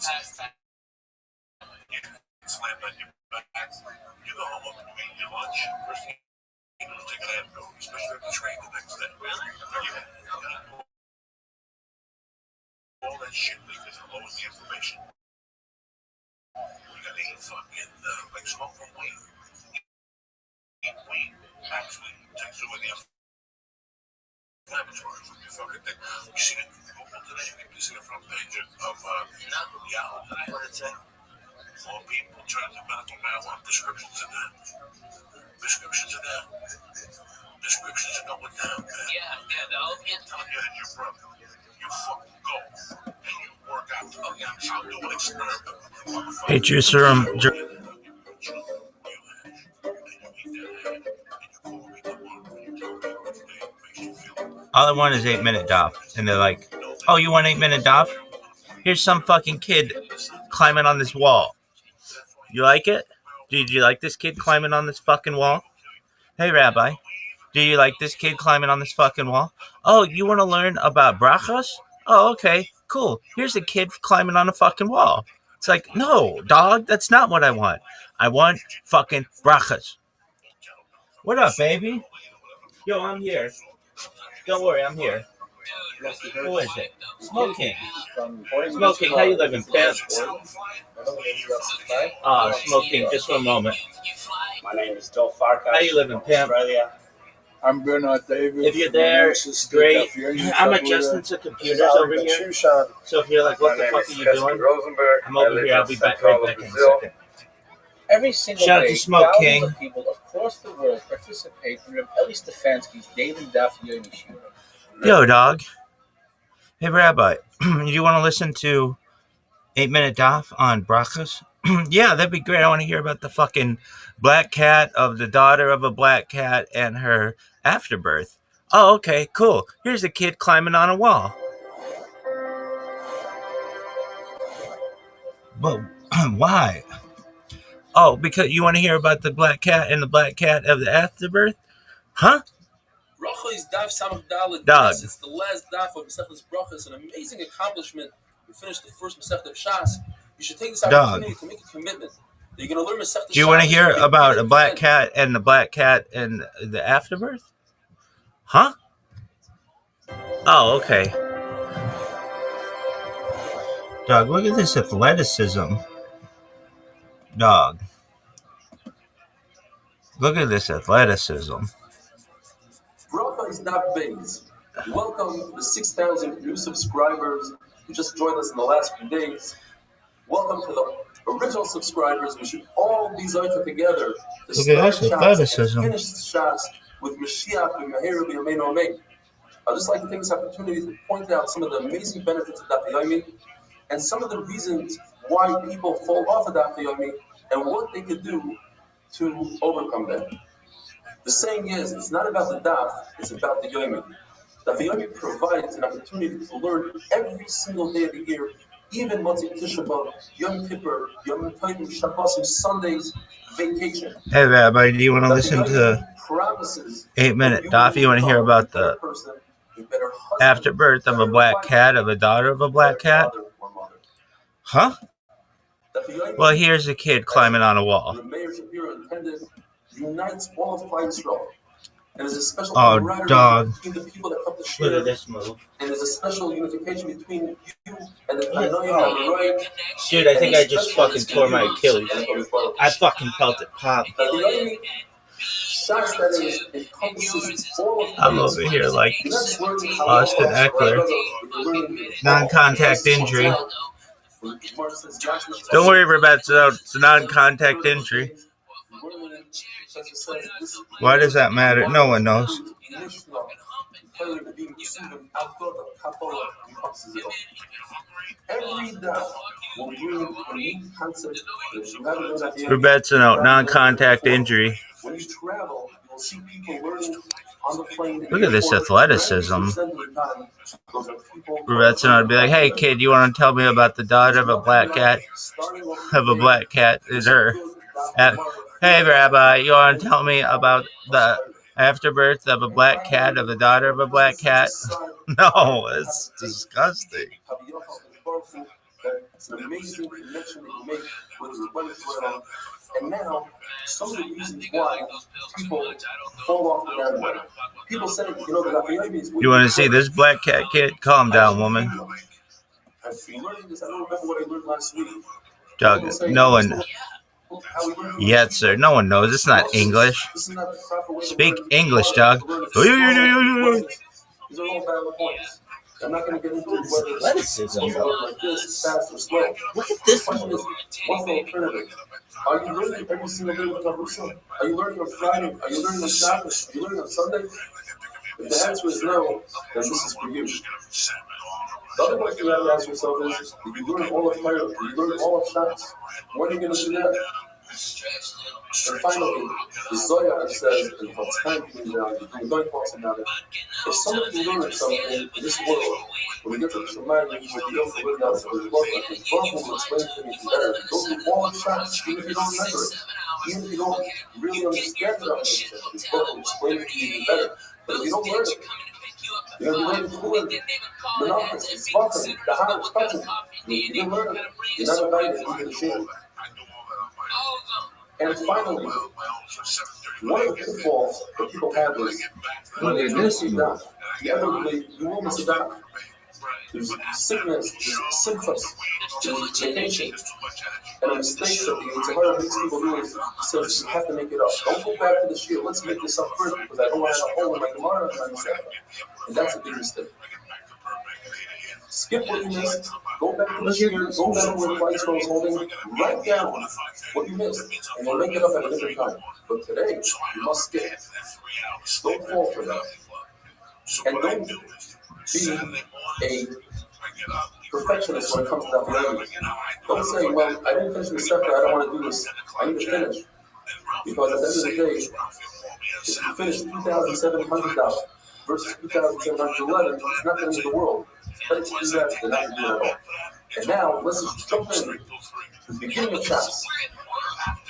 Slam on your back. You go home and eat your lunch. First thing you do is take an Advil, especially if the train the next day. All that shit because it lowers the inflammation. We gotta eat fucking like smoke from weed. Eat weed actually takes away the inflammatory from your fucking thing. You see it today? You see the front page of Yahoo today? What did it say? More people turn to medical marijuana. Prescriptions are down. Prescriptions are down. Prescriptions are going down, man. Yeah, the opiate. Tell you and your brother. You fucking go and you work out. I'll do an experiment. Hey, Juicer, all I want is 8-minute DOF. And they're like, oh, you want 8-minute DOF? Here's some fucking kid climbing on this wall. You like it? Did you like this kid climbing on this fucking wall? Hey, Rabbi, do you like this kid climbing on this fucking wall? Oh, you want to learn about brachos? Oh, okay, cool. Here's a kid climbing on a fucking wall. It's like, no, dog, that's not what I want. I want fucking brachos. What up, baby? Yo, I'm here. Don't worry, I'm here. Who is it? Smoking. Smoking, how you living, pimp? Smoking, just one moment. My name is Del Farkas. How you living, pimp? Australia. I'm Bernard David. If you're there, great. I'm adjusting to computers over here. So if you're like, what the fuck are you doing? I'm over here. I'll be back right back in a second. Every single Shout out day, to Smoke King. thousands of people across the world participate in Rabbi Stefanski's daily Daf Yomi Shiur. Yo, dog. Hey, Rabbi, you want to listen to 8-minute DOF on brachos? Yeah, that'd be great. I want to hear about the fucking black cat of the daughter of a black cat and her afterbirth. Oh, okay, cool. Here's a kid climbing on a wall. But why? Oh, because you want to hear about the black cat and the black cat of the afterbirth? Huh? Bracha is daf samach daled. Dog. It's the last daf of Masechtas Bracha. It's an amazing accomplishment. You finished the first Masechta of Shas. You should take this opportunity to make a commitment. You're going to learn Masechta. Do you want to hear about a black cat and the black cat and the afterbirth? Huh? Oh, okay. Dog, look at this athleticism. Dog. Look at this athleticism. Bracha is daf beis. Welcome to the 6,000 new subscribers who just joined us in the last few days. Welcome to the original subscribers. We should all be zoicha together to Look at this athleticism. finish Shas with Mashiach and Meher B'Yameinu Amen. I'd just like to take this opportunity to point out some of the amazing benefits of Daf Yomi and some of the reasons why people fall off of Daf Yomi and what they could do to overcome them. The saying is, it's not about the Daf, it's about the Yomi. Daf Yomi provides an opportunity to learn every single day of the year, even Motzei Tisha B'Av, Yom Kippur, Yom Tovim, Shabbosim, Sundays, vacation. Hey, Rabbi, do you want to listen to 8-minute DOF? You want to hear about the afterbirth of a black cat, of a daughter of a black cat? Huh? Well, here's a kid climbing on a wall. Oh, dog. Look at this move. And there's a special unification between you and the Kanoim. Dude, I think I just fucking tore my Achilles. I fucking felt it pop. I'm over here like Austin Eckler. Non-contact injury. Don't worry, Rebecca. It's a non-contact injury. Why does that matter? No one knows. Rebecca, non-contact injury. Look at this athleticism. Rebecca would be like, "Hey, kid, you want to tell me about the daughter of a black cat? Is her? Hey, Rabbi, you want to tell me about the afterbirth of a black cat, of the daughter of a black cat?" No, it's disgusting. It's an amazing connection that you make with the Rabbi. And now, some of the reasons why people fall off the bandwagon. People say, the Rabbi is. You want to see this black cat kid? Calm down, woman. I've been learning this. I don't remember what I learned last week. Doug, no one. Yes, sir. No one knows. It's not English. Speak English, Doug. These are all valid points. I'm not going to get into whether Athleticism, it's like this, fast or slow. Look at this The question is, what's the alternative? Are you learning every single day with Jerusalem? Are you learning on Friday? Are you learning on Sabbath? Are you learning on Sunday? If the answer is no, then this is for you. The other question you have to ask yourself is, did you learn all of Torah? Did you learn all of Shabbos? When are you going to do that? And finally, the Zohar says, and how time came down, the Zohar talks about it. If somebody learns something in this world, when we get to the Shemayim, we'll be able to learn out of his book, and his book will explain things better. Go through all the Shabbos, even if you don't remember it. Even if you don't really understand it, his book will explain it to you even better. But if you don't learn it, you're going to be learning fluid, monotonous, sparkling, the higher touching. You didn't learn it. You're not invited into the shade. And finally, one of the pitfalls that people have is when they miss a daf, inevitably you will miss a daf. There's sickness, there's symptoms, there's vacation. And a mistake that the Zohar makes people do is says you have to make it up. Don't go back to the shield. Let's make this up first because I don't want to have a hole in my Gemara and my Masechta. And that's a big mistake. Skip what you missed. Go back to the shield. Go back to where Christ was holding. Write down what you missed, and you'll make it up at a different time. But today, you must skip. Don't fall for that. And don't be a perfectionist when it comes to that language. Don't say, well, I didn't finish the Sefer, I don't want to do this. I need to finish. Because at the end of the day, if you finish $2,700 versus $2,711, it's not the end of the world. Better to do that than not to do it at all. And now, let's just jump in to the beginning of Shabbos.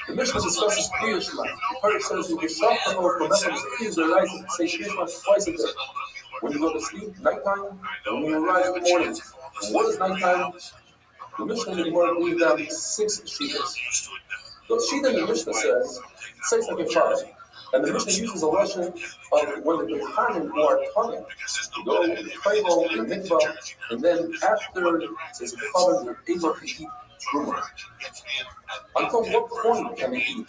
The Mishnah discusses Kriya Shema. The Torah says, you shall come over from Bethel to Kriya Shema, say Kriya Shema twice a day. When you go to sleep, nighttime, and when you arise in the morning. And what is nighttime? The Mishnah in the Gemara leaves down 6 shittas. The shitta in the Mishnah says like a child. And the Mishnah uses a lesson of when the Kohanim who are tonguing go to the Chayvol, the Mikvah, and then after it's covered, they're able to eat truma. Until what point can you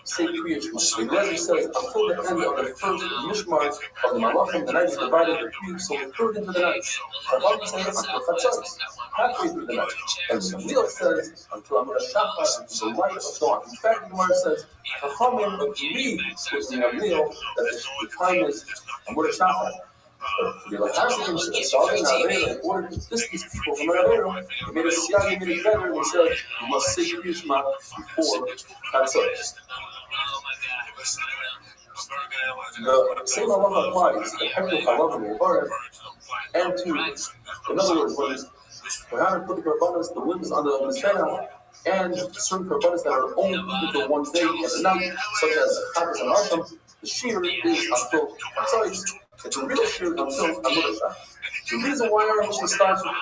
say Kriya Shema? The Rebbe says until the end of the first Mishmar of the Malachim, the night is divided into 3, so the third into the night. Rabbi says until Chatzos, halfway through the night. And the Leil says until Amir Shachar, until the light of dawn. In fact, the Gemara says Chachamim agree with the Leil that the time is Amir Shachar. But the Hashim said, Saudi Navera, in order to dismiss people from Navera, they made a siyag, they made it better, and they said, you must say Kriya Shema before Chatzos. The same halacha applies to Hekkel Halacha in the and to, in other words, when Kohanim put the karbanos, the limbs on the Mizbeach, and certain karbanos that are only eaten for one day and a night, such as Chagas and Asham, the shear is until Chatzos. It's a real shir until Amud Shach. The reason why our Mishnah starts with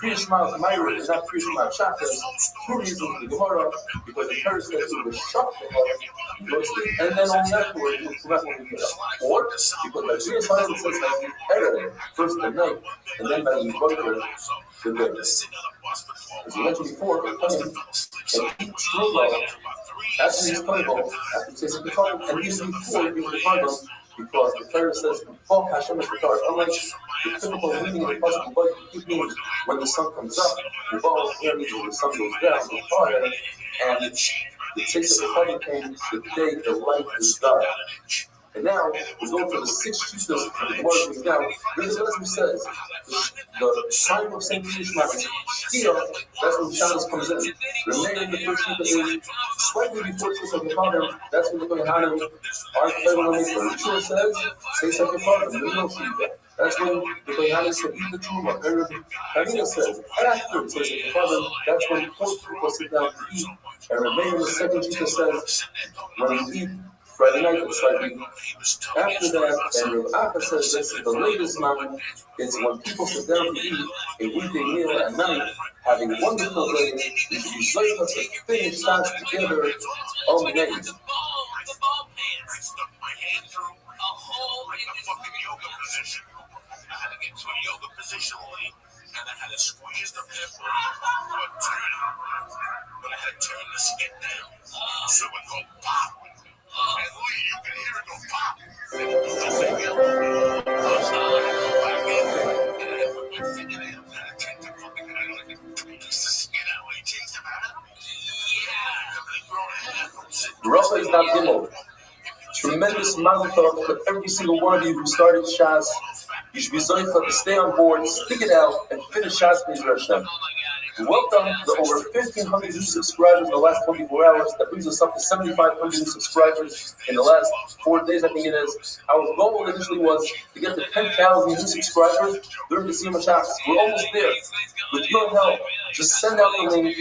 Kriya Shema of Meir and not Kriya Shema of Shach is 2 reasons in the Gemara, because the Torah says it was Shach and then only afterwards it's not when you get up. Or because by Kriya Shema it says that you err first the night and then by the Yibakar the day. As we mentioned before, the Kohen can eat truma after he's Kohen, after he says the Kohen, and even before he was Kohen. Because the Torah says, "Before Hashem is the Torah." Unlike the typical meaning of the Pasuk, but it means when the sun comes up, the ball here means when the sun goes down, the fire, and the chase of the Kohen came the day the light is dark. And now we go to the 6 shittas of the Gemara brings down. This is what it says: the time of Saint Shema is Shkia. That's when Shabbos comes in. Remaining the first shitta is slightly before Shita of the Father. That's when the Kohanim are playing. The ritual says, "Say second Father." The real Shita. That's when the Kohanim can eat the truma. Karina says, after Say second Father. That's when 4 people sit down to eat. And remaining the second Shita says, when you eat Friday night, it's slightly after that, and Rabbi says this is the latest man. It's when people sit down to eat a weekday meal at night, having a wonderful day. We should be certain to finish fast together. Amen. I had to get to a yoga position late, and I had to squeeze the pepper or turn it. But I had to turn the skin down so it would go pop. And Lee, you can hear it go pop. And it was just a yellow. Close the eye, back in, and I put my fingernails and I tried to fucking piece the skin out when he changed about it. Yeah, I've been grown half. Rabbi is not Gimel. Tremendous mazel tov to every single one of you who started Shas. You should be zoicha to stay on board, stick it out, and finish Shas B'Ezras Hashem. Welcome to the over 1,500 new subscribers in the last 24 hours. That brings us up to 7,500 new subscribers in the last 4 days, I think it is. Our goal initially was to get to 10,000 new subscribers during the Siyum Shas. We're almost there. With your help, just send out the link,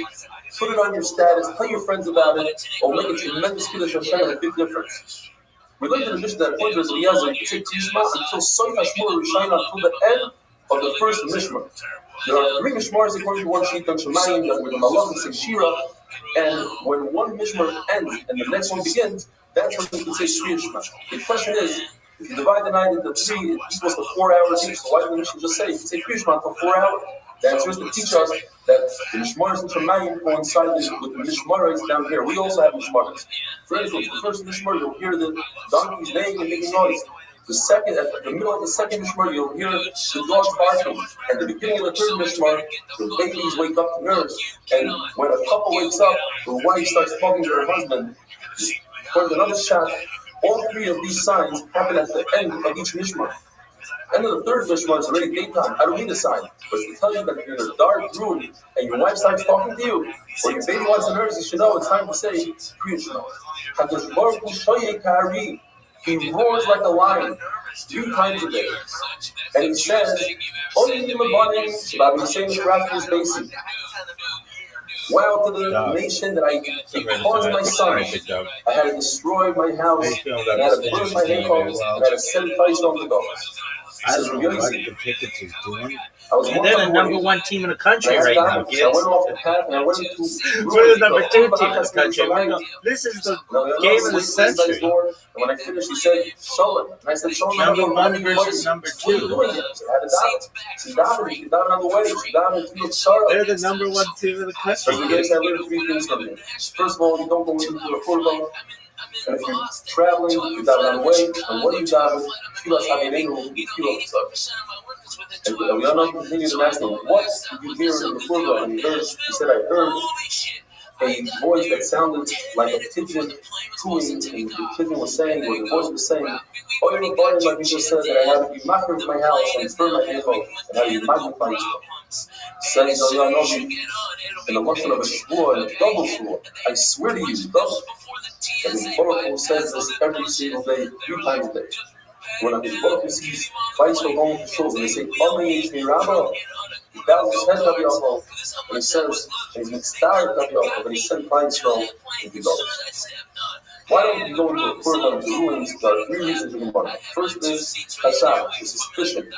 put it on your status, tell your friends about it, or make a tremendous Kiddush Hashem and a big difference. We learned in the mission that according to Eliezer, you say Tishma until Soy Hashmur Rishayim, until the end of the first Mishmar. There are 3 Mishmars according to one sheet on Shemayim that were the Malachim say Shira, and when one Mishmar ends and the next one begins, that's when you can say Shri Shema. The question is, if you divide the night into 3, it equals to 4 hours each. So why didn't you just say Shri Shema until 4 hours? The answer is to teach us that the Mishmaras in Shemayim coincide with the Mishmaras down here. We also have Mishmaras. For instance, the first Mishmar, you'll hear the donkeys neighing and making noise. The second, at the middle of the second Mishmar, you'll hear the dogs barking. At the beginning of the third Mishmar, the babies wake up to nurse. And when a couple wakes up, the wife starts talking to her husband. For another shot, all 3 of these signs happen at the end of each Mishmar. End of the third Mishmar is already daytime. I don't need a sign. But to tell you that you're in a dark room and your wife starts talking to you, or your baby wants a nurse, you should know it's time to say, HaKadosh Baruch Hu shoyei ka'ari. He roars like a lion 3 times a day. And he says, wow to the nation that I caused my sons. I had to destroy my house, I had to burn my handcuffs, and I had to send Christ on the dogs. I don't know what the Pickets is doing. They're the number 1 team in the country right now, kids. I went off the path and I went into We're the number 2 team in the country. This is the game of the century. And when I finished, he said, Shalom. And I said, Shalom. Number 1 versus number 2. What are you doing here? I had to daven. She davened on the way. She davened to Sarah. They're the number 1 team in the country. So you guys have learned 3 things from me. First of all, you don't go into the Kurban. And if you're traveling, you daven on the way. And what do you daven? And we are not continuing to ask him, what did you hear in the Kurban? And he said, I heard a voice that sounded like a pigeon cooing, and the pigeon was saying, or the voice was saying, oh, you're body, like you just said, that I have to be macro in my house and burn my handle, and I have to magnify yourself. Saying, in the lesson of a shvur, and a double shvur, I swear to you, double. And the Baruch says this every single day, 3 times a day. When a Baruch sees Christ going to shows, and they say, Rabbi, he bows his head to the and he says, and he's mitzvah and he sent Christ home, and he goes. Why don't you go into a Kurban to ruins? There are 3 reasons you can run. First is Hashab, is suspicion.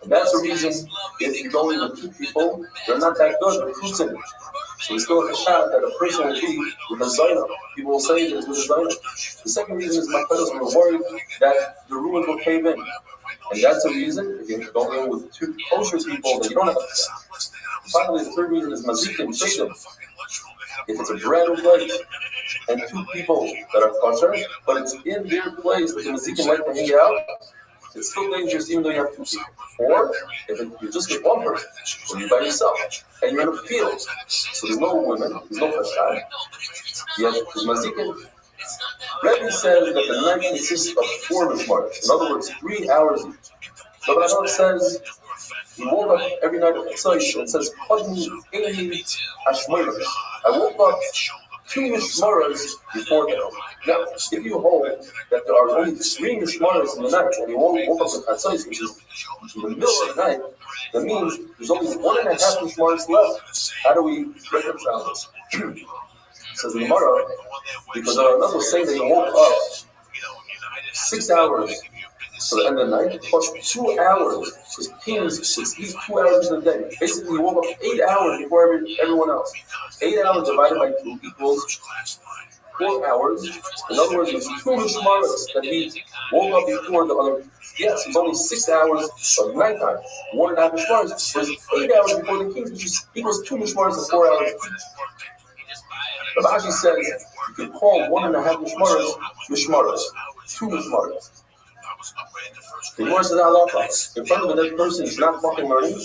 And that's the reason if you go in with 2 people, they're not that good, they're cruising. So it's still a shot that a person will be with a zayna. People will say there's with a zayna. The second reason is my fellows were worried that the ruins will cave in. And that's the reason, if you go in with 2 kosher people, then you don't have to say. Finally, the third reason is mazikim, shaitim. If it's a brand new place and 2 people that are kosher, but it's in their place that the mazikim like to hang out, it's still dangerous even though you have 2 people. Or if you just get 1 person, or you're by yourself, and you're in a field, so there's no women, there's no chashad, yet there's mazikim. Rabbi says that the night consists of 4 mishmaros, in other words, 3 hours each. So Rabbi says he woke up every night at Tzayis and says, I woke up 2 mishmaros before them. Now, if you hold that there are only 3 mishmaros in the night, and you woke up at Tzayis, which is in the middle of the night, that means there's only 1.5 mishmaros left. How do we reconcile this? says the Gemara, because Rabbi was saying that he woke up 6 hours to the end of the night, plus 2 hours, because kings would sleep 2 hours in the day. Basically, he woke up 8 hours before everyone else. 8 hours divided by 2 equals 4 hours. In other words, it's 2 mishmaros that he woke up before the other. Yes, it's only 6 hours of nighttime, 1.5 mishmaros, whereas 8 hours before the kings, which is equals 2 mishmaros and 4 hours each. Rabbi says you can call 1.5 mishmaros, 2 mishmaros. The Gemara says halacha. In front of a dead person, he's not fucking learning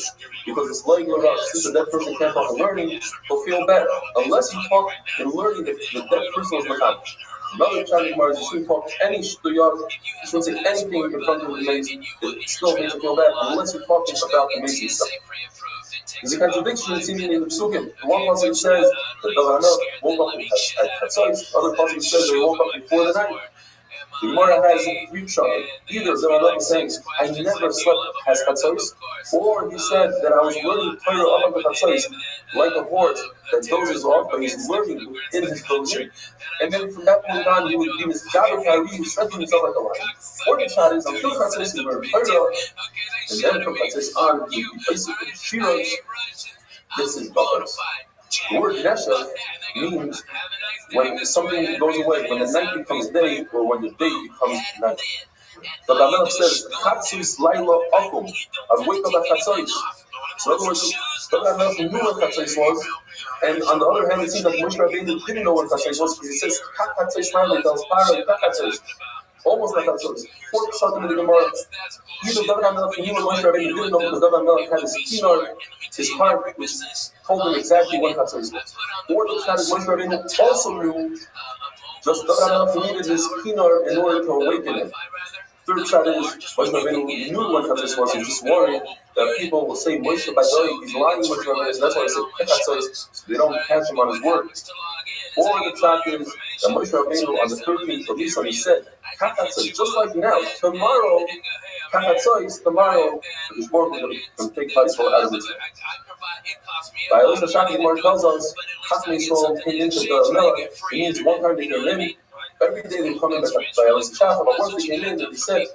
because it's like since the dead person can't fucking learning, he'll feel bad unless you talk in learning that the dead person was mechanic. Another Chinese Gemara, you shouldn't talk any shituyot, you shouldn't say anything in front of the mace. It still makes you feel bad unless you're talking about the mace stuff. There's a contradiction seemingly in the Psukim. One passage says that David woke up at Chatzos, other passage says that he woke up before the night. The Gemara has 3 pshat. Either David was saying, I never slept as Chatzos, or he said that I was learning Torah up at Chatzos, like a horse that dozes off, but he's learning in his dozing. And then from that point on, he would be misgathered by reading, stretching himself like a lion. Or the shot is, I'm still Chatzos, and learning Torah, and then from Chatzos on, he basically shiros. This is Balas. The word Nesha means when something goes away, when the night becomes day, or when the day becomes night. The Rabbi says, Chatzos Laila Akum. I wake up at Chatzos. So in other words, the Rabbi knew what Chatzos was, and on the other hand, it seems like Moshe Rabbeinu didn't know what Chatzos was, because he says, Chatzos Laila tells Pharaoh, Chatzos. Almost like Chatzos. 4 pshatim in the Gemara. Either David HaMelech knew what Moshe Rabbeinu didn't know, because David HaMelech had his kinar, his heart, which told him exactly what Chatzos was. Or the pshat is Moshe Rabbeinu also knew, just David HaMelech needed his kinar in order to awaken him. Third pshat is Moshe Rabbeinu knew what Chatzos was, and just worried that people will say Moshe Badoi, he's lying Moshe Rabbeinu, so that's why they say Chatzos, so they don't catch him on his word. Or the pshat is that Moshe Rabbeinu on the 13th of Nisan he said, Chatzos, just like now, tomorrow, Chatzos, tomorrow, the Shmuel can take Chatzos out of this. By Elisha Shaki, the Gemara tells us, Chachmei Yisrael came into the Melech, it means one time they came in, every day they come in by Elisha Shaki, but once they came in, they said,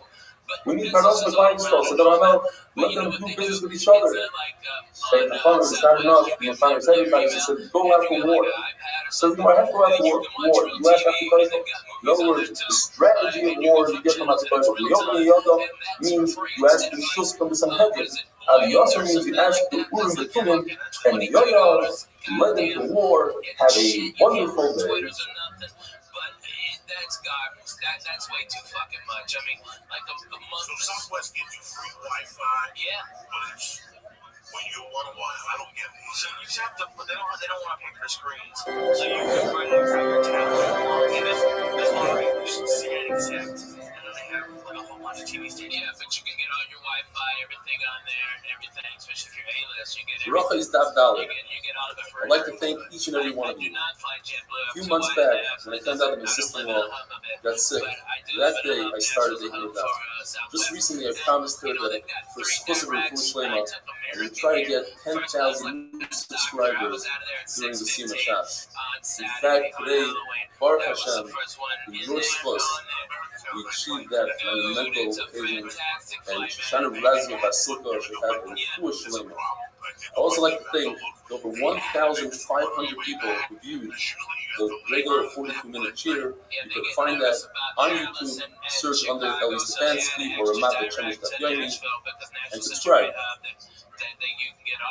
we need Paras with Klal Yisrael, so that let them do business with each other. And the father is not enough, and the father said, he said, go out for war. So you might have to go out for war. You ask after Bible. In other words, the strategy of war you get from after Bible. Yoga Yoga means you ask the Shus from the Sanhedrin. Yasser means you ask the Urim the Tumim, and Yoga led them to war, have a wonderful day. That's garbage. That's way too fucking much. I mean, like the month. So Southwest gives you free Wi-Fi. Yeah. But it's when you want Wi-Fi, I don't get it. So you just have to, but they don't want to pay for screens. So you can bring your tablet and there's one CN accept. And then they have like a whole bunch of TV stations. Yeah, but you can get all your Wi-Fi, everything on there, and everything. Especially if you're A-list, you get everything. Racha is Davdallah. You get all of it for I'd like to thank each and every one of you. A few months back, when I found out that my sister-in-law got sick, that day I started taking her down. Just recently I promised her that for Chusar and Shlema, I would try to get 10,000 new subscribers during the Sima Shas. In fact, today, Baruch Hashem, in your schus, we achieved that monumental occasion, and Shoshana Blazio Basilka should have a full Shlema. I also like to thank the over 1,500 people who viewed the regular 42-minute cheer. You can find that on YouTube. Search under Eli Stefanski or Ramata Chemish Yomi and subscribe.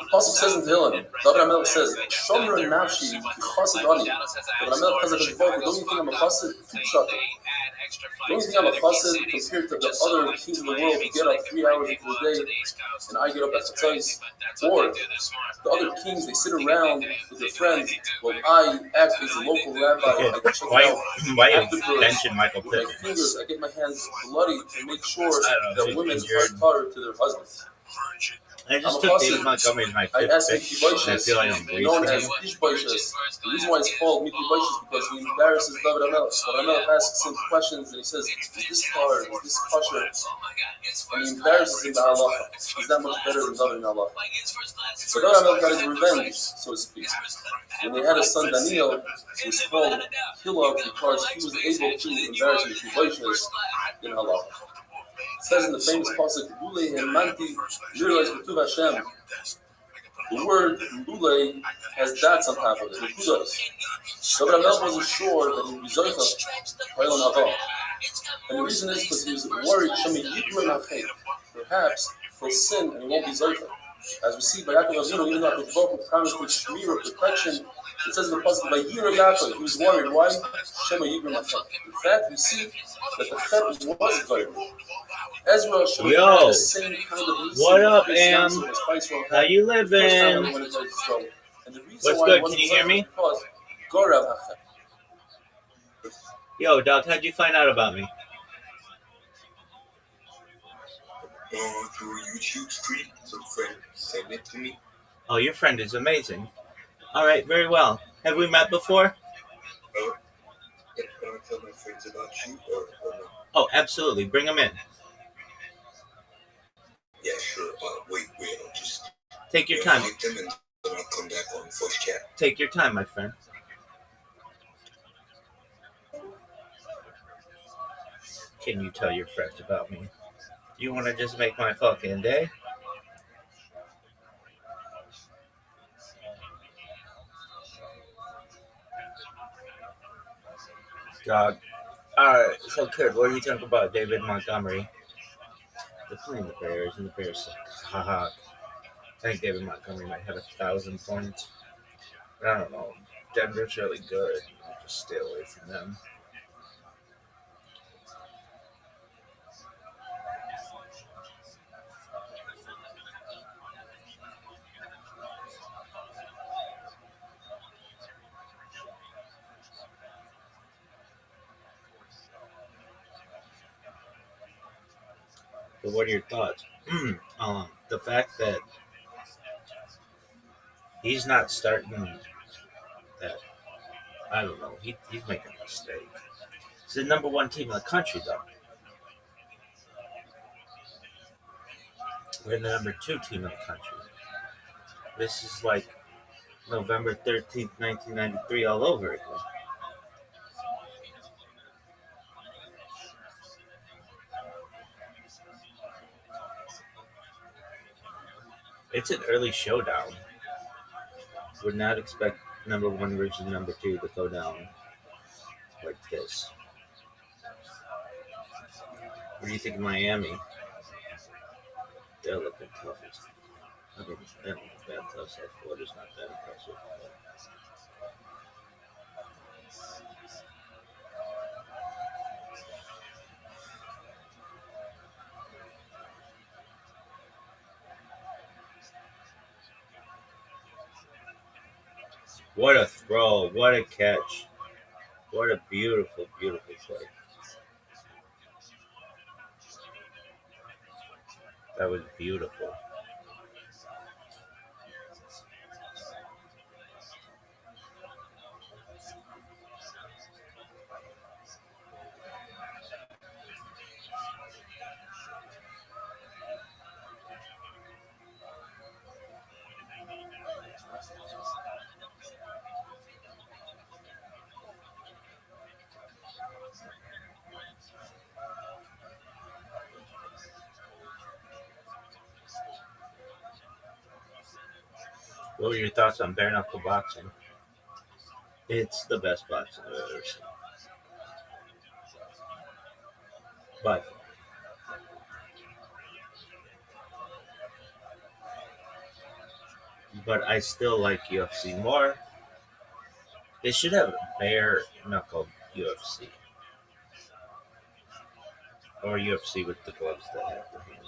The Pasuk says in Tehillim, David HaMelech says, Shomer Nafshi Chassid Ani. David HaMelech has a Chassid. The only thing I'm a Chassid, two pshatim. The only thing I'm a Chassid compared to the other kings of the world who get up 3 hours into the day, and I get up at Chatzos, or the other kings, they sit around with their friends, while I act as a local rabbi. I check Why out you mention Michael with my Pitt? fingers, I get my hands bloody to make sure that women are taught to their husbands. virgin. I just I'm a took chassid. David Montgomery as my I fifth asked pick, and I feel like I'm known wasting as him. Mishboishes. The reason why it's called Mishboishes is because he embarrasses David Amelech. David Amelech asks him questions and he says, "Is this hard? Is this kosher?" And he embarrasses him by Allah. He's that much better than David in Allah. So David Amelech got his revenge, so to speak. When they had a son Daniel, he was called Hillel because he was able to embarrass Mishboishes in Allah. It says in the famous pasuk, "Lule hemanti lirois b'tuv Hashem." The word "lule" has dots on top of it, the kudos. David Amelech wasn't sure that he would be zoicha Ha'olam haba, and the reason is because he was worried Shemi Yikra Nachei. Perhaps he'll sin and he won't be zoicha. As we see by Yaakov Avinu, even though HaKadosh promised with shmira, protection, it says in the pasuk by Yira Yaakov, he was worried. Why? Shema Yikra Nachei. In fact, we see that the chet was vital. Ezra should have had the same kind of what up, Am? How you living? What's good? Can you hear me? Yo, Doc, how'd you find out about me? Through a YouTube stream, some friend sent it to me. Oh, your friend is amazing. All right, very well. Have we met before? Can I tell my friends about you or no? Oh, absolutely. Bring them in. Yeah, sure. Wait, I'll just take your time. Invite them and then I'll come back on voice chat. Take your time, my friend. Can you tell your friends about me? You want to just make my fucking day? God. Alright, so kid, what do you think about David Montgomery? They're playing the Bears and the Bears suck. Haha. I think David Montgomery might have 1,000 points. But I don't know. Denver's really good. Just stay away from them. But what are your thoughts? The fact that he's not starting that, I don't know, he's making a mistake. It's the number one team in the country, though. We're the number 2 team in the country. This is like November 13th, 1993 all over again. It's an early showdown. Would not expect number 1 versus number 2 to go down like this. What do you think of Miami? They're looking tough. I mean, they don't look that tough. South Florida's not that impressive. What a throw. What a catch. What a beautiful, beautiful play. That was beautiful. What were your thoughts on bare knuckle boxing? It's the best boxing I've ever seen. But I still like UFC more. They should have a bare knuckle UFC. Or UFC with the gloves that have the hands.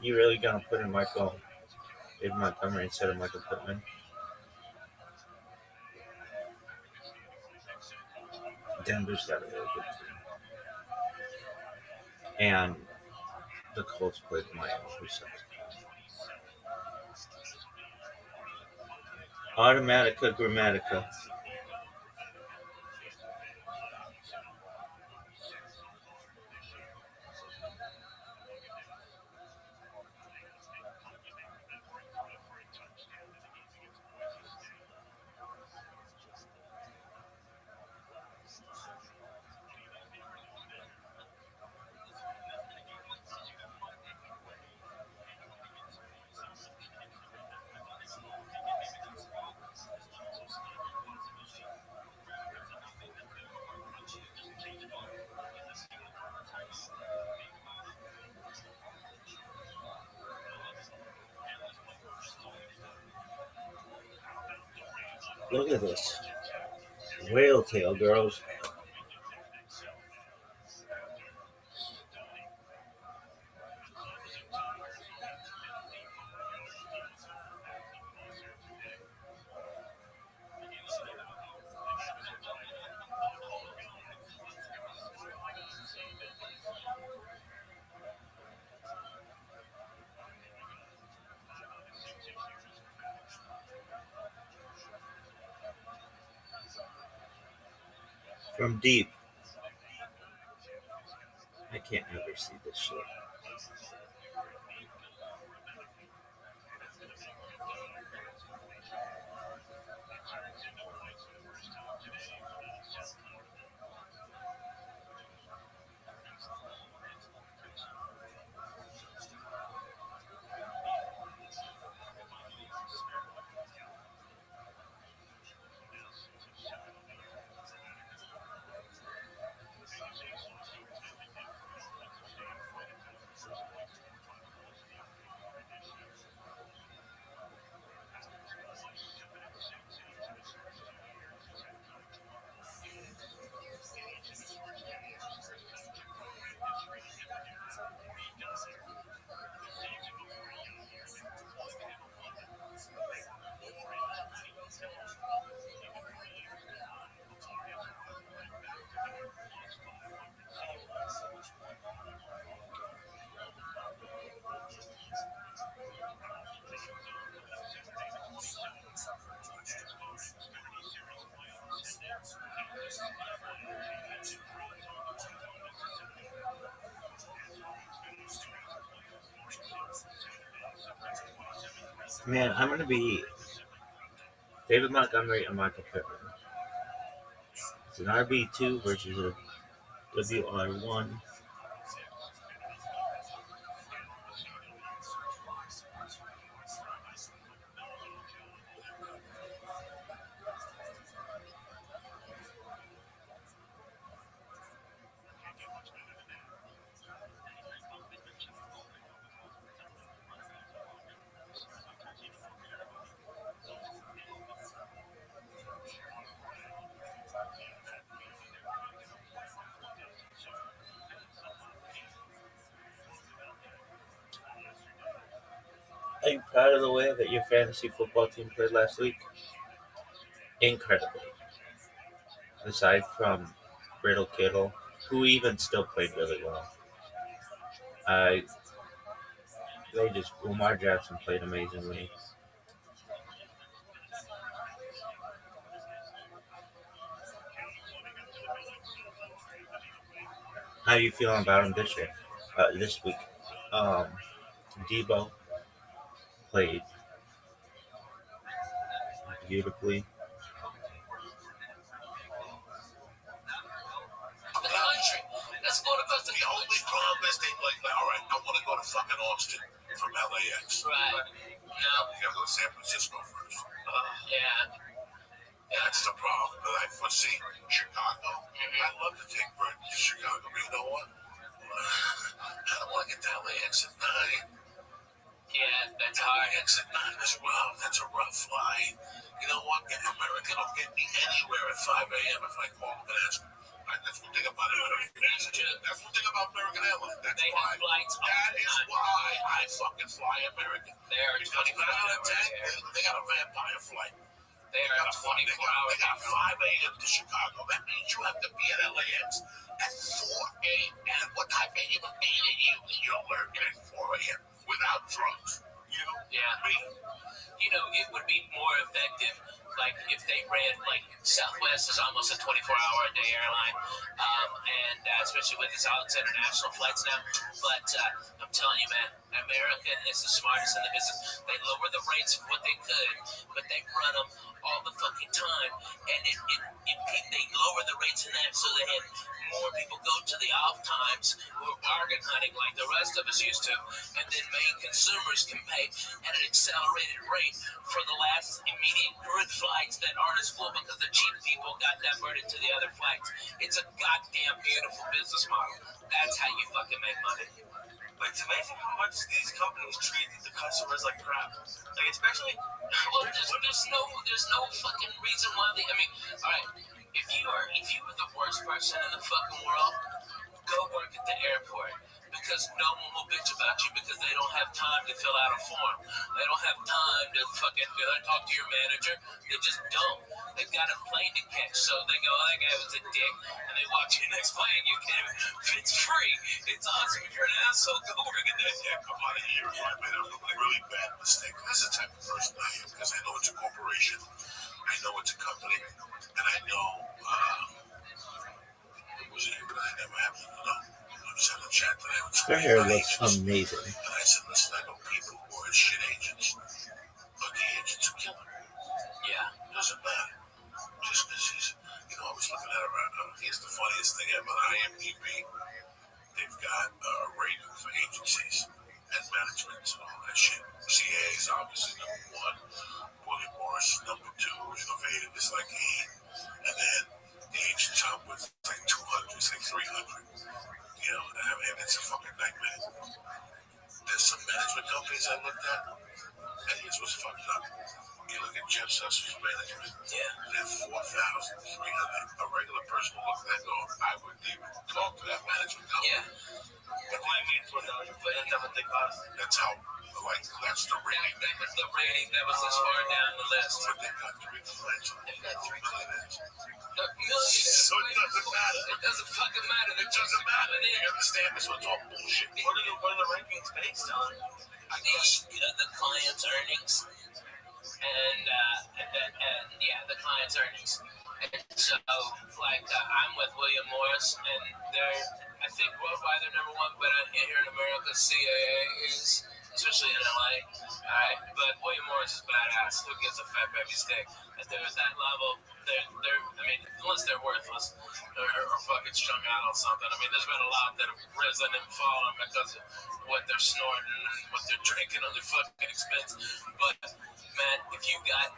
You really gonna put in David Montgomery instead of Michael Pittman? Denver's got a really good team. And the Colts played Miami, who sucks. Automatica Grammatica. Look at this. Whale tail, girls. From deep. I can't ever see this shit. Man, I'm gonna be David Montgomery and Michael Pittman. It's an RB2 versus a WR1. Are you proud of the way that your fantasy football team played last week? Incredibly. Aside from Brittle Kittle, who even still played really well. Lamar Jackson played amazingly. How are you feeling about him this year? This week? Debo played beautifully. That's going to go to the only problem is they like, all right, I want to go to fucking Austin from LAX. Right. No. You gotta go to San Francisco first. Yeah. That's the problem that I foresee. Chicago. I'd love to take Bert to Chicago, but you know what? I don't want to get to LAX at 9. Yeah, that's hard. LAX at 9 as well. That's a rough flight. You know what? American will get me anywhere at 5 a.m. if I call them and ask them. I That's one thing about American Airlines. That's one thing about American Airlines. They have flights all That the is time. why I fucking fly American. They are Because 24 hours. they got a vampire flight. They are 24 hours. They got 5 a.m. to Chicago. That means you have to be at LAX at 4 a.m. What type of human being are you? You're working at 4 a.m. without drugs. You know? Yeah. Me. You know, it would be more effective, like, if they ran, like, Southwest is almost a 24-hour-a-day airline, and especially with its all its international flights now. But I'm telling you, man, American is the smartest in the business. They lower the rates of what they could, but they run them all the fucking time, and they lower the rates in that so they have more people go to the off times who are bargain hunting like the rest of us used to, and then main consumers can pay at an accelerated rate for the last immediate good flights that aren't as full because the cheap people got diverted to the other flights. It's a goddamn beautiful business model. That's how you fucking make money. But it's amazing how much these companies treat the customers like crap. Like, especially, Well, there's no fucking reason why they. I mean, all right, if you are the worst person in the fucking world, go work at the airport. Because no one will bitch about you because they don't have time to fill out a form. They don't have time to fucking talk to your manager. They just don't. They've got a plane to catch, so they go, oh, that guy was a dick, and they watch your next plane. You can, it's free. It's awesome. If you're an asshole, go work at that airport. A lot of years I made a really bad mistake. That's the type of person I am because I know it's a corporation. I know it's a company. And I know, it was here, but I never happened to know. I was having a chat today with Her hair looks amazing. And I said, listen, I know people who are shit agents, but the agents are killing them. Yeah. Doesn't matter. Just because he's, I was looking at her. Here's the funniest thing ever. IMDb, they've got a rating for agencies and management and all that shit. CA is obviously number 1. William Morris is number 2. Innovative is like 8. And then the agents up with like 200, it's like 300. I mean, it's a fucking nightmare. There's some management companies I looked at, and here's what's fucked up. You look at Jeff Susser's management, they're 4,300. A regular person will look at that and go, I wouldn't even talk to that management company. Yeah. what do you mean 4,000? But that's what they cost. That's how, that's the rating. That was the rating that was as far down the list. But they've got 3 clients. They've got 3 clients. Millions. So it doesn't matter. It doesn't fucking matter. It doesn't matter. You understand this? It's all bullshit. What are the rankings based on? I guess the client's earnings, and the client's earnings. And so, I'm with William Morris, and I think worldwide they're number 1, but here in America, CAA is, especially in LA. All right, but William Morris is badass. Who gives a fat baby steak? If they're at that level, unless they're worthless or fucking strung out on something. I mean, there's been a lot that have risen and fallen because of what they're snorting and what they're drinking on their fucking expense. But man, if you got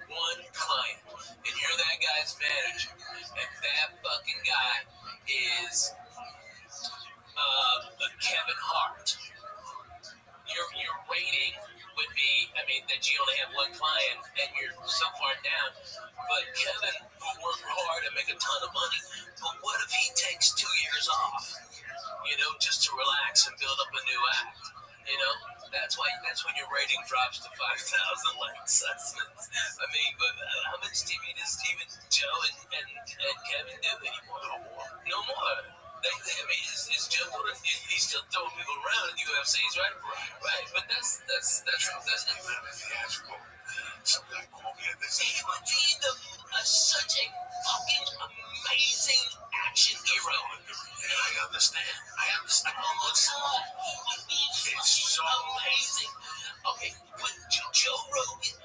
one client and you're that guy's manager, and that fucking guy is Kevin Hart, your rating would be, that you only have one client and you're so far down. But Kevin will work hard and make a ton of money. But what if he takes 2 years off, just to relax and build up a new act? That's when your rating drops to 5,000 like assessments. But how much TV does Stephen, Joe, and Kevin do anymore? No more. Is Joe he's still throwing people around in UFCs, right? Right, but that's Some guy called me and they said, he would be such a fucking amazing action hero. I understand. Almost he would be fucking amazing. Okay, but Joe Rogan,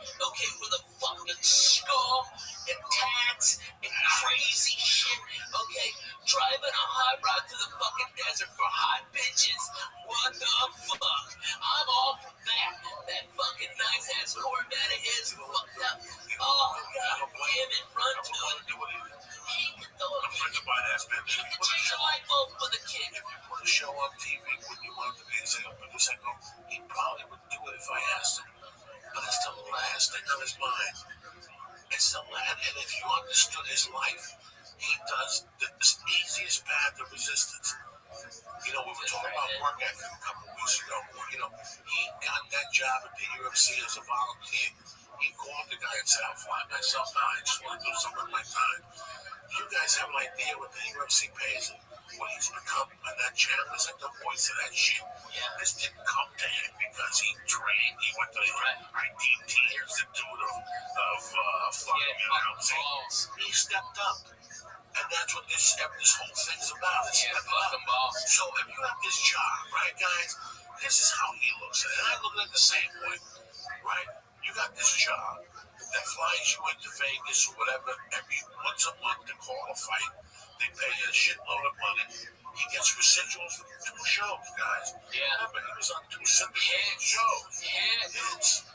with a fucking skull and tats and crazy shit, driving a hot rod to the fucking desert for hot bitches. What the fuck? I'm all for that. That fucking nice ass Corvette of his fucked up. Oh, God damn it, run to it. He can throw it. He can change your life bulb with a kick. If you put a show on TV, wouldn't you want to be a producer? He probably would do it if I asked him. But it's the last thing on his mind. It's the last. And if you understood his life, he does the easiest path of resistance. You know, we were talking about work ethic a couple of weeks ago. You know, he got that job at the UFC as a volunteer. He called the guy and said, I'll fly myself out. I just want to do something with my time. You guys have an idea what the UFC pays him? What he's become and that champion at the voice of that shit. Yeah. This didn't come to him because he trained. He went to the IDT Institute of fucking announcing. He stepped up. And that's what this whole thing's about. It's fucking balls. So if you have this job, right, guys, this is how he looks at it. And I look at it the same way, right? You got this job that flies you into Vegas or whatever every once a month to call a fight. They pay you a shitload of money. He gets residuals from 2 shows, guys. Yeah. Remember, he was on 2 syndicated shows. Hits.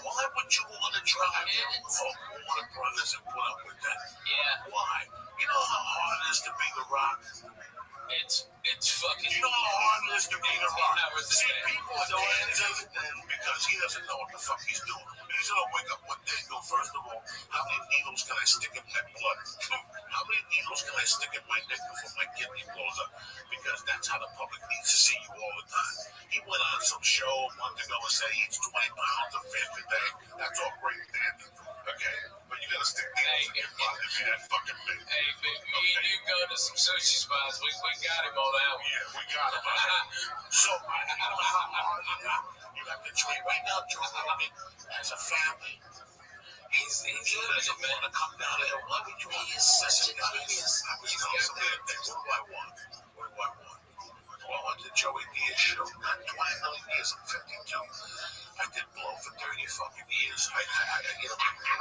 Why would you want to drive Warner Brothers and put up with that? Yeah. Why? You know how hard it is to be The Rock? It's fucking... You know how hard it is to be The Rock? See, people are dancing because he doesn't know what the fuck he's doing. He's gonna wake up one day and go, first of all, how many needles can I stick in my blood? How many needles can I stick in my neck before my kidney blows up? Because that's how the public needs to see you all the time. He went on some show a month ago and said he eats 20 pounds of fish a day. That's all great and dandy, okay? But you gotta stick needles in your blood if you're that fucking big. Hey, me and you go to some sushi spots. We got him on that one. Yeah, we got him on that. So, I don't know how hard you have to train right now, Joe Rogan, as a family. He doesn't want to come down here. Why would you want to? He is such a genius. I was telling some other things. What do I want? I want the Joey Diaz show. Not 20 million years. I'm 52. I did blow for 30 fucking years. I'm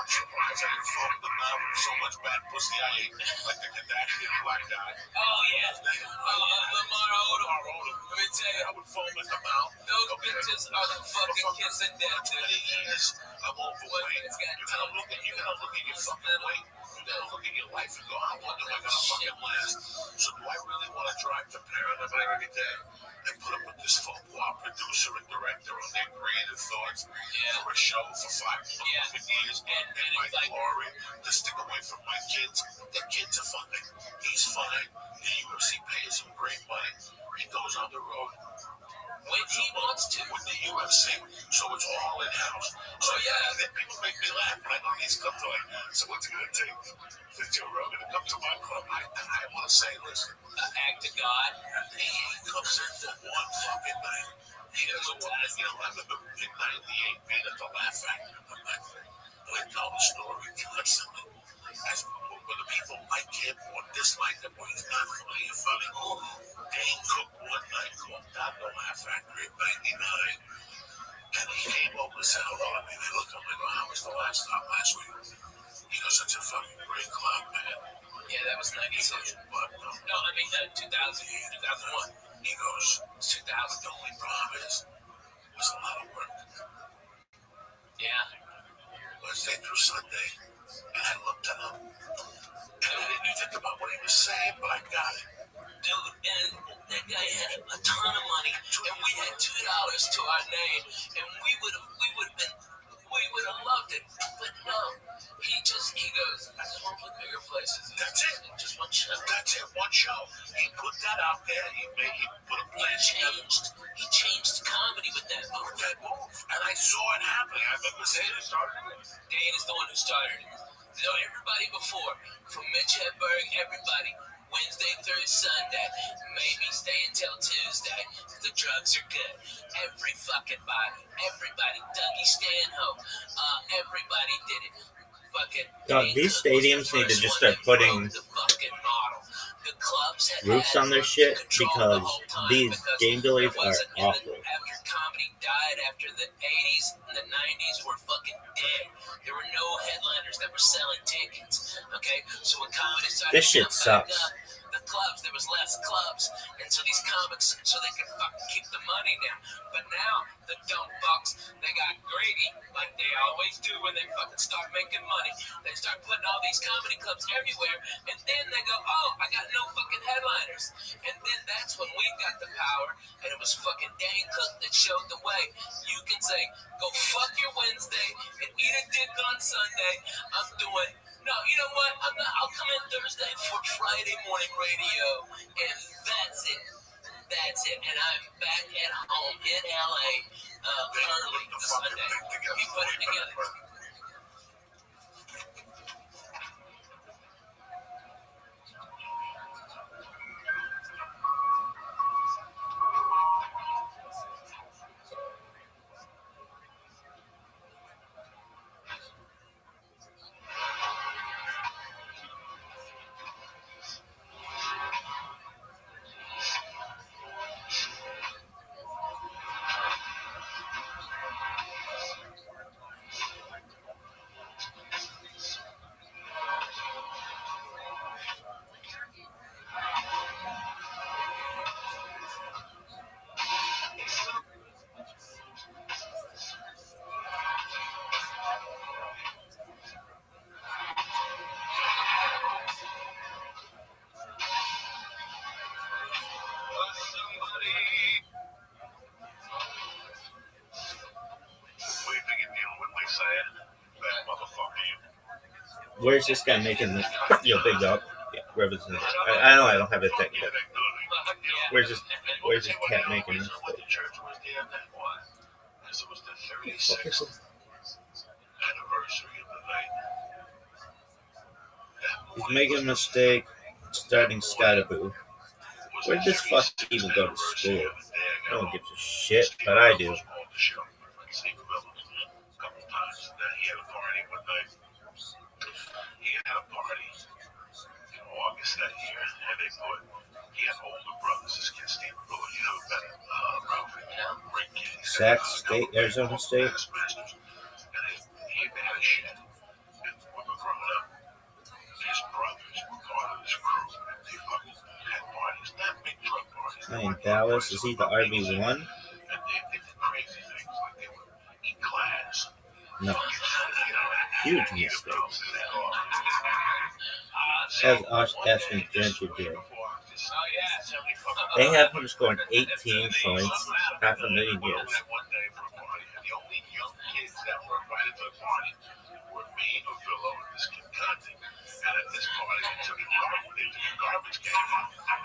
surprised I didn't fall in the mouth with so much bad pussy I ate. Like the Kardashian black guy. Oh, yeah. Lamar Odom. Let me tell you, I would foam in the mouth. Those bitches are the fucking kiss of death, dude. 20 years. I'm overweight. You gotta look at your fucking weight. You gotta look at your life and go, how long am I gonna fucking last? So do I really want to drive to Paradise every day and put up with this producer and director on their creative thoughts for a show for 5 years and my glory to stick away from my kids? The kids are fine. He's fine. The UFC pays him great money. He goes on the road when he wants to with the UFC, so it's all in-house. So then people make me laugh when I go to these clubs like, so what's it gonna take for Joe Rogan to come to my club? I want to say, listen, act to God. He comes in for one fucking night. He doesn't want to, I remember in 98 being at the Laugh Factory. I tell the story constantly. As when the people like him or dislike him, or he's not really funny. Dane Cook one night called down the Laugh Factory in 99, and he came over and said hello to me. They looked at him and go, how was the last week? He goes, it's a fucking great club, man. Yeah, that was 96. No, I mean 2000, 2001. He goes, 2000. The only problem is, it was a lot of work. Yeah. Wednesday through Sunday. And I looked at him. And I didn't even think about what he was saying, but I got it. Dude, and that guy had a ton of money, and we had $2 to our name, and we would have loved it, but no. He goes, I just want to put bigger places. That's it. Just one show. That's it, one show. He put that out there. He put a plan. He changed comedy with that move. And I saw it happening. I remember saying it started. Dane is the one who started it. So everybody before, from Mitch Hedberg, everybody, Wednesday through Sunday, maybe stay until Tuesday, the drugs are good. Everybody, Dougie Stanhope, everybody did it. These stadiums need to just start putting roofs on their shit because these game delays are awful. After comedy died after the 80s and the 90s were fucking dead. There were no headliners that were selling tickets. Okay? So when comedy started This shit sucks. the clubs, there was less clubs. And so these comics, so they could fucking keep the money down. But now, the dumb fucks, they got greedy, like they always do when they fucking start making money. They start putting all these comedy clubs everywhere, and then they go, oh, I got no fucking headliners. And then that's when we got the power, and it was fucking Dane Cook that showed the way. You can say, go fuck your Wednesday and eat a dick on Sunday. I'm doing... No, you know what? I'll come in Thursday for Friday morning radio, and that's it. That's it. And I'm back at home in LA early Sunday. We put it together. Where's this guy making this? Yo, big dog. Yeah, wherever this is. I know I don't have a thing, but where's this cat making this? He's making a mistake starting Skytaboo. Where did this fuck even go to school? No one gives a shit, but I do. Sac State, Arizona State. In Dallas, is he the RB1? No. Huge mistake. As Ashton Gentry did. They have him scoring 18 points, half a million years.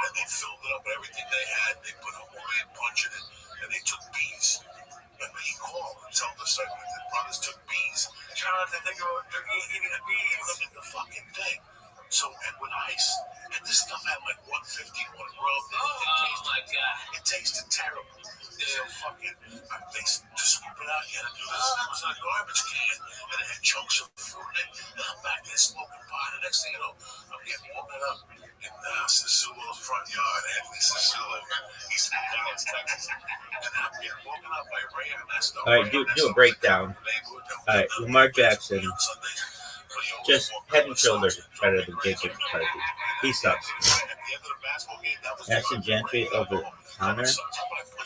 And they filled it up with everything they had. They put a Hawaiian punch in it, and they took bees. Remember, he called and told us that the brothers took bees. Trying to think about eating a bee. Look at the fucking thing. So, and with ice, and this stuff had like 151 growth. Oh my God. It tasted terrible. So fucking, they just scoop it out. You had to do this. It was in a garbage can, and it had chunks of fruit in it. And I'm back there smoking pot. The next thing you know, I'm getting woken up in Sasulo's front yard. Anthony Sasulo. He's in Dallas, Texas. And I'm getting woken up by Ray Ernesto. All right, do a breakdown. All right, Lamar Jackson, just head and shoulders better than Jacob McCarthy. He sucks. Ashton Gentry over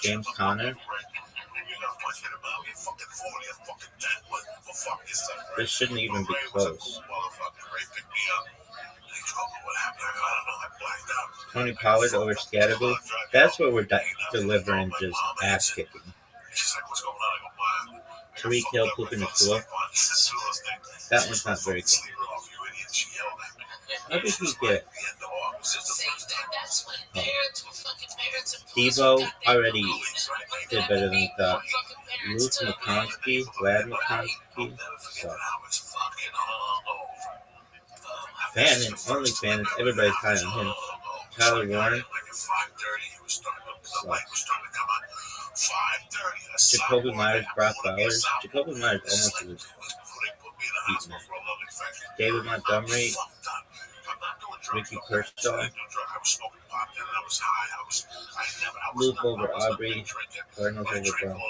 James Conner. This shouldn't even be close. Tony Pollard over Skytaboo. That's what we're delivering, just ass kicking. Tariq Hill pooping the stool. That one's not very good. How did he get? Devo already did better than we thought. Ruth McConkey, Vlad McConkey, so. Only fan is everybody's high on him. Tyler Warren, so. Jacoby Myers, Brock Bowers. Jacoby Myers almost was beaten. David Montgomery, Ricky Kershaw, Luke over Aubrey, Cardinals over Broncos.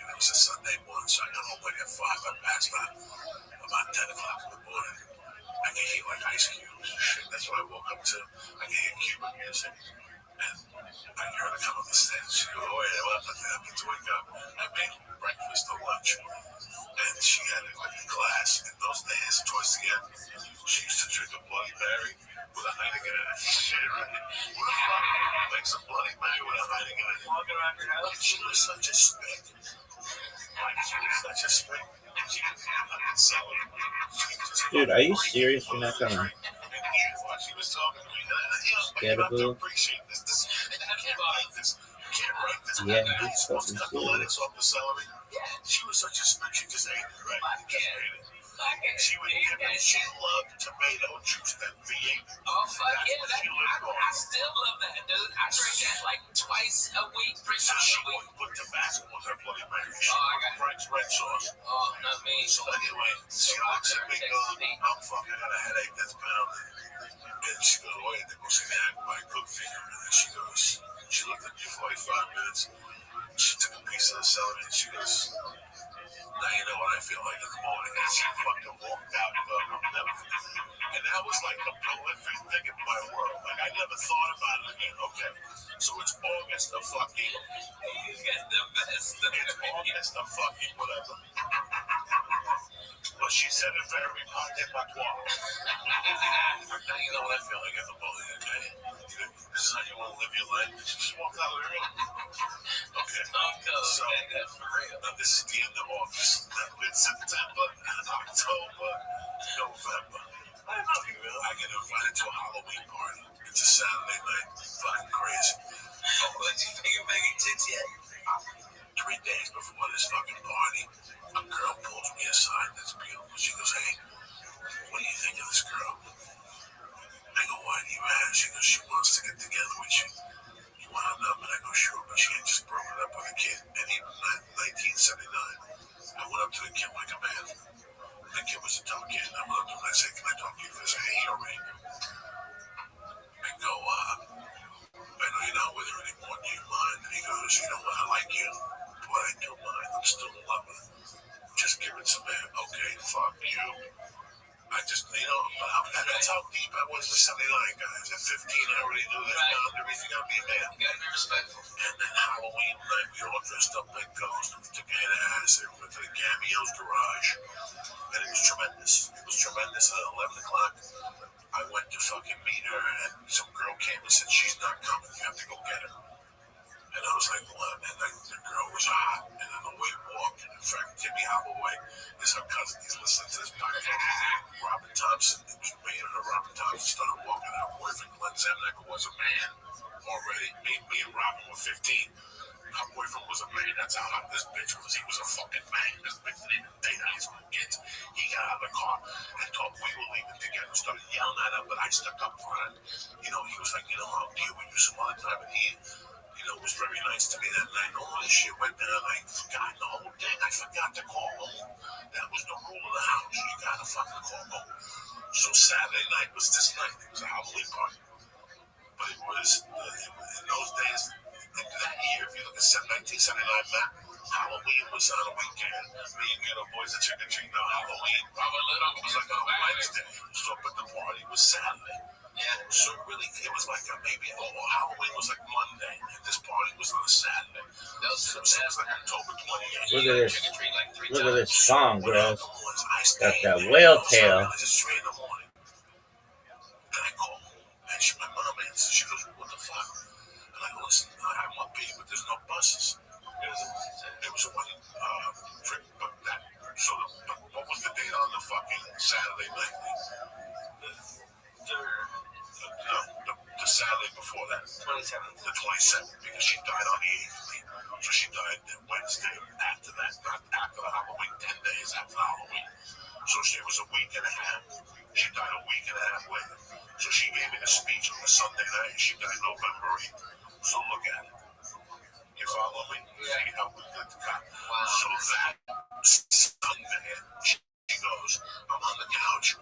It was a Sunday morning, so I got home like at 5. I passed out about 10 o'clock in the morning. I can hear like ice cubes and shit. That's what I woke up to. I can hear Cuban music. And I heard her come up the stairs. She goes, oh, yeah, well, I need to wake up. I made breakfast or lunch. And she had like a glass. In those days, towards the end, she used to drink a Bloody Mary with a Heineken in it. Shit, right? What the fuck? Makes a Bloody Mary with a Heineken in it. Walking around your house? She was such a spit. Like, she was such a spit. Dude, are you serious? You're not gonna get a boo? Yeah, he's fucking serious. She was such a smack. She just ate it, right? Just ate it. She would give it. She loved tomato juice, that V8. Oh, fuck yeah. I still love that, dude. I drink that like twice a week, 3 So times she a week. would put Tabasco on her Bloody Mary. She Oh, I put got Frank's red sauce. Oh, not me. So anyway, she looks at me going, I'm fucking got a headache that's pounding. And she goes, wait, they go say, I cook for you. And then she looked at me for like 5 minutes. She took a piece of the celery and she goes, now you know what I feel like in the morning. And she fucking walked out of I'll never forget. And that was like a prolific thing in my world. Like I never thought about it again. Okay. So it's August of fucking. You get the best. It's August of fucking whatever. But she said it very patois. Now you know what I feel like in the morning, okay? This is how you want to live your life. Just walk out of the room. Okay. So, now this is the end of August. It's September, October, November. I get invited to a Halloween party. It's a Saturday night. Fucking crazy. What you finger banging tits yet? 3 days before this fucking party, a girl pulls me aside that's beautiful. She goes, hey, what do you think of this girl? I go, why do you ask? She goes, she wants to get together with you. You want a number? I go, sure, but she had just broken up with a kid. And even in 1979, I went up to the kid like a man. The kid was a tough kid. And I went up to him and I said, can I talk to you for a second? Hey, you're right. I go, I know you're not with her anymore. Do you mind? And he goes, you know what? I like you. But I do mind. I'm still in love with her. Just give it some man. Okay, fuck you. I just, that's how deep I was with 79 guys. At 15, I already knew that boundaries. You gotta be a man. You gotta be respectful. And then Halloween night, we all dressed up like ghosts. We took a hit of acid. We went to the Gameo's garage. And it was tremendous. It was tremendous. At 11 o'clock, I went to fucking meet her. And some girl came and said, she's not coming. You have to go get her. And I was like, what? And the girl was hot. And then the way we walked, in fact, Timmy Holloway is her cousin. He's listening to this podcast. Robert Thompson, it was me and her. Robert Thompson started walking out. Boyfriend Glenn Zemnick was a man already. Me and Robin were 15. Her boyfriend was a man. That's how hot this bitch was. He was a fucking man. This bitch didn't even date high school kids. He got out of the car and thought we were leaving together. Started yelling at him, but I stuck up for him. You know, he was like, I'll deal with you some other time. And he, was very nice to me that night. All this shit went down. I forgot the whole thing. I forgot to call home. That was the rule of the house. You gotta fucking call home. So Saturday night was this night. It was a Halloween party. But it was, in those days, that year, if you look at 1979 map, Halloween was on a weekend. Me and Ghetto Boys at Chicken Tree, no, Halloween was like on Wednesday. So, but the party was Saturday. Yeah. So really, it was like Halloween was like Monday, and this party was on a Saturday. So it was like October 28th. Look at this. Look at this song, bro. Got that whale tail. It's just 3 in the morning. And I call and my mom answers. She goes, what the fuck? And I go, listen, I'm up here, but there's no buses. It was a one trip, but that. So, what was the date on the fucking Saturday night? The Saturday before that. 27th. The 27th, because she died on the 8th. So she died Wednesday after that, not after the Halloween, 10 days after Halloween. So it was a week and a half. She died a week and a half later. So she gave me the speech on the Sunday night. She died November 8th. So look at it. You follow me? See how we did the cop. So that Sunday, she goes, I'm on the couch.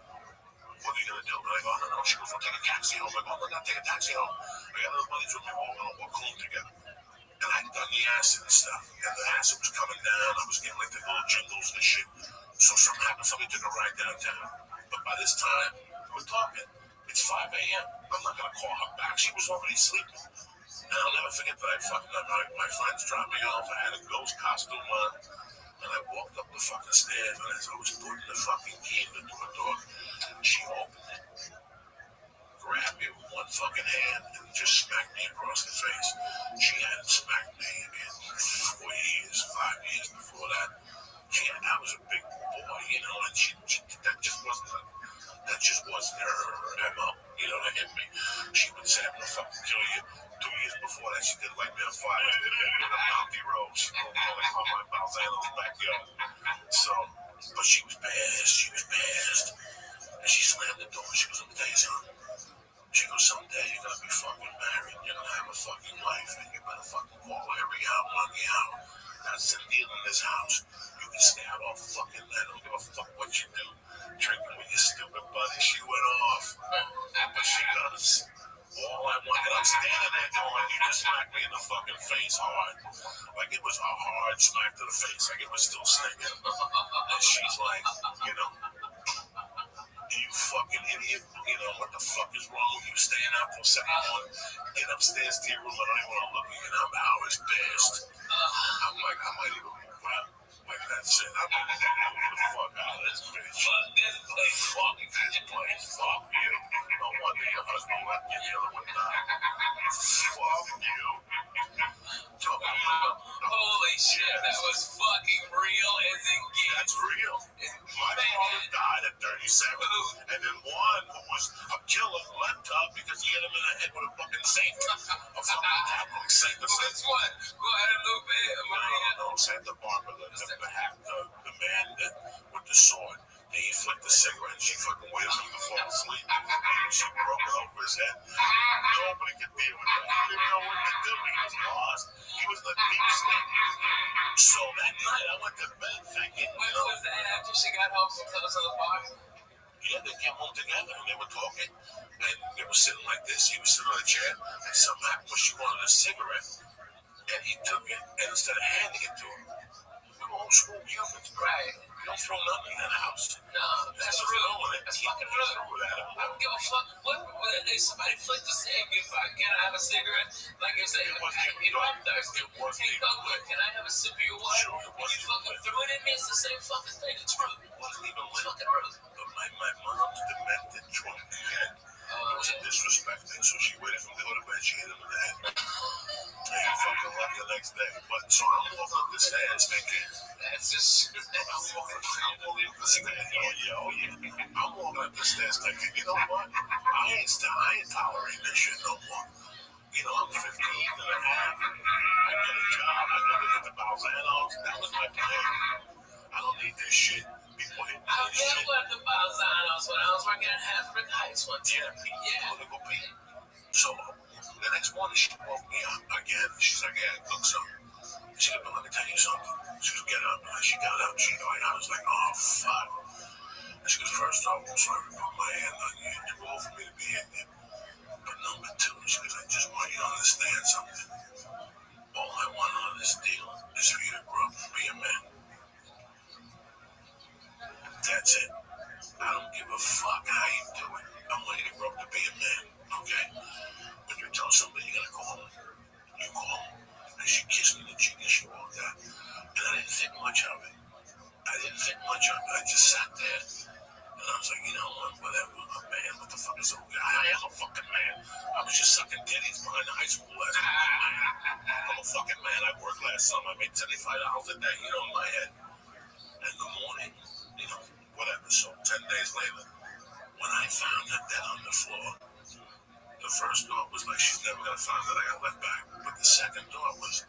What are you going to do? And I go, no. She goes, we'll take a taxi home. I go, we're not taking a taxi home. I got enough money for me. We're all going to walk home together. And I'd done the acid and stuff. And the acid was coming down. I was getting like the little jingles and shit. So something happened. Somebody took a ride downtown. But by this time, we're talking. It's 5 a.m. I'm not going to call her back. She was already sleeping. And I'll never forget that I fucking my friends dropped me off. I had a ghost costume on. And I walked up the fucking stairs. And as I was putting the fucking key in the door, she opened it, grabbed me with one fucking hand, and just smacked me across the face. She hadn't smacked me in 4 years, 5 years before that. I was a big boy. son. She goes, someday you're gonna be fucking married. You're gonna have a fucking life, and you better fucking call every hour, money out. That's the deal in this house. You can stay out all fucking night. I don't give a fuck what you do. Drinking with your stupid buddy. She went off. But she goes, all I want, and I'm standing there going, you just smacked me in the fucking face hard. Like it was a hard smack to the face. Like it was still stinging. And she's like, you know, you fucking idiot. You know, what the fuck is wrong with you staying out till 7 a.m? Get upstairs to your room. I don't even want to look at you. And I'm always pissed. I'm like, I might even move out. Like, that's it. I'm going to get the fuck out of this bitch. Fuck this place. Fuck you. No wonder your husband left you. The other one died. Fuck you. Holy shit, that was fucking real as in game. That's real. My father died at 37, and then one who was a killer left up because he hit him in the head with a fucking saint. A fucking Catholic saint. Which one? Guadalupe, Maria? No, Santa Barbara, the man that with the sword. He flicked the cigarette and she fucking waited for him to fall asleep. She broke it over his head. Nobody could deal with that. He didn't even know what to do. He was lost. He was in a deep sleep. So that night I went to bed thinking, When was that after she got home from close on the bar? yeah, they came home together and they were talking. And they were sitting like this. He was sitting on a chair and something happened where she wanted a cigarette. And he took it and instead of handing it to her, we were old school humans. Right. You don't throw nothing in the house. No, that's rude. That's fucking rude. Threw it at him. I don't give a fuck. What if somebody flicked the cig? Can I have a cigarette? Like you say, I'm thirsty. Hey, Coke, can I have a sip of your water? Sure, it You wasn't fucking threw it in me. It's the same fucking thing. It's rude. It wasn't even It's lit. fucking rude. But my mom's demented drunk again. It was a disrespect thing, so she waited for him to go to bed. She hit him in the head. And he fucking left the next day. But so I'm walking up the stairs thinking, That's just. I'm walking up the stairs. Oh yeah. I'm walking up the stairs thinking, you know what? I ain't tolerating this shit no more. You know, I'm 15 and a half. I get a job. I go look at the Balzanos. That was my plan. I don't need this shit. People hit me I and shit. never went to Balzanos when I was working at Hasbrook Heights one time. Yeah. Political beat. So the next morning she woke me up again. She's like, yeah, cook something. She said, but let me tell you something. She goes, get up. And she got up. I was like, oh, fuck. And she goes, first off, I'm sorry to put my hand on you. You're too old for me to be in there. But number two, she goes, I just want you to understand something. All I want on this deal is for you to grow up and be a man. That's it. I don't give a fuck how you do it. I want you to grow up to be a man, okay? When you tell somebody you gotta go home, you go home. And she kissed me in the cheek and she walked out. And I didn't think much of it. I just sat there. And I was like, you know what, whatever. I'm a man. What the fuck is a guy? I am a fucking man. I was just sucking titties behind the high school last night. I'm a fucking man. I worked last summer. I made $75 a day, you know, in my head. And in the morning, you know, whatever. So 10 days later, when I found her dead on the floor, the first thought was like, she's never gonna find that I got left back. But the second thought was,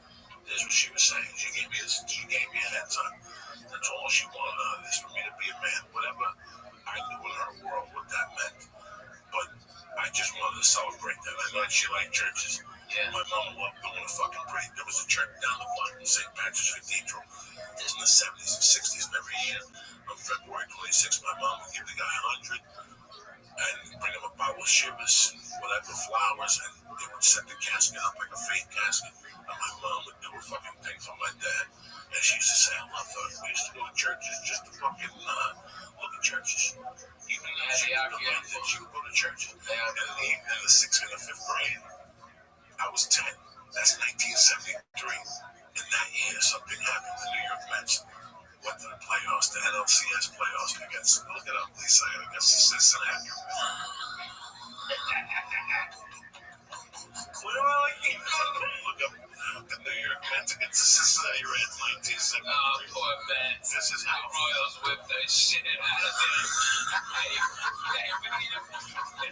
here's what she was saying. She gave me a heads up. That's all she wanted out of this, for me to be a man. Whatever I knew in her world what that meant. But I just wanted to celebrate that. I know she liked churches. Yeah. My mom loved going to fucking pray. There was a church down the block in St. Patrick's Cathedral. In the 70s and 60s, and every year on February 26th, my mom would give the guy 100 and bring him a bottle of shivers and whatever, flowers, and they would set the casket up like a fake casket. And my mom would do a fucking thing for my dad. And she used to say, I love her. We used to go to churches just to fucking look at churches. Even though she was demented, she would go to churches. And in the 6th and the 5th grade, I was 10. That's 1973. In that year, something happened. The New York Mets went to the playoffs, the NLCS playoffs against, look it up, Lisa, against Cincinnati. What do I like? Look up the New York Mets against the Cincinnati Reds, 1973. Oh, poor Mets. This is how Royals whipped the shit out of them.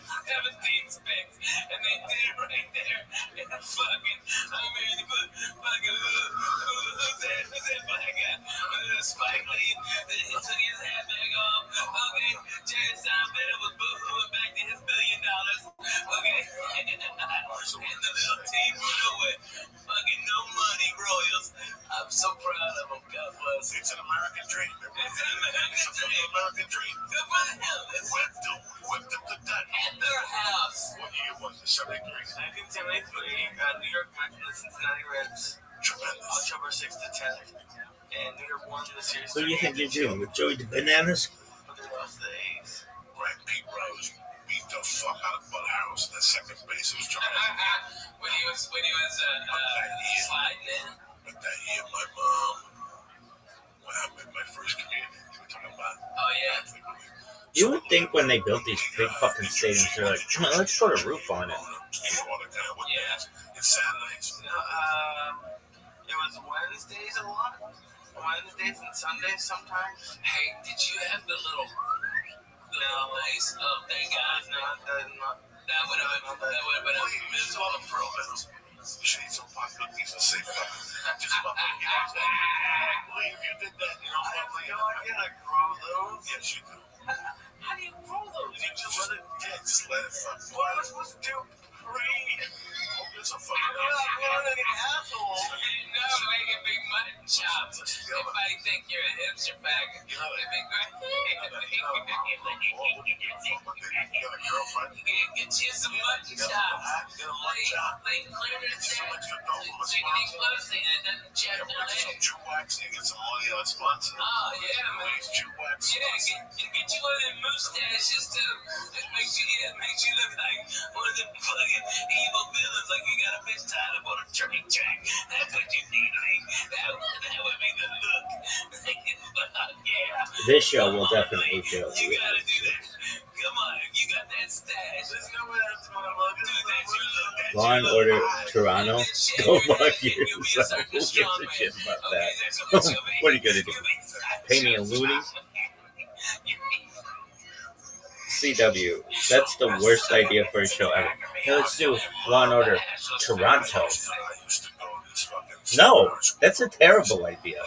17 spins, and they did it right there. And fucking, I mean, fucking, who's that black guy? Spike Lee, he took his hat back off. Okay, Jerry Seinfeld was boohooing back to his $1 billion fucking dream. Whipped them to death. At their house. What year was it? 73? 1973, New York went from the Cincinnati Reds. Tremendous. October 6th to 10th. And New York won the series. Who do you think you're doing? With Joey the Bananas? But they lost to the A's. Right, Pete Rose beat the fuck out of Bud Harris at second base. It was tremendous. when he was sliding in. But that year, my mom, when I met my first community, we were talking about. Oh yeah. You would think when they built these big fucking stadiums, they're like, come on, let's put a roof on it. Yeah. It's Saturdays. It was Wednesdays a lot. Wednesdays and Sundays sometimes. Hey, did you have the little nice thank God? No, not. That would have been a It's all the pro bills. You should eat some pot cookies and say fucking just fucking Lee, if you did that, you know, I have no idea how to grow those. yes, you do. How do you grow those? You just let it, just let it fucking. What am I supposed to do? Breathe. It's a I'm fucking. not growing like an asshole. No, making big mutton chops. Everybody think you're a hipster faggot. It'd be great. Get you some mutton chops. Lay clear to the deck. So you can eat pussy and it doesn't chap their legs. You get some money on sponsor. Oh, yeah, man. Chew-wax. Yeah, get you one of them mustaches, too. It makes you look like one of them fucking evil villains, like you got a bitch tied up on a train track. That's what you need, Lee. That would be the look. Yeah. This show will definitely show. You gotta do that. Come on, you got that stash. There's no way that's my look. Do that, you look. Law and Order Toronto. Go fuck yourself. Who gives a shit about that? What are you gonna do? Pay me a loony? CW. That's the worst idea for a show ever. Hey, let's do Law and Order Toronto. No, that's a terrible idea.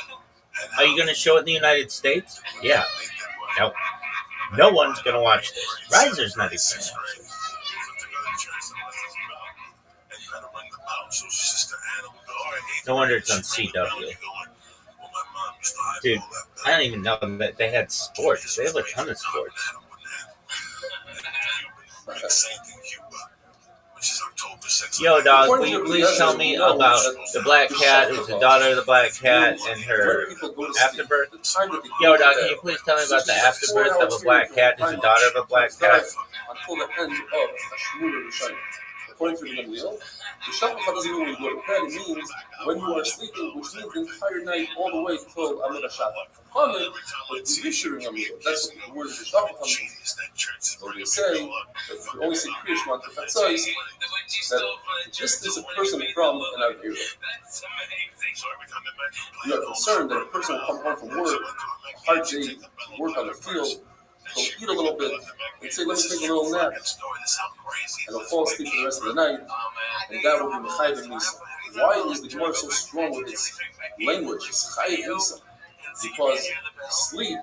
Are you gonna show it in the United States? Yeah. Nope. No one's gonna watch this. Riser's not even gonna watch this. No wonder it's on CW. Dude, I don't even know that they had sports. They have a ton of sports. Yo, dog, will you please tell me about the black cat who's the daughter of the black cat and her afterbirth? Yo, dog, can you please tell me about the afterbirth of a black cat who's the daughter of a black cat? Until the end of Shmur Rishayim. According to the Gamliel, the Shabbat doesn't mean when you go to bed, it means when you are sleeping, which means the entire night all the way till Amir Shabbat. Amen, but the Yishur Gamliel, that's what the word of the Shabbat means. So they say that if you only say Kriya Shema to Chatzos, that this is a person from an Avira. You are concerned that a person will come home from work, a hard day, work on the field, he'll eat a little bit and say, let me take a little nap. And he'll fall asleep for the rest of the night, and that will be Mechayiv Nisa. Why is the Gemara so strong with its language? It's Chayiv Nisa. Because sleep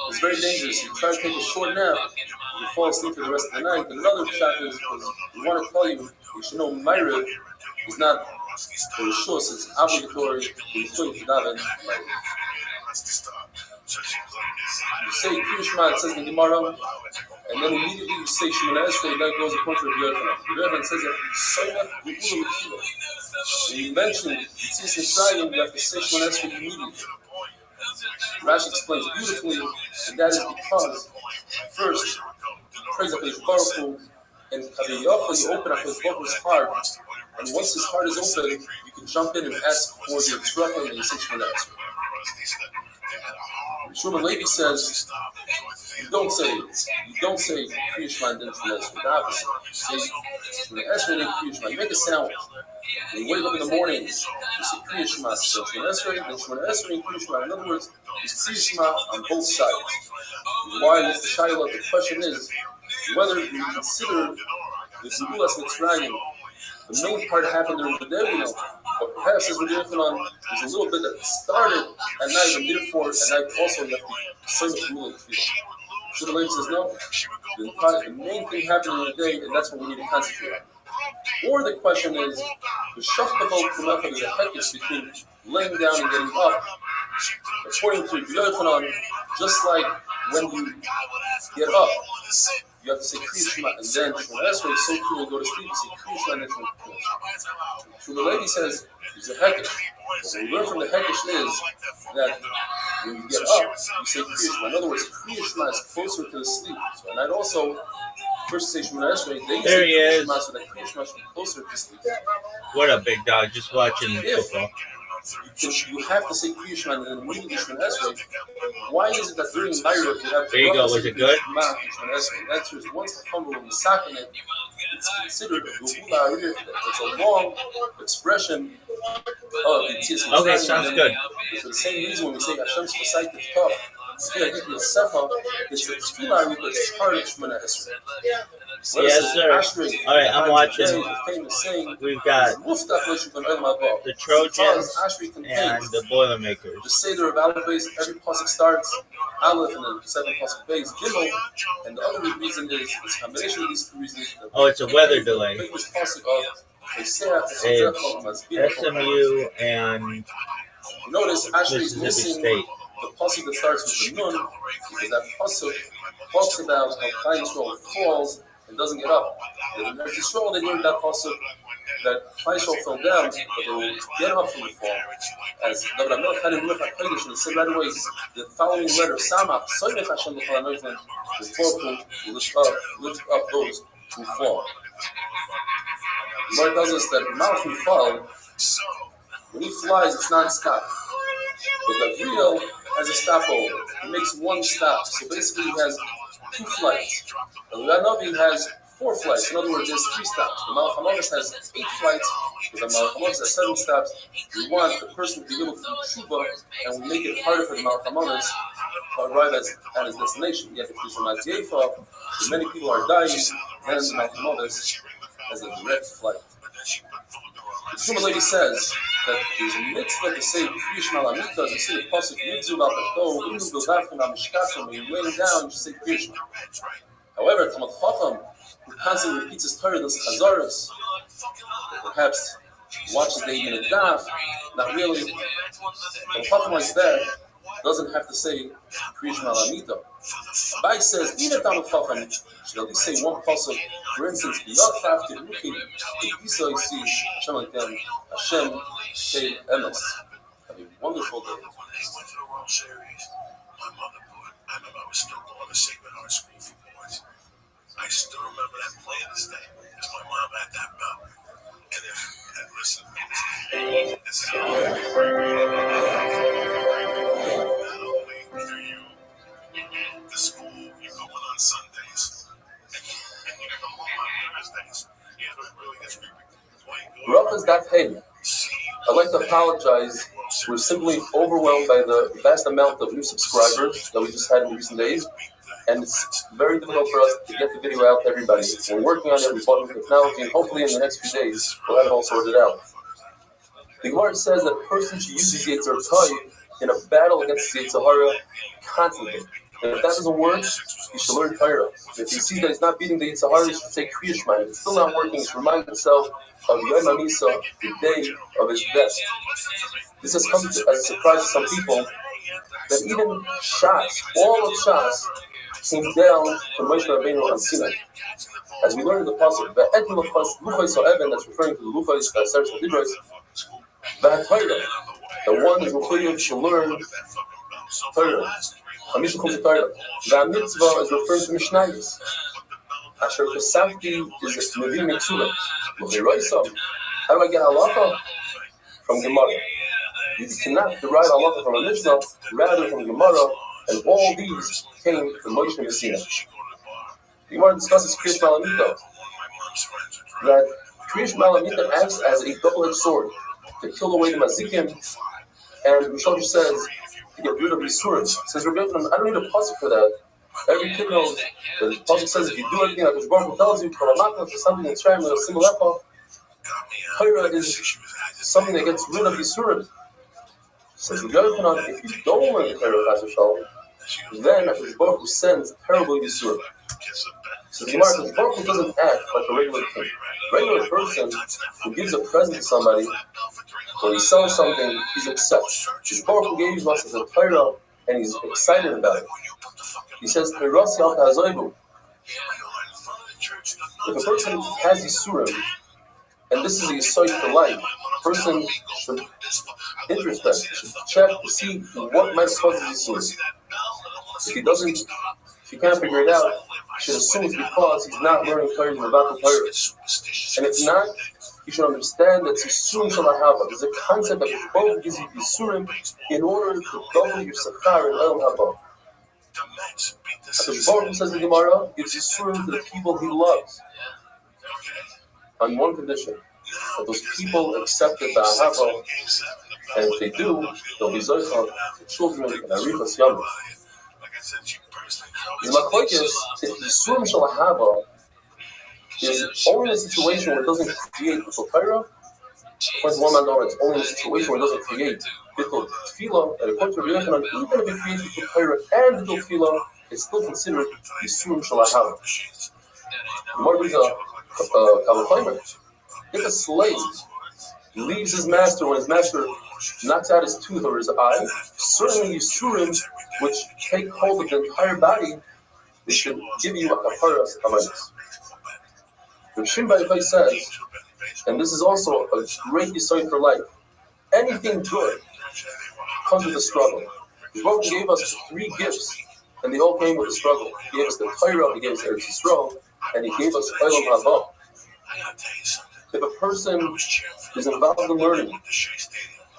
is very dangerous. You try to take a short nap, you fall asleep for the rest of the night. And another fact is, we want to tell you, you should know Myra is not for the shus, it's obligatory for the to daven. You say Kriya Shema, it says in the Gemara, and then immediately you say Shemona Esrei, that goes according to Rabbi Yochanan. Says that when you mention Yitzis Mitzrayim, you have to say Shemona Esrei immediately. Rashi explains beautifully, and that is because first, praise HaKadosh Baruch Hu, and Kaviyachol, you open HaKadosh Baruch Hu's heart, and once his heart is open, you can jump in and ask for the tzedakah and you say Shemona Esrei. Shmuel Levi says, you don't say Kriya Shema and then Shemona Esrei. The opposite. You say Shemona Esrei and then Kriya Shema. You make a sandwich. When you wake up in the morning, you say Kriya Shema, so Shemona Esrei, then Shemona Esrei and Kriya Shema. In other words, it's Kriya Shema on both sides. Why is the Shaila? The question is whether you consider the Ge'ulas Mitzrayim, the main part happened during the day, we know. But perhaps as we're different on, there's a little bit that started at night, and therefore at night also you have to say the Ge'ulah to feel. So the lady says no. The main thing happened in the day, and that's what we need to concentrate on. Or the question is, the Shachtabot Kumachah is a hektish between laying down and getting up. According to Rabbi Yochanan, just like when you get up, you have to say Kriya Shema, and then Shema Esrei is so cool to go to sleep, you say Kriya Shema, and then so the lady says, it's a Hekesh. What we learn from the Hekesh is that when you get up, you say Kriya Shema. In other words, Kriya Shema is closer to the sleep. So, and I'd also first say Shema Esrei, then you say Kriya Shema, so that Kriya Shema should be closer to sleep. What up, big dog? Just watching football. You have to say Kriya Shema and then immediately Shema Esrei. Why is it that during Ma'ariv you have to There you go. Was it good? The answer is once the Chumrah will second it, it's considered it's a long expression of the Tzitz. Okay, sounds good. For the same reason when we say Hashem's Pasayt Tov, it's the Tefillah that's part of Shemana Esrei. Yes, sir. All right, I'm watching. We've got the Trojans and the Boilermakers. The Seder of Aleph base, every pasuk starts Aleph and then 7 pasuk base Gimel, and the other reason is it's a combination of these two reasons. Oh, it's a weather delay. SMU and notice Ashby is Mississippi missing State. the pasuk that starts with the nun, because that pasuk talks about how Klal Yisrael falls and doesn't get up. In Eretz Yisrael, they learned that pasuk that Klal Yisrael fell down, but they will get up from the fall. As David HaMelech had in Ruach HaKodesh, and he said right away, the following letter, Samach, Soymech Hashem L'chol HaNoivim, the Torah will lift up those who fall. The Lord tells us that Malachim fall, when he flies, it's non-stop. But Gabriel has a stopover. He makes one stop. So basically he has 2 flights. The Lanavi has 4 flights. In other words, there's 3 stops. The Malach HaMonos has 8 flights. But the Malach HaMonos has 7 stops. We want the person to be able to do tshuva, and we make it harder for the Malach HaMonos to arrive at his destination. Yet if there's a Matyefa, if many people are dying, then the Malach HaMonos has a direct flight. The Tzuma lady says that there's a mitzvah to say Kriya Shema Lamita. As you see the pasuk Yidzu L'Apachto, Inu B'Davkim Amishkatim, when you're laying down, you say Kriya Shema. However, Talmud Chacham, who constantly repeats his Torah, does Chazaras, perhaps watches the Yidin Daf, not really. Talmud Chacham like that doesn't have to say Kriya Shema Lamita. Rabbi says even Talmud Chacham should at least say one pasuk. For instance, B'Yad Chafti Ruchi, Isa Yisi Hashem Aleichem, Hashem Shei Emes. Have a wonderful day. When they went to the World Series, my mother put, I remember I was still going to Sacred Heart School for Boys. I still remember that play this day, because my mom had that belt. And if, and listen, this is not only for you, the school, you go in on Sundays, and you come home on Thursdays. Here's what really gets me. Roth's Daf Hey. I'd like to apologize. We're simply overwhelmed by the vast amount of new subscribers that we just had in recent days, and it's very difficult for us to get the video out to everybody. We're working on it, we're building technology, and hopefully in the next few days we'll have it all sorted out. The Gemara says that a person should use the Yetzer Toy in a battle against the Yetzer Hara constantly. And if that doesn't work, he should learn Torah. If he sees that he's not beating the Yetzer Hara, he should say Kriya Shema. If it's still not working, he should remind himself of Yom HaMisa, the day of his death. This has come as a surprise to some people that even Shas, all of Shas, came down from Moshe Rabbeinu on Sinai. As we learned in the pasuk, the Etim Luchos Ha'even, that's referring to the Luchos, the Aseres HaDibros, the Torah, the one who is to learn Torah. Hamisha Chum Torah. The Mitzvah is referring to Mishnayos. Asher Chesavti is Nevi Mitzvah. How do I get halacha? From Gemara. You cannot derive halacha from a Mishnah, rather from Gemara, and all these came from Moshe Messina. The Gemara discusses Kriya Shema Lamita, that Kriya Shema Lamita acts as a double-edged sword to kill away the Mazikim, and Rishosh says to get rid of Yisurim. Says Rabbi, I don't need a pasuk for that. Every kid knows that the pasuk says if you do everything that the Baruch Hu tells you, for something that's trying with a single leper, Torah is something that gets rid of Yisurim. Says Rabbi, if you don't learn the Torah, then the Baruch Hu sends terrible Yisurim. So the Gemara, Baruch Hu doesn't act like a regular king. A regular person who gives a present to somebody, when he sells something, he's upset. The Baruch Hu gave us the Torah, and he's excited about it. He says, if a person has Yisurim, and this is a Yisod for life, a person should introspect, should check to see what might cause Yisurim. If he can't figure it out, he should assume it's because he's not learning Torah and about the Torah. And if not, you should understand that Yisurim Shalahava. There's a concept that both gives you Yisurim in order to double your Sachar in El Haba. The Baruch says the Gemara gives Yisurim to the people he loves. On one condition, that those people accepted the Ahava, and if they do, they'll be Zoicha, the children, and Arichas Yamim. The Machlokes, if Yisurim Shalahava is only in a situation where it doesn't create Bittul Torah, according to one man, it's only in a situation where it doesn't create Bittul Tefillah, and according to Rabbi Yochanan, even if it creates Bittul Torah and Bittul Tefillah, it's still considered Yisurim Shalahava. The more reason Kavachaymer, if a slave leaves his master when his master knocks out his tooth or his eye, certainly Yisurim, which take hold of the entire body, they should give you a kafaras amayis. Rav Shimon Bar says, and this is also a great yesod for life, anything good comes with a struggle. The Baruch gave us 3 gifts, and they all came with a struggle. He gave us the Torah, he gave us Eretz Yisrael, and he gave us Olam Haba. If a person is involved in learning,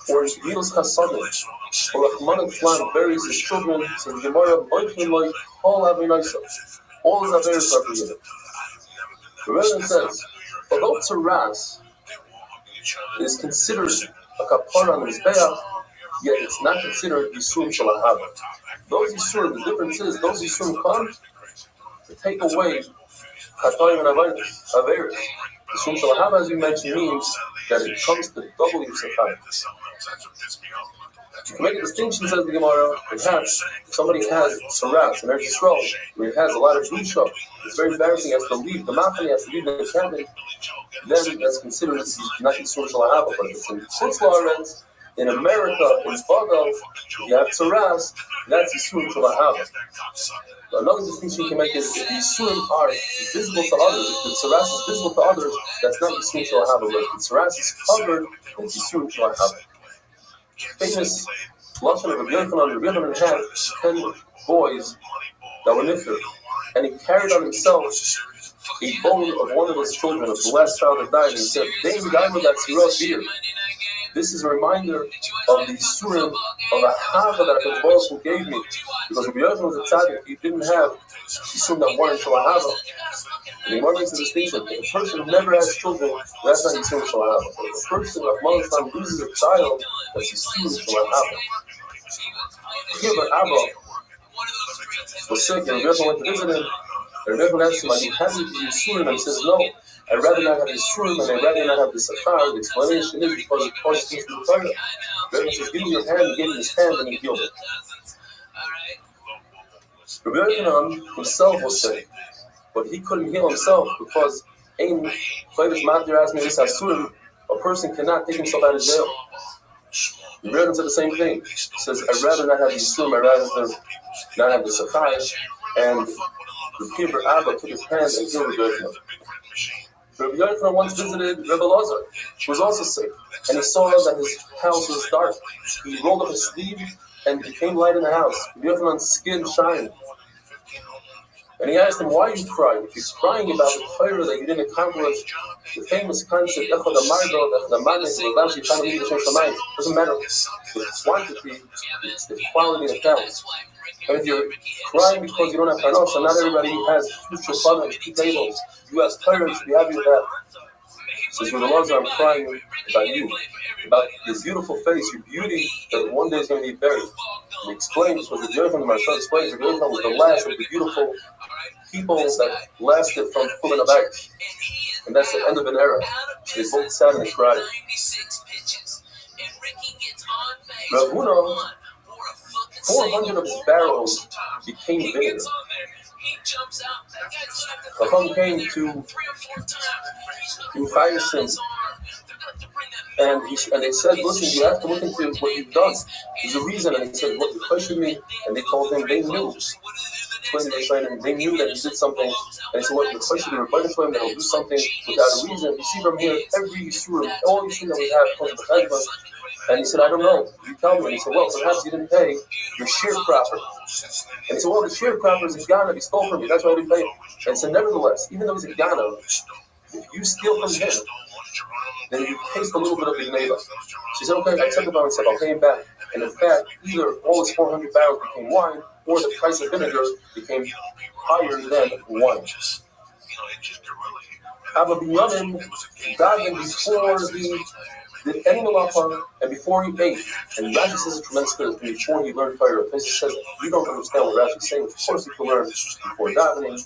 or is Gilus Chasadim, or Rahman al-Flan buries his children, says the Gemara, all his averos are forgiven. The Rebbe says, although Tzaras is considered a kapara on the Mizbeach, yet it's not considered Yisurim Shalahava. Those Yisurim, the difference is, those Yisurim come to take away Chatoim and Averos. Yisurim Shalahava, as we mentioned, means that it comes to double your Sachar. To make a distinction, says the Gemara, perhaps if somebody has Saras and Eretz Yisrael, where he has a lot of Busha, it's very embarrassing, he has to leave the Machane, he has to leave the cabin, then that's considered not Yisurim Shalahava. But if it's in Chutz La'aretz, in America, in Bagal, you have Saras, that's Yisurim Shalahava. Another distinction you can make is if the Yisurim are visible to others, if the Saras is visible to others, that's not Yisurim Shalahava. But if the Saras is covered, it's Yisurim Shalahava. Famous Lashon of Rabbi Yochanan had 10 boys that were nifter, and he carried on himself a bone of one of his children, of the last child that died, and he said, this is a reminder of the Yisurim, of the Hava that the Baruch gave me, because Rabbi Yochanan was a tzaddik, he didn't have Yisurim that weren't Shalahava. And the Gemara makes a distinction. If a person never has children, that's not Yisurim Shalahava. But if a person of Malachim loses a child, that's Yisurim Shalahava. Here, but Abba was sick, and Rabbi Yochanan went to visit him, and Rabbi Yochanan asked him, are you happy with Yisurim? And he says, no, I'd rather not have Yisurim, and I'd rather not have the Sachar. The explanation is because it causes things to the Torah. Rabbi Yochanan says, give me your hand, he gave him his hand, and he healed it. Rabbi Yochanan himself was sick, but he couldn't heal himself because a person cannot take himself out of jail. The Rebbe said the same thing. He says, I'd rather not have the Yisurim, I'd rather not have the Sachar. And the Kibber Abba took his hand and healed Rabbi Yochanan. Rabbi Yochanan once visited Rebbe Lazar, who was also sick, and he saw that his house was dark. He rolled up his sleeve and it became light in the house. Rabbi Yochanan's skin shined. And he asked him, why are you crying? If you're crying about the Torah that you didn't accomplish, the famous concept, doesn't matter the quantity, it's the quality that counts. And if you're crying because you don't have parnasa, not everybody has future fathers, 2 tables. You have Torah, you should be happy with that. Says, with the Lord, I'm crying about you, about your beautiful face, your beauty that one day is going to be buried. He explains, because the Yochanan, my son explains, the Yochanan was the last of the beautiful people that lasted from Pullin of Ice. And that's the end of an era. So they both sat and cried. Rav Huna, 400 of his barrels became vinegar. Chacham came to Chayes him, and they said, listen, you have to look into what you've done. There's a reason. And he said, what you questioned me? And they told him they knew. explaining to Shaitan, they knew that he did something, and he said, what, the question of Rabbi Shalom, that he'll do something without a reason. You see from here, every Yisurim, all Yisurim that we have comes from Cheshbon. And he said, I don't know. You tell me. And he said, well, perhaps you didn't pay your sharecropper. And he said, well, the sharecropper is a Ghana. He stole from me. That's why I didn't pay him. And so nevertheless, even though he's a Ghana, if you steal from him, then you taste a little bit of his neighbor. She said, okay, I accept the and said, I'll pay him back. And in fact, either all his 400 barrels became wine, or the price of vinegar became higher than wine. Abba Binyamin davened before he did any malacha and before he ate. And Rashi says a tremendous thing before he learned Torah. He says, you don't understand what Rashi is saying. Of course you can learn before davening.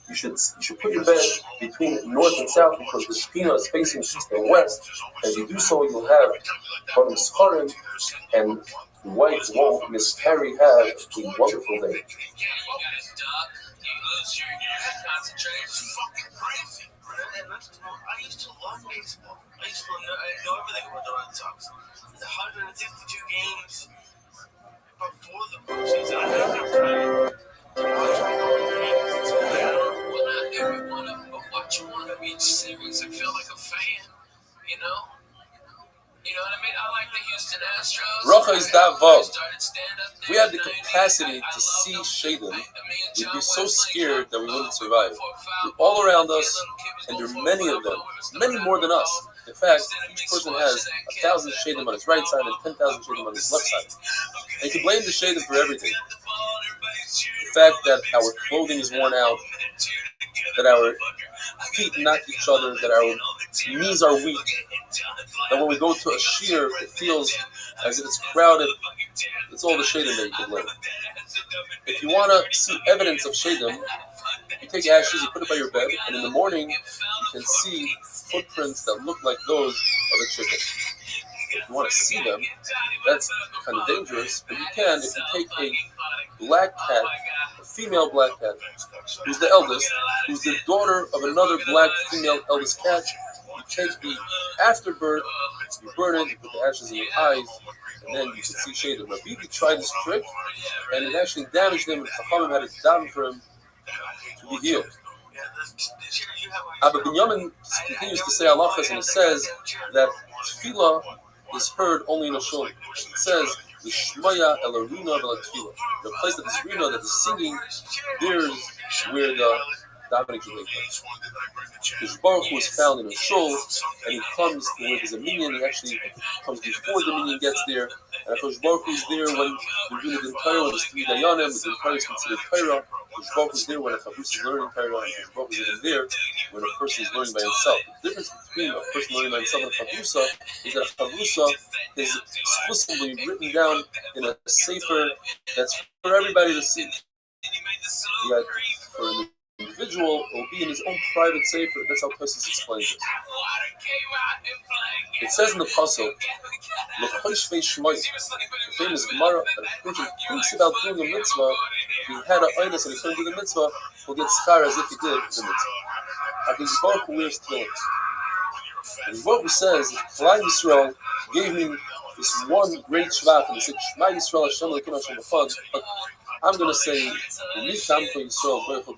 You should put your bed between north and south because the Shekhinah is facing east and west. And if you do so, you'll have Banim Scharim, and the wife won't miscarry, have a wonderful day. You lose your concentration. It's fucking crazy. I used to love baseball. I used to know everything about the Red Sox. There's 162 games before the postseason. I don't have time to watch all the games until then. Well, not every one of them, but watch one of each series and feel like a fan, you know? You know what I mean? I like the Houston Astros. Rocha is that vav. Started stand-up If we had the capacity to see Shadim, we'd be so scared that we wouldn't survive. They're all around us, and there are many of them, many more than us. In fact, each person has 1,000 Shadim on his right side and 10,000 Shadim on his left side. And you can blame the Shadim for everything. The fact that our clothing is worn out, that our feet knock each other, that our knees are weak, that when we go to a shear, it feels as if it's crowded. It's all the Shadim that you can blame. If you want to see evidence of Shadim, you take ashes, you put it by your bed, and in the morning, you can see footprints that look like those of a chicken. If you want to see them, that's kind of dangerous, but you can if you take a black cat, a female black cat, who's the eldest, who's the daughter of another black female eldest cat. You take the afterbirth, you burn it, you put the ashes in your eyes, and then you can see Shadim. Rabbi tried this trick, and it actually damaged him, and Chachamim had to daven for him to be healed. Abba Binyamin continues to say halachas, and he says that tefillah is heard only in a shul. It says, "L'shmaya el arina v'latefillah." The place that is rina, that is singing, there's where the davening should take place. The Baruch Hu is found in a shul, and he comes to where there's a minyan. He actually comes before the minyan gets there. And Akash Baruch Hu is there when we're doing the Torah, when there's 3 dayanim, the Torah is considered Torah. Akash Baruch Hu is there when a chavrusa is learning Torah, and Akash Baruch Hu is even there when a person is learning by himself. The difference between a person learning by himself and a chavrusa is that a chavrusa is explicitly written down in a sefer that's for everybody to see. Yet for an individual, it will be in his own private sefer. That's how Tosis explains it. It says in the pasuk, the famous Gemara, that if a person thinks about doing a mitzvah, if he had an oinus and he couldn't do the mitzvah, he'll get schar as if he did the mitzvah. Hakadosh Baruch Hu wears tefillin. And Baruch Hu says, Klal Yisrael gave me this one great shvach, and he said, Shema Yisrael Hashem Elokeinu Hashem Echad. But I'm going to say, Tam for Yisrael, Baruch Hu.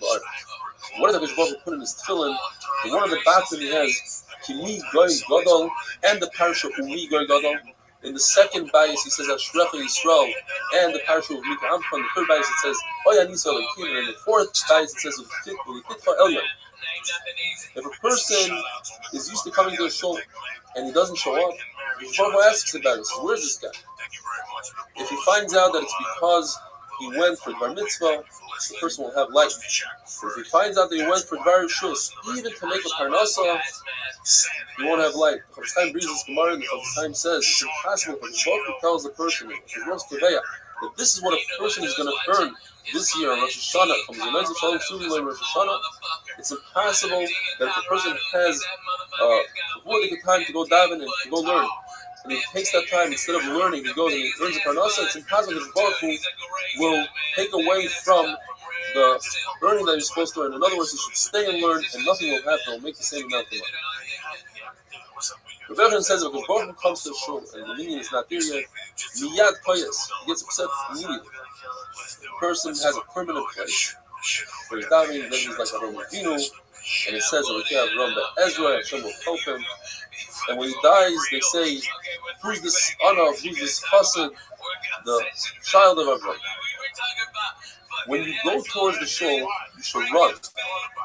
What did Hakadosh Baruch Hu put in his tefillin? And one of the batim he has, Kimi Goy Gadol, and the parasha Umi Goy Gadol. In the second bias, he says Ashrecha Yisrael, and the parasha of Mika Amcha. In the third bias, it says Oya Nisa Elokim, and in the fourth bias, it says Ulititcha Elyon. If a person is used to coming to a shul and he doesn't show up, the Baruch Hu asks about it. So where's this guy? If he finds out that it's because he went for Bar Mitzvah, the person will have light. If he finds out that he went for Dvar Shus, even to make a Parnasa, he won't have light. The Chofetz Chaim brings this Gemara, and the Chofetz Chaim says it's impossible for the Baruch Hu tells the person, if he wants to Veya, that this is what a person is going to earn this year on Rosh Hashanah. Comes the Men's Shalom Suvi Rosh Hashanah. It's impossible that if a person has more than time to go daven and to go learn, and he takes that time, instead of learning, he goes and he earns a Parnasa, it's impossible that the Baruch Hu will take away from the earning that you're supposed to earn. In other words, you should stay and learn, and nothing will happen. It will make the same amount of money. The Rebbe says if the Baruch Hu comes to the shul and the minyan is not there yet, miyad koyes, he gets upset immediately. a person has a permanent place where he's davening, then he's like a Rabbi, and it says that we have Rabbi Ezra, Hashem will help him. And when he dies, they say, who's this Anna, who's this Chassid, the child of Abraham? When you go towards the shul, you should run.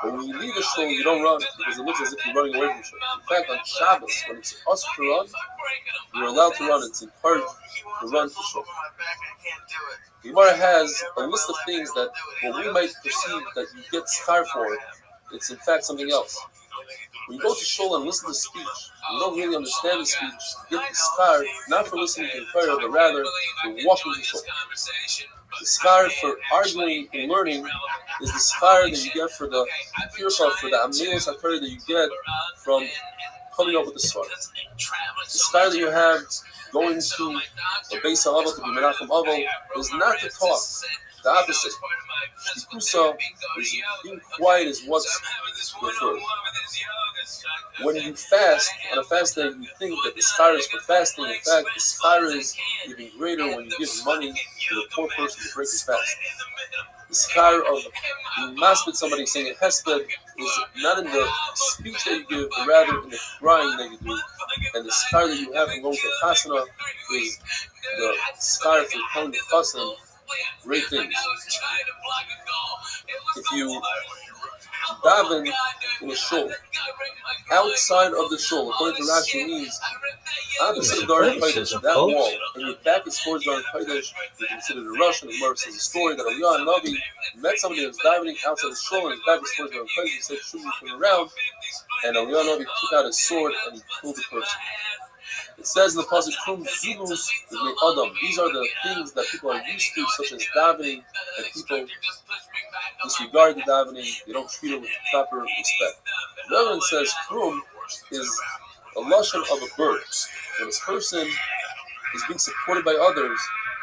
But when you leave the shul, you don't run, because it looks as if you're running away from the shul. In fact, on Shabbos, when it's us to run, you're allowed to run. It's encouraged to run to shul. The Gemara has a list of things that what we might perceive that you get schar for, it's in fact something else. When you go to shul and listen to speech, you don't really understand the speech, you get the schar not for listening to the prayer, but rather for walking to shul. The schar for arguing and learning is the schar that you get for the pircha, for the amilos hakari that you get from coming up with the svara. The schar that you have going to the base of Aval to be Menachem Aval is not to talk. The opposite. Shikusa is being quiet is what's referred. When you fast, on a fast day, you think that the schar is for fasting. In fact, the schar is even greater when you give money to the poor person to break his fast. The schar of being masked with somebody saying a hesped is not in the speech that you give, but rather in the crying that you do. And the schar that you have from going to chasana is the schar for telling the chassan great things. If you daven in a shul, outside of the shul, according to Rashi, means opposite of Daran Kodesh, that wall, and your back is towards Daran Kodesh, you consider the Russian. The Gemara says a story that Aliyah and Navi met somebody who was davening outside the shul, and his back was towards Daran Kodesh. He said, "Should we turn around?" And Aliyah and Navi took out his sword and he killed the person. It says in the passage, "Krum zilus v'nei adam." These are the things that people are used to, such as davening, and people disregard the davening. They don't treat it with proper respect. The other one says, "Krum" is a lashon of a bird. When a person is being supported by others,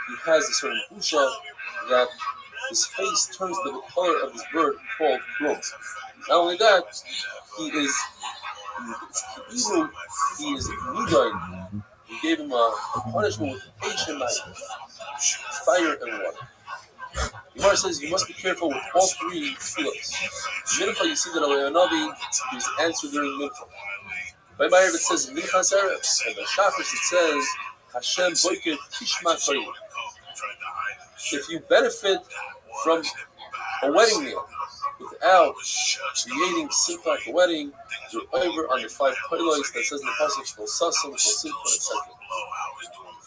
he has a certain busha that his face turns to the color of his bird, called krum. Not only that, he is nidain. He gave him a punishment with patient knife, fire and water. The Gemara says you must be careful with all three tefillos. Mincha, you see that Aliyah Navi is answered during Mincha. By Ma'ariv it says Minchas Eretz, and by Shachris it says Hashem Boiker Tishma Koyin. If you benefit from a wedding meal without creating simcha at the wedding, you're over on the 5 kolos that says in the passage Kol Sasam, Kol Simcha, etc.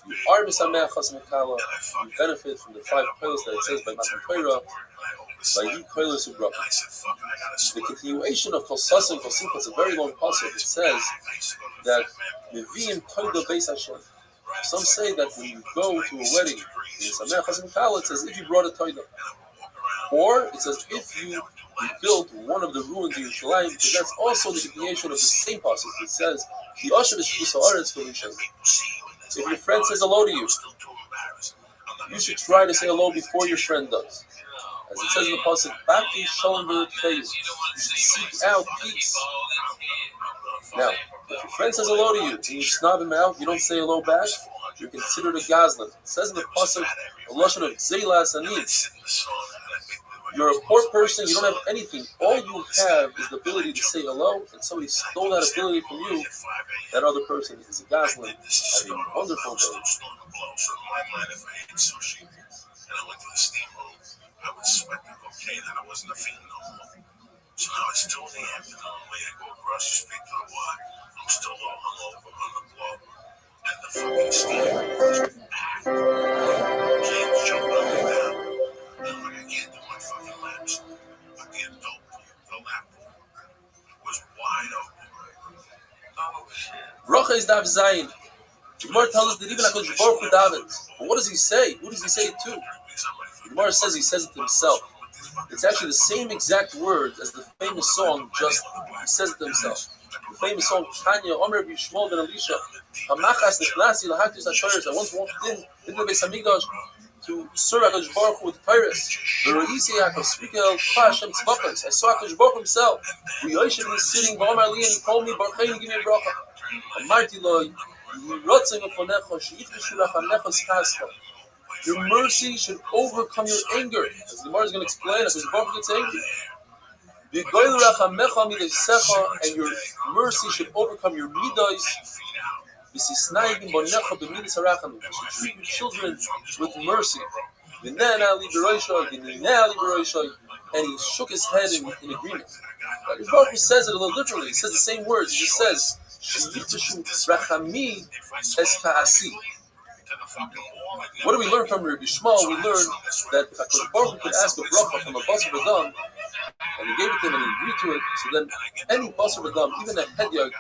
If you are Misameach Chasam Kala, you benefit from the 5 kolos that it says by Matan Torah, by Yi Kolos Ubrach. The continuation of Kol Sasam, Kol Simcha is a very long passage. It says that Nevi'im Toida Beis Hashem. Some say that when you go to a wedding in Misameach Chasam Kala, it says if you brought a Toida. Or it says if you built one of the ruins in Yerushalayim, because that's also the continuation of the same passage. It says, "The Asher B'Shvus Haaretz Kol Yishem." If your friend says hello to you, you should try to say hello before your friend does. As it says in the passage, "Baki Shalom V'Rutfei," seek out peace. Now, if your friend says hello to you and you snub him out, you don't say hello back, you're considered a gazlan. It says in the passage, a lashon of Zeilas Anin. You're a poor person, you don't have anything. All you have is the ability to say hello, and somebody stole that ability from you. That other person is a gazlan, having a wonderful day. I would sweat the cocaine that I wasn't a fiend no more. So now it's 2 a.m. and on the way I go across the street to the Y. I'm still all hungover on the blow. And the fucking steam was back. James jumped up and down. I'm like, I can't do my fucking laps. But the adult pool, the lap pool, was wide open. Oh, shit. Bracha is Dav Zayin. The Gemara tells us that even HaKadosh Baruch Hu davens. But what does he say? Who does he say it to? The Gemara says he says it to himself. It's actually the same exact words as the famous song, just he says it to himself. The famous song, Tanya, Omer B'Shmuel Ben Elisha, Hamachas Nechnasi Lahaktis HaTorah. I once walked into the Beis Hamikdash to serve HaKadosh Baruch Hu with Torahs. V'roisi HaKadosh speaking of Hashem Tzvachos. I saw HaKadosh Baruch Hu himself. V'yoshev was sitting, V'omar Li, and he told me, Barucheinu, give me a bracha. Amarti lo, Yirotzim Ufonecho, She'ifreshu Lachanecho Schascha. Your mercy should overcome your anger. As the Gemara is going to explain, as the Baruch gets angry. And your mercy should overcome your midos. You should treat your children with mercy. And he shook his head in agreement. But his Baruch says it a little differently. He says the same words. He just says, what do we learn from Rabbi Shmuel? We learn that if HaKadosh Baruch Hu could ask a bracha from a basar v'dam, and he gave it to him and he agreed to it, so then any basar v'dam, even a hedyag,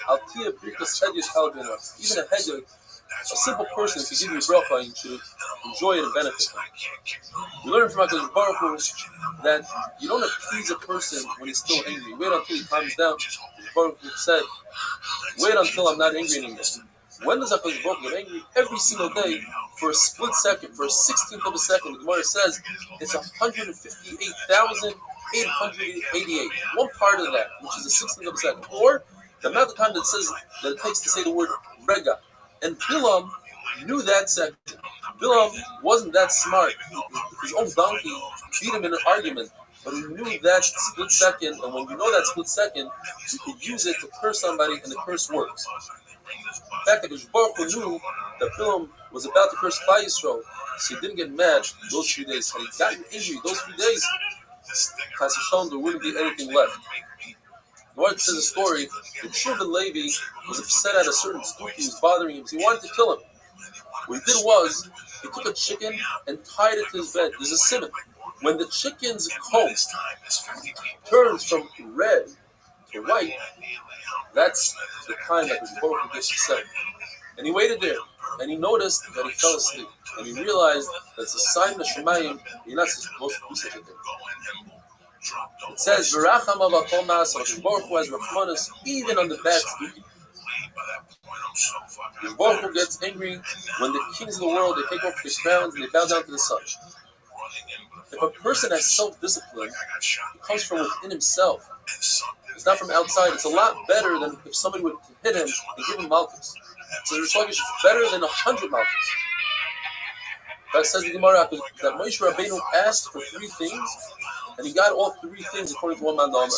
al-tiyah brikas hedyag al-bina, even a hedyag, a simple person, if you give you a bracha, you should enjoy it and benefit from it. We learn from HaKadosh Baruch Hu that you don't appease a person when he's still angry. Wait until he calms down. HaKadosh Baruch Hu said, wait until I'm not angry anymore. When does HaKadosh Baruch Hu get angry? Every single day, for a split second, for a 16th of a second. The Gemara says it's 158,888. One part of that, which is a 16th of a second. Or the amount of time that it takes to say the word rega. And Bilam knew that second. Bilam wasn't that smart. His own donkey beat him in an argument. But he knew that split second, and when you know that split second, you could use it to curse somebody, and the curse works. In fact, the Baruch Hu knew that Bilam was about to curse Klal Yisrael, so he didn't get mad those 3 days. Had he gotten angry those 3 days, Chas v'shalom, there wouldn't be anything left. The Lord says a story that Shimon Levi was upset at a certain student who was bothering him, so he wanted to kill him. What he did was, he took a chicken and tied it to his bed. There's a simon. When the chicken's coat turns from red to white, that's the time that the Baruch Hu gets upset. And he waited there, and he noticed that he fell asleep. And he realized that it's a sign of Shemayim, you're not supposed to do such a thing. It says, V'racham avakol ma'aseh, the Baruch Hu has rachmanis even on the bad student. The Baruch Hu gets angry when the kings of the world, they take off their crowns and they bow down to the sun. If a person has self-discipline, it comes from within himself. It's not from outside. It's a lot better than if somebody would hit him and give him malchus. So the Rizal is better than 100 malchus. That says the Gemara that Moshe Rabbeinu asked for 3 things, and he got all 3 things according to one man Amar. He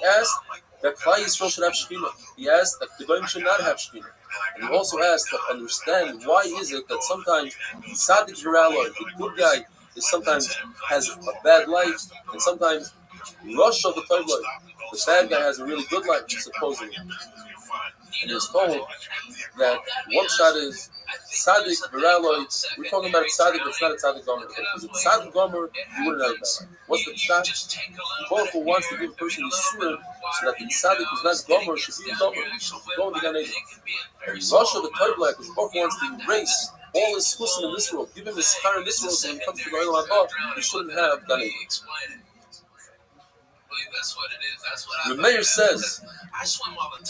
asked that Klal Yisrael should have Shekhinah. He asked that the Goyim should not have Shekhinah. And he also asked to understand why is it that sometimes Tzaddik Virala, the good guy, sometimes has a bad life, and sometimes Rosh of the Tov life, the bad guy has a really good life, supposedly. And it's told that one shot is Tzaddik Viraloi. We're talking about a Tzaddik that's not a Tzaddik Gomer. If it's a Tzaddik Gomer, you wouldn't have a bad life. What's the shot? The Baruch Hu wants to give a person the surah so that the Tzaddik who's not Gomer should be a Gomer, should go in the Gan Eden. And Rosh of the Tov life, which Baruch Hu wants to erase all his chusim in this world, give him his schar in this world, so when he comes to the Olam Haba, he shouldn't have Gan Eden. The mayor says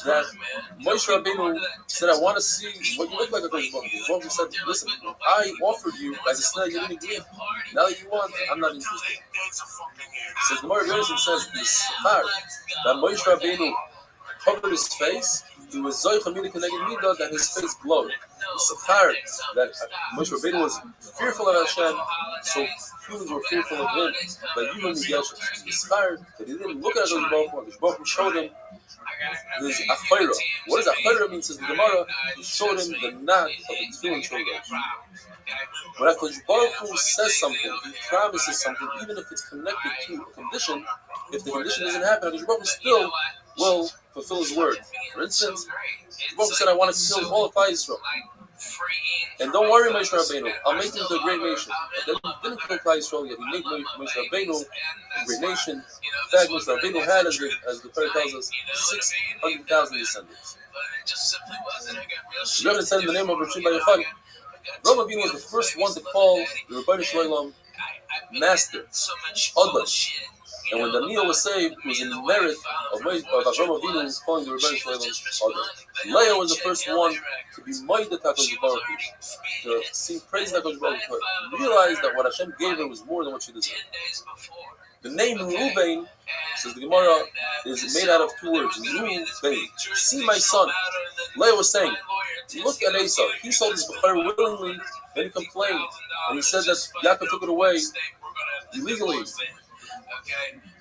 that Moshe Rabbeinu said, I want to see what you look like a Kodesh Baruch Hu. Baruch Hu said, listen, I offered you as a snare, you didn't agree. Now that you want, I'm not interested. Says the Gemara Yosim says, the schar that Moshe Rabbeinu covered his face, he was zoicha mina keneged midah, that his face glowed. The schar that Moshe Rabbeinu was fearful of Hashem, so humans were fearful of him, but humans were yeshes. The schar that he didn't look at HaKadosh Baruch Hu, HaKadosh Baruch Hu showed him his achayra. What does achayra mean? Says the Gemara, he showed him the knot of the tefillin shoulder. When HaKadosh Baruch Hu says something, he promises something, even if it's connected to a condition, if the condition doesn't happen, HaKadosh Baruch Hu still will fulfill his word. For instance, the Baruch Hu said, I want to kill all of Klal Yisrael. And don't worry, Moshe Rabbeinu, I'll make him into a great nation. But then he didn't kill Klal Yisrael yet. He made Moshe Rabbeinu a great nation. In fact, Moshe Rabbeinu had, as the Torah tells us, 600,000 descendants. The Rebbe said in the name of Rabbi Yochanan, Rabbi Avinu was the first one to call the Rabbi Shalom master, Adon. And when Daniel was saved, it was in the merit of Rabbi Avinu calling the Rabbi Shalom Adon. Leah was the first one to be Moedet HaKadosh Baruch Hu, to sing praise HaKadosh Baruch Hu, realize that what Hashem gave her was more than what she deserved. The name Reuven, says the Gemara, is made out of 2 words. Reuven, see my son. Leah was saying, look at Esau. He sold his bechor willingly, Then he complained, and he said that Yaakov took it away illegally.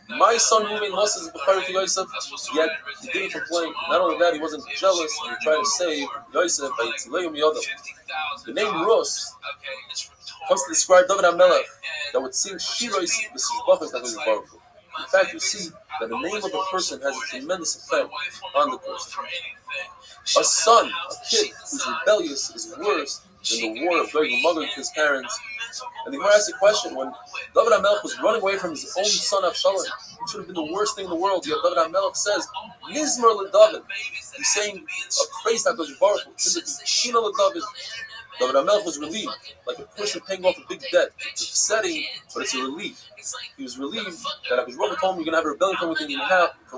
My son Reuven lost his Bechara to Yosef, yet he didn't complain. Not only that, he wasn't jealous, and he tried to save Yosef by Tzileim Yodam. The name Rus comes to describe David HaMelech that would sing Shiros B'Sizbachos HaKadosh Baruch Hu. In fact, you see that the name of a person has a tremendous effect on the person. A son, a kid who's rebellious, is worse than the war of Gog and Magog with his parents. And the Gemara asks the question, when David HaMelech was running away from his own son Avshalom, it should have been the worst thing in the world. Yet David HaMelech says, Nizmar LeDavid. He's saying a praise to HaKadosh Baruch Hu. Shina LeDavid. David HaMelech was relieved, like a person paying off a big debt. It's upsetting, but it's a relief. He was relieved that HaKadosh Baruch Hu told him you're going to have a rebellion from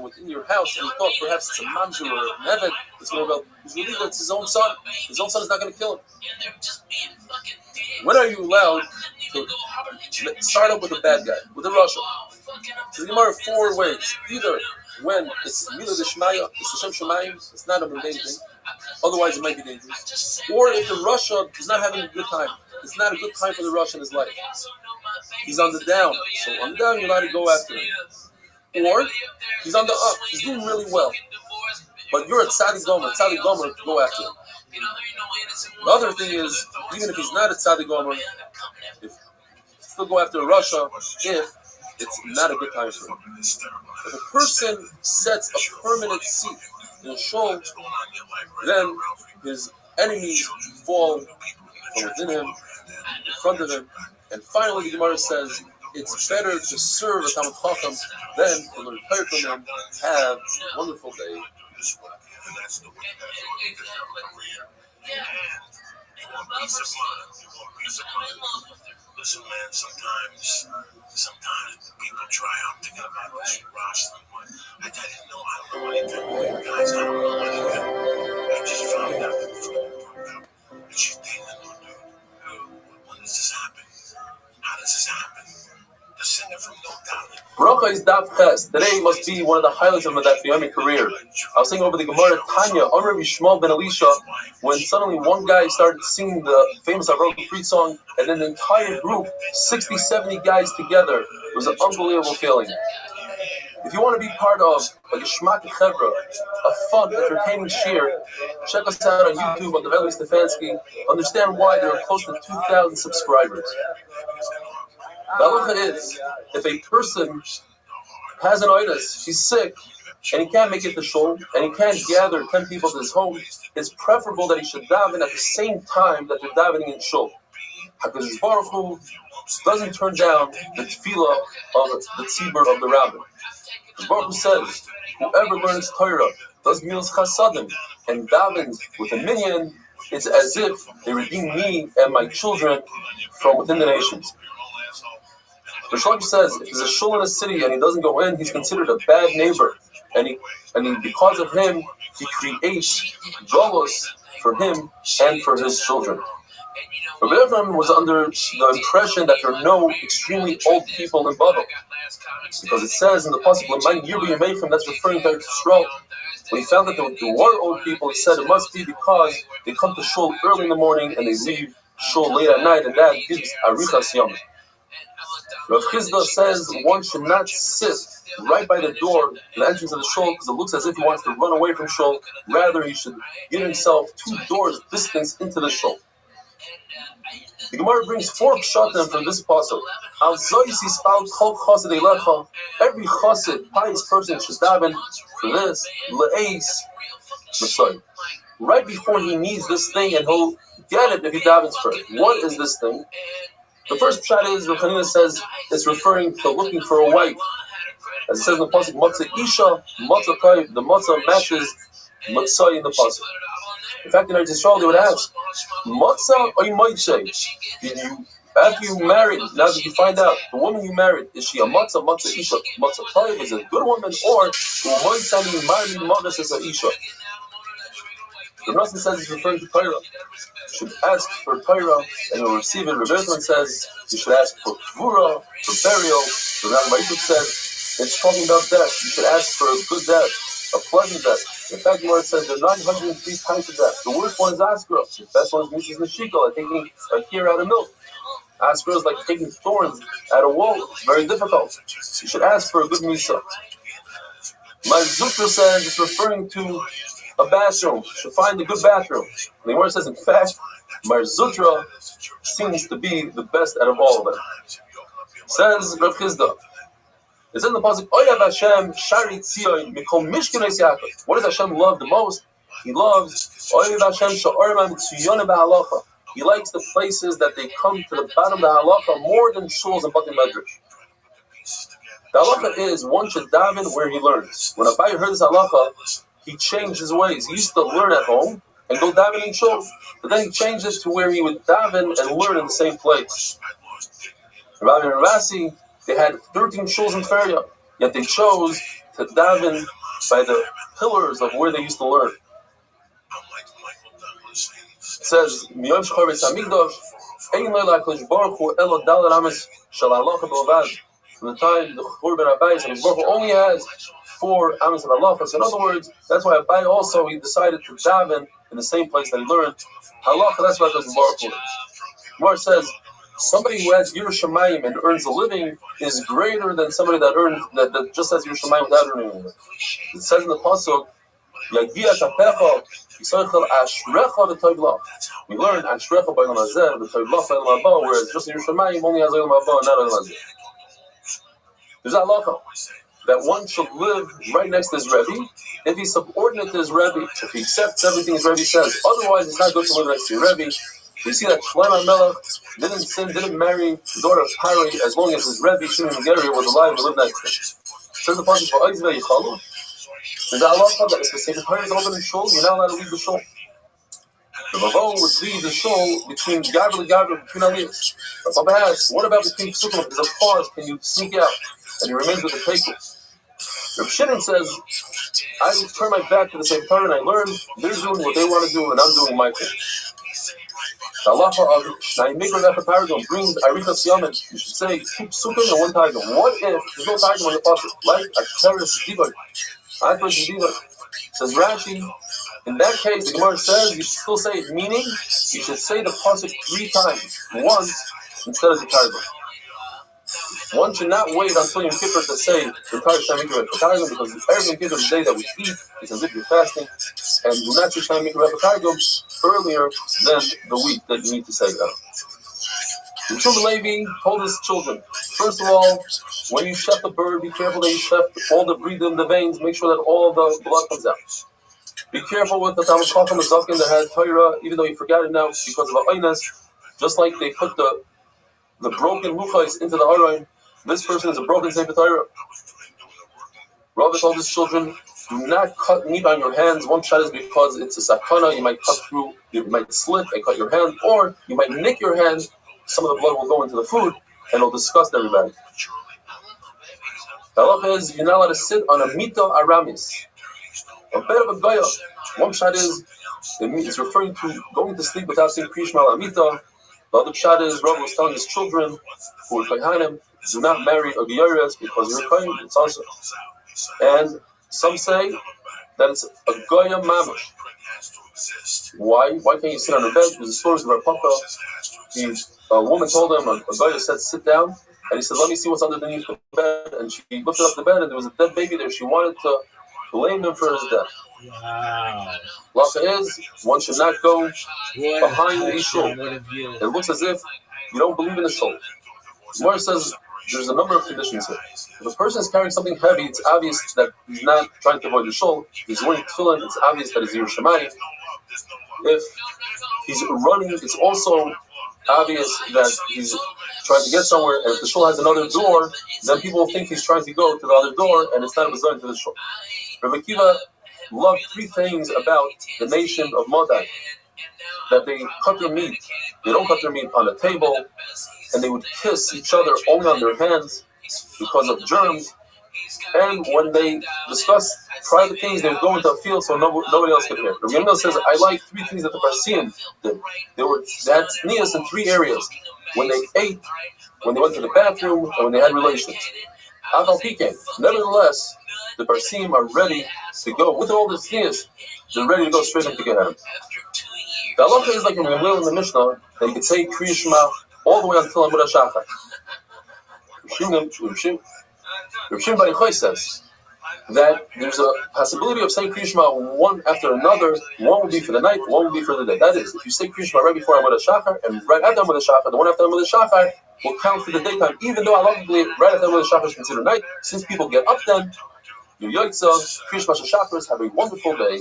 within your house, and he thought perhaps it's a mamzer or an eved that's going to rebel. He's relieved that it's his own son. His own son is not going to kill him. When are you allowed to start up with a bad guy, with a Russia? So the Gemara 4 ways. Either when it's Mila Deshmaya, it's Hashem Shemayim, it's not a mundane thing. Otherwise, it might be dangerous. Or if the Russia is not having a good time, it's not a good time for the Russia in his life. He's on the down. So on the down, you're allowed to go after him. Or he's on the up. He's doing really well. But you're at Tzadi Gomer. Tzadi Gomer, go after him. The other thing is, even if he's not at Tzadi Gomer, still go after Russia if it's not a good time for him. If a person sets a permanent seat in a shul, then his enemies fall from within him, in front of him, and finally the Gemara says it's better to serve a Talmid Chacham than to learn Torah from him. Have a wonderful day. Listen, man, sometimes people try out thinking about this rostering. I didn't know. I don't know anything. Guys, I don't know anything. I just found out that the freaking broke up. And she's dating a new dude. When does this happen? How does this happen? The singer from No Doubt. Bracha is Daf Ches. Today must be one of the highlights of my Daf Yomi career. I was singing over the Gemara Tanya, Rabbi Shmuel ben Elisha, when suddenly one guy started singing the famous Avraham Fried song, and then the entire group, 60, 70 guys together. It was an unbelievable feeling. If you want to be part of a Geshmak Chevra, a fun, entertaining shir, check us out on YouTube on the Rabbi Stefanski. Understand why there are close to 2,000 subscribers. The halacha is, if a person has an itis, he's sick, and he can't make it to shul, and he can't gather 10 people to his home, it's preferable that he should daven at the same time that they're davening in shul. HaKadosh Baruch Hu doesn't turn down the tefillah of the tzibur of the rabbi. The Baruch Hu says, whoever learns Torah, does milas chasadim, and davens with a minyan, it's as if they redeem me and my children from within the nations. The Shalom says, if there's a shul in a city and he doesn't go in, he's considered a bad neighbor. And because of him, he creates galus for him and for his children. Rabbi Avraham was under the impression that there are no extremely old people in Babel. Because it says in the pasuk, that's referring to Yisrael. When he found that there were old people, he said it must be because they come to shul early in the morning and they leave shul late at night, and that gives arichas yom. Rav Chisda says one should not sit right by the door, the entrance of the shul, because it looks as if he wants to run away from shul. Rather, he should give himself 2 doors distance into the shul. The Gemara brings 4 pshatim from this pasuk. Every chassid, pious person, should daven for this. Right before he needs this thing, and he'll get it if he davens for it. What is this thing? The first pshat is, Rav Chanina says, it's referring to looking for a wife. As it says in the pasuk, Matzah Isha, Matzah Kai, the Matzah matches Matzah in the pasuk. In fact, in Eretz Yisrael, they would ask, Matzah or you might say, after you married, now that you find out, the woman you married, is she a Matzah, Matzah Isha, Matzah Kai, is a good woman, or might say you married Matzah as a Isha? The Rashi says it's referring to Torah. You should ask for Torah and you'll receive it. Rabbi Avraham says you should ask for Tvura, for burial. The Rabbi says it's talking about death. You should ask for a good death. a pleasant death. In fact, Gemara says there are 903 types of death. The worst one is askara. The best one is Mrs. Nashika, like taking a tear out of milk. Askara is like taking thorns out of wall. It's very difficult. You should ask for a good misa. My Zutra says it's referring to a bathroom. You should find a good bathroom. The Gemara says, in fact, Mar Zutra seems to be the best out of all of them. Says Rav Chizda. It says in the pasuk, Oyav Hashem Shari Tzion Mikol Mishkenos Yaakov. What does Hashem love the most? He loves Oyav Hashem Sha'ormam Tzion B'Halacha. He likes the places that they come to the bottom of the halacha more than shuls and bati medrash. The halacha is one should daven where he learns. When Rabbi heard this halacha, he changed his ways. He used to learn at home and go daven in shul, but then he changed it to where he would daven and learn in the same place. Rabbi and Ravasi, they had 13 shuls in Feria, yet they chose to daven by the pillars of where they used to learn. It says, from the time the Churban Abayis and Baruch Hu only has 4 Amis of Halachas. In other words, that's why Abai also, he decided to daven in the same place that he learned Halacha. That's what the Baruch Hu is. Gemara says, somebody who has Yerushalayim and earns a living is greater than somebody that earns that just has Yerushalayim without earning a living. It says in the pasuk, Yagia Tapecha Yisaychel Ashrecha v'Toivla. We learned Ashrecha by Lamazeh, v'Toivla by Lamabah, whereas just Yerushalayim only has Lamabah, not Lamazeh. There's a halacha that one should live right next to his Rebbe if he's subordinate to his Rebbe, if he accepts everything his Rebbe says. Otherwise, it's not good to live next to your Rebbe. You see that Shlomo Melech didn't sin, didn't marry the daughter of Pari as long as his Rebbe, Shimon Megeri, was alive and lived next to him. Says the pasuk for Oizvei Yichalu. There's a halacha that if the Sefer Torah is open in shul, you're not allowed to leave the shul. The Mavo would leave the shul between Gavra and Gavra, between Aliyahs. But Baba asks, what about between Psukim? If there's a pause, can you sneak out? And he remains with the Tekel. Rav Shimon says, I turn my back to the Sefer Torah and I learn, they're doing what they want to do and I'm doing my thing. The halacha of Shnai Mikra Nefesh Paragon brings Arichas Yamin. You should say 2 Psukim and 1 Targum. What if there's no Targum on the pasuk? Like a Teres Divar. Says Rashi, in that case, the Gemara says you should still say it, meaning you should say the pasuk 3 times, once instead of the Targum. One should not wait until Yom Kippur to say the Targum because every Yom Kippur is the day that we eat, it's as if you're fasting, and do not say Shnai Mikra Targum earlier than the week that you need to say that. The children of Levi told his children, first of all, when you chef the bird, be careful that you chef all the breathing in the veins, make sure that all the blood comes out. Be careful with the Talmud Chacham, the Zaken that had Torah, even though you forgot it now because of the Oines, just like they put the broken Luchais into the Aron. This person is a broken Sefer Torah. Rabbi told his children, do not cut meat on your hands. One shot is because it's a sakana, you might cut through, you might slip and cut your hand, or you might nick your hand, some of the blood will go into the food, and it'll disgust everybody. The halacha is, you're not allowed to sit on a mita aramis. A bed of a gaya. One shot is, it's referring to going to sleep without saying Kriyishma al Amita. The other shot is, Rabbi was telling his children who were kohanim, do not marry a gyaras because you're a kohen, it's also. And some say that it's a gaya mamash. Why can't you sit on a bed? There's a story of Rav Papa. A woman told him, a gaya said, sit down. And he said, let me see what's underneath the bed. And she lifted up the bed and there was a dead baby there. She wanted to blame him for his death. Wow. Lacha is, one should not go behind the shul. It looks as if you don't believe in the shul. Gemara says there's a number of conditions here. If a person is carrying something heavy, it's obvious that he's not trying to avoid the shul. If he's wearing tefillin, it's obvious that he's Yerushalayim. If he's running, it's also obvious that he's trying to get somewhere, and if the shul has another door, then people will think he's trying to go to the other door, and it's not going to the shul. Rabbi Akiva loved 3 things about the nation of Madai: that they cut their meat, they don't cut their meat on a table, and they would kiss each other only on their hands because of germs. And when they discuss private things, they would go into a field so nobody else could hear. Rabbi Yonah says, I like 3 things that the Parsian did. They had sneas in 3 areas: when they ate, when they went to the bathroom, and when they had relations. Nevertheless, the Barsim are ready to go with all the things. They're ready to go straight into Gehenna. The halacha is like when we learn in the Mishnah that you can say Kriya Shema all the way until Amud HaShachar. Rav Shimon Bar Yochai says that there's a possibility of saying Kriya Shema one after another. One will be for the night, one will be for the day. That is, if you say Kriya Shema right before Amud HaShachar and right after Amud HaShachar, the one after Amud HaShachar will count for the daytime, even though halachically right after Amud HaShachar is considered night. Since people get up then, your Yotzah, Kriya Shema Shachris, have a wonderful day.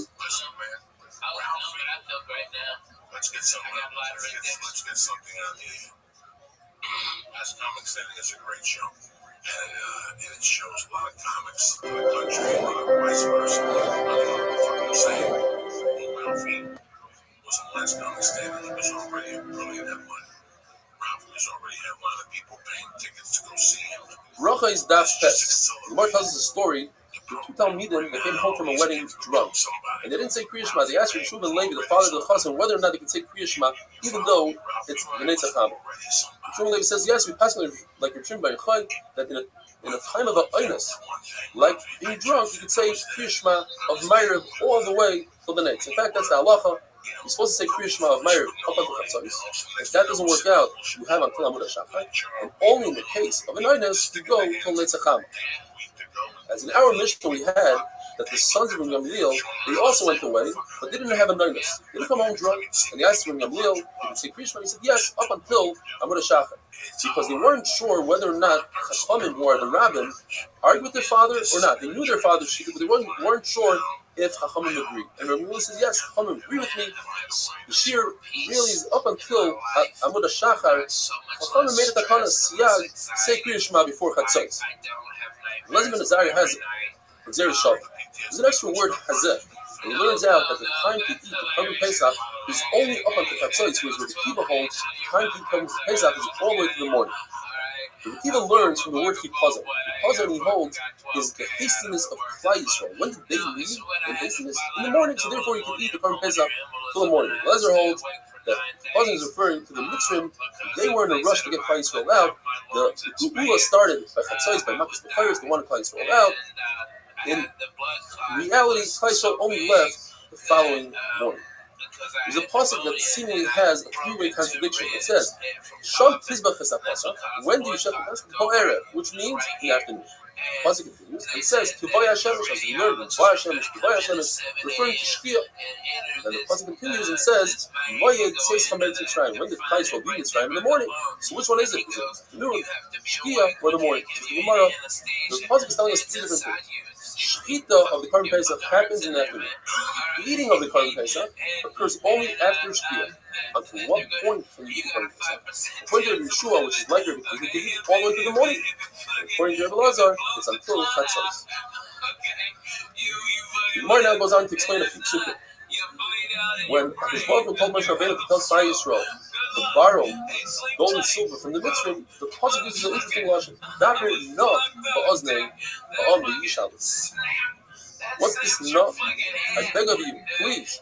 Let's get something on the As Comic Standing is a great show. And it shows a lot of comics in the country, vice versa. I don't know what I'm saying. Ralphie was on Last Comic Standing. He was already a brilliant headline. Ralphie was already a lot of people paying tickets to go see him. Bracha is Daf Tes. The Gemara tells us a story. The two Talmidim that came home from a wedding drunk, and they didn't say Kriya Shema. They asked Yeshua ben Levi, the father of the Chassan, whether or not they could say Kriya Shema, even though it's the Netzach Hama. Yeshua ben Levi says, yes, we pass like Rav Shimon Bar Yochai, that in a time of a oinus, like being drunk, you could say Kriya Shema of Ma'ariv all the way till the Netz. In fact, that's the halacha. You're supposed to say Kriya Shema of Ma'ariv up until Chatzos. If that doesn't work out, you have until Amud HaShachar, and only in the case of an oinus, you go till Netzach Hama. As in our Mishnah we had that the sons of Gamliel, they also went to the wedding, but they didn't have a nonus. They didn't come home drunk, and they asked Gamliel, they could say Kriya Shema, he said yes, up until Amud HaShachar. Because they weren't sure whether or not Chachamim, who are the rabbin, argued with their father or not. They knew their father, but they weren't sure if Chachamim agreed. And Rabbi says, yes, Chachamim agree with me. The shir really is up until Amud HaShachar. Chachamim made a takana siyag, say Kriya Shema before Chatzos. Lezim ben Azariah has Xer Shalom. There's an extra word hazeh. And he learns out that the time to eat the Korban Pesach is only up until Chatzos, whereas with the Kiva holds, the time to eat Korban Pesach is all the way to the morning. The Kiva learns from the word Hipazah. Hipazah, he holds, is the hastiness of Klal Yisrael. When did they leave in hastiness? In the morning, so therefore you can eat the Korban Pesach till the morning. Lezer holds that Hipazah is referring to the Mitzrim. They were in a rush to get Klal Yisrael out. The Geula started by Chatzos, by Makkos the Players, they wanted Klal Yisrael out. In reality, Klal Yisrael only left the following morning. There's a pasuk that seemingly has a three-way contradiction. It says, "Shal tizbach es hapasuk." When do you shut the pasuk? Bo'erev, which means in the afternoon. The pasuk continues and says, "Kivay Hashemesh," as we learned, "Kivay Hashemesh," referring to Shkia. And the pasuk continues and says, "Vayed seis chamer Mitzrayim." When did Klal Yisrael leave Mitzrayim? In the morning. So which one is it? Is it noon, Shkia, or the morning? So the Gemara, the pasuk is telling us two different things. Shechita of the Korban Pesach happens in the afternoon. The eating of the Korban Pesach occurs only after Shkia. Until what point can you eat the Korban Pesach? According to Yeshua, which is like Rabbi, you can eat all the way through the morning. According to Rabbi Lazar, it's until Chatzos. The Gemara now goes on to explain a few psukim. When Baruch told Moshe Rabbeinu to tell Klal Yisrael to borrow gold and silver from the Mitzvah, the pasuk uses an interesting lashon. Daber no ba'oznei ba'omri yishalis. What's this no? I beg of you, please.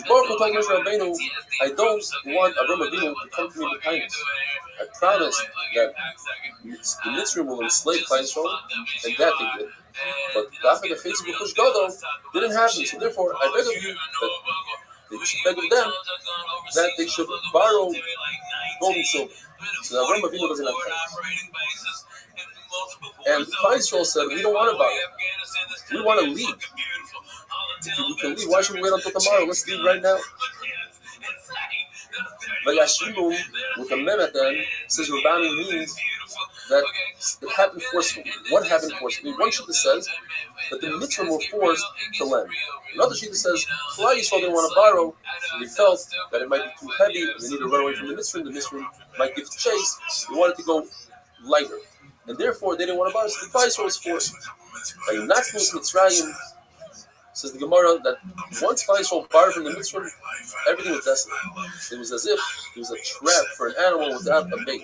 Baruch told Moshe Rabbeinu, I don't want Avraham Avinu to come to me with kindness. I promised that the Mitzvah will enslave Klal Yisrael, and that they did. But the didn't happen, so therefore I beg of you that they should beg of them that they should borrow gold and silver. So that Avraham Avinu doesn't have kindness. And Klal Yisrael said, we don't want to borrow. We want to leave. If we can leave, why should we wait until tomorrow? Let's leave right now. Vayashimu with a mem at the end says Rabbi means that it happened forcefully. What happened forcefully? One shita says that the mitzvah were forced to lend. Another shita says Klal Yisrael didn't want to borrow, so they felt that it might be too heavy, and they needed to run away from the mitzvah might give chase. They wanted to go lighter, and therefore they didn't want to borrow. So the Klal Yisrael was forced. By Natzmus Mitzrayim, says the Gemara, that once Klal Yisrael borrowed from the mitzvah, everything was desolate. It was as if it was a trap for an animal without a bait.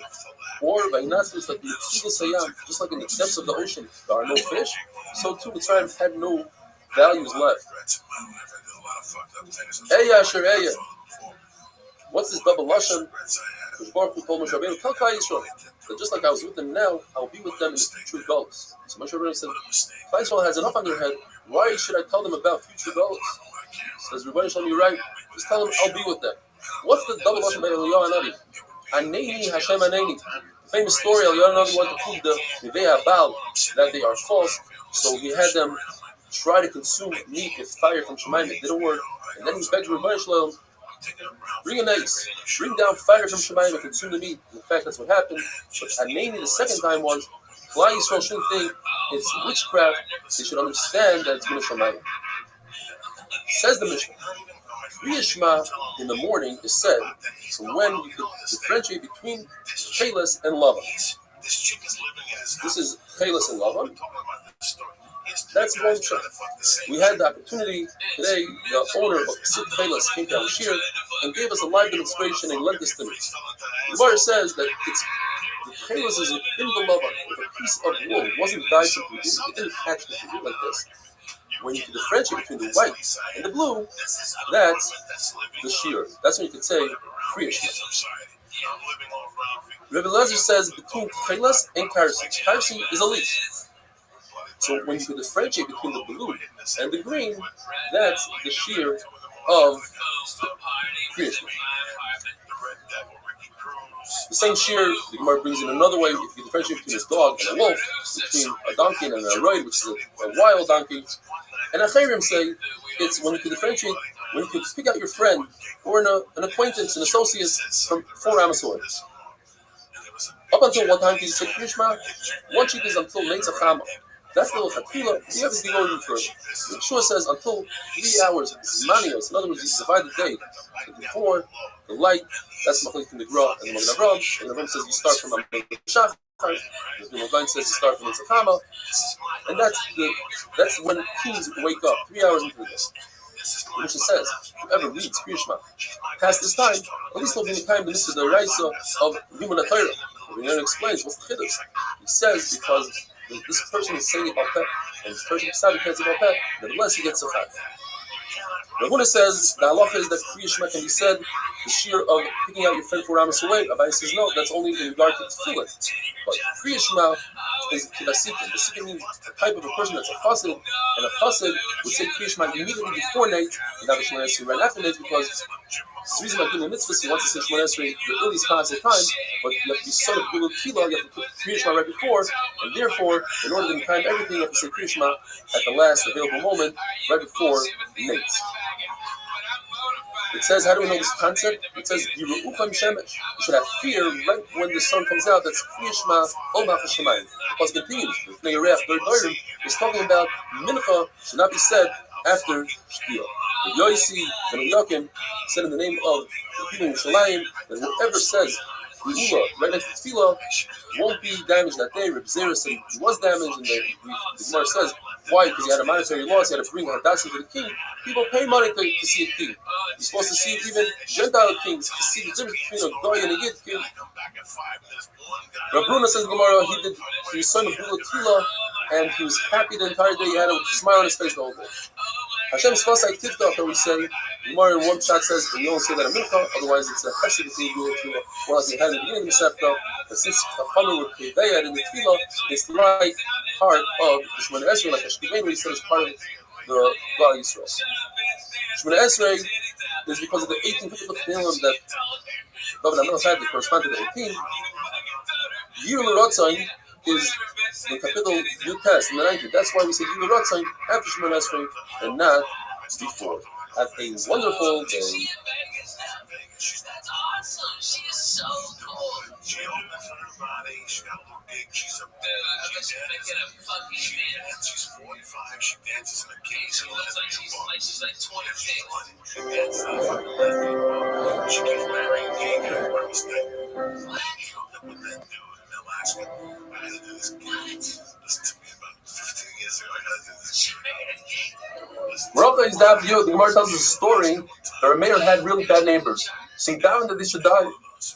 Or by Natzmus, like the Yitzhak Sayam, just like in the depths of the ocean, there are no fish, so too Mitzrayim had no values left. Eya Asher Eya. What's this double lashon? Baruch Hu told Moshe Rabbeinu, tell Klal Yisrael that just like I was with them now, I'll be with them in the future goals. So Moshe Rabbeinu said, Klal Yisrael has enough on your head. Why should I tell them about future goals? Says Rabbi Shalom, you're right. Just tell them I'll be with them. What's the double lashon by Eliyahu Hanavi? Aneni Hashem Aneni. The famous story, Eliyahu Hanavi wanted to prove the Nivei Habal that they are false, so he had them try to consume meat with fire from Shemayim. It didn't work, and then he begged Rabbi Shalom, bring an ace, bring down fire from Shemayim and consume the meat. In fact, that's what happened. But Aneni the second time was, Klal Yisrael shouldn't think it's witchcraft. They should understand that it's been a Shemayim. Says the Mishnah, Kriya Shema in the morning is said, so when you could differentiate between Chelas and Lava. This is Chelas and Lava. That's one shot. We had the opportunity today, the owner of Sid Chelas came to our shir and gave us a live demonstration and lent this to me. The Gemara says that the Chelas is in the Lava with a piece of wool. It wasn't dyed completely, it didn't catch the wool like this. When you can differentiate between the white and the blue, that's the shear. That's when you could say Kriya Shema. Rabbi Elazar says between Chelas and Karsi. Karsi is a leaf. So when you can differentiate between the blue and the green, that's the shear of Kriya Shema. The same shear, the Gemara brings in another way. If you differentiate between a dog and a wolf, between a donkey and a roid, which is a wild donkey, and Achayrim say it's when you can differentiate, when you can pick out your friend or an acquaintance, an associate from 4 Amasoy. Up until what time can you say Kriya Shema? One sheet is until Netzach Chama. That's the Lechatchila. You have to go even further. The Yeshua says until 3 hours, Zmanios. In other words, you divide the day. Before the light, that's Machlik from the Gra and the Magen Avraham. And the Ram says you start from Shachar. The Magen says you start from Netzach Chama. And that's when kings wake up, 3 hours into the day. The Mishnah says, whoever reads Kriya Shema past this time, at least there'll be a time this is the Raisa of Yom HaTorah. The Rebbe explains what's the Chiddush. He says because this person is saying about pet, and this person beside can't say about pet, nevertheless he gets a fat. Rav Huna says the halacha is that Kriya Shema can be said the shear of picking out your friend 4 Amos away. Rabbi says no, that's only in regard to tefillin. But Kriya Shema is kidasikin. The sikin means the type of a person that's a chassid, and a chassid would say Kriya Shema immediately before night, and not the Shemona Esrei right after night, because the reason I'm doing the mitzvah, he wants to say Shemona Esrei the earliest possible time, but you have to be sort of Gulul Tefillah, you have to put Kriya Shema right before, and therefore, in order to time everything, you have to say Kriya Shema at the last available moment, right before night. It says, how do we know this concept? It says, Yiru'ucha Mishemesh. You should have fear right when the sun comes out. That's Kriya Shema, Ol Ma'ach HaShemayim. Because it continues. Pnei Yereach, third Dorim, is talking about Mincha should not be said after Shkia. The Yoisi and Eliakim said in the name of the people in Yerushalayim that whoever says Yehulah right next to Tefillah won't be damaged that day. Reb Zera said he was damaged, and the Gemara says, why? Because he had a monetary loss, he had to bring Hadassah to the king. People pay money to see a king. You're supposed to see even Gentile kings to see the difference between a Goy and a Yid king. Rav Bruna says in the Gemara, he was son of Gula Tefillah, and he was happy the entire day. He had a smile on his face the whole day. Hashem's Chosai Tifta, that we say, the Gemara in one shot says, we don't say that a Mincha, otherwise it's a Hesed between Gula Tefillah. Well, as he had in the beginning of the Sefta, but since Chachamim with Keveyad in the Tefillah, it's the right part of the Shemona Esrei, like Hashkivein, we said is part of the Klal Yisrael. Shemona Esrei is because of the 18 people that David HaMelech had that correspond to the 18. Yir L'Rotzain is the capital Yutes in the 19th. That's why we say Yir L'Rotzain after Shemona Esrei and not before. Have a wonderful day. That's awesome. She is so cool. She opened her body. She got a little big. She's a Dude, I bet she's gonna get a fucking man. She's 45. She dances in a cage. She looks like she's like 26. She dances in a fucking lesbian. She gets married. Gay guy. Where was that? What? She hooked up with that dude in Alaska. I had to do this. What? This took me about 15 years ago. I had to do this. She married a gay guy. Rabbi is the Gemara tells us a story that a mayor had really bad neighbors. Sing down that they should die.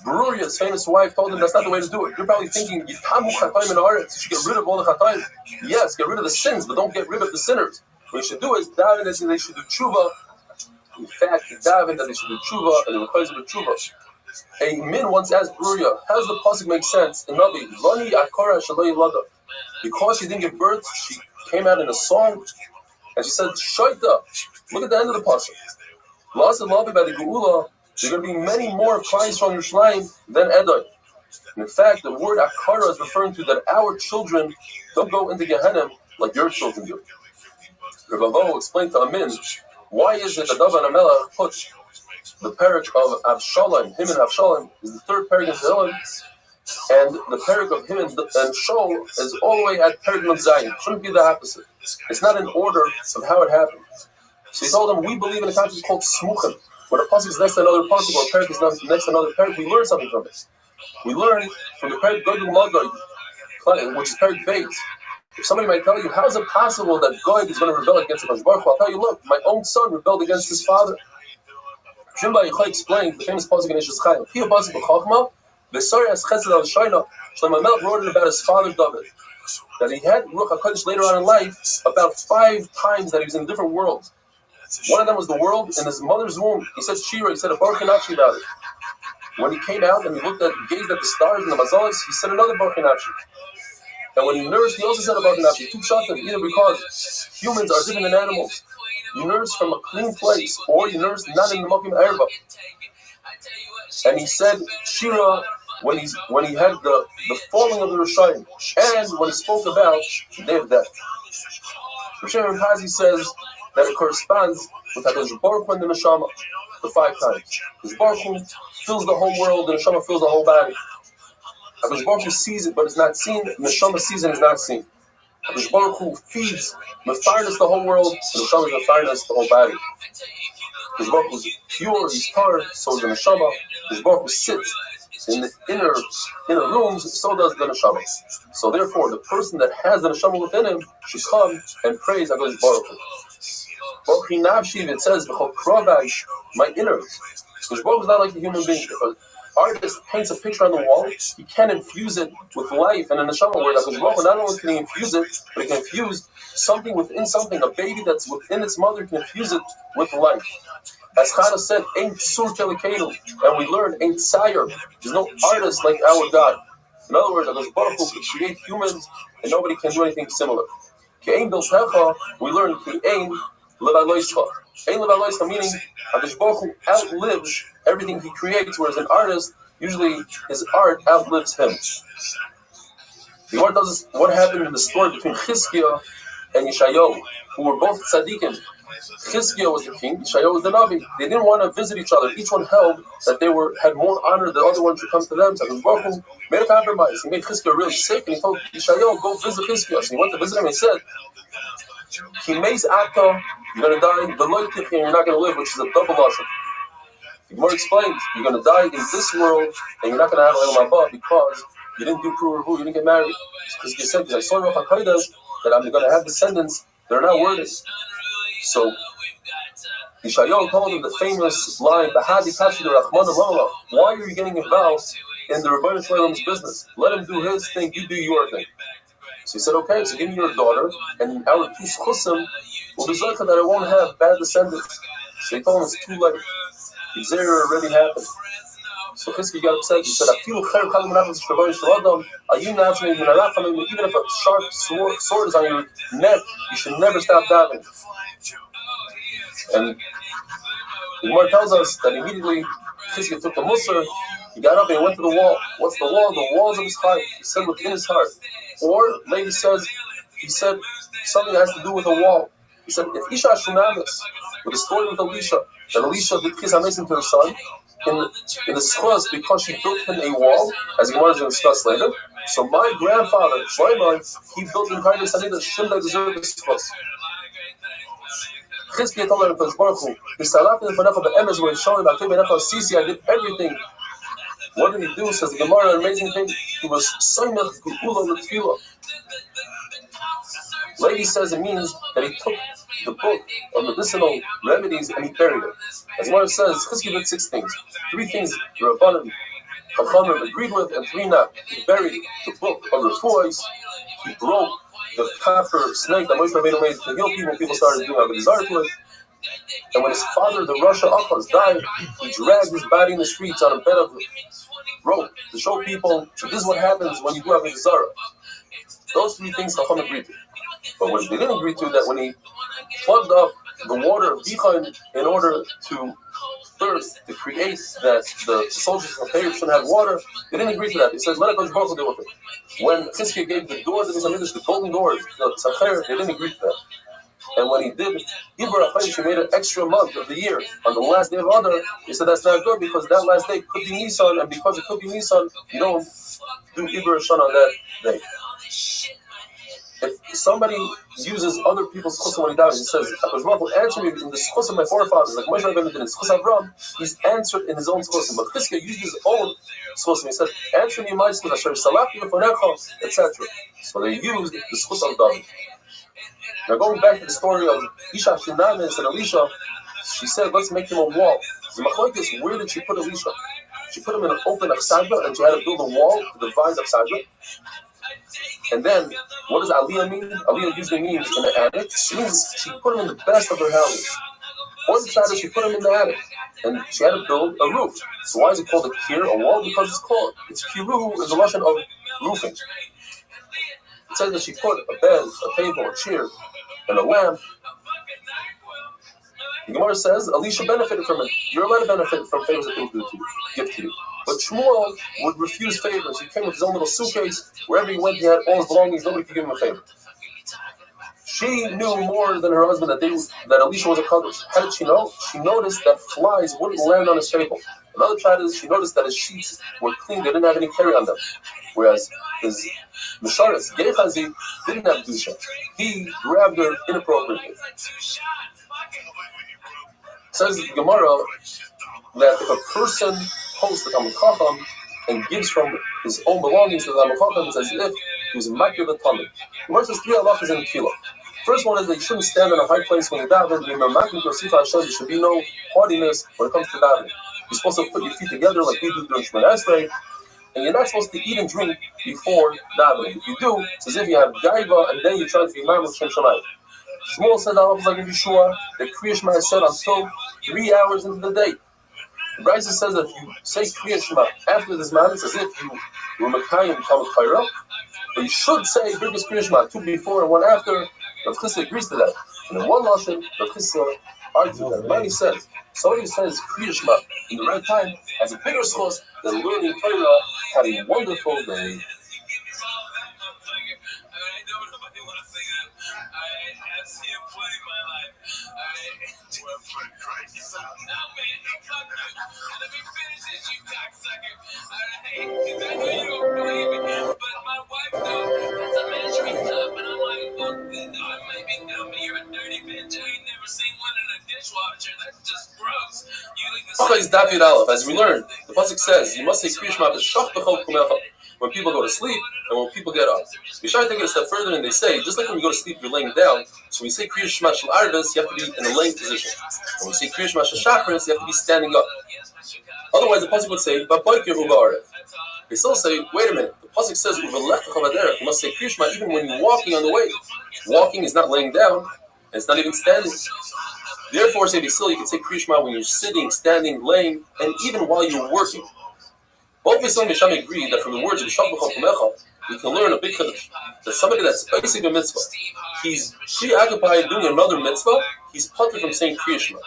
Baruria's famous wife told him that's not the way to do it. You're probably thinking, Yitamu Chataim in Aretz. You should get rid of all the Chataim. Yes, get rid of the sins, but don't get rid of the sinners. What you should do is daven that they should do tshuva. In fact, daven that they should do tshuva and the requires of tshuva. A min once asked Bruria, how does the pasuk make sense? In Nabi, Lani Akara Shaloi Lada. Because she didn't give birth, she came out in a song, and she said, Shaita. Look at the end of the pasuk. Last and Lavi by the Geula, there are going to be many more cries from Yerushalayim than Edoi. In fact, the word Akara is referring to that our children don't go into Gehenna like your children do. Rabbi explained to Amin, why is it that David and Amelech put the parak of Avshalom, him and Avshalom, is the third parak in Tehillim, and the parak of him and Shaul is all the way at parak of Zayin. It shouldn't be the opposite. It's not in order of how it happened. So he told them, we believe in a concept called Smuchim. When a pasuk is next to another pasuk, or a parak is next to another parak, we learn something from it. We learn from the parak Gog Magog, which is parak Beis. If somebody might tell you, how is it possible that Gog is going to rebel against the Baruch Hu? I'll tell you, look, my own son rebelled against his father. Shimba Yochai explained the famous pasuk in Ishes Chaim. He pasuk b'chachma, v'sori as chesed al shayna. Shlomo Melech wrote it about his father David, that he had Ruach HaKodesh later on in life about 5 times that he was in different worlds. One of them was the world in his mother's womb. He said Shira, he said a Baruch Hanafshi about it. When he came out and he gazed at the stars and the mazalas, he said another Baruch Hanafshi. And when he nursed, he also said a Baruch Hanafshi. Two shatim, either because humans are different than animals. You nurse from a clean place, or you nurse not in the Mokim Erba. And he said Shira when he had the falling of the Rishayim, and when he spoke about the day of death. Rishonim Pazi says that it corresponds with HaKadosh Baruch Hu and the Neshama, the 5 times. Because Baruch Hu fills the whole world, the Neshama fills the whole body. HaKadosh Baruch Hu sees it, but it's not seen. Neshama sees it, is not seen. HaKadosh Baruch Hu feeds Mefarnas the whole world, and Neshama is Mefarnas the whole body. HaKadosh Baruch Hu is pure, he's tar, so is the Neshama. HaKadosh Baruch Hu sits in the inner rooms, so does the Neshama. So therefore, the person that has the Neshama within him should come and praise HaKadosh Baruch Hu. Baruch Hu Nafshi, it says, my innards. Because Baruch is not like a human being. If an artist paints a picture on the wall, he can infuse it with life and a neshama. Where because Baruch Hu not only can he infuse it, but he can infuse something within something. A baby that's within its mother can infuse it with life. As Chana said, ain't sur telekenu, and we learn ain't sire. There's no artist like our God. In other words, Baruch Hu can create humans, and nobody can do anything similar. Ke'ein biltecha, we learn ke'ein levaloischa. Ein levaloischa meaning HaKadosh Baruch Hu outlives everything he creates, whereas an artist, usually his art outlives him. The Gemara tells us what happened in the story between Chizkiah and Yeshayahu, who were both tzaddikim. Chizkiah was the king, Yeshayahu was the Navi. They didn't want to visit each other. Each one held that they had more honor than the other one should come to them. So HaKadosh Baruch Hu made a compromise. He made Chizkiah really sick, and he told Yeshayahu, go visit Chizkiah. So he went to visit him and he said, you're going to die, and you're not going to live, which is a double lesson. The Gemara explains, you're going to die in this world, and you're not going to have a Olam Haba because you didn't do Puru, you didn't get married. Because he said, I saw in Ruach HaKodesh that I'm going to have descendants that are not worthy. So, Yeshayahu told him the famous line, why are you getting involved in the Rabbi Shalom's business? Let him do his thing, you do your thing. So he said, okay, so give me your daughter, and our 2 schusim will be zocha that I won't have bad descendants. So he told him it's too late. The Xer already happened. So Chizkiah got upset. He said, even if a sharp sword is on your neck, you should never stop diving. And the Gemara tells us that immediately Chizkiah took the Musar, he got up and he went to the wall. What's the wall? The walls of his heart. He said within his heart. Or, lady says, he said something that has to do with a wall. He said, if Isha Shunamis, with the story with Elisha, that Elisha did kiss Amesim to her son, in the schos, because she built him a wall, as Gemara is going to discuss later. So my grandfather, Shlomo, he built in Kaidus Sanida, Shimba deserved the schos. Chizkiah told her to Baruch Hu, I did everything. What did he do? Says the Gemara, an amazing thing. He was soymech geula l'tefillah. Lady says it means that he took the book of medicinal remedies and he buried it. As Gemara says, Chizkiah did 6 things. 3 things the Rabbanim, Chachamim agreed with, and 3 not. He buried the book of refuahs. He broke the copper snake that Moshe Rabbeinu made to heal people. People started doing Avodah Zarah to it. And when his father, the Rasha Akhaz, died, he dragged his body in the streets on a bed of rope to show people that this is what happens when you do have a Zara. Those three things Chacham agreed to. But what they didn't agree to, that when he plugged up the water of Bichon in order to create that the soldiers of Pharaoh shouldn't have water, they didn't agree to that. He says, let it go to deal with it. When Chizkiah gave the doors of his Amidish, the golden doors, the Tzachar, they didn't agree to that. And when he did Iber HaChayish, he made an extra month of the year. On the last day of Adar, he said that's not good because that last day could be Nisan, and because it could be Nisan, you don't do Iber HaShan on that day. If somebody uses other people's chus when he dies, he says, "Akash Baruch Hu answered me in the chus of my forefathers, like Moshe Rabbeinu did in the chus of Avram." He's answered in his own chus, but Chizkiah used his own chus. He said, "Answer me, my chus, Asher Salaki Lefonecha," etc. So they used the chus of David. Now going back to the story of Isha Shunamis and Elisha, she said, "Let's make him a wall." The machlokes, where did she put Elisha? She put him in an open Achsaga, and she had to build a wall to divide Achsaga. And then, what does Aliyah mean? Aliyah usually means in the attic. It means she put him in the best of her house. One side, she put him in the attic, and she had to build a roof. So why is it called a kir, a wall? Because it's kiru is a Russian of roofing. It says that she put a bed, a table, a chair, and a lamp. The Gemara says Elisha benefited from it. You're allowed to benefit from favors that people give to you. But Shmuel would refuse favors. He came with his own little suitcase. Wherever he went, he had all his belongings. Nobody could give him a favor. She knew more than her husband that Elisha was a kaddish. How did she know? She noticed that flies wouldn't land on his table. Another child is she noticed that his sheets were clean. They didn't have any carry on them. Whereas his Misharis, Gehazi, didn't have dusha. He grabbed her inappropriately. Says the Gemara that if a person hosts the Talmid Chacham and gives from his own belongings to the Talmid Chacham, it's as if he was makir the Talmid. The Gemara says three halachas in Tefillah. First one is that you shouldn't stand in a high place when you daven. There should be no haughtiness when it comes to davening. You're supposed to put your feet together like we do during Shemoneh Esrei, and you're not supposed to eat and drink before davening. If you do, it's as if you have gaiva and then you try to be ma'amud Shem Shamayim. Shmuel said, like in Yeshua, that Kriya Shema is said until 3 hours into the day. The Rabbi says that if you say Kriya Shema after this man, it's as if you were Mekayim Talmud Chayra. But you should say Birkas Kriya Shema, 2 before and 1 after. Rav Chisda agrees to that. And in one lashon, Rav Chisda argues that. Mani says, somebody who says Kriya Shema in the right time has a bigger source than learning Torah. Had a wonderful day. As we learned, the pasuk says you must say Kriya Shema b'shach b'chol kumecha when people go to sleep and when people get up. We try to take it a step further, and they say just like when you go to sleep you're laying down. So when you say Kriya Shema shel Arvis, you have to be in a laying position. When we say Kriya Shema shel Shachris, you have to be standing up. Otherwise, the pasuk would say Ba'boker u'ba'arev. They still say, wait a minute. The pasuk says u'v'lecha chavaderech. You must say Kriya Shema even when you're walking on the way. Walking is not laying down, and it's not even standing. Therefore, say still, you can say Kriya Shema when you're sitting, standing, laying, and even while you're working. Both Beisam and Misham agree that from the words of B'shach b'chol kumecha, we can learn a big chiddush. That somebody that's basing a mitzvah, he's preoccupied doing another mitzvah, he's putter from saying Kriya Shema.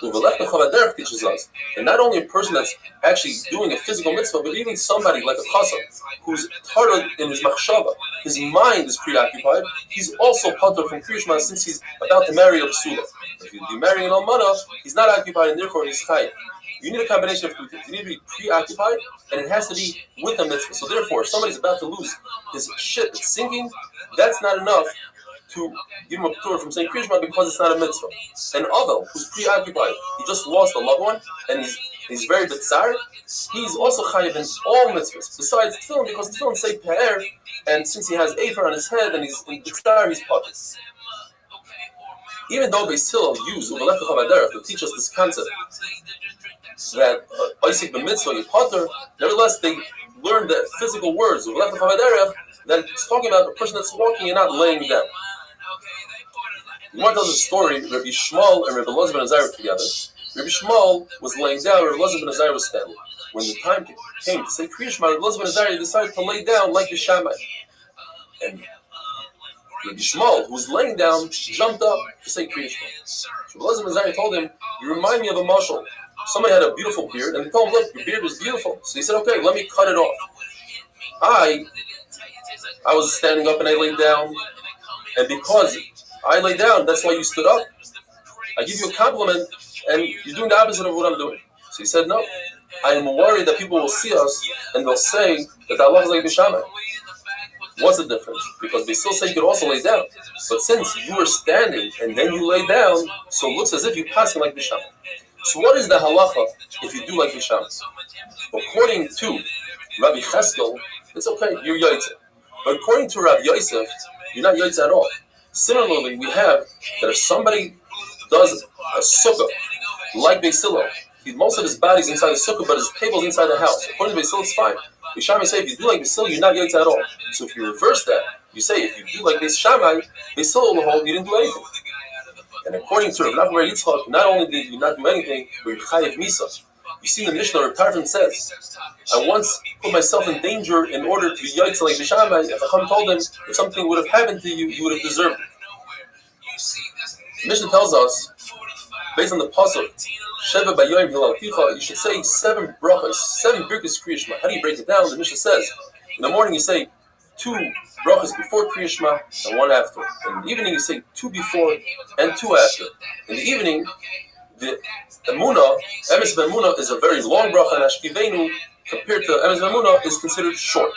U'v'lech b'chavaderech teaches us, and not only a person that's actually doing a physical mitzvah, but even somebody like a chassan, who's tarred in his machshava, his mind is preoccupied, he's also putter from Kriya Shema since he's about to marry a psula. If he'd be marrying an almana, he's not occupied, and therefore he's chayav. You need a combination of two things. You need to be preoccupied, and it has to be with a mitzvah. So therefore, if somebody's about to lose his shit that's sinking, that's not enough to give him a p'tur from saying Kriya Shema because it's not a mitzvah. An Avel who's preoccupied, he just lost a loved one, and he's very bitzar, he's also chayav in all mitzvahs. Besides tefillin, because tefillin say pe'er, and since he has afer on his head and he's in bitzar, he's potter. Even though they still use U'v'lecha chavaderech to teach us this concept that Isaac b'mitzvah you potter, nevertheless they learn the physical words U'v'lecha chavaderech that it's talking about a person that's walking and not laying down. You want to tell the story, Rabbi Shmuel and Rabbi Elazar ben Azar were together. Rabbi Shmuel was laying down, Rabbi Elazar ben Azar was standing. When the time came to say Kriya Shema, Rabbi Elazar ben Azar decided to lay down like the Shammai. And Rabbi Shmuel, who was laying down, jumped up to say Kriya Shema. So Rabbi Elazar ben Azar told him, you remind me of a mashal. Somebody had a beautiful beard, and they told him, look, your beard is beautiful. So he said, okay, let me cut it off. I was standing up and I laid down, and because I lay down, that's why you stood up. I give you a compliment, and you're doing the opposite of what I'm doing. So he said, no, I am worried that people will see us, and they'll say that Allah is like Bishamai. What's the difference? Because they still say you could also lay down. But since you were standing, and then you lay down, so it looks as if you're passing like Bishamai. So what is the halacha if you do like Bishamai? According to Rabbi Cheskel, it's okay, you're Yaitse. But according to Rabbi Yosef, you're not Yaitse at all. Similarly, we have that if somebody does a sukkah like Beis Hillel, most of his body's inside the sukkah, but his table's inside the house. According to Beis Hillel, it's fine. Beis Shammai say if you do like Beis Hillel, you're not Yaitse at all. So if you reverse that, you say if you do like Beis Shammai, Beis Hillel will hold you didn't do anything. And according to Rabbi Yitzchak, not only did you not do anything, but you're chayiv misa. You see in the Mishnah, Rabbi Tarfon says, I once put myself in danger in order to be Yaitse like Beis Shammai. If Chacham told him, if something would have happened to you, you would have deserved it. The Mishnah tells us, based on the pasuk, Sheva Bayoim Hilalticha, you should say 7 brachas, 7 birkas Kriya Shema. How do you break it down? The Mishnah says, in the morning you say 2 brachas before Kriya Shema and 1 after. In the evening you say 2 before and 2 after. In the evening, the Emunah, Emes V'Emunah is a very long bracha, and Ashkivenu, compared to Emes V'Emunah, is considered short.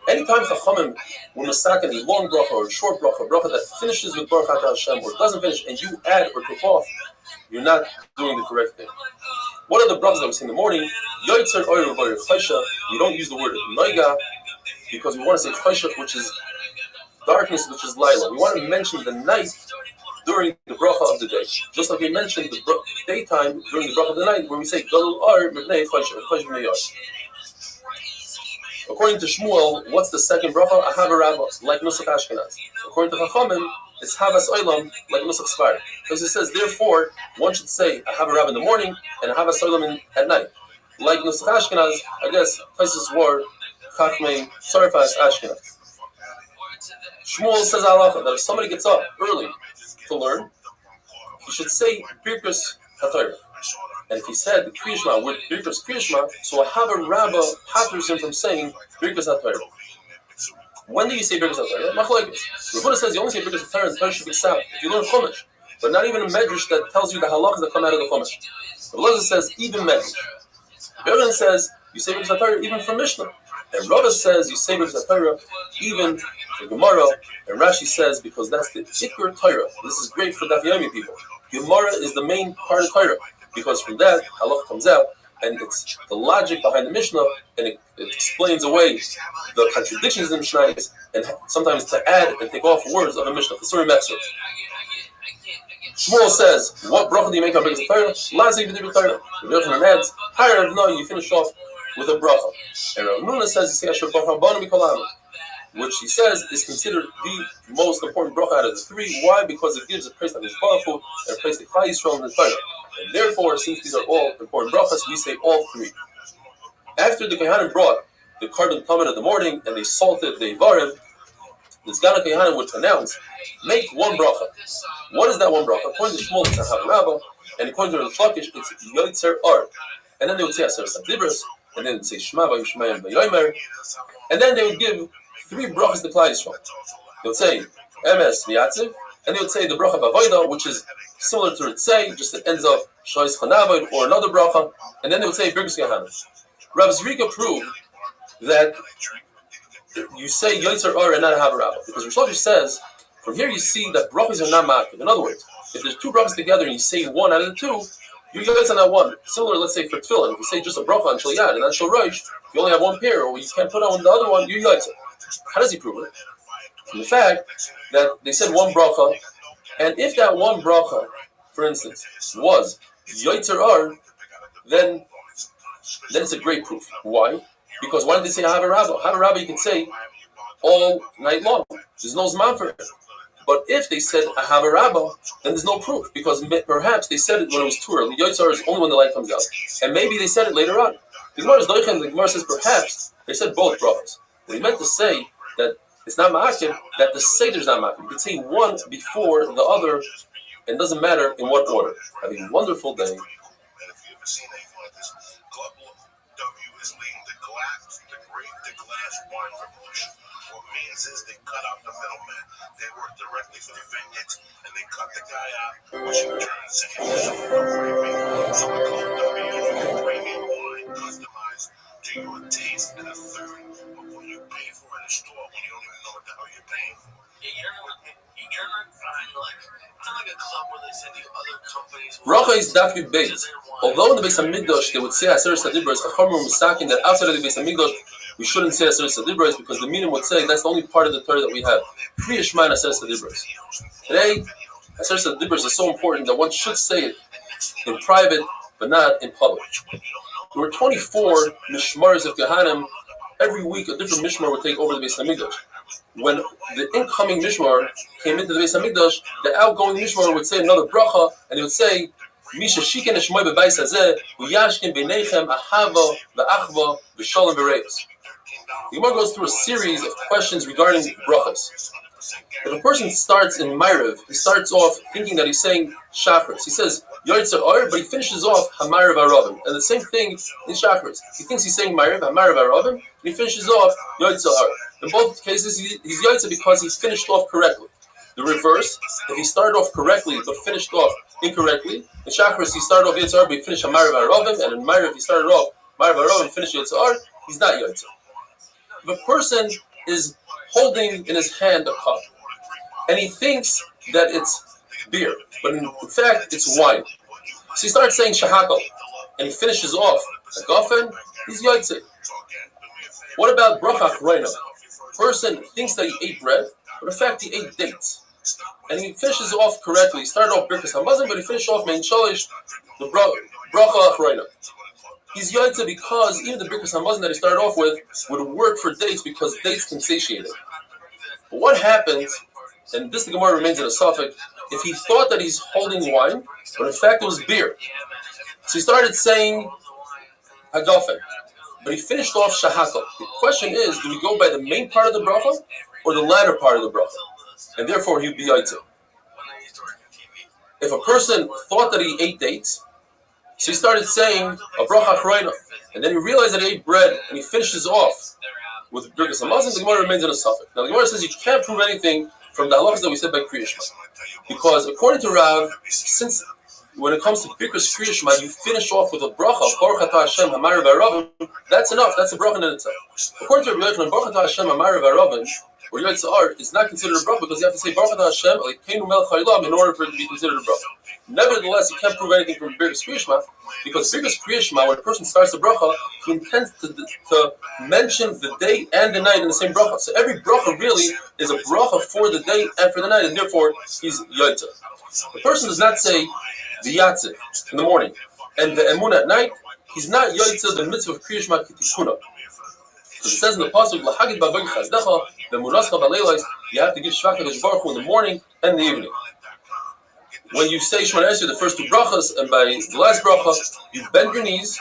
Anytime Chachamim will masak a long bracha or a short bracha, that finishes with Baruch Atah Hashem, or doesn't finish, and you add or take off, you're not doing the correct thing. What are the brachas that we say in the morning? Yoitzer Oyer V'Oyer Chaysha. We don't use the word Noiga because we want to say Chaysha, which is darkness, which is Laila. We want to mention the night during the bracha of the day, just like we mentioned the daytime during the bracha of the night, where we say Galul Ar Mibnei Chaysha, Chaysha B'nei Yar. According to Shmuel, what's the second bracha? Ahava Rabba, like Nusach Ashkenaz. According to Chachamim, it's Havas Olam, like Nusach Sfar. Because it says, therefore, one should say Ahava Rabba in the morning and Havas Olam at night. Like Nusach Ashkenaz, I guess, Taisus war, Chachmei, Sarfas Ashkenaz. Shmuel says halacha that if somebody gets up early to learn, he should say Birkus HaTorah. And if he said the Kriya Shema with Birkus Kriya Shema, so Ahava Rabba patters him from saying Birkus HaTorah. When do you say Birkus HaTorah? Machlokes. Rav Huna says you only say Birkus HaTorah and the Torah should be sound. If you learn Chumash, but not even a medrash that tells you the halachas that come out of the Chumash. Rav Elazar says even medrash. Yochanan says you say Birkus HaTorah even from Mishnah. And Rabbi says you say Birkus HaTorah even for Gemara. And Rashi says because that's the Ikar Torah. This is great for Daf Yomi people. Gemara is the main part of Torah. Because from that, halach comes out, and it's the logic behind the Mishnah, and it explains away the contradictions in the Mishnah, and sometimes to add and take off words of the Mishnah. Shmuel says, what bracha do you make on Birkus HaTorah? Lazik b'divrei Torah. The Yochanan adds, higher of no, you finish off with a bracha. And Rav Nuna says, you say, Asher bracha banu mikol ha'am, which he says is considered the most important bracha out of the 3. Why? Because it gives a praise that is powerful, and a praise that Klal Yisrael in the Torah. And therefore, since these are all important brachas, we say all 3. After the Kohanim brought the carbon tamid in the morning and they salted the Ivarim, the Sgan Kohanim would announce, make 1 bracha. What is that 1 bracha? According to Shmuel, it's Ahava Rabba, and according to the Shlakish, it's Yoitzer Ar. And then they would say Aser Sadibros, and then they would say Shema Vayishmayim Vayomer, and then they would give 3 brachas to Klal Yisrael. They would say Emes V'Yatziv, and they would say the bracha Bavoida, which is similar to Ritzei, just it ends up Shois Chanavoid or another bracha, and then they would say Birkus Kohanim. Rav Zrika proved that you say Yoitzer Ar and not Ahava Rabba, because Rosh Hashanah says from here you see that brachas are not makif. In other words, if there's 2 brachas together and you say 1 out of the 2, you Yoitzer on that 1. Similar, let's say for Tefillin, if you say just a bracha on Shel Yad and on Shel Rosh, you only have 1 pair, or you can't put on the other one, you Yoitzer. How does he prove it? From the fact that they said 1 bracha. And if that 1 bracha, for instance, was Yoitzer Ar, then it's a great proof. Why? Because why did they say Ahava Rabba? Ahava Rabba you can say all night long. There's no Zman for it. But if they said I have a rabbi, then there's no proof, because perhaps they said it when it was too early. Yotzar is only when the light comes out, and maybe they said it later on. The Gemara is doichem. The Gemara says perhaps they said both brachas. What he meant to say that it's not ma'akim, that the seder is not ma'akim. You could say one before the other, and it doesn't matter in what order. Have a wonderful day. Wine revolution. What means is they cut out the middleman. They work directly for the vineyards, and they cut the guy out, which in turn saves the premium. So we call W premium wine, customized to your taste and a third of what you pay for in the store when you don't even know what the hell you're paying for. Yeah, you're not buying it's not like a club where they send you other companies. Bracha is daf yud beis. Although in the Beis Hamikdash they would say Aser Sadibros, Chachamim were misakin that outside of the Beis Hamikdash we shouldn't say Aser Sadibros because the meaning would say that's the only part of the Torah that we have. Kriya Shema and Aser Sadibros. Today, Aser Sadibros is so important that one should say it in private but not in public. There were 24 mishmaros of Gehanim. Every week a different mishmar would take over the Beis Hamikdash. When the incoming mishmar came into the Beis Hamikdash, the outgoing mishmar would say another bracha, and he would say, "Misha shiken eshmoy bebayis hazeh, uyashkin b'neichem ahava v'achva v'shalom v'reis." The Gemara goes through a series of questions regarding brachas. If a person starts in Ma'ariv, he starts off thinking that he's saying Shachris. He says Yoitzer Or, but he finishes off Hamarav Aravim. And the same thing in Shachris. He thinks he's saying Ma'ariv, Hamarav Aravim, and he finishes off Yoitzer Or. In both cases, he's Yoitzer because he finished off correctly. The reverse, if he started off correctly but finished off incorrectly, in Shachris he started off Yoitzer Or, but he finished Hamarav Aravim, and in Ma'ariv he started off Ma'ariv Aravim and finished Yoitzer Or, he's not Yoitzer. If a person is holding in his hand a cup, and he thinks that it's beer, but in fact it's wine. So he starts saying shahakal, and he finishes off a gofen, he's yotzei. What about bracha achreina? A person thinks that he ate bread, but in fact he ate dates. And he finishes off correctly. He started off birkas hamazon, but he finished off mein shalish, the bracha achreina. He's yotzei because even the birkas hamazon that he started off with would work for dates because dates can satiate it. But what happens, and this the Gemara remains in a suffix, if he thought that he's holding wine, but in fact it was beer. So he started saying hagafen, but he finished off shahakal. The question is, do we go by the main part of the bracha or the latter part of the bracha? And therefore he would be yotzei. If a person thought that he ate dates, so he started saying a bracha achreina, and then he realized that he ate bread, and he finishes off with birkas hamazon, the Gemara remains in a suffix. Now the Gemara says you can't prove anything from the halachas that we said by Kriya Shema, because according to Rav, since when it comes to birkas Kriya Shema, you finish off with a bracha, Baruch Atah Hashem Hamarav Aravim, that's enough. That's a bracha in itself. According to Rabbi Yochanan, Baruch Atah Hashem Hamarav Aravim, or Yotzei Or, is not considered a bracha because you have to say Baruch Atah Hashem Elokeinu Melech Haolam in order for it to be considered a bracha. Nevertheless, you can't prove anything from birkas Kriya Shema, because birkas Kriya Shema, when a person starts the bracha, he intends to mention the day and the night in the same bracha. So every bracha really is a bracha for the day and for the night, and therefore he's yotzei. The person does not say the yatziv in the morning and the emun at night. He's not yotzei the mitzvah of Kriya Shema kitikuna. Because it says in the pasuk, "Lahagid ba'avog chazdecha ve'munascha ba'leilos," you have to give shvach HaKadosh Baruch Hu in the morning and the evening. When you say Shemona Esrei, the first two brachas, and by the last bracha, you bend your knees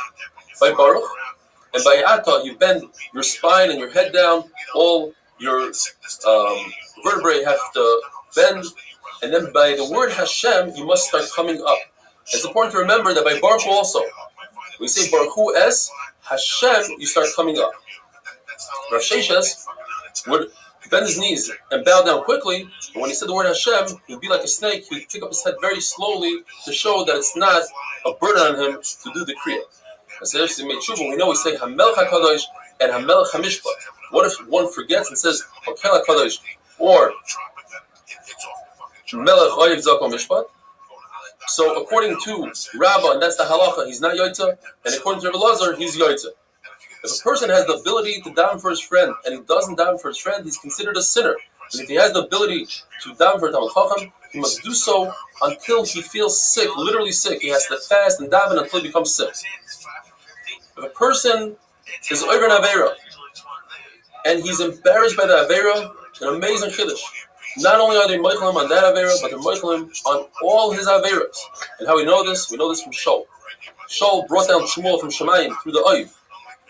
by Baruch, and by Ata, you bend your spine and your head down. All your vertebrae have to bend, and then by the word Hashem, you must start coming up. It's important to remember that by Baruch Hu also, when you say Baruch Hu Es Hashem, you start coming up. Rav Sheshes would bend his knees and bow down quickly, but when he said the word Hashem, he would be like a snake. He would pick up his head very slowly to show that it's not a burden on him to do the Kriya. As he made tshuva, we know we say Hamelech HaKadosh and Hamelech HaMishpat. What if one forgets and says Hakel HaKadosh or Melech Oyev Zako Mishpat? So according to Rabbi, and that's the halacha, he's not yotzei, and according to Rabbi Lazar, he's yotzei. If a person has the ability to daven for his friend and he doesn't daven for his friend, he's considered a sinner. And if he has the ability to daven for a Talmid Chacham, he must do so until he feels sick, literally sick. He has to fast and daven until he becomes sick. If a person is over an Aveira and he's embarrassed by the Aveira, an amazing chiddush. not only are they Meichelim on that Avera, but they're Meichelim on all his Averas. And how we know this? We know this from Shaul. Shaul brought down Shmuel from Shemayim through the Oiv.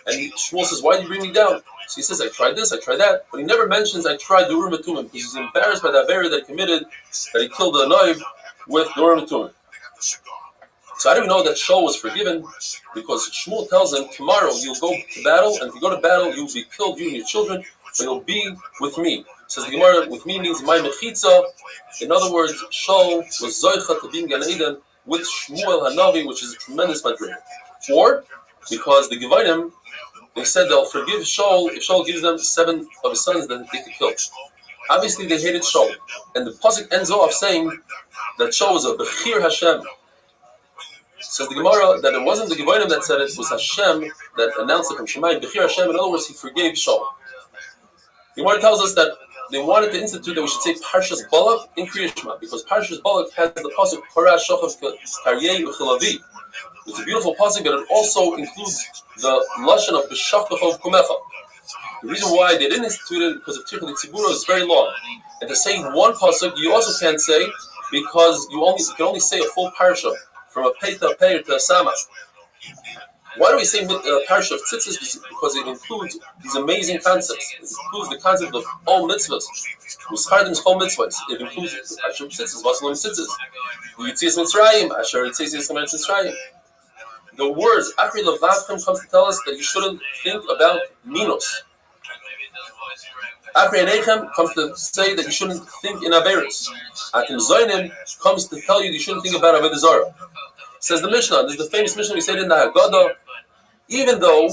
And Shmuel says, why did you bring me down? So he says, I tried this, I tried that. But he never mentions I tried the Urim Tumim, because he's embarrassed by the Avera that he committed, that he killed the Oiv with the Urim Tumim. So I don't know that Shaul was forgiven, because Shmuel tells him, tomorrow you'll go to battle, and if you go to battle, you'll be killed, you and your children, but you'll be with me. Says the Gemara, with me means my mechitza. In other words, Shaul was zoicha to be in Gan Eden with Shmuel Hanavi, which is a tremendous madrid. Or, because the Gevinim, they said they'll forgive Shaul if Shaul gives them 7 of his sons that they could kill. Obviously, they hated Shaul. And the pasuk ends off saying that Shaul was a Bechir Hashem. Says the Gemara that it wasn't the Gevinim that said it, was Hashem that announced it from Shemayim, Bechir Hashem. In other words, he forgave Shaul. The Gemara tells us that they wanted to institute that we should say Parshas Balak in Kriyat Shema, because Parshas Balak has the pasuk Parah Shochav Karyei Uchilavi. It's a beautiful pasuk, but it also includes the lashon of B'shach B'chov Kumecha. The reason why they didn't institute it because of Tikkun Tzibura is very long, and to say one pasuk you also can't say because you can only say a full parsha from a pei to a peir to a sama. Why do we say Parsha of Tzitzis? Because it includes these amazing concepts. It includes the concept of all mitzvahs. Uschardim is all mitzvahs. It includes Parsha of Tzitzis, Vasalim Tzitzis. Yitzias Mitzrayim, Asher Yitzias Mitzrayim. The words Achri Levavchem comes to tell us that you shouldn't think about minos. Achri Enechem comes to say that you shouldn't think in Averis. Akim Zoinim comes to tell you shouldn't think about Avodah Zarah. Says the Mishnah, this is the famous Mishnah we said in the Haggadah, even though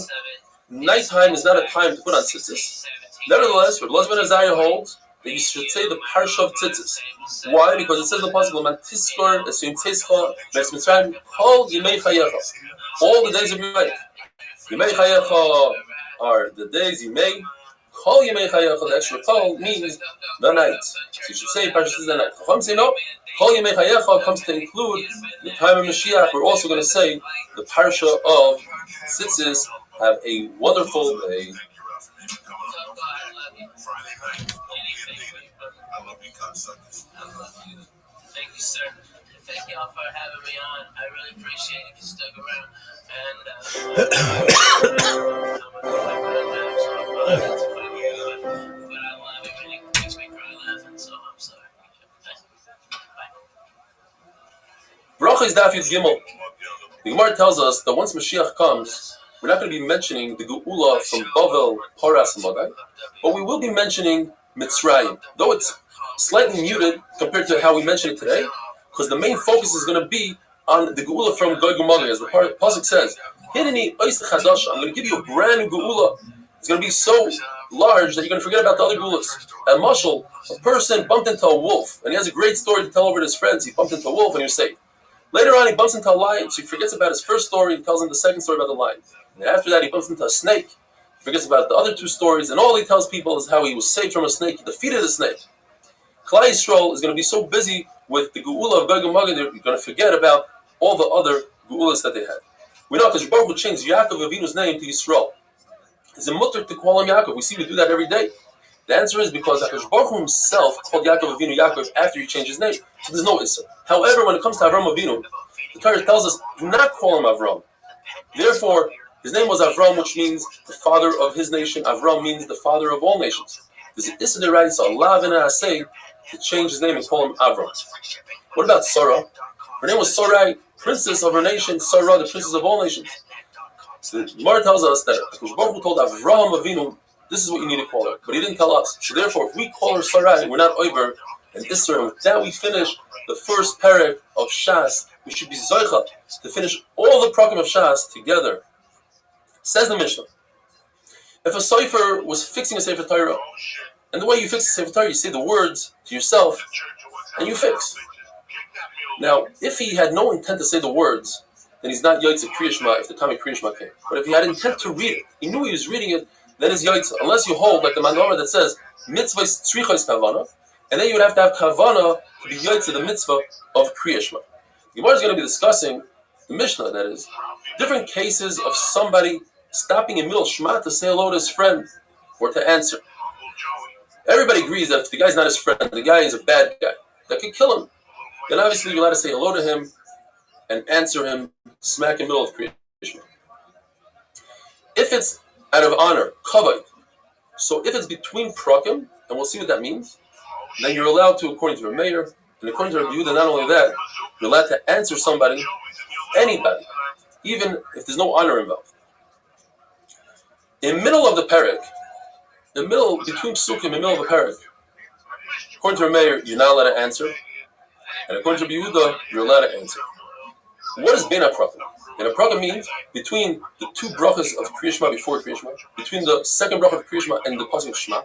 nighttime is not a time to put on tzitzis, nevertheless, Rabbi Ben Azariah holds that you should say the Parsha of Tzitzis. Why? Because it says in the pasuk, "Man tiskor esuim tzischa me'es Mitzrayim kol yimei chayecha." All the days of your life. Yimei chayecha are the days yimei. Kol yimei chayecha, the extra kol means the night. So you should say Parsha is the night. Chacham say no. Kol yimei chayecha comes to include the time of Mashiach. We're also going to say the Parsha of Tzitzis have a wonderful day. Thank you, sir. Thank y'all for having me on. I really appreciate it if you stuck around. And I'm gonna do my but I love it when it makes me cry laughing, so I'm sorry. Bracha is Daf Yud Gimel. The Gemara tells us that once Mashiach comes, we're not going to be mentioning the Geula from Bavel, Paras, and Magai, but we will be mentioning Mitzrayim, though it's slightly muted compared to how we mention it today, because the main focus is going to be on the Geula from Gog and Magog, as the pasuk says. Hideni ois chadasha. I'm going to give you a brand new Geula. It's going to be so large that you're going to forget about the other Geulas. And Mashal, a person bumped into a wolf, and he has a great story to tell over to his friends. He bumped into a wolf, and he was saved. Later on, he bumps into a lion, so he forgets about his first story and tells him the second story about the lion. And after that, he bumps into a snake. He forgets about the other 2 stories, and all he tells people is how he was saved from a snake. He defeated a snake. Klal Yisrael is going to be so busy with the Geula of Gog and Magog, they're going to forget about all the other Geulas that they had. We know because Baruch Hu changed Yaakov Avinu's name to Yisrael. It's a mutter to call him Yaakov. We see we do that every day. The answer is because Baruch Hu himself called Yaakov Avinu Yaakov after he changed his name. So there's no Issa. However, when it comes to Avram Avinu, the Torah tells us, do not call him Avram. Therefore, his name was Avram, which means the father of his nation. Avram means the father of all nations. There's an Issa D'Oraisa, Allah and Asay, to change his name and call him Avram. What about Sarah? Her name was Sarai, princess of her nation, Sarah, the princess of all nations. So the Gemara tells us that Baruch Hu told Avraham Avinu, this is what you need to call her. But he didn't tell us. So therefore, if we call her Sarai, we're not over and Isra. And with that, we finish the first parak of Shas. We should be Zoicha to finish all the prakim of Shas together. Says the Mishnah, if a Sefer was fixing a Sefer Torah, and the way you fix a Sefer Torah, you say the words to yourself, and you fix. Now, if he had no intent to say the words, then he's not Yaitza Kriya Shema if the time of Kriya Shema came. But if he had intent to read it, he knew he was reading it, then it's Yaitza. Unless you hold, like the Manora that says, Mitzvahs Tzrichos Kavana, and then you would have to have Kavana to be Yaitza, the mitzvah of Kriya Shema. The Gemara is going to be discussing, the Mishnah that is, different cases of somebody stopping in middle Shema to say hello to his friend, or to answer. Everybody agrees that if the guy's not his friend, the guy is a bad guy that could kill him, then obviously you're allowed to say hello to him and answer him smack in the middle of Kriya Shema. If it's out of honor, kavod, so if it's between prakim, and we'll see what that means, then you're allowed to, according to the mayor, and according to Rabbi Yehuda, not only that, you're allowed to answer somebody, anybody, even if there's no honor involved. In the middle of the parak, between psukim, in the middle of the parak, according to the mayor, you're not allowed to answer, and according to Rabbi Yehuda, you're allowed to answer. What is bein prakim? Bein prakim means between the two brachas of Kriya Shema before Kriya Shema, between the second bracha of Kriya Shema and the pasuk of Shema,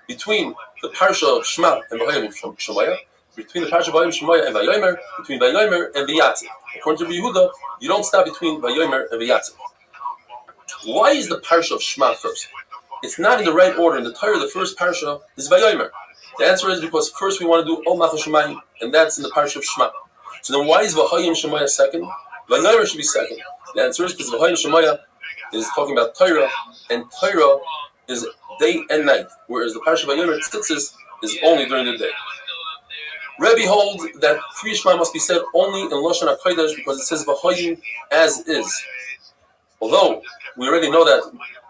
between the parsha of Shema and Vayayim Shemaya, between the parsha of Vayayim Shemaya and Vayomer, between Vayomer and Vayatziv. According to Rabbi Yehuda, you don't stop between Vayomer and Vayatziv. Why is the parsha of Shema first? It's not in the right order. In the Torah, the first parsha is Vayomer. The answer is because first we want to do Ol Malchus Shemayim, and that's in the parsha of Shema. So then why is Vayayim Shemaya second? Vayomer should be second. The answer is because Vayayim Shemaya is talking about Torah, and Torah is day and night, whereas the parsha of Vayomer Tzitzis is only during the day. Rabbi holds that Kriya Shema must be said only in Lashon HaKodesh because it says V'hayim as is. Although we already know that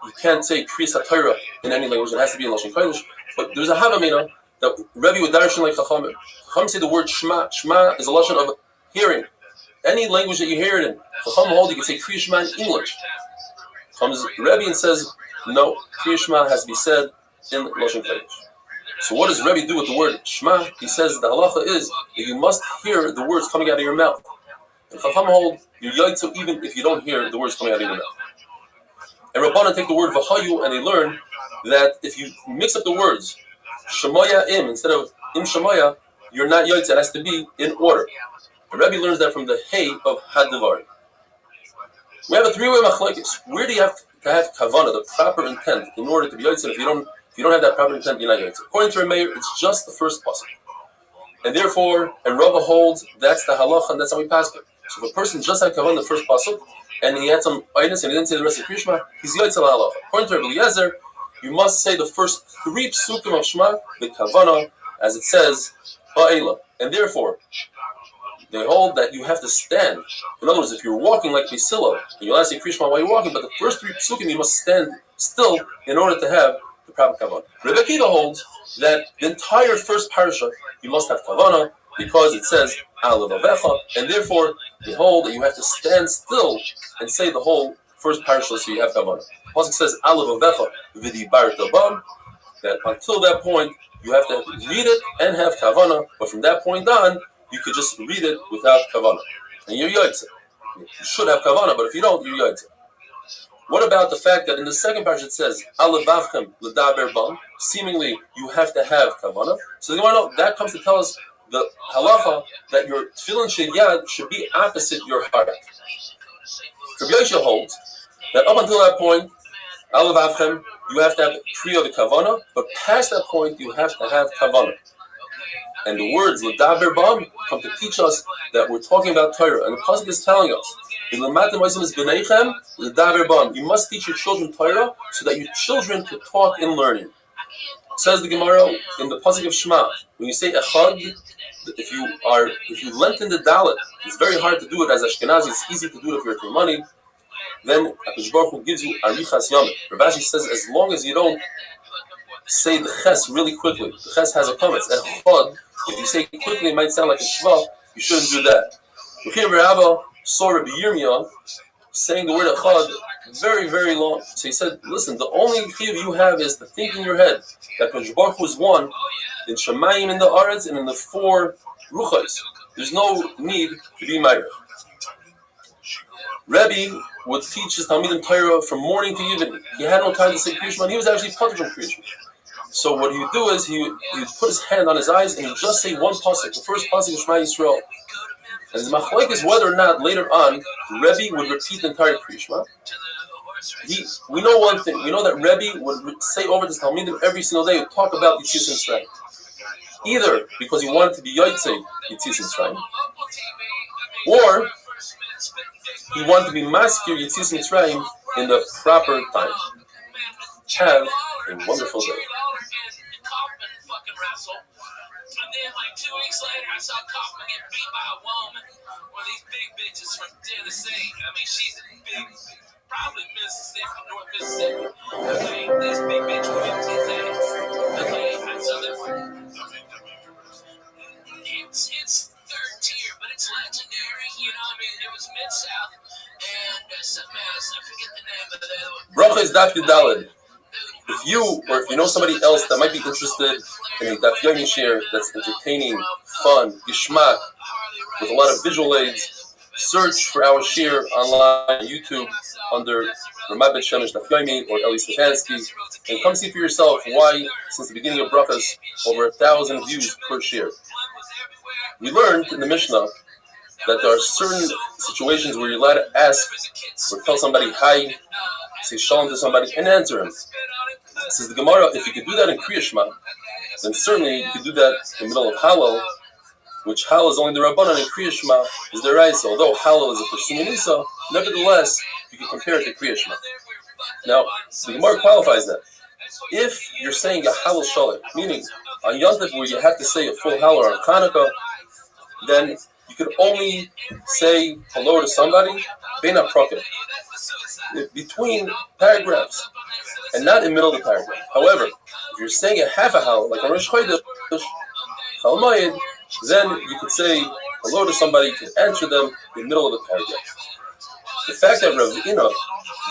you can't say Kriya HaTorah in any language, it has to be in Lashon HaKodesh, but there's a Havamina that Rabbi would darshan like Chachamim. Chachamim say the word Shema. Shema is a Lashon of hearing. Any language that you hear it in, Chacham hold you can say Kriya Shema in English. Comes Rabbi and says, no, Kriya Shema has to be said in Lashon Kodesh. So what does Rabbi do with the word Shema? He says the halacha is that you must hear the words coming out of your mouth. And Chacham hold you yaitzu even if you don't hear the words coming out of your mouth. And Rabbanan take the word V'hayu and they learn that if you mix up the words Shemaya im instead of im Shemaya, you're not yaitzu. It has to be in order. And Rabbi learns that from the Hay of Hadavar. We have a three-way machlokes. Where do you have to have kavana, the proper intent, in order to be yaitzu? If you don't have that proper intent, you're not yaitzu. According to Rabbi, it's just the first pasuk, and therefore, and Rabbi holds that's the halacha, and that's how we pass it. So if a person just had kavana the first pasuk, and he had some ayinus and he didn't say the rest of Kriya Shema, he's yaitzu halacha. According to Rabbi Eliezer, you must say the first three psukim of Shema, the kavana, as it says, ba'ela, and therefore. They hold that you have to stand. In other words, if you're walking like Priscilla, and you'll ask Kriya Shema while you're walking, but the first three psukim you must stand still in order to have the proper kavanah. Rabbi Akiva holds that the entire first parasha you must have kavanah because it says Al Levavecha, and therefore they hold that you have to stand still and say the whole first parasha so you have kavanah. The pasuk says Al Levavecha v'dibarta bam, that until that point you have to read it and have kavanah, but from that point on you could just read it without kavanah, and you're yaitze. You should have kavanah, but if you don't, you're yaitze. What about the fact that in the second parasha it says Alevavchem l'daber bam? Seemingly, you have to have kavanah. So you want to know that comes to tell us the halacha that your tefillin sheyad should be opposite your heart. Rabbi Yosha holds that up until that point, Alevavchem, you have to have kriya the kavanah, but past that point, you have to have kavanah. And the words l'daber bam come to teach us that we're talking about Torah. And the pasuk is telling us, you must teach your children Torah so that your children can talk in learning. Says the Gemara in the pasuk of Shema, when you say echad, if you lengthen the dalet, it's very hard to do it as Ashkenazi. It's easy to do it if you're money. Then HaKadosh Baruch Hu gives you arichas yamim. Rashi says as long as you don't say the ches really quickly, the ches has a kametz. Echad, if you say it quickly, it might sound like a shva. You shouldn't do that. Rabbi saw Rabbi Yirmiyah saying the word echad very, very long. So he said, listen, the only chiyuv you have is to think in your head that HaKadosh Baruch Hu is one in Shemayim, in the Aretz, and in the four ruchos. There's no need to be Meirach. Rabbi would teach his Talmidim Torah from morning to evening. He had no time to say Kriya Shema, and he was actually patur from Kriya Shema. So what he would do is he would put his hand on his eyes and he'd just say one pasuk, the first pasuk of Shema Yisrael. And the machlokes is whether or not later on Rebbe would repeat the entire Kriya Shema. We know one thing. We know that Rebbe would say over this Talmidim every single day, would talk about Yitzis Mitzrayim. Either because he wanted to be Yotzei Yitzis Mitzrayim, or he wanted to be Maskir Yitzis Mitzrayim in the proper time. Have a wonderful day. asshole. And then, like 2 weeks later, I saw Kaufman get beat by a woman. One of these big bitches from Tennessee. I mean, she's big, probably Mississippi, North Mississippi. Okay, this big bitch whipped his ass. Okay, and so it's third tier, but it's legendary. You know, I mean, it was Mid-South and something else. I forget the name of the other one. Bracha is Daf Yudalid. If you or if you know somebody else that might be interested in a Daf Yomi share that's entertaining, fun, gishmak, with a lot of visual aids, search for our share online on YouTube under Rabbi Shemesh Daf Yomi or Eli Stefanski, and come see for yourself why, since the beginning of brachas, over 1,000 views per share. We learned in the Mishnah that there are certain situations where you're allowed to ask or tell somebody hi, say shalom to somebody, and answer him. Says the Gemara, if you could do that in Kriya Shema, then certainly you could do that in the middle of Hallel, which Hallel is only the Rabbanan, and Kriya Shema is the Raisa. Although Hallel is a Persuma Nisa, nevertheless, you can compare it to Kriya Shema. Now, the Gemara qualifies that. If you're saying a Hallel Shalit, meaning on Yom Tov where you have to say a full Hallel or on Hanukkah, then you could only say hello to somebody, Beina Proket, between paragraphs, and not in the middle of the paragraph. However, if you're saying a half a Hallel, like a Rosh Chodesh, Chol Moed, then you could say hello to somebody, you could answer them in the middle of the paragraph. The fact that Rav Ina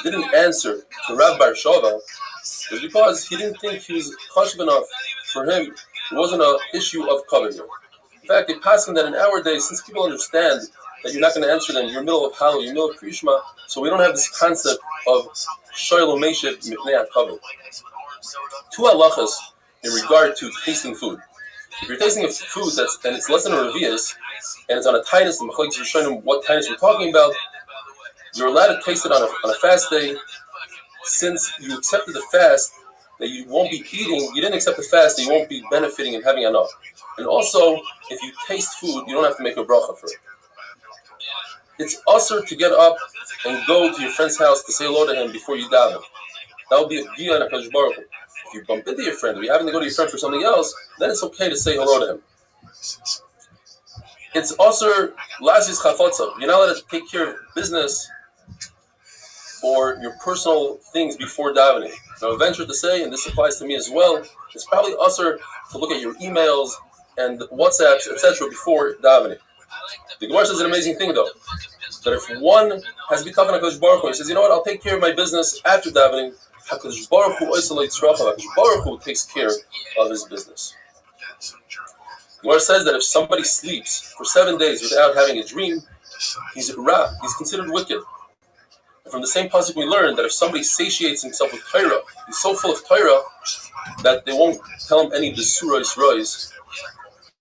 didn't answer to Rav Bar Shava is because he didn't think he was chashuv enough for him. It wasn't an issue of covenant. In fact, they pass him that in our days, since people understand that you're not going to answer them, you're in the middle of Hallel, you're in the middle of Krishma, so we don't have this concept of Shoylo Meshet Mipnei HaKavod. Two halachas in regard to tasting food. If you're tasting a food and it's less than a revius, and it's on a tinus, the Machlokes are showing what tinus we're talking about, you're allowed to taste it on a fast day. Since you accepted the fast, that you won't be eating, you didn't accept the fast, that you won't be benefiting and having enough. And also, if you taste food, you don't have to make a bracha for it. It's also to get up and go to your friend's house to say hello to him before you daven. That would be a giyah and a Kadosh Baruch Hu. If you bump into your friend, or you happen to go to your friend for something else, then it's okay to say hello to him. It's also lazis chafotzav. You're not allowed to take care of business or your personal things before davening. Now, I venture to say, and this applies to me as well, it's probably also to look at your emails and WhatsApps, etc., before davening. The Gemara says an amazing thing, though, that if one has to be talking to HaKadosh Baruch Hu, he says, you know what, I'll take care of my business after davening. HaKadosh Baruch Hu isolates Racha. HaKadosh Baruch Hu takes care of his business. The Gemara says that if somebody sleeps for 7 days without having a dream, he's ra, he's considered wicked. And from the same pasuk we learned that if somebody satiates himself with Torah, he's so full of Torah that they won't tell him any besuros rois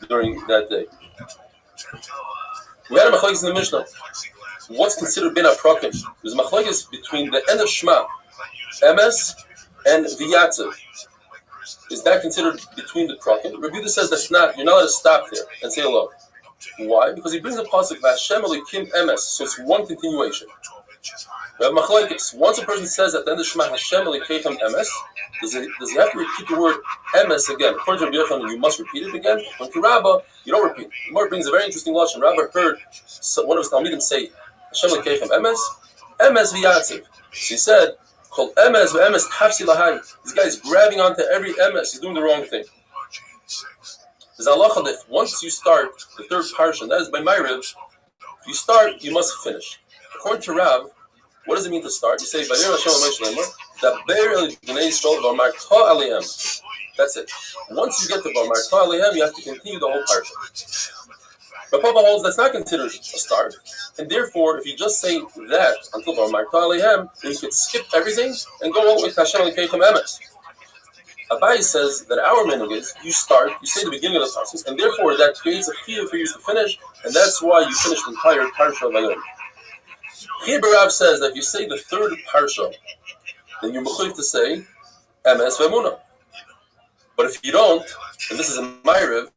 during that day. We had a machlokes in the Mishnah. What's considered bin haprakim? There's a machlokes between the end of Shema, emes, and v'yatzev. Is that considered between the prakim? Rabbi says that's not. You're not allowed to stop there and say hello. Why? Because he brings a pasuk Vashem Elokim emes, so it's one continuation. We have machlokes. Once a person says at the end of Shema Hashem Elokeichem emes, does he have to repeat the word emes again? According to Rabbi Yochanan, you must repeat it again. When to Rabbi, you don't repeat. The Gemara brings a very interesting lashon. Rabbi heard one of his talmidim say Hashem Elokeichem emes, emes v'yatziv. He said, "Kol emes v'emes tafsi lahai." This guy is grabbing onto every emes. He's doing the wrong thing. There's halacha that once you start the third parsha, that is by Ma'ariv, if you start, you must finish. According to Rav, what does it mean to start? You say, that's it. Once you get to Barmarta Alehem, you have to continue the whole parsha. But Papa holds that's not considered a start. And therefore, if you just say that until Barmarta Alehem, then you could skip everything and go all the way to Hashem Elokeichem emes. Abai says that our minhag is you start, you say the beginning of the process, and therefore that creates a chiyuv for you to finish, and that's why you finish the entire parsha of Vayom. Here Barav says that if you say the third parsha, then you're mechuyev to say emes ve'emunah. But if you don't, and this is a Ma'ariv,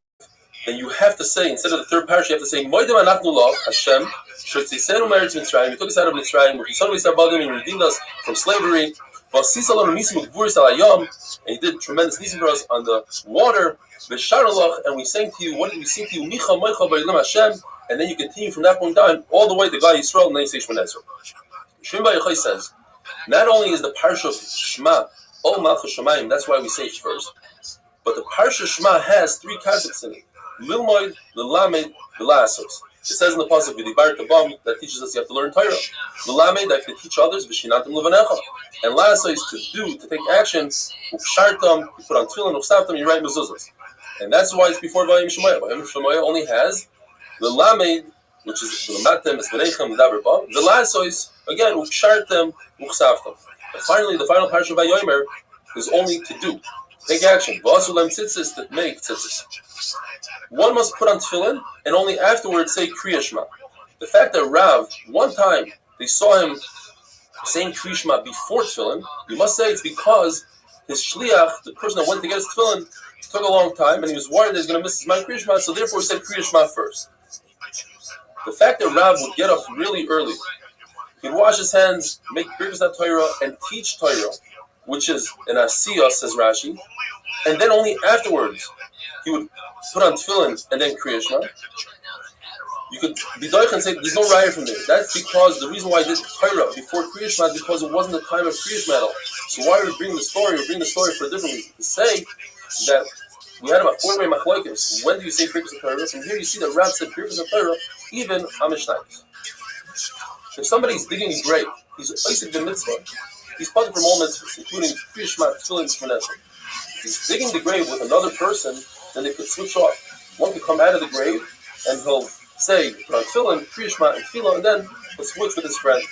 then you have to say, instead of the third parsha, you have to say Moedem anachnu lo Hashem shotziseinu me'eretz Mitzrayim. You took us out of Mitzrayim, and you redeemed us from slavery. And he did tremendous nisim for us on the water. And we sang to you, what did we sing to you? And then you continue from that point on all the way to God Yisrael, and then you say Shemon Esrei. Shimon Bar Yochai says, not only is the parsha of Shema, O Malchus Shemayim, that's why we say it first, but the parsha Shema has three concepts in it. Lilmoid, Lilamed, Lilasos. It says in the pasuk V'dibar Tabam that teaches us you have to learn Torah. Lilamed, that you can teach others, V'shinantim Levanecha. And Laso is to do, to take action. Ufshartam, you put on tefillin, Ufsavtam, you write mezuzahs. And that's why it's before Vayim Shemaya. Vayim Shemaya only has Lilamed, which is L'matem, Esberechem, L'daber Ba. The Laso is, again, Ufshartam, Ufsavtam. And finally, the final parsha of Vayomer is only to do. Take action. V'asulam tzitzis, that make tzitzis. One must put on tefillin and only afterwards say Kriya Shema. The fact that Rav, one time they saw him saying Kriya Shema before tefillin, you must say it's because his shliach, the person that went to get his tefillin, took a long time and he was worried that he's going to miss his Kriya Shema, so therefore he said Kriya Shema first. The fact that Rav would get up really early, he'd wash his hands, make Birkas HaTorah, and teach Torah, which is an asiyah, says Rashi, and then only afterwards he would put on tefillin and then Kriya Shema. You could be doich and say there's no raya from there. That's because the reason why I did Torah before Kriya Shema is because it wasn't the time of Kriya Shema at all. So why are we bringing the story? We're bringing the story for a different reason. To say that we had about 4-way machlokes. When do you say Birkas HaTorah? From here you see that Rav said Birkas HaTorah even Amishnayos. If somebody's digging a grave, he's oisik the mitzvah. He's puzzled from all mitzvahs, including Kriya Shema, tefillin, Shemon Esrei. If he's digging the grave with another person, then they could switch off. One could come out of the grave and he'll say, put on tefillin, Kriya Shema, and tefillah, and then he'll switch with his friend.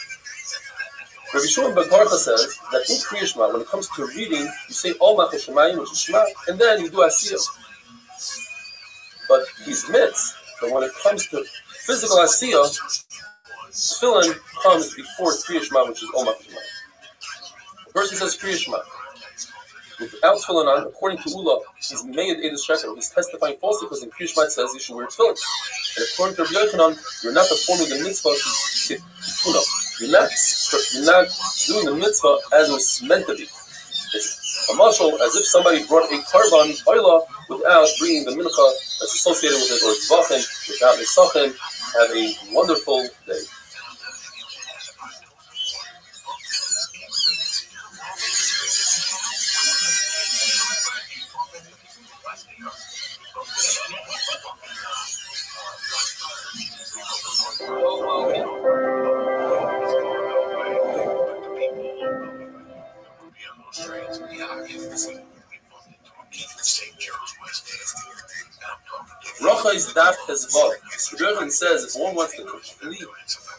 Rabbi Shimon Bar Yochai says that in Kriya Shema, when it comes to reading, you say Ol Malchus Shemayim, which is Shema, and then you do Asiyah. But he's mitz, but when it comes to physical Asiyah, tefillin comes before Kriya Shema, which is Ol Malchus Shemayim. The person says Kriya Shema without tefillin on, according to Ula, he's made Eidos Sheker. He's testifying falsely because in Kriya Shema it says you should wear tefillin. And according to Rabbi Yochanan, you're not performing the mitzvah to You're not doing the mitzvah as it was meant to be. It's a mashal as if somebody brought a karban oila without bringing the mincha that's associated with it, or tzvachim without nesachim. Have a wonderful day. Rocha is daft hezvah. Rabbi says if one wants to complete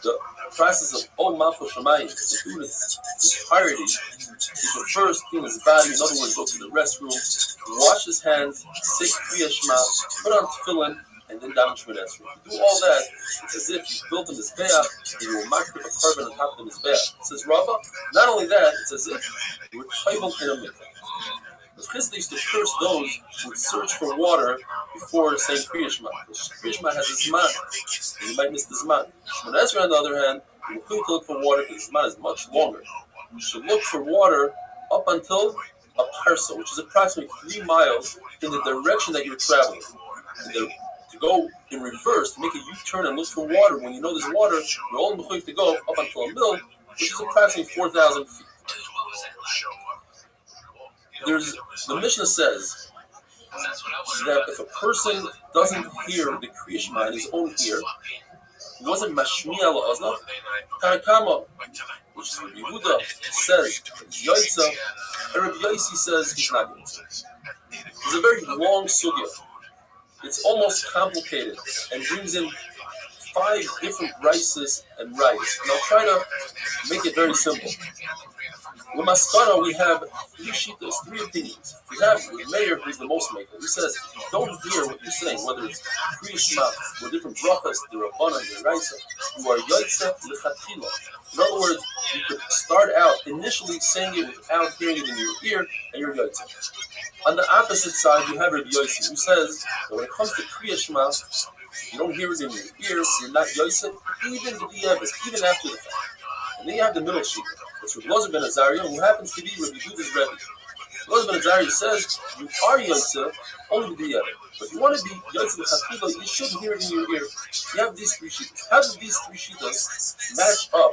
the process of Ol Malchus Shemayim, to do its entirety, he should first clean his body. In other words, go to the restroom, wash his hands, say Kriya Shema, put on tefillin, and then daven Shemon Esrei. If you do all that, it's as if you built a mizbeach and you will mark a carbon on top of the mizbeach. It says Rabbi, not only that, it's as if you were tribal in a mikveh. The Chizda used to curse those who would search for water before saying Kriya Shema. Kriya Shema has a zman, and you might miss the zman. Shemon Esrei, on the other hand, you will to look for water because the zman is much longer. You should look for water up until a parsa, which is approximately 3 miles in the direction that you're traveling. To go in reverse, to make a U-turn and look for water, when you know there's water, you're only going to go up until a mil, which is approximately 4,000 feet. The Mishnah says that if a person doesn't hear the Kriya Shema in his own ear, he wasn't mashmiya la'ozna, Tanakama, which is Rabbi Yehuda, says Yaitza, and Rabbi Yaisi says he's not Yaitza. It's a very long sugya. It's almost complicated and brings in 5 different rices and rice. And I'll try to make it very simple. With Maskana, we have 3 shittas, 3 opinions. We have Meir, who's the most maker. He says, if you don't hear what you're saying, whether it's Kriya Shema or different brachas, the Rabbanan, the Raisa, you are Yaitza L'chatchila. In other words, you could start out initially saying it without hearing it in your ear, and you're Yaitza. On the opposite side, you have Rabbi Yossi, who says that when it comes to Kriya Shema, you don't hear it in your ears, you're not Yaitza, even after the fact. And then you have the middle sheet. It's Rabbi Elazar ben Azariah, who happens to be Rabbi Yehuda's Rebbe. Rabbi Elazar ben Azariah says, you are Yotze only with the Yotze. But if you want to be Yotze L'Chatchila, you should hear it in your ear. You have these three shitas. How do these three shitas match up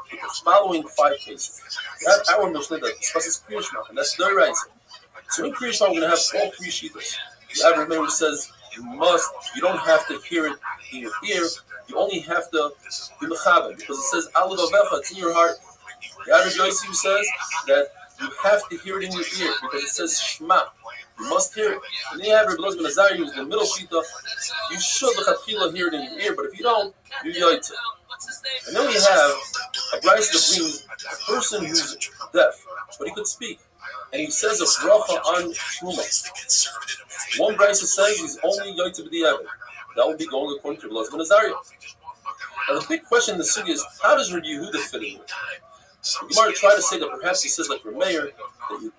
with the following 5 cases? You have our Mishnah that discusses Kriya Shema, and that's the right. So in Kriya Shema, we're going to have all 3 shitas. You have Rabbi who says, you don't have to hear it in your ear, you only have to be mechaber, because it says Alud Avecha, it's in your heart. The Rabbi Yossi says that you have to hear it in your ear, because it says Shema, you must hear it. And then you have Rabbi Elazar ben Azariah, who's in the middle shita, you should l'chatchila hear it in your ear, but if you don't, you yoytze. And then we have a brayso that brings a person who's deaf, but he could speak, and he says a bracha on Truma. One brayso says he's only yoytze b'diavad. That will be going according to Rabbi Elazar ben Azariah. Now the big question in the sugi is, how does Rabbi Yehuda fit in? The Gemara tried to say that perhaps he says like Rameir, that you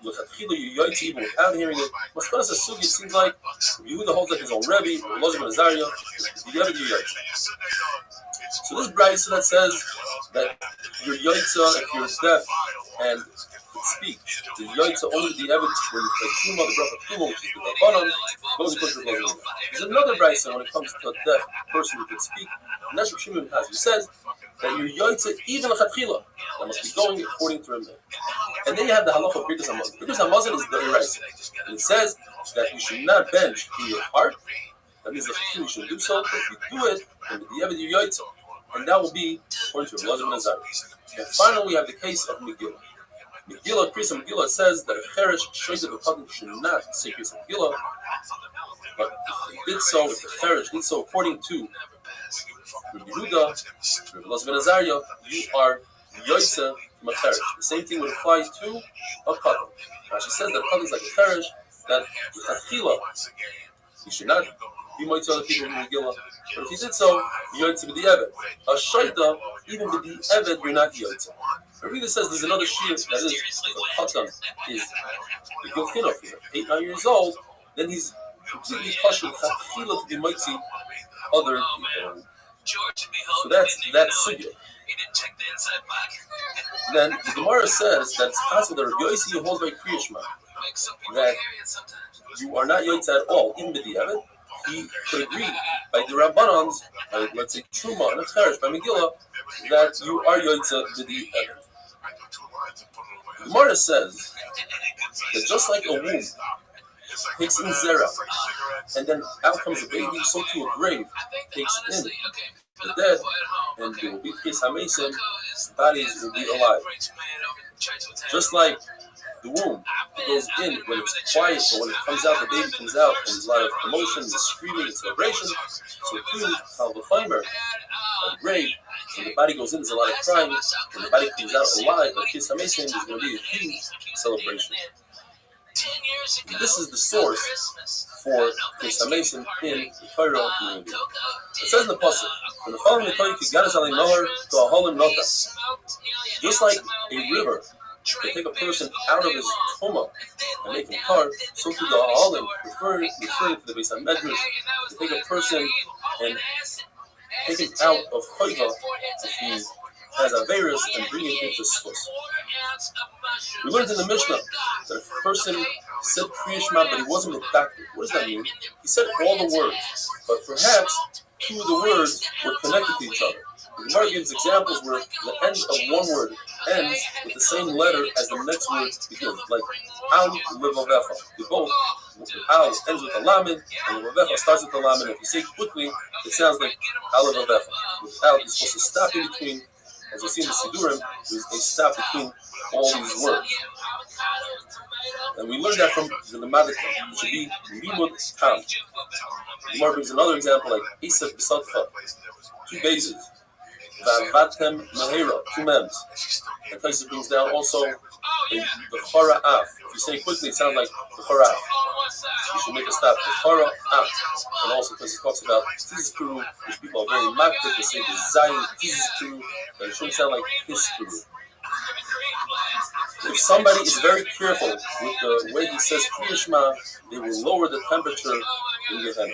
yoytze even without hearing it. Maskanas sugi, it seems like Yehuda holds like his own Rebbe, Rabbi Elazar ben Azariah, so this brayso that says that you're yoytze if you're deaf and speak, the yoytze only the evidence when you play Truma, the bracha Truma, which is the Rabbanon, goes according to Rabbi Elazar. There's another brayso when it comes to a deaf person who can speak, and that's what Shimon has. He says that you're yoytze even l'chatchila. That must be going according to Rabbi. And then you have the halacha of Birkas Hamazon. Birkas Hamazon is the brayso, and it says that you should not bench in your heart. That means that you should do so, but if you do it, then the evidence you're yoytze. And that will be according to Rabbi Elazar ben Azariah. And finally, we have the case of Megillah. Megillah, Kriyas Megillah says that a cheresh shoytze b'padin should not say Kriyas Megillah, but if he did so, if the cheresh did so according to Rabbi Yehuda, Rabbi Elazar ben Azariah, you are yoytze from a cheresh. The same thing would apply to a padin. She says that a padin is like a cheresh, that l'chatchila, he should not be moitze other people in Megillah. But if he did so, yoytze b'diavad. A shaita, even b'diavad, you're not yoytze. Rabbi says there's another shir that is, if a patan is the gilchino, if he's 8-9 years old, then he's completely kosher chachila to be moitze other people. So that's sugya. Then the Gemara says that it's possible that Rabbi Yossi holds by Kriya Shema, that you are not yoytze at all in b'diavad. He could agree by the Rabbanans, let's say Truma and a Cheresh by Megillah, that you are yoytze b'diavad. The Gemara says that just like a womb takes in zera, and then out comes a baby, so too a grave takes in the dead, and there will be Kis HaMesim, bodies will be alive. Just like the womb, it goes in when it's quiet, but when it comes out, the baby comes out, and there's a lot of commotion, there's screaming, and celebration. So too, how the Chaimer, the grave, when the body goes in, there's a lot of crying. When the body comes out alive, like Kis HaMesim, there's going to be a huge celebration. And this is the source for Kis HaMesim in the Torah community. It says in the pasuk, "When the following Torah Giganas Alei Nohar to Aholim Nota," just like a river to take a person out of his tuma and make him tar, so to the Aholim, referring to the Beis HaMedrash, to take a person and take him out of Choiva if he has Averis and bring him into Skos. We learned in the Mishnah that if a person said Kriya Shema but he wasn't medactic, what does that mean? He said all the words, but perhaps 2 of the words were connected to each other. The Gemara gives examples where the end of one word ends with the same letter as the next word begins, like Al Levavecha. They both, Al ends with a Lamed, and Levavecha starts with a Lamed. If you say it quickly, it sounds like Al Levavecha. Without, you're supposed to stop in between. As you see in the Sidurim, there's a stop between all these words. And we learned that from the Madhika. It should be Limud Tam. The Gemara brings another example like Isef B'Sadcha, 2 bases. Vavatem Mahera, 2 mems. And Taisa brings down also the Chara Af. If you say it quickly, it sounds like the Chara Af. You should make a stop. The Chara Af. And also Taisa talks about Tizkuru, which people are very makted. They say the Zayin Tizkuru, but it shouldn't sound like Tizkuru. If somebody is very careful with the way he says Kriya Shema, they will lower the temperature in Gehenna.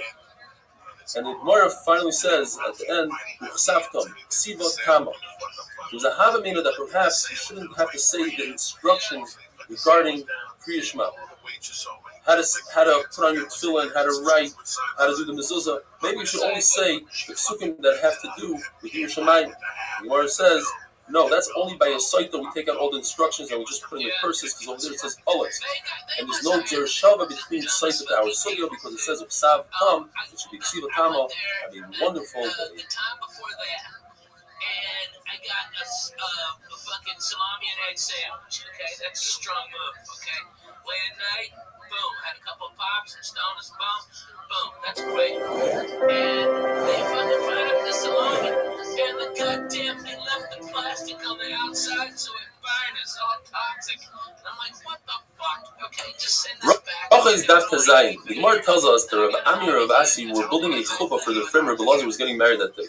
And the Gemara finally says at the end, "Uchsaftam, ksivot kama." There's a havamina that perhaps you shouldn't have to say the instructions regarding Kriya Shema. How to put on your tefillin, how to write, how to do the mezuzah. Maybe you should only say the psukim that have to do with Yerushalayim. The Gemara says, no, that's only by a site that we take out all the instructions and we just put in the curses, because over there it says Olis. And there's no Jereshava between sites of our sugya, because it says Uksav Tam, it should be Ksiva Tamo. Have a wonderful day. The time before that, and I got a fucking salami and egg sandwich. Okay, that's a strong move. Okay, late at night, boom, had a couple of pops and stoners, boom, that's great. And they fucking fried up the salami, and the goddamn thing left the plastic on the outside, so it burned. It's all toxic. And I'm like, what the fuck? Okay, just send this back. Racha is Daf Kazayin. The Gemara tells us that Rabbi Ami and Rabbi Asi were building a chuppah for their friend Rabbi Lazar was getting married that day.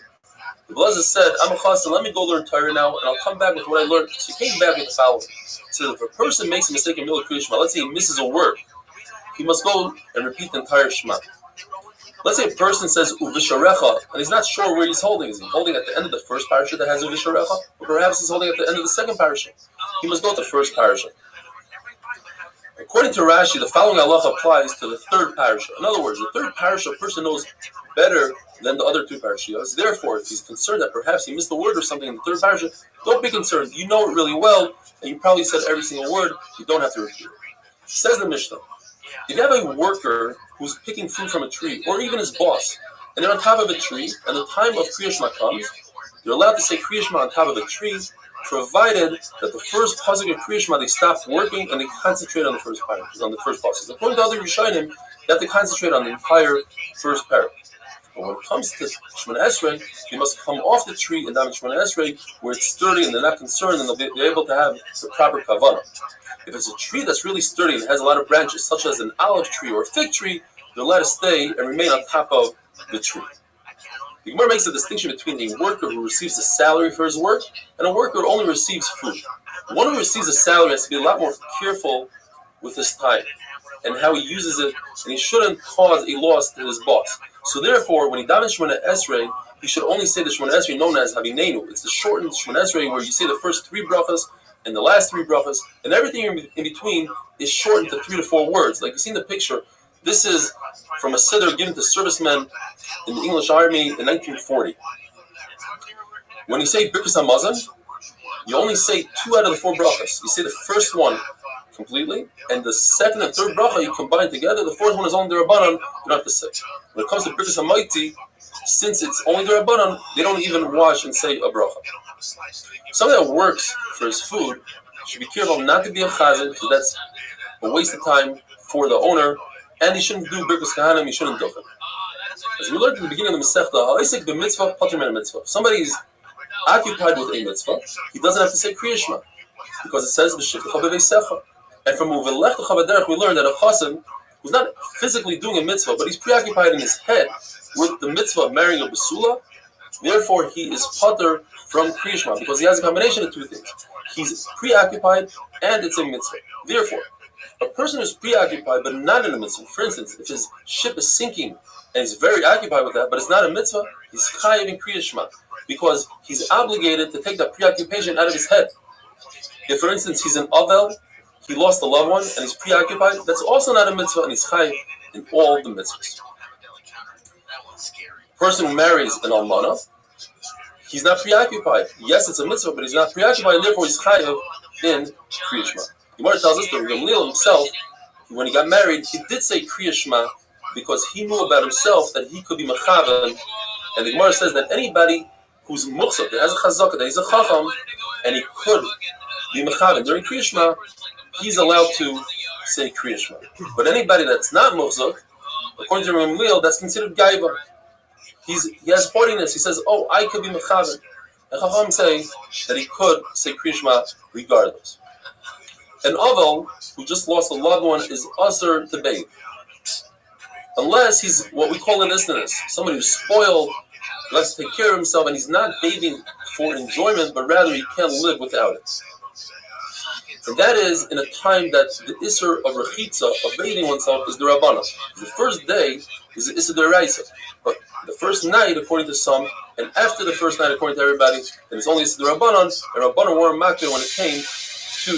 Rabbi Lazar said, I'm a chassan, let me go learn Torah now, and I'll come back with what I learned. So he came back with the following. So if a person makes a mistake in Milah Kriya Shema, let's say he misses a word, he must go and repeat the entire Shema. Let's say a person says Uvisharecha, and he's not sure where he's holding. Is he holding at the end of the first parasha that has Uvisharecha? Or perhaps he's holding at the end of the second parasha. He must go to the first parasha. According to Rashi, the following halacha applies to the third parasha. In other words, the third parasha a person knows better than the other two parashas. Therefore, if he's concerned that perhaps he missed a word or something in the third parasha, don't be concerned. You know it really well, and you probably said every single word. You don't have to repeat it. Says the Mishnah, if you have a worker who's picking fruit from a tree, or even his boss, and they're on top of a tree, and the time of Kriya Shema comes, you're allowed to say Kriya Shema on top of a tree, provided that the first pasuk of Kriya Shema, they stop working and they concentrate on the first paragraph, on the first pasuk. According to other Rishonim, you have to concentrate on the entire first paragraph. But when it comes to Shemona Esrei, you must come off the tree and down to Shemona Esrei, where it's sturdy and they're not concerned, and they're able to have the proper kavanah. If it's a tree that's really sturdy and has a lot of branches, such as an olive tree or a fig tree, they're allowed to stay and remain on top of the tree. The Gemara makes a distinction between a worker who receives a salary for his work and a worker who only receives food. The one who receives a salary has to be a lot more careful with his time and how he uses it, and he shouldn't cause a loss to his boss. So therefore, when he davens Shemona Esrei, he should only say the Shemona Esrei known as Havinenu. It's the shortened Shemona Esrei where you say the first 3 brachas and the last 3 brachas, and everything in between is shortened to 3 to 4 words. Like you see in the picture, this is from a siddur given to servicemen in the English Army in 1940. When you say Birkas HaMazon, you only say 2 out of the 4 brachas. You say the first one completely, and the second and third bracha you combine together. The fourth one is only the Rabbanan, you don't have to say. When it comes to Birkas HaMaiti, since it's only the Rabbanan, they don't even wash and say a bracha. Somebody that works for his food should be careful not to be a chazan, because that's a waste of time for the owner, and he shouldn't do Birkas Kahanim, he shouldn't do it. As we learned in the beginning of the Masechta, ha'isek b'mitzvah patur min mitzvah. If somebody is occupied with a mitzvah, he doesn't have to say Kriya Shema, because it says v'shivtecha b'veisecha. And from Uvelechtacha b'derech, we learned that a chassan who's not physically doing a mitzvah, but he's preoccupied in his head with the mitzvah of marrying a basula, therefore he is patur from Kriya Shema, because he has a combination of 2 things. He's preoccupied and it's a mitzvah. Therefore, a person who's preoccupied but not in a mitzvah, for instance, if his ship is sinking and he's very occupied with that, but it's not a mitzvah, he's chayiv in Kriya Shema, because he's obligated to take that preoccupation out of his head. If, for instance, he's an avel, he lost a loved one and he's preoccupied, that's also not a mitzvah, and he's chayiv in all the mitzvahs. A person who marries an almana, he's not preoccupied. Yes, it's a mitzvah, but he's not preoccupied, and therefore he's chayiv in Kriya Shema. The Gemara tells us that Gamliel himself, when he got married, he did say Kriya Shema because he knew about himself that he could be mechavan. And the Gemara says that anybody who's muchzak, that has a chazaka, that he's a chacham, and he could be mechavan during Kriya Shema, he's allowed to say Kriya Shema. But anybody that's not muchzak, according to Gamliel, that's considered gaiva. He has haughtiness. He says, "Oh, I could be mechavan." And chacham say that he could say Kriya Shema regardless. An avel who just lost a loved one is usher to bathe, unless he's what we call an istinus, somebody who's spoiled, likes to take care of himself, and he's not bathing for enjoyment, but rather he can't live without it. And that is in a time that the isser of rechitza, of bathing oneself, is the Rabbana. The first day is the isser d'oraisa. But the first night, according to some, and after the first night, according to everybody, then it's only the Rabbanon, and Rabbanon were makir when it came to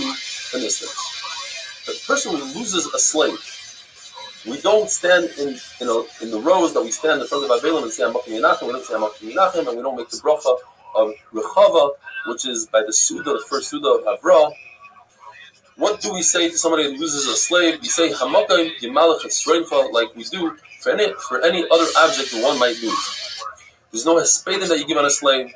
the nistas. The person who loses a slave, we don't stand in the rows that we stand in front of Aveilim and say Amakim Yinachem. We don't say Amakim Yinachem, and we don't make the bracha of Rechava, which is by the Suda, the first Suda of Havra. What do we say to somebody who loses a slave? We say Hamakayim Yimalach Esreincha, like we do for any other object that one might lose. There's no hespedim that you give on a slave.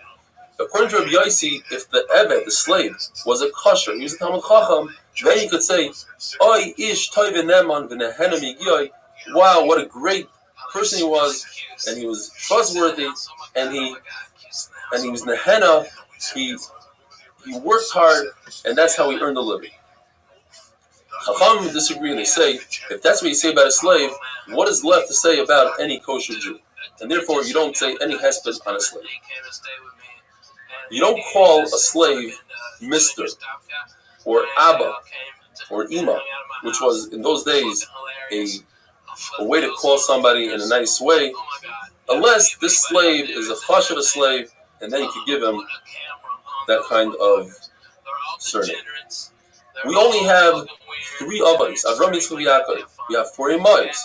According to Rabbi Yossi, if the Eved, the slave, was a kosher, he was a Talmud Chacham, then you could say, Oy ish toiv neman v'nehenem yigiyoi. Wow, what a great person he was, and he was trustworthy, and he was nehena. He worked hard, and that's how he earned a living. Chachamim disagree, and they say, if that's what you say about a slave, what is left to say about any kosher Jew? And therefore, you don't say any hesped on a slave. You don't call a slave Mr. or Abba or Ima, which was in those days a way to call somebody in a nice way, unless this slave is a chashuv slave, and then you could give him that kind of surname. We only have 3 Abbas, Avram, Yitzchak, Yaakov. We have 4 Imais,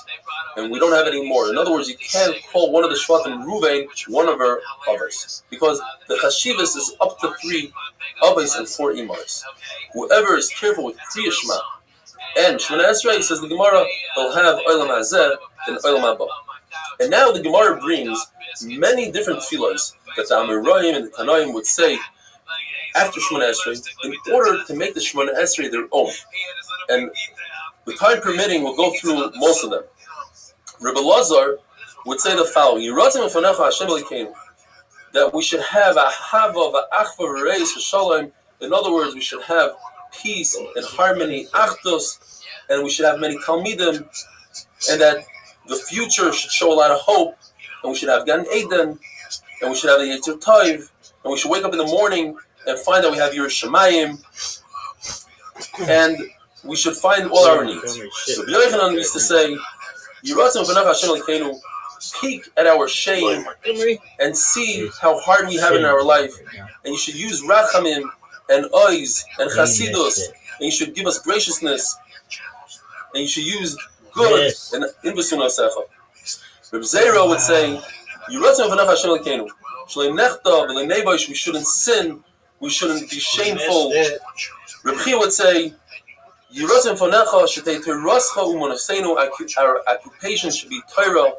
and we don't have any more. In other words, you can't call one of the Shvatim Ruvain one of our Abbas, because the Chashivas is up to 3 Abbas and 4 Imais. Whoever is careful with Kriya Shema and Shemona Esrei, says the Gemara, will have Olam Hazeh and Olam Haba. And now the Gemara brings many different tefillos that the Amoraim and the Tanaim would say after Shemona Esrei, in order to make the Shemona Esrei their own. And the time permitting, we'll go through most of them. Rabbi Lazar would say the following: that we should have a hava, a achva, v'reis, v'shalom. In other words, we should have peace and harmony, achdus, and we should have many talmidim, and that the future should show a lot of hope, and we should have Gan Eden, and we should have the Yetzer Tov, and we should wake up in the morning and find that we have Yerushalayim, and we should find all our needs. So Rabbi Yochanan used to say, peek at our shame and see how hard we have in our life, and you should use rachamim and ois and chasidus, and you should give us graciousness, and you should use good and invasun osecha. Reb Zera would say, we shouldn't sin, we shouldn't be shameful. Reb Chi would say, our occupation should be Torah,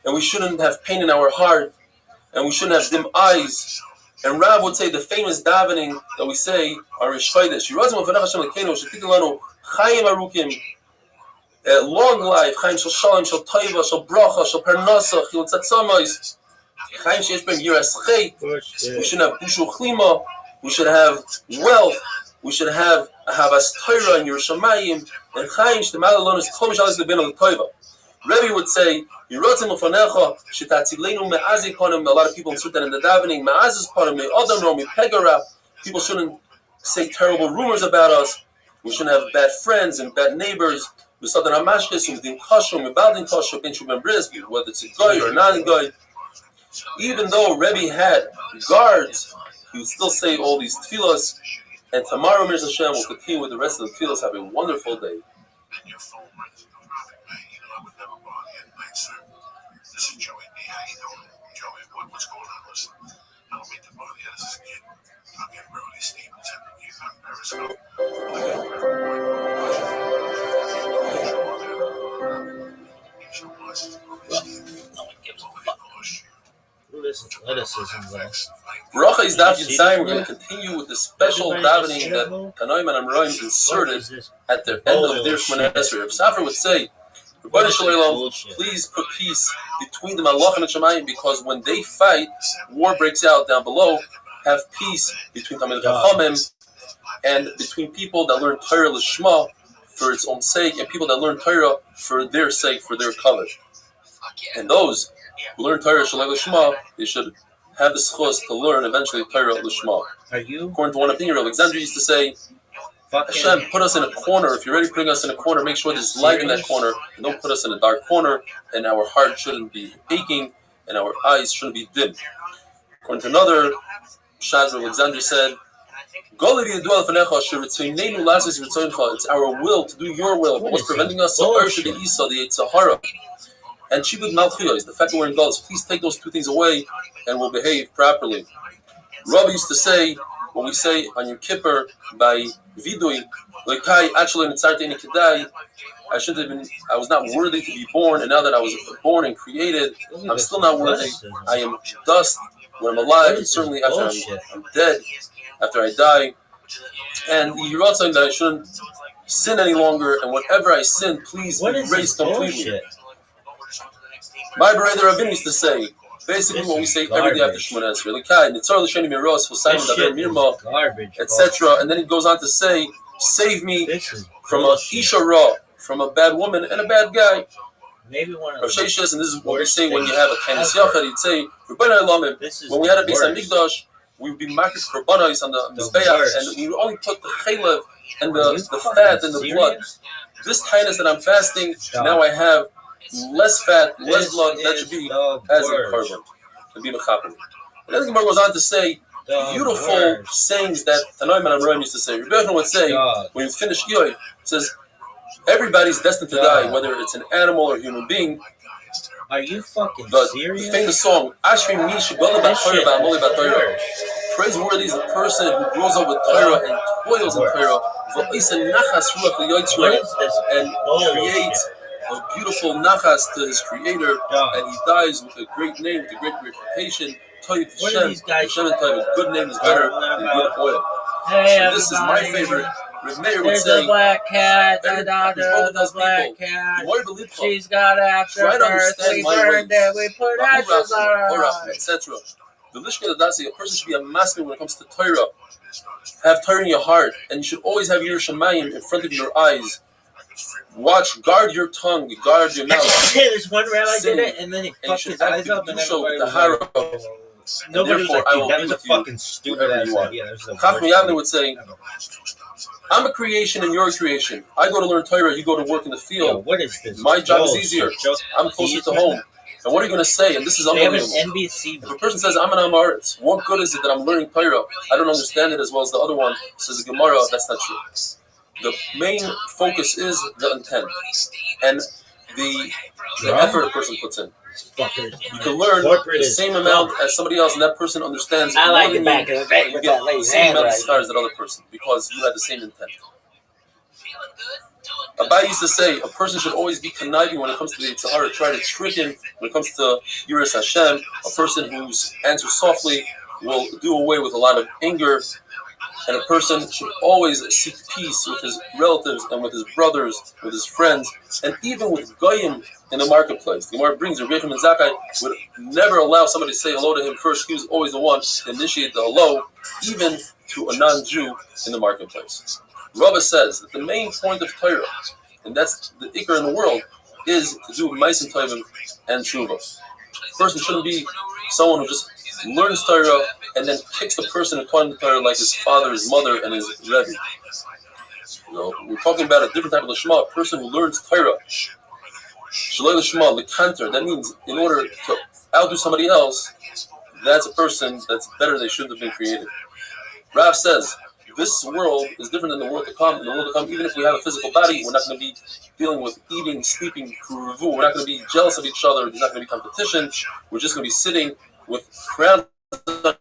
and we shouldn't have pain in our heart, and we shouldn't have dim eyes. And Rab would say the famous davening that we say are Rishvaidish. Long life, Chaim shel Shalom, shel Taiva, shel Bracha, shel Parnasa, shel Tzatzamayis, Chaim sheyesh b'hem yiras chet. We should have Bushu Chlima, we should have wealth, we should have Ahavas Torah and Yerushalayim, and Chaim sh'temal alon is Chom shalis lebin al Taiva. Rabbi would say, Yirotzim ufanecha shetatzilenu me'azi panim. A lot of people insert that in the davening. Me'azis panim, me'adam ro, me'pegara. People shouldn't say terrible rumors about us. We shouldn't have bad friends and bad neighbors. Whether it's a guy or not a guy. Even though Rebbe had guards, he would still say all these tefillos. And tomorrow, Mirza Hashem, will continue with the rest of the tefillos. Have a wonderful day. This is Joey. Hey, how you doing? Joey, what's going on? Listen, I don't mean to bother you. This is a kid. I'm getting really steep. He's on Periscope. Bracha is Daf Yitzayim. We're going to continue with the special davening that Tanoim and Amoraim inserted at the end of their Shemona Esrei. Rav Safra would say, please put peace between the Malachim and Shemayim, because when they fight, war breaks out down below. Have peace between Talmidei Chachamim and between people that learn Torah Lishma for its own sake, and people that learn Torah for their sake, for their covet. And those who learn Torah Shalai Lishma, they should have the schos to learn eventually Torah Lishma. According to one opinion, Alexander used to say, Hashem, put us in a corner. If you're already putting us in a corner, make sure there's light in that corner, and don't put us in a dark corner, and our heart shouldn't be aching, and our eyes shouldn't be dim. According to another Shaz Alexander said, it's our will to do your will, but what's preventing us? The Sahara. And Shibud Malchiyos, the fact that we're in Galus, please take those two things away and we'll behave properly. Rabbi used to say, when we say on Yom Kippur by Vidui, Lekai actually Nitzarteni Kedai, I was not worthy to be born, and now that I was born and created, I'm still not worthy. I am dust when I'm alive, and certainly after I'm dead, after I die. And you're also saying that I shouldn't sin any longer, and whatever I sin, please erase completely. My brother Rabbi used to say, basically what we say every day after Shemona Esrei, etc. And then he goes on to say, save me from a Isha Ra, from a bad woman and a bad guy. Maybe one of Rav Sheshes, and this is what we say when you have a Kanis Yachad, he'd say, when we had a Beis HaMikdash, we would be marked korbanos on the Mizbeach, and we would only put the chaylev and the fat and the blood. This tightness that I'm fasting, now I have less fat, less blood, that should be as a korban, to be mechaper. And then the Gemara goes on to say beautiful sayings that Tanoim and Amroim used to say. Rebbe would say, when you finish Yoy, it says, everybody's destined to die, whether it's an animal or a human being. Are you fucking serious? The famous song, Ashri Mi Shigala B'Torah B'Amoli B'Torah. Praiseworthy is the person who grows up with Torah and toils in Torah, and creates a beautiful nachas to his creator, and he dies with a great name, with a great reputation. Toiv Shem, Shem and Toiv, a good name is better than good oil. Hey, so this is my favorite. Meir would there's say, a black cat, the daughter of the black cat. She's got after birth, we burned it, we put ashes on her eyes, etc. The Lishka Dasi, a person should be a master when it comes to Torah. Have Torah in your heart, and you should always have your Shemayim in front of your eyes. Watch, guard your tongue, guard your mouth. There's one rabbi did it, and then he fucked his eyes up, and everybody was like, nobody was like, dude, that was a fucking stupid ass idea. Chacham Yavne would say, I'm a creation and you're a creation. I go to learn Torah, you go to work in the field. Yo, what is this? My job is easier. I'm closer to home. And what are you going to say? And this is unbelievable. NBC. If a person says, I'm an Amaretz, what good is it that I'm learning Torah? I don't understand it as well as the other one. Says the Gemara, that's not true. The main focus is the intent and the effort a person puts in. You can learn the same amount as somebody else, and that person understands. I like it back in the day. You get the same amount of stars as that other person because you have the same intent. Rabbi used to say a person should always be conniving when it comes to the Sahara, try to trick him when it comes to Yiras Hashem. A person who answers softly will do away with a lot of anger. And a person should always seek peace with his relatives and with his brothers, with his friends, and even with Goyim in the marketplace. The Gemara brings Rabbi and Zakkai would never allow somebody to say hello to him first. He was always the one to initiate the hello, even to a non-Jew in the marketplace. Rabbi says that the main point of Torah, and that's the ikar in the world, is to do Ma'asim Tovim and Tshuva. A person shouldn't be someone who just learns Torah and then kicks the person according to Torah like his father, his mother, and his Rebbe. We're talking about a different type of Lishma, a person who learns Torah. Shalei Lishma, Likanter, that means in order to outdo somebody else, that's a person that's better, they shouldn't have been created. Rav says, this world is different than the world to come. In the world to come, even if we have a physical body, we're not going to be dealing with eating, sleeping, kuruvu. We're not going to be jealous of each other. There's not going to be competition. We're just going to be sitting with crowns on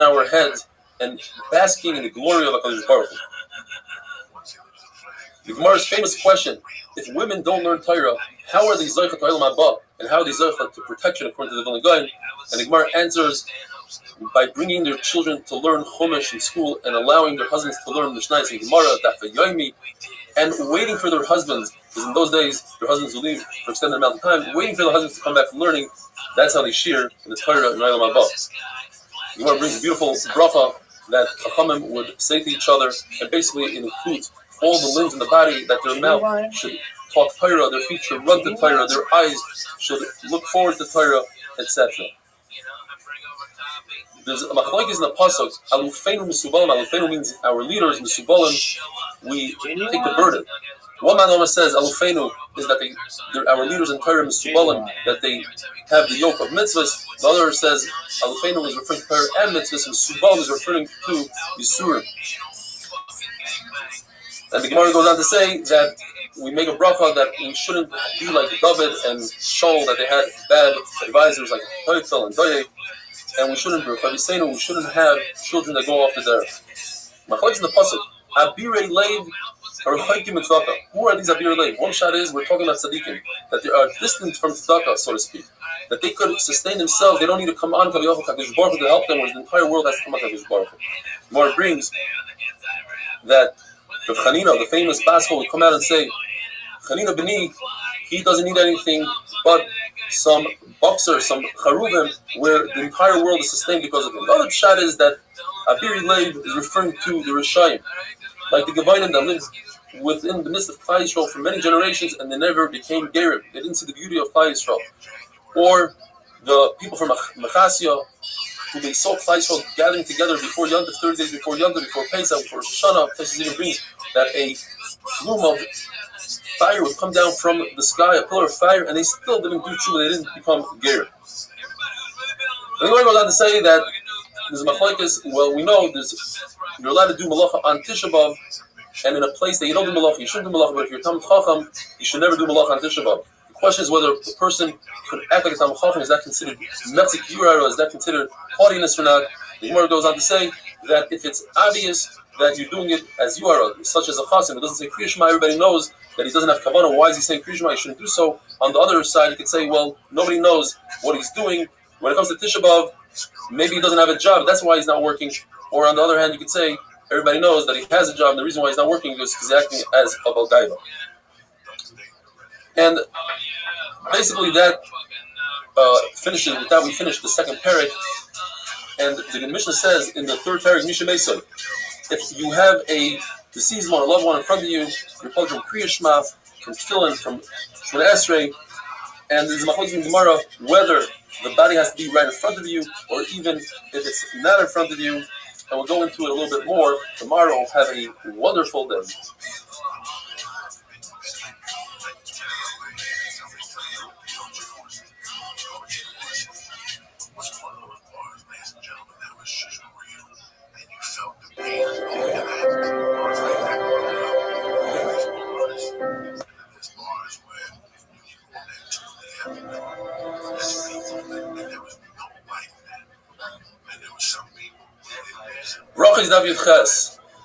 our heads and basking in the glory of HaKadosh Baruch Hu. The Gemara's famous question, if women don't learn Torah, how are they Zochah to Olam Haba? And how are they Zochah to protection according to the Vilna Gaon? And the Gemara answers by bringing their children to learn Chumash in school and allowing their husbands to learn Mishnayos and Gemara, Daf Yomi, and waiting for their husbands, because in those days, their husbands would leave for extended amount of time, waiting for their husbands to come back from learning. That's how they shear in the Torah and Olam Haba. The Gemara brings a beautiful bracha that Chachamim would say to each other, and basically it includes all the limbs in the body, that their mouth should talk Torah, their feet should run to Torah, their eyes should look forward to Torah, etc. There's a machlokes in the pasuk. Alufeinu misubalim. Alufeinu means our leaders. Misubalim, we take the burden. One man says Alufenu is that our leaders in Torah Misubalim, that they have the yoke of mitzvahs. The other says Alufenu is referring to Torah and mitzvahs, and Subal is referring to Yisurim. And the Gemara goes on to say that we make a bracha that we shouldn't be like David and Shaul, that they had bad advisors like Toitel and Doye, and we shouldn't have children that go off the derech. Machlokes in the pasuk, Abirei Leiv or Chaykim Tzedakah. Who are these Abirei Leiv? One shot is we're talking about tzaddikim, that they are distant from tzedakah, so to speak, that they could sustain themselves. They don't need to come on Kadosh Baruch Hu to help them, whereas the entire world has to come on Kadosh Baruch Hu. More brings that Rav Chanina, the famous Baskel, would come out and say, Chanina B'ni, he doesn't need anything but some boxer, some charuvim, where the entire world is sustained because of him. The other shot is that Abiri Leiv is referring to the Rishayim, like the Gevinim that lived within the midst of Klal Yisrael for many generations and they never became Gerim. They didn't see the beauty of Klal Yisrael. Or the people from Mechasya, who they saw Klal Yisrael gathering together before Yom Tov, 30 days before Yom Tov, before Pesach, before Shoshana. Pesach even brings that a flume of fire would come down from the sky, a pillar of fire, and they still didn't do tshuva, they didn't become Gerim. And the Gemara goes on to say that there's a machlokes. Well, we know you're allowed to do malacha on Tisha B'Av, and in a place that you don't do malacha, you shouldn't do malacha. But if you're Talmid Chacham, you should never do malacha on Tisha B'Av. The question is whether the person could act like a Talmid Chacham. Is that considered metzik yura, or is that considered haughtiness or not? The Gemara goes on to say that if it's obvious that you're doing it as you are, such as a chassan who doesn't say Kriya Shema, everybody knows that he doesn't have kavanah. Why is he saying Kriya Shema? He shouldn't do so. On the other side, you could say, well, nobody knows what he's doing. When it comes to Tisha B'Av, maybe he doesn't have a job, that's why he's not working. Or on the other hand, you could say, everybody knows that he has a job, and the reason why he's not working is because he's acting as a Balgaiva. And basically that finishes, with that we finish the second parak. And the Mishnah says in the third parak, Misha Meisoi, if you have a deceased one, a loved one in front of you, you're called from Kriya Shema, from Tefillin, from Shemona Esrei, and there's a machlokes in Gemara whether the body has to be right in front of you, or even if it's not in front of you. And we'll go into it a little bit more tomorrow. Have a wonderful day.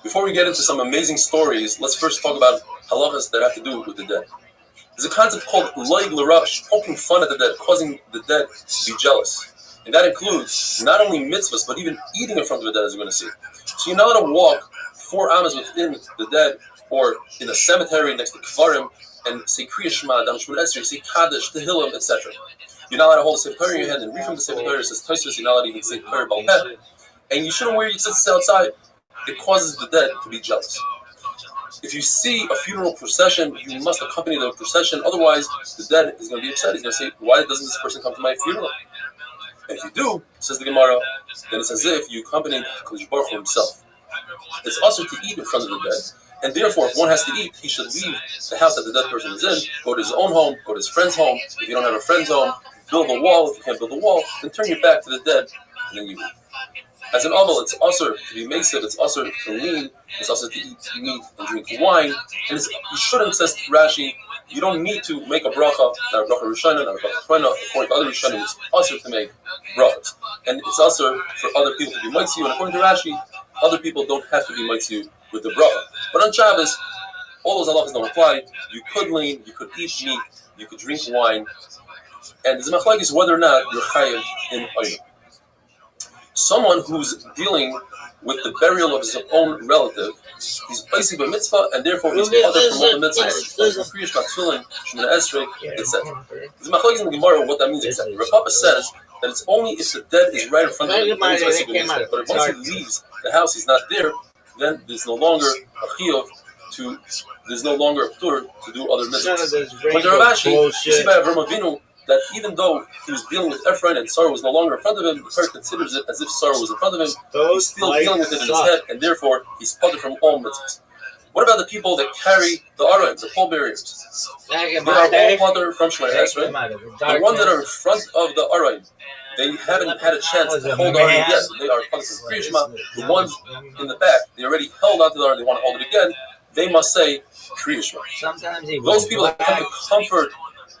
Before we get into some amazing stories, let's first talk about halachas that have to do with the dead. There's a concept called loig l'rash, poking fun at the dead, causing the dead to be jealous. And that includes not only mitzvahs, but even eating in front of the dead, as we're going to see. So you're not allowed to walk 4 amas within the dead, or in a cemetery next to kvarim, and say Kriya Shema, Dam Shemona Esrei, say Kaddish, Tehillim, etc. You're not allowed to hold a sefer Torah in your hand and read from the sefer Torah. It says Tosfos, you're not allowed to even say Torah Baal Peh. And you shouldn't wear your tzitzis outside. It causes the dead to be jealous. If you see a funeral procession, you must accompany the procession. Otherwise, the dead is going to be upset. He's going to say, why doesn't this person come to my funeral? And if you do, says the Gemara, then it's as if you accompanied Kadosh Baruch Hu himself. It's also to eat in front of the dead. And therefore, if one has to eat, he should leave the house that the dead person is in, go to his own home, go to his friend's home. If you don't have a friend's home, build a wall. If you can't build a wall, then turn your back to the dead, and then you eat. As an oval, it's also to be mesiv, it's also to lean, it's also to eat meat and drink wine. And you shouldn't, says Rashi, you don't need to make a bracha, not a bracha Rishana, not a bracha Chroina. According to other Rishonim, it's also to make brachas. And it's also for other people to be mitziu. And according to Rashi, other people don't have to be mitziu with the bracha. But on Shabbos, all those halachas don't apply. You could lean, you could eat meat, you could drink wine. And there's a machlokes whether or not you're chayav in oil. Someone who's dealing with the burial of his own relative, he's oisig b'mitzvah, and therefore he's other from all the mitzvahs. Kriya Shema, Tefillin, Shemona Esrei, etc. There's machlokes in the Gemara what that means exactly. Rabbi says that it's only if the dead is right in front of him, but if once he leaves the house, he's not there, then there's no longer a chiyuv there's no longer a ptur to do other mitzvahs. But the Ravashi, you see by Avram Avinu, that even though he was dealing with Ephraim and Sarah was no longer in front of him, the Torah considers it as if Sarah was in front of him. He's still dealing with it in his head, and therefore he's putter from all mitzvahs. What about the people that carry the arayim, the pallbearers? They are all other from Shemar Esrei. The ones that are in front of the arayim, they haven't had a chance to hold the arayim yet. They are part of the Kriya Shema. The ones in the back, they already held onto the arayim, they want to hold it again. They must say Kriya Shema. Those people that come to comfort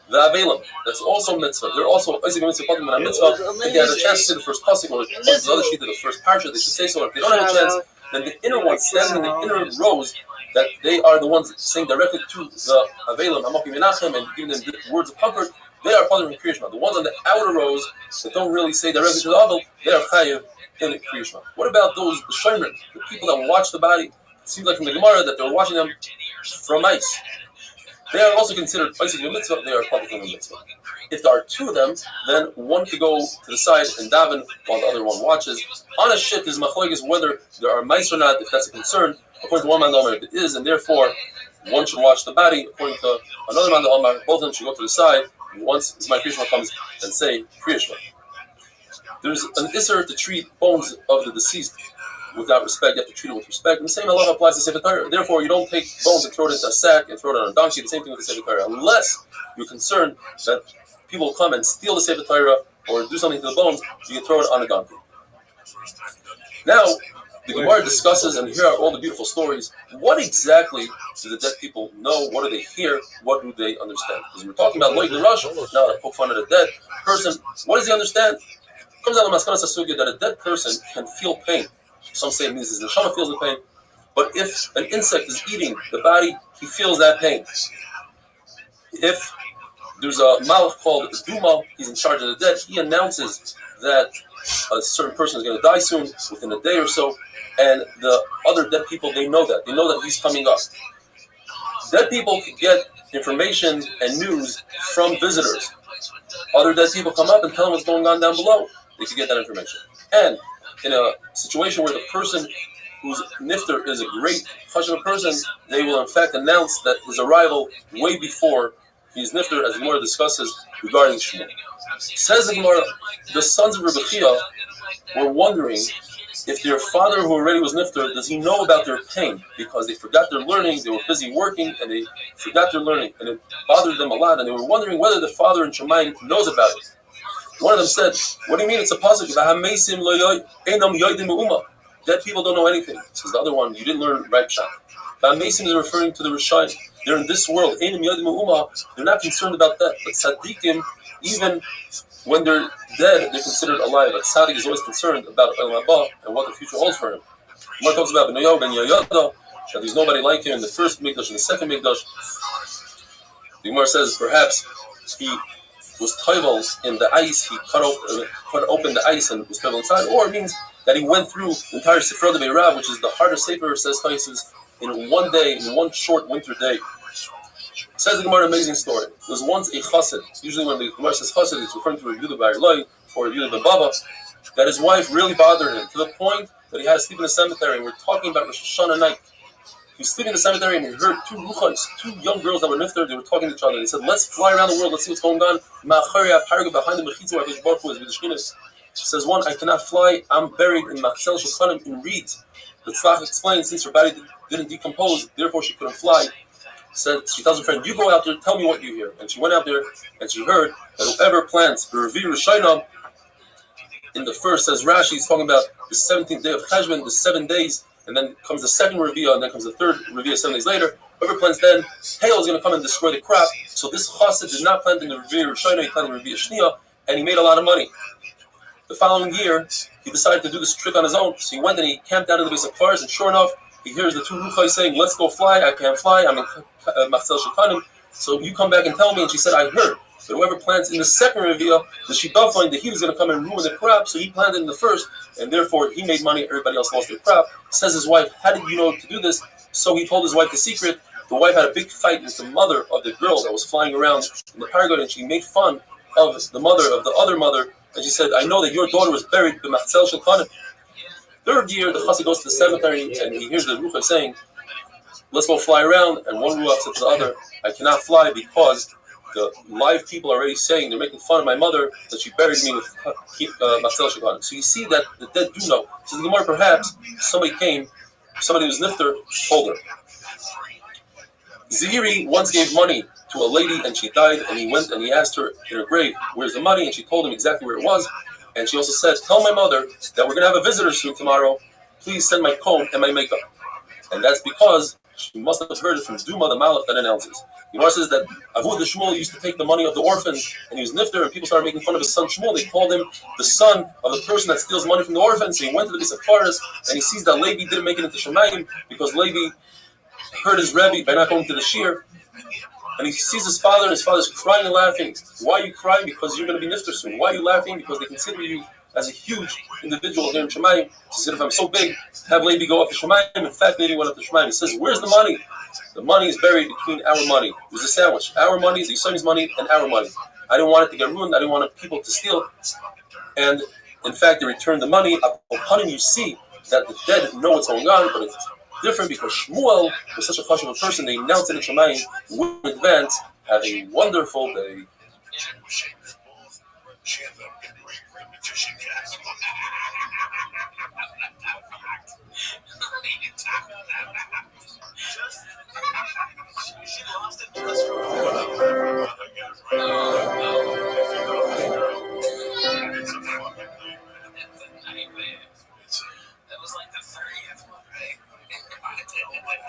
the Avelim, that's also mitzvah. They're also Isaac mitzvah, Patim mitzvah. If they have a chance to say the first pasuk or the other sheet of the first parsha, they should say so. If they don't have a chance, then the inner ones standing in the inner rows, that they are the ones saying directly to the Avelim, Hamakim Menachem, and giving them words of comfort, they are part of the Kriya Shema. The ones on the outer rows that don't really say directly to the Avel, they are chayiv in the Kriya Shema. What about those, the Shomrim, the people that watch the body? It seems like from the Gemara that they're watching them from ice. They are also considered Isaac mitzvah, they are part of the mitzvah. If there are two of them, then one could go to the side and daven while the other one watches. On a ship, there's machlokes whether there are mice or not, if that's a concern. According to one man, it is, and therefore one should watch the body. According to another man, both of them should go to the side. Once Zman Kriya Shema comes and say Kriya Shema. There's an isser to treat bones of the deceased without respect. You have to treat it with respect. And the same halacha applies to Sefer Torah. Therefore, you don't take bones and throw it into a sack and throw it on a donkey. The same thing with the Sefer Torah. Unless you're concerned that people will come and steal the Sefer Torah or do something to the bones, you can throw it on a donkey. Now, the Gemara discusses, and here are all the beautiful stories. What exactly do the dead people know? What do they hear? What do they understand? Because we're talking about Loig L'Rosh, now to poke fun at a dead person. What does he understand? It comes out of Maskana Sasugya that a dead person can feel pain. Some say it means his neshama feels the pain. But if an insect is eating the body, he feels that pain. If there's a malach called Duma, he's in charge of the dead, he announces that a certain person is going to die soon, within a day or so, and the other dead people, they know that. They know that he's coming up. Dead people can get information and news from visitors. Other dead people come up and tell them what's going on down below. They can get that information. And in a situation where the person whose nifter is a great chashuv person, they will in fact announce that his arrival way before his nifter, as the Gemara discusses regarding Shmuel. Says the Gemara, the sons of Rabbi were wondering if their father, who already was nifter, does he know about their pain? Because they forgot their learning, they were busy working, and they forgot their learning, and it bothered them a lot, and they were wondering whether the father in Shemayim knows about it. One of them said, what do you mean it's a pasuk? Dead people don't know anything. Says the other one, you didn't learn right shot. Mason is referring to the Rishayim. They're in this world. They're not concerned about that. But Tzaddikim, even when they're dead, they're considered alive. But Tzaddik is always concerned about Olam Haba and what the future holds for him. Gemara talks about Ben Yoyada, that there's nobody like him in the first Mikdash and the second Mikdash. The Gemara says perhaps he was toivel in the ice, he cut open the ice and was toivel inside, or it means that he went through the entire Sefer Rav, which is the hardest sefer, says Taisus, in one day, in one short winter day. Says the Gemara, amazing story. There was once a chassid. Usually when the Gemara says chassid, it's referring to Rabbi Yehuda Bar Eloi or Rabbi Yehuda ben Baba, that his wife really bothered him to the point that he had to sleep in a cemetery. And we're talking about Rosh Hashanah night. He was sleeping in the cemetery and he heard two ruchos, two young girls that were nifter. They were talking to each other. They said, let's fly around the world. Let's see what's going on. Behind the mechitza where Hakadosh Baruch Hu is with the shkinas. She says, one, I cannot fly. I'm buried in Machzel Shulchanim in reeds. The Tzlach explains, since her body didn't decompose, therefore she couldn't fly. She tells her friend, you go out there, tell me what you hear. And she went out there and she heard that whoever plants the Revi Rishayna, in the first, says Rashi, he's talking about the 17th day of Cheshvan, the 7 days, and then comes the second Revi'ah, and then comes the third Revi'ah 7 days later. Whoever plants then, hail is going to come and destroy the crop. So this chassid did not plant in the Revi Rishayna, he planted in the Revi Shniya, and he made a lot of money. The following year, he decided to do this trick on his own. So he went and he camped out in the base of Kfars, and sure enough, he hears the two ruchai saying, let's go fly. I can't fly. I'm in Machzel Shulchanim. So you come back and tell me. And she said, I heard. But whoever plants in the second Revi'ah, the Shibah find that he was going to come and ruin the crop. So he planted in the first, and therefore he made money. Everybody else lost their crop. Says his wife, how did you know to do this? So he told his wife the secret. The wife had a big fight with the mother of the girl that was flying around in the paraglide, and she made fun of the mother of the other mother. And she said, I know that your daughter was buried in Machzel Shulchanim. Third year, the chassid goes to the cemetery and he hears the ruach saying, let's go fly around. And one ruach said to the other, I cannot fly because the live people are already saying, they're making fun of my mother, that she buried me with Machzel Shulchanim. So you see that the dead do know. So the Gemara, perhaps somebody was nifter, told her. Zahiri once gave money to a lady and she died, and he went and he asked her in her grave, where's the money? And she told him exactly where it was. And she also said, tell my mother that we're going to have a visitor soon tomorrow. Please send my comb and my makeup. And that's because she must have heard it from Duma, the Malach, that announces. The Gemara says that Avu the Shmuel used to take the money of the orphans, and he was nifter, and people started making fun of his son Shmuel. They called him the son of the person that steals money from the orphans. So he went to the Bisafaris, and he sees that Levi didn't make it into Shemayim because Levi heard his Rabbi by not going to the Shir. And he sees his father, and his father's crying and laughing. Why are you crying? Because you're going to be nifter soon. Why are you laughing? Because they consider you as a huge individual here in Shemayim. He said, if I'm so big, have Levi go up to Shemayim. In fact, Levi went up to Shemayim. He says, where's the money? The money is buried between our money. It was a sandwich. Our money is the Yisrael's money and our money. I didn't want it to get ruined. I didn't want people to steal. And in fact, they returned the money. Upon him, you see that the dead know what's going on, but it's different because Shmuel was such a chashuv person. They announced it in Shemayim in advance. Have a wonderful day. She lost it just for That was like the 30th one, right?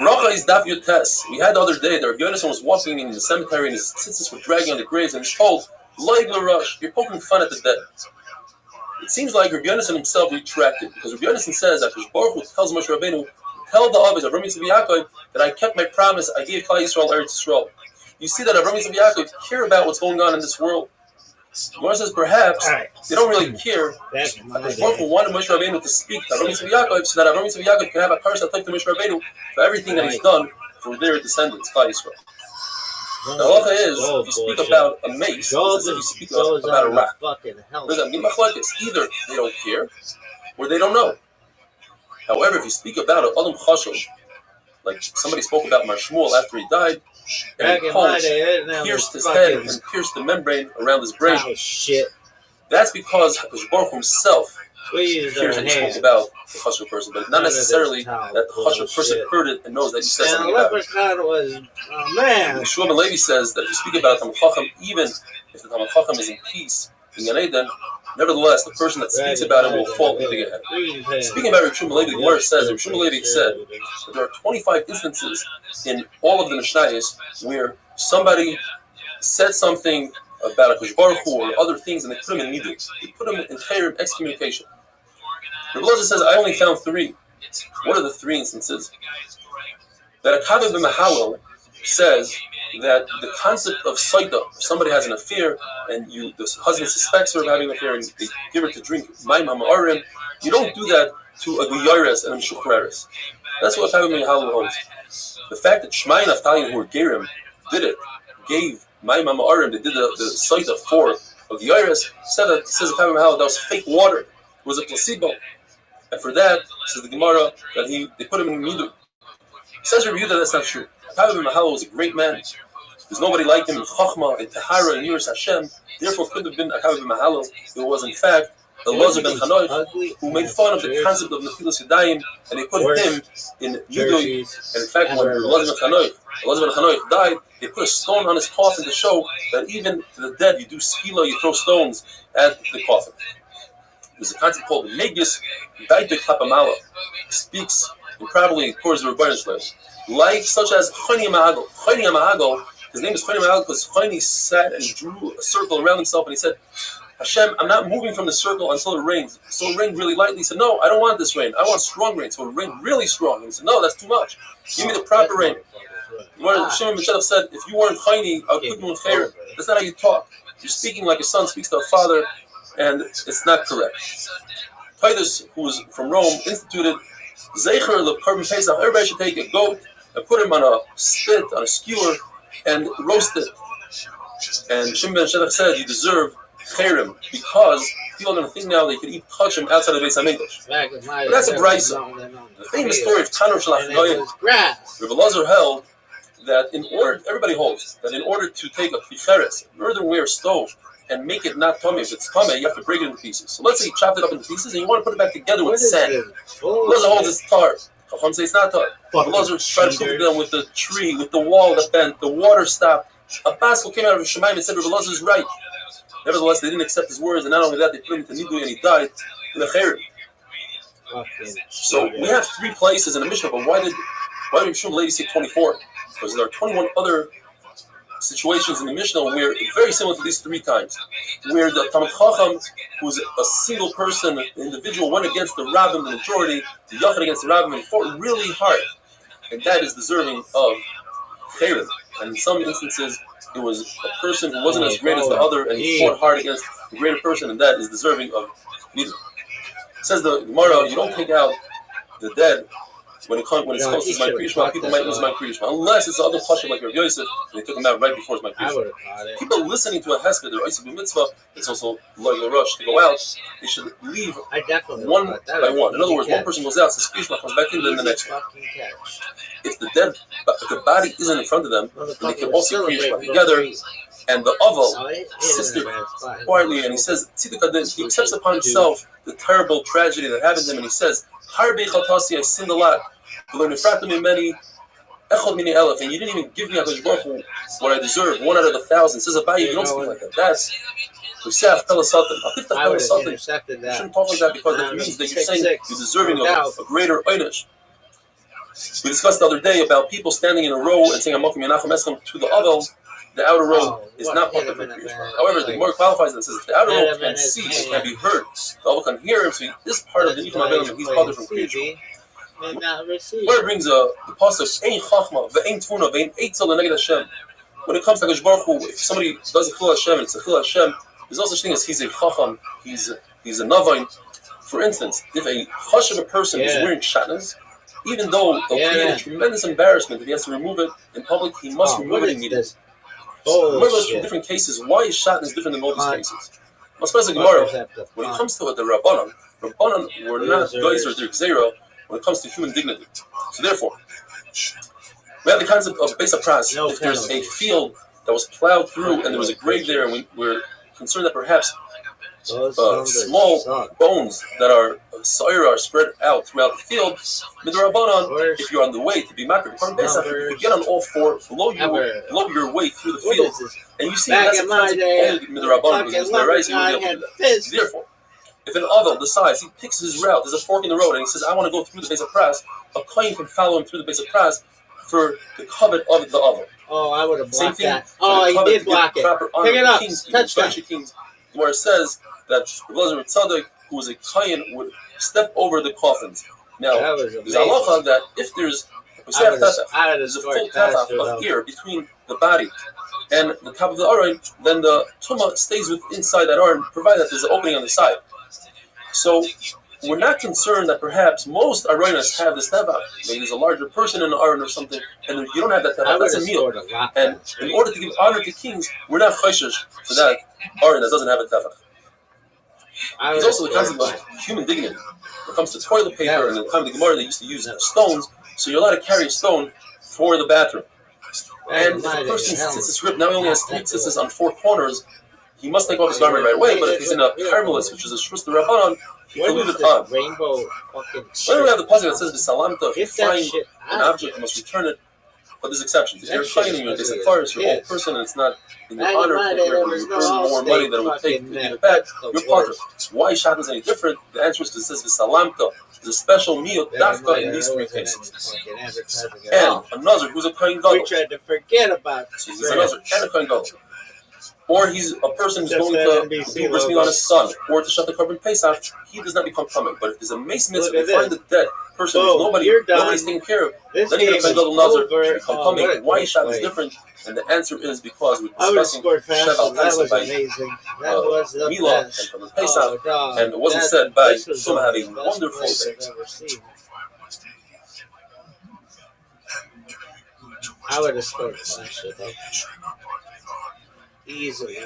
Bracha is Daf Yotes. We had the other day that Rabbi Yonason was walking in the cemetery and his tzitzis were dragging on the graves, and he's told, Loig l'rush, you're poking fun at the dead. It seems like Rabbi Yonason himself retracted, because Rabbi Yonason says that Baruch Hu tells Moshe Rabbeinu, tell the Avis of Rabbi Yaakov that I kept my promise, I gave Klal Yisrael Eretz Yisrael. You see that Rabbi Yaakov care about what's going on in this world. The Gemara says perhaps they don't really care. Baruch Hu wanted Moshe Rabbeinu to speak to Rabbi Yaakov so that Rabbi Yaakov can have a curse that to Moshe Rabbeinu for everything that he's done for their descendants, Klal Yisrael. The halacha is, if you speak about a mace, it's as if you speak about a rock. Either they don't care, or they don't know. However, if you speak about an Adam Chashuv, like somebody spoke about Mar Shmuel after he died, and a pulse pierced his head and pierced the membrane around his brain, that's because Baruch Hu himself hears and spoke about the Chashuv person, but not necessarily that the Chashuv person heard it and knows that you said something about it. Shmuel ben Levi says that if you speak about a Talmid Chacham, even if the Talmid Chacham is in peace in Gan Eden, nevertheless, the person that speaks about it will fall into Gehenna. Speaking about Rabbi Shmuel ben Levi, the Gemara says, Rabbi Shmuel ben Levi said that there are 25 instances in all of the Mishnayos where somebody said something about a Kosh Baruch Hu or other things, and they put him in Nidus. They put him in Chayrim, excommunication. Rabbi Loza says, I only found 3. What are the 3 instances? That a Kaveh b'Mahalel says that the concept of Saita, if somebody has an affair and the husband suspects her of having an affair and they give her to drink Mayim HaMa'arim, you don't do that to a Guyaris and a Meshuchraris. That's what Kaveh b'Mahalel holds. The fact that Shmai and Naftali, who were Gerim, did it, gave Mayim HaMa'arim, they did the Saita for a Guyaris, says Kaveh b'Mahalel, that was fake water. It was a placebo. And for that, says the Gemara, that they put him in Midu. Says Rabbi Yehuda, that's not true. Kaveh b'Mahalel was a great man. There's nobody like him in Chachma, in Tahara, in Yiras Hashem. Therefore, could have been a Kaveh b'Mahalel. It was, in fact, Elazar ben Chanoich, who made fun of the concept of Nechilas Yadayim, and they put him in Nidui. And in fact, when Elazar ben Chanoich died, they put a stone on his coffin to show that even to the dead, you do skila, you throw stones at the coffin. There's a concept called Megis Daite Klapamala. Speaks improbably towards the Rebbeinu Shalom. Like such as Choni Amahagel. Choni Amahagel, his name is Choni Amahagel because Choni sat and drew a circle around himself and he said, Hashem, I'm not moving from the circle until it rains. So it rained really lightly. He said, no, I don't want this rain. I want strong rain. So it rained really strong. And he said, no, that's too much. Give me the proper rain. Shimon ben Shadach said, if you weren't Choni, I would put you in Chayr. That's not how you talk. You're speaking like a son speaks to a father, and it's not correct. Titus, who was from Rome, instituted Zeicher leKarban Pesach. Everybody should take a goat and put him on a spit, on a skewer, and roast it. And Shimon ben Shadach said, you deserve Chayrim, because people are going to think now they could eat kachim outside of Beis HaMikdash. But that's a brisa. The famous story of Tanur Shalach Goyim, Rabbi Elazar held that everybody holds that in order to take a ticheres, an earthenware stove, and make it not tummy, if it's tummy, you have to break it into pieces. So let's say you chopped it up into pieces and you want to put it back together with sand. Elazar holds it's tar. Chacham say it's not Torah. Rabbi Elazar tried to prove them with the tree, with the wall that bent, the water stopped. A baskel came out of Shemaim and said Rabbi Elazar is right. Nevertheless, they didn't accept his words, and not only that, they put him to Nidui and he died in the Cherem. So we have 3 places in the Mishnah, but why did Shmuel lady say 24? Because there are 21 other situations in the Mishnah where very similar to these 3 times, where the Talmid Chacham, who's a single person, an individual, went against the Rabbi, the majority, the Yachid against the Rabbi, and he fought really hard, and that is deserving of Cherem. And in some instances, it was a person who wasn't as great as the other, and he fought hard against the greater person, and that is deserving of neither. It says the Gemara, you don't take out the dead when it's close to my Kriyishma. People might lose my Kriyishma, unless it's the other Chashim like Rav Yosef, and they took him out right before his my Kriyishma. People listening to a hesped, their Oisib Mitzvah, it's also like a rush to go out. They should leave one by one. In other words, one person goes out, says Kriyishma, comes back in, then the next one. If the body isn't in front of them, then they can also Kriyishma together. And the Aval sits there quietly, and he says, he accepts upon himself the terrible tragedy that happened to him, and he says, Harbe Chatasi, I sinned a lot. And you didn't even give me HaKadosh Baruch Hu what I deserve, 1 out of 1,000. Says Abaye, you don't speak like that. That's Risach Pelasatan. You shouldn't talk like that because that means that you're saying you're deserving of a greater einish. We discussed the other day about people standing in a row and saying Amakim Yenachem Eschem to the Avel. The outer row is not part of the Kriyishma. However, the Gemara qualifies and says if the outer row can see and can be heard, the Avel can hear him, so he is part of the Nichum Avelim, and he's part from Kriyishma. Where it brings the pasuk Ein Chachma ve'Ein Tfuna ve'Ein Eitzel leNeged Hashem. When it comes to HaKadosh Baruch Hu, if somebody does a Chil Hashem and it's a Chil Hashem, there's also such thing as he's a Chacham, he's a Navain. For instance, if a Chashav person is wearing shatnez, even though it'll create a tremendous embarrassment if he has to remove it in public, he must remove it immediately. Remember those 2 different cases. Why is shatnez different in all these cases? Gemara, when it comes to the Rabbanan were not guys or their Gzeira when it comes to human dignity. So therefore, we have the concept of Beis HaPras. If there's a field that was plowed through and there was a grave there, and we're concerned that perhaps small bones that are spread out throughout the field, Midrabanan, if you're on the way to be makar, you get on all 4, blow your way through the field, and you see that's a concept only Midrabanan because it's right, so you won't be able to do that. Therefore, if an Avel decides, he picks his route, there's a fork in the road, and he says, I want to go through the Beis HaPras, a Kohen can follow him through the Beis HaPras for the covet of the Avel. Oh, I would have blocked that. Oh, he did block it. Pick it up. Touchdown. Where it says that Rabbi Tzadok, who was a Kohen, would step over the coffins. Now, there's a halacha that if there's a full tefach of air between the body and the top of the aron, then the tumah stays inside that aron, provided that there's an opening on the side. So we're not concerned that perhaps most aronas have this tefach. Maybe there's a larger person in the aron or something, and you don't have that tefach. That's a meal. And in order to give honor to kings, we're not chayshish for that aron that doesn't have a tefach. There's also the concept of human dignity. When it comes to toilet paper, and in the time of the Gemara, they used to use stones, so you're allowed to carry a stone for the bathroom. And if a person's tzitzis rib now only has 3 tzitzis on 4 corners, he must take off his garment right away, but if he's in a carmelis, which is a shus the Rabbanon, he can leave it on. Whenever we have the pasuk that says, V'salamta, if you find an object, you must return it. But there's exceptions. If you're fighting your Desakharis, your old person, and it's not in your honor, you're earning more money than it would take to give it back, you're potter. Why Shabbat is any different? The answer is because it says V'salamta. There's a special meal dafka in these 3 cases. And a Nazir who's a Kohen Gadol. We tried to forget about it. So he's a Nazir and a Kohen Gadol. Or he's a person who's going to do bris milah on his son, or to shut the carbon Pesach, he does not become coming. But if there's a mace mitzvah, if you find a dead person who's nobody's taking care of, then you're going to Kohen Nazir to become coming. Why Shabbat is different? And the answer is because we're discussing Sheval Taisa by Milah and from Pesach, and it wasn't said by Shuma having a wonderful day. I would have scored faster though. Easily.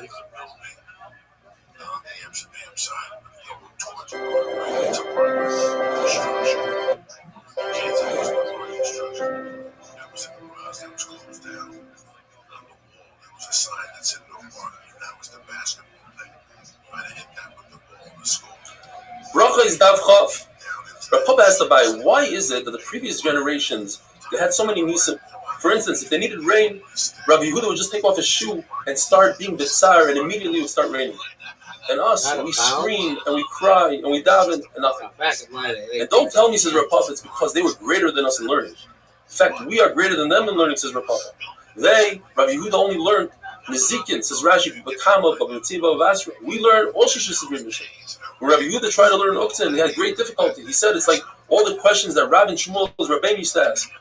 Bracha is Dav Chav. Rav Rabbi asked Abai, why is it that the previous generations, they had so many nisim? For instance, if they needed rain, Rabbi Yehuda would just take off his shoe and start being the tsar, and immediately it would start raining. And us, we scream and we cry and we daven and nothing. And don't tell me, says Rav Papa, it's because they were greater than us in learning. In fact, we are greater than them in learning, says Rav Papa. They, Rabbi Yehuda, only learned Nizikin, says Rashi, Bakama, Babatiba, Vasra. We learned all Shishis of Mishnah. When Rabbi Yehuda tried to learn Uktzin, he had great difficulty. He said it's like all the questions that Rabbi and Shmuel's Rabbi used to ask.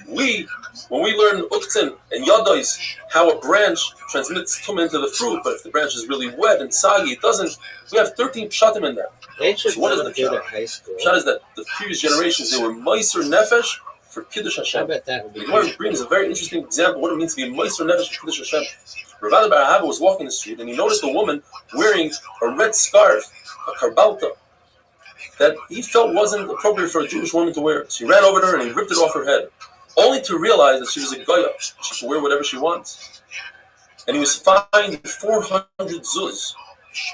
When we learn Uktzin and Yadois, how a branch transmits tumah into the fruit, but if the branch is really wet and soggy, it doesn't. We have 13 pshatim in there. So what is the pshat? Pshat is that the previous generations, they were Meiser Nefesh for Kiddush Hashem. The Gemara brings a very interesting example of what it means to be Meiser Nefesh for Kiddush Hashem. Rav Bar Ahava was walking the street and he noticed a woman wearing a red scarf, a karbalta, that he felt wasn't appropriate for a Jewish woman to wear. So he ran over to her and he ripped it off her head, only to realize that she was a goya. She could wear whatever she wants. And he was fined 400 zuz,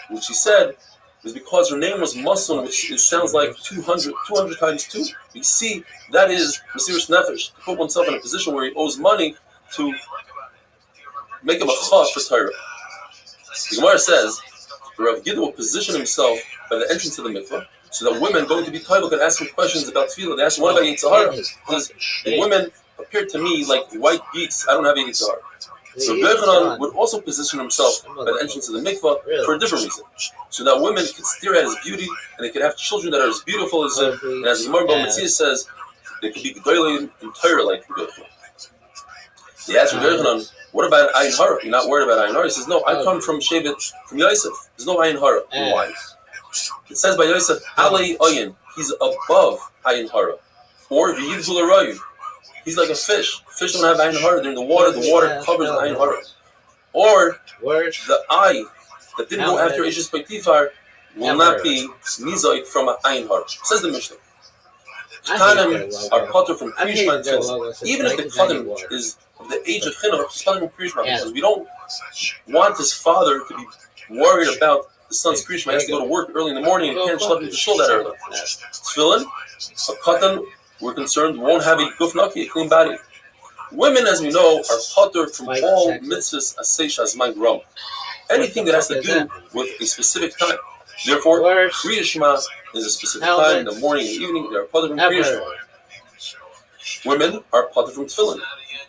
which he said was because her name was Muslim, which it sounds like 200 times 2. You see, that is Mesiras Nefesh, to put oneself in a position where he owes money to make him a chaf for Torah. The Gemara says, Rav Gidon will position himself by the entrance of the mikveh, so that women going to be Taiva can ask him questions about tefillah. They ask him, what about Yitzhahara? Because the women appear to me like white geeks. I don't have Yitzhahara. So Yochanan would also position himself by the entrance of the mikveh for a different reason, so that women could stare at his beauty and they could have children that are as beautiful as him. And as the Gemara B'Metzias says, they could be gedolim and Torah like Yochanan. He asked Yochanan, what about Ayin Hara? You're not worried about Ayin Hara? He says, no, I come from Shevet, from Yosef. There's no Ayin Hara. Why? It says by Yosef, Alei Ayin, he's above Ayin Hara. Or V'yivzul Arayu, he's like a fish. Fish don't have Ayin Hara. They're in the water covers the Ayin Hara. Or the eye that didn't go after Eishes Peitifar will not be Nizoik from an Ayin Hara. Says the Mishnah. Ketanim are potter from Kriyishma and even if the Ketanim is of the age of Chinuch, he's potter from Kriyishma, because we don't want his father to be worried about the son's Kriyishma. He has to go to work early in the morning and can't schlep into shul that early. Tefillin, a Katan, we're concerned, won't have a guf naki, a clean body. Women, as we know, are potter from all mitzvahs aseish azman grom. Anything that has to do with a specific time. Therefore, Kriya Shema is a specific time, in the morning and evening, they are potter from Kriya Shema. Women are potter from tefillin.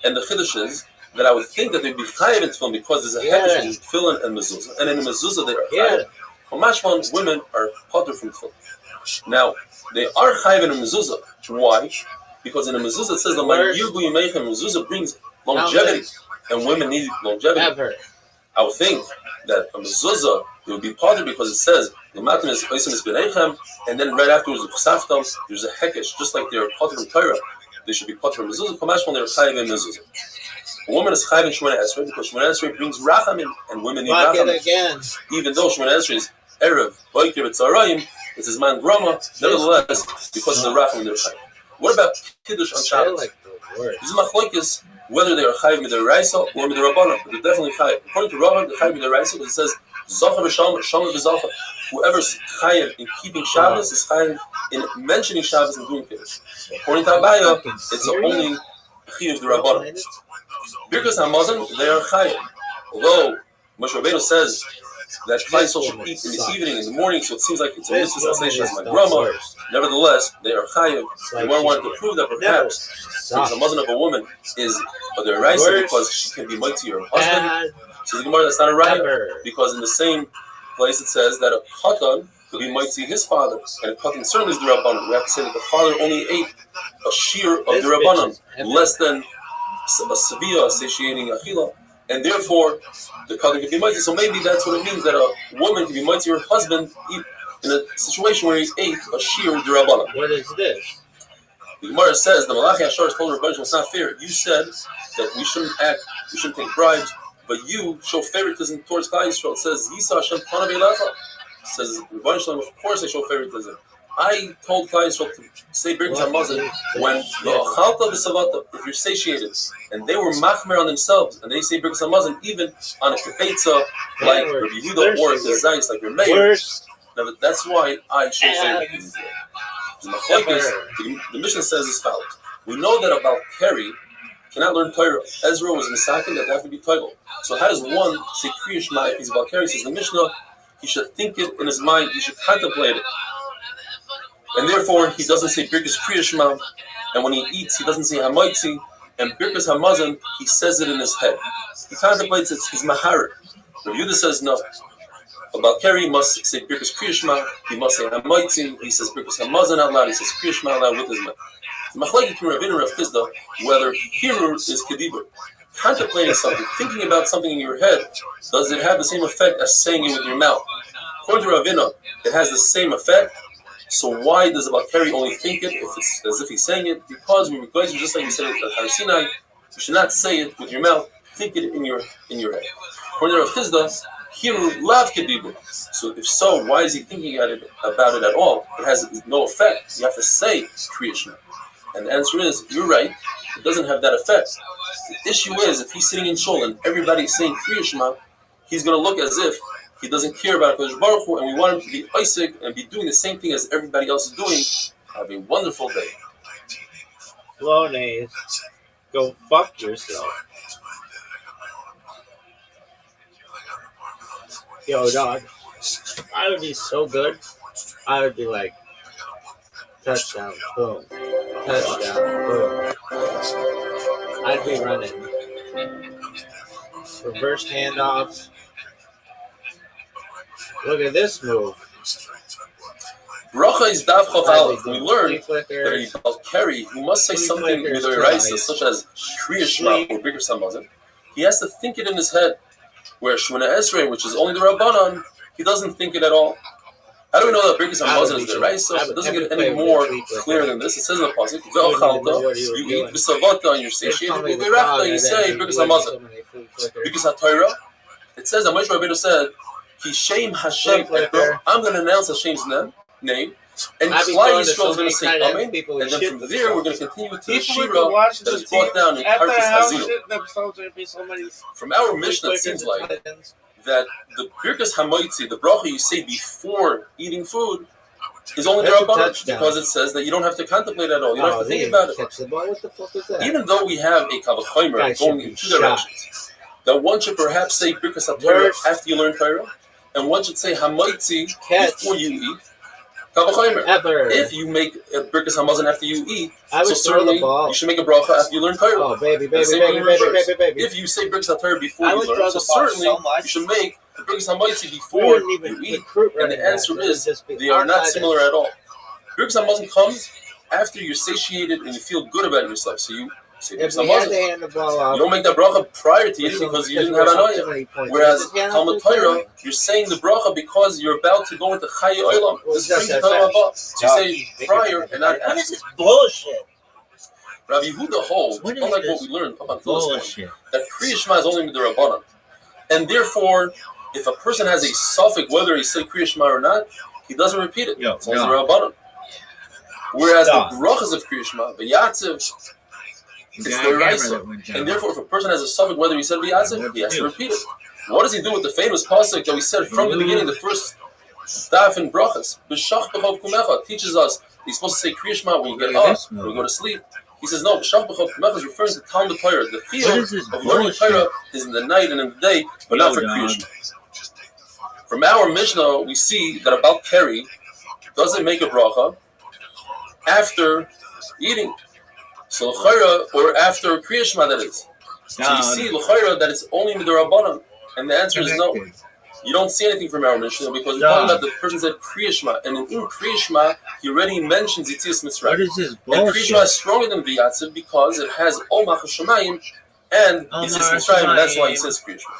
And the chiddush is that I would think that they'd be chayav in tefillin because there's a hekesh between tefillin and mezuzah. And in the mezuzah they are chayav. Mashman, women are potter from tefillin. Now, they are chayav in a mezuzah. Why? Because in a mezuzah it says the yirgu yimechem, mezuzah brings longevity, and women need longevity. I would think that a mezuzah it would be potter because it says the matin is oisim is b'neichem, and then right afterwards there's a hekesh, just like they're potter from Torah. They should be potter from mezuzah. Mashman, they're chayav in mezuzah. A woman is chayav in Shemona Esrei because Shemona Esrei brings rachamim, and women need rachamim. Even though Shemona Esrei is erev, boiker, v'tzarayim, it's his man grama. Nevertheless, because of the rachamim, they're chayav. What about kiddush on Shabbos? This is machlokes whether they are chayav mid'oraisa or mid'orabbanan, but they're definitely chayav. According to Rabbi, the chayav mid'oraisa, because it says zachar v'shalom, shalom v'zachar. Whoever's chayav in keeping Shabbos is chayav in mentioning Shabbos and doing kiddush. According to Abaya, it's only chayav d'rabbanan. Birkas Hamazon, they are chayav. Although Moshe Rabbeinu says that Klaisel should eat in the evening, in the morning, so it seems like it's a mitzvah sensation as my grandma. Nevertheless, they are chayav. The one wanted to prove that perhaps the Muslim of a woman is a deraisa because she can be mighty her husband. So the Gemara, that's not a raya, because in the same place it says that a katan could be mighty his father, and a katan certainly is the rabbanon. We have to say that the father only ate a shear of the rabbanon, less than a severe satiating achila. And therefore, the katan can be mighty. So maybe that's what it means that a woman can be mighty to her husband in a situation where he ate a shear d'Rabbanan. What is this? The Gemara says the Malachi Ashar told Rabbi, it's not fair. You said that we shouldn't take bribes, but you show favoritism towards Klal Yisrael. It says Yisa Hashem Panav Elecha. It says Rabbi, of course I show favoritism. I told Klal Yisrael to say Birkas Hamazon when the Achalta v'Savata, if you're satiated, and they were machmer on themselves, and they say Birkas Hamazon even on a kipetza like Rabbi Yehuda or the Zayis like your mayor. That's why I show favoritism. The Mishnah says as follows. We know that about Keri cannot learn Torah. Ezra was misakin that they have to be Torah. So how does one say Kriya Shema if he's about Keri? Says the Mishnah, he should think it in his mind, he should contemplate it. And therefore, he doesn't say Birkas Kriya Shema. And when he eats, he doesn't say Hamaitzi. And Birkas Hamazon, he says it in his head. He contemplates it, he's Maharit. Rabbi Yehuda says no. About Keri, he must say Birkas Kriya Shema, he must say Hamaitzi, he says Birkas Hamazon out loud, he says Kriya Shema out loud with his mouth. The Machlekes between Rabbi and Rav Chisda, whether Hirur is Kedibur, contemplating something, thinking about something in your head, does it have the same effect as saying it with your mouth? According to Ravina, it has the same effect. So why does about Keri only think it if it's as if he's saying it? Because we replace it just like we said at Har Sinai. You should not say it with your mouth. Think it in your head. According to Rav Chisda, Hirur lav kedibur. So if so, why is he thinking about it at all? It has no effect. You have to say Kriya Shema. And the answer is, you're right, it doesn't have that effect. The issue is, if he's sitting in shul and everybody's saying Kriya Shema, he's going to look as if he doesn't care about HaKadosh Baruch Hu, and we want him to be Isaac and be doing the same thing as everybody else is doing. Have a wonderful day. Flonase, go fuck yourself. Yo, dog, I would be so good. I would be like, touchdown, boom. Touchdown, boom. I'd be running. Reverse handoffs. Look at this move. Bracha is Dav Chav Aleph. We learned that about Keri, he must say something with a Raisa, such as Kriya Shema or Birkas Hamazon. He has to think it in his head. Where Shemona Esrei, which is only the Rabbanon, he doesn't think it at all. How do we know that Birkas Hamazon is the Raisa? It doesn't get any more clear than this. It says in the pasuk, "Ve'ochalta," you eat b'savata and you're satiated. U've'rachta, you say Birkas Hamazon. Birkas HaTorah, it says that Moshe Rabbeinu said, "Kishem Hashem Echo." I'm going to announce Hashem's name, and Klal Yisrael is going to say Amen. And then from there, we're going to continue to the Shira that is brought down in Parshas Hazino. From our Mishnah, it seems like that the Birkas Hamaitzi, the bracha you say before eating food, is only the Rabbanan, because it says that you don't have to contemplate at all. You don't have to think about it. Even though we have a Kavach Chomer going in two directions, that one should perhaps say Birkas HaTorah after you learn Torah, and one should say Hamaitzi before you eat. If you make a Birkas Hamazon after you eat, so certainly you should make a bracha after you learn Torah. Oh, baby. If you say Birkas HaTorah before you learn, so certainly you should make a Birkas Hamaitzi before you eat. And the answer is, they are not similar at all. Birkas Hamazon comes after you're satiated and you feel good about yourself. So you say Birkas Hamazon. You don't make that bracha prior to eating because you didn't have anaya. Whereas Talmud Torah, you're saying the bracha because you're about to go into Chayei Olam. This brings the Talmud Abba. So you say prior and not after. What is this bullshit? Rabbi Yehuda holds, unlike what we learned up until this point, that Kriya Shema is only the Rabbanan. And therefore, if a person has a suffix whether he said Kriya Shema or not, he doesn't repeat it. It's only the Rabbanan. Whereas the brachas of Kriya Shema, the Yatziv, it's the Raisa. And therefore, if a person has a suffix whether he said V'yatziv, he has to repeat it. What does he do with the famous pasuk that we said from the beginning, the first daf in brachas? B'shach b'chov kumecha teaches us he's supposed to say Kriya Shema when you get up, when you go to sleep. He says no, b'shach b'chov kumecha is referring to Talmud Torah. The field of learning Torah is in the night and in the day, but not for Kriya Shema. From our Mishnah, we see that about Keri doesn't make a bracha after eating. So l'chayra, or after Kriya Shema, that is. So you see l'chayra that it's only midrabanan, and the answer is no. You don't see anything from our Mishnah because we're talking about the person said Kriya Shema, and in Kriya Shema he already mentions Yitzias Mitzrayim. What is this bullshit? And Kriya Shema is stronger than V'yatziv because it has Ol Machas Shemayim and Yitzias Mitzrayim, and that's why he says Kriya Shema.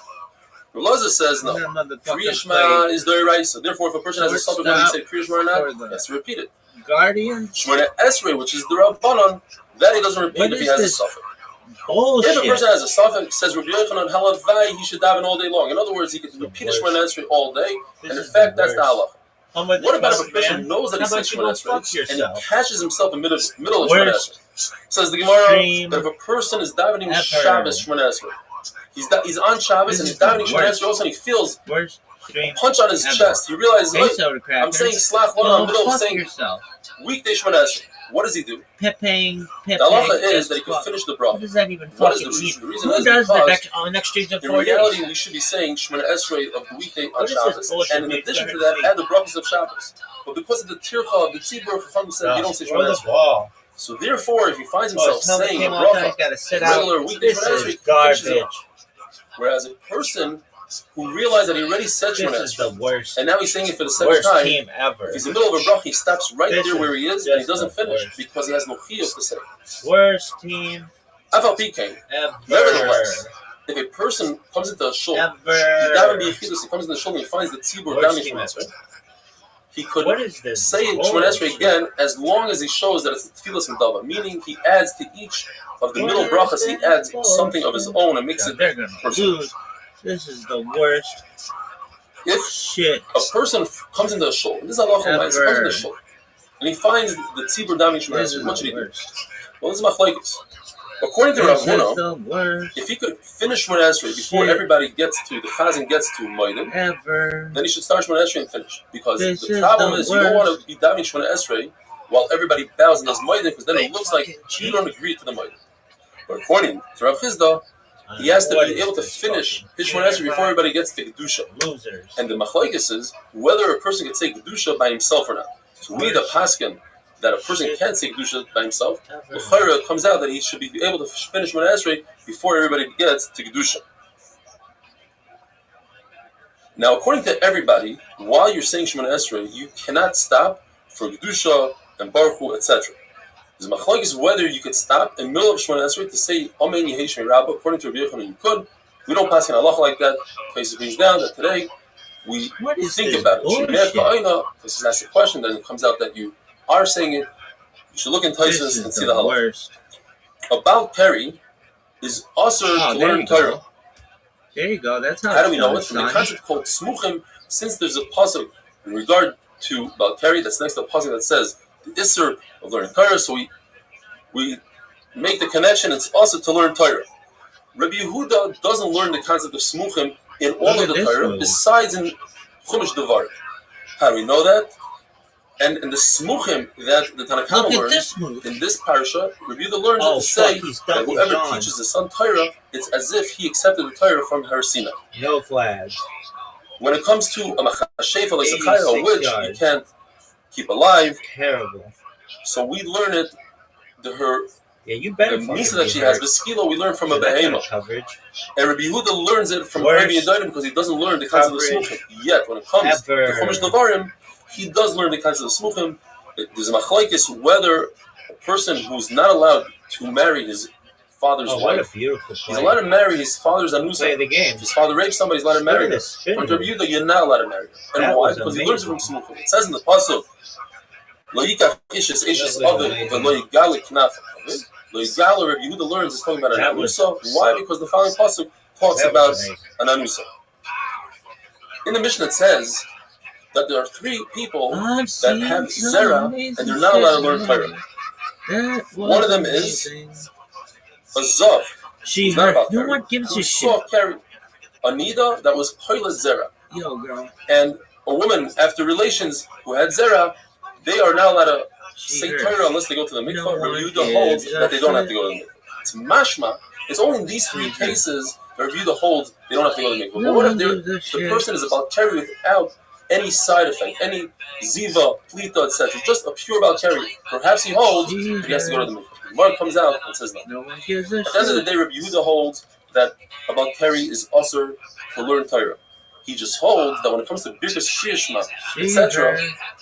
Rav says no. Kriya Shema is the Raisa. Therefore, if a person has a suffix when he said Kriya Shema or not, he has to repeat it. Guardian Shemona Esrei, which is the Rabbanon, that he doesn't repeat if he has a suffix. Bullshit. If a person has a suffix, says Rabbi Yochanan Halavai, he should daven all day long. In other words, he could repeat Shemona Esrei all day, and in fact, that's the halacha. What about if a person knows that he says Shemona Esrei and he catches himself in the middle of Shemona Esrei? Says the Gemara that if a person is davening Shabbos Shemona Esrei, he's on Shabbos and he's davening Shemona Esrei, all of a sudden he feels stream. Punch on his Ever. chest. He realizes, Hey, look, soda crackers. I'm saying Slach Lana in the middle of fuck saying yourself. weekday Shemona Esrei. What does he do? Pipping. The halacha is that he can finish the bracha. What does that even What is fucking the mean? reason? The reason Who is does the because next streams of in 4 reality days? we should be saying Shemona Esrei of the weekday on What is this Shabbos, bullshit and in we've addition to done that, every add the brachas of Shabbos. But because of the tircha of the tzibur, Chacham said you don't say Throw Shemona the Esrei. ball. So therefore, if he finds Oh, himself his helmet saying a came off, now he's bracha, got to sit out. regular weekday This Shemona is Esrei, he finishes it. garbage. Whereas a person who realized that he already said Shemona This is the Esrei, worst. and now he's saying it for the second Worst time, team ever. if he's in the middle of a bracha, he stops right This there where he is, and he just doesn't the finish worst. because he has no chiyuv to say. Worst team FLP came. ever. Nevertheless, if a person comes into a shul, he comes in the shul and he finds the tzibur Worst down in team Shemona ever. Esrei, he could What is this? say Shemona Esrei again as long as he shows that it's tefillas and dava, meaning he adds to each of the middle brachas, he adds something of his own and makes God, it they're gonna personal. lose. This is the worst If shit. a person comes into a shul, and this is Allah comes into the shul, and he finds the tzibur down in Shemona This Esrei, is what should he the do? worst. Well, this is machlokes. According to Rav This is Huna, the worst if he could finish Shemona Esrei before shit everybody gets to, the chazan gets to Moedim, ever. then he should start Shemona Esrei and finish. Because This the is problem the is you don't worst. want to be davening Shemona Esrei while everybody bows and does Moedim, because then it looks like you don't agree to the Moedim. But according to Rav Chizda, he has to What be is able to this finish fucking his Shemona Esrei before everybody gets to Kedusha. Losers. And the machlokes is whether a person can say Kedusha by himself or not. So we, the paskin, that a person can't say Kedusha by himself, the Chayra comes out that he should be able to finish Shemona Esrei before everybody gets to Kedusha. Now, according to everybody, while you're saying Shemona Esrei, you cannot stop for Kedusha and Baruch Hu, etc. The machlokes is whether you could stop in the middle of Shemona Esrei to say Amen Yehei Shmei Rabba. According to Rabbi Yochanan, you could. We don't pass in halacha like that. Cases brings down that today we think about it. This asks a question, then it comes out that you are saying it. You should look in Taisus and see the halacha. About Peri is also to learn Torah. There you go. That's how do we know it? From the concept called Smuchim, since there's a pasuk in regard to Balkari that's next to a pasuk that says the Isser of learning Torah, so we make the connection, it's also to learn Torah. Rabbi Yehuda doesn't learn the concept of Smuchim in all of the Torah, besides in Chumash Devar. How do we know that? And in the Smuchim that the Tanna Kama learns, in this parasha, Rabbi Yehuda learns it to say that whoever teaches the son Torah, it's as if he accepted the Torah from her Sinai. No flags. When it comes to a Machashefa like Zechariah, which you can't keep alive, terrible. So we learn it, you better the Misa that she has, the Skilo, we learn from a Behema. And Rabbi Yehuda learns it from Rabbi Yadayim because he doesn't learn the concept of the Smuchim. Yet, when it comes to Chumash Devarim, he does learn the concept of the Smuchim. There's a machlokes whether a person who's not allowed to marry his father's wife, he's allowed to marry his father's anusa. If his father rapes somebody, he's allowed to marry him. But Rabbi Yehuda, you're not allowed to marry him. And why? Because he learns it from Smuchim. It says in the pasuk, Lo yikach ishes ovid v'lo yigal knaf. Lo yigal, Rabbi Yehuda learns is talking about an anusa. Why? Because the following pasuk talks about an anusa. In the Mishnah it says that there are 3 people that have zera and they're not allowed to learn Torah. One of them is a zav. She's not about no one gives a shit. A nida that was toilet zera. Yo, girl. And a woman after relations who had zera, they are not allowed to say Torah unless they go to the mikvah. Rabbi Yehuda holds that they don't have to go to the mikvah. It's mashma. It's only in these 3 cases that Rabbi Yehuda holds they don't have to go to the mikvah. But what if the person is about Terry without any side effect, any ziva, plita, etc., just a pure about Terry? Perhaps he holds that he has to go to the mikvah. The Gemara comes out and says no. At the end of the day, Rabbi Yehuda holds that about Terry is also to learn Torah. He just holds that when it comes to Birkas Shishma, etc.,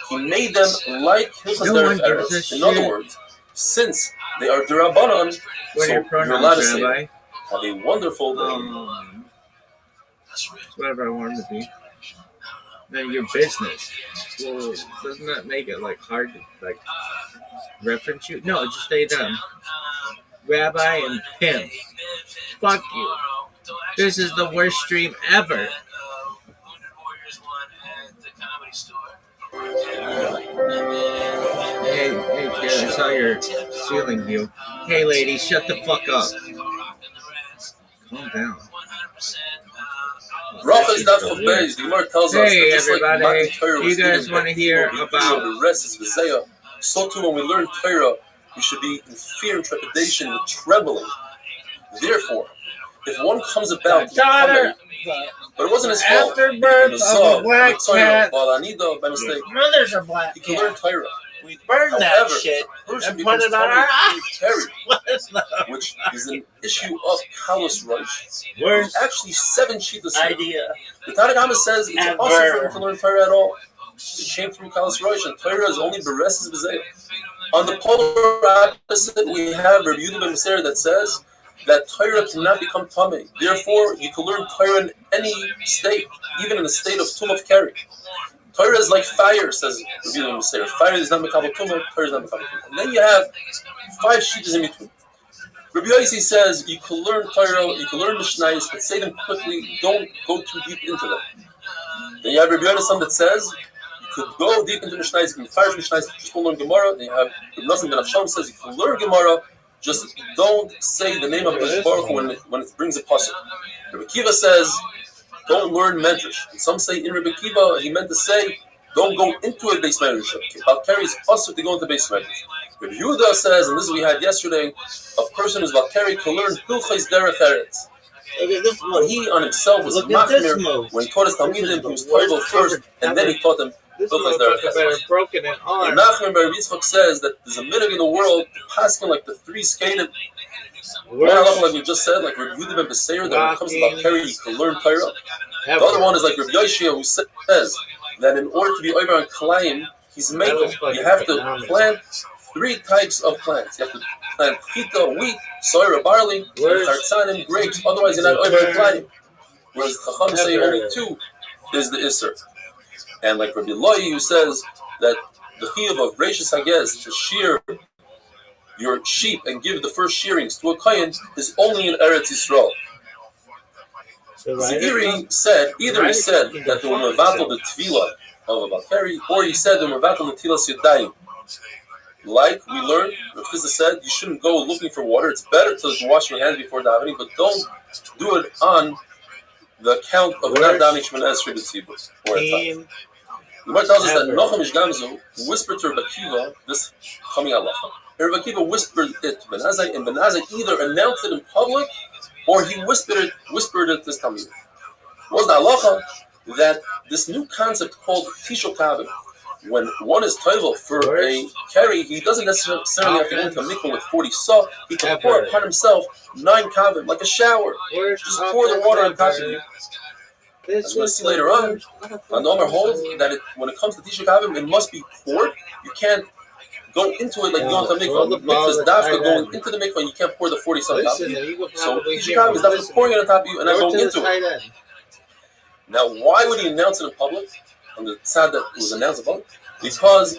he made them like Hilchas Derech Eretz. In other words, since they are Derabanan, so you're allowed to say them. Have a wonderful day. Whatever I want it to be. Then your business. Well, doesn't that make it hard to reference you? No, just stay down. Rabbi and Pimp. Fuck you. This is the worst stream ever. Hey, kid, I saw your ceiling view. Hey, lady, shut the fuck up. Calm down. Bracha is not Chobez. The Gemara tells us that just like Matan Torah was you guys want to hear about the rest is V'zeya, so too when we learn Torah, we should be in fear and trepidation and trembling. Therefore, if one comes about daughter, but it wasn't his fault. afterbirth of a black cat, by mistake, mother's a black he can cat. learn Torah. We burn that shit and put it on our eyes. Which is an issue of Kalos Rosh. Worst Actually 7 Shitas. idea. The Tanakhama says it's Ever. impossible for him to learn Torah at all. It came through Kalos Rosh, and Torah is only Bereses B'Zeh. On the polar opposite, we have Rabbi Yehuda ben Meser that says that Torah cannot become Tameh. Therefore, you can learn Torah in any state, even in the state of Tum of Keri. Torah is like fire, says Rabbi Yehuda ben Meser. Fire is not Mekabel Tumah, Torah is not Mekabel Tumah. And then you have 5 Shitas in between. Rabbi Yossi says you can learn Torah, you can learn Mishnayos, but say them quickly, don't go too deep into them. Then you have Rabbi Yonasan that says you could go deep into Mishnayos, you can fire Mishnayos, just don't learn Gemara. Then you have Rabbi Nosson ben Avsham says you can learn Gemara, just don't say the name of the Baruch when it brings a pasuk. Rabbi Kiva says don't learn Medrash. And some say in Rabbi Kiva he meant to say don't go into a base Medrash. Valkari is pasuk to go into base Medrash. Rabbi Yehuda says, and this is what we had yesterday, a person who's Valkari can learn Hilchos Derech Eretz. But he on himself was machmir when he taught his Talmidim. He was Torah first, and then he taught them Hilchos Derech Eretz. Broken in arm. And Nachman Bar Yitzchak says that there's a minhag in the world passing like the 3 skated. One halacha, like we just said, like Rabbi Yehuda ben Meser, that when it comes to Valkari, you can learn Torah. The other one is like Rabbi Yoshia, who says that in order to be over on Kalayim, he's making. You have to plant 3 types of plants. You have to plant chita, wheat, soya, barley, and tartzanim, grapes. Otherwise, you're not over on Kalayim. Whereas Chacham say only 2 is the Isser. And like Rabbi Loi, who says that the chiyuv of Reishis Hagez to shear your sheep and give the first shearings to a kohen is only in Eretz Yisrael. Zahiri said, either he said that they were mevatel the tefillah of a Valkari, or he said they were mevatel the tilas yadayim. Like we learned, Rav Chizda said, you shouldn't go looking for water. It's better to wash your hands before davening, but don't do it on the account of not davening Shemona Esrei b'tzibur or a time. The Gemara tells us that Nochem Ish Gamzu whispered to Rabbi Akiva this coming halacha. Rabbi Akiva whispered it to Ben Azai, and Ben Azai either announced it in public or he whispered it to his Talmud. Was the halacha that this new concept called Tisho Kavim, when one is toivel for a carry, he doesn't necessarily have to go into a mikvah with 40 saw. He can pour upon himself 9 kavim, like a shower. Just pour the water on top of you. As we'll see later on the Omer holds that when it comes to Tisha Kavim, it must be poured. You can't go into it like you go into a mikvah. The mikvah is dafka going into the mikvah, and you can't pour the 40 saw on top of you. So Tisha Kavim is dafka pouring it on top of you and not going into it. Now, why would he announce it in public? On the side that it was announced about, because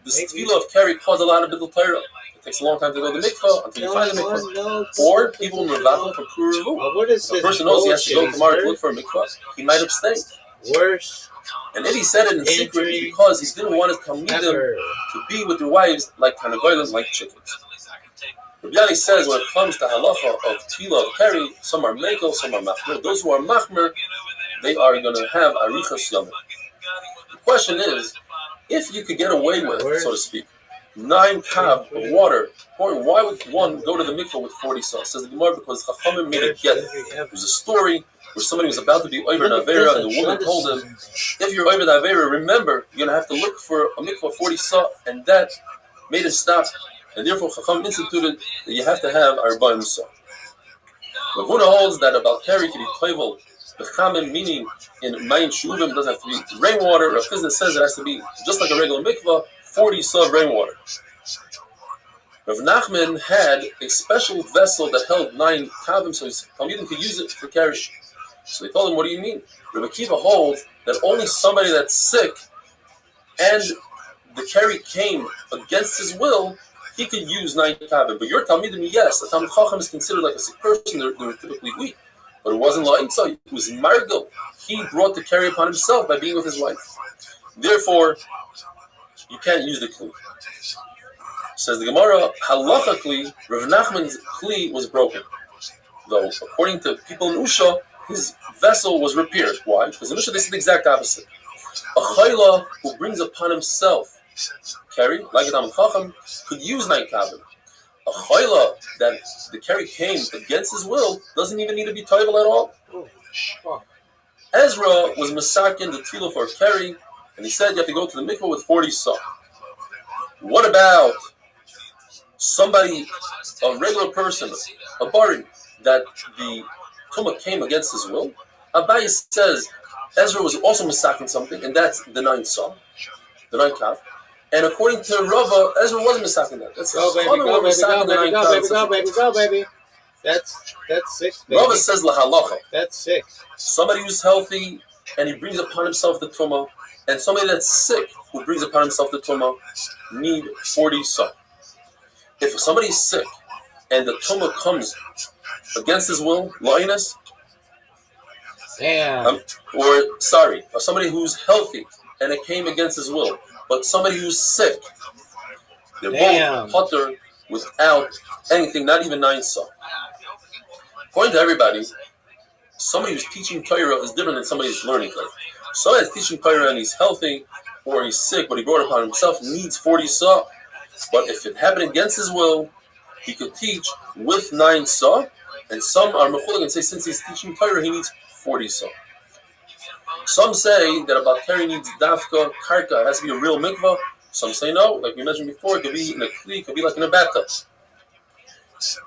this tefillah of Keri caused a lot of bittul Torah. It takes a long time to go to the mikvah until you find the mikvah. Or people in Revatim from Puru. A person knows he has to go tomorrow to look for a mikvah. He might abstain. Worse. And if he said it in secret, it's because he didn't want his Talmidim to be with their wives like Tanagoyim, like chickens. Rabbi Yani says when it comes to halacha of tefillah of Keri, some are mekel, some are machmer. Those who are machmer, they are going to have arichas yomim. The question is, if you could get away with, so to speak, 9 kav of water, why would one go to the mikvah with 40 saw? Says the Gemara, because Chachamim made it get. There was a story where somebody was about to be over the Avera, and the woman told him, if you're over the Avera, remember, you're going to have to look for a mikvah of 40 saw, and that made him stop. And therefore, Chacham instituted that you have to have arba'im saw. Rav Huna holds that a Balkari can be toivel b'chamim, meaning in mayim shuvim, doesn't have to be rainwater. Rav Chizda says it has to be just like a regular mikvah, 40 saw rainwater. Rav Nachman had a special vessel that held 9 kavim, so his Talmidim could use it for carrying. So they told him, what do you mean? Rabbi Akiva holds that only somebody that's sick and the carry came against his will, he could use 9 kavim. But your Talmidim, yes, a Talmid Chacham is considered like a sick person, they're typically weak. But it wasn't la'itza, it was margel. He brought the carry upon himself by being with his wife. Therefore, you can't use the kli. Says the Gemara, halachically, Rav Nachman's kli was broken. Though, according to people in Usha, his vessel was repaired. Why? Because in Mishnah they said the exact opposite. A chayla who brings upon himself carry, like an Chacham, could use 9 kavim. A chayla that the carry came against his will doesn't even need to be toivel at all. Ezra was masakin the tefillah for carry, and he said you have to go to the mikvah with 40 saw. What about somebody, a regular person, a bari, that the tumah came against his will? Abaye says Ezra was also masakin something, and that's the 9 saw, the 9 kav. And according to Rava, Ezra wasn't masakin that. That's go, baby, go, baby. That's 6, baby. Rava says lahalacha. That's 6. Somebody who's healthy and he brings upon himself the tumah, and somebody that's sick who brings upon himself the tumah need 40 saw. If somebody's sick and the tumah comes against his will, la'inus, or somebody who's healthy and it came against his will, but somebody who's sick, they're both putter without anything, not even 9 saw. According to everybody, somebody who's teaching Torah is different than somebody who's learning Torah. Somebody who's teaching Torah and he's healthy or he's sick, but he brought it upon himself, needs 40 saw. But if it happened against his will, he could teach with 9 saw. And some are mechulik and say since he's teaching Torah, he needs 40 saw. Some say that about carry needs dafka, karka, it has to be a real mikvah. Some say no, like we mentioned before, it could be in a kli, it could be like in a bathtub.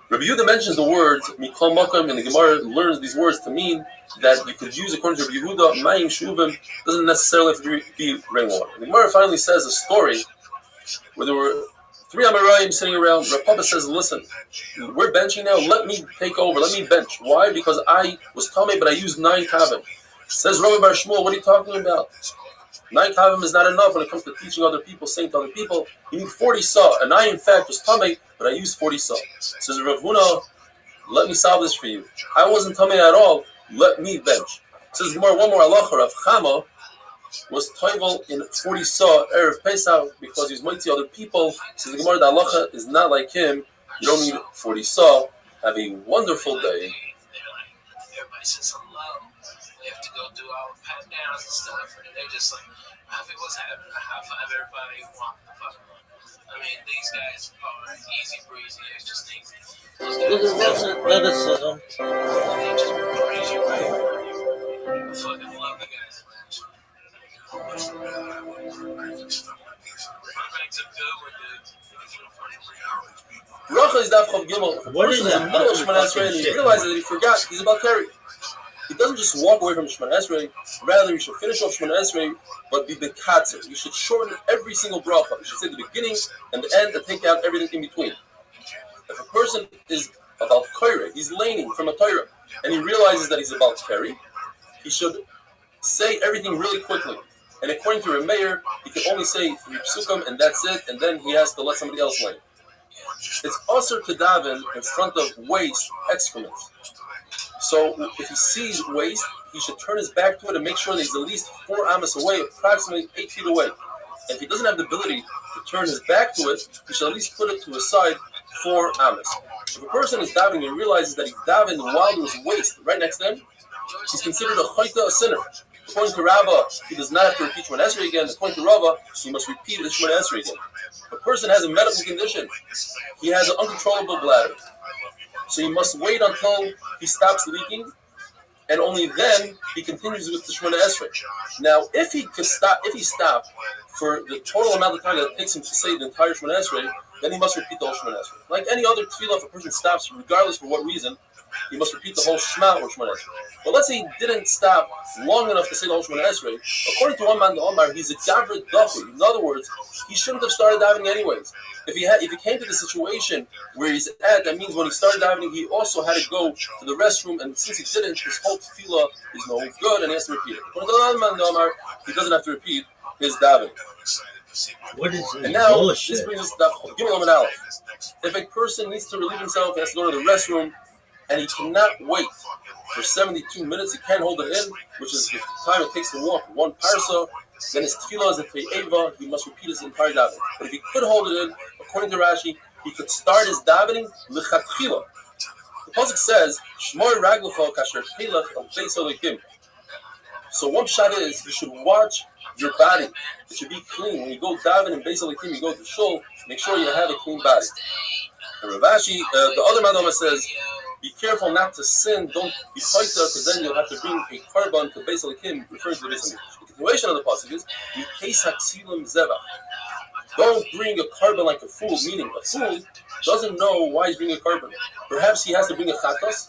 Rabbi Yehuda mentions the words mikol makam, and the Gemara learns these words to mean that you could use, according to Rabbi Yehuda, mayim shuvim doesn't necessarily have to be rainwater. The Gemara finally says a story where there were 3 Amoraim sitting around. Rav Papa says, listen, we're benching now, let me take over, let me bench. Why? Because I was tamei, but I used 9 kavim. Says Rabbi Bar Shmuel, what are you talking about? 9 kavim is not enough when it comes to teaching other people, saying to other people. You need 40 saw. And I, in fact, was tamei, but I used 40 saw. Says Rav Huna, let me solve this for you. I wasn't tamei at all. Let me bench. Says Gemara, one more halacha. Rav Chama was toivel in 40 saw erev Pesach because he was mighty other people. Says the Gemara, the halacha is not like him. You don't need 40 saw. Have a wonderful day. Everybody says hello. We have to go do all the pat downs and stuff, and they're just like, Rabbi, what's happening? High five everybody. Walk the fuck around. I mean, these guys are easy breezy. It's just easy. Those guys they just breeze you right. I fucking love the guys, man. Burbank's a good one, dude. Bracha is daf chav gimel. If a person is in the middle of Shemona Esrei and he realizes that he forgot, he's about carry. He doesn't just walk away from Shemona Esrei. Rather, you should finish off Shemona Esrei, but be bekatzer. You should shorten every single bracha. You should say the beginning and the end and take out everything in between. If a person is about koire, he's laning from a Torah, and he realizes that he's about carry, he should say everything really quickly. And according to Rameir, he can only say 3 psukim, and that's it, and then he has to let somebody else lane. It's also to daven in front of waste, excrement. So if he sees waste, he should turn his back to it and make sure that he's at least 4 amas away, approximately 8 feet away. And if he doesn't have the ability to turn his back to it, he should at least put it to his side 4 amas. If a person is davening and realizes that he davened while there was waste right next to him, he's considered a chayta, a sinner. According to Rabbi, he does not have to repeat Shemona Esrei again. According to Rava, he must repeat the Shemona Esrei again. If a person has a medical condition, he has an uncontrollable bladder, so he must wait until he stops leaking, and only then he continues with the Shemona Esrei. Now, if he stopped for the total amount of time that it takes him to say the entire Shemona Esrei, then he must repeat the whole Shemona Esrei. Like any other tefillah, if a person stops, regardless for what reason, he must repeat the whole Shema or Shemona Esrei. But let's say he didn't stop long enough to say the whole Shemona Esrei. According to one man, the Omar, he's a gavrit dachi. In other words, he shouldn't have started davening anyways. If he came to the situation where he's at, that means when he started davening, he also had to go to the restroom, and since he didn't, his whole tefillah is no good, and he has to repeat it. According to the man, the Omar, he doesn't have to repeat his davening. What is this and now, bullshit? this brings us to Gimel Amud Aleph. If a person needs to relieve himself, he has to go to the restroom, and he cannot wait for 72 minutes, he can't hold it in, which is the time it takes to walk 1 parsa, then his tefillah is a te'eva, he must repeat his entire davening. But if he could hold it in, according to Rashi, he could start his davening lichatchila. The pasuk says, "Shmor raglecha kasher pelach al beis Elokim." So one shot is you should watch your body. It should be clean. When you go daven in beis Elokim, you go to shul. Make sure you have a clean body. And Ravashi, the other Madonna says, be careful not to sin. Don't be chaita, because then you'll have to bring a carbon to beis Elokim, referring to the beis Elokim. The continuation of the pasuk is, don't bring a carbon like a fool, meaning a fool doesn't know why he's bringing a carbon. Perhaps he has to bring a chatas,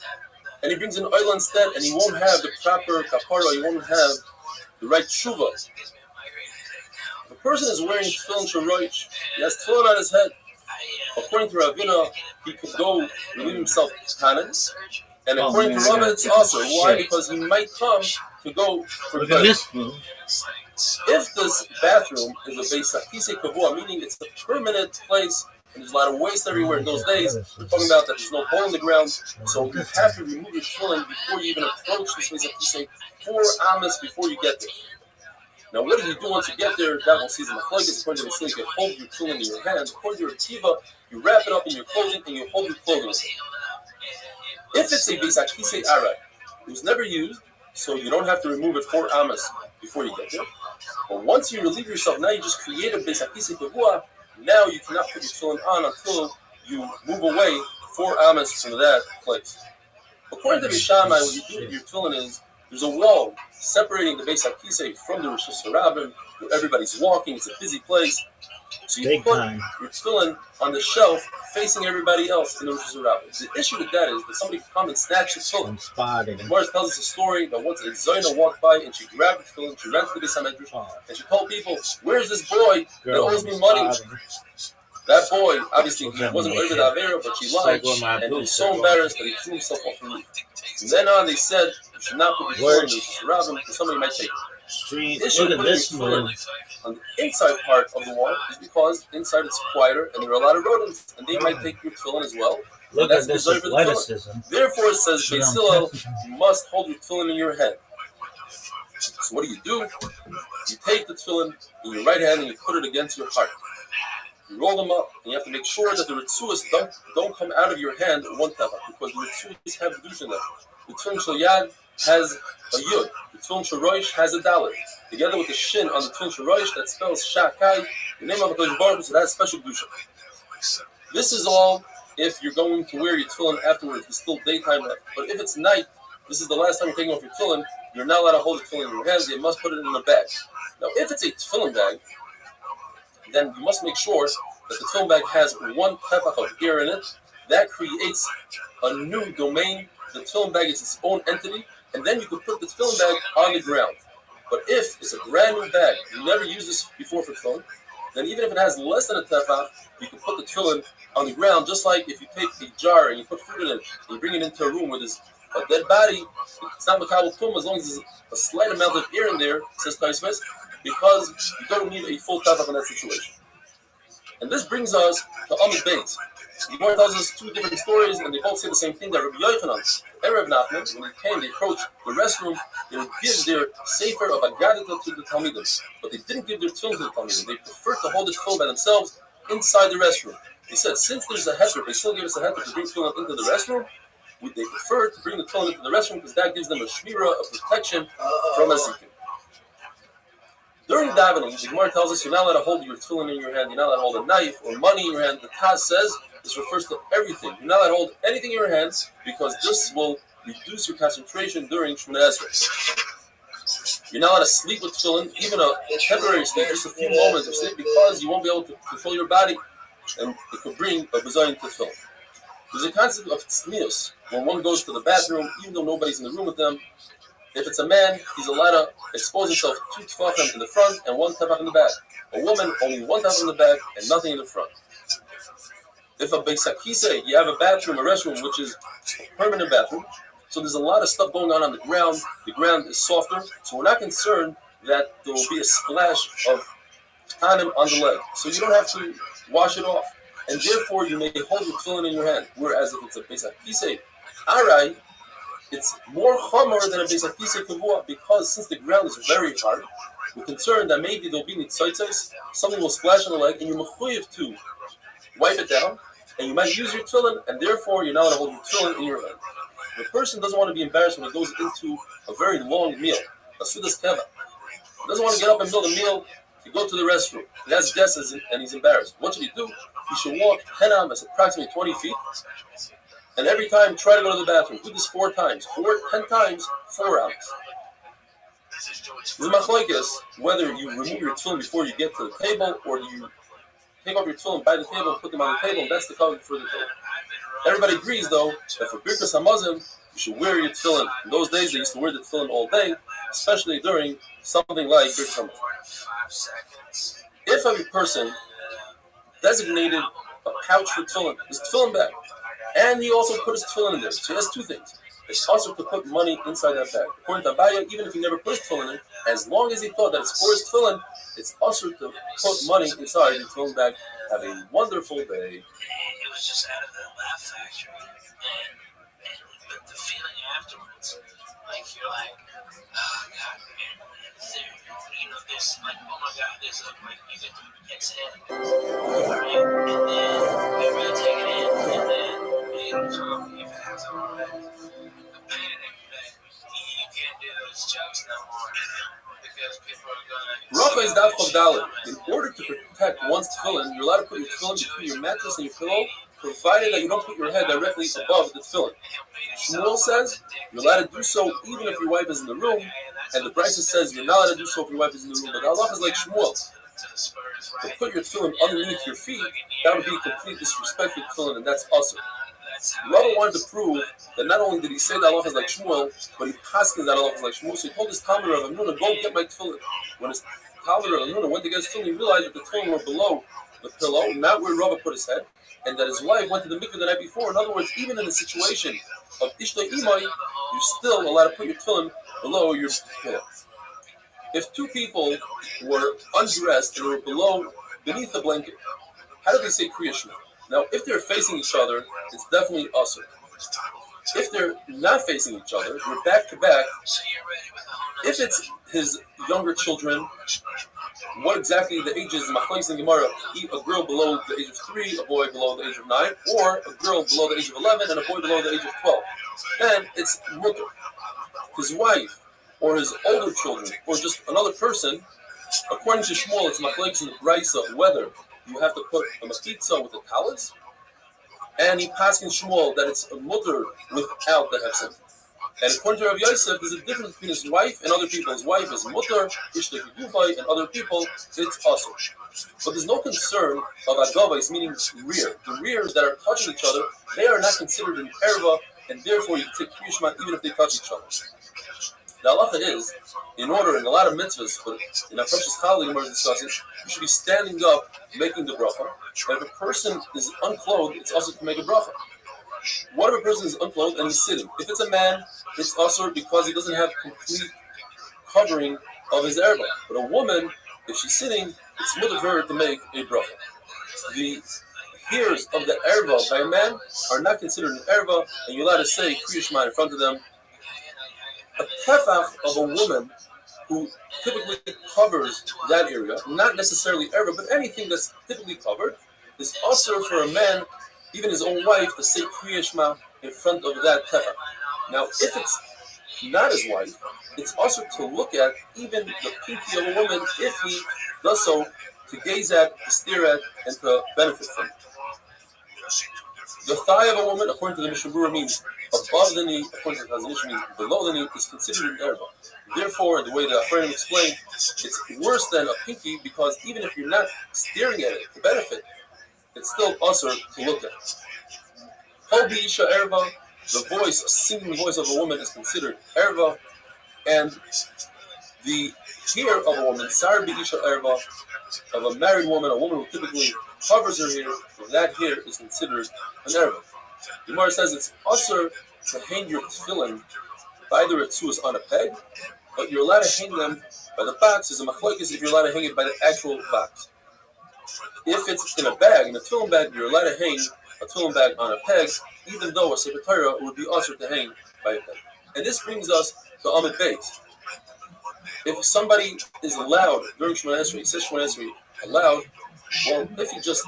and he brings an oil instead, and he won't have the proper kapara, he won't have the right tshuva. If a person is wearing tefillin shorosh, he has tefillin on his head. According to Ravina, he could go relieve himself tanin, and according to Rabbi, it's also why? Because he might come to go for this. If this bathroom is a beis hakisei kavua, meaning it's a permanent place, and there's a lot of waste everywhere in those days, we're talking about that there's no hole in the ground, so you have to remove your tefillin before you even approach this beis hakisei 4 amas before you get there. Now, what do you do once you get there? That will see the machlokes. According to the Mishnah, you hold your tefillin in your hand. According to your tiva, you wrap it up in your clothing and you hold your clothing. If it's a beis hakisei aray, it was never used, so you don't have to remove it 4 amas before you get there. But once you relieve yourself, now you just create a beis hakisei kavua. Now you cannot put your tefillin on until you move away 4 amas from that place. According to Shammai, what you do with your tefillin is there's a wall separating the beis hakisei from the Rosh Hashanah, where everybody's walking. It's a busy place. So you put your tefillin on the shelf facing everybody else in the Rosh Hashanah. The issue with that is that somebody could come and snatch the tefillin. Gemara tells us a story that once a Zayna walked by and she grabbed the tefillin, she ran to the Beis HaMedrash, and she told people, "Where's this boy that owes me money?" That boy, obviously, he wasn't over the Avera, but she lied, and he was so embarrassed that he threw himself off the roof. From then on, they said, you should not put your tefillin in the Rosh because somebody might take it. The issue with putting your tefillin on the inside part of the wall is because inside it's quieter, and there are a lot of rodents, and they might take your tefillin as well. Look at this athleticism. Therefore, it says, Beis Hillel, you must hold your tefillin in your hand. So what do? You take the tefillin in your right hand and you put it against your heart. You roll them up, and you have to make sure that the ritzuas don't come out of your hand one tefach, because the ritzuas have kedusha in them. The tefillin shel yad has a yud. The tefillin shel rosh has a dalet. Together with the shin on the tefillin shel rosh that spells shakai, the name of HaKadosh Baruch Hu, so that's special kedusha. This is all if you're going to wear your tefillin afterwards. It's still daytime left. But if it's night, this is the last time you're taking off your tefillin, you're not allowed to hold the tefillin in your hands. You must put it in a bag. Now, if it's a tefillin bag, then you must make sure that the tefillin bag has 1 tefach of air in it. That creates a new domain. The tefillin bag is its own entity, and then you can put the tefillin bag on the ground. But if it's a brand new bag, you never used this before for tefillin, then even if it has less than a tefach, you can put the tefillin on the ground, just like if you take a jar and you put food in it, and you bring it into a room where there's a dead body, it's not makabel tum as long as there's a slight amount of air in there, says Taisves, because you don't need a full tefach in that situation. And this brings us to Amud Beis. The Gemara tells us 2 different stories, and they both say the same thing. That Rabbi Yochanan and Rav Nachman, when they came, they approached the restroom. They would give their sefer of Agadita to the Talmidim, but they didn't give their tefillin to the Talmidim. They preferred to hold the tefillin by themselves inside the restroom. They said, since there's a heter, they still give us a heter to bring tefillin into the restroom. They prefer to bring the tefillin into the restroom because that gives them a shmira, a protection from azikim. During davening, the Gemara tells us you're not allowed to hold your tefillin in your hand, you're not allowed to hold a knife or money in your hand. The Taz says this refers to everything. You're not allowed to hold anything in your hands because this will reduce your concentration during Shemoneh Esrei. You're not allowed to sleep with tefillin, even a temporary sleep, just a few moments of sleep, because you won't be able to control your body, and it could bring a bezayin to tefillin. There's a concept of tznius, when one goes to the bathroom, even though nobody's in the room with them. If it's a man, he's allowed to expose himself 2 tefachim in the front and 1 tefach in the back. A woman, only 1 tefach in the back and nothing in the front. If a beis hakisei, you have a bathroom, a restroom, which is a permanent bathroom, so there's a lot of stuff going on the ground. The ground is softer, so we're not concerned that there will be a splash of tanim on the leg. So you don't have to wash it off. And therefore, you may hold your tefillin in your hand. Whereas if it's a beis hakisei aray, it's more chomer than a beis hakisei kavua, because since the ground is very hard, we're concerned that maybe there'll be nitzotzos, something will splash on the leg, and you're mechuyev to wipe it down, and you might use your tefillin, and therefore you're not allowed to hold your tefillin in your hand. The person doesn't want to be embarrassed when he goes into a very long meal, a sudas keva. He doesn't want to get up and build a meal to go to the restroom. He has guests and he's embarrassed. What should he do? He should walk 10 amas, approximately 20 feet, and every time try to go to the bathroom. Do this 4 times, or 10 times, 4 amas. The machlokes, whether you remove your tefillin before you get to the table, or you take off your tefillin by the table and put them on the table, that's the cover for the tefillin. Everybody agrees, though, that for Birkas Hamazon, you should wear your tefillin. In those days, they used to wear the tefillin all day, especially during something like Birkas Hamazon. If a person designated a pouch for tefillin, his tefillin bag, and he also put his tefillin in there, so he has 2 things. It's also to put money inside that bag. According to Rabbi, even if he never put his tefillin in, as long as he thought that it's for his tefillin, it's also to put money inside the tefillin bag. Have a wonderful day. It was just out of the laugh factory, but the feeling afterwards, like you're like, oh god, man, there's like, oh my god, there's like you get to exhale, right? And then you really take it in, and then if it has all that, the panic that you can't do those jokes no more because people are gonna. Rabbi is daf chavdalit. In order to protect one's tefillin, you're allowed to put your tefillin between your mattress and your pillow, provided that you don't put your head directly above the tefillin. Shmuel says you're allowed to do so even if your wife is in the room, and the Brisa says you're not allowed to do so if your wife is in the room. But Allah is like Shmuel. To put your tefillin underneath your feet, that would be complete disrespect for the tefillin, and that's awesome. Rabbi wanted to prove that not only did he say that Allah is like Shmuel, but he paskins that Allah is like Shmuel. So he told his Talmud Rav Amnuna, go get my tefillin. When his Talmud Rav Amnuna went to get his tefillin, he realized that the tefillin were below the pillow, not where Rabbi put his head, and that his wife went to the mikveh the night before. In other words, even in the situation of Ishtay Imai, you're still allowed to put your tefillin below your pillow. If 2 people were undressed and they were beneath the blanket, how do they say Kriya Shema? Now, if they're facing each other, it's definitely usher. If they're not facing each other, they're back to back. If it's his younger children, what exactly the age is? Machlokes in Gemara: a girl below the age of 3, a boy below the age of 9, or a girl below the age of 11 and a boy below the age of 12. Then it's mutter. His wife, or his older children, or just another person. According to Shmuel, it's machlokes in the Brisa whether you have to put a machitza with the talis, and he passed in Shmuel that it's a mutter without the hefsek. And according to Rabbi Yosef, there's a difference between his wife and other people. His wife is mutter, ishtay gufay, and other people, it's also. But there's no concern of agavais, meaning rear. The rears that are touching each other, they are not considered an erva, and therefore you can take Kriya Shema even if they touch each other. The halacha is, in order, in a lot of mitzvahs, but in our precious colleague we're discussing, you should be standing up, making the bracha. And if a person is unclothed, it's also to make a bracha. What if a person is unclothed and he's sitting? If it's a man, it's also because he doesn't have complete covering of his erba. But a woman, if she's sitting, it's mutter for her to make a bracha. The hairs of the erba by a man are not considered an erba, and you're allowed to say Kriya Shema in front of them. A tefach of a woman who typically covers that area, not necessarily erba, but anything that's typically covered, is also for a man, even his own wife, to say Kriya Shema in front of that tefach. Now, if it's not his wife, it's also to look at even the pinky of a woman if he does so, to gaze at, to stare at, and to benefit from it. The thigh of a woman, according to the Mishnah Berurah, means above the knee, according to the Chazon Ish, means below the knee, is considered an erba. Therefore, the way the Acharonim explained, it's worse than a pinky because even if you're not staring at it to benefit, it's still also to look at. Kol B'isha erba, the voice, a singing voice of a woman is considered erba, and the hair of a woman, Sar B'isha erba, of a married woman, a woman who typically covers her hair, that hair is considered an erba. The Gemara says it's also to hang your tefillin by the retzuas on a peg, but you're allowed to hang them by the box. There's a machlokes if you're allowed to hang it by the actual box. If it's in a bag, in a tefillin bag, you're allowed to hang a tefillin bag on a peg, even though a Sefer Torah would be also to hang by a peg. And this brings us to Amid Beis. If somebody is allowed during Shemona Esrei, he says Shemona Esrei allowed, well, if he just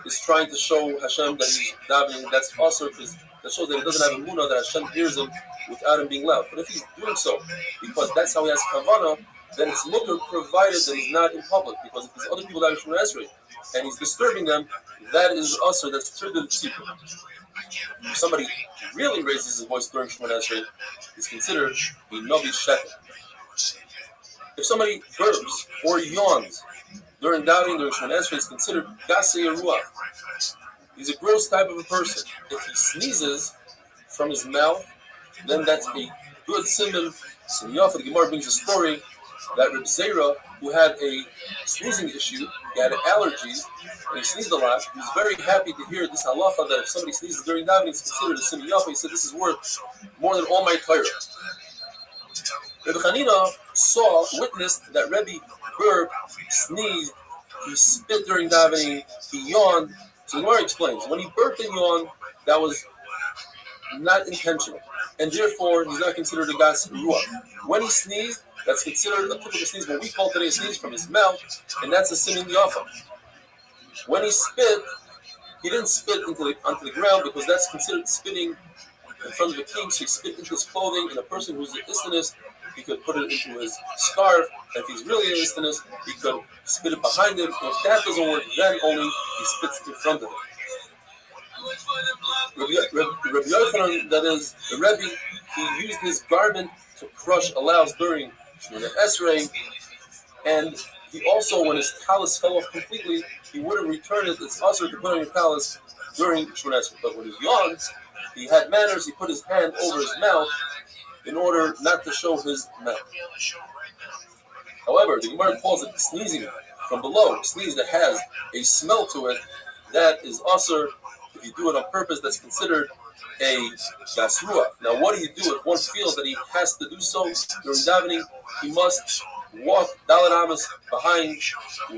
is trying to show Hashem that he's davening, that's also because that shows that he doesn't have a munah, that Hashem hears him without him being loud. But if he's doing so because that's how he has kavanah, then it's mutter provided that he's not in public. Because if there's other people that are Shemona Esrei and he's disturbing them, that is also that's triggering tzipur. If somebody really raises his voice during Shemona Esrei, it's considered a novi sheker. If somebody burps or yawns during davening during Shemona Esrei, it's considered gasei ruach. He's a gross type of a person. If he sneezes from his mouth, then that's a good simon. So the Gemara brings a story that Rabbi Zera, who had a sneezing issue, he had allergies, and he sneezed a lot. He was very happy to hear this halacha that if somebody sneezes during davening, it's considered a simon yafa. He said, this is worth more than all my Torah. Rabbi Chanina witnessed that Rabbi burped, sneezed, he spit during davening, he yawned. So the Gemara explains, when he burped and yawned, that was not intentional, and therefore he's not considered a gas ruach. When he sneezed, that's considered a typical sneeze, what we call today a sneeze from his mouth, and that's a simin yafa. When he spit, he didn't spit onto the ground because that's considered spitting in front of a king, so he spit into his clothing, and a person who's an istinus, he could put it into his scarf, and if he's really an istinus, he could spit it behind him, and if that doesn't work, then only he spits in front of him. Rabbi Yochanan, that is the Rebbe, he used his garment to crush allows during Shemona Esrei, and he also, when his talus fell off completely, he wouldn't return it. It's also to put on your talus during Shemona Esrei. But when he yawns, he had manners. He put his hand over his mouth in order not to show his mouth. However, the Gemara calls it sneezing from below, sneeze that has a smell to it. That is also, if you do it on purpose, that's considered a gasrua. Now, what do you do if one feels that he has to do so during davening? He must walk dalet amas behind,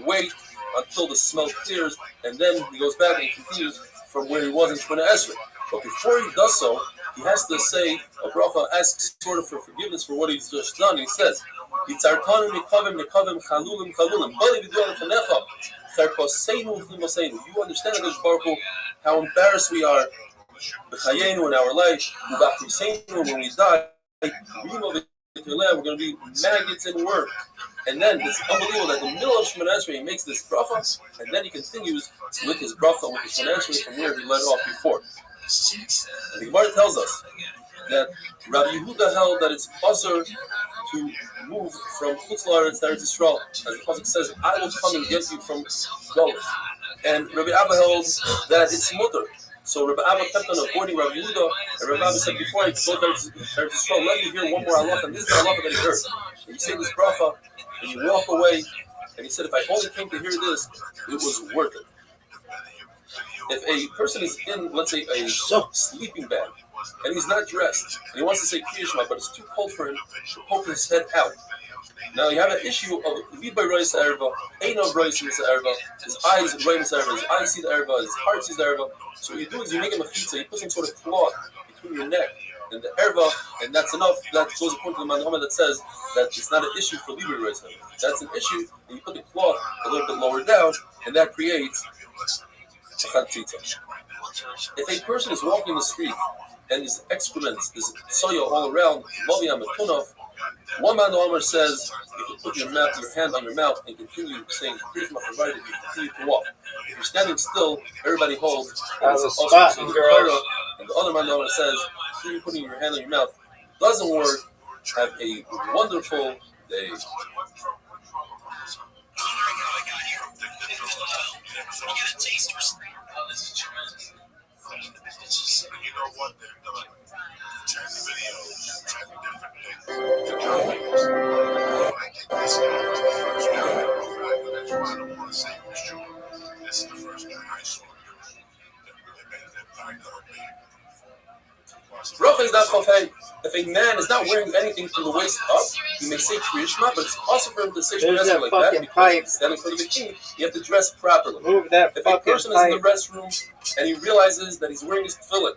wait until the smell clears, and then he goes back and continues from where he was in Shemona Esrei. But before he does so, he has to say a bracha, asks sort of for forgiveness for what he's just done. He says, "Yitzartanu mikavim mikavim chalulim chalulim bali b'du'al lefanecha cherkoseinu v'imoseinu." You understand, Hakadosh Baruch Hu, how embarrassed we are b'chayenu in our life, u'b'achriseinu when we die. We're going to be maggots and worms. And then it's unbelievable that in the middle of Shemona Esrei he makes this bracha, and then he continues with his bracha with the Shemona Esrei from where he led off before. And the Gemara tells us that Rabbi Yehuda held that it's usher to move from Chutz La'aretz to Eretz Yisrael. As the Pasuk says, I will come and get you from Galus. And Rabbi Abba held that it's mutter. So Rabbi Abba kept on avoiding Rabbi Yehuda, and Rabbi Abba said, before I go to Eretz Yisrael, let me hear one more halacha, and this is the halacha that he heard. And you say this bracha, and you walk away, and he said, if I only came to hear this, it was worth it. If a person is in, let's say, a sleeping bag, and he's not dressed, and he wants to say Kriya Shema, but it's too cold for him to poke his head out. Now you have an issue of Vid by Rois Erva, Ein of Rois Erva, his eyes Rois Erva, his eyes see the Erva, his heart sees the Erva. So what you do is you make him a chitza, you put some sort of cloth between your neck and the Erva, and that's enough. That goes according to the Manhama that says that it's not an issue for Vid by Rois Erva. That's an issue, and you put the cloth a little bit lower down, and that creates if a person is walking the street and there's excrements, there's soya all around, one man Omer says you can put your hand on your mouth and continue saying provided you continue to walk. If you're standing still, everybody holds. And the other man Omer says continue putting your hand on your mouth. Doesn't work. Have a wonderful day. You get a taste for screen. Oh, this is tremendous. And you know what? They've done 10 videos, 10 different things. I think this guy was the first guy. That's why I don't want to say it was true. This is the first guy I saw that really made an impact on me. Bracha is not chofei. If a man is not wearing anything from the waist up, he may say Kriya Shema, but it's also for him to say Shema like that because he's standing in front of the king. You have to dress properly. If a person is in the restroom and he realizes that he's wearing his tefillin,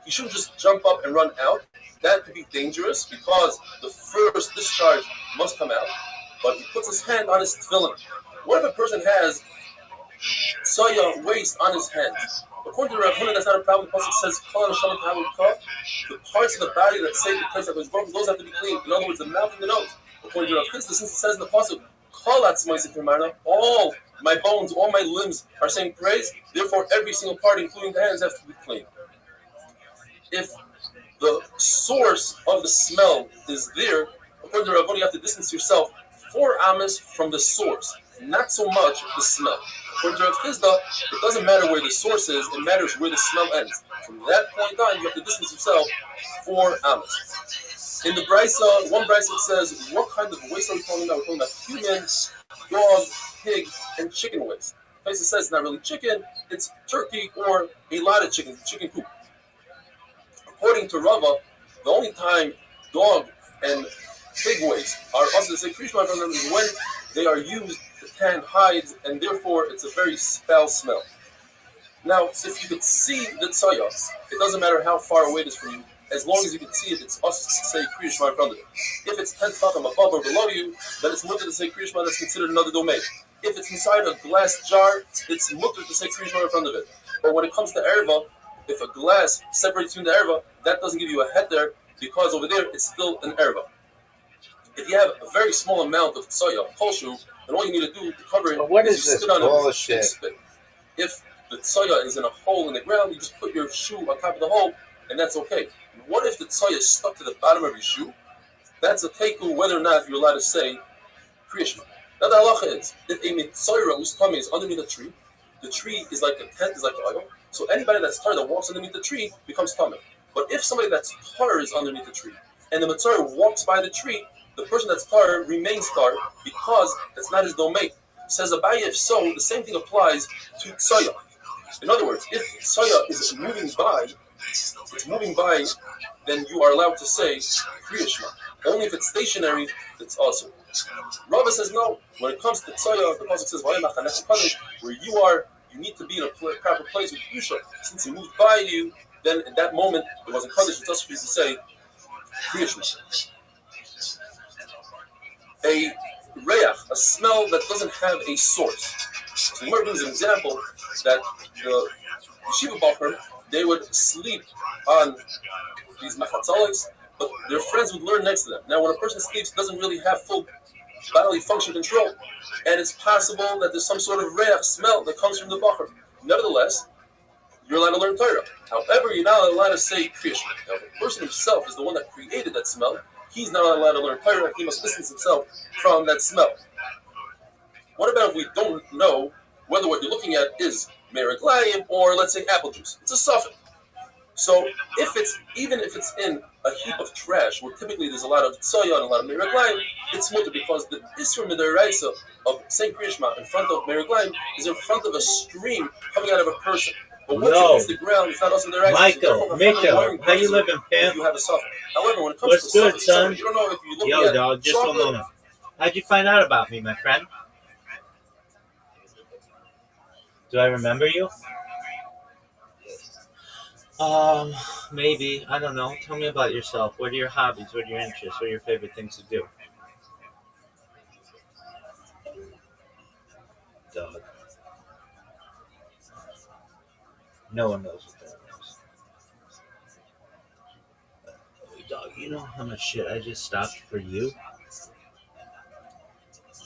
he shouldn't just jump up and run out. That could be dangerous because the first discharge must come out. But he puts his hand on his tefillin. What if a person has soya waste on his hands. According to Rav Huna, that's not a problem. The pasuk says, the parts of the body that save the place that was broken, those have to be clean. In other words, the mouth and the nose. According to Rav Chisda, since it says in the pasuk, all my bones, all my limbs are saying praise, therefore every single part, including the hands, has to be clean. If the source of the smell is there, according to Rav Huna, you have to distance yourself 4 amas from the source, not so much the smell. According to Rav Chisda, it doesn't matter where the source is, it matters where the smell ends. From that point on, you have to distance yourself 4 amas. In the Brisa, one Brisa says, what kind of waste are we talking about? We're talking about human, dog, pig, and chicken waste. The Brisa says it's not really chicken, it's turkey or a lot of chicken poop. According to Rava, the only time dog and pig waste are also to say Krishma from them is when they are used to tan hides, and therefore it's a very foul smell. Now, if you could see the tzaya, it doesn't matter how far away it is from you, as long as you can see it, it's also to say Krishma in front of it. If it's 10 tefachim above or below you, then it's mutter to say Krishma, that's considered another domain. If it's inside a glass jar, it's mutter to say Krishma in front of it. But when it comes to erva, if a glass separates you in the erva, that doesn't give you a head there, because over there it's still an erva. If you have a very small amount of tsoya, kolshu, then all you need to do to cover it is you spit on it and spit. If the tsoya is in a hole in the ground, you just put your shoe on top of the hole, and that's okay. What if the tsoya is stuck to the bottom of your shoe? That's a teiku whether or not you're allowed to say Kriyashma. Now the halacha is, if a mitzayra whose tummy is underneath a tree, the tree is like a tent, is like an oil, so anybody that's tar that walks underneath the tree becomes tummy. But if somebody that's tar is underneath the tree, and the mitzayra walks by the tree, the person that's tar remains tar because that's not his domain. Says Abaye, if so, the same thing applies to tsoya. In other words, if tsoya is moving by, then you are allowed to say Kriyashma. Only if it's stationary, it's also. Rabbi says no. When it comes to tsoya, the pasuk says, where you are, you need to be in a proper place with Kedusha. Since he moved by you, then in that moment, it wasn't Kaddish, it's also for you to say Kriyashma. A reach, a smell that doesn't have a source. So the Gemara gives an example that the yeshiva bacher, they would sleep on these machatzalos, but their friends would learn next to them. Now, when a person sleeps, doesn't really have full bodily function control, and it's possible that there's some sort of reach, smell that comes from the bacher. Nevertheless, you're allowed to learn Torah. However, you're not allowed to say Kriyashma. Now, the person himself is the one that created that smell. He's not allowed to learn Torah. He must distance himself from that smell. What about if we don't know whether what you're looking at is meriglayim or, let's say, apple juice? It's a suffix. So even if it's in a heap of trash, where typically there's a lot of tsoya and a lot of meriglayim, it's mutter because the isra midaraisa of saying Kriyashma in front of meriglayim is in front of a stream coming out of a person. But once it hits the ground, it's not also their Michael, how you living, pimp? You have a suffix. However, when it comes What's to good, son? You don't know if you look Yo, at dog, just chocolate. a moment. How'd you find out about me, my friend? Do I remember you? Maybe. I don't know. Tell me about yourself. What are your hobbies? What are your interests? What are your favorite things to do? Dog. No one knows what that is. Dog, you know how much shit I just stopped for you?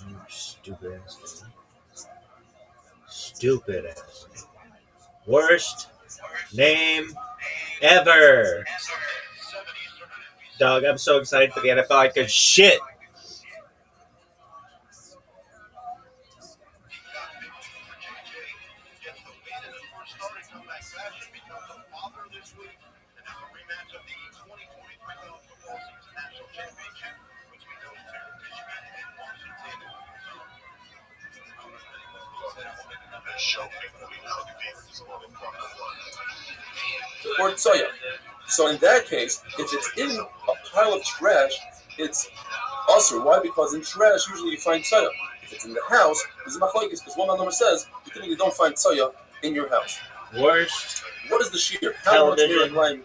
You stupid ass name. Stupid ass name. Worst name ever. Dog, I'm so excited for the NFL. I could shit. Or tsoya. So in that case, if it's in a pile of trash, it's usher. Why? Because in trash usually you find tsoya. If it's in the house, there's a machlokes because one number says you typically don't find tsoya in your house. Worst. What is the shear? How much meriglayim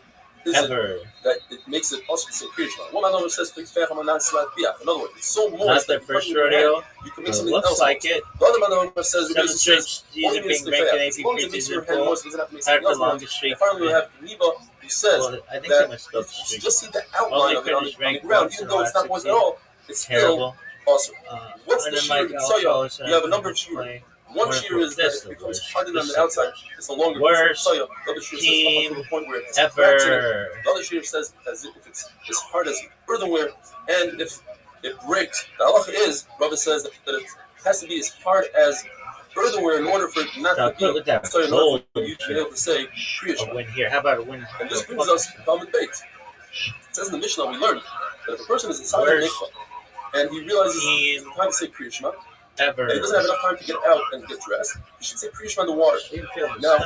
is it that it makes it also say Krishma? One man says, in other words, it's so moist. Not their first rodeo. You can make It something looks else. like it. The other man says, Seven straight Jesus being ranking AP preachers in full. Tied for longest streak. Finally, we have Neva, who says I think that they must spell if you streak. just see the outline of it on the ground, even though it's not moist at all, it's Terrible. still awesome. What's And the then shear Mike in soya? Alcohol, You have a number of shear. One shear is that it becomes hardened on the outside. It's no longer worst soya. The other shear says up to the point where it has cracks in it. ever. The other shear says as if it's as hard as earthenware, and if it breaks, the halacha is, Rabbi says that it has to be as hard as earthenware in order for it not to be soya, in order for you to be able to say Kriya A Shema. win here. How about a win? And this brings us to common debate. It says in the Mishnah we learned that if a person is inside the mikvah and he realizes it's time to say Kriya Shema, Ever. and he doesn't have enough time to get out and get dressed, he should say Kriya Shema in the water. Now,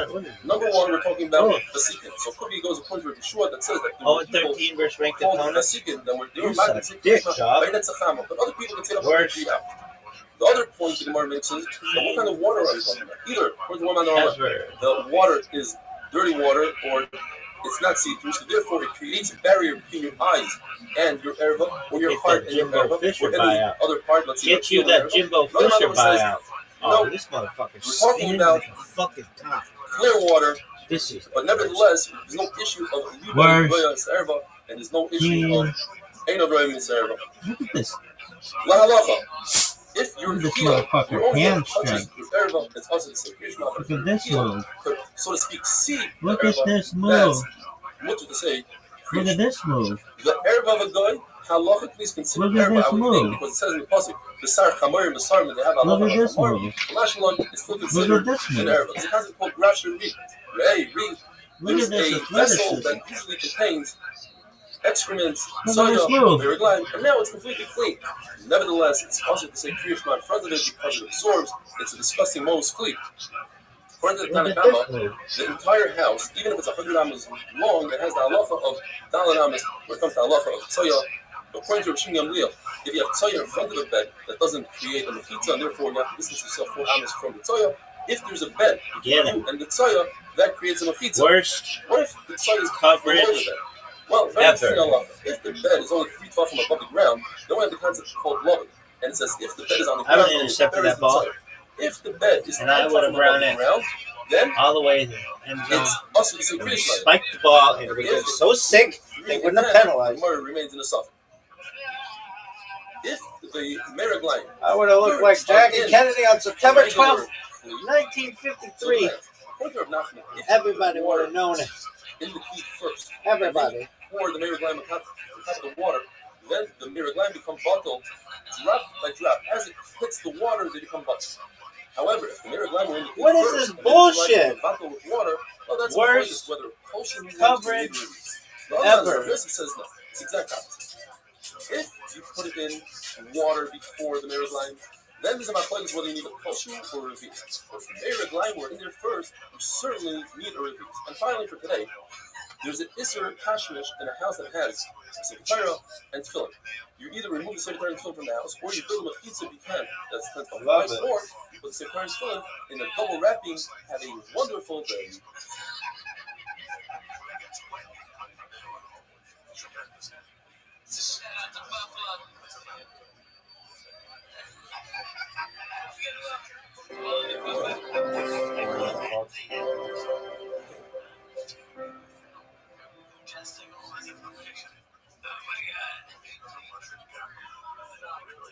number one, we're talking about Vasikin. So it could be goes according to Yeshua that says that 0-13 versus ranked opponents. Vasikin, then we're You're doing such a dick, dog. but other people can say that Worse. The other point the Gemara makes is that what kind of water are you talking about? Either, according to one man, Ever. the water is dirty water or it's not see-through, so therefore it creates a barrier between your eyes and your erva, or your Get heart that and your Jimbo erva, Fisher or any buyout. other part. Let's say Get you that Jimbo Another Fisher man says, buyout. Oh, this motherfucker's we're talking spinning about like a fucking top. clear water, This is. but nevertheless, there's no issue of Worse. erva, and there's no issue of ain't no erva. Look at this. La halacha. If your This heel, motherfucker your own heel hamstring. touches your erva, it's also the same. Look at this move. So to speak, see Look the at erva, this move. that's much to say. Look at this move. The erva of a guy, halachically is considered Look at erva, this I would move. think, because it says in the pasuk, B'sar chamorim b'sarim, they have Look halacha at this chamorim. move. Mashmalon is still Look considered at this an move. erva. There's a concept called grash and reed. Reed. Look There's at this a vessel that athleticism. usually contains excrements, Look at this soya, move. merigline, and now it's completely clean. Nevertheless, it's possible to say Kriya Shema in front of it because it absorbs. It's a disgusting most clean. According to the Look at Tanakama, this move. the entire house, even if it's 100 amas long, it has the halacha of Dalet amas when it comes to the halacha of tzoya. According to Rav Shimon Gamliel, if you have tzoya in front of the bed, that doesn't create a mechitza, and therefore you have to distance yourself 4 amas from the tzoya. If there's a bed Get it. and the tzoya, that creates a mechitza. Worst What if the tzoya is coverage below the bed? Well, very ever. interesting halacha. If the bed is only 3 feet from above the ground, then we have the concept called loving. And it says if the bed is on the I ground, would then intercept there is that ball. the tzoya. If the bed is And I 10 feet would have from above run the it ground, then all the way to the end zone. it's also the same And we Kriya Shema. spiked the ball, and we got so sick they wouldn't have penalized. The murder remains in the suffix. If the merigline, I would have looked like Jackie Kennedy on September 12th, 1953. Everybody would have known it. In the heat first. Everybody. Pour the merigline on top of the water. Then the merigline becomes bottled drop by drop. As it hits the water, they become bottled. However, if the merigline were in the heat What is first, this and the bullshit? merigline bottled with water, well, that's Worst whether kosher meat coverage ever. This says no. It's the exact opposite. If you put it in water before the merigline, then there's a machlokes whether you need a kosher or a reveal. But if the merigline were in there first, you certainly need a reveal. And finally, for today, there's an Isser Kashmish in a house that has a Sekretariat and Tefillin. You either remove the Sekretariat and Tefillin from the house, or you build them a pizza if you can. That's 10 to 5. Or you put the Sekretariat and Tefillin in a double wrapping, have a wonderful day.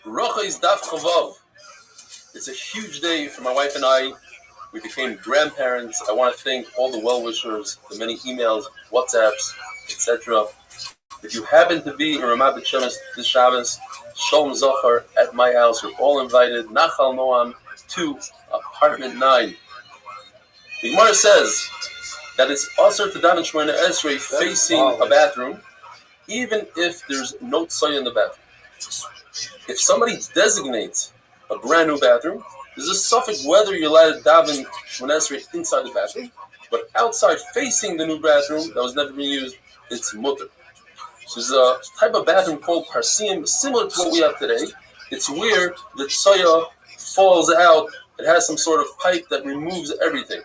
Rocha is Daf Chavav. It's a huge day for my wife and I. We became grandparents. I want to thank all the well-wishers, the many emails, WhatsApps, etc. If you happen to be in Ramat Beit Shemesh this Shabbos, Shalom Zachar at my house. You're all invited. Nachal Noam to apartment 9. The Gemara says that it's also to daven Shemona Esrei facing a bathroom, even if there's no tzoya in the bathroom. If somebody designates a brand new bathroom, there's a suffix whether you're allowed to daven Shemona Esrei inside the bathroom, but outside facing the new bathroom that was never being used, it's mutter. So there's a type of bathroom called parsim, similar to what we have today. It's where the tzoya falls out. It has some sort of pipe that removes everything.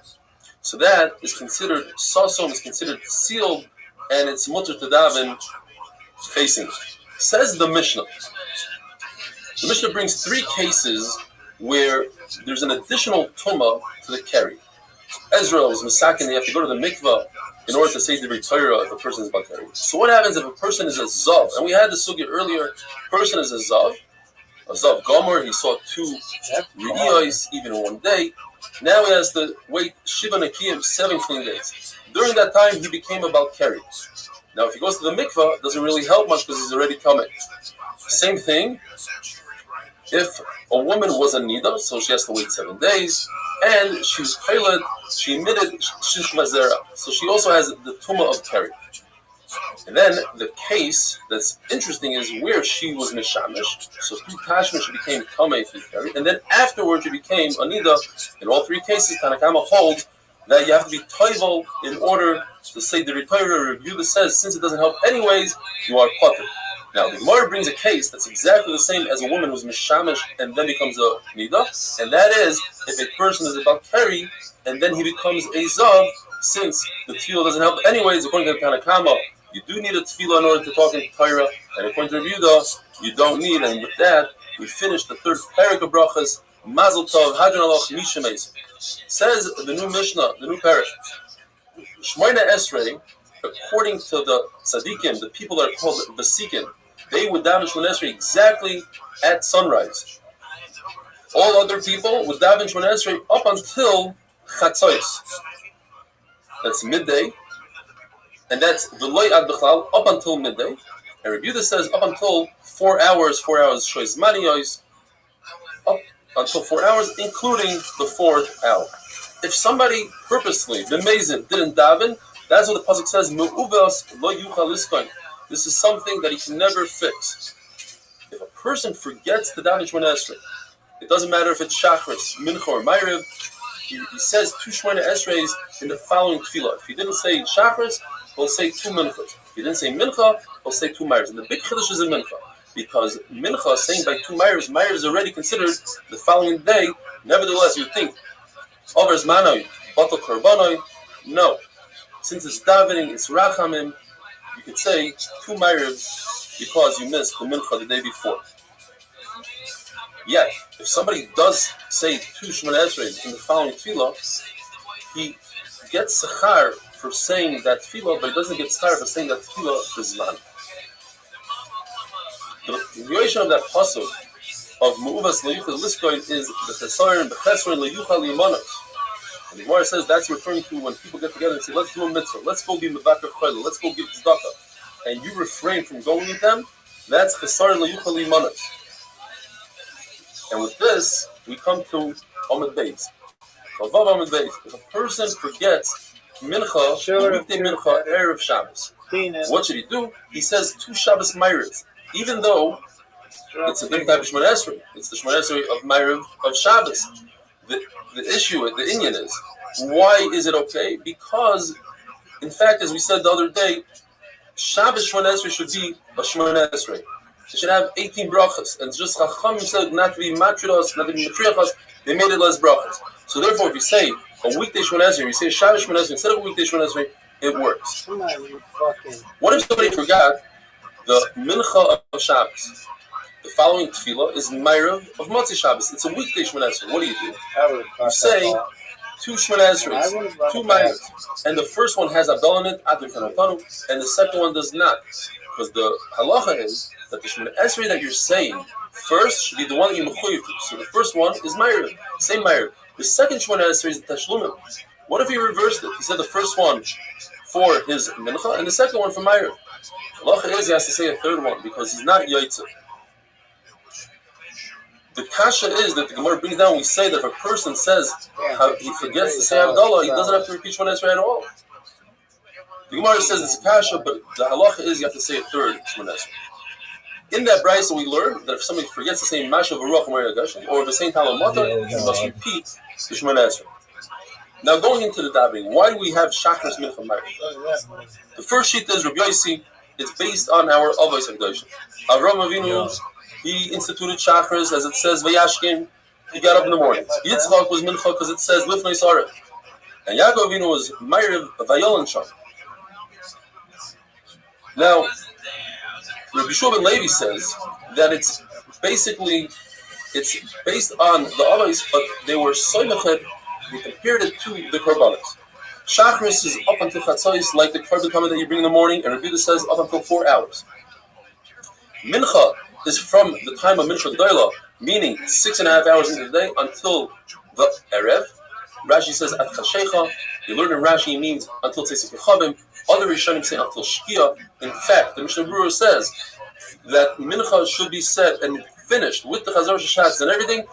So that is considered, sasom is considered sealed and it's mutter to daven facing. Says the Mishnah. The Mishnah brings 3 cases where there's an additional tumah to the carry. Ezra was misakin, they have to go to the mikvah in order to say the Torah if a person is about carry. So what happens if a person is a zav? And we had the sugya earlier. Person is a zav gomer. He saw 2 riyos even in one day. Now he has to wait shiva nekiyim 7 clean days. During that time, he became about carry. Now, if he goes to the mikvah, it doesn't really help much because he's already coming. Same thing. If a woman was a nida, so she has to wait 7 days, and she was chaylet, she emitted shishma zera, so she also has the tumah of carry. And then the case that's interesting is where she was mishamish, so through tashmish she became kamei through carry, and then afterwards she became a nida. In all 3 cases, Tanakama holds that you have to be toivel in order to say the Torah. Review that says since it doesn't help anyways, you are potter. Now the Gemara brings a case that's exactly the same as a woman who's mishamish and then becomes a nida, and that is if a person is about carry and then he becomes a zav, since the tefillah doesn't help anyways. According to the Tanakama, you do need a tefillah in order to talk in Torah, and according to Rabbi, you don't need. And with that, we finish the 3rd parak of brachas. Mazel tov, hadron alach mishameis. Says the new Mishnah, the new parak. Shmoyna Esrei, according to the tzaddikim, the people that are called vasikim, they would daven Shmoyna Esrei exactly at sunrise. All other people would daven Shmoyna Esrei up until chatzos. That's midday, and that's v'loy ad b'chlal, up until midday. And Rabbi says up until 4 hours shoyz maniyos, up until 4 hours, including the 4th hour. If somebody purposely, b'mezid, didn't daven, that's what the pasuk says, me'uvas lo yuchal liskoin. This is something that he can never fix. If a person forgets to daven Shmoyna Esrei, it doesn't matter if it's Shachris, Mincha, or Ma'ariv, he says 2 Shmoyna Esreis in the following tefillah. If he didn't say Shachris, he'll say 2 Minchas. If he didn't say Mincha, he'll say 2 Ma'ariv. And the big chiddush is in Mincha, because Mincha, saying by 2 Ma'ariv is already considered the following day. Nevertheless, you think, Overs Manoi, Batal Korbanoi, no. Since it's davening, it's Rachamim, you could say 2 Ma'ariv because you missed the Mincha the day before. Yet, if somebody does say 2 Shemona Esrei in the following tefillah, he gets sechar for saying that tefillah, but he doesn't get sechar for saying that tefillah for zman. The continuation of that pasuk of Me'uvas Le'yuchal Liskoin is the Chesaron B'Chesaron Le'yuchal Limanos. And the Gemara says that's referring to when people get together and say, let's do a mitzvah, let's go be Mevaker Choyle, let's go give tzedakah, and you refrain from going with them, that's Chesaron Le'yuchal Limanos. And with this, we come to Amud Beis. If a person forgets Mincha, weekday Mincha, Erev Shabbos, what should he do? He says 2 Shabbos Ma'ariv, even though it's a different type of Shemona Esrei. It's the Shemona Esrei of Ma'ariv of Shabbos. The issue, the inyan is, why is it okay? Because, in fact, as we said the other day, Shabbos Shemona Esrei should be a Shemona Esrei. It should have 18 brachas, and just Chachamim said not to be matrios, not to be matriachas. They made it less brachas. So therefore, if you say a weekday Shemona Esrei, you say Shabbos Shemona Esrei instead of a weekday Shemona Esrei, it works. What if somebody forgot the Mincha of Shabbos? The following tefillah is Ma'ariv of Motzi Shabbos. It's a weekday Shemona Esrei. What do? You say 2 Shemona Esreis, 2 Ma'ariv, and the first one has Abdullah in it, Adar Kanatanu, and the second one does not, because the halacha is that the Shemona Esrei that you're saying first should be the one that you're mechuyev to. So the first one is Ma'ariv, same Ma'ariv. The second Shemona Esrei is the Tashlumim. What if he reversed it? He said the first one for his Mincha and the second one for Ma'ariv. Halacha is he has to say a third one because he's not Yaitza. The kasha is that the Gemara brings down, we say that if a person says how he forgets to say Havdalah, he doesn't have to repeat Shemona Esrei at all. The Gemara says it's a kasha, but the halacha is you have to say a third Shemona Esrei. In that brayso we learn that if somebody forgets to say Mashav Baruch or if the same Talmud Mata, he must repeat the Shemona Esrei. Now going into the davening, why do we have Shachris Mincha Ma'ariv? The first sheet is Rabbi Yossi. It's based on our Avos Hagdosh. Avram Avinu, he instituted Shachris, as it says Vayashkim. He got up in the morning. Yitzchak was Mincha because it says Lifnei Sareh. And Yaakov Avinu was Ma'ariv Vayolan Sham. Now, Rabbi Shua ben Levi says that it's based on the Avos, but they were so meched, they compared it to the Korbanos. Shachris is up until Chatzos, like the Korban Tamid that you bring in the morning, and Rabbi says up until 4 hours. Mincha is from the time of Mincha G'dayla, meaning 6.5 hours into the day until the Erev. Rashi says at Chashecha. You learn in Rashi means until Tzesik Yechavim. Other Rishonim say until Shkia. In fact, the Mishnah Berurah says that Mincha should be said and finished with the Chazar Shashatz and everything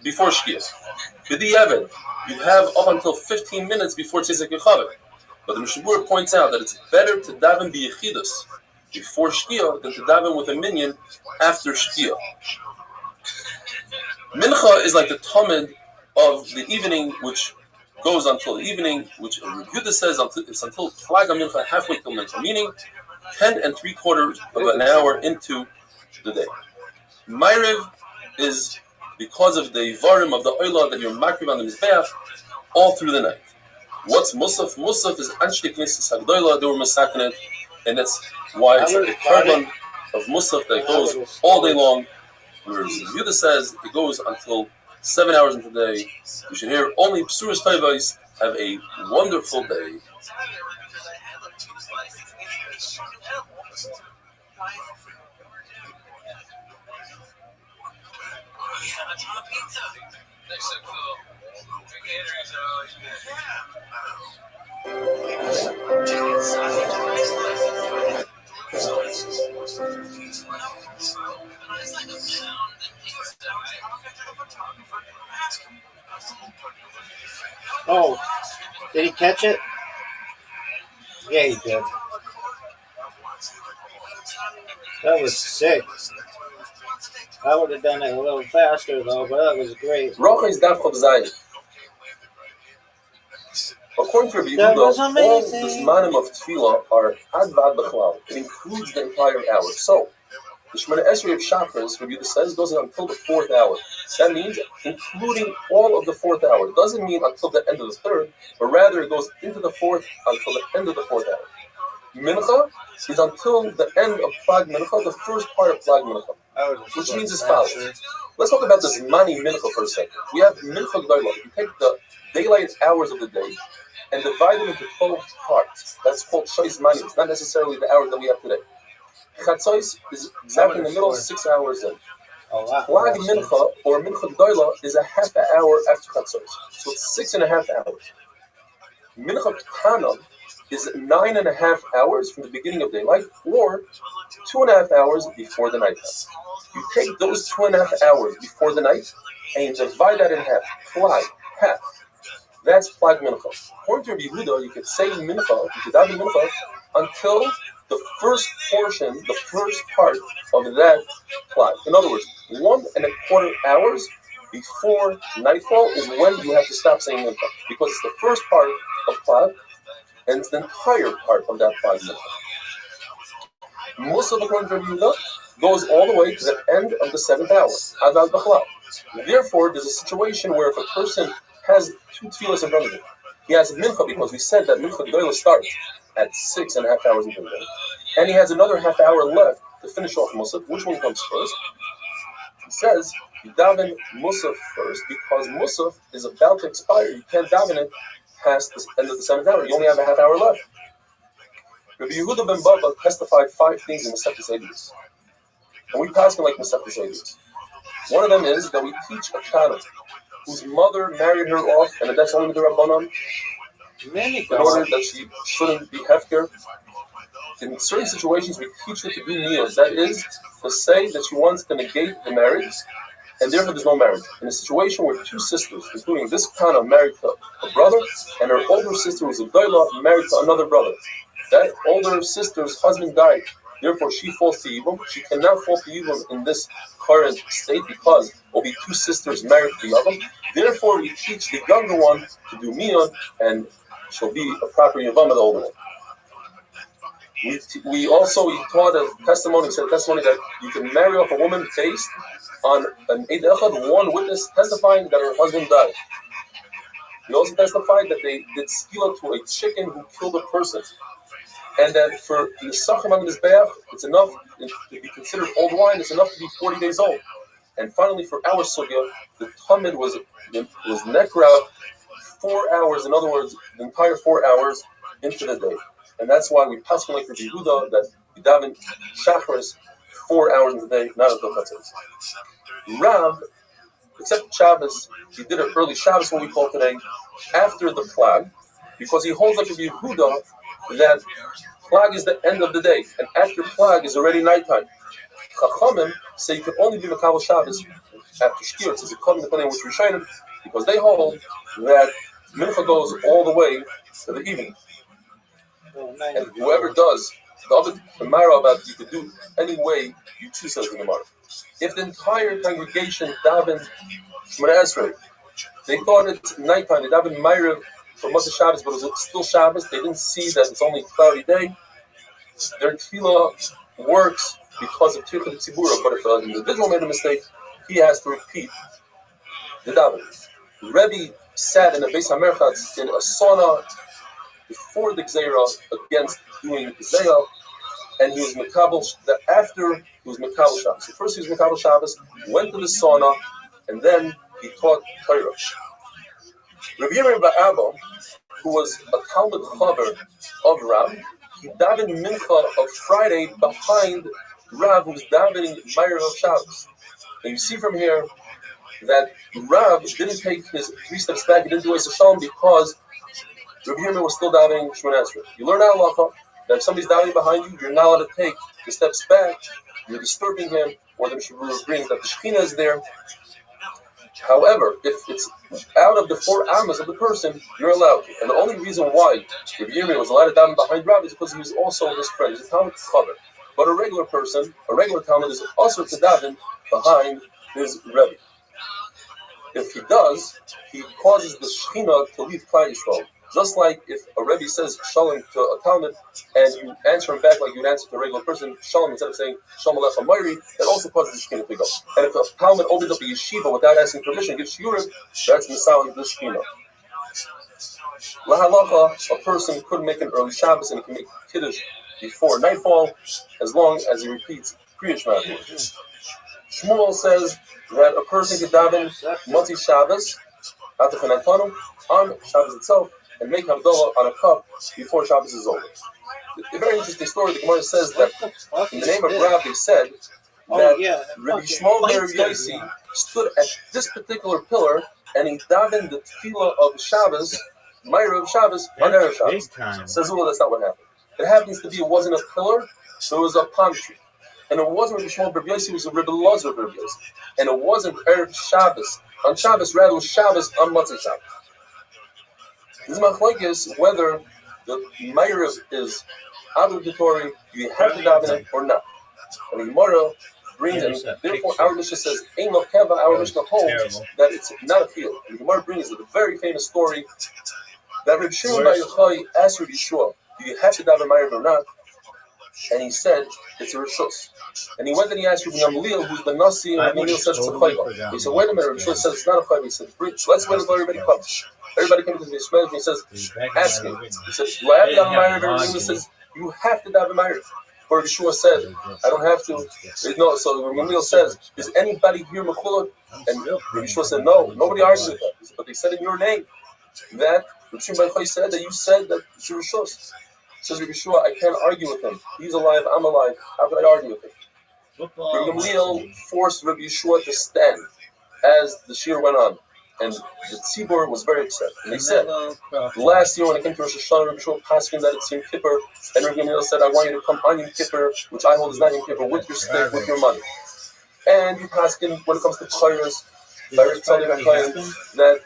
before Shkia. B'di'evet, you have up until 15 minutes before Tzesik Yechavim. But the Mishnah Berurah points out that it's better to daven b'yechidus before Shkia than to daven with a minyan after Shkia. Mincha is like the Tamid of the evening, which goes until the evening, which Yehuda says it's until Flag Mincha, halfway till Mincha, meaning 10 3/4 of an hour into the day. Ma'ariv is because of the varim of the oila that you're makriv on the mizbeach all through the night. What's Musaf? Musaf is Anshei Knesses Hagdoila, they were masakin, and that's why it's like a carbon of Musaf that goes all day long, whereas Yehuda says it goes until 7 hours into the day. You should hear only Psuras Tayvais. Have a wonderful day. Oh, did he catch it? Yeah, he did. That was sick. I would have done it a little faster though, but that was great. Rocha is Daf Chav Zayin. According to Rabbi Yehuda, all the zmanim of tefillah are ad vad b'chlal. It includes the entire hour. So, the Shemona Esrei of Shachris, Rabbi Yehuda says, goes until the 4th hour. That means including all of the 4th hour. It doesn't mean until the end of the 3rd, but rather it goes into the 4th until the end of the 4th hour. Mincha is until the end of Flag Mincha, the first part of Flag Mincha, which means as follows. Let's talk about this Mani Mincha for a second. We have Mincha G'dayla. You take the daylight hours of the day and divide them into 12 parts. That's called Shois Mani. It's not necessarily the hours that we have today. Chatzos is exactly in the middle, 6 hours in. Flag Mincha or Mincha G'dayla is a half an hour after Chatzos. So it's 6.5 hours. Mincha K'tana is 9.5 hours from the beginning of daylight, or 2.5 hours before the night time. You take those 2.5 hours before the night and you divide that in half. Flag, half. That's Flag Mincha. According to Rabbi Yehuda, you could say Mincha, you could daven Mincha until the first portion, the first part of that Flag. In other words, 1.25 hours before nightfall is when you have to stop saying Mincha, because it's the first part of Flag, and it's the entire part of that 5 minutes. Musaf, according to Rabbi Yehuda, goes all the way to the end of the 7th hour, Adal B'chlal. Therefore, there's a situation where if a person has 2 tefillas in front of him, he has Mincha, because we said that Mincha G'dayla starts at 6.5 hours into the day, and he has another half hour left to finish off Musaf. Which one comes first? He says, you daven Musaf first, because Musaf is about to expire. You can't daven it past the end of the 7th hour. You only have a half hour left. Rabbi Yehuda ben Baba testified 5 things in Masechtas Edus, and we pass them like Masechtas Edus. One of them is that we teach a child whose mother married her off, and that's only the Rabbanon, in order that she shouldn't be hefker. In certain situations, we teach her to do niyos. That is to say that she wants to negate the marriage, and therefore there's no marriage. In a situation where 2 sisters, including this Kana, married to a brother, and her older sister was a G'dayla, married to another brother. That older sister's husband died. Therefore, she falls to Yibum. She cannot fall to Yibum in this current state because there will be 2 sisters married to Yibum. Therefore, we teach the younger one to do Miyon, and she'll be a proper Yibum of the older one. We taught a testimony, that you can marry off a woman based on an Eid Echad, one witness testifying that her husband died. We also testified that they did skila to a chicken who killed a person. and that for Nisachim on the Mizbeach, it's enough to be considered old wine. It's enough to be 40 days old. And finally, for our sugya, the Talmud was nekra 4 hours. In other words, the entire 4 hours into the day, and that's why we pass like Rabbi Yehuda that we daven Shachris 4 hours in the day, not until Chatzos. Rav, except Shabbos, he did an early Shabbos, what we call today, after the flag, because he holds like Rabbi Yehuda that flag is the end of the day, and after flag is already nighttime. Chachamim say you can only be Makabel Shabbos after Shkir. It says it comes depending on which Rishonim, because they hold that Mincha goes all the way to the evening. And whoever does the other Gemara about you could do any way you choose, says the Gemara. If the entire congregation davened Shmoneh Esrei, they thought it's nighttime, they davened Ma'ariv for Motzei Shabbos, but it was still Shabbos, they didn't see that it's only a cloudy day, their tefillah works because of Tirchut Tzibura, but if an individual made a mistake, he has to repeat the davening. Rabbi sat in a Beis HaMerchatz in a sauna before the Gzeira against doing Gzeira, and he was Mekabel, after he was Mekabel Shabbos. So first he was Mekabel Shabbos, went to the sauna, and then he taught Torah. Rabbi Yirmiyah Ba'aba, who was a Talmud Chaver of Rav, he davened Mincha of Friday behind Rav, who was davening Ma'ariv of Shabbos. And you see from here that Rav didn't take his 3 steps back, he didn't do Eis Shalom because Rabbi Yirmiyah was still davening Shmoneh Esrei. You learn out halacha that if somebody's davening behind you, you're not allowed to take the steps back, you're disturbing him, or the Mishabur brings that the Shekhinah is there. However, if it's out of the 4 amas of the person, you're allowed to. And the only reason why Rabbi Yirmiyah was allowed to daven behind Rav is because he was also his friend. He's a Talmud Chaver. But a regular person, a regular Talmud, is also to daven behind his Rebbe. If he does, he causes the Shekhinah to leave Klal Yisrael. Just like if a Rebbe says Shalom to a Talmud and you answer him back like you'd answer to a regular person, Shalom, instead of saying Shalom Aleichem Mayri, that also causes the Shekhinah to go. And if a Talmud opens up a yeshiva without asking permission, gives shiurim, that's Nisal the Shekhinah. Lahalacha, a person could make an early Shabbos and he can make Kiddush before nightfall as long as he repeats Kriya Shema. Shmuel says that a person could daven Motzei Shabbos on Shabbos itself and make Havdalah on a cup before Shabbos is over. A very interesting story. The Gemara says that in the name of Rabbi, they said that Rabbi Shmuel Bar Yossi stood at this particular pillar and he davened the tefillah of Shabbos, Ma'ariv of Shabbos, on Erev Shabbos. Says, well, that's not what happened. It happens to be it wasn't a pillar, so it was a palm tree. And it wasn't Rabbi Shmuel Bar Yossi, it was a Rabbi Elazar Bar Yossi. And it wasn't Erev Shabbos on Shabbos, rather it was Shabbos on Motzei Shabbos. This machlokes whether the Ma'ariv is obligatory, you have to daven it or not. And the Gemara brings in, therefore our Mishnah says, Ein lo keva, our Mishnah holds that it's not a field. And the Gemara brings it, a very famous story that Reb Shimon Bar Yochai asked Rabbi Yeshua, do you have to daven Ma'ariv or not? And he said, it's a reshus. And he went and he asked Rabbi Gamliel, who's the Nasi, and Rabbi Gamliel said it's a chayva. He said, wait a minute, Rabbi Yeshua says it's not a chayva. He said, let's wait until everybody comes. Everybody comes to the Ishmael and he says, ask him. He says, do I have to daven Ma'ariv? Rabbi Gamliel says, you have to daven Ma'ariv. But Rabbi Yeshua said, I don't have to. No, so Rabbi Gamliel says, is anybody here Mechulot? And Rabbi Yeshua said, no, nobody argued with that. He said, but they said in your name that Rabbi Shimon Bar Yochai said that you said that it's a reshus. Says Rabbi Yeshua, I can't argue with him. He's alive, I'm alive. How could I argue with him? Rabbi Gamliel forced Rabbi Yeshua to stand as the shir went on. And the tzibur was very upset. And they said, last year when it came to Rosh Hashanah, Rabbi Yeshua asking that it's Yom Kippur, and Rabbi Gamliel said, I want you to come on Yom Kippur, which I hold is not Yom Kippur, with your stick, with your money. And you asking when it comes to prayers, that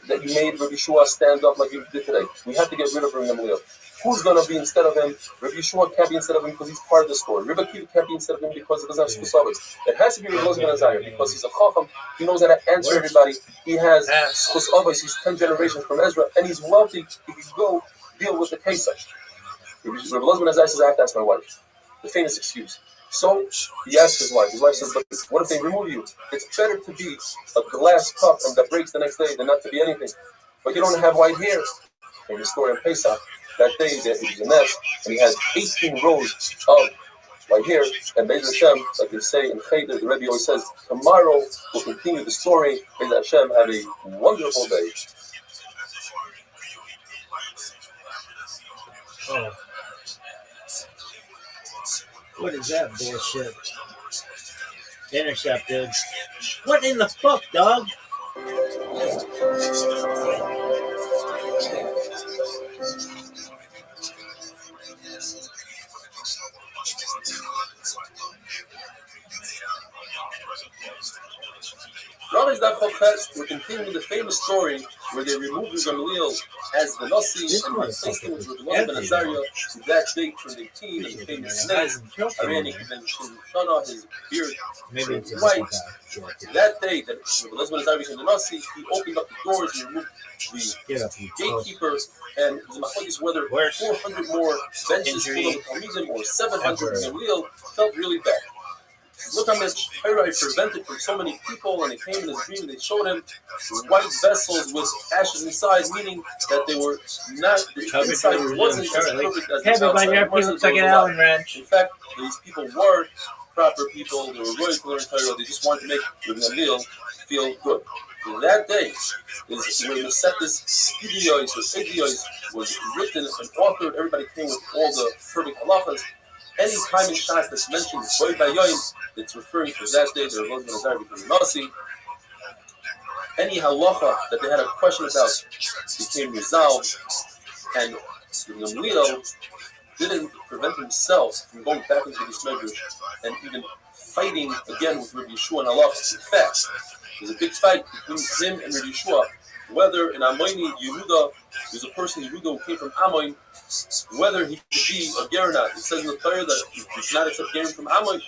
you made Rabbi Yeshua stand up like you did today. We have to get rid of Rabbi Gamliel. Who's going to be instead of him? Rabbi Yeshua can't be instead of him because he's part of the story. Rabbi Akiva can't be instead of him because he doesn't have Schusavos. It has to be Rabbi Elazar ben Azariah because he's a Chacham. He knows how to answer everybody. He has Schusavos. He's 10 generations from Ezra, and he's wealthy. He can go deal with the Kesach. Rabbi Elazar ben Azariah says, I have to ask my wife. The famous excuse. So he asks his wife. His wife says, but what if they remove you? It's better to be a glass cup and that breaks the next day than not to be anything. But you don't have white hair. In the story of Pesach, that day that it was a nest, and he had 18 rows of white hair. And Be'ez Hashem, like they say in Cheder, the Rabbi always says, tomorrow we'll continue the story. Be'ez Hashem, have a wonderful day. Oh. What is that bullshit? Intercepted. What in the fuck, dog? Rabbi's Daf Chofetz, we're continuing the famous story where they removed Gamliel as the Nasi and replaced him with Rabbi Ben Azariah, who that day turned 18 and became a snake. Irani ben Shana, his beard turned white. That day that Rabbi Ben Azariah became the Nasi, he opened up the doors and removed the gatekeeper, and the machlokes whether 400 more benches full of Talmidim or 700 in Gamliel felt really bad. Look how much Hirai prevented from so many people, and they came in his dream and they showed him white vessels with ashes inside, meaning that they were not, the inside wasn't as perfect as the outside. In fact, these people were proper people, they were royal to learn Torah, they just wanted to make Rabbi Gamliel feel good. So that day is when the Masechtas Idiois or Idiois was written and authored, everybody came with all the perfect halachas. Any time in Shas that's mentioned Boy Bayoim, it's referring to that day that Rabbi Ben Azariah became Nasi. Any halacha that they had a question about became resolved, and Gamliel didn't prevent himself from going back into this medrash and even fighting again with Rabbi Yeshua and halacha. In fact, there's a big fight between him and Rabbi Yeshua, whether in Amoini Yehuda, there's a person Yehuda who came from Amoin, whether he could be a ger or not. It says in the Torah that he cannot accept gerim from Amoin.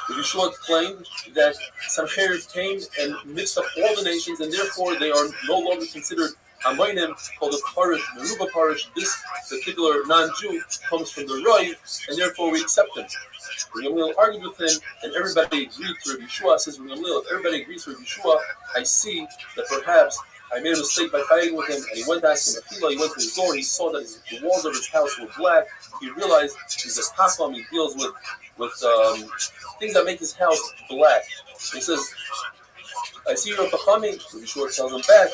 Rabbi Yeshua claimed that Sancheriv came and mixed up all the nations, and therefore they are no longer considered Amoinim, called a Parish, Meruba Parish. This particular non-Jew comes from the Roy, and therefore we accept him. Rabbi Gamliel argued with him, and everybody agreed to Rabbi Yeshua. Says Rabbi Gamliel, if everybody agrees to Rabbi Yeshua, I see that perhaps I made a mistake by fighting with him, and he went to ask him a he went to his door, he saw that the walls of his house were black. He realized he's a Chacham, he deals with things that make his house black. He says, I see you're a Chachamim. Rabbi Yeshua tells him back,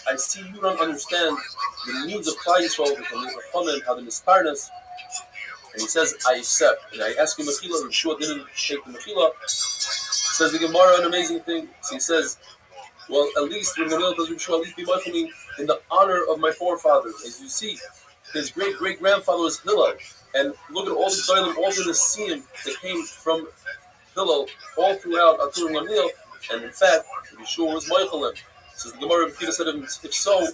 I see you don't understand the needs of Klal Yisrael, from the Chachamim, how the misparnas. And he says, I accept. And I ask him Mechila, Rabbi Yeshua didn't take the Mechila. Says the Gemara, an amazing thing. So he says, well, at least Rabbi Gamliel tells Rabbi Yeshua, at least be mindful in the honor of my forefathers. As you see, his great-great-grandfather was Hillel. And look at all the Doilim, all the Nesiim that came from Hillel, all throughout Atur and Gamliel. And in fact, Rabbi Yeshua was Meichelim. Says the Gemara, Rabbi Kiva said, if so,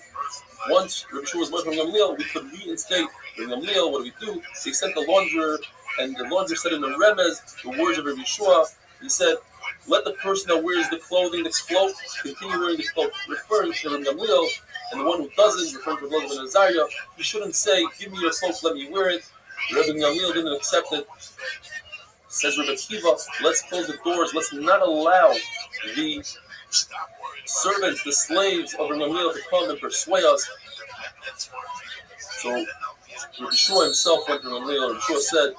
once Rabbi Yeshua was Meichelim Gamliel, we could reinstate Rabbi Gamliel. What do we do? They sent the launderer, and the launderer said in the Remez, the words of Rabbi Yeshua, he said, let the person that wears the clothing, the cloak, continue wearing the cloak, referring to Rabbi Gamliel, and the one who doesn't, referring to Rabbi Ben Azariah, he shouldn't say, give me your cloak, let me wear it. Rabbi Gamliel didn't accept it. Says Rabbi Kiva, let's close the doors, let's not allow the servants, the slaves of Rabbi Gamliel to come and persuade us. So Rabbi Yeshua himself went to Rabbi Gamliel, and Yeshua said,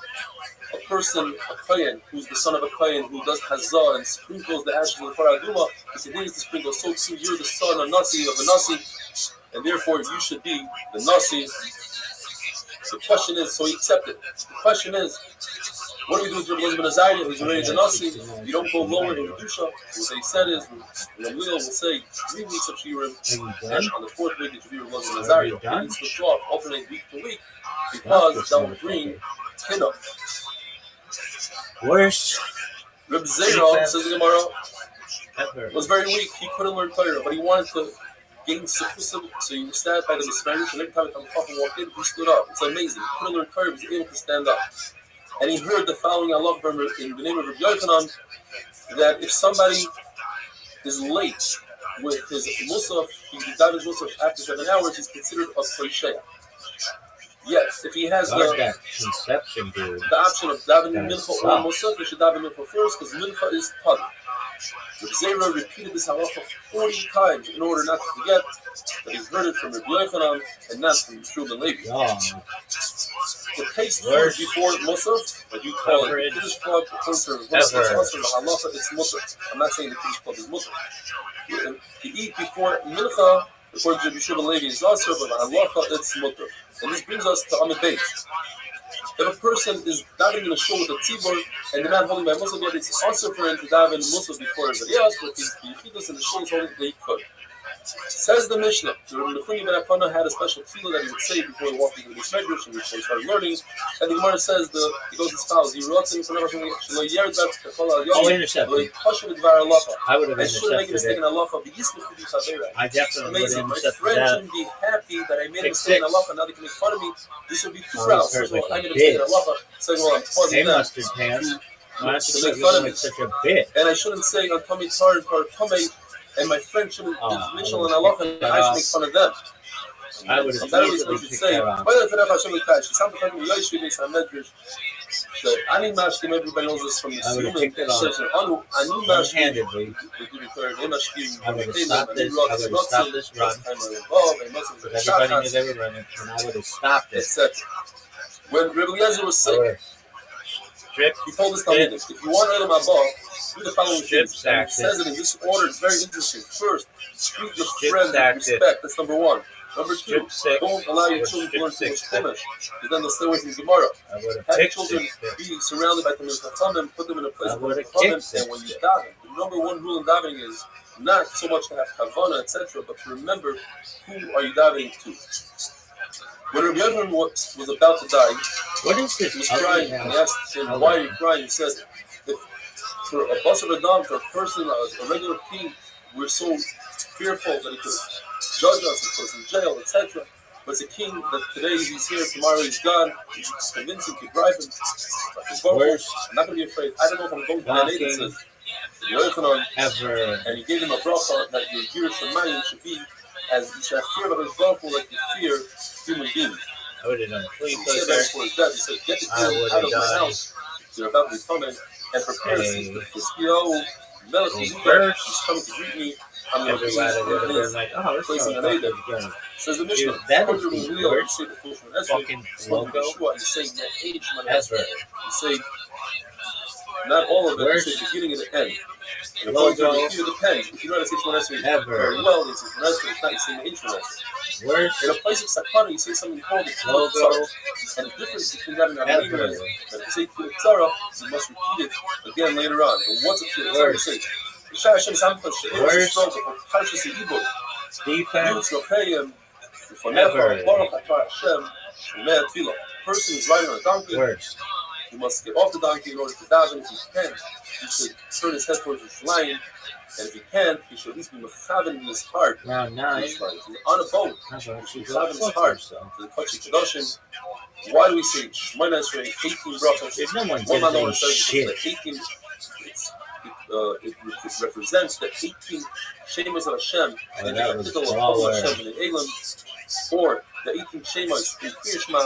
a person, a kohen, who's the son of a kohen, who does hazah and sprinkles the ashes of the paraduma, he said, he needs to sprinkle. So too, you're the son of Nasi, and therefore you should be the Nasi. The question is, so he accepted. The question is, what do we do with Rabbi Ben Azariah, who's already the Nasi? You don't go lower in Kedusha. What they said is, Gamliel will say 3 weeks of Shiurim, and on the 4th week, it should be Rabbi Ben Azariah. He needs to switch off, alternate week to week, because that will bring Kinah. Worst. Reb Zera, says the Gemara, was very weak. He couldn't learn Torah, but he wanted to gain sufficient. So he was stabbed by the Spanish, and every time he walked in, he stood up. It's amazing. He couldn't learn Torah, he was able to stand up. And he heard the following Allah in the name of Rabbi Yochanan, that if somebody is late with his Musaf, he died his Musaf after 7 hours, he's considered a Koishaya. Yes, if he has the option of davening mincha or musaf, he should daven mincha first because mincha is tug. Rabbi Zera repeated this halacha 40 times in order not to forget that he heard it from Rabbi Yochanan and not from Yisrael ben Levi. The taste food before Musaf, that you call it the Kiddush Club, according to the halacha, it's Musaf. I'm not saying the Kiddush Club is Musaf. To eat before Mincha, according to Yisrael ben Levi, is also, but the halacha, it's Mutter. And this brings us to Amid Beis. If a person is davening in a shul with a tzibur and they're not holding by Musaf yet, it's also for him to daven Musaf before everybody else, but the Yechidus in the shul is holding that he could. Says the Mishnah, the Rabbi Nechuni ben Akana had a special tefillah that he would say before he walked into the Medrash and before he started learning. And the Gemara says, he goes as follows: I would have shouldn't make a mistake in halacha. I definitely would have My intercepted friend that. shouldn't be happy that I made a mistake in halacha. Now they can make fun of me. This will be too Oh, proud. he's So I like made a a mistake in bitch. halacha. Saying, well, I'm pausing Hey, them. mustard pants. Why don't you To make quit fun of looking me. like such a bitch? And I shouldn't say on tummy tar and tar tummy, and my friend shouldn't be Mitchell and halacha, and I should make fun of them. I would have That is easily what you picked say. that up. Everybody knows this from the I would have picked it up one-handedly. I would have stopped this. I would have stopped this run. If everybody knew they were running, and I would have stopped it. Etc. When Rabbi Eliezer was I would sick, have stripped, he told us something. If you want Elam Abba, do the following Strip things. And it stacked says it in this order. It's very interesting. First, treat your Strip friends with stacked it. respect. That's number one. Number two, Strip six. don't allow your Or children to strip learn too much six. Chumash, because then they'll stay away from Gemara. I would have Have kicked children it. be surrounded by Talmidei Chachamim, put them in a place I of would've Chachamim, kicked and when you daven, the number one rule in davening is not so much to have kavana, etc., but to remember who are you davening to. When Rabbi Yochanan was about to die, What is this? he was ugly crying, and he house? asked him, why are you crying? He said, if for a bus of a dam, for a person, a regular king, we're so fearful that he could judge us and put us in jail, etc. But it's a king that today he's here, tomorrow he's gone. You can convince him, you can bribe him. Worst I'm not going to be afraid. I don't know if I'm going to Gan Eden, says Yochanan, ever. and he gave him a bracha that your Yiras Shamayim should be as you should have fear of his bracha like you fear human beings. I would have done a He flea said that before his death. He said, get the I kid would've out of my done house. You're about to be coming and prepare us. Hey. The Skio Melech Hey, he's first, coming to greet me. I'm going to be everybody would have been his like, oh, this placing an motherfucker's Eden. good. Says the Mishnah, Dude, that is according to the Rabbi Leah, worst you say the Full Shemon Esrei, fucking according to logo Yeshua, you say the age Shemon ever. Esrei. You say not all of it, you Worst say beginning and the end. And according to logo Rabbi Leah, it depends. If you know how to say Shemon Esrei ever. very well, you say Shemon Esrei, if not, you say the age Shemon Esrei. Worst In a place of Sakana, you say something called the Tefillah logo Tzara. And the difference between that and Armenian ever. is that if you say Tefillah Tzara, you must repeat it again later on. And what's a Tefillah Tzara? You Worst say, Shah Hashem Samchas She'er Worst Yisrael Parshas Yibud. defense Ever. Person is riding on a donkey. worst. He must get off the donkey in order to daven. If he can't, he should turn his head towards the Shalayim. And if he can't, he should at least be mechaven in his heart. Round 9. If he's on a boat, How about he you should go mechaven his fuck heart. yourself? To the Kodesh Kedoshim. Why do we say Shemona Esrei 18 brachos? There's no one One man doing always says shit. that 18. It represents the 18 Shemas of Hashem, Oh, and that the was Titel of baller. Hashem in the Elam, or the 18 Shemas in Kirishma,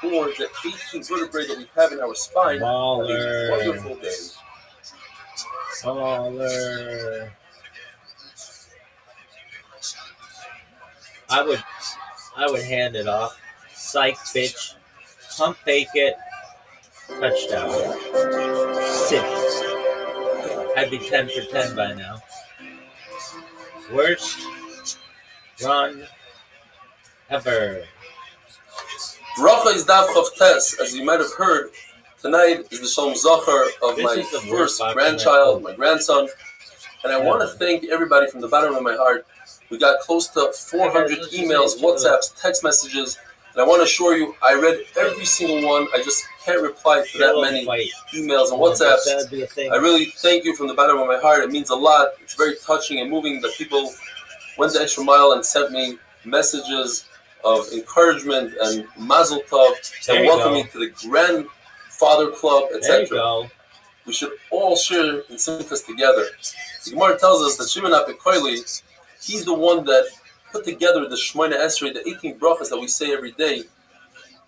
or the 18 vertebrae that we have in our spine. Baller. Have a wonderful day. Baller. I would hand it off. Psych, bitch. Pump fake it. Touchdown. 6. I'd be 10 for 10 by now. Worst run ever. Bracha is Daf Chav Tes, as you might have heard. Tonight is the Shalom Zachar of This my is the first worst grandchild, my grandson. And I want to thank everybody from the bottom of my heart. We got close to 400 emails, WhatsApps, text messages. And I want to assure you, I read every single one. I just can't reply to that many emails and WhatsApps. That'd be a thing. I really thank you from the bottom of my heart. It means a lot. It's very touching and moving that people went the extra mile and sent me messages of encouragement and mazel tov There and you welcome go. me to the grandfather club, There you etc. go. We should all share in simchas together. The Gemara tells us that Shimon HaPikoili, he's the one that put together the Shemona Esrei, the 18 brachas that we say every day.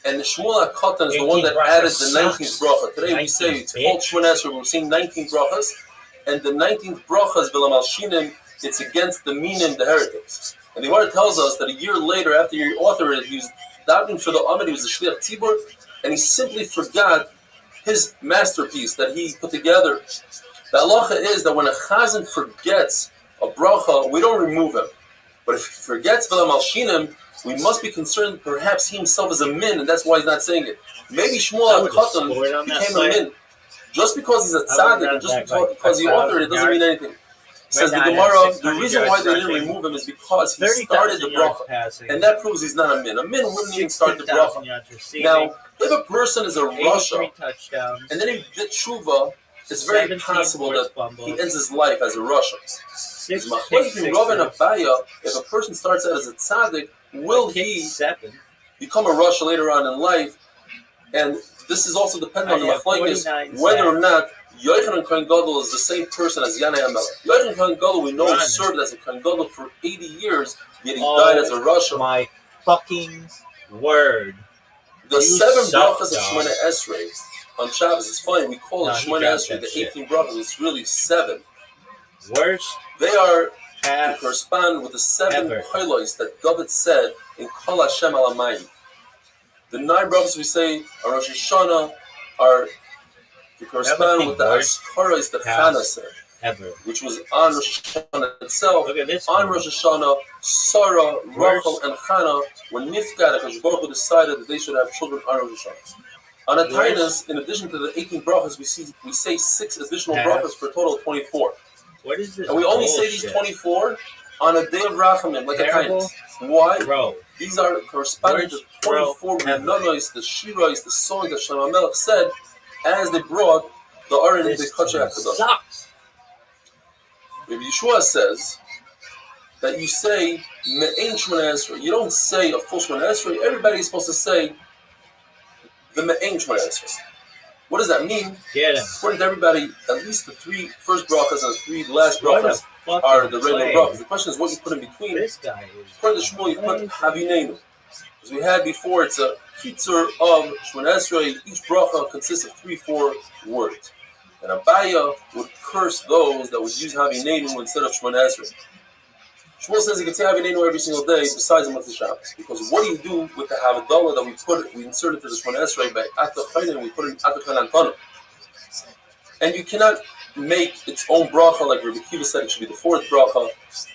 And the Shmuel HaKatan is the one that added the 19th bracha. Today we say it's called Shemona Esrei, but we're saying 19 brachas. and the 19th bracha is V'la Malshinim. It's against the Minim, the heretics. And the Gemara tells us that a year later, after he authored it, he was davening for the Amid, he was a Shliach Tzibur, and he simply forgot his masterpiece that he put together. The halacha is that when a chazan forgets a bracha, we don't remove him. But if he forgets V'la Malshinim, we must be concerned perhaps he himself is a min, and that's why he's not saying it. Maybe Shmuel HaKatan became a min. Just because he's a tzaddik, and just because he authored it, doesn't mean anything. Says the Gemara, the reason why they didn't remove him is because he started the bracha. And that proves he's not a min. A min wouldn't even start the bracha. Now, if a person is a Rasha, and then he did tshuva, it's very possible that he ends his life as a Rasha. If a person starts out as a tzaddik, will he become a Rasha later on in life? And this is also dependent on the machlokes, whether or not Yochanan Kohen Gadol is the same person as Yanai HaMelech. Yochanan Kohen Gadol, we know, served as a Kohen Gadol for 80 years, yet he died as a Rasha. My fucking word. The 7 brachas of Shemona Esrei on Shabbos is funny. We call it Shemona Esrei, the 18 brachas. It's really 7. Worst. They are to correspond with the 7 kolos that David said in Kol Hashem Al Hamayim. The 9 brachas we say are Rosh Hashanah, are to correspond with the Askaros that Chana said, which was on Rosh Hashanah itself. On Rosh Hashanah, Sarah, Rachel, and Chana were nifgad because Baruch Hu decided that they should have children on Rosh Hashanah. On Atainas, in addition to the 18 brachas, we say 6 additional brachas for a total of 24. What is this? And we only say these 24 on a day of Rachamim, like Atainas. Why? These are corresponding to 24 Rinonos, the Shirais, the songs that Shlomo HaMelech said as they brought the Aron into the Kodesh HaKadosh. Rabbi Yeshua says that you say Me'ein Shemona Esrei. You don't say a full Shemona Esrei. Everybody is supposed to say the Me'ein Shemona Esrei. What does that mean? According to everybody, at least the 3 first brachas and the 3 last brachas are the regular brachas. The question is what you put in between. According to Shmuel, you put Havineinu. As we had before, it's a kitzur of Shemona Esrei. Each bracha consists of 3-4 words. And Abaya would curse those that would use Havineinu instead of Shemona Esrei. Shmuel says you can say Havineinu every single day besides the month of Shabbos. Because what do you do with the Havdalah that we insert into the Shemona Esrei by Atachayim, and we put in Atachayim Antonu? And you cannot make its own bracha, like Rabbi Kiva said, it should be the 4th bracha,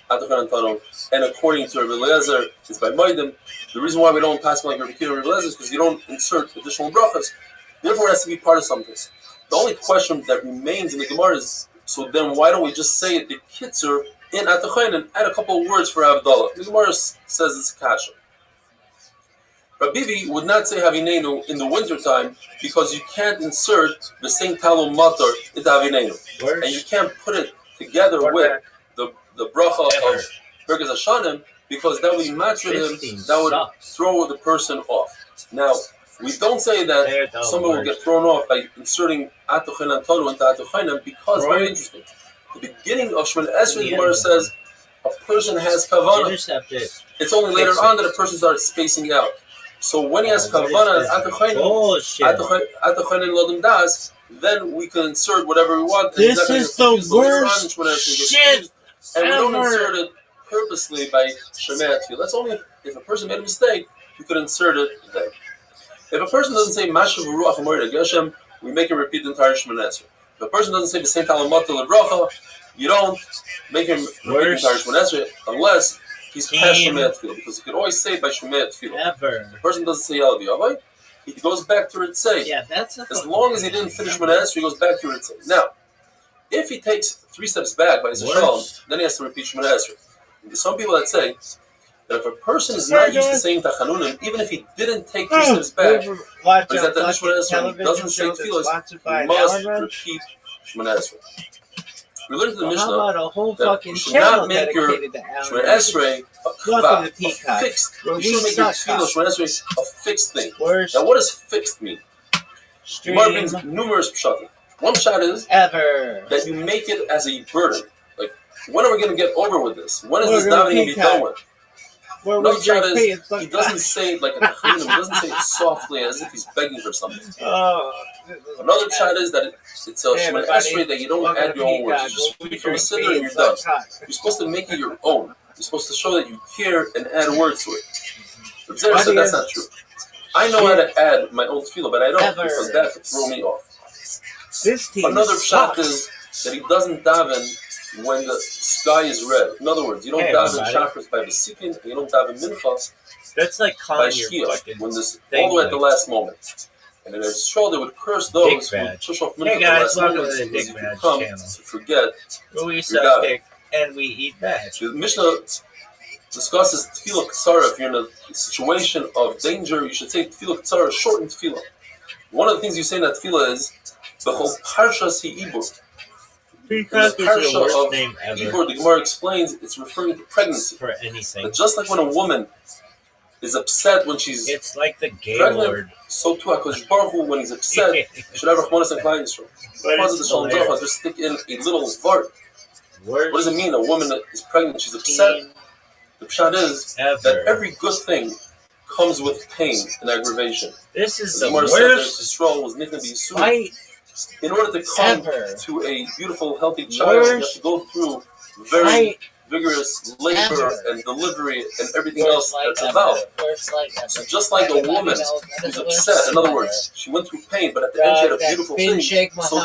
Atachayim Antonu. And according to Rabbi Eliezer, it's by Moedim. The reason why we don't pass like Rabbi Kiva and Rabbi Eliezer is because you don't insert additional brachas. Therefore, it has to be part of something. The only question that remains in the Gemara is, so then why don't we just say it, the kitzur, in Atachayim and add a couple of words for Havdalah? The Gemara says it's kasha. Rabbi would not say Havineinu in the wintertime because you can't insert the same talum matar into Havineinu. And you can't put it together with the bracha of Birkas Hashanim because that would match with him, that would throw the person off. Now, we don't say that someone will get thrown off by inserting Atachayim Antonu into Atachayim because, very interesting, the beginning of Shemona Esrei, the Gemara says a person has kavanah. It's only later on that a person starts spacing out. So when he has kavanah and Atachayim Lodem Das, then we can insert whatever we want. This is the worst shit and we don't insert it purposely by Shemei Tefillah. That's only if a person made a mistake, you could insert it then. If a person doesn't say Mashav Ruach Amorid Geshem, we make him repeat the entire Shemona Esrei. If a person doesn't say the same Talmud Lebracha, you don't make him repeat the entire Shemona Esrei unless he's past Shemei Tefillah, because he could always say by Shemei Tefillah. If the person doesn't say Yalav Yavai, he goes back to Ritzei. Yeah, that's as long as he didn't finish Shemona Esrei, he goes back to Ritzei. Now, if he takes 3 steps back by his Shalom, then he has to repeat Shemona Esrei. There's some people that say that if a person is not used to saying Tachanunim, even if he didn't take 3 steps back, but he's at the Shemona Esrei, he doesn't say Tefillah, he must repeat Shemona Esrei. We learned in the Mishnah that you should not make your Shemona Esrei a kva, a fixed. You should make your Tefillah Shemona Esrei a fixed thing. Now, what does fixed mean? Gemara brings numerous pshatim. One shot is that you make it as a burden. Like, when are we going to get over with this? When is this davening going to be done with? Where Another we shot drink is pee and he doesn't say it like a tachinum, he doesn't say it softly as if he's begging for something. Another shot is that it's a Shemon Esrei that you don't add your own words. You just read from a siddur and you're done. You're supposed to make it your own. You're supposed to show that you care and add words to it. The Tzara said that's not true. I know how to add my own tefillah, but I don't because that could throw me off. This team Another shot sucks. is that he doesn't daven when the sky is red. In other words, you don't daven chakras by Vesikin, and you don't daven mincha That's like by calling your Shkia fucking when this thing all the way at the like last moment. And in Israel, they would curse those who would push off mincha Hey at the guys, last welcome moment to the because Dick if you Badge come channel. to forget, Where we you suck got dick and we eat veg. The Mishnah discusses tefillah ktsara. If you're in a situation of danger, you should say tefillah ktsara, shortened tefillah. One of the things you say in that tefillah is b'chol parshas hi'ibur. Because In it's the the parsha worst of name ever Ibur, the Gemara explains it's referring to pregnancy. for anything. That just like when a woman is upset when she's It's like the pregnant, Gaylord. so too HaKadosh Baruch Hu, when he's upset, should have Rachmanas and Klal Yisrael. But Because of it's the Shalom hilarious. Zohar, just stick in a little vart. Worst What does it mean? A woman that is pregnant, she's upset. team The pshat is ever. that every good thing comes with pain and aggravation. This is The the Gemara said that worst Yisrael was nicknamed Yisur. fight In order to come ever. to a beautiful, healthy child, you have to go through very Fight vigorous labor ever. and delivery and everything else that's involved. So just like a woman who's upset, in other words, she went through pain, but at the end she had a beautiful thing. So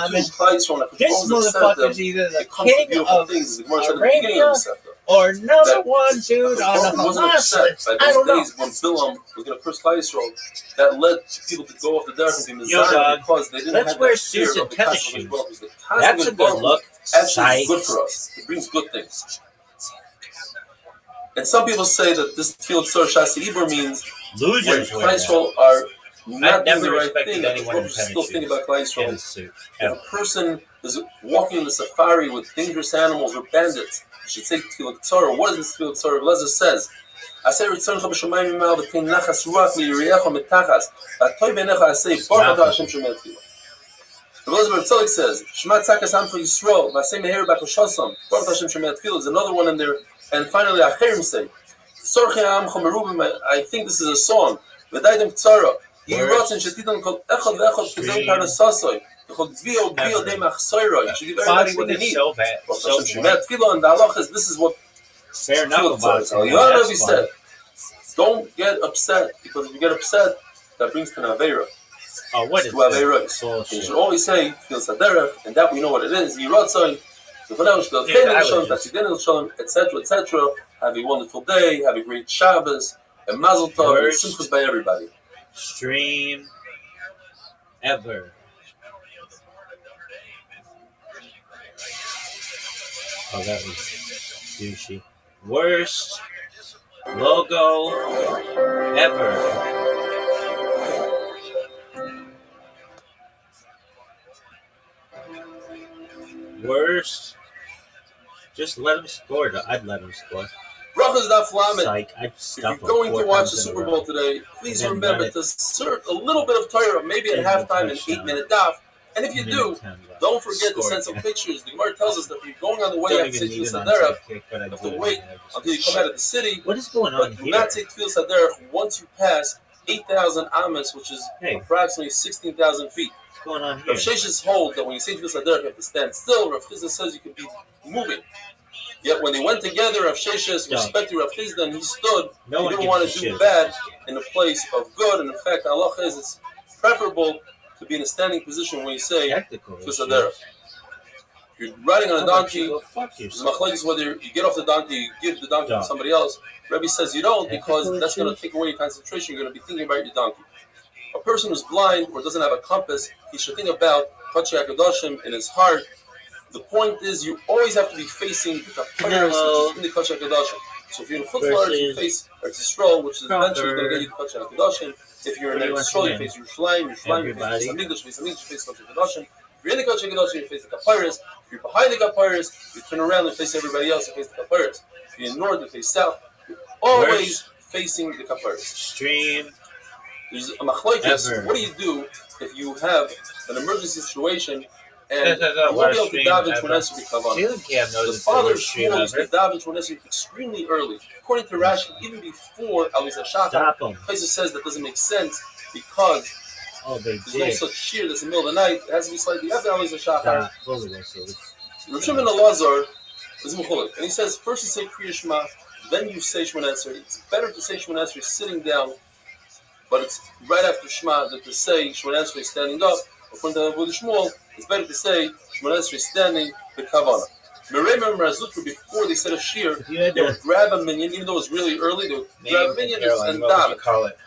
too, Klal Yisrael, if This the upset them, motherfucker's either the it comes to king beautiful of things. The Gemara said at the beginning of the Sefta. or number That one dude on the He wasn't Hamas upset list. by I don't know. those days when Bilam was going to curse Klal Yisrael. That led people to go off the derech and be Yo, mizayim dog, because they didn't let's have wear that fear suits of and the tennis Kadosh shoes. Baruch Hu. The That's Kadosh a Baruch good Hu look. actually Psych. is good for us. It brings good things. And some people say that this tefillah tzor shas ibur means when Losers Klal wear that. Yisrael are I've not doing never the right respected thing, that the anyone in Baruch Hu tennis still think shoes about Klal in Yisrael. a suit. If Ever. a person is walking in the safari with dangerous animals or bandits, you should say tefillah tzor. What is this tefillah tzor? Lezer says, "Asay ritzon cha b'shamayim imal v'tein nachas ruach li'yiriyecha metachas v'atoy b'necha asay baruch atah Hashem shomei tefillah." The Elizabeth Tzilik says, "Shema tzakas am for Yisrael v'asay meher b'koshasam baruch atah Hashem shomei tefillah." There's another one in there, and finally Acherim say, "Tzorchei am chomerubim." I think this is a song. V'daydem tzara yiratzin shetitan kol echad v'echad kedem parnasasoy. You should give everybody what they need. So bad. So bad. And the halach is this is what Fair enough about it. Yonavi said. Don't get upset because if you get upset, that brings to Naveira. Oh, what is To Aveira. You bullshit? should always say Fil Saderech, and that we know what it is. Yiratzon, etc., etc. Have a wonderful day. Have a great Shabbos and Mazel Tov and simchas by everybody. Stream ever. Oh, that was douchey. Worst logo ever. Worst. Just let him score. I'd let him score. Brachas Daf Lamed. Psych. I'd If stuff you're going him 4 to watch times the in a Super row. Bowl today, please And then remember run it. to insert a little bit of Torah, maybe at And halftime, then an 8-minute daf. And if you do, don't forget to Score send some again. pictures. The Gemara tells us that if you're going on the way Don't after even Tefillah need an Saderech, onside kick, but I you have do to it wait anyway. until you come out of the city. What is going on But do here? not take Tefillah Saderech once you pass 8,000 amas, which is Hey. approximately 16,000 feet. What's going on here? Rav Sheshes hold that when you say Tefillah Saderech, you have to stand still. Rav Chizda says you can be moving. Yet when they went together, Rav Sheshes respected Rav Chizda, and he stood. No He one didn't gives want a to shit do about bad this game. in a place of good. And in fact, Allah is it's preferable to be in a standing position when you say Technical Tefillah issues. Saderech. You're riding on a How about you donkey. go fuck There's yourself? machlokes whether you get off the donkey, you give the donkey to Don't. somebody else. Rabbi says you don't because Technical that's going to issues? take away your concentration. You're going to be thinking about your donkey. A person who's blind or doesn't have a compass, he should think about Kachei HaKadoshim in his heart. The point is, you always have to be facing the Kaparis, which is in the Kachei HaKadoshim. So if you're in Chutzlar, you face Eretz Yisrael, which is eventually going to get you to Kachei HaKadoshim. If you're in Eretz Yisrael, you face Yerushalayim, you face Hamikdash, you face Kachei HaKadoshim. If you're in the Kachei HaKadoshim, you face the Kaparis. If you're behind the Kaparis, you turn around and face everybody else, you face the Kaparis. If you're in north, you face south. You're always facing the Kaparis. Stream There's a machlokes. ever. What do you do if you have an emergency situation This is you the won't be worst able to stream daven ever. Shmonesri B'Kavana. Ceiling Cam knows The it's the father worst stream used to ever. daven Shmonesri extremely early. According to Rashi, even before Aliza Shachar, Stop them. Places says that doesn't make sense because Oh, they there's no did. such shear that's in the middle of the night. It has to be slightly after Aliza Shachar. Stop. What was I saying? Rav Shimon Elazar is Mechulik, and he says first you say Kriya Shema, then you say Shemona Esrei. It's better to say Shemona Esrei sitting down, but it's right after Shema than to say Shemona Esrei standing up. According to Abu Shmuel, it's better to say Shemona Esrei standing the Kavana. Merema and Razutru, before they said a shear, If you had they would to grab a minion, even though it was really early, they would grab a name minion an airline, and what would you daven. call it?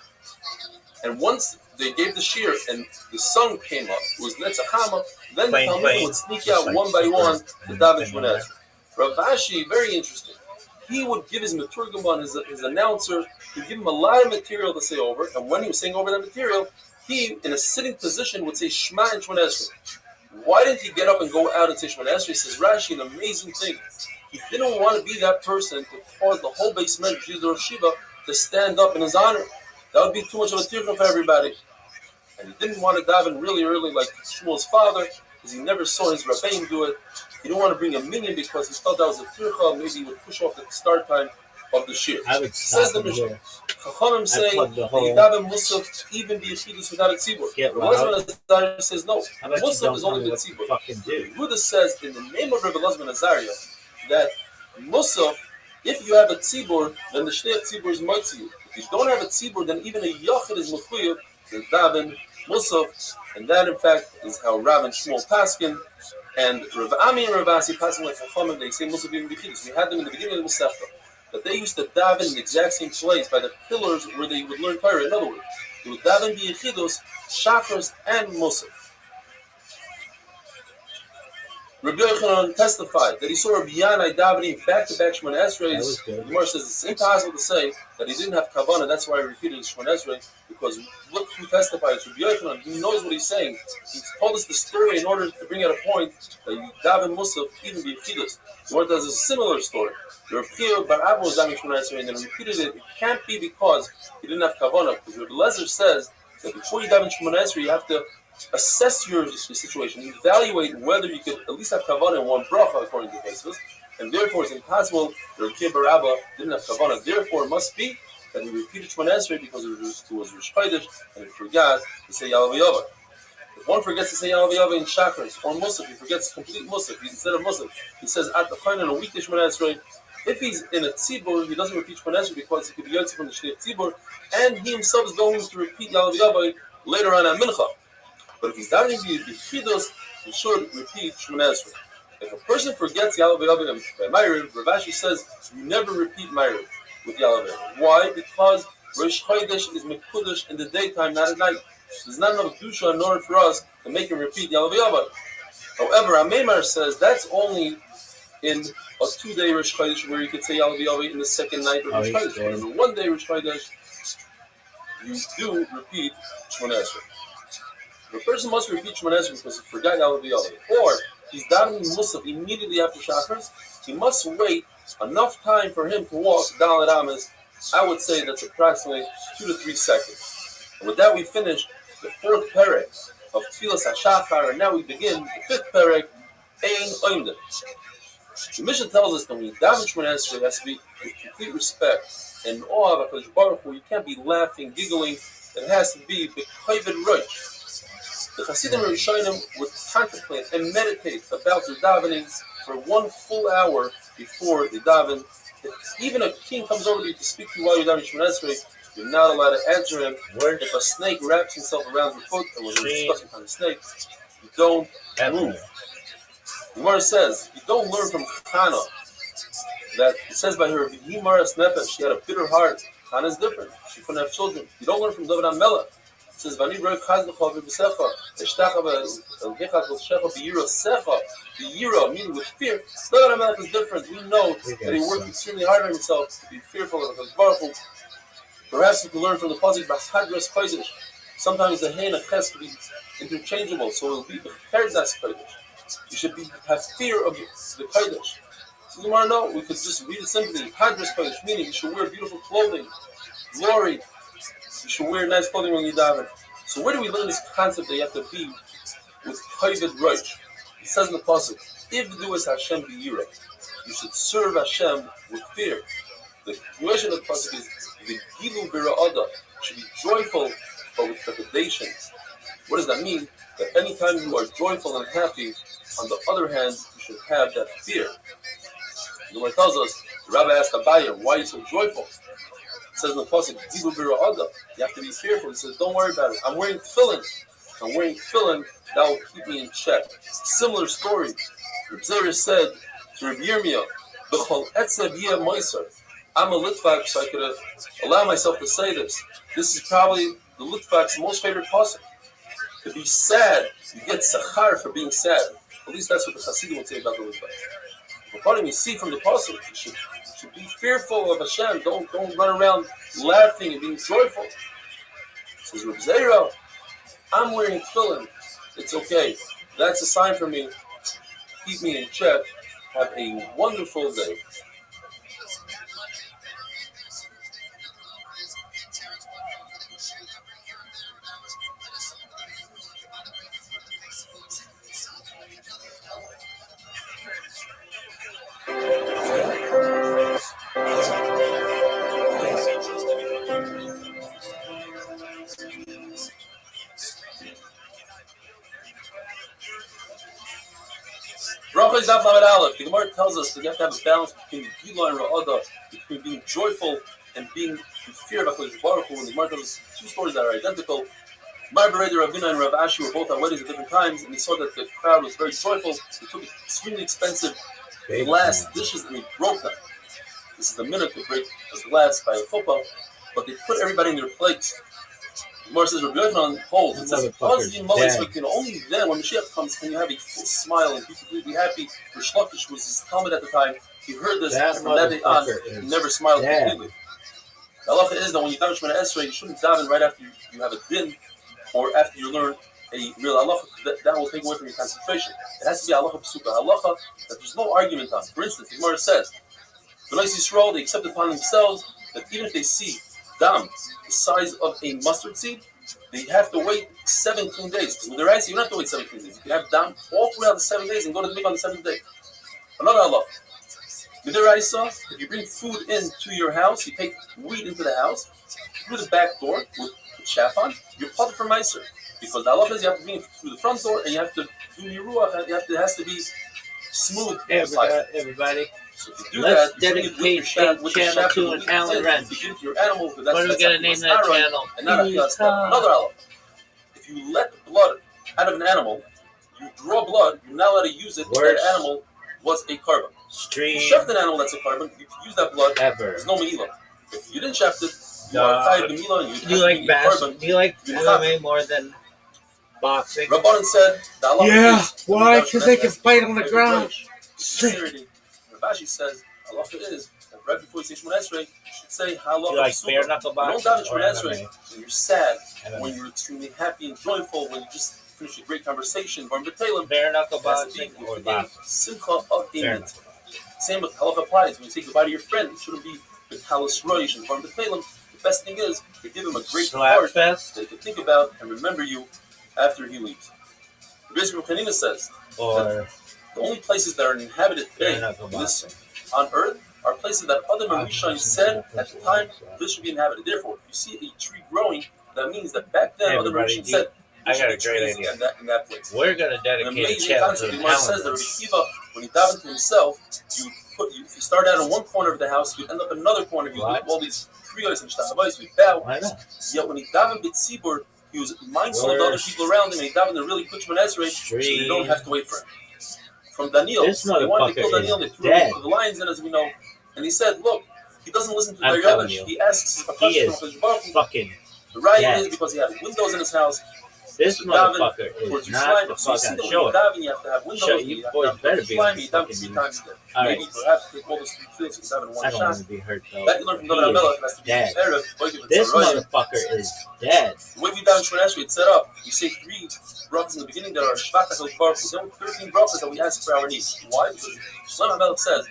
And once they gave the shear and the sun came up, it was Netzachama, then Plain, the Talmudim plain. would sneak Just out like one by super one to and daven thing Shemona like Esrei. Rav Ashi, very interesting. He would give his Maturgaman, his announcer, he'd give him a lot of material to say over, and when he was saying over that material, he, in a sitting position, would say Shema and Shemona Esrei. Why didn't he get up and go out and say Shemona Esrei? Says Rashi, an amazing thing. He didn't want to be that person to cause the whole base member, Jesus Rosh Shiva, to stand up in his honor. That would be too much of a tircha for everybody. And he didn't want to daven really early like Shmuel's father, because he never saw his Rabbi do it. He didn't want to bring a minion because he thought that was a tircha. Maybe he would push off the start time of the shir. I would Says stop the him Mishnah. here. Chachamim say plug the that hole. you daven musaf even be yechidus without a tzibur. Get Rabbi loud. Elazar Azariah says no. How about you Musaf don't is tell only me with what to tzibur. fucking do? Yehuda says in the name of Rabbi Elazar Azariah that musaf, if you have a tzibur, then the shnei tzibur is mitzi. If you don't have a tzibur, then even a yachid is mechuyev to daven musaf, and that in fact is how Rav and Shmuel paskin. And Rav Ami and Rav Asi passing like Chachamim, they say musaf even b'chidus. We had them in the beginning of the Masechta, that they used to daven in the exact same place by the pillars where they would learn Torah. In other words, they would daven b'yechidus, shachars, and musaf. Rabbi Yochanan testified that he saw Rabbi Yanai davening back-to-back Shemona Esreis. The Gemara says it's impossible to say that he didn't have kavanah. That's why he repeated Shemona Esrei, because look who testifies. Rabbi Yochanan, he knows what he's saying. He told us the story in order to bring out a point that you daven musaf even be chidus. The Gemara does a similar story. Rabbi Bar Abba was davening Shemona Esrei and then repeated it. It can't be because he didn't have kavanah, because Rabbi Lezer says that before you daven Shemona Esrei, you have to assess your situation, evaluate whether you could at least have kavanah in one bracha according to Tosfos, and therefore it's impossible that Rabbi Bar Abba didn't have kavanah. Therefore, it must be that he repeated Shemona Esrei because it was Rosh Chodesh and he forgot to say Yalav Yava. If one forgets to say Yalav Yava in Shachris or Musaf, he forgets complete Musaf. Instead of Musaf, he says at the Chayin in a week Shemona Esrei. If he's in a tzibur, he doesn't repeat Shemona Esrei because he could be yotzi from the Shnei tzibur, and he himself is going to repeat Yalav Yava later on at Mincha. But if he's davening b'chidus, he should repeat Shemona Esrei. If a person forgets Yalav Yava by Ma'ariv, Rav Ashi says you never repeat Ma'ariv with Yalav Yava. Why? Because Rosh Chodesh is mekudesh in the daytime, not at night. There's not enough dusha in order for us to make him repeat Yalav Yava. However, Ameimar says that's only in a 2-day Rosh Chodesh where you could say Yalav Yava in the second night of Rosh Chodesh. But in a 1-day Rosh Chodesh, you do repeat Shemona Esrei. The person must repeat Shemona Esrei because he forgot Yalav Yava. Or he's davening musaf immediately after Shachris. He must wait enough time for him to walk Dalet Ames. I would say that's approximately 2 to 3 seconds. And with that, we finish the 4th perek of Tfilas HaShachar, and now we begin the 5th perek, Ein Oimden. The Mishnah tells us that when you daven Shemona Esrei, it has to be with complete respect and awe of HaKadosh Baruch Hu. You can't be laughing, giggling. It has to be b'chayved rosh. The Hasidim Rishonim would contemplate and meditate about their davening for 1 full hour before they daven. If even a king comes over to you to speak to you while you're davening Shemona Esrei, you're not allowed to answer him. If a snake wraps himself around your foot, and we're going to discuss what kind of snake, you don't move. The Gemara says, you don't learn from Chana that it says by her, she had a bitter heart. Chana is different. She couldn't have children. You don't learn from David HaMelech. It says, "Vani roiv chazlecha v'b'secha, eshtacha v'elgecha v'shecha b'yira secha, b'yira," meaning with fear. David HaMelech is different. We know that he worked extremely hard on himself to be fearful of his Baruch Hu. Perhaps you can learn from the pasuk b'chadras kodesh. Sometimes the hein and ches can be interchangeable, so it will be b'cherdas kodesh. You should have fear of the kodesh. So you want to know? We could just read it simply. Hadras kodesh, meaning you should wear beautiful clothing, glory. You should wear nice clothing when you daven. So where do we learn this concept that you have to be with Chayved Rosh? It says in the pasuk, "If du es Hashem b'yira," you should serve Hashem with fear. The continuation of the pasuk is the gilu b'ra'ada, should be joyful but with trepidation. What does that mean? That anytime you are joyful and happy, on the other hand, you should have that fear. The Gemara tells us, the Rabbi asked Abaye, why are you so joyful? It says in the pasuk, gilu b'ra'ada, you have to be fearful. He says, don't worry about it. I'm wearing tefillin. I'm wearing tefillin, that will keep me in check. Similar story. Rabbi Zera said to Rabbi Yirmiyah, B'chol etzev yeh moiser. I'm a Litvak, so I could allow myself to say this. This is probably the Litvak's most favorite pasuk. To be sad, you get sachar for being sad. At least that's what the Hasidim would say about the Litvak. But part of me see from the pasuk, you should be fearful of Hashem. Don't run around laughing and being joyful. It says Rabbi Zera, I'm wearing tefillin. It's okay. That's a sign for me. Keep me in check. Have a wonderful day. The Gemara tells us that you have to have a balance between Gila and Ra'ada, between being joyful and being in fear of HaKadosh Baruch Hu. And the Gemara tells us two stories that are identical. Mar Bereder Ravina and Rav Ashi were both at weddings at different times, and they saw that the crowd was very joyful. They took extremely expensive glass dishes and they broke them. This is the minute to break the glass by a chuppah, but they put everybody in their plates. The Gemara says, Rabbi Yochanan holds, it says, only then, when Mashiach comes, can you have a full smile and be completely happy. Rish Lakish was his Talmud at the time. He heard this, and from that day on, he never smiled completely. The halacha is that when you daven Shemona Esrei, you shouldn't daven right after you have a din, or after you learn a real halacha. That will take away from your concentration. It has to be halacha psuka, halacha that there's no argument on. For instance, the Gemara says, B'nai Yisrael, they accept upon themselves that even if they see dam the size of a mustard seed, they have to wait 17 days. Because with the rice, you don't have to wait 17 days. You can have dam all throughout the 7 days and go to the mikvah on the 7th day. Another halacha. With the rice, if you bring food into your house, you take wheat into the house, through the back door with chaff on, you're part for meiser. Because the halacha is you have to bring it through the front door and you have to do your ruach, and it has to be smooth. Hey, everybody. So if you do Let's that, you dedicate the channel to an Allen wrench. You give it to your animal, What are we going to name that channel? Another halacha. If you let blood out of an animal, you draw blood, you're not allowed to use it if that animal was a carbon. Stream. If you shaft an animal that's a carbon, you can use that blood, there's no meila. If you didn't shaft it, you are tied to meila and Do you like basketball? Do you like MMA more than boxing? Rabbanan said, yeah, why? Because they can fight on the ground. Rashi says, halacha is that right before you say Shemona Esrei, you should say halacha. You like bare knuckle boxing? You don't daven Shemona Esrei when you're sad, when you're extremely happy and joyful, when you just finish a great conversation. Bare knuckle boxing or boxing? Simcha of a mitzvah. Same with halacha applies. When you say goodbye to your friend, it shouldn't be with halas roish and farm b'teilim. The best thing is to give him a great heart that he can think about and remember you after he leaves. Rabbi Chanina says that the only places that are inhabited today on earth are places that other Marishaim said at the time this should be inhabited. Therefore, if you see a tree growing, that means that back then other Marishaim said I got a great idea. In that place. We're going to dedicate a channel to the says that Rabbi Kiva, when he davened to himself, if you start out in one corner of the house, you end up in another corner. You do all these kriyos and shtachavos, you bow. Yet when he davened b'tzibur, he was mindful of the other people around him, and he davened to really put Shemona Esrei, so you don't have to wait for him. From Daniel, they wanted to kill Daniel, they threw the lions in, as we know, and he said, look, he doesn't listen to their Yavish, he asks his he is fucking the right is because he had windows in his house. This motherfucker is not the fucking show. You have to have windows. You boys better be on fucking times a day. Alright. Maybe perhaps take all the 3 fields and daven in one I don't shot. want to be hurt though. That you learn from David HaMelech, has to be dead. Erev. This motherfucker is dead. The way we daven Shemona Esrei, it's set up. We say 3 brachas in the beginning that are Shvat HaKadosh Baruch Hu. Then 13 brachas that we ask for our needs. Why? Because David HaMelech says,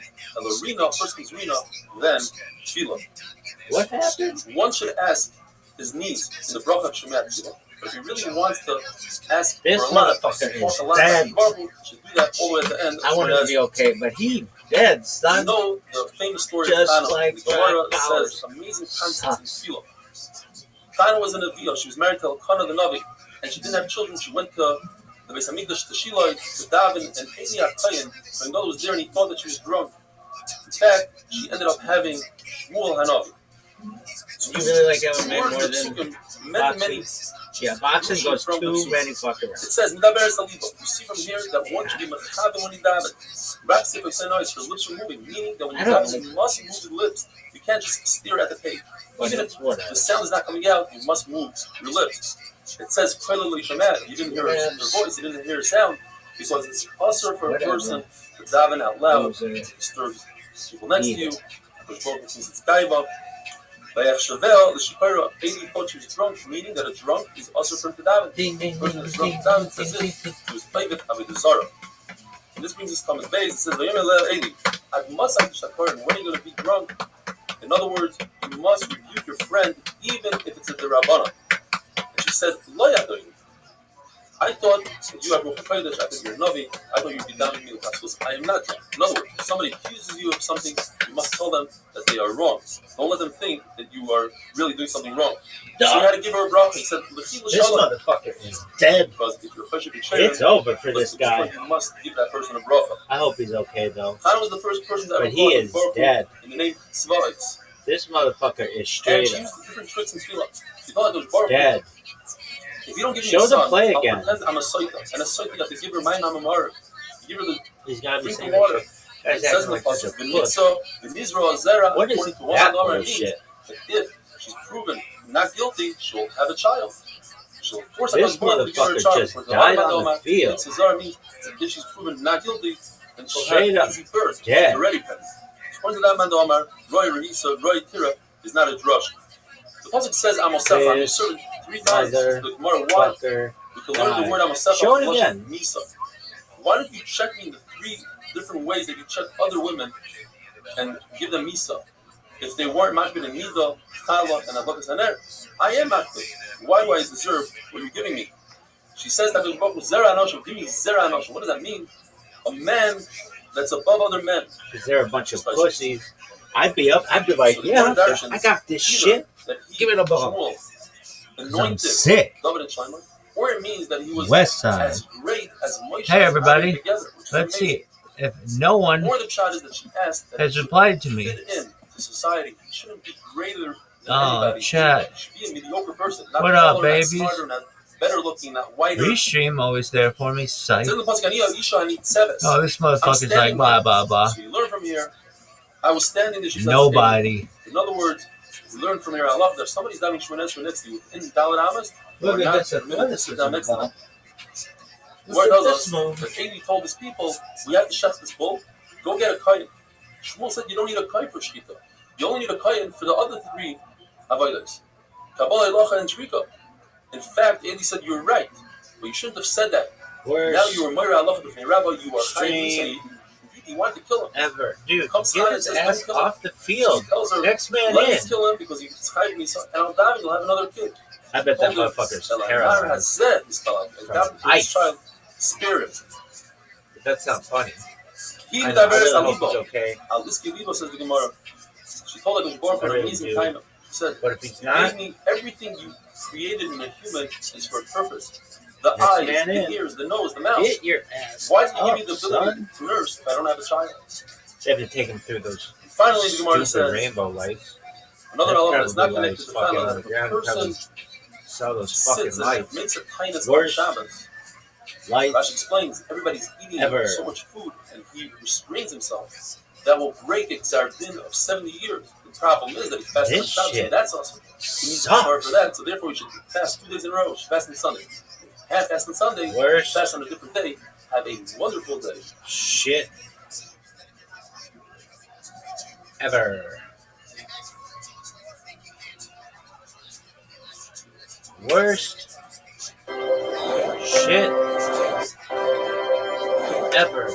Rina, first comes Rina, then Tefillah. What happened? One should ask his needs in the bracha of Shemona Tefillah. But if he really wants to ask This for a lot, motherfucker he wants is a lot, dead. he should do that all the way at the end. I want him to be okay, but he dead, son. You know the famous story Just of Tana. like The Gemara Black says amazing concepts in Tefillah. Tana was an Aviyah. She was married to Elkanah the Navi, and she didn't have children. She went to the Beis Hamikdash, to Shiloh, to Daven, and Eli Akayin. Her mother was there, and he thought that she was drunk. In fact, she ended up having Shmuel Hanavi. You really like MMA more than many. Yeah, boxing goes too many fucking rounds. It says, Medaber Saliba. You see from here that one should be Mechaber when he daven. Rabbi said, no, her lips are moving, meaning that when you daven, you must move your lips. You can't just stare at the page. Even if the sound is not coming out, you must move your lips. It says, clearly, you didn't hear her voice, you didn't hear her sound, because it's also for a person to daven out loud, disturbs people next to you, because both since it's Daiba. By Shavel, the Shikara, 80 thought she was drunk, meaning that a drunk is also from to daven. The person who's drunk to daven says this, he was private Avodah Zarah. And this brings us to Thomas Bays. It says, when are you going to be drunk? In other words, you must rebuke your friend, even if it's a derabana. And she said, Lo yadoin. I thought that you have Ruach HaKodesh, I thought you're a Navi, I thought you'd be down with me with Haskos. I am not drunk. In other words, if somebody accuses you of something, you must tell them that they are wrong. Don't let them think that you are really doing something wrong. So you had to give her a bracha. He said, this motherfucker is dead. Because if you're a betrayer, it's over for this guy. You must give that person a bracha. I hope he's okay, though. Tana was the first person to ever but he is dead. In the name Tzva'is. This motherfucker is straight up. And she used different tricks in Tefillah. She thought it was Baruch. Dead. If you don't give me Show a son, the play I'll again. pretend I'm a soita. And a soita, you have to give her my namamar. Give her the He's got to be drinking water. It says in the pasuk, the Mizra Zera, what is that bullshit? If she's proven not guilty, she'll have a child. She'll force this motherfucker just died on the field. Cesar means if she's proven not guilty, then she'll straight have up easy birth. dead. Already pregnant. According to that man, Omar, Roy Rahisa, Roy Tira is not a drush. The pasuk says, "Amosefa." I'm certain 3 times. The Gemara, why? We can learn the word "Amosefa." Show it again. Misa. Why don't you check me in the 3 different ways that you check other women and give them Misa? If they weren't Mashbin and Nida, Chala, and Abakas Haner, I am Mashbin. Why do I deserve what you're giving me? She says that there's Zera Anoshim. Give me Zera Anoshim. What does that mean? A man that's above other men. Because they're a bunch of pussies. I'd be like, so yeah, I got this shit. Give it a ball. Anointed. Sick. David and Shlomo. Or it means that he was West Side. as great as Moshe. Hey, everybody. Together, let's see. If no one has replied to me, fit in to society. He shouldn't be greater than anybody. Chat. He should be a mediocre person. Not what up, taller, babies? not smarter, not better looking, not whiter. Restream always there for me. Psych. Oh, this motherfucker's like blah blah blah. So you learn from here. I was standing there. Nobody. In other words, we learn from here. I love that somebody's having Shmones next to you in Dalit Amos. Or not permitted to sit down next to them. Where tells us that Eli told his people, we have to shech this bull. Go get a kain. Shmuel said you don't need a kain for shkita. You only need a kain for the other 3 avodas. Kabbalah, Elacha, and Shrika. In fact, Eli said you're right, but you shouldn't have said that. Now you are Moira Allah b'fnei Rabbi. You are kain. He wanted to kill him. Ever, dude. Get his ass off the field. Her, next man let in. Let kill him because he's hiding me. And I'll die. You'll have another kid. I bet that motherfucker's terrible. Has said his child spirit. That sounds funny. He I really hope he's okay. Al-Iski Libo says the Gemara. She told him it was born for an amazing time. She said, but if he's not, everything you created in a human is for a purpose. The eyes, the ears, the nose, the mouth. Get your ass. Why did you give me the ability to nurse if I don't have a child? They have to take him through those. Finally, the Gemara says rainbow lights. Another element that's not connected to the family. If a person sell those fucking lights. Makes a kindness on Shabbos. Lights. Rashi explains everybody's eating so much food and he restrains himself. That will break a Gzar Din of 70 years. The problem is that he fasts on Shabbos, and that's awesome. He needs to suffer for that, so therefore he should fast 2 days in a row. Fast on Sunday. Half fast on Sunday, fast on a different day. Have a wonderful day. Shit. Ever. Worst shit ever.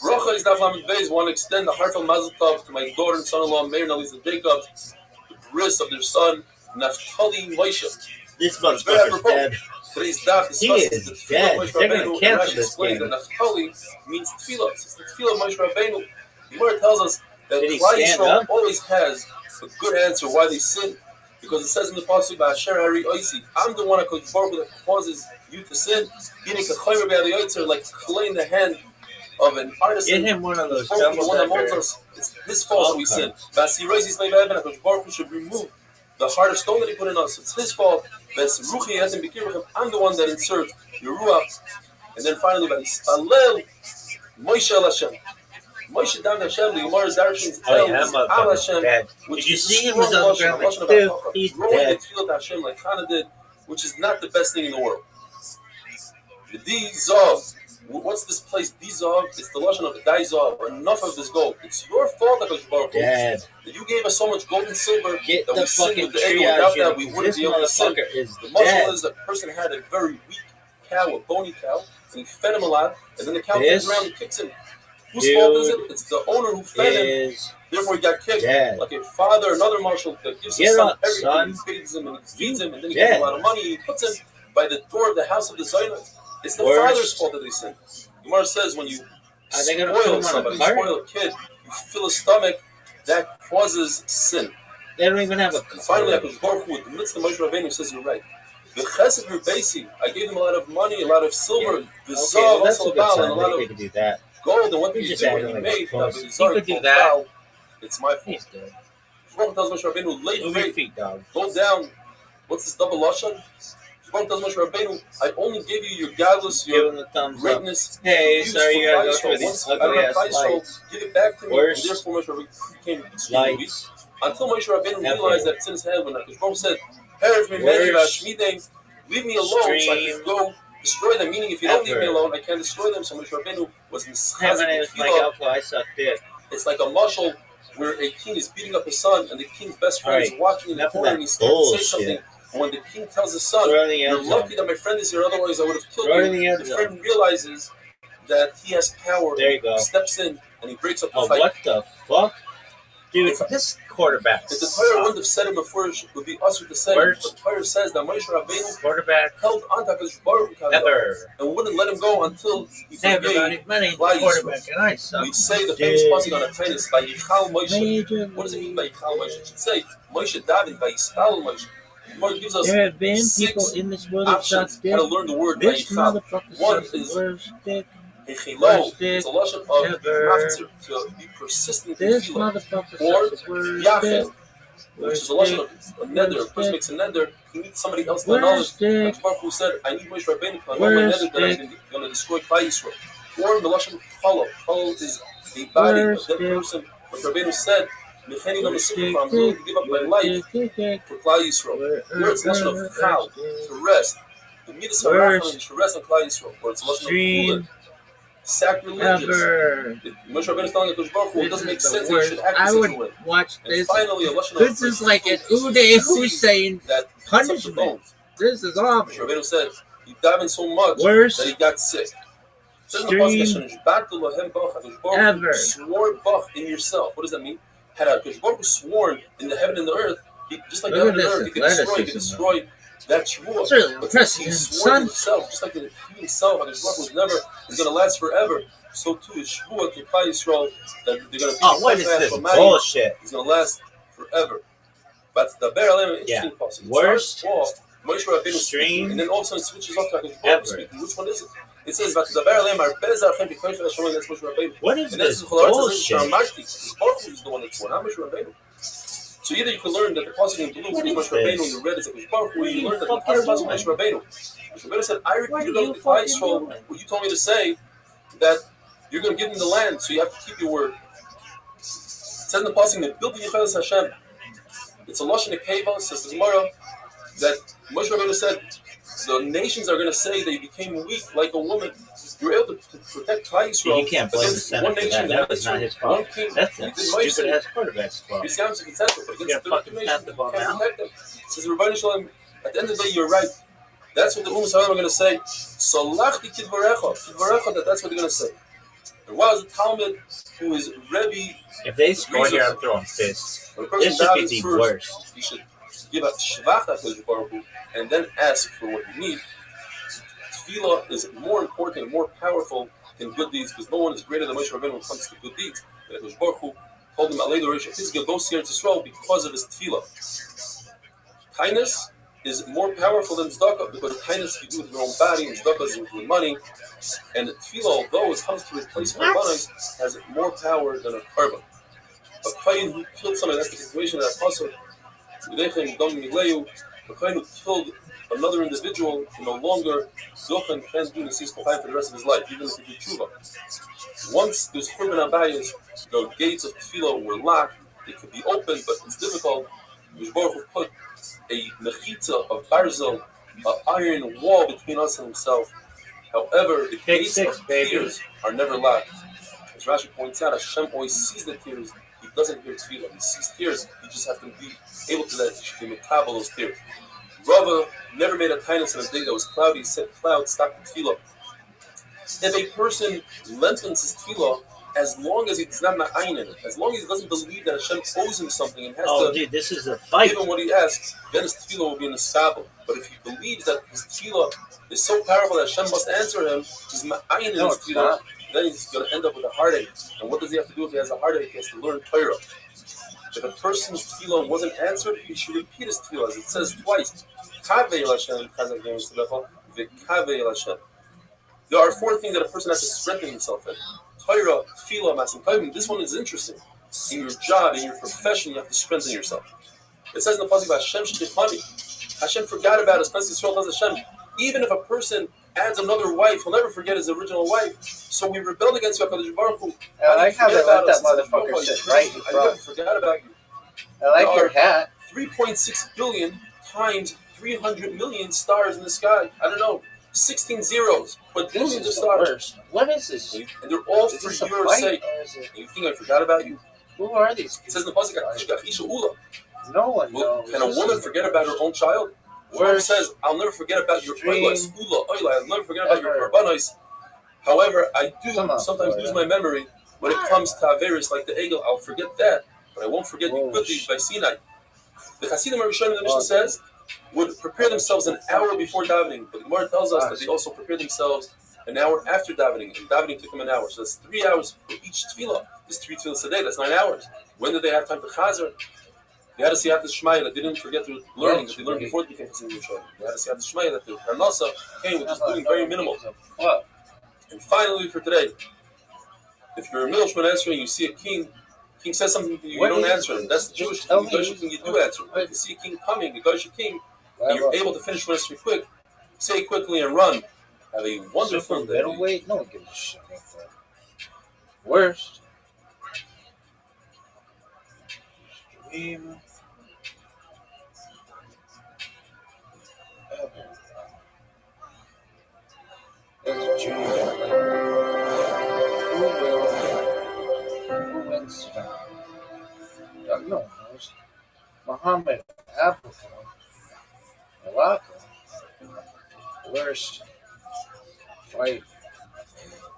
Bracha is Daf Lamed Beis want to extend the heartfelt mazel tov to my daughter and son-in-law Meir and Elisa Jacobs, the bris of their son Naftali Moshe. This motherfucker's dead. Today's daf discusses the tefillah of Moshe They're gonna Rabbeinu, and cancel Rashi this explains game. that Naftali means tefillah. It's the tefillah of Moshe Rabbeinu. The Gemara tells us that Did he Klal stand Yisrael up? always has a good answer why they sin, because it says in the pasuk by Asher Hari Oisi, I'm the one that causes you to sin. Like clay in the hand of an artisan. Get him one of those The double one that molds decker. us. It's his fault that we sin. Baruch Hu should remove the heart of stone that he put in us. It's his fault. I'm the one that inserts your ruach. And then finally, Alel Moshe El Hashem. Moshe David Hashem, the Gemara Darshan Oh yeah, tells that Al motherfucker's Hashem, dead. which Did you is see a him was strong on the ground lashon, like, lashon dude, of he's throwing the dead. tefillah to Hashem like Hannah did, which is not the best thing in the world. The Dizov. What's this place? Dizov. It's the lashon of the Dizov. Enough of this gold. It's your fault, HaKadosh Baruch Hu, Dead. that you gave us so much gold and silver Get that the we sinned fucking with the egg. triage Without that, unit. we wouldn't This be able to sin. motherfucker is The muscle dead. is that person had a very weak cow, a bony cow, and he fed him a lot, and then the cow This comes around and kicks him. Whose fault is it? It's the owner who fed him. Is Therefore, he got kicked. dead. Like a father, another marshal that gives his Get son up, everything. son. He feeds him and he feeds him, and then he Dead. gives him a lot of money. He puts him by the door of the house of the Zayna. It's the Worst. father's fault that they sin. Gemara says when you Are they gonna put spoil him on a somebody, cart? spoil a kid, you fill his stomach, that causes sin. They don't even have a And finally, HaKadosh Baruch Hu, in the midst of Moshe Rabbeinu, says you're right. The chesed Rebbeisi, I gave them a lot of money, a lot of silver, the Okay, zav, well, that's a also good Baal, and a sign. lot They of could do that. gold, and what He did you just do when acted he like made? a close. Now, He could do that. Baal, it's my fault. He's dead. Baruch tells Moshe Rabbeinu, late Move your rate, feet, dog. go down. What's this double lashon? Baruch tells Moshe Rabbeinu, I only gave you your godless, Give your him the thumbs up. greatness. Hey, Use sorry, for you gotta go Klal through Yisrael. these Once I ugly don't have ass Klal Yisrael, lights. give it back to me. Worst And therefore Moshe Rabbeinu became extremely weak. Lights. Until Moshe Rabbeinu Ever. realized that it's in his hand when HaKadosh Baruch said, Heref mimeni Worst v'ashmidem, leave me alone so I stream can go destroy them. Meaning, if you don't leave me ever. alone, I can't destroy them. So Moshe Rabbeinu was Hey, my mischazik name the is Mike tefillah. Alco. I suck dick. It's like a mashal where a king is beating up his son, and the king's best friend is Alright, watching in the enough of corner, that and he's scared to say bullshit. something. And when the king tells his son, Throw in the "You're end lucky zone. that my friend is here, otherwise I would have killed Throw it in you," the end the zone. friend realizes that he has power, There you go. steps in, and he breaks up the Oh, fight. what the fuck? Dude, this quarterback If the Torah wouldn't sucks. have said him before, it would be usher to say him. Worst. But the Torah says that Moshe Rabbeinu Quarterback held on to HaKadosh Baruch Hu ever. and wouldn't let him go until he Hey, forgave. everybody, my name's Klal Yisrael. quarterback, and I suck We say the famous dick. passage on a kindness by Yichal Moshe. Major What does it mean league. by Yichal Moshe? It should say Moshe David by Yichal Moshe. The Gemara gives us There have been 6 people in this world that suck options dick. how to learn the word by This Yichal. motherfucker One sucks the is worst dick. Hechilo. Worst It's a dick lashon of ever. mafzer, to be persistent in This tefillah. motherfucker Or sucks the worst Yachid, dick. which is Worst a lashon dick. of a nether. A Worst person dick. makes a nether. He needs somebody else to knowledge. Worst dick. HaKadosh Baruch Hu said, I need Moshe Rabbeinu to know my Worst nether that I'm dick. going to destroy Klal Yisrael. Or the lashon of Chalal. Chalal is a body, a Worst dead dick. person. Moshe Rabbeinu said, Mecheni no Worst Mesukah, dick. I'm willing to give up my life Dick. for Klal Yisrael. Or it's a lashon of Chal, Worst to rest. The midas of Worst Rachamim, to rest on Klal Yisrael. Or it's a lashon of stream Chulin, sacrilegious. ever. Moshe Rabbeinu is telling HaKadosh Baruch Hu, it This doesn't make is the sense that you worst. should act I in such would a way. watch And this. finally, a lashon of This is like an Uday Hussein that punishment. This is Moshe awful. Rabbeinu said he davened so much Worst that he got sick. It says in the stream pasuk, "Shebatu lohem bach," HaKadosh Baruch Hu ever. swore bach in yourself. What does that mean? Had HaKadosh Baruch Hu sworn in the heaven and the earth, just like the Look at heaven and the this earth, he could athleticism, destroy that shvuah. It's really But since impressive, he swore son. himself, just like he himself, HaKadosh Baruch Hu is going to last forever. So too is shvuah to Klal Yisrael that they're going to be Oh, what is this Almighty. bullshit? It's going to last forever. But the Be'er Alem, interesting passage. It Worst starts off, Moshe Rabbeinu stream speaking, and then all of a sudden it switches off to HaKadosh Baruch Hu ever. speaking. Which one is it? It says, "But the Be'er Alem are bezachem b'koyfer Hashem." That's Moshe Rabbeinu. What is And that's this the Cholaretz bullshit? Shamarti. Baruch Hu is the one that's one, not Moshe Rabbeinu. So either you can learn that the passage in blue What is is Moshe Rabbeinu, this? and the red is HaKadosh Baruch Hu, or What are you you learn that the fucking entire passage doing? is Moshe Rabbeinu. Moshe Rabbeinu said, "I What are repeated you unto the Klal fucking Yisrael doing? what you told me to say, that you're going to give them the land, so you have to keep your word." It says in the passage that built Yichas Hashem. It's a lashon nekeva, says the Gemara, that Moshe Rabbeinu said the nations are going to say they became weak like a woman. You were able to protect Klal Yisrael You can't blame the against Senate one for nation. that. That was not his One fault. king. That's You that did stupid Moshe. ass quarterback's fault. He sounds consensual, but You're against the fucking nation, at the you ball can't now. protect them. Says the Rabbi Shalom, at the end of the day, you're right. That's what the Ummah Salam are going to say. Salachti kidvarecha. Kidvarecha, that's what they're going to say. And while as a Talmud who is Rabbi, If they score here, I'm throwing fists. when a person This should be davens the first, worst. he should give a shvach HaKadosh Baruch Hu and then ask for what you need. Tefillah is more important and more powerful than good deeds because no one is greater than Moshe Rabbeinu when it comes to good deeds. And HaKadosh Baruch Hu told him, Alei Doresh Hizgil, go see Eretz Yisrael because of his tefillah. Kindness is more powerful than tzedakah because kindness you do with your own body and tzedakah is with your money. And tefillah, although it comes to replace korbanos, has more power than a korban. A kohen who killed somebody, that's the situation that Apostle the kohen who killed another individual no longer Zochen can't do Nesis Kochayim for the rest of his life, even if he did tshuva. Once there's korban abayis, the gates of tefillah were locked. They could be opened, but it's difficult. Baruch Hu put a mechitza of barzel, an iron wall between us and himself. However, the gates of tears are never locked. As Rashi points out, Hashem always sees the tears. He doesn't hear tefillah. He sees tears. You just have to be able to that. You should be metabel those tears. Rava never made a kindness on a day that was cloudy. He said, "Cloud, stop the tefillah." If a person lengthens his tefillah, as long as he's not ma'ayin, as long as he doesn't believe that Hashem owes him something and has to dude, this is a fight. give him what he asks, then his tefillah will be in the stable. But if he believes that his tefillah is so powerful that Hashem must answer him, he's ma'ayin in his tefillah, then he's going to end up with a heartache. And what does he have to do if he has a heartache? He has to learn Torah. If a person's tefillah wasn't answered, he should repeat his tefillah, as it says twice. There are four things that a person has to strengthen himself in. Torah, tefillah, masim tovim. This one is interesting. In your job, in your profession, you have to strengthen yourself. It says in the pasuk, Hashem shetichmani. Hashem forgot about us. Yisrael tells Hashem, even if a person adds another wife, he'll never forget his original wife. So we rebelled against you, HaKadosh Baruch Hu. I like how they let that motherfucker sit right in front. I forgot about you. I like your hat. 3.6 billion times 300 million stars in the sky. I don't know. 16 zeros, but billions of stars. What is this? And they're all for your sake. You think I forgot about you? Who are these people? It says in the pasuk, no one knows. Can a woman forget about her own child? Where it says, I'll never forget about your oilas, I'll never forget about your korbanos. However, I do sometimes lose my memory when it comes to Averis, like the Egel. I'll forget that, but I won't forget your good deeds by Sinai. The Hasidim Rishon in the Mishnah says, would prepare themselves an hour before davening, but the Gemara tells us that they also prepare themselves an hour after davening, and davening took them an hour. So that's 3 hours for each tefillah. There's 3 tefillahs a day, that's 9 hours. When did they have time to chazer? They had to see after Shmaya that they didn't forget their learning, that they learned before they became Chassidim Yisrael. They had to see after Shmaya that their parnasa came with just doing very minimal. And finally for today, if you're a middle Shemon Esrei and you see a king says something to you, you don't answer him. That's the Jewish thing. The Goyish king, you do answer him. If you see a king coming, the Goyish king, and you're able to finish Shemon Esrei quick, say it quickly and run. Have a wonderful day. Middleweight? No one gives a shit about that. Worst. Stream. There's a junior who wins tonight? No one knows. Muhammad Appleton. Morocco. Worst fight.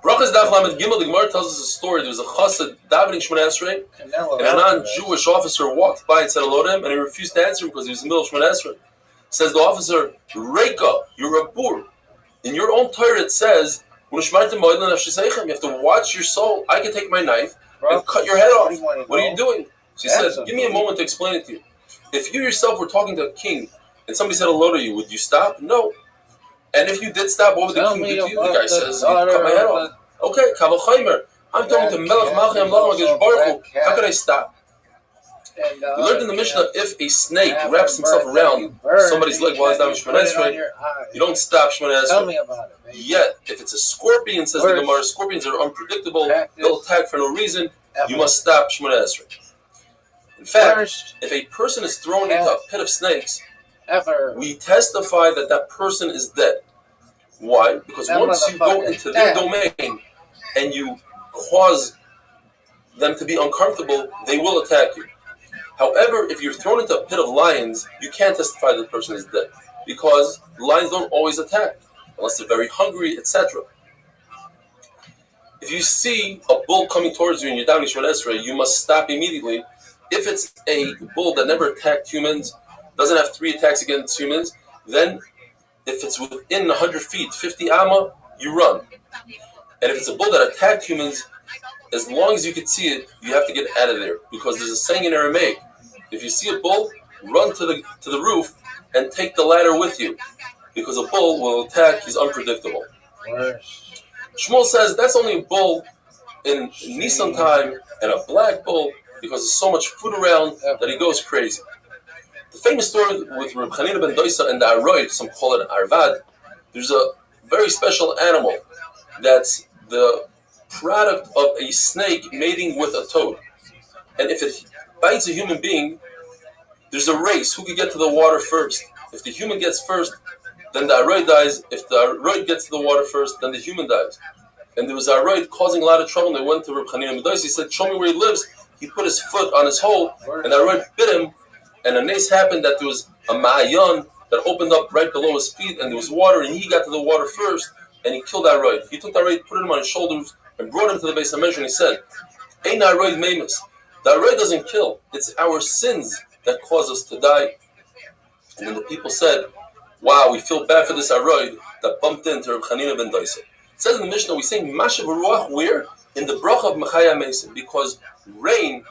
Brachas Daf Lamed Gimel, the Gemara tells us a story. There was a chassid davening Shemon Esrei, and a non-Jewish officer walked by and said hello to him, and he refused to answer him because he was in the middle of Shemon Esrei. Says the officer, Reika, you're a boor. In your own Torah it says, you have to watch your soul. I can take my knife and cut your head off. What are you doing? She said, give me a moment to explain it to you. If you yourself were talking to a king and somebody said hello to you, would you stop? No. And if you did stop, what would the king do to you? The guy says, you cut my head off. Okay, Kavachaymer. I'm talking to Melech Malchei Amlachim HaKadosh Baruch Hu. How could I stop? We learned in the Mishnah, if a snake wraps himself around somebody's leg while he's down Shemon Esrei, you don't stop Shemon Esrei. Yet, if it's a scorpion, says the Gemara, scorpions are unpredictable, they'll attack for no reason, you must stop Shemon Esrei. In fact, if a person is thrown into a pit of snakes, we testify that that person is dead. Why? Because once you go into their domain and you cause them to be uncomfortable, they will attack you. However, if you're thrown into a pit of lions, you can't testify that the person is dead because lions don't always attack unless they're very hungry, etc. If you see a bull coming towards you and you're down in Shemon Esrei, you must stop immediately. If it's a bull that never attacked humans, doesn't have 3 attacks against humans, then if it's within 100 feet, 50 amma, you run. And if it's a bull that attacked humans, as long as you can see it, you have to get out of there. Because there's a saying in Aramaic, if you see a bull, run to the roof and take the ladder with you. Because a bull will attack, he's unpredictable. Shmuel says that's only a bull in Nisan time and a black bull because there's so much food around that he goes crazy. The famous story with Rabbi Chanina ben Doisa and the Aroid, some call it Arvad, there's a very special animal that's the product of a snake mating with a toad. And if it bites a human being, there's a race who can get to the water first. If the human gets first, then the Aroid dies. If the Aroid gets to the water first, then the human dies. And there was a Aroid causing a lot of trouble. They went to Rabbi Chanina ben Doisa. He said, show me where he lives. He put his foot on his hole, and the Aroid bit him. And a nace happened that there was a ma'ayan that opened up right below his feet, and there was water, and he got to the water first, and he killed that Aroid. He took the Aroid, put him on his shoulders, and brought him to the Beis HaMikdash, and he said, Ein Aroid meimus. The Aroid doesn't kill. It's our sins that cause us to die. And then the people said, wow, we feel bad for this Aroid that bumped into Rabbi Chanina ben Doisa. It says in the Mishnah, we say Mashav Ruach, where? In the bracha of Mechaya Mesim, because rain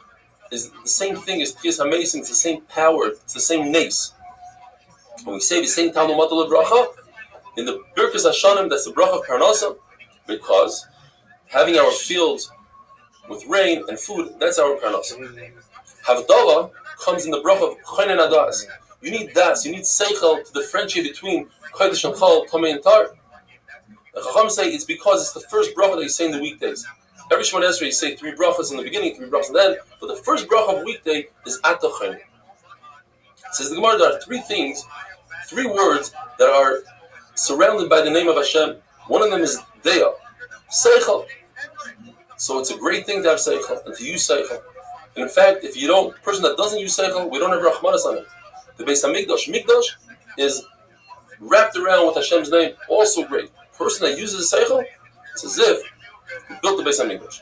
is the same thing as Tchias HaMesim, it's the same power, it's the same nace. When we say the same Talmud Matal bracha, in the Birkas Hashanim, that's the bracha of Parnasa, because having our fields with rain and food, that's our Parnasa. Havdalah comes in the bracha of Choinen Adas. You need das, you need seichel to differentiate between Kodesh and Chol, Tomei and Tar. The Chacham say it's because it's the first bracha that you say in the weekdays. Every Shemon Esrei you say 3 brachas in the beginning, 3 brachas in the end, but the first bracha of weekday is Ata Choinen. Says the Gemara, there are 3 things, 3 words that are surrounded by the name of Hashem. One of them is Deya, seichel. So it's a great thing to have seichel and to use seichel. And in fact, if you don't, person that doesn't use seichel, we don't have Rahmanas on it. The Beis HaMikdash, Mikdash is wrapped around with Hashem's name, also great. Person that uses seichel, it's as if he built the Beis HaMikdash.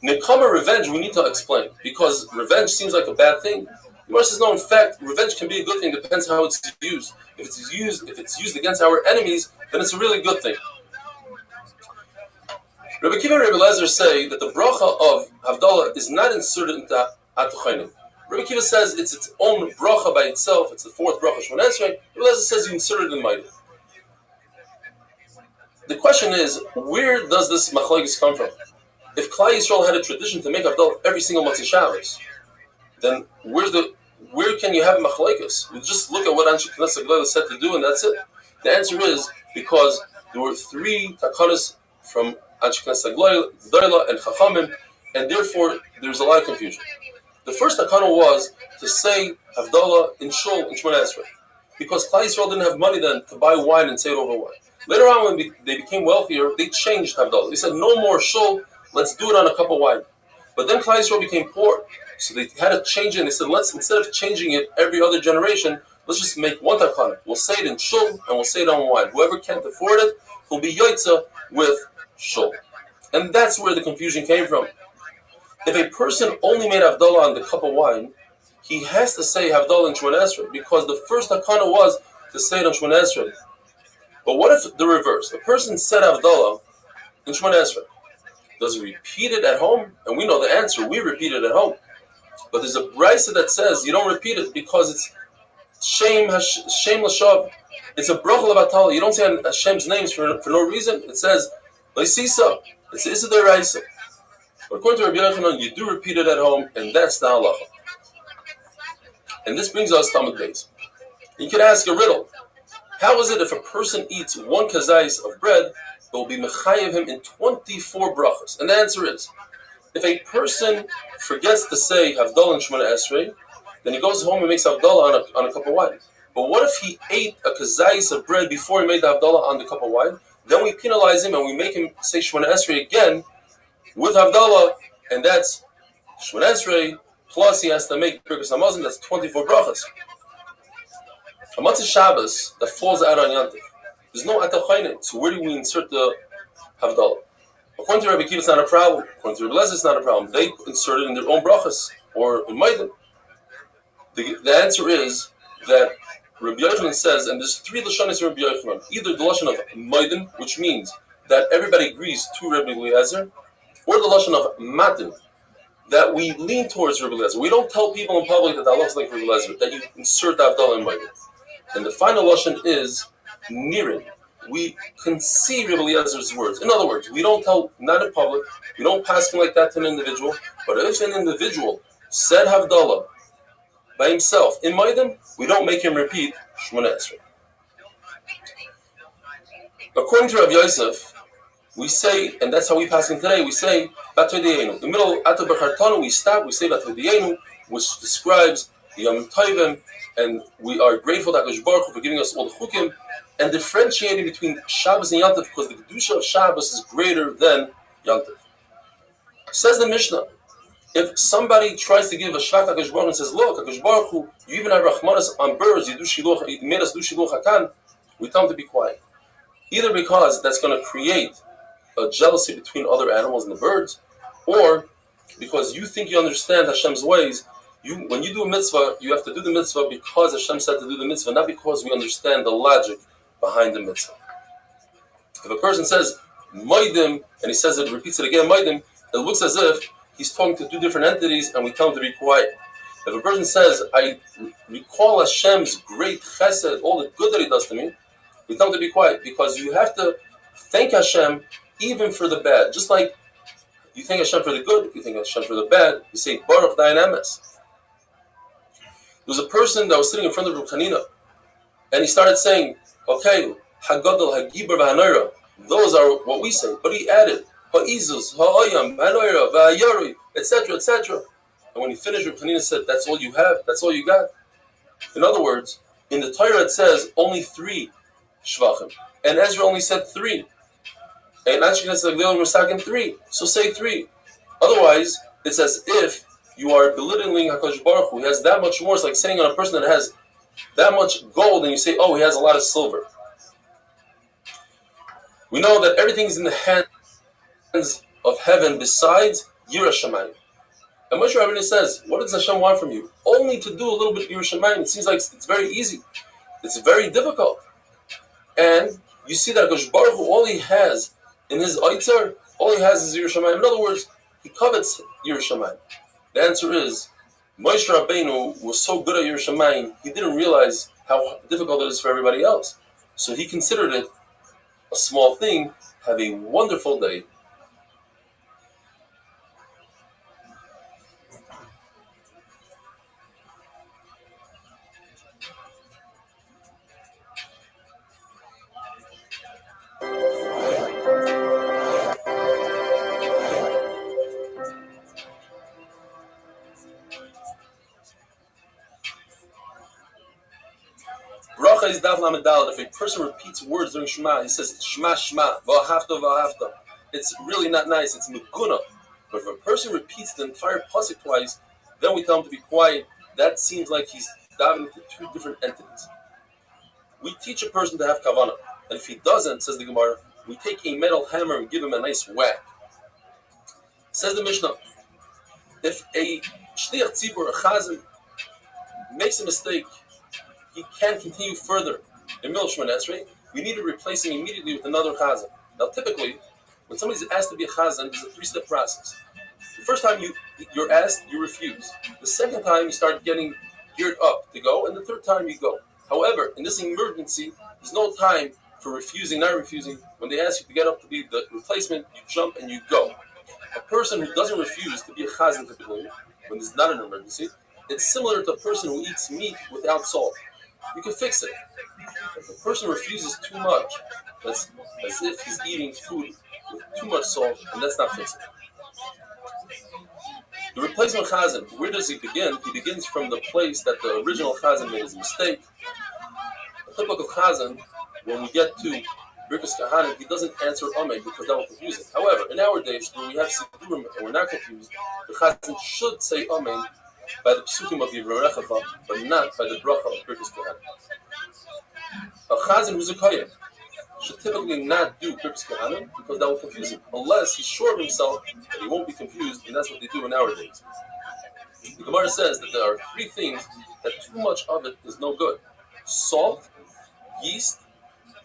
Nekama, revenge, we need to explain, because revenge seems like a bad thing. The Gemara says no, in fact, revenge can be a good thing, depends how it's used. If it's used against our enemies, then it's a really good thing. Rabbi Kiva and Rabbi Lezer say that the bracha of Havdalah is not inserted into Atuchaynim. Rabbi Kiva says it's its own bracha by itself, it's the 4th bracha Shemon Esrei. Rabbi Lezer says you insert it in Maida. The question is, where does this machlokes come from? If Klal Yisrael had a tradition to make Havdalah every single Motzei Shabbos, then where can you have machlokes? We just look at what Anshe Knesset Gdola said to do, and that's it. The answer is because there were 3 takanas from Anshe Knesset Gdola and Chachamim, and therefore there's a lot of confusion. The first takana was to say Havdalah in Shul in Shemon Esrei, because Klal Yisrael didn't have money then to buy wine and say it over wine. Later on, when they became wealthier, they changed Havdalah. They said, no more Shul, let's do it on a cup of wine. But then Klal Yisrael became poor, so they had to change it, and they said, let's, instead of changing it every other generation, let's just make one takana. We'll say it in Shul, and we'll say it on wine. Whoever can't afford it, will be Yoitza with Shul. And that's where the confusion came from. If a person only made Havdalah on the cup of wine, he has to say Havdalah in Shemon Esrei, because the first takana was to say it on Shemon Esrei. But what if the reverse? A person said Havdalah in Shemon Esrei. Does he repeat it at home? And we know the answer. We repeat it at home. But there's a brisa that says you don't repeat it because it's shame l'shav. It's a bracha l'vatala. You don't say Hashem's names for no reason. It says l'sisa. It's Issa d'Oraisa. But according to Rabbi Yochanan, you do repeat it at home, and that's the halacha. And this brings us to Amud Beis. You could ask a riddle. How is it if a person eats 1 kazais of bread, it will be mechayev him in 24 brachas? And the answer is, if a person forgets to say Havdalah in Shemona Esrei, then he goes home and makes Havdalah on a cup of wine. But what if he ate a kazais of bread before he made the Havdalah on the cup of wine? Then we penalize him and we make him say Shemona Esrei again with Havdalah, and that's Shemona Esrei, plus he has to make Birkas Hamazon, that's 24 brachas. A Motzei Shabbos that falls out on Yantiv, there's no Atachayne, so where do we insert the Havdalah? According to Rabbi Kiva, it's not a problem. According to Rabbi Lezer, it's not a problem. They insert it in their own brachas or in Maidim. The answer is that Rabbi Yochanan says, and there's three lashonis in Rabbi Yochanan. Either the lashon of Maidim, which means that everybody agrees to Rabbi Eliezer, or the lashon of Matim, that we lean towards Rabbi Eliezer. We don't tell people in public that looks like Rabbi Eliezer, that you insert the Avdallah in Maidim. And the final lashon is Nirin. We can see Rabbi Eliezer's words. In other words, we don't tell, not in public, we don't pass him like that to an individual, but if an individual said Havdalah by himself in Maidim, we don't make him repeat Shemona Esrei. According to Rav Yosef, we say, and that's how we pass him today, we say Batodiyenu. In the middle, Ata B'chartanu, we stop, we say Batodiyenu, which describes the Yom Tovim, and we are grateful to HaKadosh Baruch Hu for giving us all the chukim, and differentiating between Shabbos and Yom Tov, because the Kedusha of Shabbos is greater than Yom Tov. Says the Mishnah, if somebody tries to give a shvach to HaKadosh Baruch Hu and says, look, HaKadosh Baruch Hu, you even have Rachmanas on birds, you made us do Shiluch HaKan, we tell him to be quiet. Either because that's going to create a jealousy between other animals and the birds, or because you think you understand Hashem's ways. When you do a mitzvah, you have to do the mitzvah because Hashem said to do the mitzvah, not because we understand the logic behind the mitzvah. If a person says Maidim, and he says it, repeats it again, Maidim, it looks as if he's talking to two different entities, and we tell him to be quiet. If a person says, I recall Hashem's great chesed, all the good that he does to me, we tell him to be quiet, because you have to thank Hashem even for the bad. Just like you thank Hashem for the good, you thank Hashem for the bad, you say Baruch Dayan Emes. There was a person that was sitting in front of Reb Chanina, and he started saying, okay, Hagadol, Hagibur, V'Hanoira, those are what we say. But he added, Ha'izus, Ha'ayam, V'Hanoira, V'Hayari, etc., etc. And when he finished, Reb Chanina said, that's all you have? That's all you got? In other words, in the Torah it says only 3 Shvachim. And Ezra only said 3. And actually said they only were 3. So say 3. Otherwise, it's as if you are belittling HaKadosh Baruch Hu. He has that much more. It's like saying on a person that has that much gold, and you say, oh, he has a lot of silver. We know that everything is in the hands of heaven besides Yirah Shamayim. And Moshe Rabbeinu says, what does Hashem want from you? Only to do a little bit of Yirah Shamayim. It seems like it's very easy. It's very difficult. And you see that HaKadosh Baruch Hu, all he has in his Eitzar, all he has is Yirah Shamayim. In other words, he covets Yirah Shamayim. The answer is, Moshe Rabbeinu was so good at Yirah Shamayim, he didn't realize how difficult it is for everybody else. So he considered it a small thing. Have a wonderful day. Bracha is Dav Lamed Daled. If a person repeats words during Shema, he says Shema Shema, V'ahavta V'ahavta. It's really not nice. It's Meguna. But if a person repeats the entire pasuk twice, then we tell him to be quiet. That seems like he's diving into 2 different entities. We teach a person to have kavanah, and if he doesn't, says the Gemara, we take a metal hammer and give him a nice whack. Says the Mishnah, if a shliach tzibur, a chazan, makes a mistake, he can't continue further in Mil Shemona Esrei, we need to replace him immediately with another chazan. Now, typically, when somebody's asked to be a chazan, there's a 3-step process. The first time you're asked, you refuse. The second time, you start getting geared up to go, and the third time, you go. However, in this emergency, there's no time for refusing, not refusing. When they ask you to get up to be the replacement, you jump and you go. A person who doesn't refuse to be a chazan typically, when it's not an emergency, it's similar to a person who eats meat without salt. You can fix it. If a person refuses too much, that's as if he's eating food with too much salt, and that's not fixing it. The replacement chazan, where does he begin? He begins from the place that the original chazan made his mistake. A typical chazan, when we get to Birkas Kahanim, he doesn't answer Amen because that will confuse him. However, in our days, when we have Siddurim and we're not confused, the chazan should say Amen by the psukim of Yivrerechav, but not by the bracha of Birkas Kahanim. A chazan who's a kohen should would typically not do Birkas Kohanim because that will confuse him, unless he's sure of himself that he won't be confused, and that's what they do in our days. The Gemara says that there are three things that too much of it is no good: salt, yeast,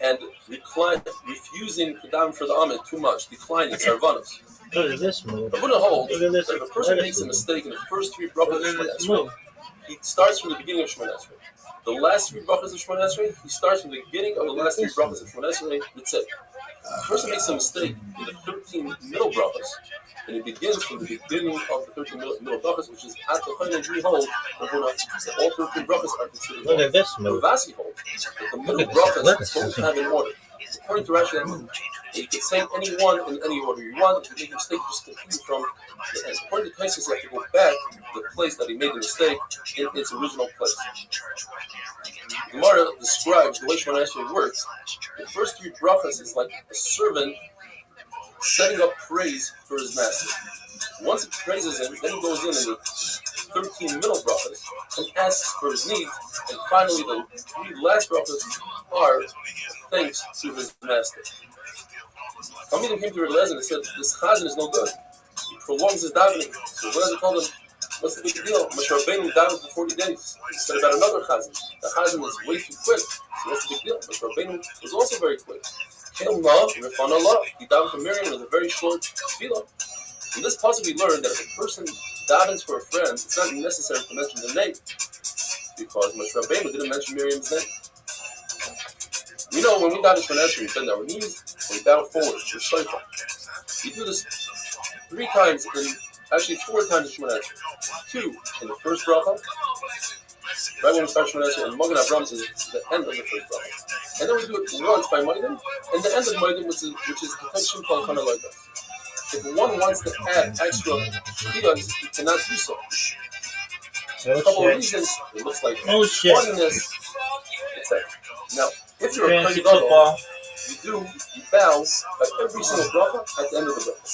and refusing Kedam for the Amid too much, declining Sarvanos. Look at this move. The Buddha holds Look at this. that if a person makes a mistake in the first three brachas of Shemona Esrei, he starts from the beginning of Shemona Esrei. The last three brachas of Shemona Esrei, he starts from the beginning of the last three brachas of Shemona Esrei. That's it. If a person makes a mistake in the 13 middle brachas, and he begins from the beginning of the 13 middle brachas, which is at the point we hold, that all 13 brachas are considered. Look at this move. Ravasi holds that the middle brachas don't have an order. According to Rashi, you can say any one in any order you want. If you make a mistake, just continue from the end. According to Tysus, you have to go back to the place that he made the mistake in its original place. Gemara describes the way Shemona Esrei works. The first three brachas is like a servant setting up praise for his master. Once he praises him, then he goes in the 13 middle brachas and asks for his needs, and finally the three last brachas are thanks to his master. Talmidim came to Rabbi and said, this chazan is no good. He prolongs his davening. So Rabbi told him, what's the big deal? Moshe Rabbeinu davened for 40 days. He said about another chazan. The chazan is way too quick. So what's the big deal? Moshe Rabbeinu was also very quick. He davened for Miriam with a very short tefillah. In this passage we learned that if a person davens for a friend, it's not necessary to mention the name, because Moshe Rabbeinu didn't mention Miriam's name. We know when we daven for Shemona Esrei, we bend our knees and we bow forward. We do this 3 times actually 4 times in Shemona Esrei. 2 in the first bracha, right when we start Shemona Esrei, and Magen Avraham is the end of the first bracha. And then we do it once by Maidim, and the end of Maidim, which is the tension called Chana Loida. If one wants to add extra tefillas, he cannot do so. A couple of reasons. It looks like oneness, etc. Now, if you're a Kohen Gadol, you bow by every single bracha at the end of the bracha.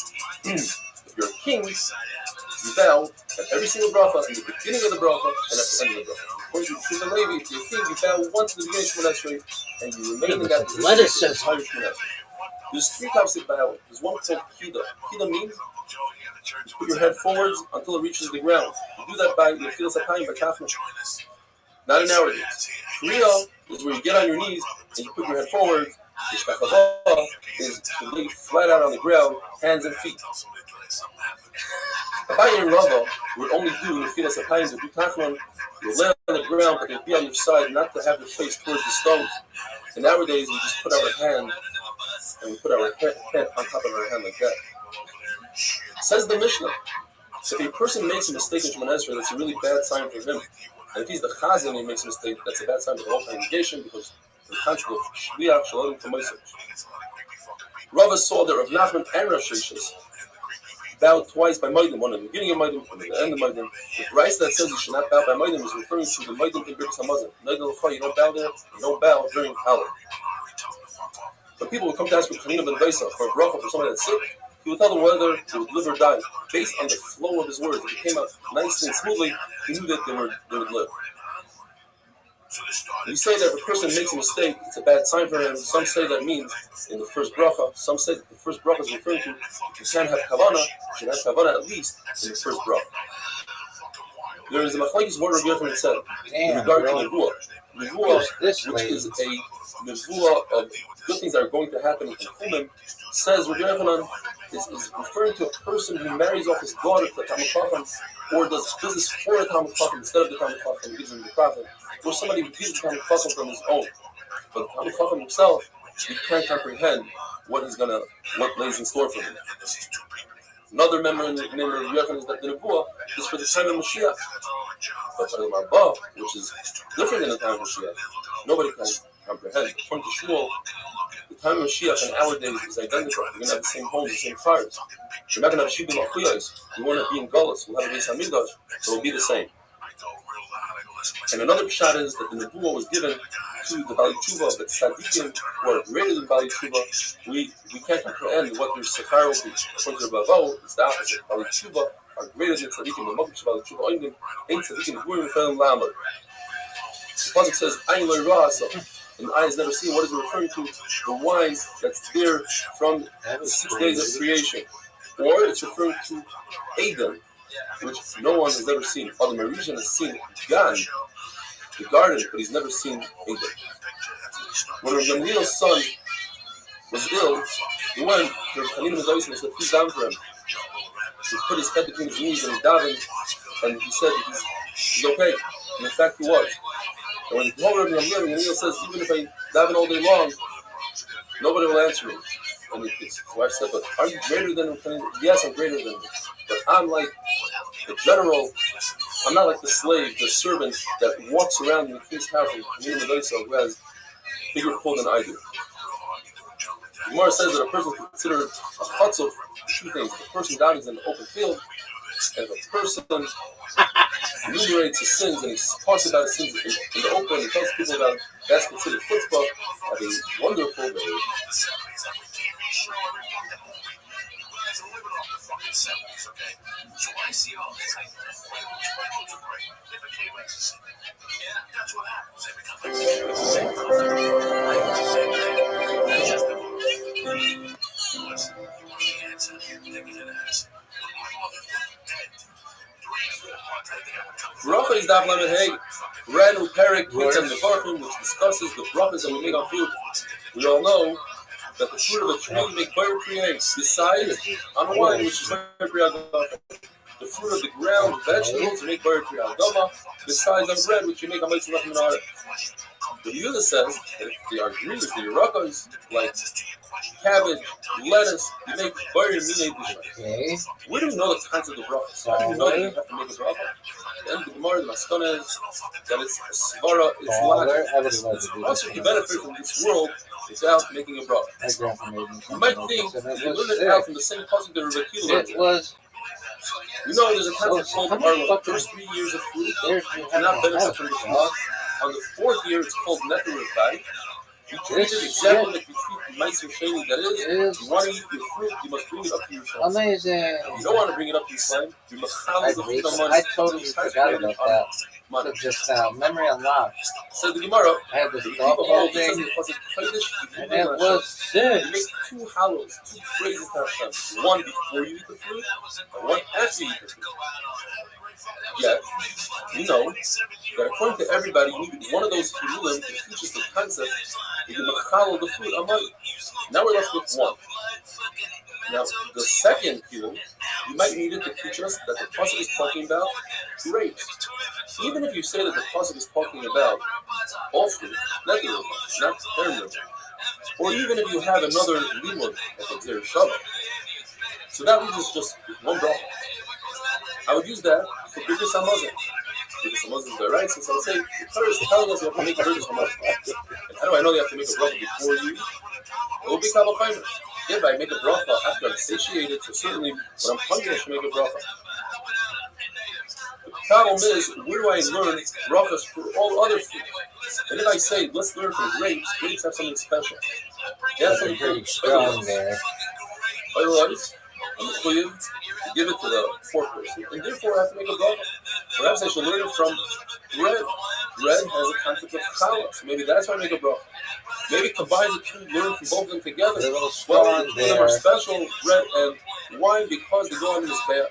If you're a king, you bow at every single bracha in the beginning of the bracha and at the end of the bracha. According to Shimon Levi, if you're a king, you bow once in the beginning of Shemona Esrei, and you remain in that position the entire Shemona Esrei. There's 3 types of bowing. There's one called Kida. Kida means you put your head forwards until it reaches the ground. You do that by your Filas HaKayim, by Kafna. Not in our days. Kriya is where you get on your knees and you put your head forward. Ishkachava is to lay flat out on the ground, hands and feet. Abaye and Rava would only do the Filas HaKayim, the Kafna. You lay on the ground, but they'd be on your side, not to have your face towards the stones. And nowadays, we just put our hand and we put our head on top of our hand like that. Says the Mishnah, if a person makes a mistake in Shemona Esrei, that's a really bad sign for him. And if he's the chazan and he makes a mistake, that's a bad sign for the whole congregation, because the concept of shliach shalom k'moiseh. Rava saw that Rav Nachman and Rav Sheshes bowed twice by Maidim, one at the beginning of Maidim, one at the end of Maidim. The Bryce that says you should not bow by Maidim is referring to the Maidim in Birkas Hamazon. You don't bow there, you don't bow during Halal. But people would come to ask for Chanina ben Vaisa for a bracha for somebody that's sick. He would tell them whether they would live or die. Based on the flow of his words, if it came out nicely and smoothly, he knew that they would live. We say that if a person makes a mistake, it's a bad sign for him. Some say that means in the first bracha. Some say that the first bracha is referring to you can't have kavanah. You should have kavanah at least in the first bracha. There is a machlokes what Rabbi Yochanan said in regard to nevuah. Nevuah, which is a nevuah of good things that are going to happen in Chumim, says Rabbi Yochanan is referring to a person who marries off his daughter to a Talmid Chacham, or does business for a Talmid Chacham instead of the Talmid Chacham, gives him the prophet, or somebody who gives the Talmid Chacham from his own. But the Talmid Chacham himself, he can't comprehend what lays in store for him. Another member in the name of Rabbi Yochanan is that the nevuah is for the time of Mashiach. But for the Rabbi, which is different than the time of Mashiach, nobody can comprehend. According to Shmuel, the time of Mashiach in our days is identical. We're going to have the same homes, the same fires. We're not going to have Shibim Achuyos. We won't be in Gullus. We'll have a Beis Hamikdash, so it'll be the same. And another pshat is that the nevuah was given to the Bali Tshuva, but tzaddikim who are greater than Bali Tshuva, we can't comprehend what their sechar will be. According to Rabbi, it's the opposite. Bali Tshuva are greater than tzaddikim. The Mokim Bali Tshuva oindim ain't tzaddikim gurim felim lamar. The pasuk says, "Ayin lo ra'asa." and the eye has never seen. What is it referring to? The wine that's there from the 6 days of creation. Or it's referring to Eden, which no one has ever seen. Father Marishan has seen Gan, the garden, but he's never seen Eden. When Gamliel's son was ill, he went to Chalim and Zois and said, please down for him. He put his head between his knees and he davened, and he said he's okay. And in fact, he was. And when the whole Rabbi Gamliel says, even if I daven all day long, nobody will answer me. And his wife said, but are you greater than him? Yes, I'm greater than him. But I'm like the general, I'm not like the slave, the servant that walks around in the king's house and who has bigger pull than I do. The Gemara says that a person is considered a chutzah for two things. The person dies in the open field, and if a person enumerates his sins and he talks about his sins in the open and tells people about it, that's considered chutzpah. That is wonderful day. So I see all this. They became racist. Yeah, that's what happens. They become racist. It's the same thing. That's just the listen, the answer, they're going to ask. My mother dead. 3-4 months, I think I would come. Bracha is Daf Lamed Hey, Renu Perik, Mitzvah Nevarchim, which discusses the brachas that we make on food. We all know that the fruit of a tree make fire creates, besides on wine, which is fire creates. The fruit of the ground, vegetables, make fire creates. Besides on bread, which you make on Mitzvah Nevarchim. The Yehuda says that if they are greens, the Yerakos, like cabbage, lettuce, you make fire Okay. We don't know the concept of brachas. How do you know that you have to make a bracha? Then the Gemara, the Maskana is that it's a svara, it's lack. Also, you benefit from this world without making a bracha. You might think you learn it out from the same pasuk that Rabbi learned. It was. You know, there's a concept called the first 3 years of food. You cannot benefit from the food. On the 4th year, it's called Netter Rabbi. You treat it exactly like you treat mice and shani. That is, you want to eat your fruit, you must bring it up to your slime. Amazing. You don't want to bring it up to your slime. You must challenge the food on money. I totally forgot about that. So just memory unlocked. So the Gemara, I had this the thought whole thing, and it was you sick. make 2 hallows, 2 praises to Hashem. One before you eat the fruit, and one after you eat the fruit. Yet, you know that according to everybody, you need one of those hilulim to teach us the concept that you machal the fruit on money. Now we're left with one. Now, the second hilul, you might need it to teach us that the pasuk is talking about grapes. Even if you say that the pasuk is talking about all fruit, not the or even if you have another limud, like a Zer Shabbat, so that leaves us just one bracha. I would use that for Birkus HaMazon. Birkus HaMazon is the right, since I would say, the Torah is telling us you have to make a Birkus HaMazon. And how do I know you have to make a bracha before you? It will be Kal V'Chomer. If I make a bracha after I'm satiated, so certainly when I'm hungry I should make a bracha. The problem is, where do I learn brachas for all other food? And if I say, let's learn from grapes, grapes have something special. They have something Pretty strong there. Otherwise, I'm required to give it to the poor person, and therefore I have to make a bracha. Perhaps I should learn it from bread. Bread has a concept of challah, so maybe that's why I make a bracha. Maybe combine the two, learn from both of them together. Well, they are special, bread and wine, because they go on in this bath.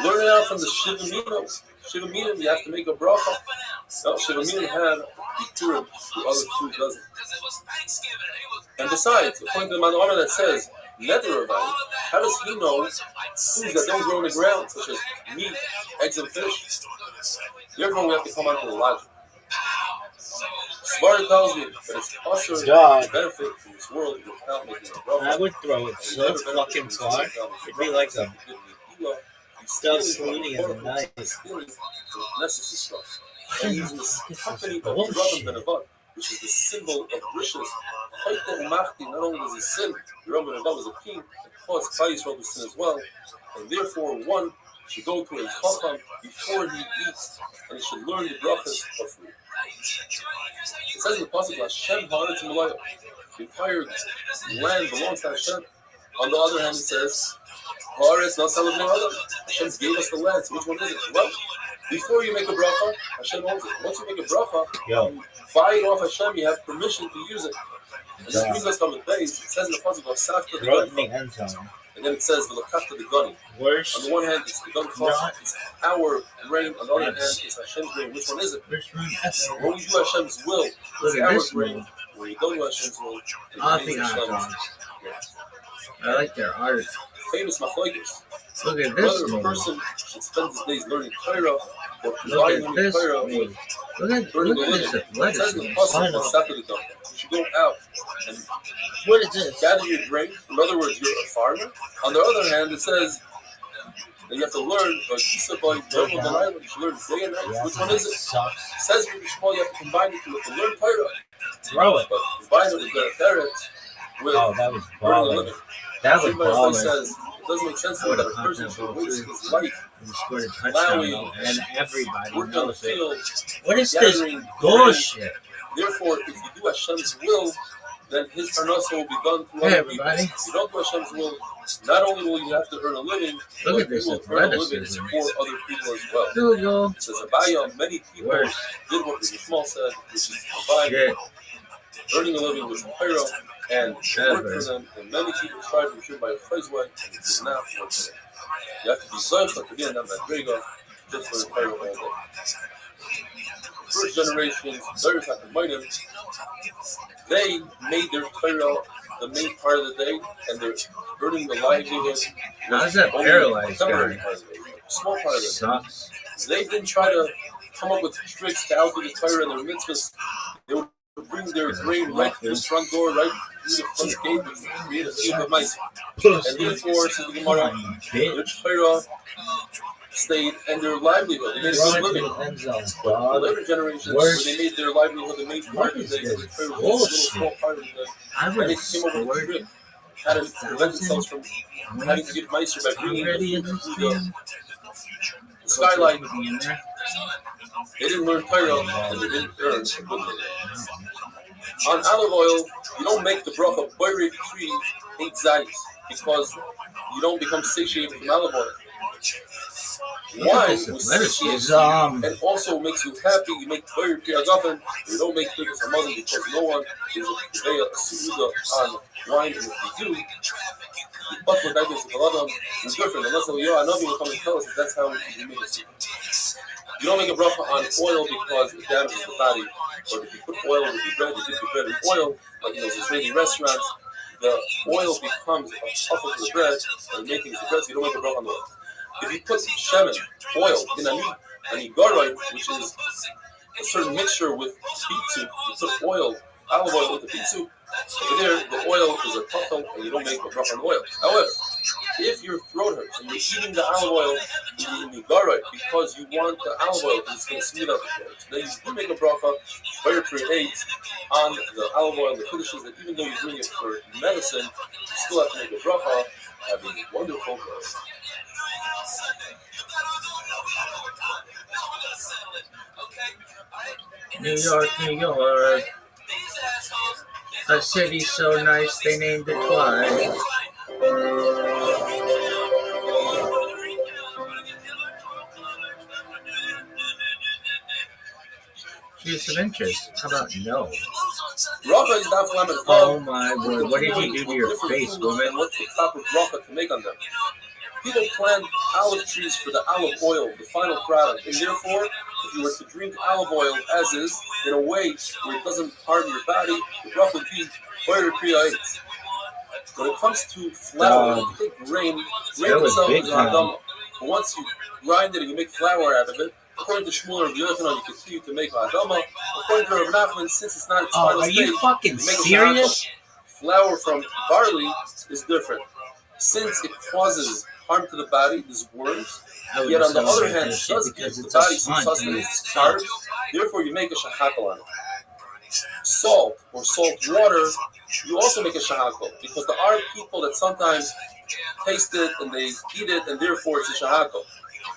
Learn it out from the Shiva Minim. Shiva Minim, you have to make a bracha. No, Shiva Minim have the Purim, the other two doesn't. And besides, according to the Manor that says, Netter Rabbi, how does he know foods that don't grow in the ground, such as meat, eggs, and fish? Therefore, we have to come on to the logic. Svara tells me that it's also to benefit from this world without making a bracha. I would throw it so fucking far. It'd be like a stuffed salini in the night. Necessary stuff. And using the company of Rabbi Ben Abad, which is the symbol of riches. Not only does he sin, Rabbi Ben Abad was a king that caused Klal Yisrael to sin as well, and therefore one should go to a chacham before he eats, and he should learn the brachas of food. It says in the pasuk, Hashem ha'aretz u'malayah. The entire land belongs to Hashem. On the other hand, it says, ha'aretz na'aseh l'bnei adam. Hashem gave us the land. So which one is it? Well, Before you make a bracha, Hashem owns it. Once you make a bracha, Yo. you buy it off Hashem, you have permission to use it. And this brings us to the base. It says in the pasuk of Safta the Throw it in gun, the end zone. and then it says V'lakachta the gunny. Worst. On the one hand, it's the gun cost, it's our grain. On the other hand, it's Hashem's grain. Which one is it? When we do Hashem's will, it's our grain. When you don't do Hashem's will, I it's think Hashem's. dogs. I like their art. Famous machlokes. Look at Whether this a movie. person should spend his days learning Torah or Look providing at him this Torah movie. with Look at earning a this living. It says in the athleticism. pasuk on Saturday the gun. You should go out and What is this? gather your grain. In other words, you're a farmer. On the other hand, it says that you have to learn you should learn day and night. Which one is it? Sucks. It says in Shmuel you have to combine it to learn Torah. Throw it. But combine it with the ferret with Oh, that was earning a baller. living. That was Everybody baller. says it doesn't make sense to me that a person should waste his life He scored a touchdown, plowing though, and everybody working on the knows it. field. What is this gathering bullshit? Therefore, if you do Hashem's will, then His parnasa will be done through Hey, other people. everybody. If you don't do Hashem's will, not only will you have to earn a living, Look but at this you will earn a living athleticism. for other people as well. Google. It says Abaya, many people Worse. did what the Shmuel said, which is provide, Shit. earning a living with Torah, and work for them. And many people tried to be by a phrase way, and it did not work for them. You have to be zeichet to be in that madriga, just for the Torah all day. First generation, they made their Torah the main part of the day, and they're earning the livelihood. How's that only paralyzed temporary guy? part of the day, small part of the day. Sucks. They didn't try to come up with tricks to outdo the Torah and their mitzvahs. They would bring their grain right through the front door, right through the front gate, and create a field of mice. And therefore, says the Gemara, their Torah stayed and their livelihood. They made Throw a it good in living. the end zone, The dog. later generations, Worse. when they made their livelihood the main part of the day, so the Torah was a little small part of the day. I And would they have came up with a scored trick how to prevent themselves from having to get mice by bringing already in the this food game. the skylight. Would be in there. They didn't learn Torah and they didn't earn a good living. On olive oil, you don't make the bracha boirik tree 8 zayis because you don't become satiated from olive oil. Wine This will athleticism. satiate and also makes you happy. You make boirik tree agafen. You don't make it for mother because no one is a suuda on wine. And if you do, but what that is it's different. Unless I know you will come and tell us that that's how you make it. You don't make a bracha on oil because it damages the body. But if you put oil with your bread, you dip your bread in oil, like in those Israeli restaurants, the oil becomes a puff of the bread and making the bread, so you don't make a bracha on the oil. If you put shemen, oil, in an igaroid, which is a certain mixture with beet soup, you put oil, olive oil with the beet soup, over there, the oil is a tafel, and you don't make a bracha on the oil. However, if your throat hurts and you're eating the olive oil in the igaroid because you want the olive oil because it's going to smooth out the throat, then you do make a bracha, very create on the olive oil, the finishes that even though you're doing it for medicine, you still have to make a bracha, having a wonderful day. New York, New York. A city so nice they named it twice. Here's some interest. How about no? Bracha is not for Oh my word, what did you do to your face, woman? What's the proper bracha to make on them? People plant olive trees for the olive oil, the final product, and therefore, if you were to drink olive oil as is, in a way where it doesn't harm your body, the bracha would be boirer kriya 8. When it comes to flour, you take grain itself is an adama. But once you grind it and you make flour out of it, according to Shmuel or Yochanan, you continue to make adama. According to Rav Nachman, since it's not its final are stage, you fucking you make a serious? flour from barley is different. Since it causes harm to the body, there's worms. Yet on the other hand, it does give the body some sustenance, carbs. Therefore, you make a shahakal on it. Salt or salt water, you also make a shahakal because there are people that sometimes taste it and they eat it, and therefore it's a shahakal.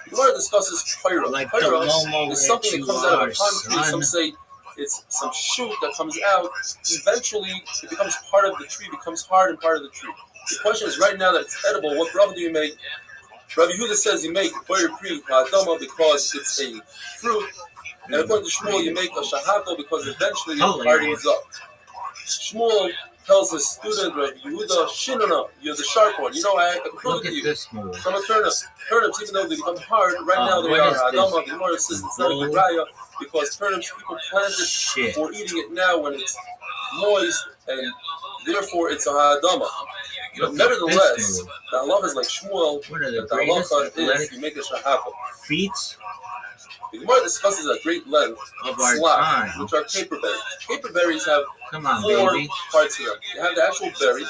The Gemara discusses pyra. Like Pyra is something that comes out of a palm tree. Some say it's some shoot that comes out. Eventually, it becomes part of the tree, becomes hard and part of the tree. The question is, right now that it's edible, what bracha do you make Rabbi Yehuda says you make Boyer Pri Ha'adama because it's a fruit, and according to Shmuel, you make a Shahato because eventually it hardens up. Shmuel tells his student, Rabbi Yehuda, Shinana, you're the sharp one. You know, I can prove it to you. This move. From a turnip. Turnips, even though they become hard, right now they are Ha'adama. The Gemara says it's not a good raya because turnips, people plant it for eating it now when it's moist, and therefore it's a Ha'adama. But nevertheless, the halacha is like Shmuel, that the halacha is you make a Shahato. Feet The Gemara discusses at great length of our slav, time. which are caper berries. Caper berries have Come on, 4 baby. parts to them. You have the actual berry,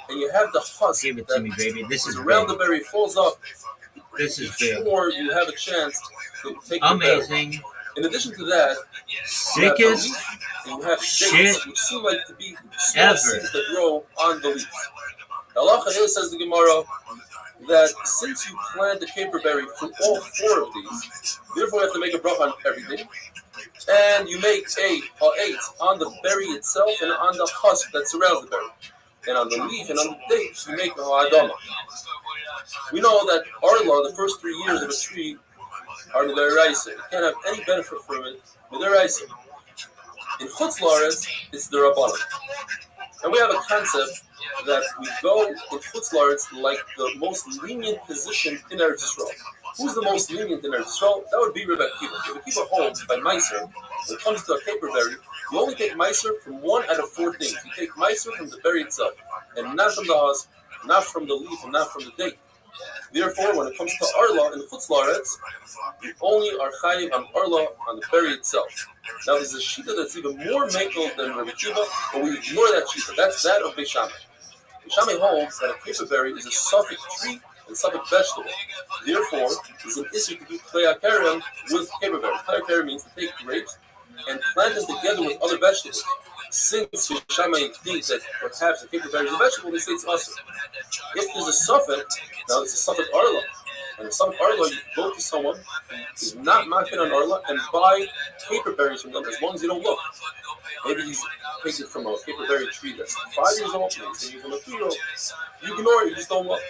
and you have the husk Give it that to me, baby. This is around big. the berry, falls off This is big. before you have a chance to take the berry. Amazing. In addition to that, you have the Sickest leaf, and you have shit dates, which seem like to be small ever. seeds that grow on the leaf. The halacha is, says the Gemara, that since you plant the caper berry from all 4 of these, therefore you have to make a bracha on everything, and you make a 8 on the berry itself and on the husk that surrounds the berry, and on the leaf and on the dates you make a ha'adama. We know that arla, the first 3 years of a tree, are midaraisa. You can't have any benefit from it midaraisa. In Chutz La'aretz, it's the Rabbanan. And we have a concept that we go in Chutz La'aretz like the most lenient position in Eretz Yisrael. Who's the most lenient in Eretz Yisrael? That would be Rabbi Akiva. Rabbi Akiva holds by Meiser, when it comes to a caper berry, you only take Meiser from 1 out of 4 things. You take Meiser from the berry itself, and not from the husk, not from the leaf, and not from the date. Therefore, when it comes to arla in Chutz La'aretz, you only are chayiv on arla on the berry itself. Now, there's a shita that's even more mekel than Rabbi Akiva, but we ignore that shita. That's that of Beis Shammai. Beis Shammai holds that a caper berry is a suffix tree and suffix vegetable. Therefore, it's an issue to do kleakarium with caper berry. Kleakarium means to take grapes and plant them together with other vegetables. Since Beis Shammai thinks that perhaps a caper berry is a vegetable, they say it's also. If there's a suffix, now it's a suffix arla. And a suffix arla, you go to someone who's not market on arla and buy caper berries from them as long as you don't look. Maybe he's taken from a caper berry tree that's 5 years old, maybe he's taken from a 2-year-old. You ignore it, you just don't look.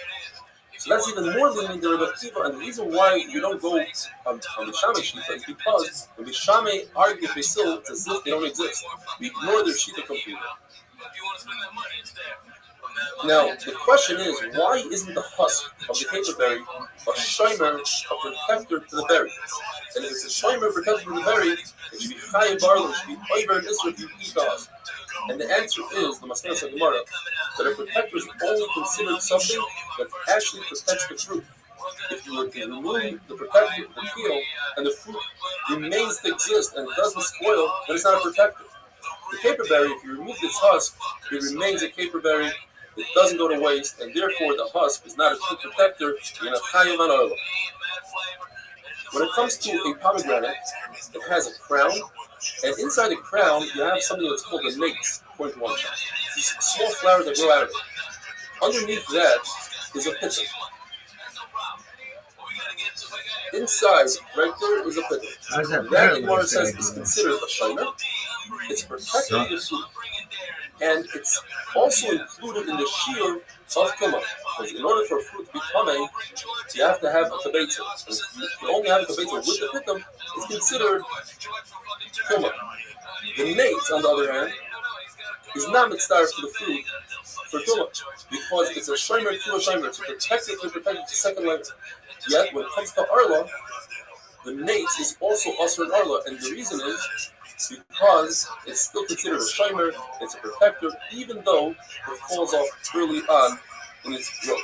So that's even more lenient than Rabbi Akiva, and the reason why you don't go on the Shammai Shita is because when the Shammai argue Basil, it's as if they don't exist. We ignore their Shita completely. Now, the question is, why isn't the husk of the caper berry a shomer, a protector to the berry? And if it's a shomer protector to the berry, it should be chayav barla, it should be over and isra if you eat the husk. And the answer is, the Maskenas Gemara, that a protector is only considered something that actually protects the fruit. If you were to remove the protector, the peel, and the fruit remains to exist and doesn't spoil, then it's not a protector. The caper berry, if you remove its husk, it remains a caper berry. It doesn't go to waste, and therefore the husk is not a true protector in a chayav on arla. When it comes to a pomegranate, it has a crown, and inside the crown you have something that's called a nates, according to one shot. These small flowers that grow out of it. Underneath that is a pitcher. Inside, right there, is a pitcher. That, the Gemara says, is considered a shomer. It's protecting the fruit. And it's also included in the shear of tumah. Because in order for a fruit to be tamei, you have to have a kabetza. And if you only have a kabetza with the pitum, it's considered tumah. The nates, on the other hand, is not mitzvah to the fruit for tumah, because it's a shomer to a shomer. It's protected to protect the second layer. Yet, when it comes to arla, the nates is also usher in arla, and the reason is because it's still considered a shomer, it's a protector, even though it falls off early on in its growth.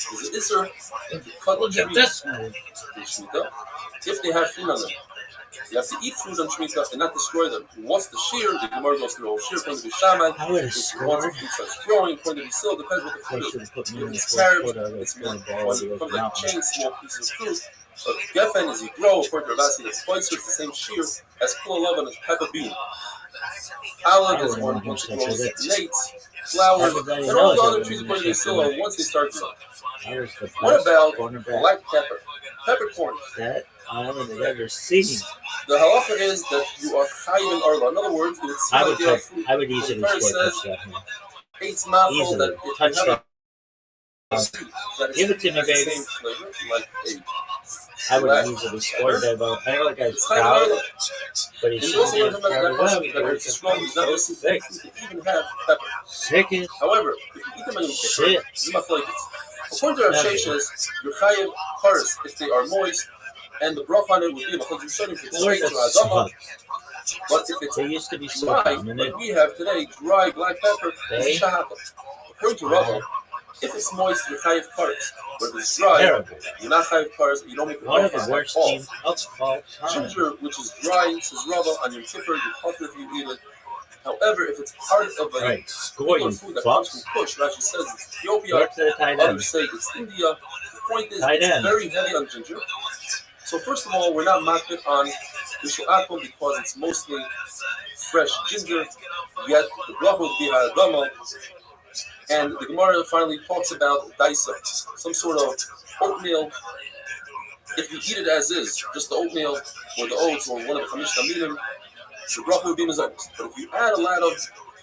There's an isser to cut trees in Shemitah if they have fruit on them. You have to eat fruit on Shemitah and not destroy them. What's the shear? The Gemara goes through the whole shear, according to the Shaman. Once the fruit starts growing, according to the still depends what the fruit is. If it's carrot, it's milk. Once it becomes like chain, small pieces of fruit. But Geffen, as you grow, according to Rabbi, that's twice it's the same shear as Pula Love and as pepper bean. Alec is one which grows nates, flowers, and all the other trees according to the Silla once they start growing. What about black pepper? Peppercorn. That I haven't ever seen. The halacha is that you are chayiv in arla. In other words, it would seem like you have fruit. I would easily score says, touchdown. It's maful that if you have a that Give it to me, has the baby. same flavor, like I would easily score that vote. I know like a scout, but he and you should also be learn from that person a that it's strong is not necessary to even have pepper. sickest However, if you eat them in shit. according to Rav Sheshes, your chayiv paris if they are moist, and the broth on it would be because you're starting to Florida to adama. sucks. But if it's They used to be so dry, dominant. like we have today, dry black pepper, They- it's shahaka. According to Rabbi, if it's moist, you're chayiv paris. But if it's dry, Terrible. you're not chayiv paris. You don't make One of broth the worst at all. teams of all time. Ginger, which is dry, says Rabbi, on your tipper, you're confident if you eat it. However, if it's part of a Right, score you food that comes from fucks. Kush, Rashi says it's Ethiopia, Go to the tight end. others say it's India. The point is, Tight it's end. very heavy on ginger. So first of all, we're not market on Rishu'akum because it's mostly fresh ginger, yet the bracha would be ha'adama. And the Gemara finally talks about daisa, some sort of oatmeal. If you eat it as is, just the oatmeal or the oats or one of the chamish taminim, the bracha would be mezainis. But if you add a lot of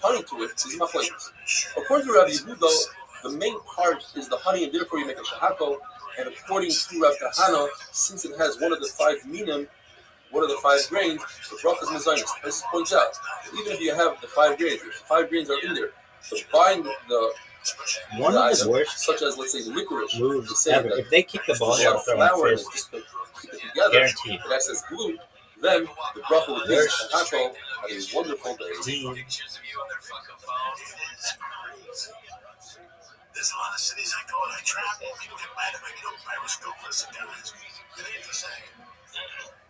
honey to it, it's machlekes. According to Rabbi Yehuda, the main part is the honey, and therefore you make a shahako. And according to Rav Kahana, since it has one of the 5 minim, one of the 5 grains, the bracha is mezainis. This points out that even if you have the 5 grains, if the 5 grains are in there, to bind the One the of item, the worst such as let's say the licorice, moves to say ever. that If they kick the ball there's a lot out of throwing flour in it fist, just to keep it together, guaranteed. it acts as glue, then the bracha would be Worst shahako. Have a wonderful day. team. There's a lot of cities I go and I travel. People get mad at me. You know, periscope. Listen, guys, it ain't the same.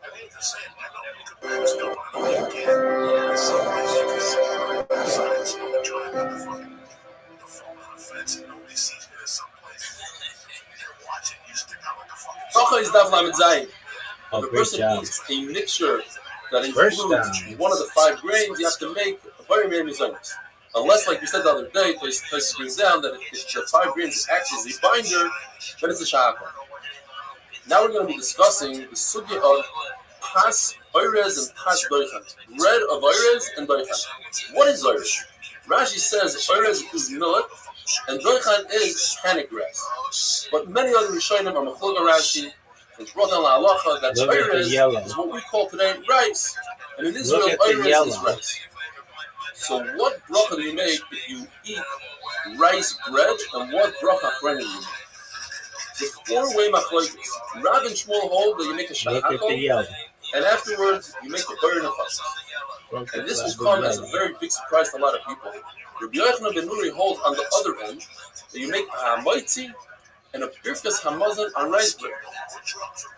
It ain't the same. I know you can periscope on a weekend. There's some place you can sit outside, smoke a joint on the phone on the fence, and nobody sees me. There's some place you're watching. You stick out like a fucking. Bracha is daf lamed zayin. Oh, If a great person job. eats a mixture that First includes down. one of the 5 grains, you have to make a very many mezainis. Unless, like we said the other day, Tosis brings down that if the 5 grains acts as a binder, then it's a shahako. Now we're going to be discussing the sugya of pas oirez and pas doichan. Bread of oirez and doichan. What is oirez? Rashi says oirez is millet and doichan is panic grass. But many other Rishonim are machloga Rashi. It's brought down la halacha that Look at the oirez yellow. is what we call today rice. And in Israel, Look at the oirez is yellow. rice. So what bracha do you make if you eat rice bread, and what bracha bread do you make? The 4-way machlokes. Rav and Shmuel hold that you make a Look at the shahako, yellow. and afterwards you make a burden of us. Look And at this that will come as a yellow. very big surprise to a lot of people. Rabbi Yochanan ben Nuri holds on the other end that you make a hamaitzi and a birkas hamazon on rice bread.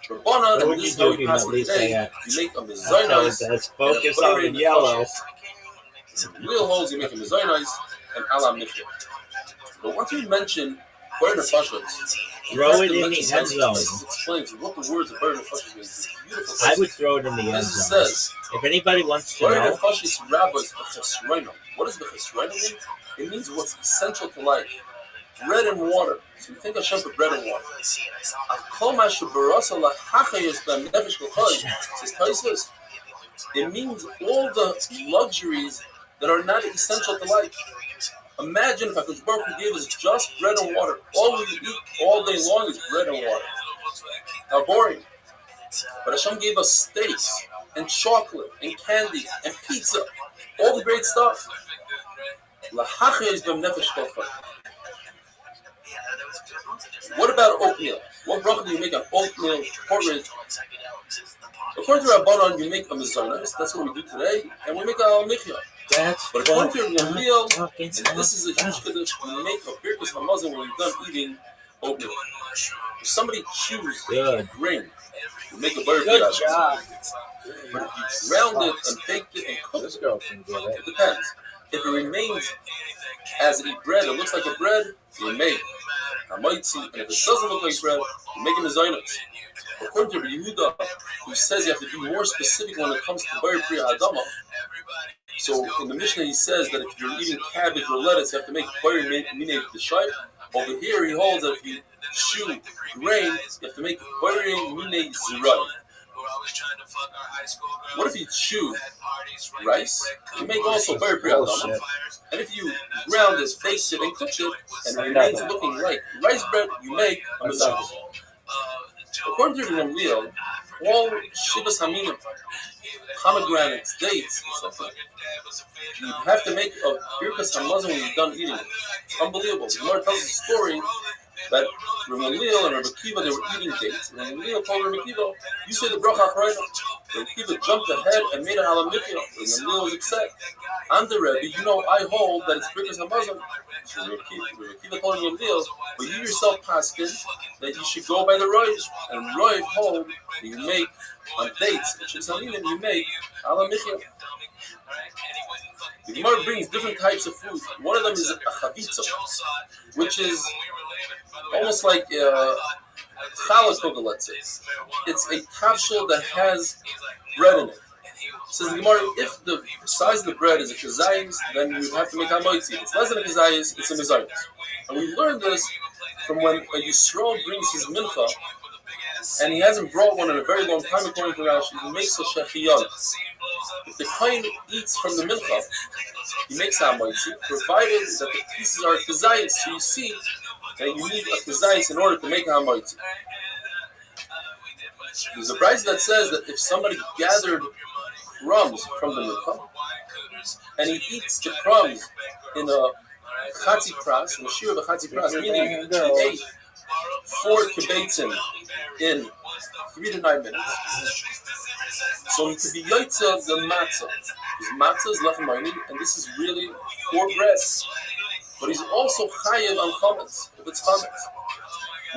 Rabbanan, What and would this you is how do we if pass you it not today, that? you make a Let's mezainos, focus and a on the yellow. real holes, you make a mezainos, and alam nifya. But once we mention burden of fashos, Throw it in the end zone. This explains what the words of burden of fashos means. It's a beautiful I text. would throw it in the end This zone. says, If anybody wants to burden know, of fashos rabbis b'chesroino. What does b'chesroino mean? It means what's essential to life. Bread and water. So you think Hashem for bread and water. Kol ma shebarasa lahachayis b'nefesh k'chai. Says Tosfos. It means all the luxuries that are not essential to life. Imagine if HaKadosh Baruch Hu gave us just bread and water. All we eat all day long is bread and water. How boring. But Hashem gave us steaks and chocolate and candy and pizza. All the great stuff. Lahachayis b'nefesh k'chai. What about oatmeal? What bracha do you make on oatmeal porridge? According to Rabbanan, you make a mezainos. That's what we do today, and we make a michya. that's But according what to your meal, I'm talking and this is a huge kaddish, we make a birkas hamazon when you're done eating oatmeal. If somebody chews Good. grain, you make a burger. Good job. But if you ground it and baked it and cooked This it, girl can get it. it depends. If it remains as a bread, it looks like a bread, you make a maitzi, and if it doesn't look like bread, you make a mezainos. According to Rabbi Yehuda, who says you have to be more specific when it comes to Bar Pri Adama. So in the Mishnah he says that if you're eating cabbage or lettuce, you have to make Bar Minei B'Shayv. Over here he holds that if you chew grain, you have to make Bar Minei Zirai. What if you chew rice? You make also very Bullshit. and if you ground it, face it, and cook it, and it remains looking like rice bread, you make a mezuzah. According to the Rabbi, all shivas haminim, pomegranates, dates, etc., you have to make a birkas hamazon when you're done eating it. It's unbelievable. The Gemara tells us a story that Rabbi Leil and Rabbi Kiva, they were eating dates. Rabbi Leil told Rabbi Kiva, you say the bracha achrayna. Rabbi Kiva jumped ahead and made a halamikia. Rabbi Leil was upset. I'm the Rebbe, you know I hold that it's birkas hamazon. So Rabbi Kiva told Rabbi Leil, but you yourself paskin that you should go by the Roiv, and Roiv hold that you make on dates, you make halamikia. The Gemara brings different types of food. One of them is a chavitza, which is almost like a challah, let's say. It's a kavshel that has bread in it. Says the Gemara, if the size of the bread is a kazayis, then you have to make hamoitzi. If it's less than a kazayis, it's a mezayis. And we learned this from when a Yisrael brings his mincha, and he hasn't brought one in a very long time, according to Rashi, he makes a shechiyon. If the kohen eats from the mincha, he makes hamoitzi, provided that the pieces are kazayis. So you see that you need a kazayis in order to make a hamoitzi. There's a brayz that says that if somebody gathered crumbs from the mincha, and he eats the crumbs in a chatzi pras, in a shir of a chatzi pras, meaning he ate 4 kibbetzim in 3 to 9 minutes. So he could be yaitza the matzah. His matzah is lechem ma'ini, and this is really poor bread. But he's also chayav on chametz, if it's chametz.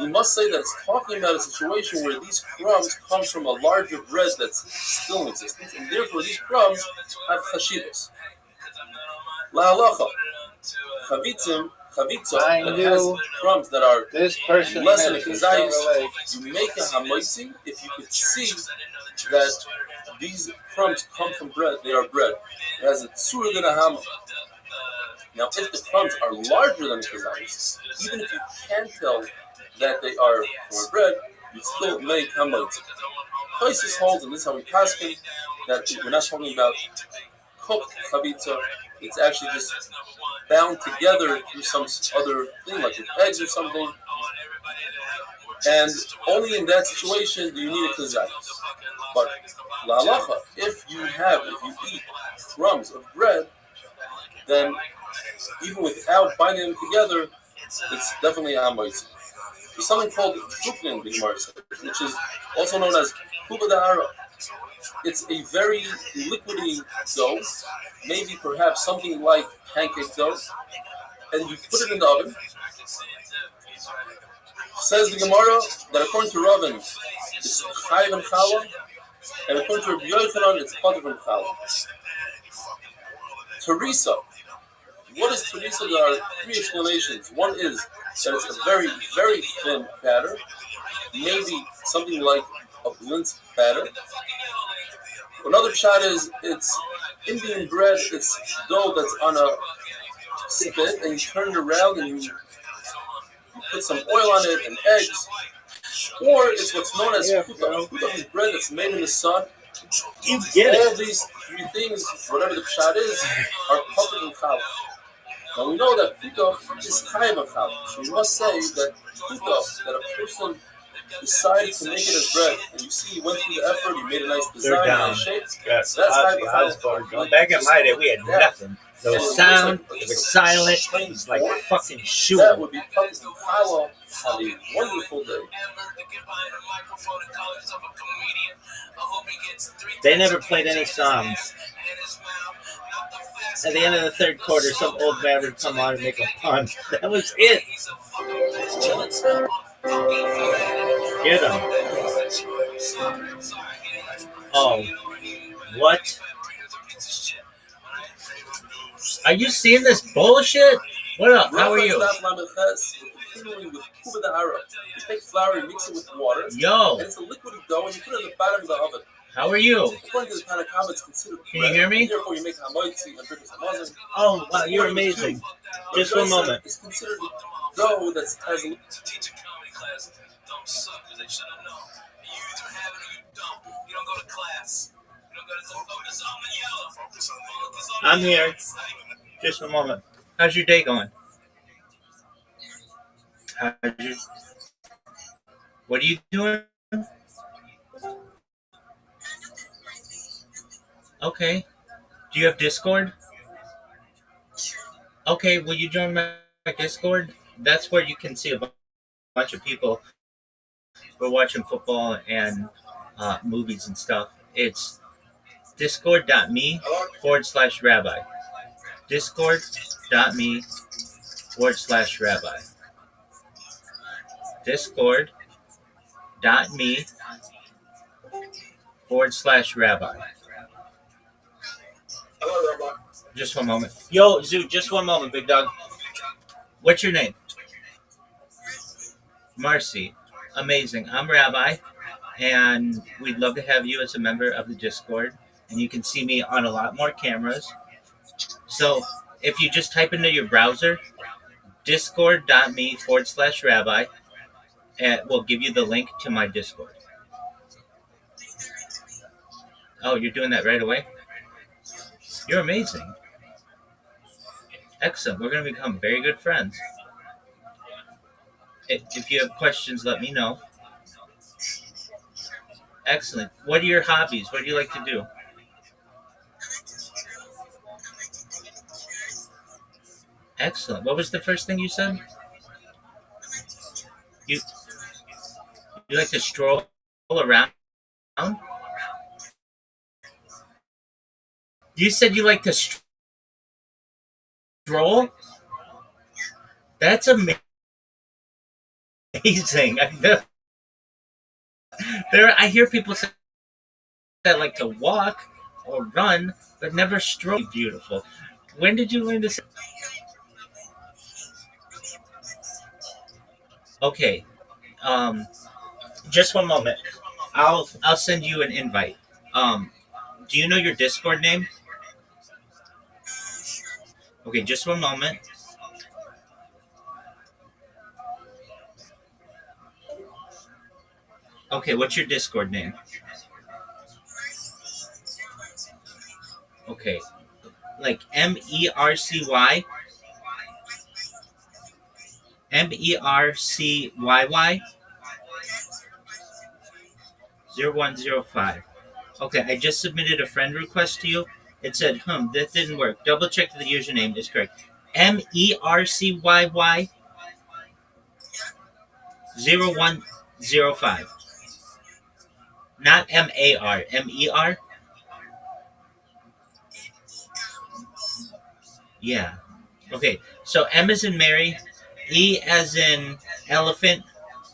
We must say that it's talking about a situation where these crumbs come from a larger bread that's still in existence, and therefore these crumbs have chashivas. La'alacha, chavitza that has crumbs that are less than a kazayis, you make a hamoitzi if you could see that these crumbs come from bread, they are bread. It has a tzura than a hama. Now, if the crumbs are larger than a kazayis, even if you can't tell that they are from bread, you still make hamoitzi. Tosis holds, and this is how we pass it, that we're not talking about cooked chavitza. It's actually just bound together through some other thing, like with eggs or something. And only in that situation do you need a kazayis. But la'alacha, if you eat crumbs of bread, then even without binding them together, it's definitely a hamoitzi. There's something called chuklin, the Gemara says, which is also known as kuba da'ara. It's a very liquidy dough, maybe perhaps something like pancake dough, and you put it in the oven. Says the Gemara that according to Rabbi, it's chayiv and challah, and according to Rabbi Yochanan, it's patur and challah. Teresa. What is Teresa? There are 3 explanations. One is that it's a very, very thin batter, maybe something like a blintz batter. Another shot is it's Indian bread, it's dough that's on a spit, and you turn it around and you put some oil on it and eggs. Or it's what's known as kuta. Kuta is bread that's made in the sun. All these 3 things, whatever the shot is, are patur and challah. Now we know that kuta is chayiv of challah. So we must say that kuta, that a person decided to make it as bread, and you see he went through the effort, he made a nice design, nice shape. Yes, that's chayiv of challah. Back in my day, we had nothing. No sound, it was silent, it was like fucking shooting. That would be patur and challah on a wonderful day. They never played any songs. At the end of the 3rd quarter, some old man would come on and make a pun. That was it. Get him. Oh, what? Are you seeing this bullshit? What up? How are you? Continuing with kuba da'ara. You take flour, you mix it with water. Yo. And it's a liquidy dough, and you put it in the bottom of the oven. How are you? According to the Tanakh, it's considered bread. Can you hear me? Therefore, you make hamoitzi and birkas hamazon. Oh, wow, you're amazing. Just one moment. It's considered dough that has You don't go to class. You don't go to focus on the yellow. Focus on the I'm here. Just a moment. How's your day going? What are you doing? Okay. Do you have Discord? Okay, will you join my Discord? That's where you can see a bunch of people who are watching football and movies and stuff. It's discord.me/Rabbi. Discord.me/Rabbi. Discord.me/Rabbi. Just one moment. Yo, Zoo, just one moment, big dog. What's your name? Marcy. Amazing. I'm Rabbi, and we'd love to have you as a member of the Discord. And you can see me on a lot more cameras. So if you just type into your browser, discord.me/Rabbi, and we'll give you the link to my Discord. Oh, you're doing that right away? You're amazing. Excellent. We're going to become very good friends. If you have questions, let me know. Excellent. What are your hobbies? What do you like to do? Excellent. What was the first thing you said? You like to stroll around? You said you like to stroll? That's amazing. I hear people say that like to walk or run, but never stroll. Beautiful. When did you learn to say? Okay. Just one moment. I'll send you an invite. Do you know your Discord name? Okay, just one moment. Okay, what's your Discord name? Okay, like MERCY? MERCYY? 0105. Okay, I just submitted a friend request to you. It said, that didn't work. Double check that the username is correct. MERCYY 0105. Not MAR. MER? Yeah. Okay, so M as in Mary, E as in elephant,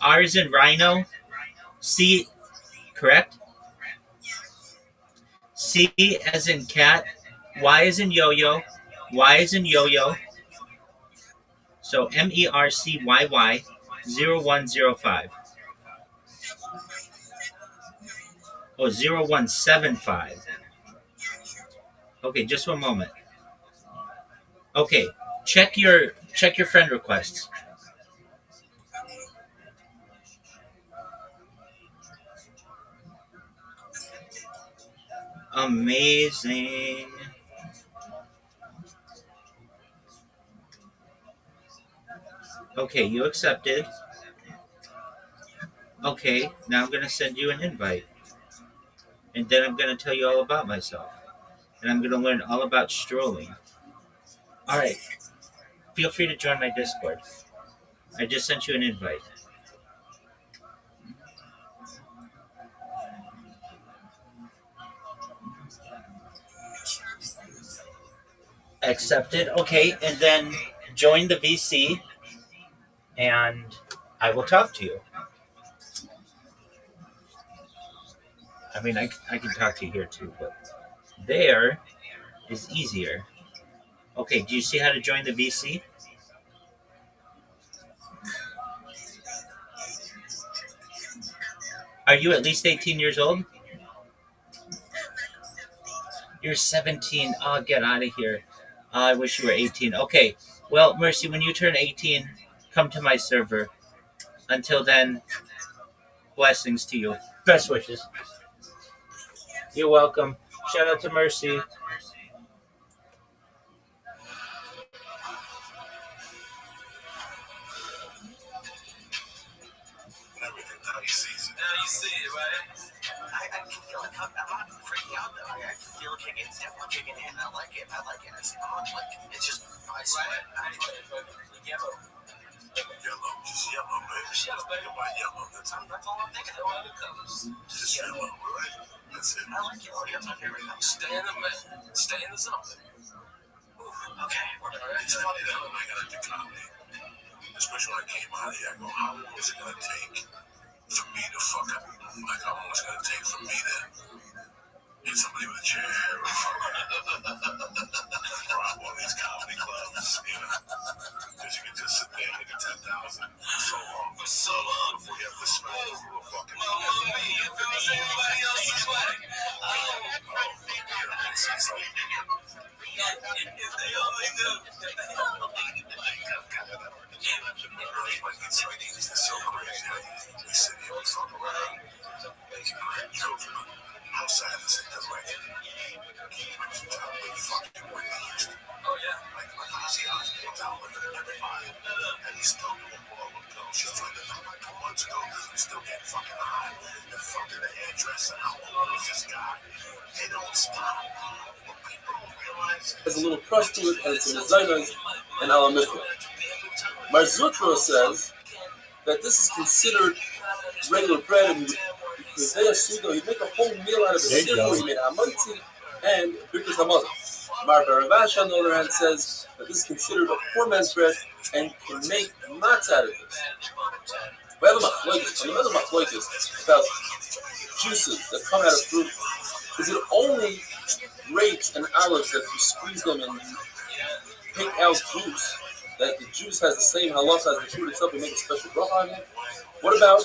R as in rhino, C, correct? C as in cat, Y as in yo-yo, Y as in yo-yo. So MERCYY 0105. Oh, 0175. Okay, just one moment. Okay, check your friend requests. Amazing. Okay, you accepted. Okay, now I'm going to send you an invite. And then I'm going to tell you all about myself. And I'm going to learn all about strolling. All right. Feel free to join my Discord. I just sent you an invite. Accepted. Okay, and then join the VC, and I will talk to you. I mean, I can talk to you here too, but there is easier. Okay, do you see how to join the VC? Are you at least 18 years old? You're 17. Oh, get out of here. I wish you were 18. Okay, well, Mercy, when you turn 18, come to my server. Until then, blessings to you. Best wishes. You're welcome. Shout out to Mercy. Everything now you see it. Now you see it, right? I can feel it coming. I'm not freaking out though. I can feel it kicking. It's definitely kicking in. I like it. I see, I'm like, it's just, I sweat. Yellow. Yellow, just yellow, man. Just yellow, baby. Why yellow? That's all I'm thinking. No other colors. Just yellow, right? That's it. I like yellow. That's my favorite color. Stay in the middle. Stay in the zone. Okay, we're gonna. It's funny that when I got into comedy, especially when I came out here, I go, how long is it gonna take for me to fuck up? Like, how long is it gonna take for me to hit somebody with a chair or rob one of these comedy clubs, you know? Because you can just sit there and make a 10,000 for so long before you have to smell through a fucking Mama mia, if it was anybody else's way. If they only knew. It's so crazy how we sit here and fuck around making grandchildren. How sad is it? Because, like, fucking Whitney Houston. Oh, yeah. Like Ozzy Osbourne was out looking at everybody. And he's still doing more with girls. She's trying to come like 2 months ago because we still getting fucking high. And fucking the hairdresser. How old is this guy? They don't stop. What people don't realize Has a little crust to it, and it's in the Zainas and Alamikra. Marzutra says that this is considered regular bread, and he'd make a whole meal out of it. He made Amanti and Birkas Hamazon. Mar Baravash, on the other hand, says that this is considered a poor man's bread and can make matzah out of this. We have a machlokes, another machlokes about juices that come out of fruit. Is it only grapes and olives that you squeeze them and take out juice, that the juice has the same halacha as the fruit itself, and make a special bracha on it? What about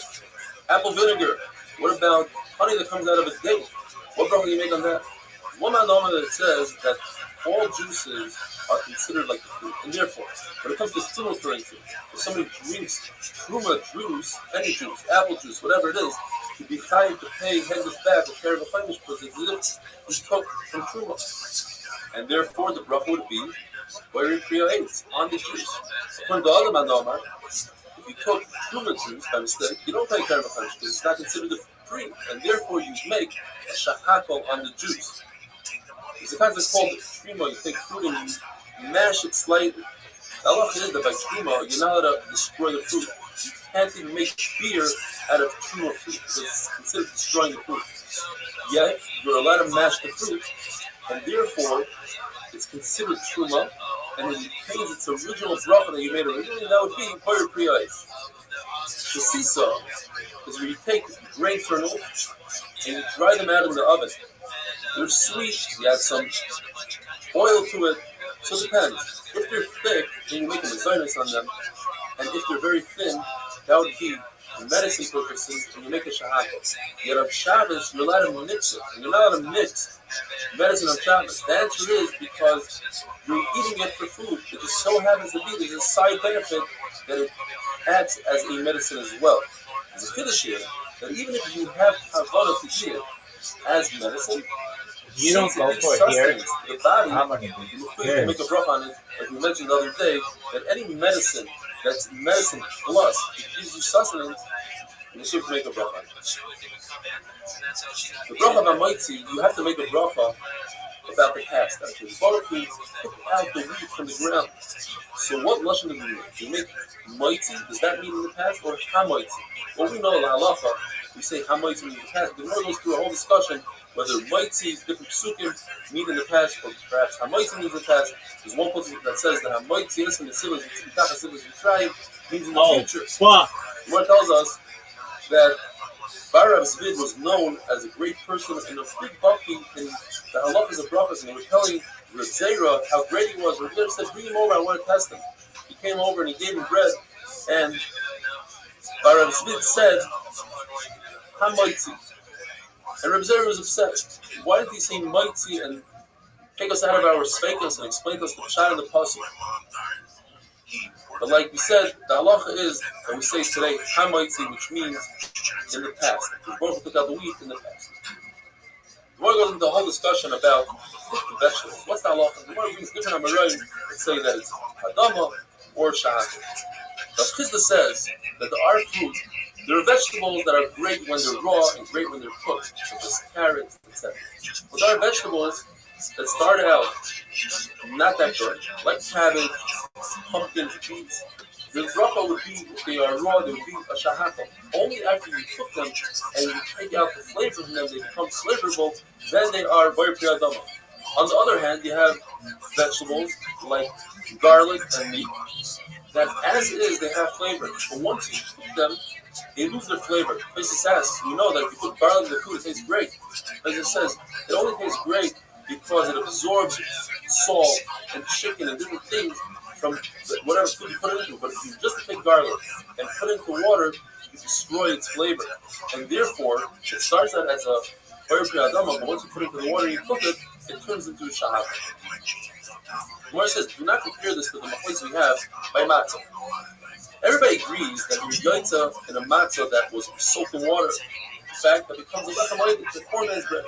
apple vinegar? What about honey that comes out of a date? What bracha do you make on that? One manoma that says that all juices are considered like the fruit, and therefore, when it comes to truma, for instance, if somebody drinks truma juice, any juice, apple juice, whatever it is, he'd be chayav to pay head with back a care of a chaimish because it's was took from truma, and therefore the bracha would be where it creates on the juice. According to the other manoma, if you took truma juice by mistake, you don't pay care of a chaimish because it's not considered a fruit, and therefore you make a shahakol on the juice. It's a concept called truma. You take fruit and you mash it slightly. The halacha is that by truma, you're not allowed to destroy the fruit. You can't even make beer out of truma fruit because it's considered destroying the fruit. Yet, you're allowed to mash the fruit, and therefore, it's considered truma, and it retains its original bracha that you made originally, that would be koyer priyais. The seesaw is where you take grain kernels and you dry them out in the oven. They're sweet, you add some oil to it, so it depends. If they're thick, then you make a mezainis on them, and if they're very thin, that would be for medicine purposes, and you make a shahakos. Yet on Shabbos, you're allowed to mix it, and you're not allowed to mix medicine on Shabbos. The answer is because you're eating it for food. It just so happens to be there's a side benefit that it acts as a medicine as well. There's a kiddush here that even if you have kavanah to eat it as medicine, you don't go for it here. The body, I'm gonna be you make a bracha on it, like we mentioned the other day, that any medicine that's medicine plus it gives you sustenance, you should make a bracha on it. The bracha of Amaitzi, you have to make a bracha about the past. Actually, the Baruch Hu took out the weed from the ground. So what lashon do you make? Do you make Maitzi? Does that mean in the past, or Hamaitzi? Well, we know in the halacha we say Hamaitzi means in the past. The Gemara goes through a whole discussion whether Maitzi, different psukim, mean in the past, or perhaps Hamaitzi means in the past. There's one person that says that Hamaitzi is in the Sivas, means in the future. Fuck. The Gemara tells us that Rabbi was known as a great person and a big baki in the halachas of brachas, and they were telling Rabbi how great he was. Rabbi said, "Bring him over, I want to test him." He came over and he gave him bread, and Rabbi said, "Hamaitzi." And Rabbi was upset. Why did he say "mighty" and take us out of our sveikas and explain to us the pshat and the pasuk? But like we said, the halacha is that we say today "hamaitzi," which means in the past. The Baruch took out the wheat in the past. Gemara goes into a whole discussion about the vegetables. What's the halacha? Gemara brings different amoraim that say that it's hadama or shahata. ROTHSCHILD says that there are fruits, there are vegetables that are great when they're raw and great when they're cooked, such as carrots, etc. But there are vegetables that start out not that good, like cabbage, pumpkins, beets. The bracha would be, if they are raw, they would be a shahata. Only after you cook them and you take out the flavor from them, they become flavorful, then they are bayir priyadama. On the other hand, you have vegetables like garlic and meat that, as is, they have flavor. But once you cook them, they lose their flavor. Places says, you know that if you put garlic in the food, it tastes great. As it says, it only tastes great because it absorbs salt and chicken and different things from whatever food you put it into. But if you just take garlic and put it into water, you destroy its flavor. And therefore, it starts out as a bayir priyadama, but once you put it into the water and you cook it, it turns into a shahata. Gemara says, do not compare this to the machlokes we have by matzah. Everybody agrees that your yaitza in a matzah that was soaked in water, in fact, that becomes a lechem the cornman's bread.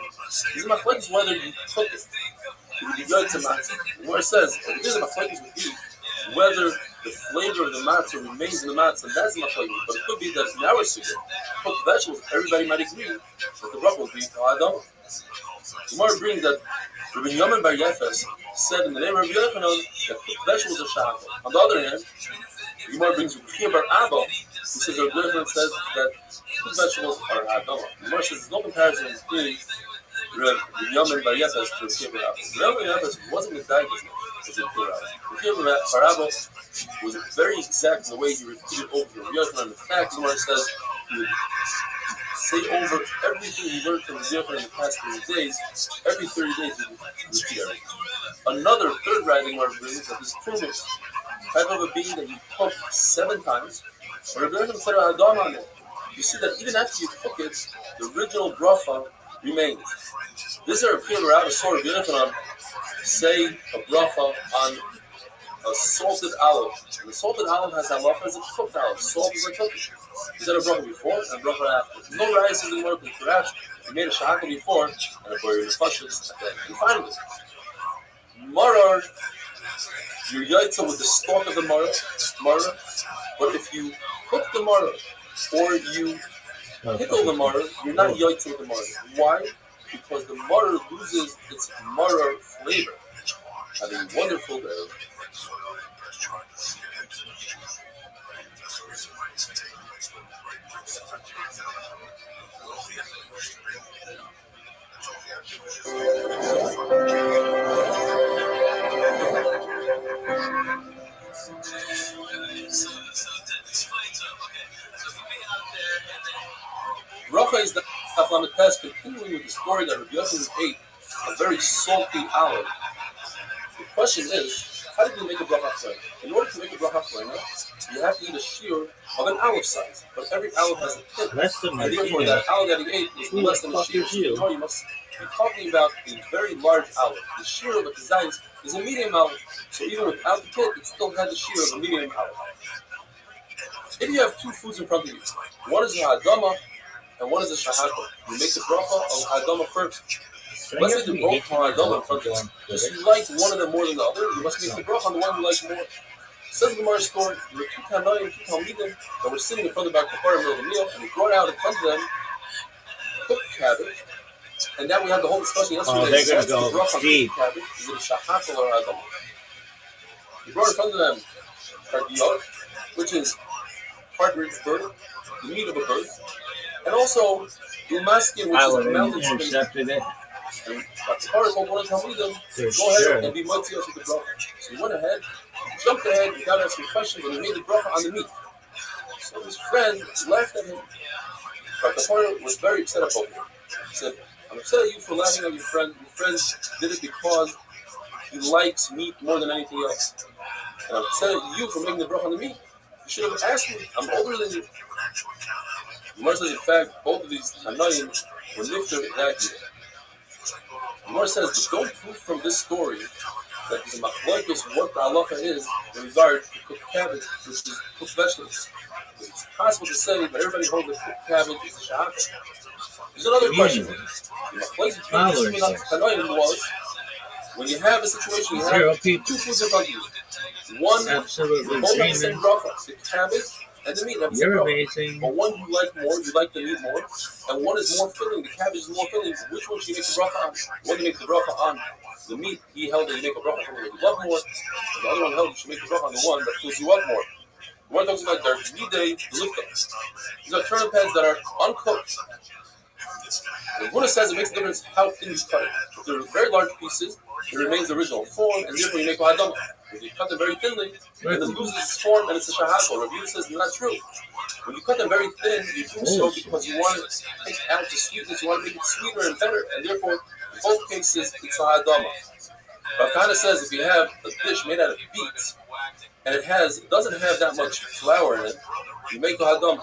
These machlokes whether you cook it. The yaitza matzah. Gemara says, these machlokes would be whether the flavor of the matzah remains in the matzah, and that's machlokes. But it could be that in our sukkah, cooked vegetables, everybody might agree that the bracha would be hadam. Gemara brings that Rabbi Yamin Bar Yefes said in the name of Rabbi Yochanan that cooked vegetables are shahata. On the other hand, Gemara brings Rabbi Bar Abba, who says Rabbi Yochanan says that cooked vegetables are hadam. Gemara says there's no comparison between Rabbi Yamin Bar Yefes to Rabbi Bar Abba. Rabbi Bar Yefes wasn't misdiagnosed as Rabbi Bar Abba. Rabbi Bar Abba was very exact in the way he repeated over to Rabbi Yochanan. In fact, Gemara says he would say over everything he learned from Rabbi Yochanan in the past 30 days. Every 30 days he would repeat everything. Another third writing Rabbi brings that this turbis type of a bean that you cook 7 times, Rabbi Yochanan said hadam on it. You see that even after you cook it, the original bracha remains. This is a Rabbi Rabbi saw Rabbi Yochanan say a bracha on a salted olive. And the salted olive has halacha as a cooked olive. Salt is like cooking. He said a bracha before and a bracha after. There's no rice in the market. Perhaps he made a shahata before and a bayir nefashis at the end. And finally, marar, you're yaitza with the stalk of the marar. But if you cook the marar or you pickle the marar, you're not yaitza with the marar. Why? Because the marar loses its marar flavor. Have a wonderful day. Bracha is the Aflamet test, continuing with the story that Rabbi Yochanan ate a very salty olive. The question is, how did you make a bracha flame? In order to make a bracha flame, you have to eat a shear of an olive size. But every olive has a tip. And therefore, that olive that he ate is less than a shear. So you must be talking about a very large olive. The shear of a kazayis is a medium olive. So even without the tip, it still had the shear of a medium olive. If you have 2 foods in front of you, one is a hadama and one is a shahata, you make the bracha of hadama first. Let's say they're both hadama in front of you. If you like one of them more than the other, you must make the bracha on the one you like more. Says the Gemara story, there were 2 Tanoim, 2 Talmidim that were sitting in front of the Bar Kapara in the middle of the meal, and he brought out in front of them cooked cabbage. And now we have the whole discussion yesterday. They're going to go deep. Cabbage. Is it a shahata or a hadama? He brought in front of them kardiyot, which is hard-rich bird, the meat of a bird, and also umaskin, which is melted intercepted it. And the Torah told one of the Talmidim, go ahead and be motzi us with the bracha. So he went ahead, jumped ahead without asking questions, and he made the bracha on the meat. So his friend laughed at him. But the Torah was very upset about him. He said, I'm upset at you for laughing at your friend. Your friend did it because he likes meat more than anything else. And I'm upset at you for making the bracha on the meat. You should have asked me. I'm older than you. The Gemara says, in fact, both of these Tanoim were nifter that year. The Gemara says, but don't prove from this story that there's a machlokes what the halacha is in regard to cooked cabbage, which is cooked vegetables. It's possible to say that everybody holds that cooked cabbage is a shahata. There's another question. Community. Followers. Was when you have a situation, you have Zero people. two foods in front of you. One, Absolutely both have the same dreaming. bracha, the cabbage and the meat have the same You're bracha. amazing. But one you like more, you like the meat more, and one is more filling, the cabbage is more filling. Which one should you make the bracha on? One to make the bracha on the meat, he held that you make a bracha on the one you love more, and the other one held you should make the bracha on the one that fills you up more. One talks about their midday liftos. These are turnip heads that are uncooked. The Buddha says it makes a difference how thin you cut it. If they're very large pieces, it remains the original form, and therefore you make a hadama. If you cut them very thinly, then it loses its form and it's a shahako. Rabbi says it's not true. When you cut them very thin, you do so because you want to take out the sweetness, you want to make it sweeter and better, and therefore, in both cases, it's a hadama. Rabbi says if you have a dish made out of beets, and it doesn't have that much flour in it, you make a hadam.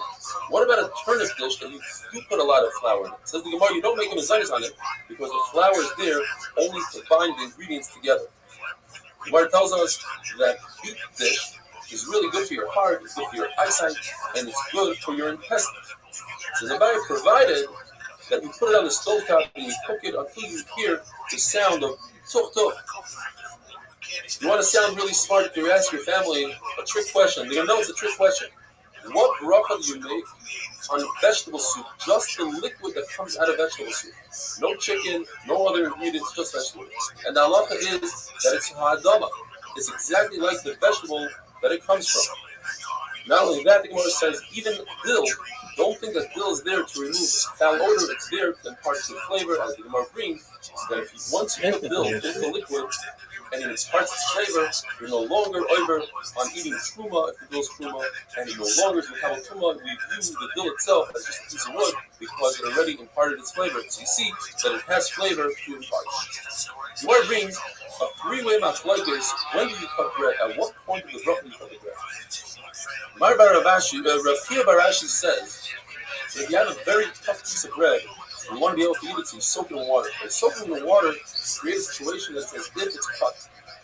What about a turnip dish that you do put a lot of flour in it? It says the Gemara, you don't make a mezainis on it because the flour is there only to bind the ingredients together. The Gemara tells us that beet dish is really good for your heart, it's good for your eyesight, and it's good for your intestines. So the Rabbi provided that you put it on the stovetop and you cook it until you hear the sound of tuch tuch. You want to sound really smart, you ask your family a trick question. They're going to know it's a trick question. What bracha do you make on vegetable soup? Just the liquid that comes out of vegetable soup. No chicken, no other ingredients, just vegetable. And the halacha is that it's hadama. It's exactly like the vegetable that it comes from. Not only that, the Gemara says even dill, don't think that dill is there to remove foul odor. It's there to impart the flavor, as the Gemara brings. That if once you put dill into the liquid, and it imparts its flavor, you're no longer over on eating truma if the dill is truma, and you're no longer from Kabbalah truma. We view the dill itself as just a piece of wood because it already imparted its flavor. So you see that it has flavor to impart. The Gemara brings a three-way machlokes. When do you cut bread? At what point of the bracha do you cut the bread? Rav Barashi says that if you have a very tough piece of bread, you want to be able to eat it, so you soak it in water. And soaking in the water creates a situation that's as if it's cut.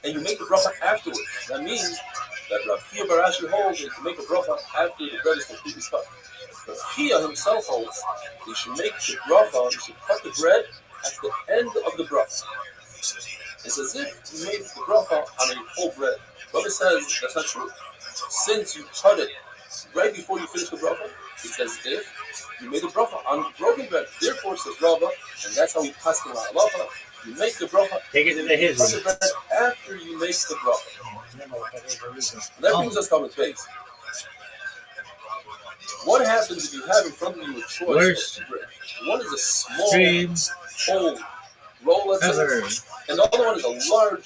And you make the bracha afterwards. That means that Rav Barashi holds that you make a bracha after the bread is completely cut. But Chia himself holds that you should make the bracha, you should cut the bread at the end of the bracha. It's as if you made the bracha on a whole bread. Rabbi says that's not true. Since you cut it right before you finish the bracha, it's as if you made the bracha on broken bread. Therefore, says Rabbi, and that's how we pass the halacha. You make the bracha. Take it to the his. Cut the bread after you make the bracha. And that brings us to the base. What happens if you have in front of you a choice of bread? One is a small whole roll, let's say, and the other one is a large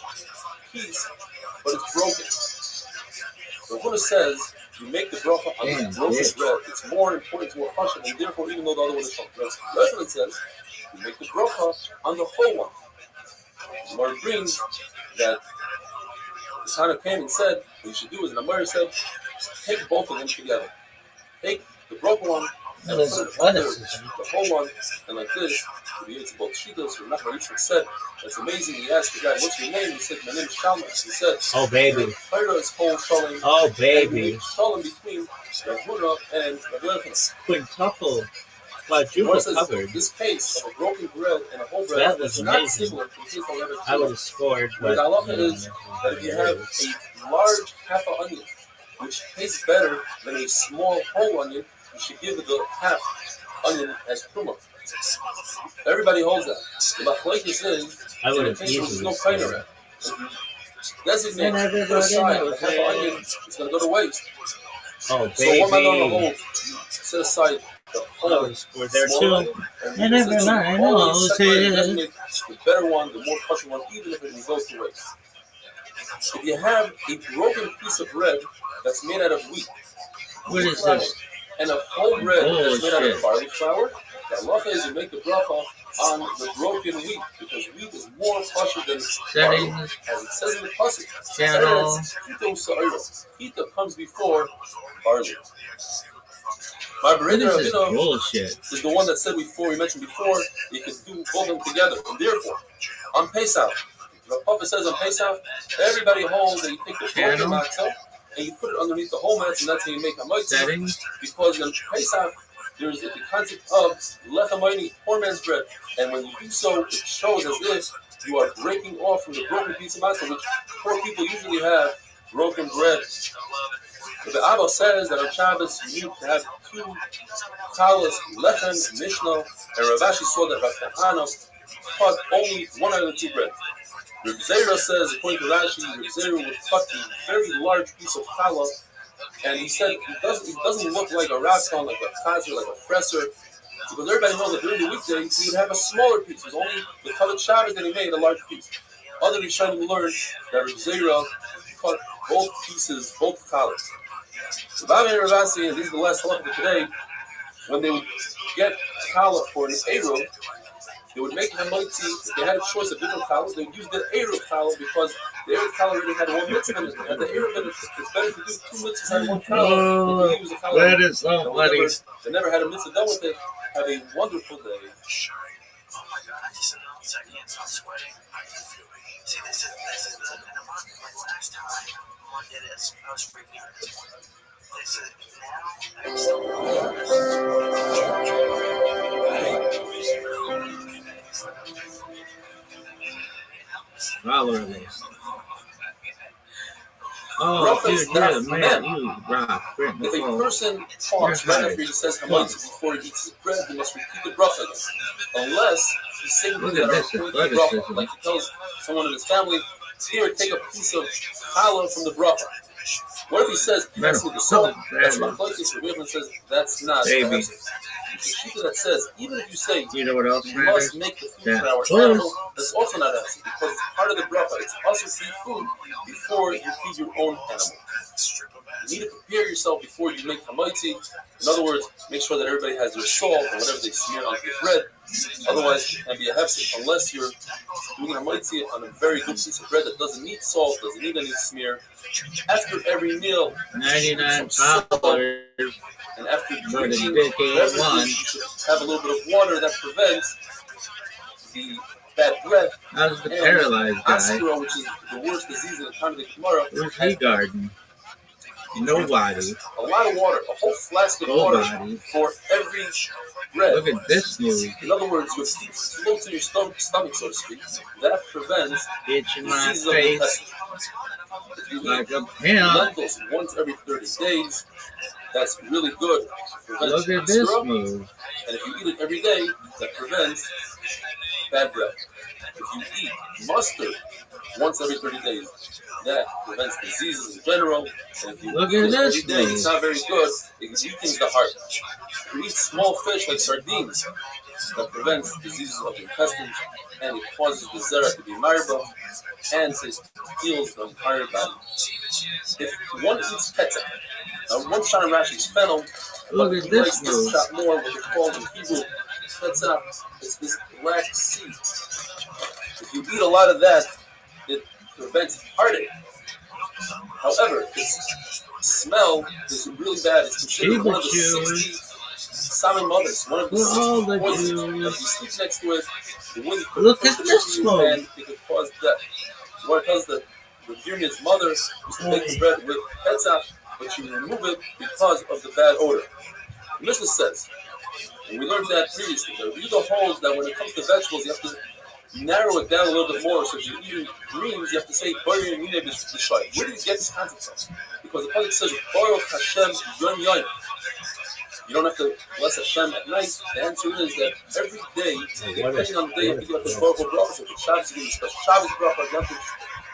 piece, but it's broken. The Buddha says you make the bracha on the broken bread. It's more important, it's more function, and therefore, even though the other one is from bread, the Resident says you make the bracha on the whole one. The Gemara brings that the Tana came and said what you should do is, and the Gemara said, take both of them together. Take the broken one and put it under the whole one, and like this, it's both shitos. Or Nachman Yitzchak said, that's amazing. He asked the guy, what's your name? He said, my name is Shalom. He said, oh baby. Torah is whole Shalom. Oh baby. Shalom between Ravuna and Ravuna. Quintuple. Quadruple covered. This case of a broken bread and a whole bread is not similar to the case that we have at I would have scored, but the halacha is that if you have a large half an onion, which tastes better than a small whole onion, you should give the half onion as truma. Everybody holds that. The machlokes is I would have there's easily no kind around. Designate put aside the half onion, it's going to go to waste. oh So what am I going to baby. hold? Set aside the I whole would have scored there small too. onion, and I never since you mind. always No, separate and designate the better one, the more kosher one, even if it will go to waste. If you have a broken piece of bread that's made out of wheat, What is this? and a whole bread that's made out of Bullshit. barley flour, the halacha is you make the bracha on the broken wheat, because wheat is more kosher than barley. Settings. As it says in the pasuk, Channel. Hita comes before barley. My What brother is this Rabbi bullshit? is the one that said before, we mentioned before, you can do both of them together. And therefore, on Pesach, the Papa says on Pesach, everybody holds that you take the broken matzah and you put it underneath the whole matzah, and that's how you make a mitzvah. Settings. Because on Pesach, there's the concept of lechamayni, poor man's bread. And when you do so, it shows as if you are breaking off from the broken piece of matzah, which poor people usually have, broken bread. The Abba says that on Shabbos you need to have two talis, lechem, mishnah, and Rav Ashi saw that Rav Kahana cut only one out of the two bread. Reb Zera says, according to Rashi, Reb Zera would cut a very large piece of challah, and he said it doesn't look like a ratzon, like a chazer, like a fresser, because everybody knows that during the weekday he would have a smaller piece. It was only the Kavod Shabbos that he made a large piece. Other Rishonim learned that Reb Zera cut both pieces, both challahs. Rabbi and Ravasi, and these are the last halakha for today, when they would get challah for an Eruv, they would make hamoitzi. If they had a choice of different challahs, they would use the Eruv challah because the Eruv challah already had one mitzvah in it. And the Eruv in it, it's better to do two mitzvahs out of one challah than to use a challah. That is so funny. They never had a mitzvah done with it. Have a wonderful day. Oh my god, I just announced I can't stop sweating. See, this is the market like last time I did this. I was freaking out. This is now I still Follower list. Oh, dude, yeah, man, you rock. If a person talks right after he says hamoitzi before he eats his bread, he must repeat the bracha again. Unless he's saying things that are according to the bracha, like he tells someone in his family, here, take a piece of challah from the bracha. What if he says, pass me the salt? That's my place. The Rebbe says, that's not. Baby. The shita that says, even if you say, You know what else you matters? must make the food for our Close. animal, that's also not answered because it's part of the bracha. It's also to eat food before you feed your own animal. You need to prepare yourself before you make hamoitzi. In other words, make sure that everybody has their salt or whatever they smear onto the bread. Otherwise, it can be a hefsek unless you're doing hamoitzi on a very good piece of bread that doesn't need salt, doesn't need any smear. After every meal, 99 salt, followers. and after More than drinking decade beverages, one. you should have a little bit of water that prevents the bad breath. How's the And paralyzed guy? Askira, which is the worst disease in the time of the Gemara, Where's he guarding? Nobody. a lot of water, a whole flask of water Nobody. for every bread. Look at this movie. In other words, you have floats in your stomach, so to speak. That prevents Itch in my diseases of the face intestine. If you like eat a pimp. lentils once every 30 days, that's really good. Prevents Look at this Askira. move. And if you eat it every day, that prevents bad breath. If you eat mustard once every 30 days, that prevents diseases in general. And if you Look eat at it this every day, it's not very good. It weakens the heart. If you eat small fish like sardines, that prevents diseases of the intestines, and it causes the zera to be marba, and it heals the entire body. If one eats petzah, now one shot in Rashi is fennel, Look but at he this likes this move. shot more, what they call in Hebrew petzah. It's this black seed. If you eat a lot of that, it prevents heartache. However, its smell is really bad. It's considered one of the 60 Sami mothers, one of the 60 poisons. If you sleep next to it, the wind could Look push at it this into you smoke. and it could cause death. So what it tells the Virginia's mother used to make the bread with petzah, but she remove it because of the bad odor. The Mishnah says, and we learned that previously, that Yehuda holds that when it comes to vegetables, you have to narrow it down a little bit more. So if you're eating greens, you have to say Baruch Yinei B'Shai. Where did you get this concept from? Because the pasuk says Baruch Hashem Yom Yom. You don't have to bless Hashem at night. The answer is that every day, depending on the day, you have to get the Baruch bracha. So for Shabbos, you give a special Shabbos bracha, Yom Tov,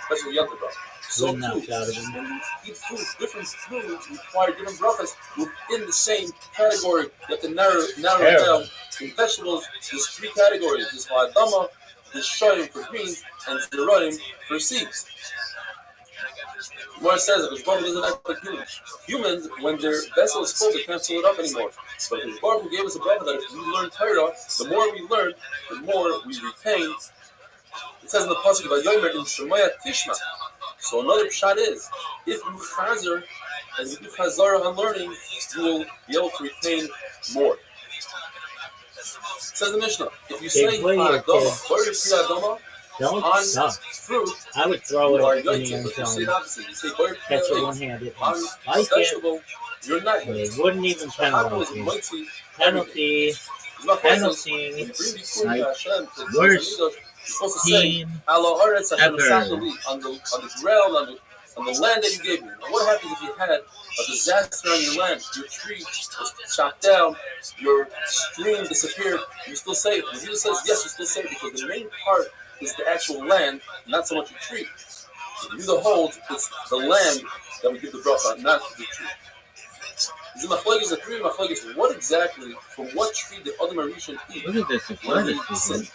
special Yom Tov bracha. So too, when you eat food, different foods require different brachas within the same category. You have to narrow it down. In vegetables, there's three categories. There's ha'adama, there's shoyim for greens, and zerayim for seeds. Gemara says that Baruch doesn't act like humans. Humans, when their vessel is full, they can't fill it up anymore. But Baruch gave us a bracha that if we learn Torah, the more we learn, the more we retain. It says in the pasuk about Yomer in Shemaya Tishma. So another pshat is, if you chazer and you do chazara on learning, you will be able to retain more. Says the Mishnah, if you say ha'adama, Baruch Pri Adama, Don't on suck. fruit, I would throw you are it in the yoitzik. end If you say zone. the opposite, you say Baruch Pri Catch it Adama, one-handed. on Like it. vegetable, you're not They yoitzik. wouldn't even Ha'adama penalize is me. moitzi Penalty. Penalty. When you bring Bikurim to Hashem, to the Worst You're supposed to say, team Ala Aretz Hashem ever. Esacheli, on the ground, on the land that you gave me. Now, what happens if you had a disaster on your land? Your tree was chopped down, your stream disappeared. You still say it. And Jesus says, yes, you still say it, because the main part is the actual land, not so much your tree. You the holds, it's the land that we give the bracha, not the tree. Is it machlokes a tree? Machlokes what exactly? From what tree did Adam Rishon eat? Look at this. When he sinned?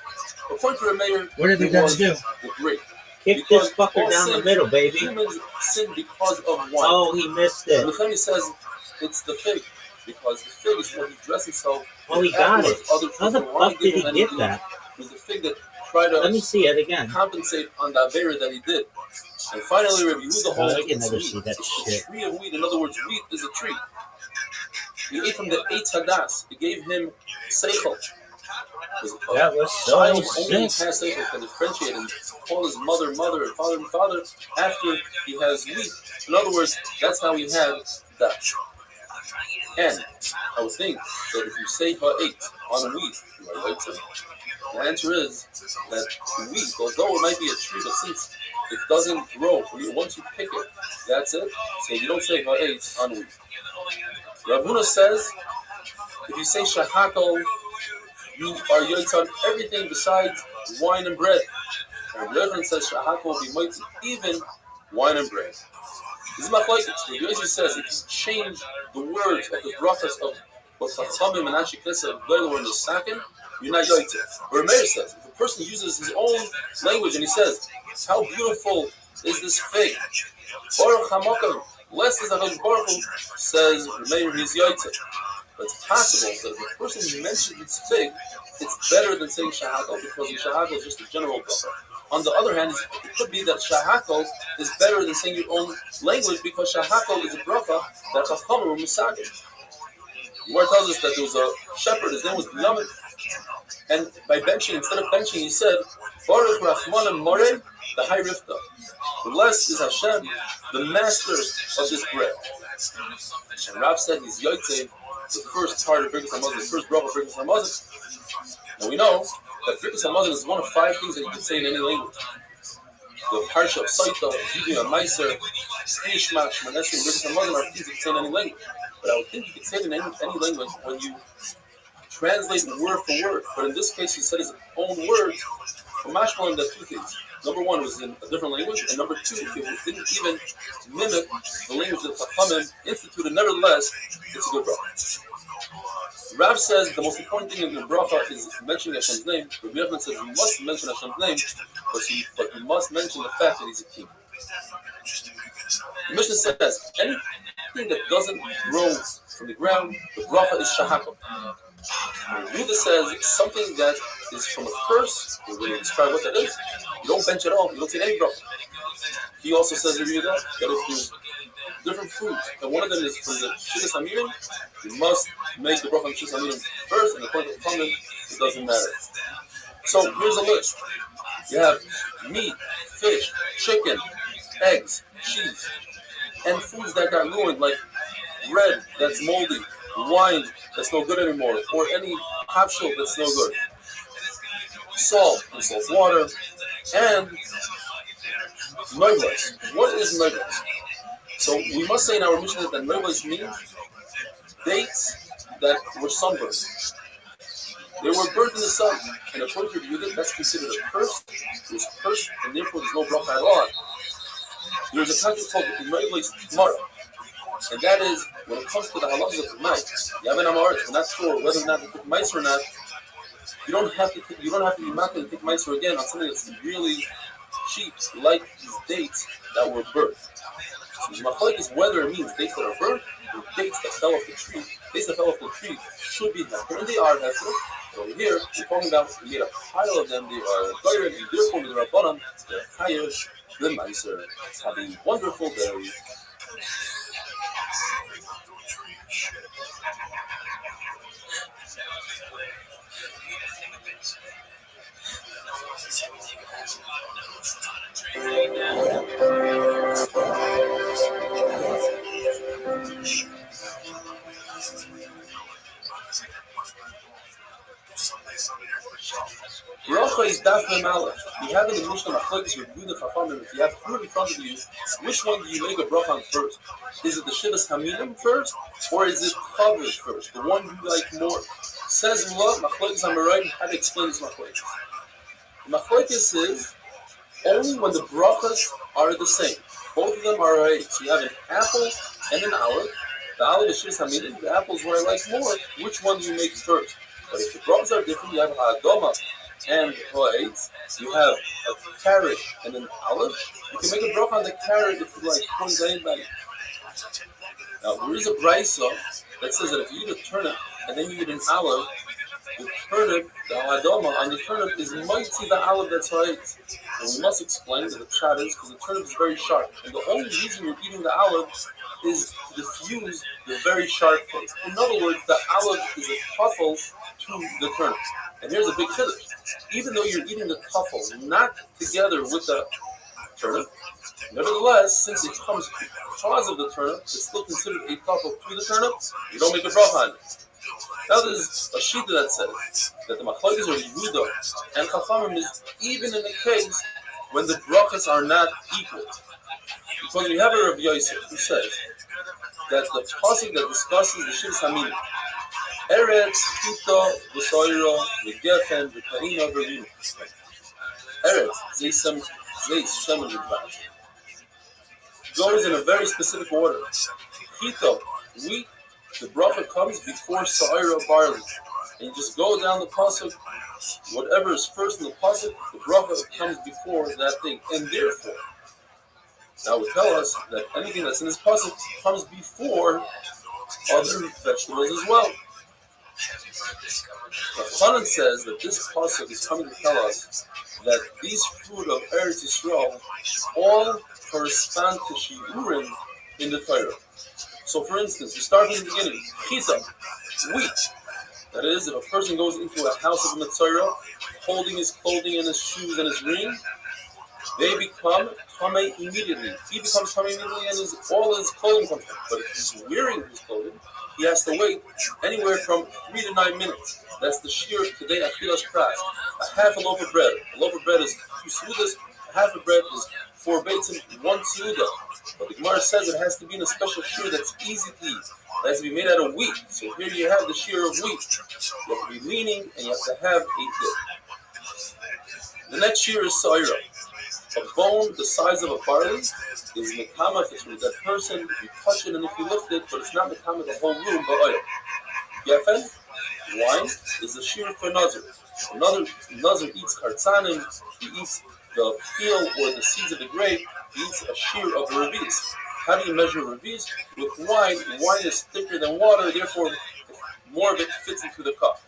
According to the mayor, What are they going to do? The grape. Kick Because this fucker all down the sin- middle, baby. Humans sin because of wine. Oh, he missed And it. the Nehemiah says it's the fig, because the fig is what he dressed himself. Oh, he got it. Afterwards, other How the people wanted fuck to did give he him get anything. that? It was the fig that tried Let me to see it again. compensate on the avera that he did. And finally, Rabbi Yehuda holds I can it's never wheat. see that It's shit. a tree of wheat. In other words, wheat is a tree. He ate from the Eitz Hadas. It gave him seichel. That was so Child only has sick. seichel can differentiate and call his mother, mother, and father after he has wheat. In other words, that's how he has that. And I would think that if you say ha'et on wheat, you are right. The answer is that wheat, although it might be a tree, but since it doesn't grow, once you pick it, that's it. So you don't say ha'et on wheat. Rav Huna says, if you say shahakol, you are yoitz on everything besides wine and bread. And Rav Yochanan says shahakol will be moitz even wine and bread. This is machlokes. Rav Yochanan says if you change the words of the brachas of what Chachamim and Anshe Knesset were in the sakin, you're not yoitz. Or Meir says if a person uses his own language and he says, how beautiful is this fig? Baruch Hamakam. Less than HaKadosh Baruch Hu says, Meir, he's yoitz. But it's possible that if a person mentions this fig, it's better than saying shahakol, because shahakol is just a general bracha. On the other hand, it could be that shahakol is better than saying your own language, because shahakol is a bracha that Chachamim were misagid. The word tells us that there was a shepherd, his name was Bilamid, and by benching, instead of benching, he said, Baruch Rachman Moreh, the High Rifta. Blessed is Hashem, the master of this bread. And Rav said he's yoitze, the first part of Birkas HaMazon, the first bracha of Birkas HaMazon. And we know that Birkas HaMazon is one of 5 things that you can say in any language. The Parsha of Saita, Yidin, Meiser, Ishmael, Shmanesri, and Birkas HaMazon are things that you can say in any language. But I would think you could say it in any language when you translate word for word. But in this case, he said his own words. For Mashmalim, that's 2 things. Number 1 was in a different language, and number 2, it didn't even mimic the language that Chachamim instituted. Nevertheless, it's a good bracha. Rav says the most important thing in the bracha is mentioning Hashem's name. Rabbi Yochanan says you must mention Hashem's name, but you must mention the fact that he's a king. The Mishnah says anything that doesn't grow from the ground, the bracha is shahakol. Yehuda says something that is from a curse. We're going to describe what that is. You don't bench at all. You don't take any bracha. He also says in Yehuda that if there's different foods, and one of them is from the Shittas Hamirim, you must make the bracha on Shittas Hamirim first, and according to the Talmud, it doesn't matter. So here's a list. You have meat, fish, chicken, eggs, cheese, and foods that got ruined, like bread that's moldy, wine that's no good anymore, or any hafshel that's no good, salt and salt water, and noivos. What is noivos? So we must say in our Mishnah that noivos means dates that were sunburned. They were burnt in the sun, and according to Yehuda, that's considered a curse. It was cursed, and therefore there's no bracha at all. There's a concept called noivos tomorrow. And that is, when it comes to the halachas of Tmai, Yamin Amaretz, we're not sure whether or not to pick mice or not. You don't have to be making to pick mice again on something that's really cheap, like these dates that were burnt. So the machlokes is whether it means dates that are burnt or dates that fell off the tree. Dates that fell off the tree should be hefker, and they are hefker. But over here, we're talking about we made a pile of them. They are goyim, and therefore the rabbanan, they're higher than micer. Have a wonderful day. Mem Aleph. We have in the Mishnah Machlokes with Yehuda Chachamim. If you have fruit in front of you, which one do you make a bracha on first? Is it the Shivas Haminim first, or is it Chavish first? The one you like more. Says Mullah, Machlokes Amoraim, how to explain this Machlokes. The Machlokes is only when the brachas are the same. Both of them are right. So you have an apple and an olive. The olive is Shivas Haminim, the apple is what I like more. Which one do you make first? But if the brachas are different, you have Ha'adoma and Ha'etz, you have a carrot and an olive. You can make a bracha on the carrot if you like. Now, there is a brisa that says that if you eat a turnip and then you eat an olive, the turnip, the Ha'adoma on the turnip is mighty the olive that's Ha'etz. And we must explain that the pshat is because the turnip is very sharp. And the only reason you're eating the olive is to diffuse the very sharp taste. In other words, the olive is a tuffle to the turnip. And here's a big chiddush. Even though you're eating the tuffle not together with the turnip, nevertheless, since it comes because of the turnip, it's still considered a tuffle to the turnip, you don't make a bracha on it. Now there's a shita that says that the machlokes are Yehuda and Chachamim is even in the case when the brachas are not equal. Because we have a Rabbi Yosef who says that the pasuk that discusses the Shivas Haminim, Eretz, Chita, V'Soira, V'Gefen, V'Kaina, V'Rinu. Eretz, Zeisem, Zeis, Shemen, V'Dvash. Goes in a very specific order. Chita, wheat, the bracha comes before Soira, barley. And you just go down the pasuk, whatever is first in the pasuk, the bracha comes before that thing. And therefore, that would tell us that anything that's in this pasuk comes before other vegetables as well. Chanan says that this pasuk is coming to tell us that these fruit of Eretz Yisrael all correspond to shiurim in the Torah. So, for instance, you start from the beginning. Chita, wheat. That is, if a person goes into a house of Mitzorah, holding his clothing and his shoes and his ring, they become tamei immediately. He becomes tamei immediately, and all his clothing comes from. But if he's wearing his clothing, he has to wait anywhere from 3 to 9 minutes. That's the shear today achilas pras. A half a loaf of bread. A loaf of bread is 2 seudas. A half a bread is 4 beitzim, 1 seuda. But the Gemara says it has to be in a special shear that's easy to eat. It has to be made out of wheat. So here you have the shear of wheat. You have to be leaning, and you have to have a dip. The next shear is soira. A bone the size of a barley is mekama if it's with that person, if you touch it and if you lift it, but it's not mekama the whole room, but oil. Gefen, wine, is a shear for Nazir. Another Nazir eats kartzanim, he eats the peel or the seeds of the grape, he eats a shear of revis. How do you measure revis? With wine, wine is thicker than water, therefore more of it fits into the cup.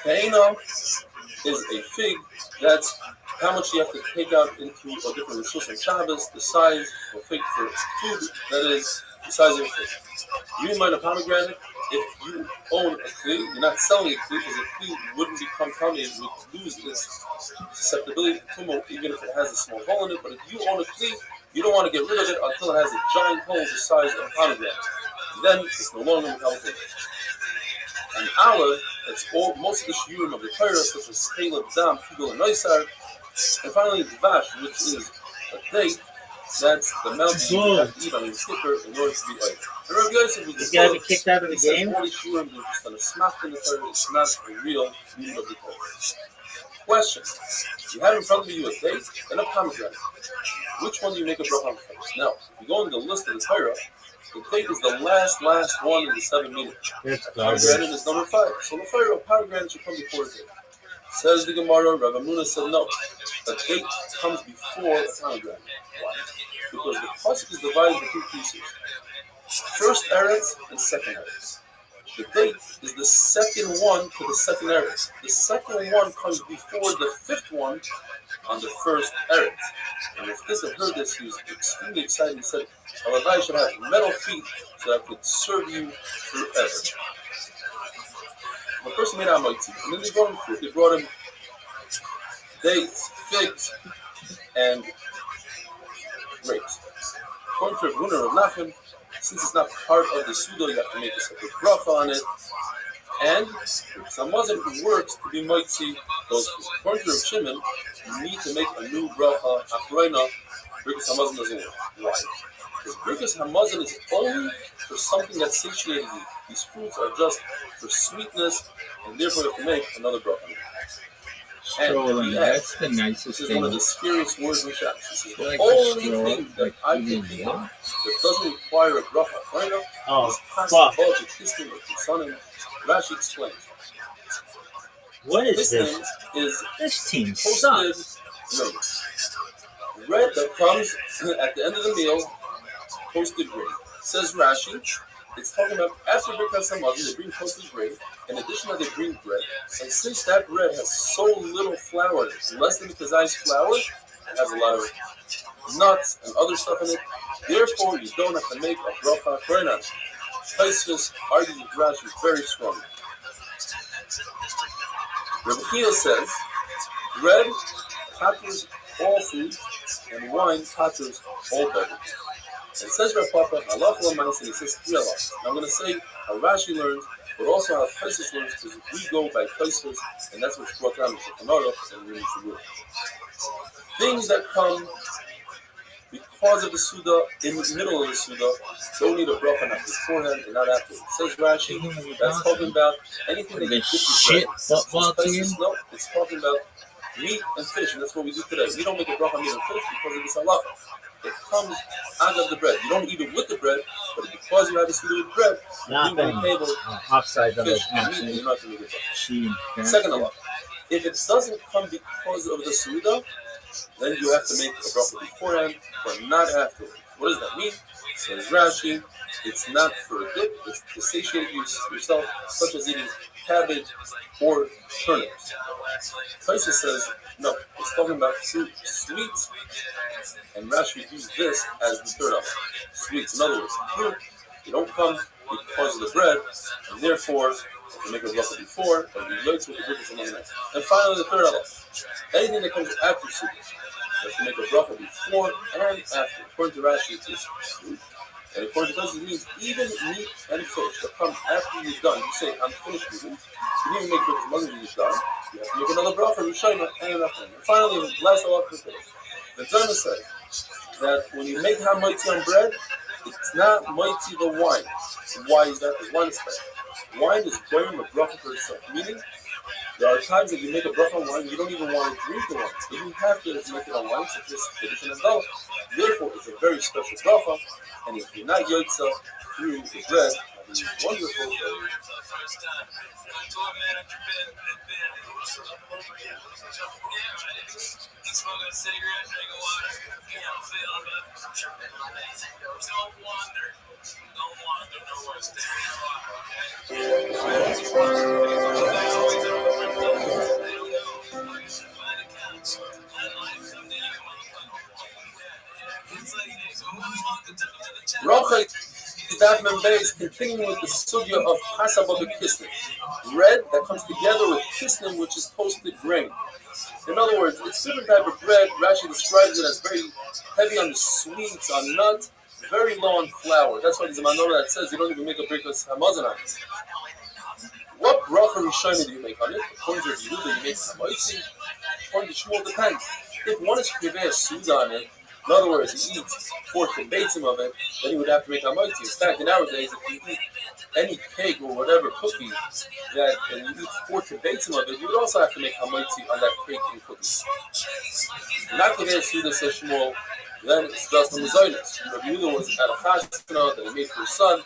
Kaina is a fig, that's how much you have to take out into a different rishus and Shabbos, the size of a fig for food, that is the size of a fig. You mind a pomegranate, if you own a kli, you're not selling a kli because a kli wouldn't become tummy, it would lose its susceptibility to tumor even if it has a small hole in it, but if you own a kli, you don't want to get rid of it until it has a giant hole the size of a pomegranate. Then it's no longer healthy. An olive, that's all, most of the shiurim of the Torah, such as Caleb, Dam, Figel, and Noisar. And finally, Dvash, which is a date, that's the mountain you have to eat on your sticker in order to be oil. And Rabbi Yosef was He's got to be kicked out of the game? all these shiurim are just on a smack in the Torah, it's not a real meaning of the Torah. Question. You have in front of you a date and a pomegranate. Which one do you make a bracha on first? Now, if you go in the list of the Torah, the date is the last one in the 7 minutes. Pomegranate is number 5. So the fire of pomegranate should come before the date. Says the Gemara, Rabbi Muna said no. A date comes before a pomegranate. Why? Because the pasuk is divided into 2 pieces. First eretz and second eretz. The date is the second one to the second eretz. The second one comes before the 5th one on the first eretz. And if this had heard this, he was extremely excited. He said, Rabbi should have metal feet so that I could serve you forever. The person made Amaiti, and then they brought him fruit. They brought him dates, figs, and grapes. According to Rabbi Nachman, since it's not part of the Suda, you have to make a separate bracha on it. And Samazon works to be Moitzi those food. According to Rav Shimon, you need to make a new bracha, Achroina, Birkas Hamazon doesn't work. Why? Because Birkas Hamazon is only for something that satiated you. These foods are just for sweetness, and therefore you have to make another bracha. Strolling, that's the nicest this is thing. one of the scariest words in Shabbos. This is the Like only stroll, thing that like I can eating think what? of that doesn't require a bracha. Right now, Oh, is fuck. possible to kiss him with his son. Rashi explains. What is This this? thing is This team posted sucks. bread that comes at the end of the meal, toasted grain. Says Rashi, it's talking about after Birkas Hamazon, they bring toasted grain. In addition, they bring bread, and since that bread has so little flour, less than the kazai's flour, it has a lot of nuts and other stuff in it. Therefore, you don't have to make a bracha koina. Tosfos argues with Rashi very strongly. Rabbi says, bread patters all food, and wine patters all beverage. It says Rav Papa, halacha l'maaseh, and he says three halachas. I'm going to say how Rashi learns, but also how Tosfos learns, because we go by Tosfos, and that's what's brought down in Shulchan and in Shabbat. Things that come because of the Suda, in the middle of the Suda, don't need a bracha not beforehand and not after. It says Rashi, that's talking about anything that you dip Shit with football bread. team. No, it's talking about meat and fish, and that's what we do today. We don't make a bracha on meat and fish because of this halacha. It comes out of the bread. You don't eat it with the bread, but because you have this with bread, you bring to the table Offside on fish the and meat, and you're not going to make it. She. Second halacha. If it doesn't come because of the Suda, then you have to make a bracha beforehand, but not afterwards. What does that mean? Says Rashi, it's not for a dip, it's to satiate yourself, such as eating cabbage or turnips. Tosfos says, no, it's talking about fruit, sweets, and Rashi used this as the third option. Sweets, in other words, fruit, they don't come because of the bread, and therefore, you make a bracha before, but you learn to the goodness among the next. And finally, the third halach. Anything that comes after Sukkot, you have to make a bracha before and after. According to Rashi, it's fruit. And according to Tosfos, it means even meat and fish that come after you're done. You say, I'm finished eating. You didn't make the mother when you're done. You have to make another bracha, Rishayna, and after. And finally, the last halach is this. The Zayma says that when you make hamaitzi on bread, it's not mighty the wine. Why is that? Because wine is special. Wine is burning a bracha for itself. Meaning, there are times that you make a bracha on wine, you don't even want to drink the wine. But you have to make it on wine, such as tradition as well. Therefore, it's a very special bracha. And if you're not yotza through the bread, it's wonderful. Smoking a cigarette, drinking water, I'm feeling good. Don't wander nowhere, stay Rocha Stavman Beis, continuing with the sugya of Hasaba B'Kisnim, bread that comes together with Kisnim, which is toasted grain. In other words, it's a different type of bread. Rashi describes it as very heavy on the sweets, on nuts, very low on flour. That's why there's a manora that says you don't even make a Birkas Hamazon on it. What bracha Rishayna do you make on it? According to Yehuda, you make hamaitzi. According to Shmuel, it depends. If one is kiveh a suda on it, in other words, he eats 4 kibbetzim of it, then he would have to make hamaitzi. In fact, in nowadays, if you eat any cake or whatever cookie that and you eat 4 kibbetzim of it, you would also have to make hamaitzi on that cake and cookie. Not kiveh a suda, says Shmuel, then it's just the mezainis. Rabbi Yehuda was at a chasna that he made for his son,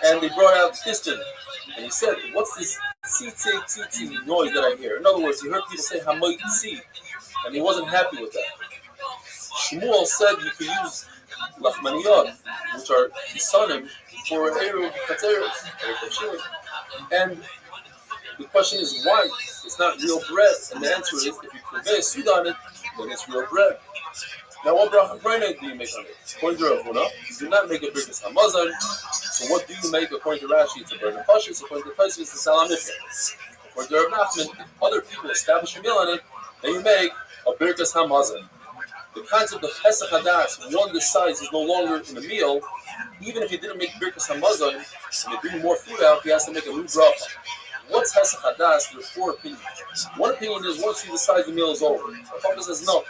and they brought out kistin. And he said, what's this tzitzi noise that I hear? In other words, he heard people say hamaitzi, and he wasn't happy with that. Shmuel said you could use lachmaniyot, which are kisanim, for eruv kateros. And the question is why? It's not real bread. And the answer is, if you convey a suda on it, then it's real bread. Now, what bracha do you make on it? According to Rav Huna, you do not make a Birkas Hamazon. So what do you make according to Rashi? It's a burden of pashas. According to Tosfos, it's a salam mikveh. According to Rav Nachman, if other people establish a meal on it, then you make a Birkas Hamazon. The concept of Pesach Hadas, one decides is no longer in a meal, even if he didn't make Birkas Hamazon, and they bring more food out, he has to make a new bracha. what's Hesach Hadas? There are 4 opinions. One opinion is once you decide the meal is over. A couple says no.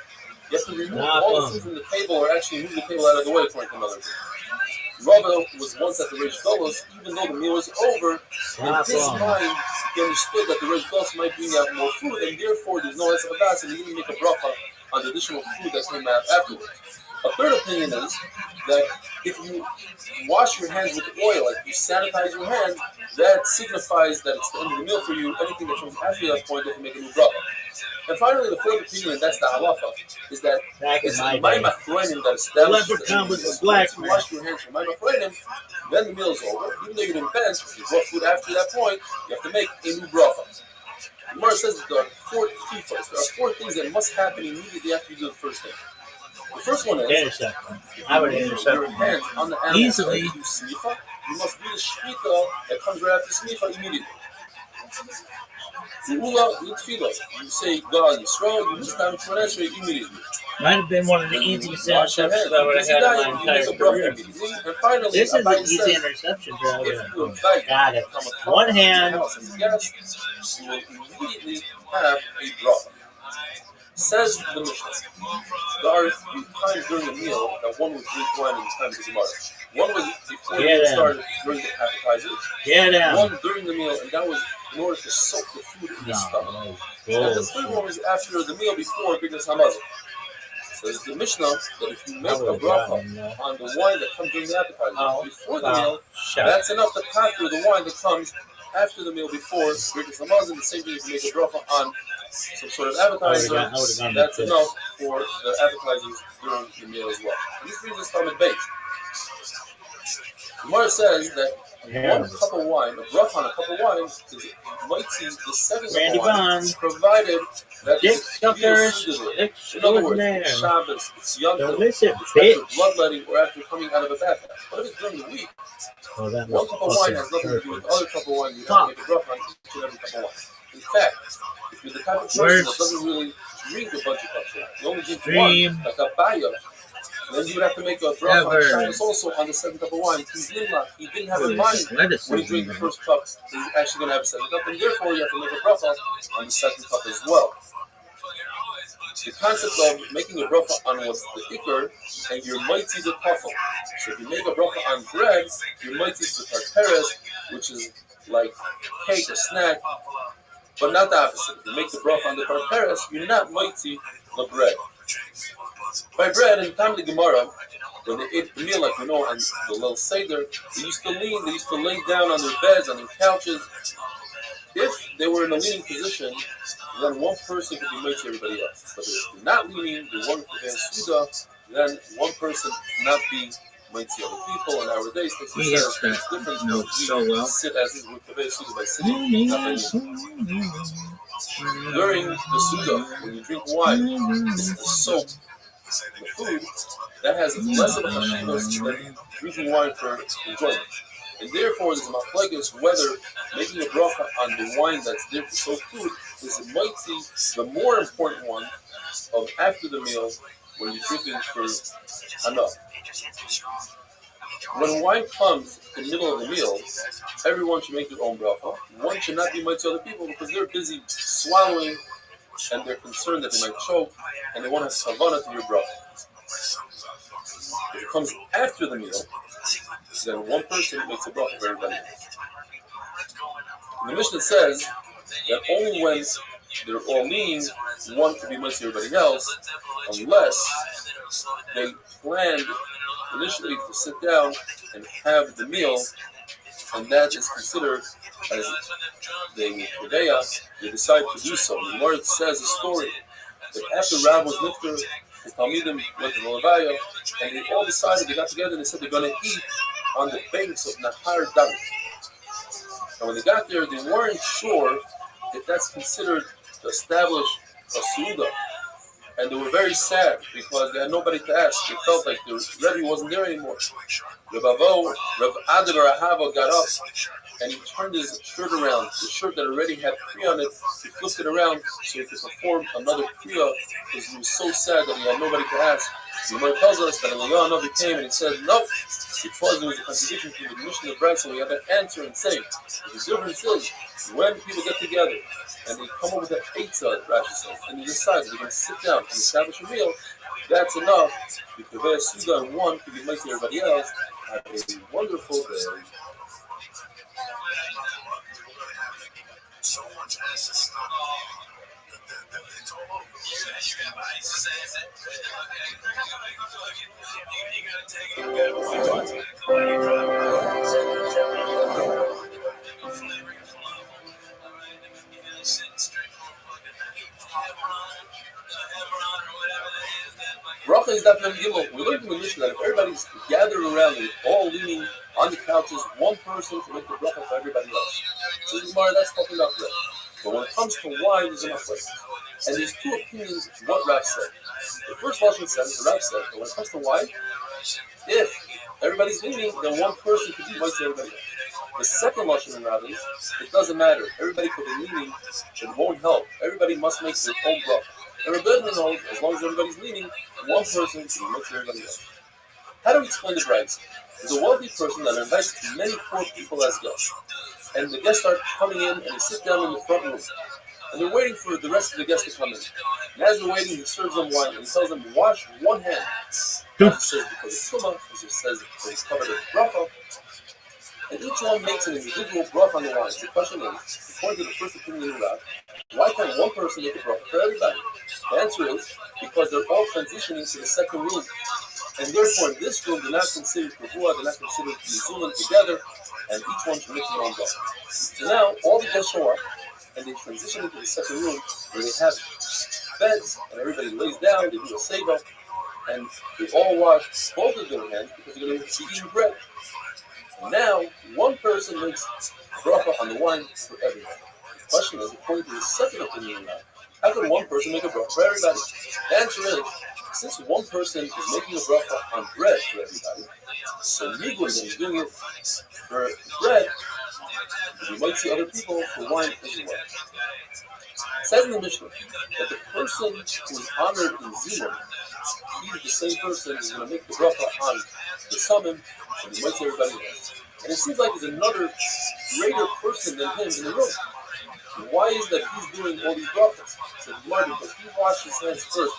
You have to remove all the food from the table or actually move the table out of the way, according to another opinion. Rabbi was once at the Reish Golos, even though the meal was over, in his mind, he understood that the Reish Golos might bring out more food, and therefore there's no Hesach Hadas, and he didn't make a bracha on the additional food that came out afterwards. A third opinion is that if you wash your hands with oil, like you sanitize your hands, that signifies that it's the end of the meal for you. Anything that comes after that point, you have to make a new bracha. And finally, the fourth opinion, and that's the halacha, is that it's my machronim that establishes that if you wash your hands from my machronim, then the meal is over. Even though you didn't bench, if you brought food after that point, you have to make a new bracha. The Gemara says that there are 4 tifos. There are 4 things that must happen immediately after you do the first thing. The first one is I would intercept your hands on the animal. easily. You smicha, you must do the shmita that comes right after smicha immediately. You say God Yisrael, you must have to answer it immediately. Might have been one of the easiest interceptions I would have had in my entire career. And finally, This is an easy interception drill. Got it. One hand. You will immediately have a bracha. Says the Mishnah, there are 3 times during the meal that one would drink wine in the time of the Gemara. One was before the meal started during the appetizers. One during the meal, and that was in order to soak the food in the stomach. And the third one was after the meal before Bignas Hamazon. Says the Mishnah that if you make a bracha on the wine that comes during the appetizer before the meal, that's enough to conquer the wine that comes after the meal before Bignas Hamazon. The same thing if you make a bracha on some sort of appetizer, that's enough for the appetizers during the meal as well. And this brings us to Talmud Beis. Gemara says that 1 cup of wine, a bracha on a cup of wine, is mighty the 7th cup of wine, provided that it's in other words, it's Shabbos, it's Yom Tov, it's after bloodletting or after coming out of a bath. But if it's during the week, 1 cup of wine has nothing to do with the other cup of wine. You have to make a bracha on each and every cup of wine. In fact, if you're the type of person that doesn't really drink a bunch of cups of wine, you only drink one, like a baya, then you would have to make a bracha on Shabbos also on the 7th cup of wine. He didn't have in mind when he drank the first cup, he's actually going to have a 7th cup, and therefore you have to make a bracha on the 2nd cup as well. The concept of making a bracha on what's the ikar, and your mighty the tafel. So if you make a bracha on bread, your mighty is the parperes, which is like cake or snack, but not the opposite. If you make the bracha on the parperes, you're not mighty the bread. By bread, in the time of the Gemara, when they ate the meal, like we know, on the little seder, they used to lean, they used to lay down on their beds, on their couches. If they were in a leaning position, then one person could be made to everybody else. But if they're not leaning, they weren't for their suda, then one person cannot be made to other people. And nowadays, this is different. We sit as if we're for suda by sitting, not by leaning. During the suda, when you drink wine, it's the soap, the food, that has less of a chashivas than drinking wine for enjoyment. And therefore, there's a machlokes whether making a bracha on the wine that's there to soak food is mighty, the more important one of after the meal when you're drinking for enough. When wine comes in the middle of the meal, everyone should make their own bracha. One should not be mighty to other people because they're busy swallowing and they're concerned that they might choke and they want to have kavanah to your bracha. If it comes after the meal, then one person makes a bracha for everybody. The Mishnah says that only when they're all leaning, one can be mighty to everybody else, unless they planned initially to sit down and have the meal, and that is considered as they decide to do so. The Lord says a story that after Rabbi was nifter, his Talmidim went to the Levaya, and they all decided, they got together and they said they're going to eat on the banks of Nahar David. And when they got there, they weren't sure if that's considered to establish a Suda. And they were very sad because they had nobody to ask. They felt like the Rebbe wasn't there anymore. Rabbi Adar Ahava got up and he turned his shirt around. The shirt that already had kriya on it, he flipped it around so he could perform another kriya because he was so sad that he had nobody to ask. The Gemara tells us that Eliyahu Navi came and he said, no, because there was a contradiction between the Mishnah and the Bride, so we have to answer and say, the difference is, when people get together and they come up with an eitzah, Rashi says, and they decide they're going to sit down and establish a meal, that's enough. Because their suda and one can be nice to everybody else. Have a wonderful day. So much acid stuff that it's all over. You got ISIS acid. You gotta take it. You gotta Bracha is definitely Gimel. We learned from the Mishnah that if everybody's gathered around and all leaning on the couches, one person can make the bracha for everybody else. So the Gemara, that's talking about bread. But when it comes to wine, there's enough places. And there's two opinions of what Rav said. The first Lashon says, the Rav said, that when it comes to wine, if everybody's leaning, then one person could be nice to everybody else. The second Lashon in Rav is, it doesn't matter. Everybody could be leaning, it won't help. Everybody must make their own bracha. And Rabbi knows, as long as everybody's leaning, one person can make everybody else. How do we explain the Braisa? There's a wealthy person that invites many poor people as guests. And the guests start coming in and they sit down in the front room. And they're waiting for the rest of the guests to come in. And as they're waiting, he serves them wine and tells them, wash one hand. He says, because it's Tumah, as it says, that it's covered in bracha. And each one makes an individual bracha on the wine. The question is, according to the first opinion of Rav, why can't one person make a bracha for everybody? The answer is, because they're all transitioning to the second room. And therefore, in this room, they're not considered Kavua, they're not considered Mizulim together, and each one should make their own bracha. So now, all the guests show up, and they transition into the second room, where they have beds, and everybody lays down, they do a seva, and they all wash both of their hands, because they're going to be eating bread. And now, one person makes bracha on the wine for everybody. The question is, according to the second opinion now, how can one person make a bracha for everybody? The answer is, since one person is making a bracha on bread for everybody, so Migul is doing it for bread, you might see other people for wine as well. It says in the Mishnah that the person who is honored in Zimun, he's the same person who's going to make the bracha on the summon, and he might see everybody else. And it seems like there's another greater person than him in the room. Why is that he's doing all these brachas? So because he washed his hands first,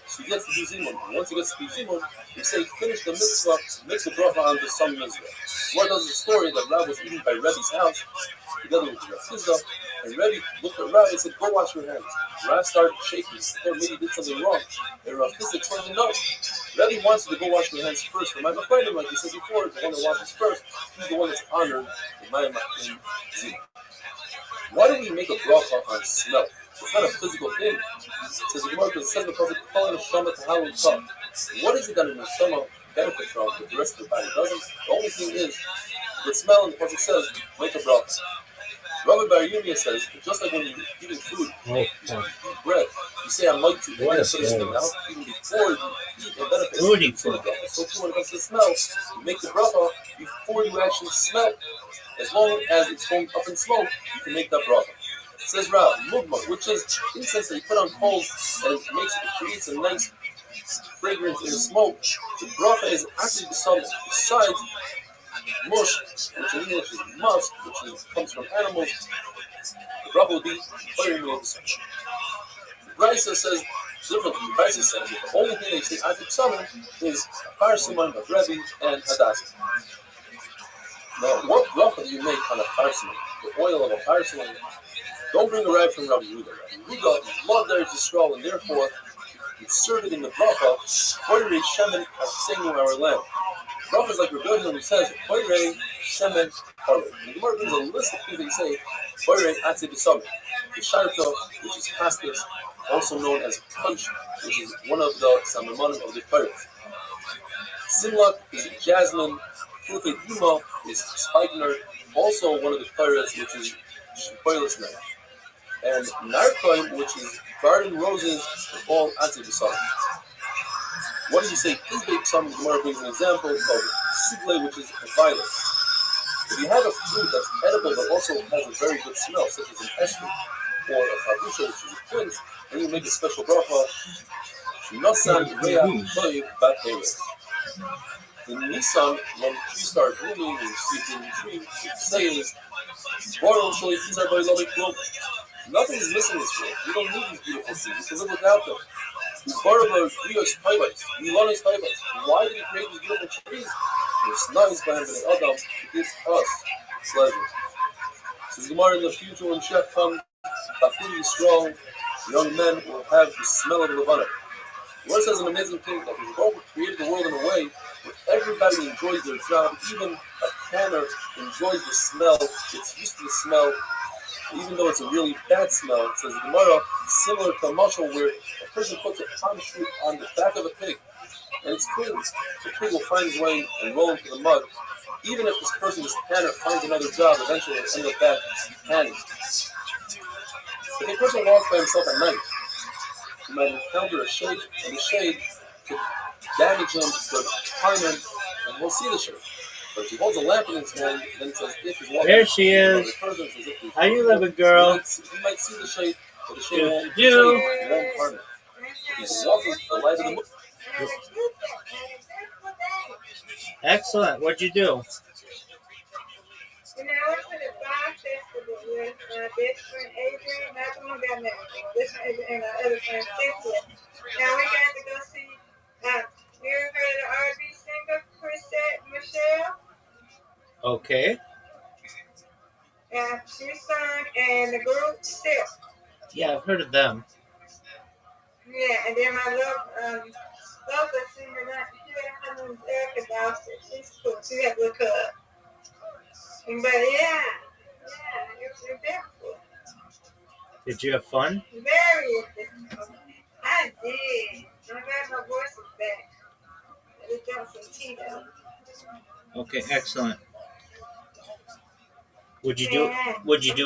so he gets to do Zimun. And once he gets to do Zimun, we say, finish the mitzvah, make the bracha on the Sam mitzvah. What does the story that Rabbi was eating by Rabbi's house, together with Rav, and Rabbi looked at Rabbi and said, go wash your hands. Rabbi started shaking, he thought maybe he did something wrong. And Rav told him, no. Rabbi wants you to go wash your hands first. For my Machayim, like he said before, the one that washes first, he's the one that's honored in my Machayim Zimun. Why do we make a bracha on smell? It's not a physical thing. It says the Gemara, because it says in the Pasuk, calling a shama to halal cup. What is it that a neshama benefit from that the rest of the body doesn't? The only thing is, the smell in the Pasuk says, make a bracha. Rabbi Bar Yirmiyah says, just like when you're eating food, you eat bread, you say, I'd like to eat this thing now, even before you eat a benefit. So too, when it comes to the smell, you make the bracha before you actually smell. As long as it's going up in smoke, you can make that bracha. It says Rav, mugma, which is incense that you put on coals and it creates a nice fragrance in the smoke. The bracha is actually besides mush, which in English is musk, which comes from animals. The bracha would be fire meal. The Brisa says differently. The Brisa says that the only thing they say after summer is fire siman of Rabbi and Hadassah. Now, what bracha do you make on a parsimony? The oil of a parsimony? Don't bring a rag from Rabbi Yehuda. Rabbi Yehuda loved Eretz Yisrael, and therefore he inserted in the bracha, Hoirei Shemen Asenu our land. Bracha is like Rabbi Yehuda who says, Hoirei Shemen Harei. And the Gemara brings a list of things that you say, Hoirei Atze B'Sameh. The Sharta, which is pastis, also known as punch, which is one of the Samamanim of the Pirates. Simlak is jasmine. Filthy Duma is spikenard, also one of the pirates, which is Shipoilis now. And Narkoim, which is garden roses, are all anti-basam. What do you say? Isbei Psalm, the Gemara brings an example of Sigle, which is a violet. If you have a fruit that's edible but also has a very good smell, such as an ester or a fabusha, which is a quince, then you make a special bracha, Nosan Reach Toiv Bateres. In Nissan, when trees start blooming and sleeping trees, it says, Boron Shoi Tizar Boy Love Club. Nothing is missing in this world. We don't need these beautiful things. We can live without them. Why did he create these beautiful trees? It's nice by him and Adam. It gives us pleasure. Says Gemara, in the future when Shech comes, Bafuri is strong, young men will have the smell of the Levana. The Lord says an amazing thing that the Lord created the world in a way where everybody enjoys their job. Even a canner enjoys the smell, gets used to the smell, even though it's a really bad smell. It says Gemara, similar to a mushel where a person puts a palm shoot on the back of a pig, and it's clean. The pig will find his way and roll into the mud. Even if this person, this tanner, finds another job, eventually it'll end up back tanning. If a person walks by himself at night, he might encounter a shade, and the shade could damage him, could harm him, and we'll see the shade. But if he holds a lamp in his hand, then it says if he's walking, there she is. How you living, girl? He might see the shade, but the shade won't harm him. If he's walking to the light of the moon. Excellent. What'd you do? I went to the Fire Festival with my best friend Adrian. Not the one got married. This one and my other friend Cynthia. Now we got to go see. You ever heard of the R&B singer Chrisette Michelle? Okay. Yeah, she sung and the group Sip. Yeah, I've heard of them. Yeah, and then my local singer, her name is Erica Dawson. She's cool. She got a little cut. But yeah, it was difficult. Did you have fun? Very difficult. I did. I'm glad my voice is back. I just got some tea though. Okay, excellent. Would you do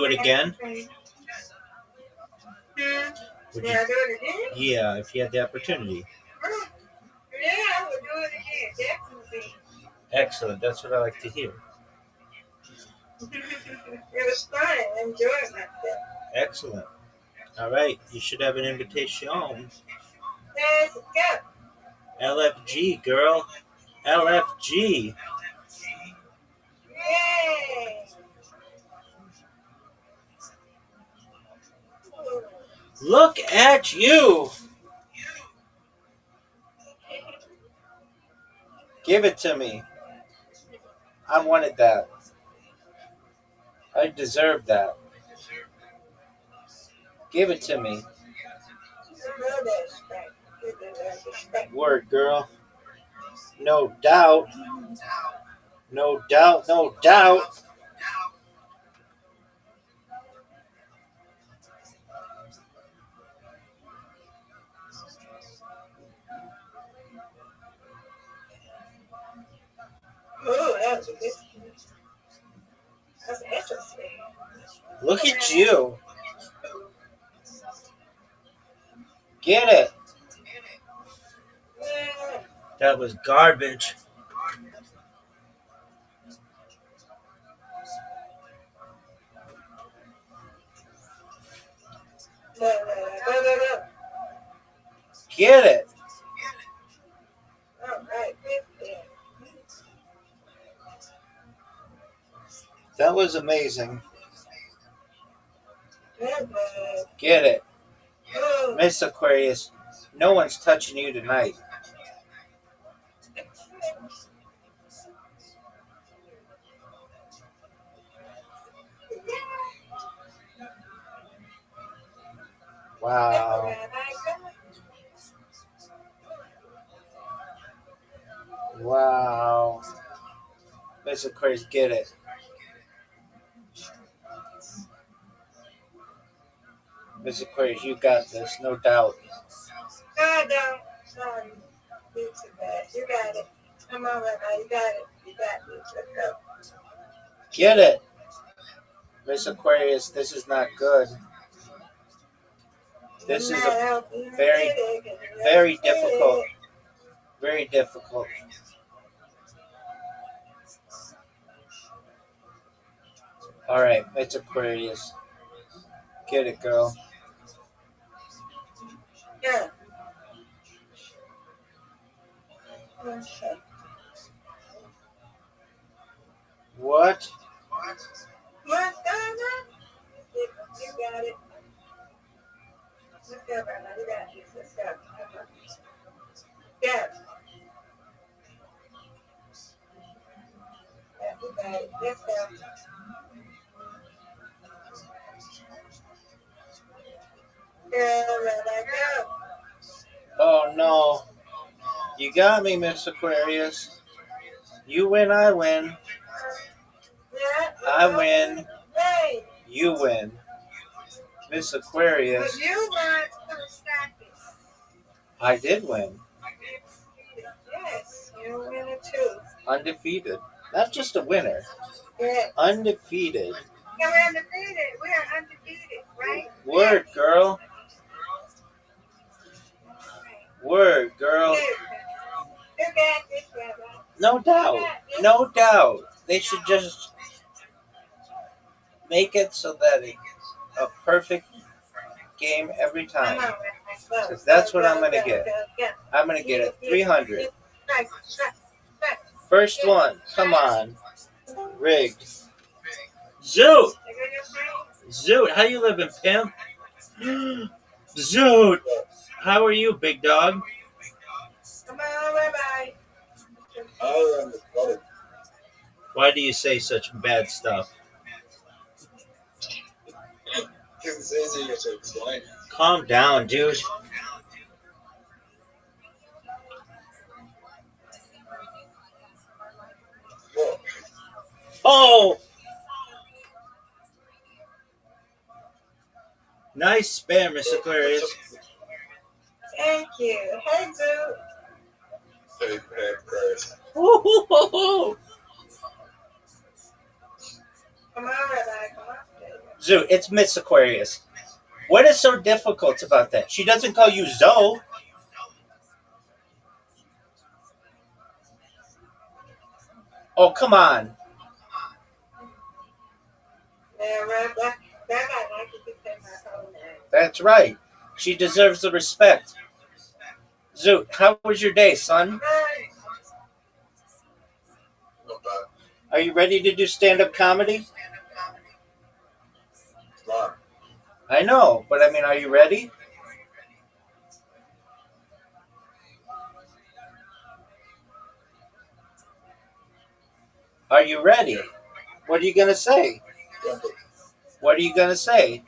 it again? Would I do it again? Yeah, if you had the opportunity. Yeah, I would do it again, definitely. Excellent. That's what I like to hear. It was fun. I enjoyed myself. Excellent. All right. You should have an invitation. Let's go. LFG, girl. LFG. Yay. Look at you. Give it to me. I wanted that. I deserve that. Give it to me. Word, girl. No doubt. No doubt, no doubt. Oh, that was a good one. That's interesting. Look at you. Get it. Yeah. That was garbage. No. Get it. All right, good. That was amazing. Good. Get it. Oh. Miss Aquarius, no one's touching you tonight. Wow. Wow. Miss Aquarius, get it. Miss Aquarius, you got this, no doubt. No, don't. Sorry. Do too bad. You got it. Come on, Rabbi. You got it. You got this. Let's go. Get it. Miss Aquarius, this is not good. This is a very, very difficult. Very difficult. All right, it's Aquarius. Get it, girl. Yeah. What? What's going on? You got it. Let's go, Rabbi. You got this. Let's go. Yeah. Yeah, you got it. Let's go. Go, Rabbi, go. Oh no. You got me, Miss Aquarius. You win, I win. Yeah. I win. Hey. You win. Miss But Aquarius. you want to stop it. I did win. Yes, you're a winner too. Undefeated. Not just a winner. Yeah. Undefeated. Yeah, we're undefeated. We are undefeated, right? Word, girl. Word, girl. You got this, Rabbi. No doubt. No doubt. They should just make it so that it's a perfect game every time. Come on, Rabbi. Go, Because that's go, what I'm go, going to go, get. go, go. I'm going to get a 300. Right. First one. Come on. Rigged. Zoot! They go your friend? Zoot, how you living, pimp? Zoot! How are you, big dog? Come on, Rabbi. I am the color. Why do you say such bad stuff? It's easier to explain. Calm down, dude. Well, Oh! Nice spam, Miss Aquarius. Thank you. Hey, Zoo. hey, prayers. Woo-hoo-hoo-hoo. Come on, Rabbi. Come on. Zoot, it's Miss Aquarius. What is so difficult about that? She doesn't call you Zoe. Oh, come on. Yeah, Rabbi. Rabbi, like you to say my whole name. That's right. She deserves the respect. Zoot, how was your day, son? Right. Not bad. Are you ready to do stand-up comedy? Smart. I know, but I mean, are you ready? Are you ready? What are you going to say? What are you going to say?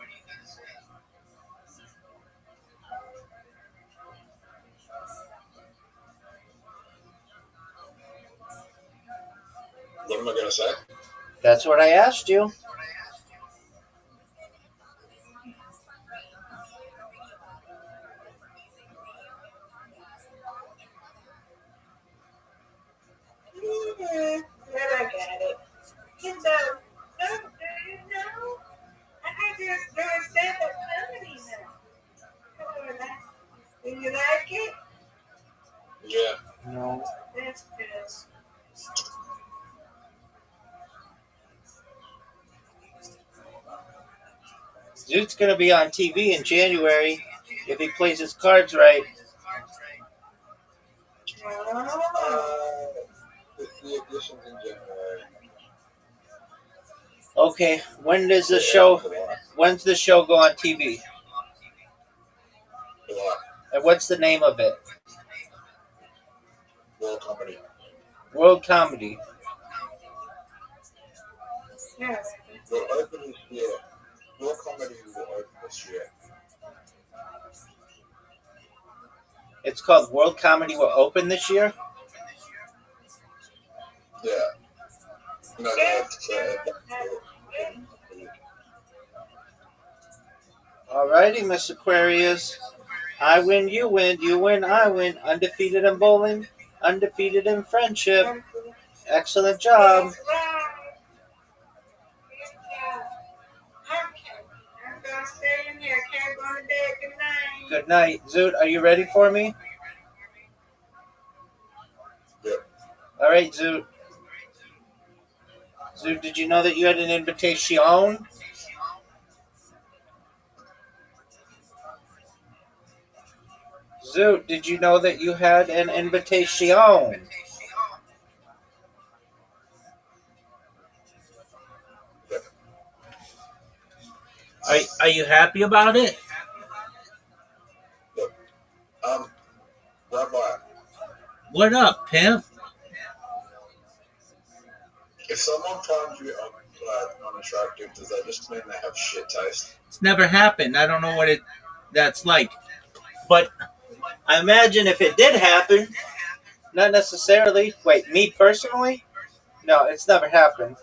What am I gonna say? That's what I asked you. Yeah, I got it. You know, do you know? I just doing stand-up comedy now. Come on, man. Do you like it? Yeah. No. That's good. Zoot's going to be on TV in January if he plays his cards right. Oh. The editions in January. Okay, when does the show? When's the show go on TV? July. And what's the name of it? World Comedy. World Comedy. Yeah. We'll open this year. World Comedy will open this year. It's called World Comedy will open this year? Yeah. No, Alrighty, Miss Aquarius. I win, you win, I win. Undefeated in bowling, undefeated in friendship. Excellent job. That's right. Good job. Okay. I'm going to stay in here. Can't go to bed. Good night. Good night. Zoot, are you ready for me? Yep. Alright, Zoot. Zoot, did you know that you had an invitation? Zoot, did you know that you had an invitation? Are you happy about it? Rabbi, What up, pimp? if someone finds you unattractive, does that just mean they have shit taste? It's never happened. I don't know what that's like. But I imagine if it did happen, not necessarily. Wait, me personally? No, it's never happened.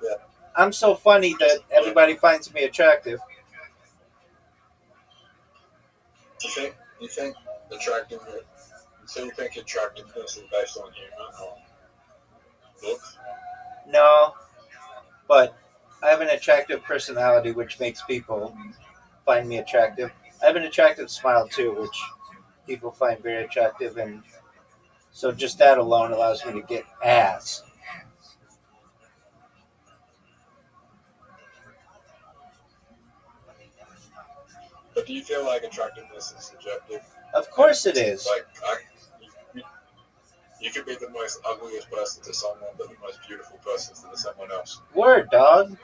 Yeah. I'm so funny that everybody finds me attractive. You think attractiveness? So you think attractiveness is based on human or looks? No, but I have an attractive personality, which makes people find me attractive. I have an attractive smile too, which people find very attractive, and so just that alone allows me to get ass. But do you feel like attractiveness is subjective? Of course it is. Like, you could be the most ugliest person to someone, but the most beautiful person to someone else. Word, dog.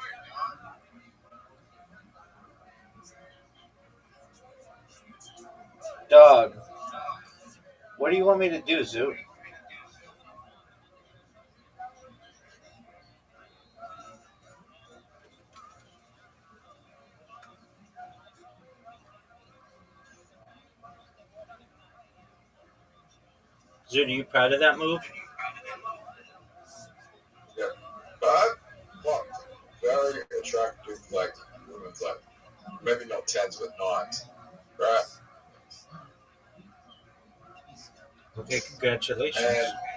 Dog. What do you want me to do, Zoo? Zoo, are you proud of that move? Yeah. But I very attractive, like, women, like, maybe not 10s, but 9s, right? Okay, congratulations.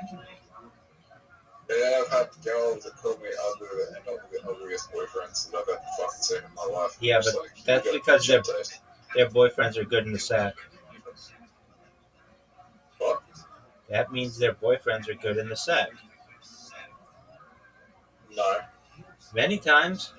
And I've had girls that call me ugly and end up with the ugliest boyfriends that I've ever fucking seen in my life. Yeah, but like, that's because their boyfriends are good in the sack. What? That means their boyfriends are good in the sack. No. Many times.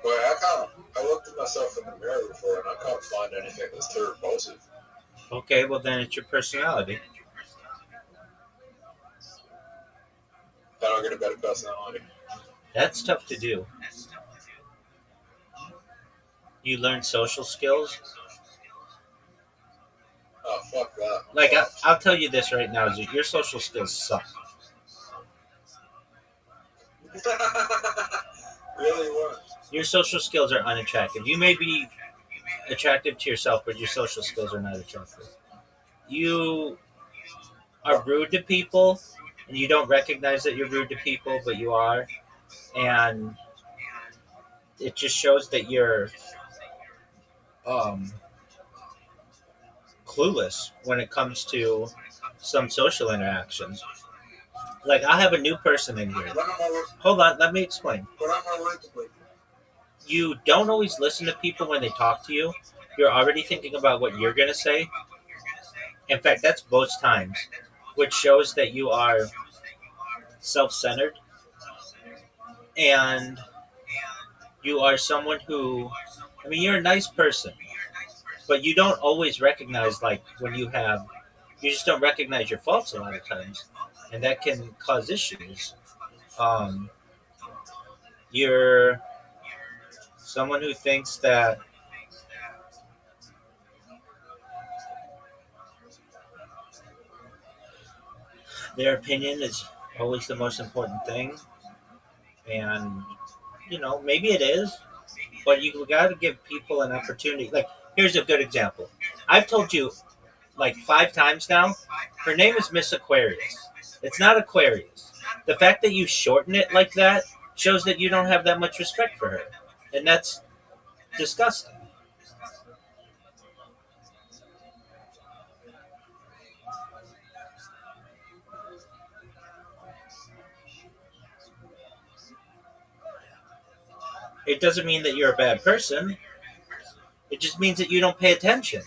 Well, I looked at myself in the mirror before and I can't find anything that's too repulsive. Okay, well then it's your personality. How do I get a better personality? That's tough to do. You learn social skills. Oh, fuck that. Like, I'll tell you this right now, your social skills suck. Really what? Your social skills are unattractive. You may be attractive to yourself, but your social skills are not attractive. You are rude to people, and you don't recognize that you're rude to people, but you are. And it just shows that you're clueless when it comes to some social interactions. Like, I have a new person in here. Hold on, let me explain. You don't always listen to people when they talk to you. You're already thinking about what you're going to say. In fact, that's both times, which shows that you are self-centered and you are someone who, I mean, you're a nice person, but you don't always recognize, like, you just don't recognize your faults a lot of times, and that can cause issues. You're someone who thinks that their opinion is always the most important thing, and maybe it is, but you got to give people an opportunity. Like, here's a good example. I've told you like 5 times now, her name is Miss Aquarius. It's not Aquarius. The fact that you shorten it like that shows that you don't have that much respect for her, and that's disgusting. it doesn't mean that you're a bad person. It just means that you don't pay attention.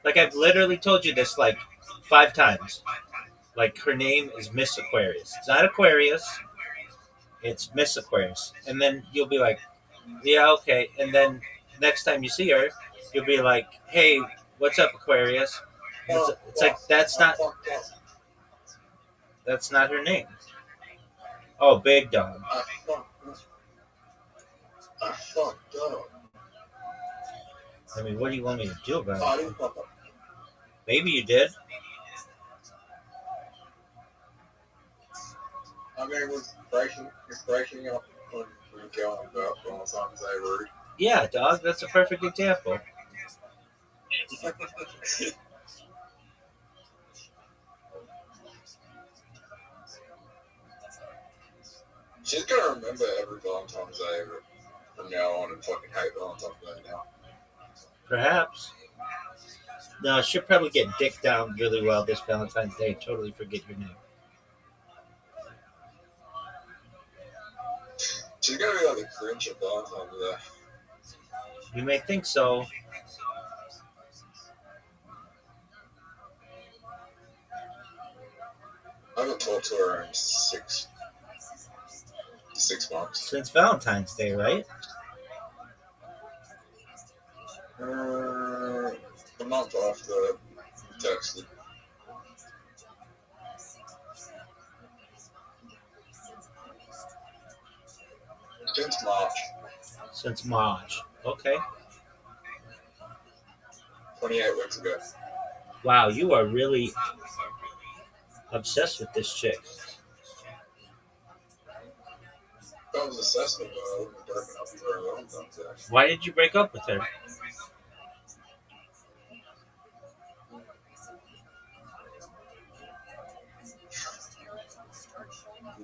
Like, I've literally told you this like 5 times. Like, her name is Miss Aquarius. It's not Aquarius. It's Miss Aquarius. And then you'll be like, yeah, okay. And then next time you see her, you'll be like, hey, what's up, Aquarius? It's like, that's not her name. Oh, big dog. I fucked up. I mean, what do you want me to do I about it? didn't fuck up. Maybe you did. I mean, it was breaking up on Miguel and Beth on something they were. Yeah, dog, that's a perfect example. She's gonna remember every Valentine's Day from now on and fucking hate Valentine's Day now. Perhaps. No, she'll probably get dicked down really well this Valentine's Day and totally forget your name. She's gonna be like the Grinch of Valentine's Day. You may think so. I haven't talked to her in 6 months. Since Valentine's Day, right? A month after texted. Since March. Since March. Okay. 28 weeks ago. Wow, you are really obsessed with this chick. That was assessment, but I wouldn't have broken up with her alone someday. Why did you break up with her?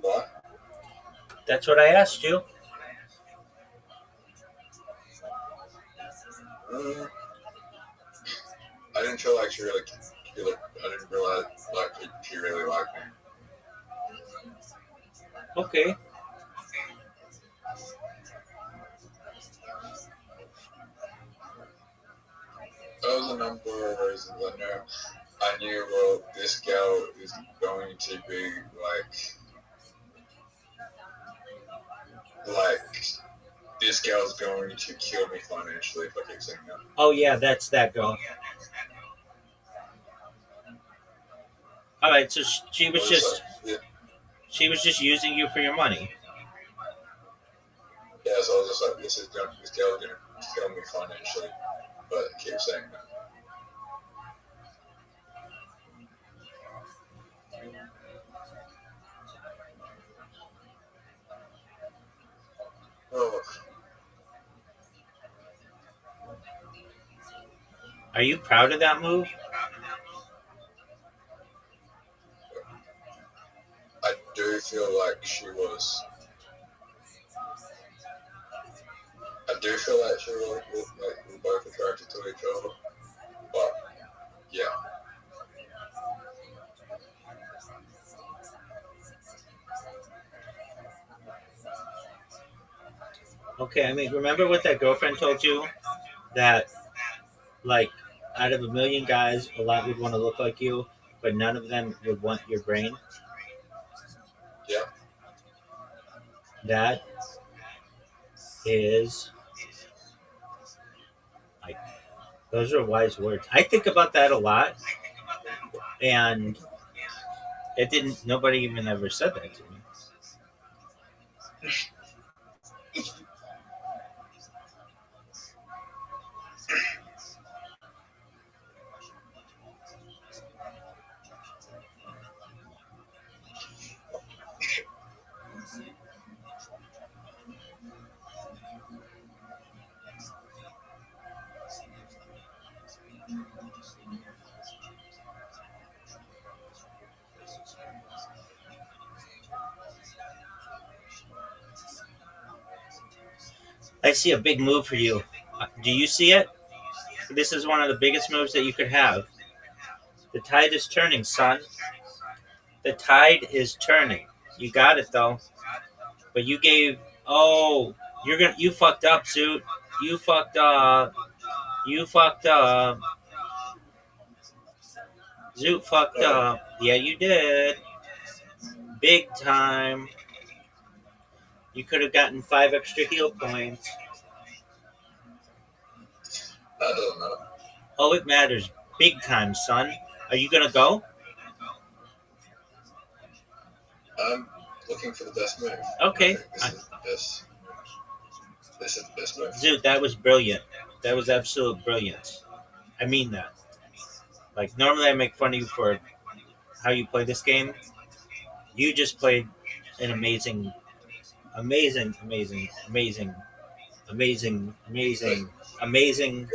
What? That's what I asked you. I didn't feel like she really, I didn't realize like she really liked me. Okay. That was a number of reasons. I knew, well, this girl is going to be like, this girl's going to kill me financially if I keep saying that. Oh, yeah, that's that girl. All right, so she was just she was just using you for your money. Yeah, so I was just like, this girl's gonna kill me financially, but I keep saying that. Oh. Are you proud of that move? I do feel like she was. I do feel like she was like we're both attracted to each other, but yeah. Okay, I mean, remember what that girlfriend told you? That, like, out of a million guys, a lot would want to look like you, but none of them would want your brain? Yeah. That is, like, those are wise words. I think about that a lot, and nobody even ever said that to me. I see a big move for you. Do you see it? This is one of the biggest moves that you could have. The tide is turning, son. The tide is turning. You got it, though. But you You fucked up, Zoot. You fucked up. You fucked up. Zoot fucked up. Yeah, you did. Big time. You could have gotten 5 extra heal points. I don't know. Oh, it matters. Big time, son. Are you gonna go? I'm looking for the best move. Okay. I think this is the best. This is the best move. Zoot, that was brilliant. That was absolute brilliance. I mean that. Like, normally I make fun of you for how you play this game. You just played an amazing, amazing, amazing, amazing, amazing, amazing, amazing,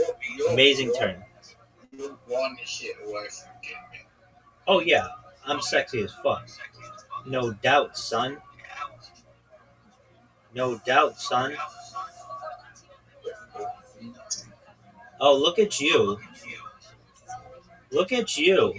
amazing turn. You're one hit away from getting me. Oh, yeah. I'm sexy as fuck. No doubt, son. No doubt, son. Oh, look at you. Look at you.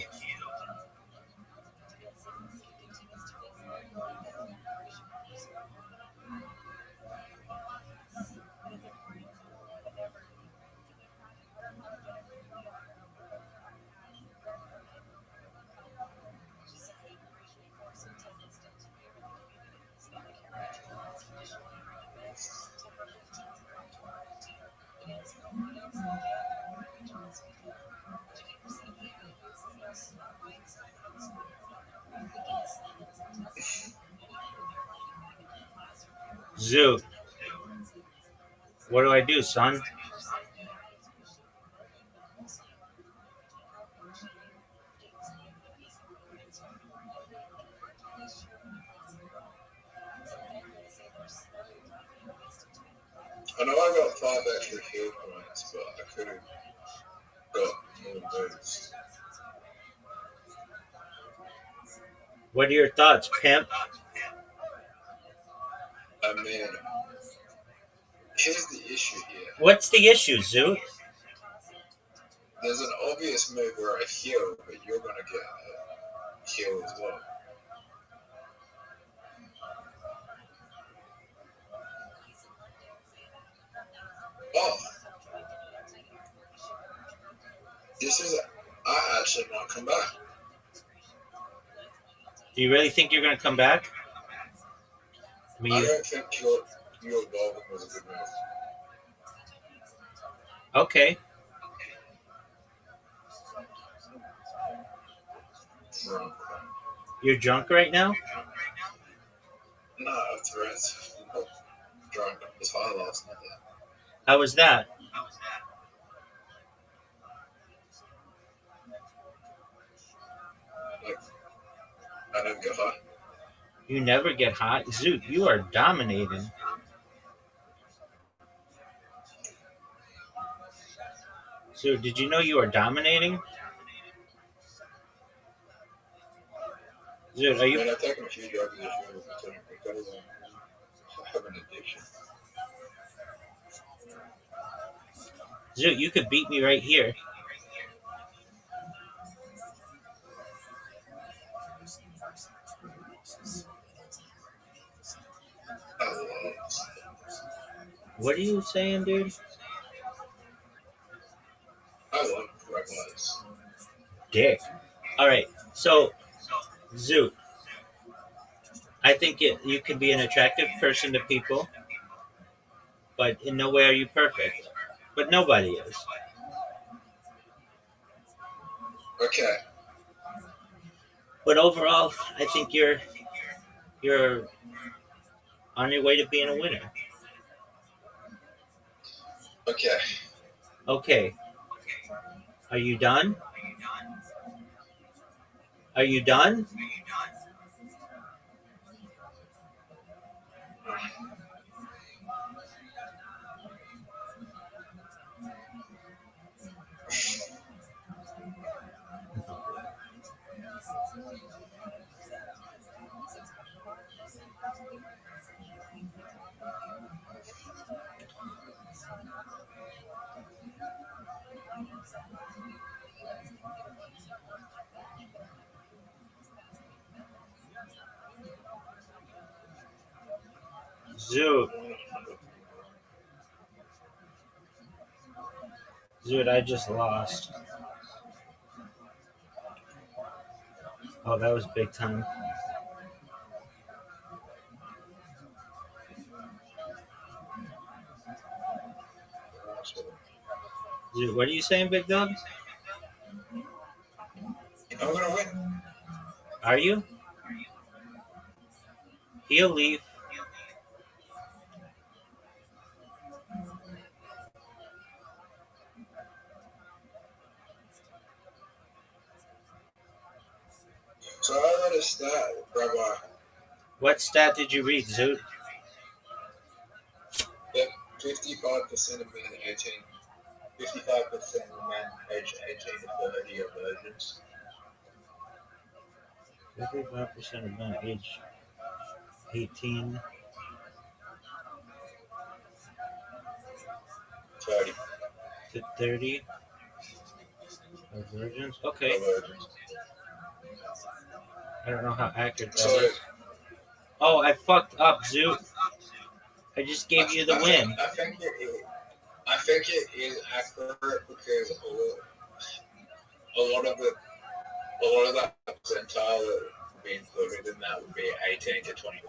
Zoot. What do I do, son? I know I got 5 extra heal points, but I could have got more moves. What are your thoughts, pimp? I mean, here's the issue here. What's the issue, Zoot? There's an obvious move where I heal, but you're gonna get a heal as well. Oh! This is... I actually might come back. Do you really think you're going to come back? I mean, I don't think your evolving was a good move. Okay. Drunk. You're drunk right now? No, threats. Drunk. I was high last night. How was that? Like, I don't get high. You never get hot. Zoot, you are dominating. Zoot, did you know you are dominating? Zoot, are I you... mean, I've taken a few drugs this year because I have an addiction. Zoot, you could beat me right here. What are you saying, dude? I love regulars. Dick. Alright, so, Zoot, I think you can be an attractive person to people, but in no way are you perfect. But nobody is. Okay. But overall, I think you're on your way to being a winner. Okay. Okay. Are you done? Are you done? Zoot. Dude, I just lost. Oh, that was big time. Dude, what are you saying, Big Dog? I'm gonna win. Are you? He'll leave. So I read a stat, Rabbi, What stat did you read, Zoot? that 55% of men 55% of men aged 18 to 30 are virgins. 55% of men age 18 30 to 30 are virgins. Okay. are virgins. I don't know how accurate that So is. Oh, I fucked up, Zoot. I just gave you the win. I think it is accurate because a lot of that percentile that would be included in that would be 18 to 21.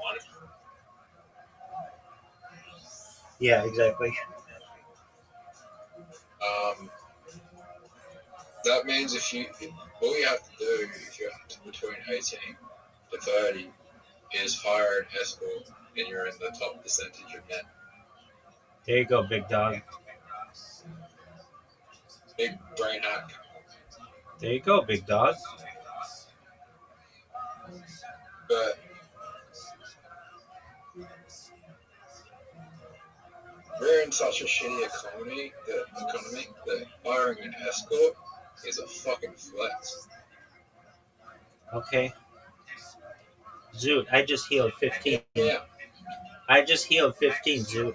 Yeah, exactly. That means all you have to do if you're between 18 to 30 is hire an escort and you're in the top percentage of men. There you go, Big Dog. Big brain hack. There you go, Big Dog. But we're in such a shitty economy that hiring an escort is a fucking flex. Okay. Zoot, I just healed 15. Yeah. I just healed 15, Zoot.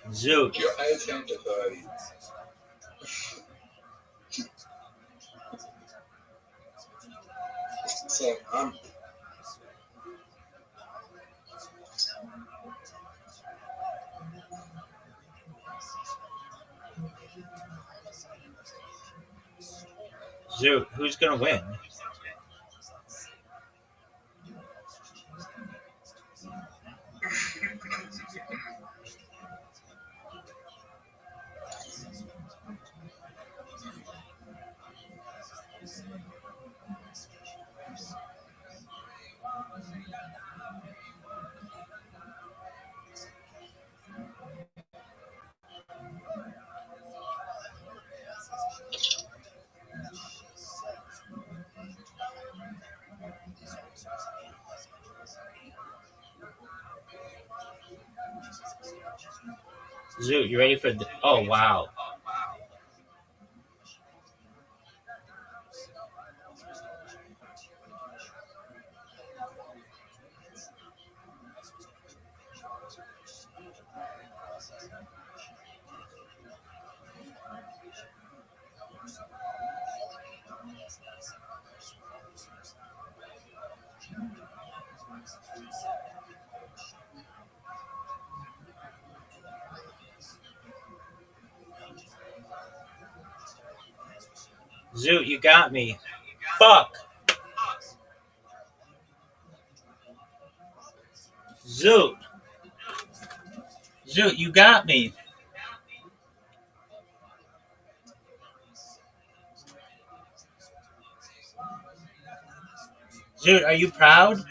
Zoot. You're 18 to 30. So Zoot, who's gonna win? Zoot, you ready for the... Oh, wow. Zoot, you got me. Fuck. Zoot. Zoot, you got me. Zoot, are you proud?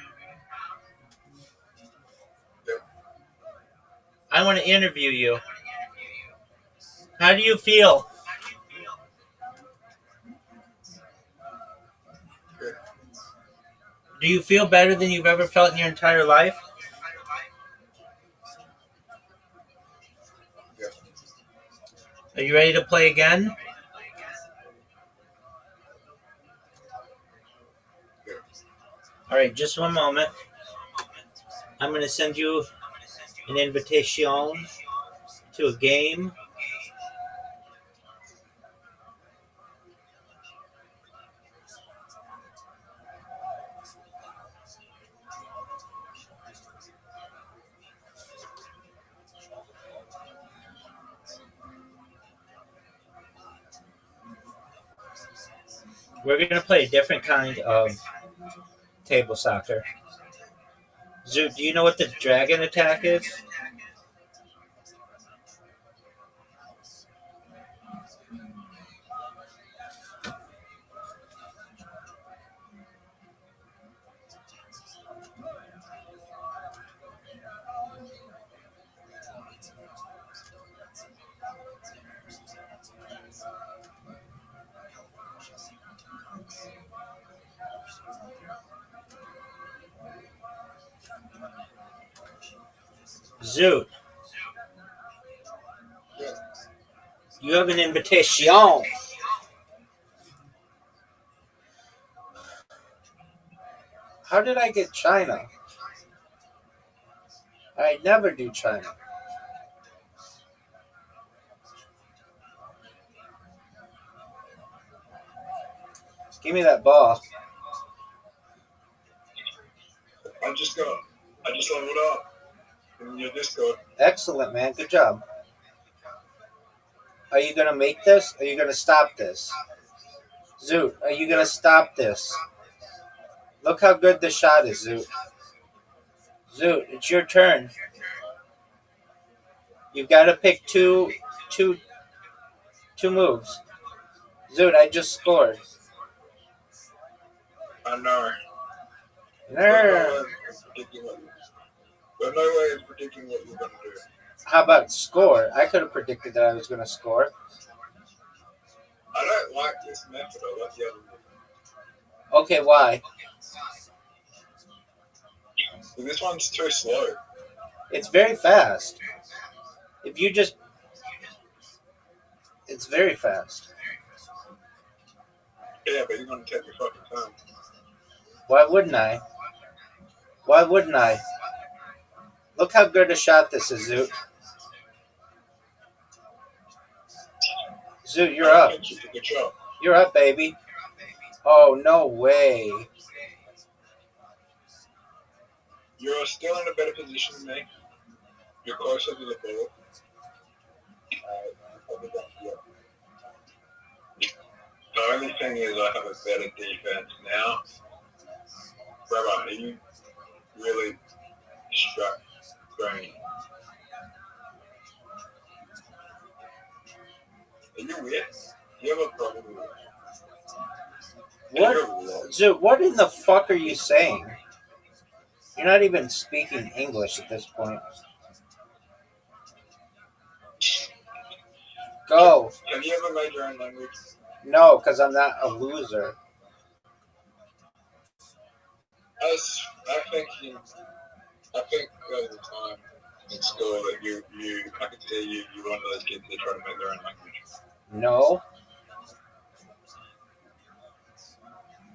I want to interview you. How do you feel? Do you feel better than you've ever felt in your entire life? yeah. Are you ready to play again? All right, just one moment. I'm going to send you an invitation to a game. We're gonna play a different kind of table soccer. Zoo, do you know what the dragon attack is? Zoo, you have an invitation. How did I get China? I never do China. Give me that ball. I just leveled up in your Discord. Excellent, man. Good job. Are you gonna make this? Are you gonna stop this? Zoot, are you gonna stop this? Look how good the shot is, Zoot. Zoot, it's your turn. You've got to pick two moves. Zoot, I just scored. I know. There. There's no way of predicting what you're going to do. How about score? I could have predicted that I was going to score. I don't like this method. I like the other one. Okay, why? This one's too slow. It's very fast. If you just... It's very fast. Yeah, but you're going to take your fucking time. Why wouldn't I? Why wouldn't I? Look how good a shot this is, Zoot. Zoot, you're up. You're up, baby. Oh, no way. You're still in a better position than me. You're closer to the ball. The only thing is I have a better defense now. Rabbi, are you really struggling? Are you weird? Do you have a problem with it? What? Zoot, what in the fuck are you saying? You're not even speaking English at this point. Go. Have you ever made your own language? No, because I'm not a loser. I think over time in school that I could see you're one of those kids that try to make their own language. No.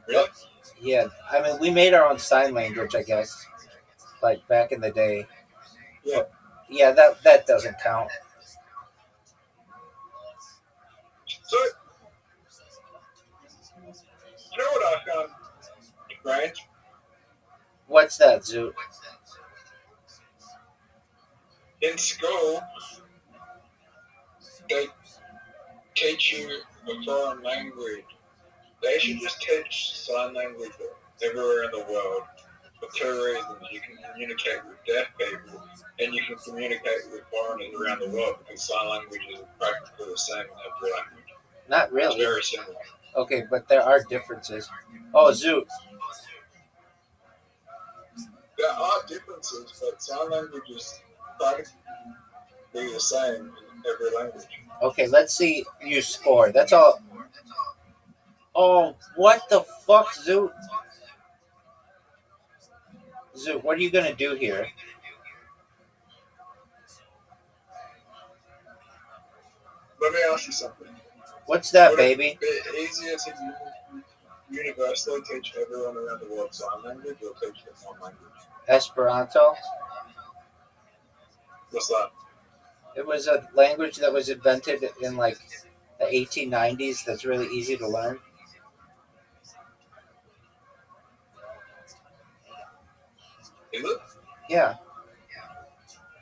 Really? Yeah, I mean, we made our own sign language, I guess. Like, back in the day. Yeah. Yeah, that doesn't count. So, you know what I found strange? What's that, Zoot? In school, they teach you a foreign language. They should just teach sign language everywhere in the world for two reasons. You can communicate with deaf people, and you can communicate with foreigners around the world, because sign language is practically the same in every language. Not really. It's very similar. Okay, but there are differences. Oh, Zoot. There are differences, but sign language is practically the same in every language. Okay, let's see you score. That's all. Oh, what the fuck, Zoot? Zoot, what are you going to do here? Let me ask you something. What's that, Would baby? it be easier to universally teach everyone around the world sign language, or teach them one language? Esperanto. What's that? It was a language that was invented in like the 1890s that's really easy to learn. Is it? Yeah.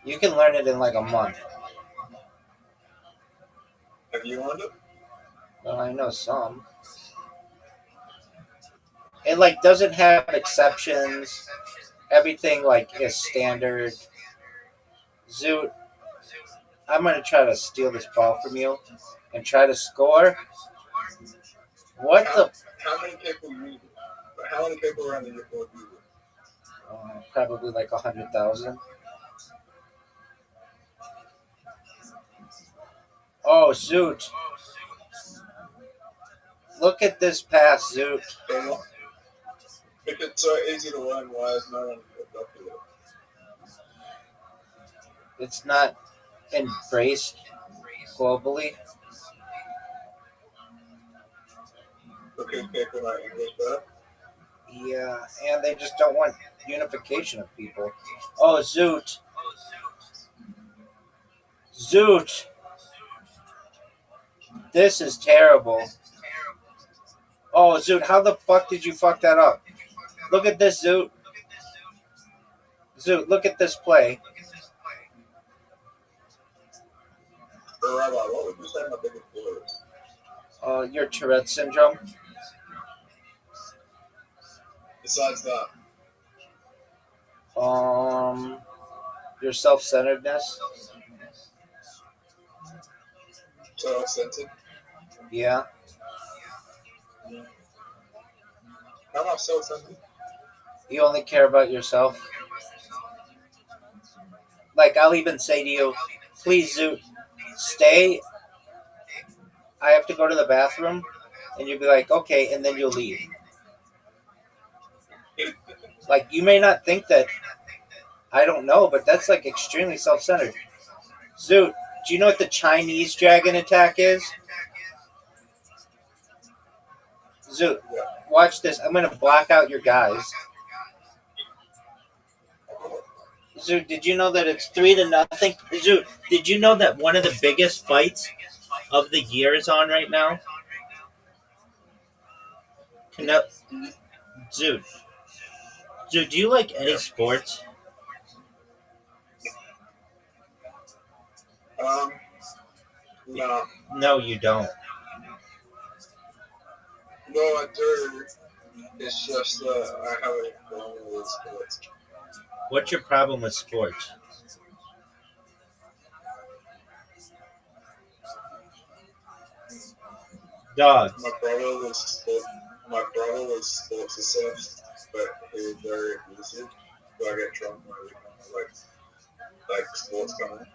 You can learn it in like a month. Have you learned it? Well, I know some. It like doesn't have exceptions. Everything like is standard. Zoot, I'm gonna try to steal this ball from you and try to score. What the? How many people use it? How many people around the airport use it? Probably like 100,000. Oh, Zoot. Look at this pass, Zoot. If it's so easy to run, why is no one adopted it? It's not embraced globally. Because people know English better. Yeah, and they just don't want unification of people. Oh, Zoot. Zoot. This is terrible. Oh, Zoot, how the fuck did you fuck that up? Look at this, Zoot. Zoot, look at this play. Rabbi, what would you say my biggest flaw is? Your Tourette syndrome. Besides that, Your self-centeredness. self-centered. Yeah. How am I self-centered? You only care about yourself. Like, I'll even say to you, please, Zoot, stay. I have to go to the bathroom. And you'll be like, okay, and then you'll leave. Like, you may not think that, I don't know, but that's like extremely self-centered. Zoot, do you know what the Chinese dragon attack is? Zoot, watch this. I'm going to block out your guys. Zoot, did you know that it's 3-0? Zoot, did you know that one of the biggest fights of the year is on right now? Zoot, do you like any sports? No. No, you don't. No, I do. It's just I have a problem with sports. What's your problem with sports? Dogs. My brother was sports obsessed, but he was very abusive. So I get drunk every time like sports come in.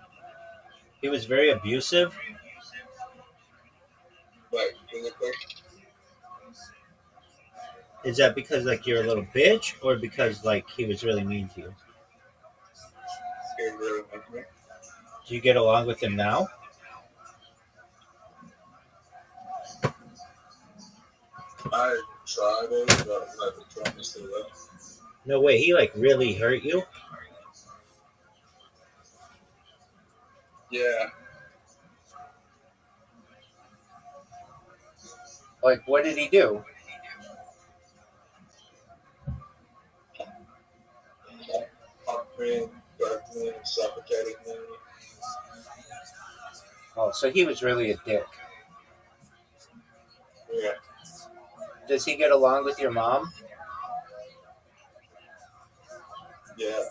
He was very abusive. Like physically. Is that because like you're a little bitch, or because like he was really mean to you? He really liked me. Do you get along with him now? I tried it, but the drunk is still left. No way. He like really hurt you? Yeah. Like, what did he do? Humped me, burped me, suffocated me. Oh, so he was really a dick. Yeah. Does he get along with your mom? Yeah.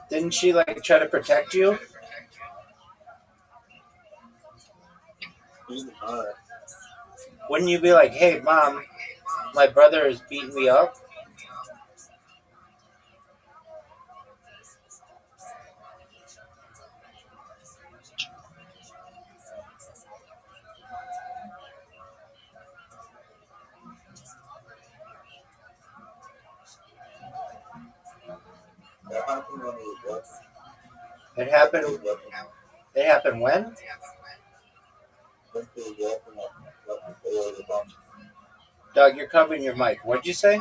Didn't she like try to protect you? Wouldn't you be like, hey, mom, my brother is beating me up? It happened. It happened when? Doug, you're covering your mic. What'd you say?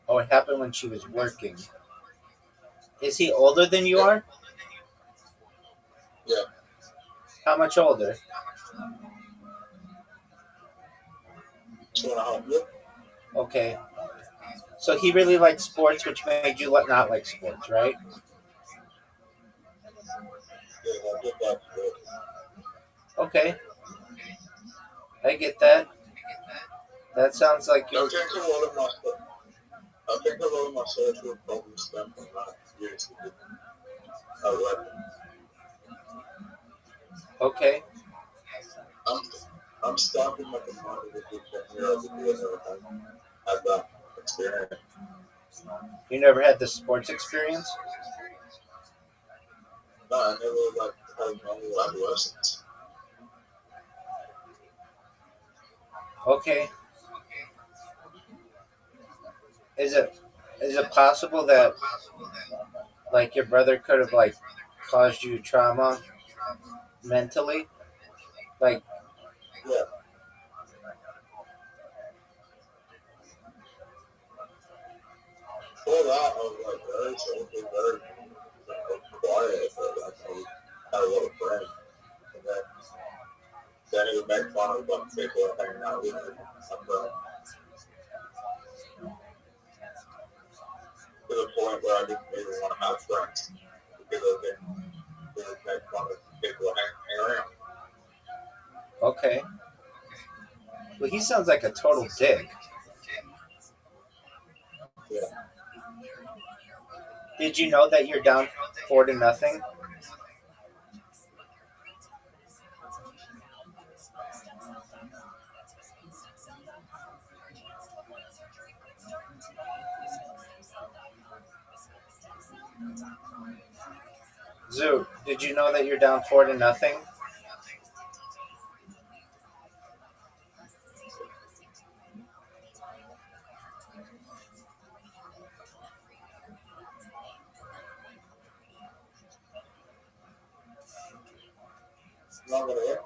Oh, it happened when she was working. Is he older than you are? Yeah. How much older? 2.5 years. Okay. So he really liked sports, which made you not like sports, right? did that good. Okay, I get that. That sounds like I you. think a lot of my social problems stem from that experience with a weapon. Okay, I'm stuck in like a mind with the 10-year-old who never had that experience. you never had the sports experience. No, I never like had normal adolescence. Okay, is it possible that like your brother could have like caused you trauma mentally? Like, Yeah. For that, I was like very social, very quiet, but like I had a lot of friends. And then he would make fun of like people hanging out with me. To the point where I didn't even want to have friends because of it. They would make fun of people hanging around. okay, well, he sounds like a total dick. Yeah. Did you know that you're down 4-0? Zoo, did you know that you're down 4-0? Not gonna hit.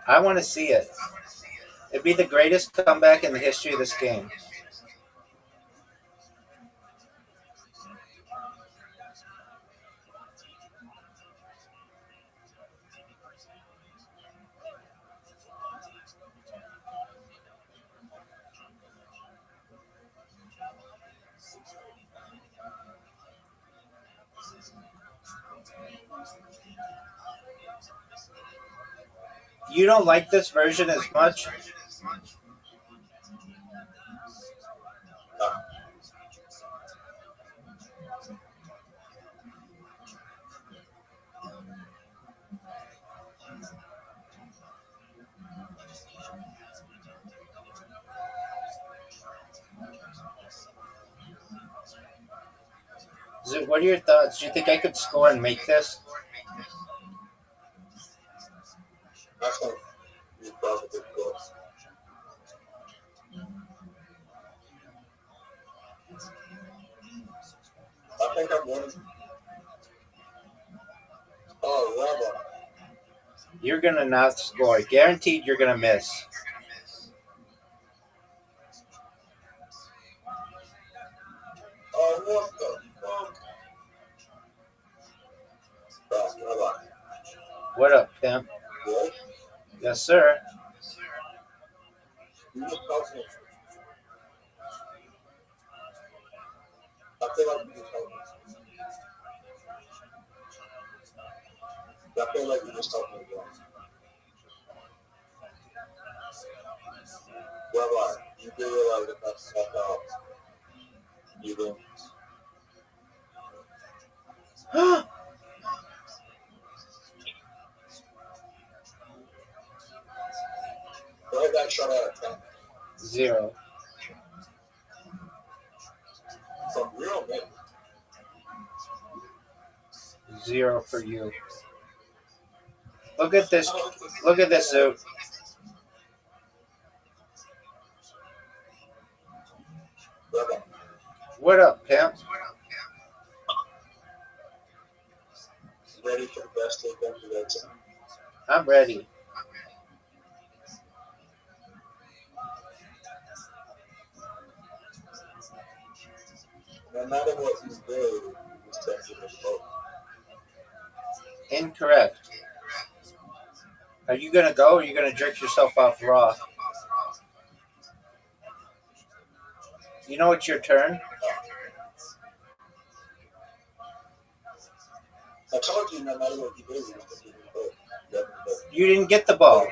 I want to see it. It'd be the greatest comeback in the history of this game. You don't like this version as much? Zoo, what are your thoughts? Do you think I could score and make this? I think you probably could go. I think I'm winning. Oh, Rabbi. You're going to not score. Guaranteed you're going to miss. Oh, what the fuck? Rabbi. What up, pimp? What? Yes, sir. You just talked to me. I feel like you just talked to me. I feel like you just talked to me. Rabbi, you do realize that that's how you do. Write that shot out of 10. 0. From real men. 0 for you. Look at this. Look at this, Zoo. Rabbi. What up, pimp? Ready for the best take them to that time. I'm ready. No matter what you do, you just take it as both. Incorrect. Are you going to go or are you going to jerk yourself off raw? You know it's your turn? I I told you no matter what you do, you're going to do the ball. You didn't get the ball.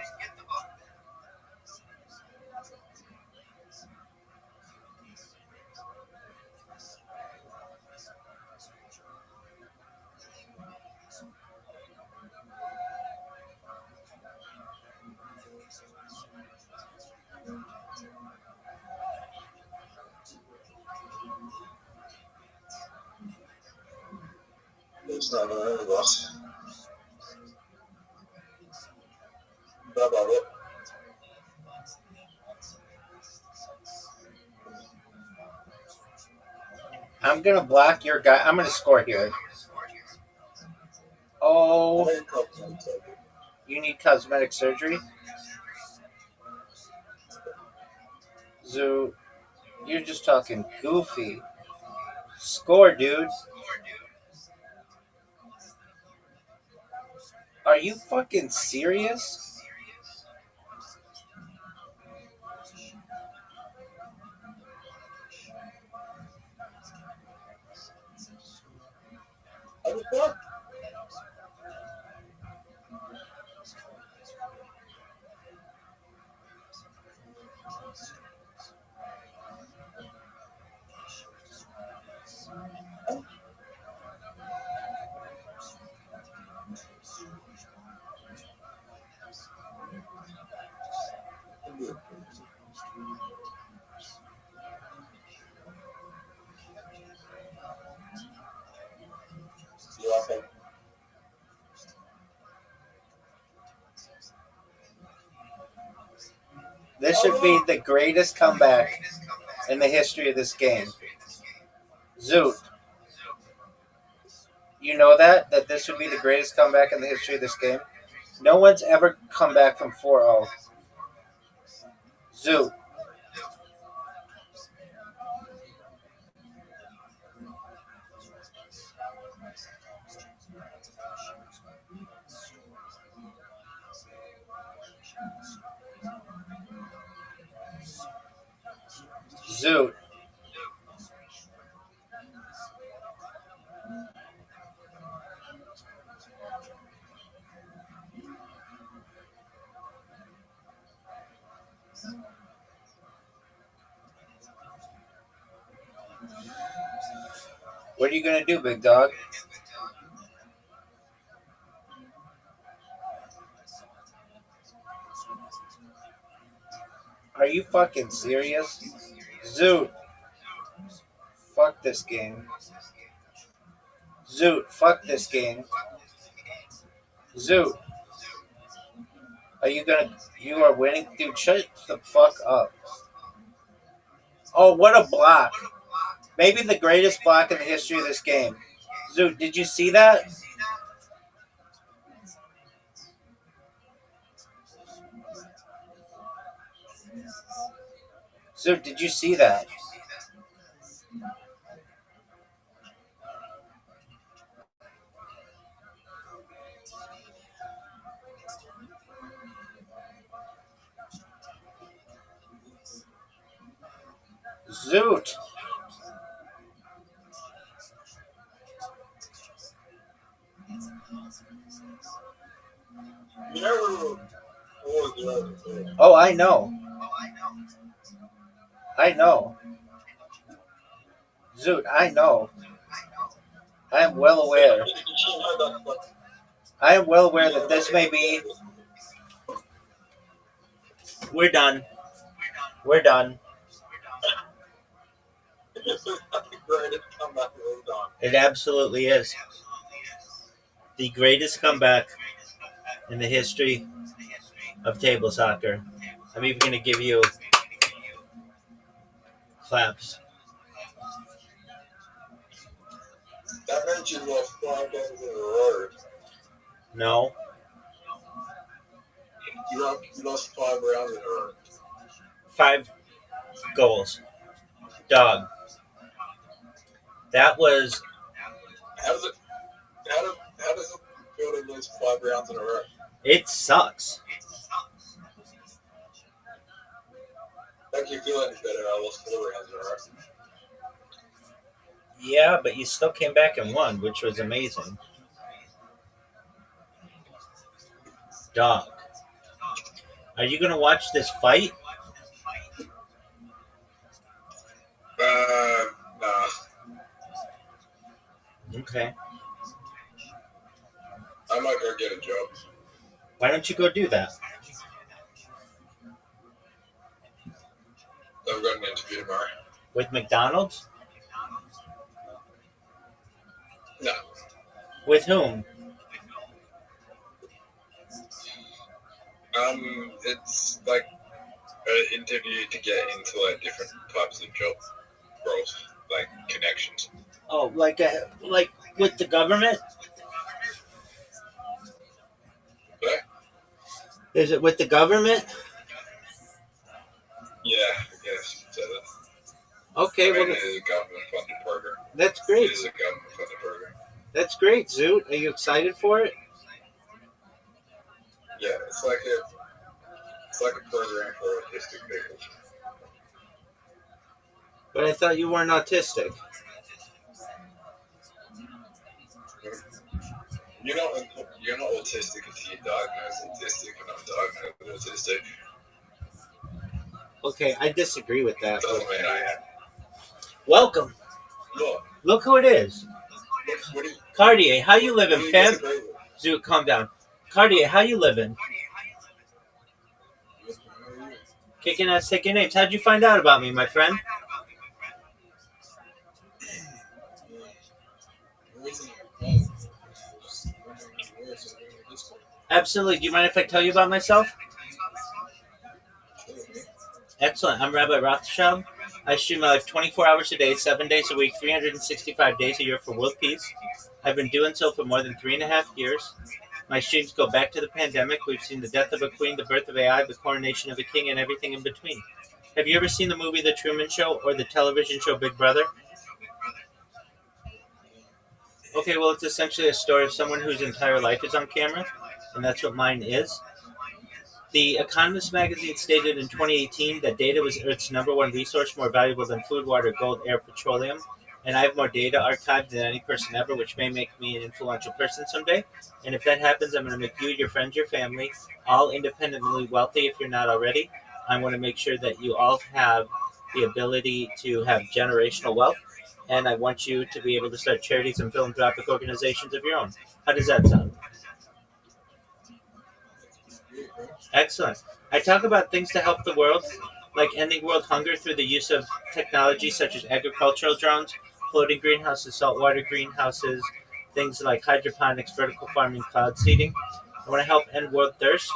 It's not going to loss. How about it? I'm gonna block your guy. I'm gonna score here. Oh, you need cosmetic surgery? Zoo, you're just talking goofy. Score, dude. Are you fucking serious? This should be the greatest comeback in the history of this game. Zoot, you know that? That this would be the greatest comeback in the history of this game? No one's ever come back from 4-0. Zoot. Zoot. What are you going to do, big dog? Are you fucking serious? Zoot. Fuck this game. Zoot, fuck this game. Zoot. Are you gonna... You are winning? Dude, shut the fuck up. Oh, what a block. Maybe the greatest block in the history of this game. Zoot, did you see that? Zoot, did you see that? Zoot. Oh, I know. I know. Zoot, I know. I am well aware. I am well aware that this may be... We're done. We're done. It absolutely is. The greatest comeback in the history of table soccer. I'm even going to give you claps. That meant you lost 5 games in a row. No. You lost 5 rounds in a row. 5 goals. Dog. That was... How does it feel to lose 5 rounds in a row? It sucks. Make you feel any better? I lost 4 rounds in a row. Yeah, but you still came back and won, which was amazing. dog. Are you gonna watch this fight? Nah. Okay. I might go get a job. Why don't you go do that? I've got an interview tomorrow. With McDonald's? No. With whom? It's like an interview to get into like different types of job roles, like connections. Oh, like with the government? What? Is it with the government? Yeah, I guess. So Okay, well, it is a government-funded program. That's It great. is a government-funded program. That's great, Zoot. Are you excited for it? Yeah, it's like a program for autistic people. But I thought you weren't autistic. You're not autistic until you're diagnosed autistic, and I'm diagnosed autistic. Okay, I disagree with that. Doesn't mean I am. Welcome. Look who it is. What do you, Cartier, how you what do living, you pimp? disagree with? Zoot, calm down. Cartier, how you living? Kicking ass, taking names. How'd you find out about me, my friend? Absolutely. Do you mind if I tell you about myself? Excellent. I'm Rabbi ROTHSCHILD. I stream my life 24 hours a day, 7 days a week, 365 days a year for world peace. I've been doing so for more than 3.5 years. My streams go back to the pandemic. We've seen the death of a queen, the birth of AI, the coronation of a king, and everything in between. Have you ever seen the movie The Truman Show or the television show Big Brother? Okay, well, it's essentially a story of someone whose entire life is on camera, and that's what mine is. The Economist magazine stated in 2018 that data was Earth's #1 resource, more valuable than food, water, gold, air, petroleum. And I have more data archived than any person ever, which may make me an influential person someday. And if that happens, I'm going to make you, your friends, your family, all independently wealthy if you're not already. I want to make sure that you all have the ability to have generational wealth. And I want you to be able to start charities and philanthropic organizations of your own. How does that sound? Excellent. I talk about things to help the world, like ending world hunger through the use of technology such as agricultural drones, floating greenhouses, saltwater greenhouses, things like hydroponics, vertical farming, cloud seeding. I want to help end world thirst.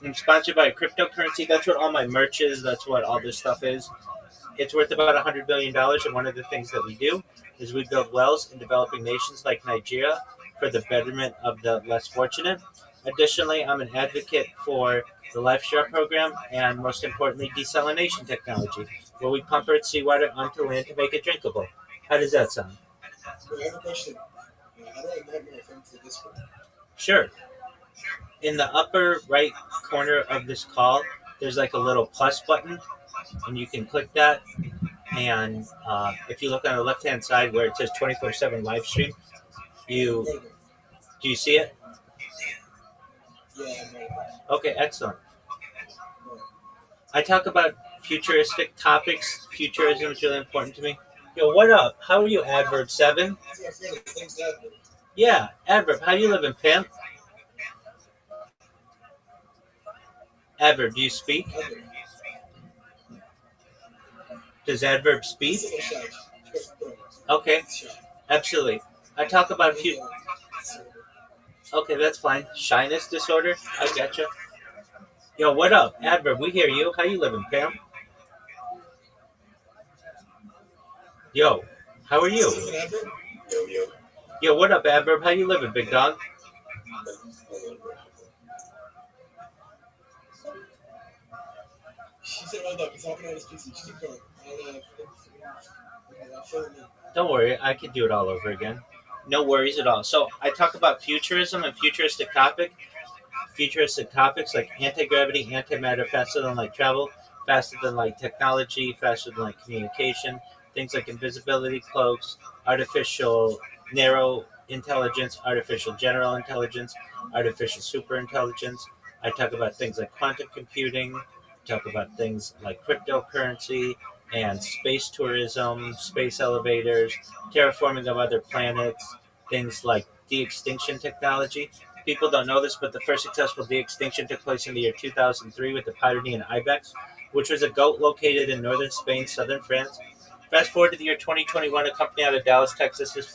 I'm sponsored by a cryptocurrency. That's what all my merch is. That's what all this stuff is. It's worth about $100 billion, and one of the things that we do is we build wells in developing nations like Nigeria for the betterment of the less fortunate. Additionally, I'm an advocate for the LifeShare program and, most importantly, desalination technology, where we pump Earth's seawater onto land to make it drinkable. How does that sound? I have a question. How do I invite my friend to this one? Sure. In the upper right corner of this call, there's like a little plus button, and you can click that. And if you look on the left-hand side where it says 24/7 live stream, do you see it? Yeah, Okay, excellent. I talk about futuristic topics. Futurism is really important to me. Yo, what up? How are you, Adverb 7? Yeah, Adverb, how you living, pimp? Adverb, do you speak? Does Adverb speak? Okay, absolutely. I talk about Okay, that's fine. Shyness disorder? I getcha. Yo, what up? Adverb, we hear you. How you living, pimp? Yo, how are you? Yo, what up, Adverb? How you living, big dog? She said, hold up, he's talking on his PC. Just keep going. Don't worry, I could do it all over again. No worries at all. So I talk about futurism and futuristic topics like anti-gravity, antimatter, faster than light travel, faster than light technology, faster than light communication, things like invisibility cloaks, artificial narrow intelligence, artificial general intelligence, artificial superintelligence, I talk about things like quantum computing, talk about things like cryptocurrency and space tourism, space elevators, terraforming of other planets, things like de-extinction technology. People don't know this, but the first successful de-extinction took place in the year 2003 with the Pyrenean ibex, which was a goat located in northern Spain, southern France. Fast forward to the year 2021, a company out of Dallas, Texas is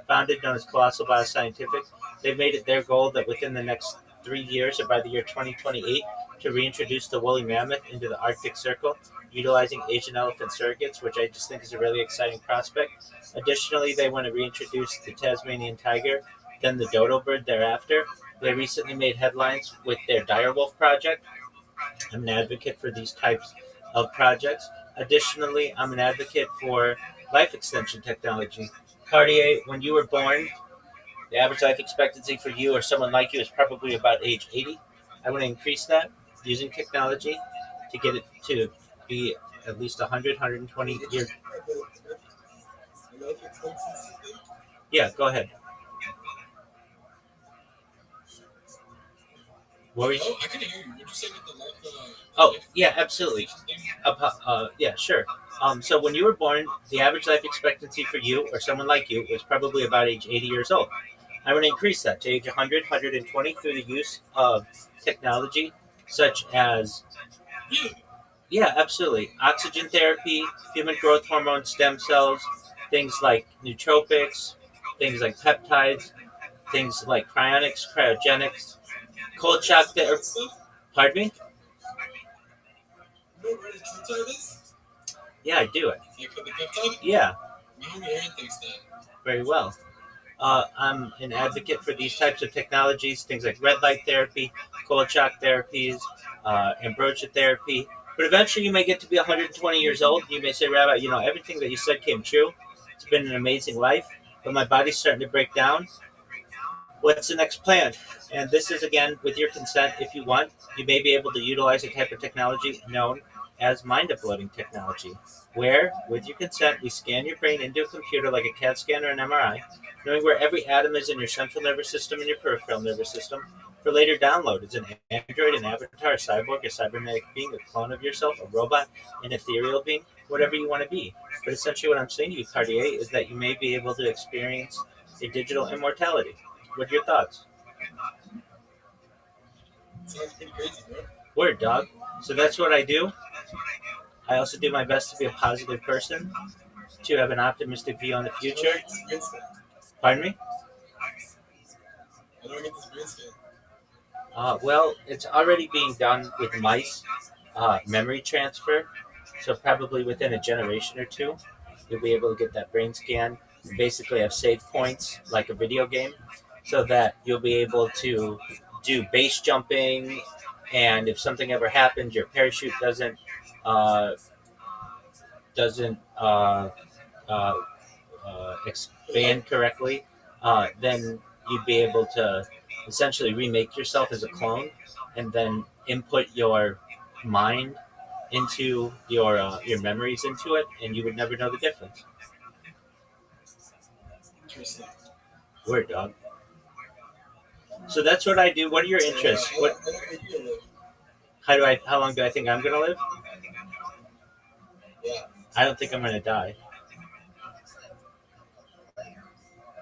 founded, known as Colossal Bioscientific. They've made it their goal that within the next 3 years, or by the year 2028, to reintroduce the woolly mammoth into the Arctic Circle, utilizing Asian elephant surrogates, which I just think is a really exciting prospect. Additionally, they want to reintroduce the Tasmanian tiger, then the dodo bird thereafter. They recently made headlines with their direwolf project. I'm an advocate for these types of projects. Additionally, I'm an advocate for life extension technology. Cartier, when you were born, the average life expectancy for you or someone like you is probably about age 80. I want to increase that using technology to get it to be at least 100, 120 years. Yeah, go ahead. What were you? Oh, I couldn't hear you. What did you say with the life? Oh, yeah, absolutely. Yeah, sure. So when you were born, the average life expectancy for you or someone like you was probably about age 80 years old. I want to increase that to age 100, 120 through the use of technology such as, yeah, absolutely, oxygen therapy, human growth hormone stem cells, things like nootropics, things like peptides, things like cryonics, cryogenics, cold shock therapy. Pardon me? You know where the true type is? Yeah, I do it. Like for the peptide? Yeah, My homie Aaron thinks that. very well. I'm an advocate for these types of technologies, things like red light therapy, cold shock therapies, ambrosia therapy. But eventually, you may get to be 120 years old. You may say, Rabbi, everything that you said came true. It's been an amazing life, but my body's starting to break down. What's the next plan? And this is, again, with your consent, if you want, you may be able to utilize a type of technology known as mind uploading technology, where, with your consent, we scan your brain into a computer like a CAT scan or an MRI, knowing where every atom is in your central nervous system and your peripheral nervous system, for later download as an android, an avatar, a cyborg, a cybernetic being, a clone of yourself, a robot, an ethereal being, whatever you want to be. But essentially what I'm saying to you, Cartier, is that you may be able to experience a digital immortality. What are your thoughts? Sounds pretty crazy, bro. Word, dog. So that's what I do. I also do my best to be a positive person, to have an optimistic view on the future. I don't get this brain scan. Pardon me? I don't get this brain scan. Well, it's already being done with mice, memory transfer. So probably within a generation or two, you'll be able to get that brain scan. You basically have save points like a video game, so that you'll be able to do base jumping, and if something ever happens, your parachute uh, doesn't uh, expand correctly, then you'd be able to essentially remake yourself as a clone, and then input your mind into your memories into it, and you would never know the difference. Interesting. Word, dog. So that's what I do. What are your interests? How What? long are you gonna live? How long do I think I'm gonna live? Yeah. I don't think I'm gonna die.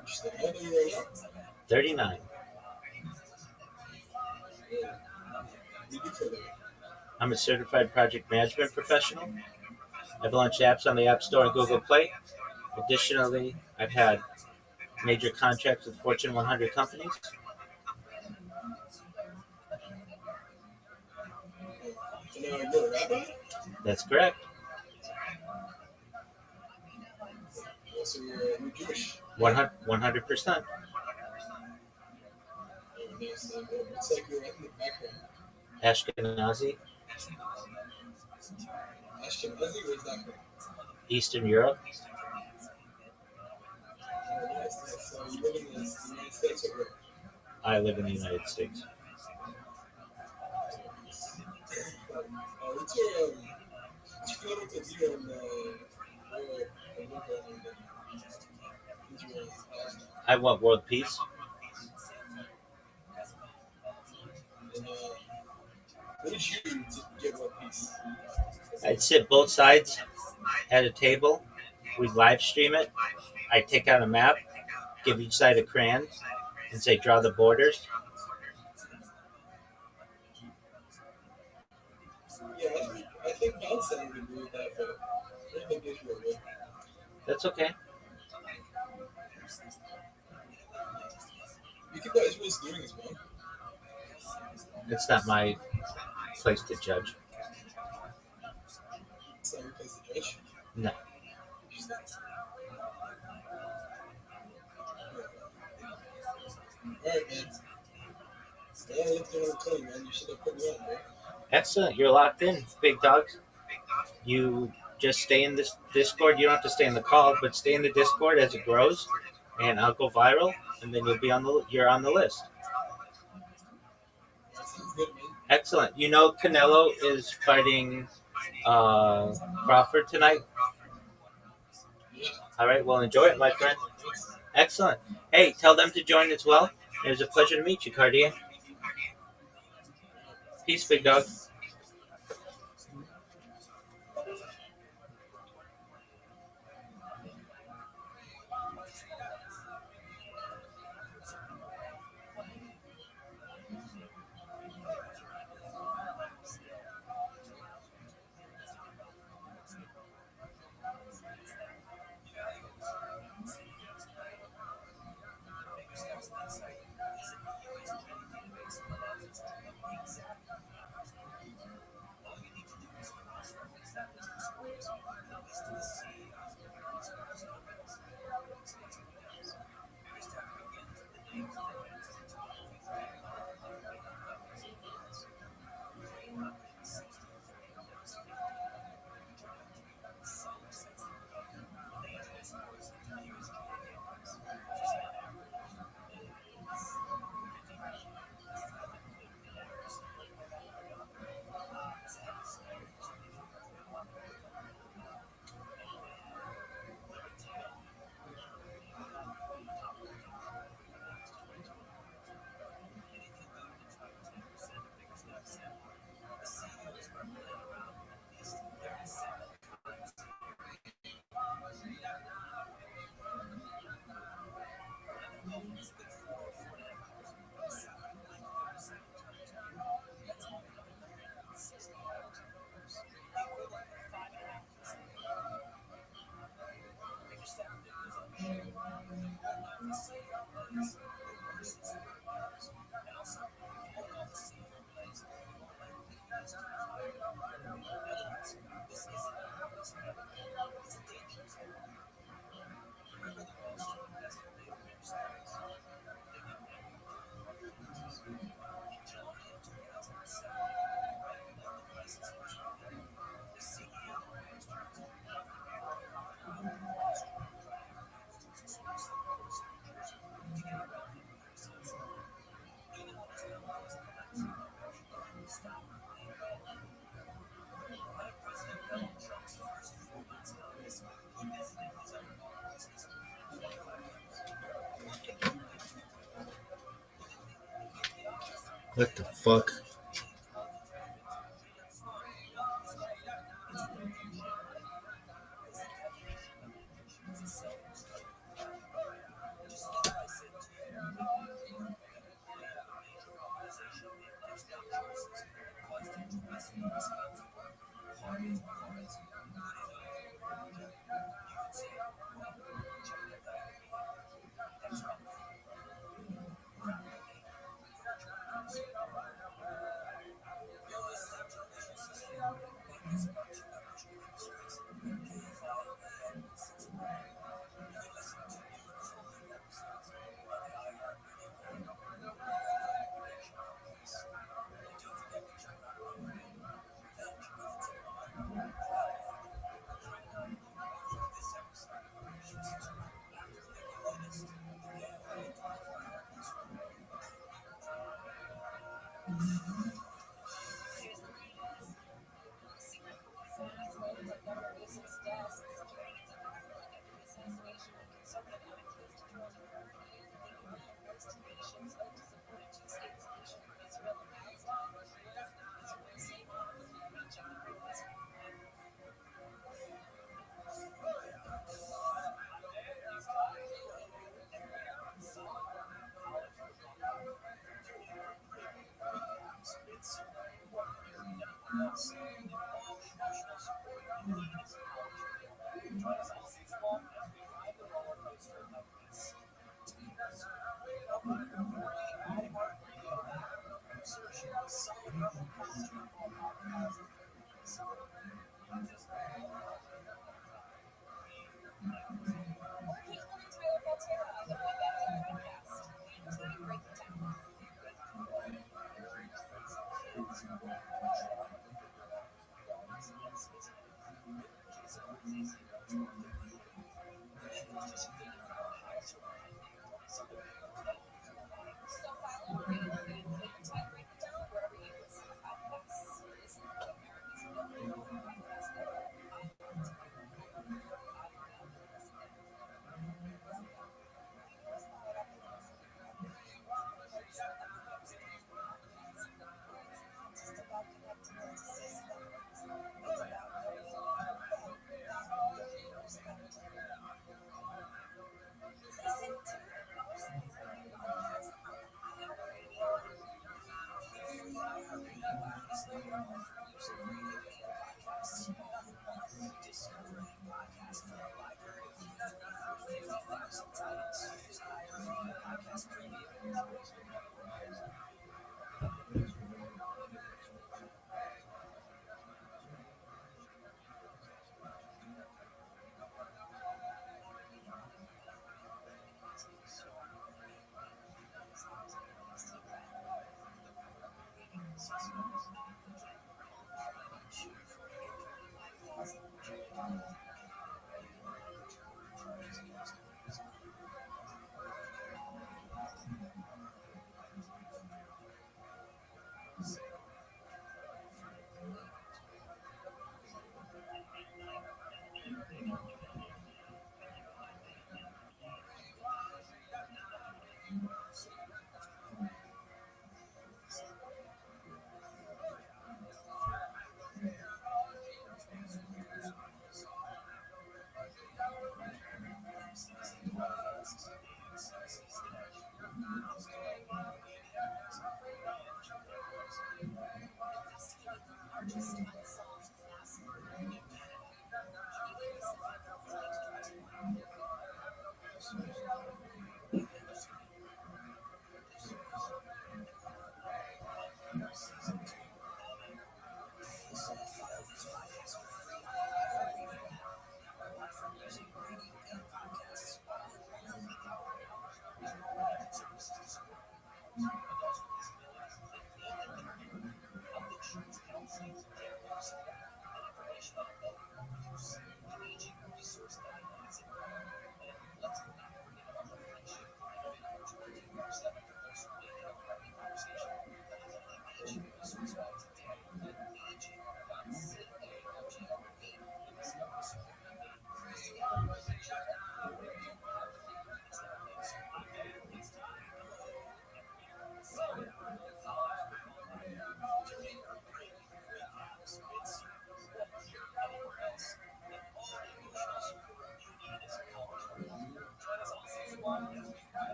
Interesting. How old are you right now? 39. What do you do for a living? I'm a certified project management professional. I've launched apps on the App Store and Google Play. Additionally, I've had major contracts with Fortune 100 companies. So now you're a rabbi? That's correct. So you're Jewish? 100%. Oh, nice. What's like your ethnic background? Ashkenazi, Ashkenazi? Where's that from? Eastern Europe. Oh, nice. So you live in the United States or where? I live in the United States. What's your political view on war in Israel? I want world peace. And What did you do to get One Piece? I'd sit both sides at a table. We'd live stream it. I'd take out a map, give each side a crayon, and say, draw the borders. Yeah, I think Palestine would agree with that, but I don't think Israel would. That's okay. You think what Israel's doing is wrong? It's not my place to judge. It's not your place to judge. No. Alright, man. Yeah, let's go on Tony, man. You should have put me on, man. Excellent. You're locked in, big dogs. You just stay in this Discord. You don't have to stay in the call, but stay in the Discord as it grows, and I'll go viral, and then you're on the list. That sounds good, man. Excellent. You know Canelo is fighting Crawford tonight. All right. Well, enjoy it, my friend. Excellent. Hey, tell them to join as well. It was a pleasure to meet you, Cartier. Peace, big dog. What the fuck?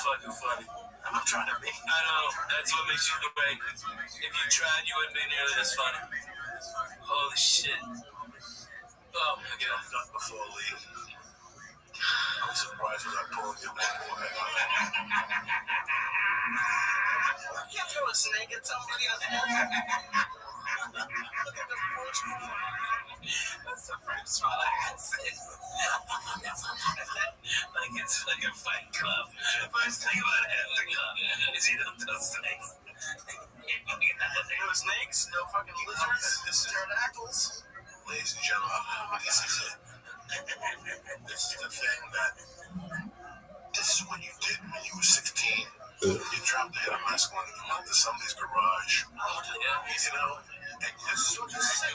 Fucking funny. I'm trying to make. I know. That's what makes you great. If you tried, you wouldn't be nearly this funny. Holy shit. Oh my god. Not before Lee. I'm surprised when I pulled you back. You throw a snake at somebody else. Look at the first one. That's the first one I had seen. Like it's like a fight club. The first thing about having a club is you don't throw snakes. No snakes, no fucking lizards, pterodactyls. Ladies and gentlemen, this is it. This is the thing that. This is what you did when you were 16. You dropped the masculine and you went to somebody's garage. Oh, yeah. You know? And this is what this is it.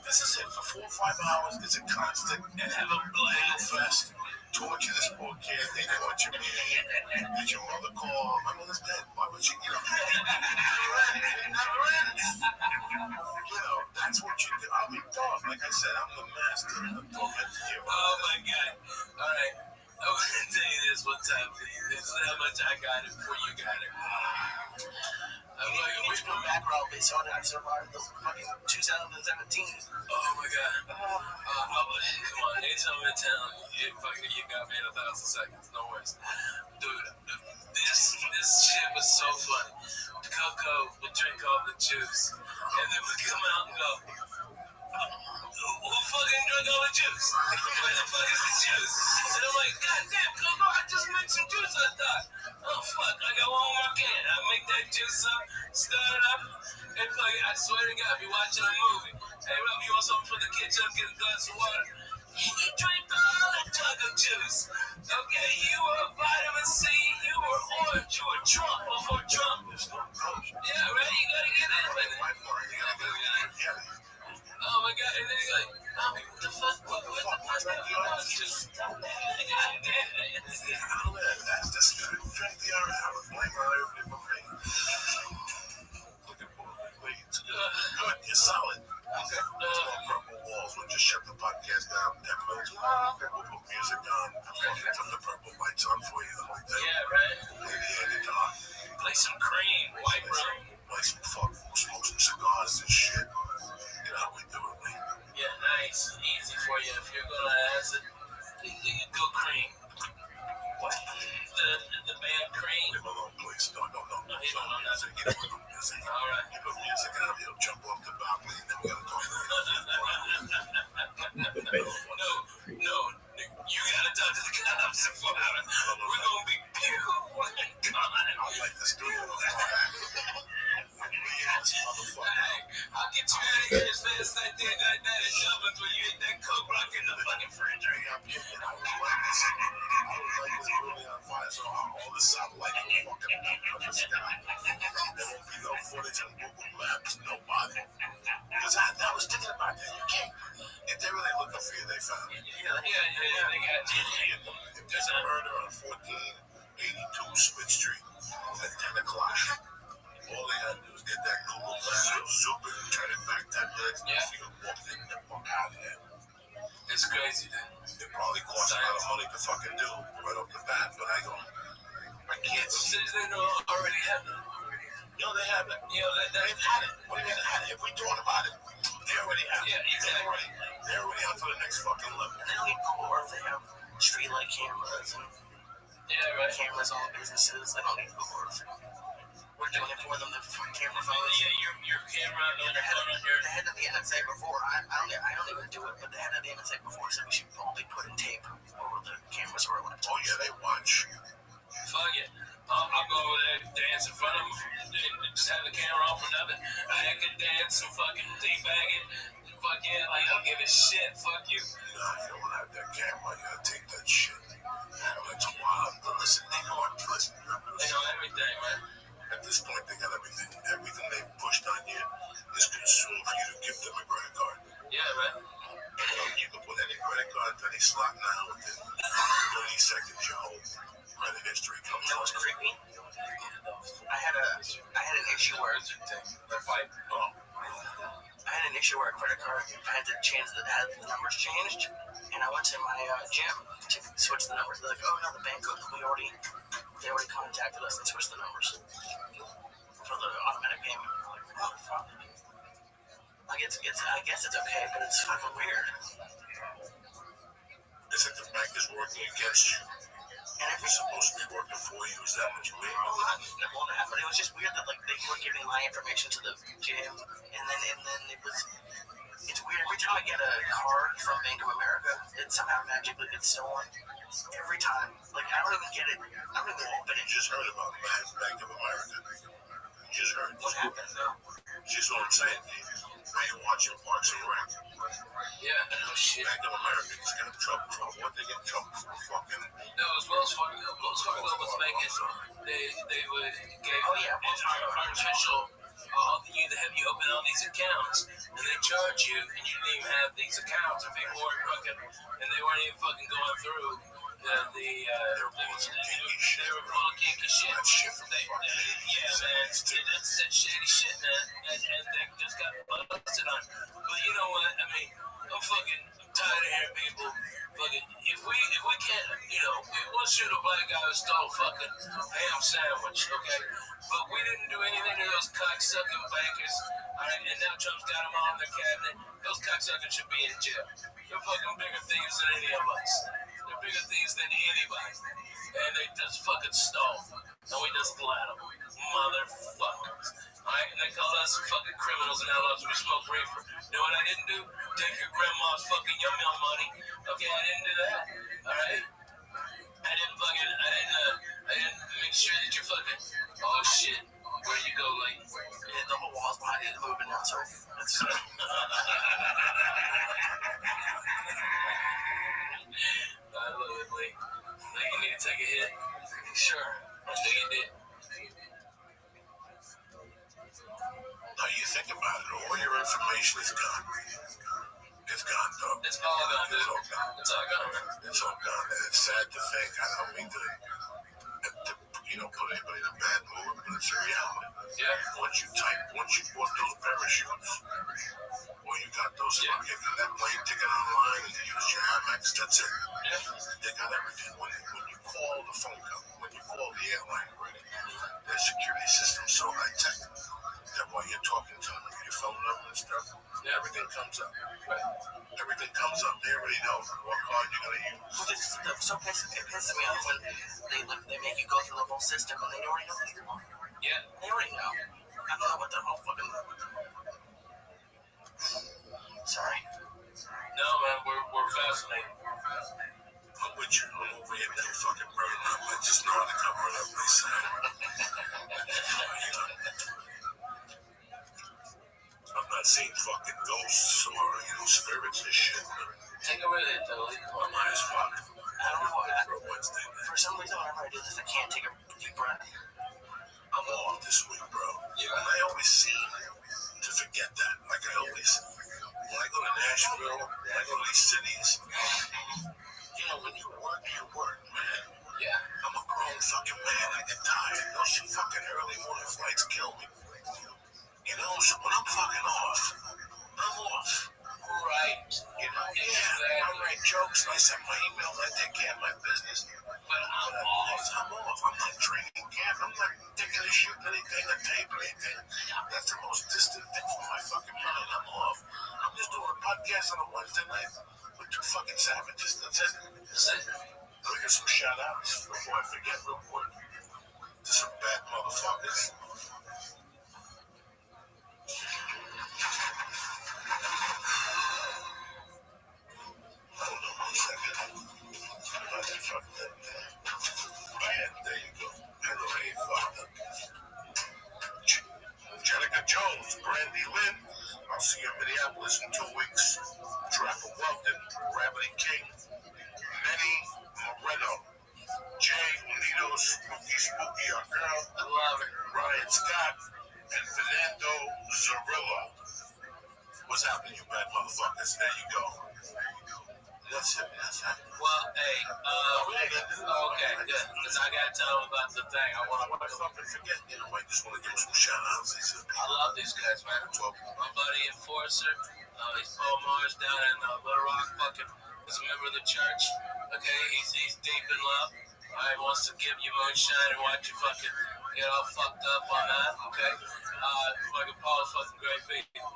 This is it. For 4 or 5 hours, it's a constant and have a blast fest. Torture this poor kid. They torture me. Did your mother call? My mother's dead. Why would she, you know? It never ends. You know, that's what you do. I'm a dog. Like I said, I'm the master of tormenting you. Oh, my God. All right. I want to tell you this one time. This is how much I got it before you got it. Which one background based on it? I survived the fucking 2017. Oh my god. Come on, anytime in town, you got me in 1,000 seconds. No worries. Dude, this shit was so funny. Coco would drink all the juice, and then would come out and go, who fucking drank all the juice? Where the fuck is the juice? And I'm like, God damn, Coco, I just made some juice, I thought. Oh, fuck, I got one more can. I make that juice up, stir it up, and fucking, I swear to God, be watching a movie. Hey, Rob, you want something from the kitchen? Get a glass of water. He drank all that jug of juice. Okay, you were vitamin C, you were orange, you were Trump before Trump. Yeah, right? You gotta get in with it. Oh my god, and then he's like, Bobby, what the fuck? What the fuck? Just stop that. God damn it. That's this guy. Drink the other hour. Blame her every day. Look at wait. Good, you're solid. Okay. Purple walls. We'll just shut the podcast down 10 minutes. We'll put music on. Turn the purple lights on for you the whole day. Yeah, right. Maybe edit on. Play some cream, white rum. Play some smoke some cigars and shit. You know how we do it, man. Yeah, nice. Easy for you. If you're gonna ask it, you can go cream. What? The band Cream? No, please. No. He don't know nothing. He don't know music. All right. You put music on, he'll jump off the balcony and then we gotta talk about it. No. You gotta talk to the cops about it. We're gonna be pure and gone. I like this dude. I'll get you out of here as fast as I did that night at Dublin when you hit that coke rock in the fucking refrigerator. I was like this really on fire, so all the satellite fucking up in the sky. There won't be no footage on Google Maps, nobody. Because I was thinking about that. You can't. If they really looking for you, they found it. Yeah, they got you. If there's a murder on 1482 Smith Street at 10 o'clock, all they gotta do is get that Google Maps, zoom it, turn it back 10 minutes, and you can walk in the fuck out of there. It's crazy, then. It probably costs a lot of money to fucking do right off the bat, but I can't see. They know already have it. You know, they have it. You know, they've had it. What do you mean they had it? If we thought about it, they already have it. Yeah, exactly. They're already on to the next fucking level. And they don't need more if they have streetlight cameras. Yeah, right. Cameras, all businesses. They don't need billboards. We're doing it for them. The camera phones. Yeah, your camera. Yeah, the head of the NSA before. I don't even do it, but the head of the NSA before said we should probably put in tape over the cameras or laptops. Oh yeah, they watch. Fuck it. I'll go over there, dance in front of them, and just have the camera on for nothing. I could dance and fucking teabag it. Fuck yeah, like, I don't give a shit. Fuck you. Nah, you don't want to have that camera. You gotta take that shit. That's wild. But listen, they know everything, man. At this point, they got everything. Everything they pushed on you is consumed for you to give them a credit card. Yeah, man. You can put any credit card to any slot now. Within 30 seconds, your whole credit history comes That was creepy. I had an issue where I had an issue where a credit card had the numbers changed, and I went to my gym to switch the numbers. They're like, "Oh no, the bank they already contacted us and switched the numbers for the automatic payment." I'm like, "Oh fuck!" Like I guess it's okay, but it's fucking weird. It's like the bank is working against you. And It was supposed to be working for you. Is that what you mean? Well, not that, but it was just weird that like they were giving my information to the gym, and then it's weird. Every time I get a card from Bank of America, it somehow magically gets stolen. Every time, like I don't even get it. I don't even open it. You just heard about Bank of America. You just heard. What happened? No. Just what I'm saying. Are you watching Parks and Rec? Yeah, no shit. Bank of America just got in trouble for what they get in trouble for fucking. No, it was Wells Fargo. Wells Fargo was making. They would give artificial. You have you open all these accounts, and they charge you, and you didn't even have these accounts, and people weren't fucking, and they weren't even fucking going through they were pulling kinky shit. That shit from Yeah, man, that's that shady shit, man, and they just got busted on. But you know what? I mean, I'm fucking tired of hearing people fucking. If we can't, we want to shoot a black guy who stole fucking ham sandwich, okay? But we didn't do anything to those cocksucking bankers. All right, and now Trump's got them all in their cabinet. Those cocksuckers should be in jail. They're fucking bigger thieves than any of us. They're bigger thieves than anybody. And they just fucking stole. And we just let them. Motherfuckers. All right, and they call us fucking criminals and outlaws. We smoke reefer. You know what I didn't do? Take your grandma's fucking yum-yum money. Okay, I didn't do that. All right? I didn't make sure that you fucking, oh shit, where you go, like, The whole wall's behind it moving now, so that's I love it, Lee. Like, you need to take a hit. sure. I think you did. Now you think about it, all your information is gone. It's gone, though. It's all gone, dude. It's all gone. It's all gone, man. It's all gone. And it's sad to think. I don't mean to put anybody in a bad mood, but it's a reality. Yeah. Once you bought those parachutes, or you got those fucking that plane ticket online, and you use your Amex, that's it. Yeah. They got everything. When you call the phone company, when you call the airline, their security system's so high tech that while you're talking to them, your phone number and stuff, everything comes up. Everything comes up. They already know what card you're gonna use. Well, it pisses me off when they make you go through the whole system and they already know what you want. Yeah. They already know. I don't know what the whole fucking. Sorry. No, man, we're fascinated. I'm with you. I'm over here now fucking burning up. I just know how to cover it up, they say. I'm not seeing fucking ghosts or, spirits and shit. Take it with it, though. I'm high as fuck. I don't know why. For a Wednesday night. For some reason, whenever I do this, I can't take a deep breath. I'm off this week, bro. Yeah. And I always seem to forget that. Like I always, when I go to Nashville, when I go to these cities, when you work, man. Yeah. I'm a grown fucking man. I get tired. Those fucking early morning flights kill me. So when I'm fucking off, I'm off. Right. I write jokes and I send my emails. I take care of my business. But I'm off. I'm not training camp. I'm not taking a shoot anything, a tape or anything. That's the most distant thing from my fucking mind. I'm off. I'm just doing a podcast on a Wednesday night with two fucking savages. That's it. That's it. We can Before I forget real quick, to some bad motherfuckers. Hold on 1 second. There you go. Henry Father. Jenica Jones, Brandy Lynn. I'll see you in Minneapolis in 2 weeks. Trapper Weldon, Gravity King. Manny Moreno. Jay Nito Spooky, our girl. I love it. Ryan Scott. And Fernando Zarilla. What's happening, you bad motherfuckers? There you go. That's it. Well, hey, okay, good. Because I got to tell them about the thing. I want to fucking forget. You know, I just want to give some shout outs. I love these guys, man. My buddy Enforcer, he's Paul Mars down in Little Rock, fucking, he's a member of the church. Okay, he's deep in love. He wants to give you moonshine and watch you fucking get all fucked up on that. Okay, fucking Paul's fucking great people.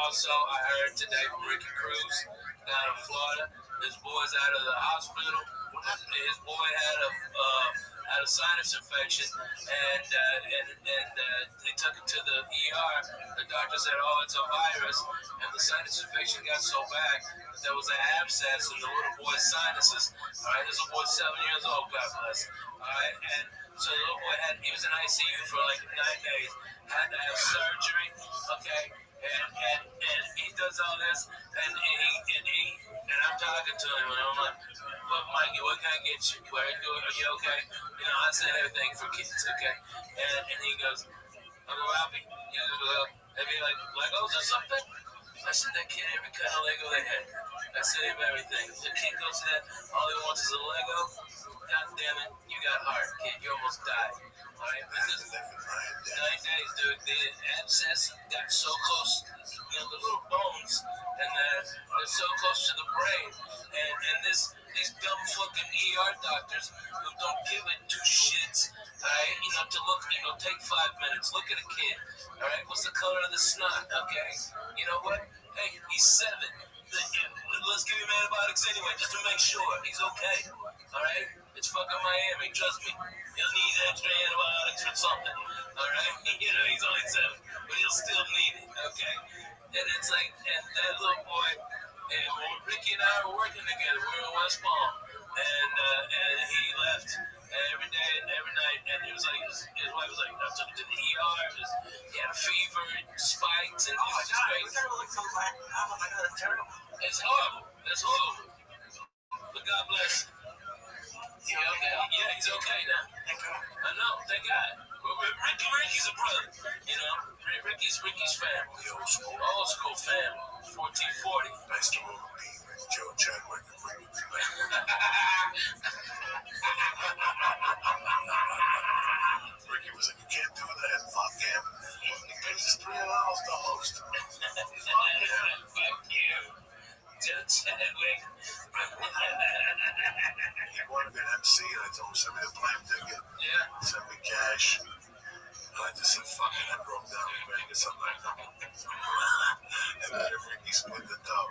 Also, I heard today from Ricky Cruz down in Florida. His boy's out of the hospital. His boy had a sinus infection, and they took him to the ER. The doctor said, "Oh, it's a virus," and the sinus infection got so bad that there was an abscess in the little boy's sinuses. All right, this little boy's 7 years old, God bless. All right, and so the little boy he was in ICU for like 9 days, had to have surgery. Okay. And he does all this, and I'm talking to him, and I'm like, "Well, Mikey, what can I get you? Are you okay?" You know, I said everything for kids, okay? And he goes, "Uncle Rabbi, you know, have you like Legos or something?" I said, "That kid every kind of Lego they had." I said him everything. The kid goes to that, all he wants is a Lego. God damn it, you got heart, kid. You almost died. All right, because 9 days, dude, the abscess got so close, you know, the little bones, and they're so close to the brain, and these dumb fucking ER doctors who don't give it 2 shits, all right, you know, to look, you know, take 5 minutes, look at a kid, all right, what's the color of the snot, okay, you know what, hey, he's 7, let's give him antibiotics anyway, just to make sure he's okay, all right, it's fucking Miami, trust me, he'll need extra antibiotics for something, all right, you know, he's only 7, but he'll still need it, okay, and it's like, and that little boy, and Ricky and I were working together, we were in West Palm, and he left every day and every night, and it was like, his wife was like, I took him to the ER, he had a fever, spikes, and it was just crazy. Oh my God, that's terrible. It's horrible, but God bless. Yeah, okay. Yeah, he's okay now. Thank God. I know, thank God. Ricky's a brother, you know. Ricky's family. Old school family. 1440. Nice to meet you, Joe Chadwick. Ricky was like, "You can't do that. Fuck him. He pays us $3 to host." Fuck you. Joe Chadwick. He wanted an MC, and I told him, "Send me the plane ticket. Yeah. Send me cash." And I just said, "Fuck it," I broke down in Vegas something like that. And then Ricky split the dough.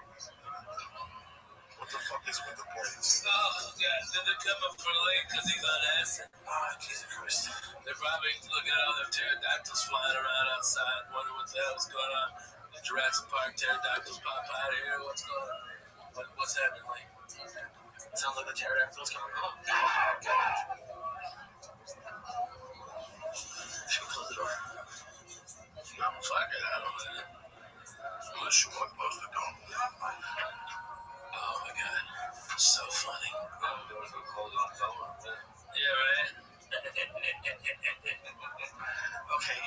What the fuck is with the planes? Oh, God. Then they're coming for Lane because he's on acid. Oh, Jesus Christ. They're probably looking at all the pterodactyls flying around outside, wondering what the hell's going on. The Jurassic Park pterodactyls pop out of here. What's going on? What's happening, Lane? It sounds like the pterodactyls coming up. Oh, God. Should we close the door? No, fuck it. I don't know. Unless you want to close the door. Oh, my God. So funny. Yeah, right? Okay.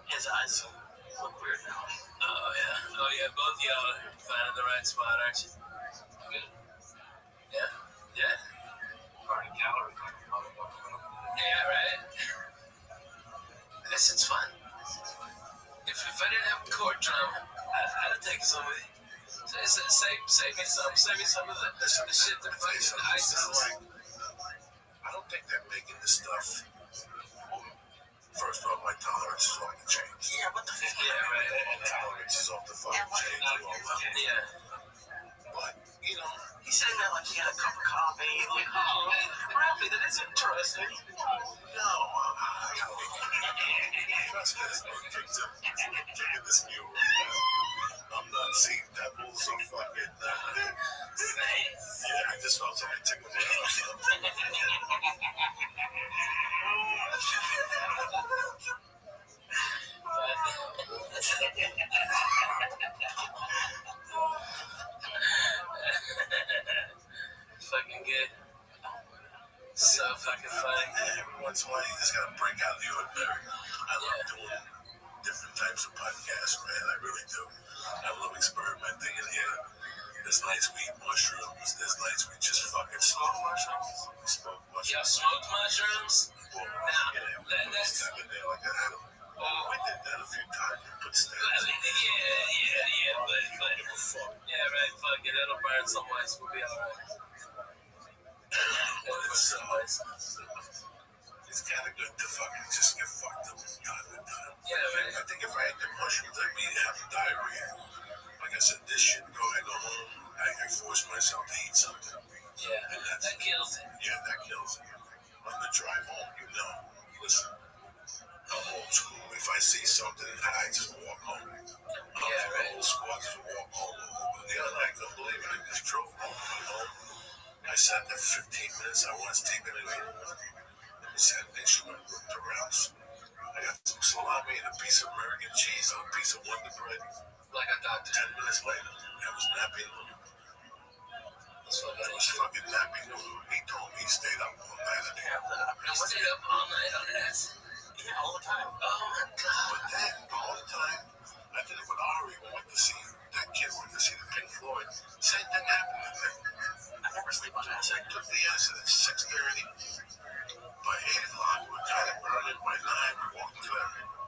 His eyes look weird now. Oh, yeah. Both y'all are finding the right spot, aren't you? Good. Yeah. Yeah, right? This is fun. If I didn't have court drama, I'd have taken some of it. Save me some of the shit that fucking the ISIS is. I don't think they're making this stuff. First off, my tolerance is off the chain. Yeah, what the fuck? Yeah, right. My tolerance is off the fucking chain. Yeah. But you know, he's sitting there like he had a cup of coffee. Like, oh, Rabbi, that is interesting. No, I'm not seeing devils or fucking. Yeah, I just felt something tickle my ass. Fucking good. So fucking funny. Every once in a while, you just gotta break out of the ordinary. I love doing different types of podcasts, man. I really do. I love experimenting in here. There's nights we eat mushrooms. There's nights we just fucking smoke mushrooms. We smoke mushrooms. Y'all smoked mushrooms? Well, Yeah, that's. stuck in there like that. We did that a few times. We put stabs. Yeah, but Fuck. yeah, right. Fuck it, it'll burn some lights. We'll be alright. It's kind of good to fucking just get fucked up from time to time. Yeah, right. I think if I ate the mushrooms, I'd be having diarrhea. Like I said, this shit, I go home, I force myself to eat something. Yeah, And that kills it. Yeah, that kills it. On the drive home, listen, I'm old school. If I see something, I just walk home. Yeah, right. The whole squad just walk home. The other night, I couldn't believe it. I just drove home. I sat there for 15 minutes. I watched TV and I sat there. She went to Ralph's. I got some salami and a piece of American cheese on a piece of Wonder Bread. Like I thought. 10 minutes later, I was napping. I was fucking napping. He told me he stayed up all night. You stayed up all night on that? yeah, all the time. Oh my god. But then, all the time, I did it with Ari. We went to see that kid. We went to see the Pink Floyd. Same thing happened to me. I never sleep on acid. I took the acid at 6:30. By 8 o'clock, we were kind of burning. By 9, we walked to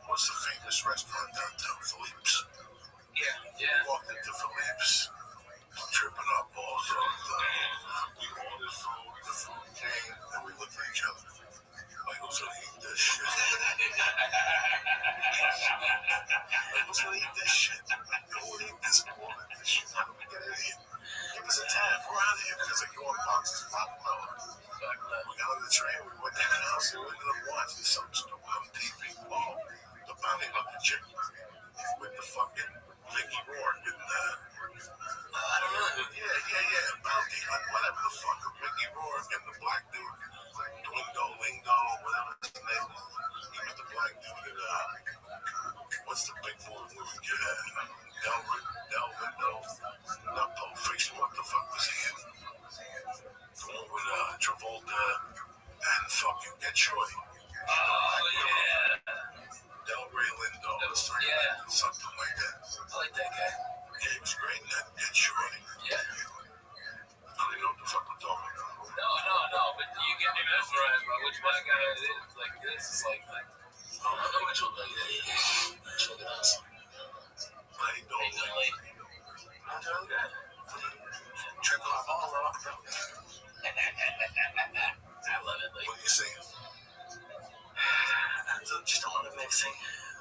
what's the famous restaurant downtown, Philippe's. Yeah. Walked into Philippe's, tripping up all drunk. We ordered food, the food came, and we looked at each other. Like, who's gonna eat this shit? Who's gonna eat this shit? Who would eat this shit? How do we get in here? Give us a time. We're out of here because of your boxes. We got on the train, we went to the house, and we ended up watching some stupid on TV. Oh, the bounty hunter chick with the fucking Mickey Rourke and I don't know. Yeah, bounty hunt, whatever the fuck, Mickey Rourke and the black dude, Lingo, whatever his name is. He was the black dude in what's the big movie? Del Rindo, not Pulp Fiction. What the fuck was he in? The one with Travolta and fucking Get Shorty. Oh yeah. Del Rindo. Yeah. Something like that. I like that guy. Yeah, he was great in that Get Shorty. Yeah. I don't even know what the fuck we're talking about. No, but you get me mesmerized by which black guy it is. Like this is like I don't know which one like that. Check it out. How you doing? I'm doing good. Tripping my balls off, bro. I love it. Like, What are you saying? Just a lot of mixing.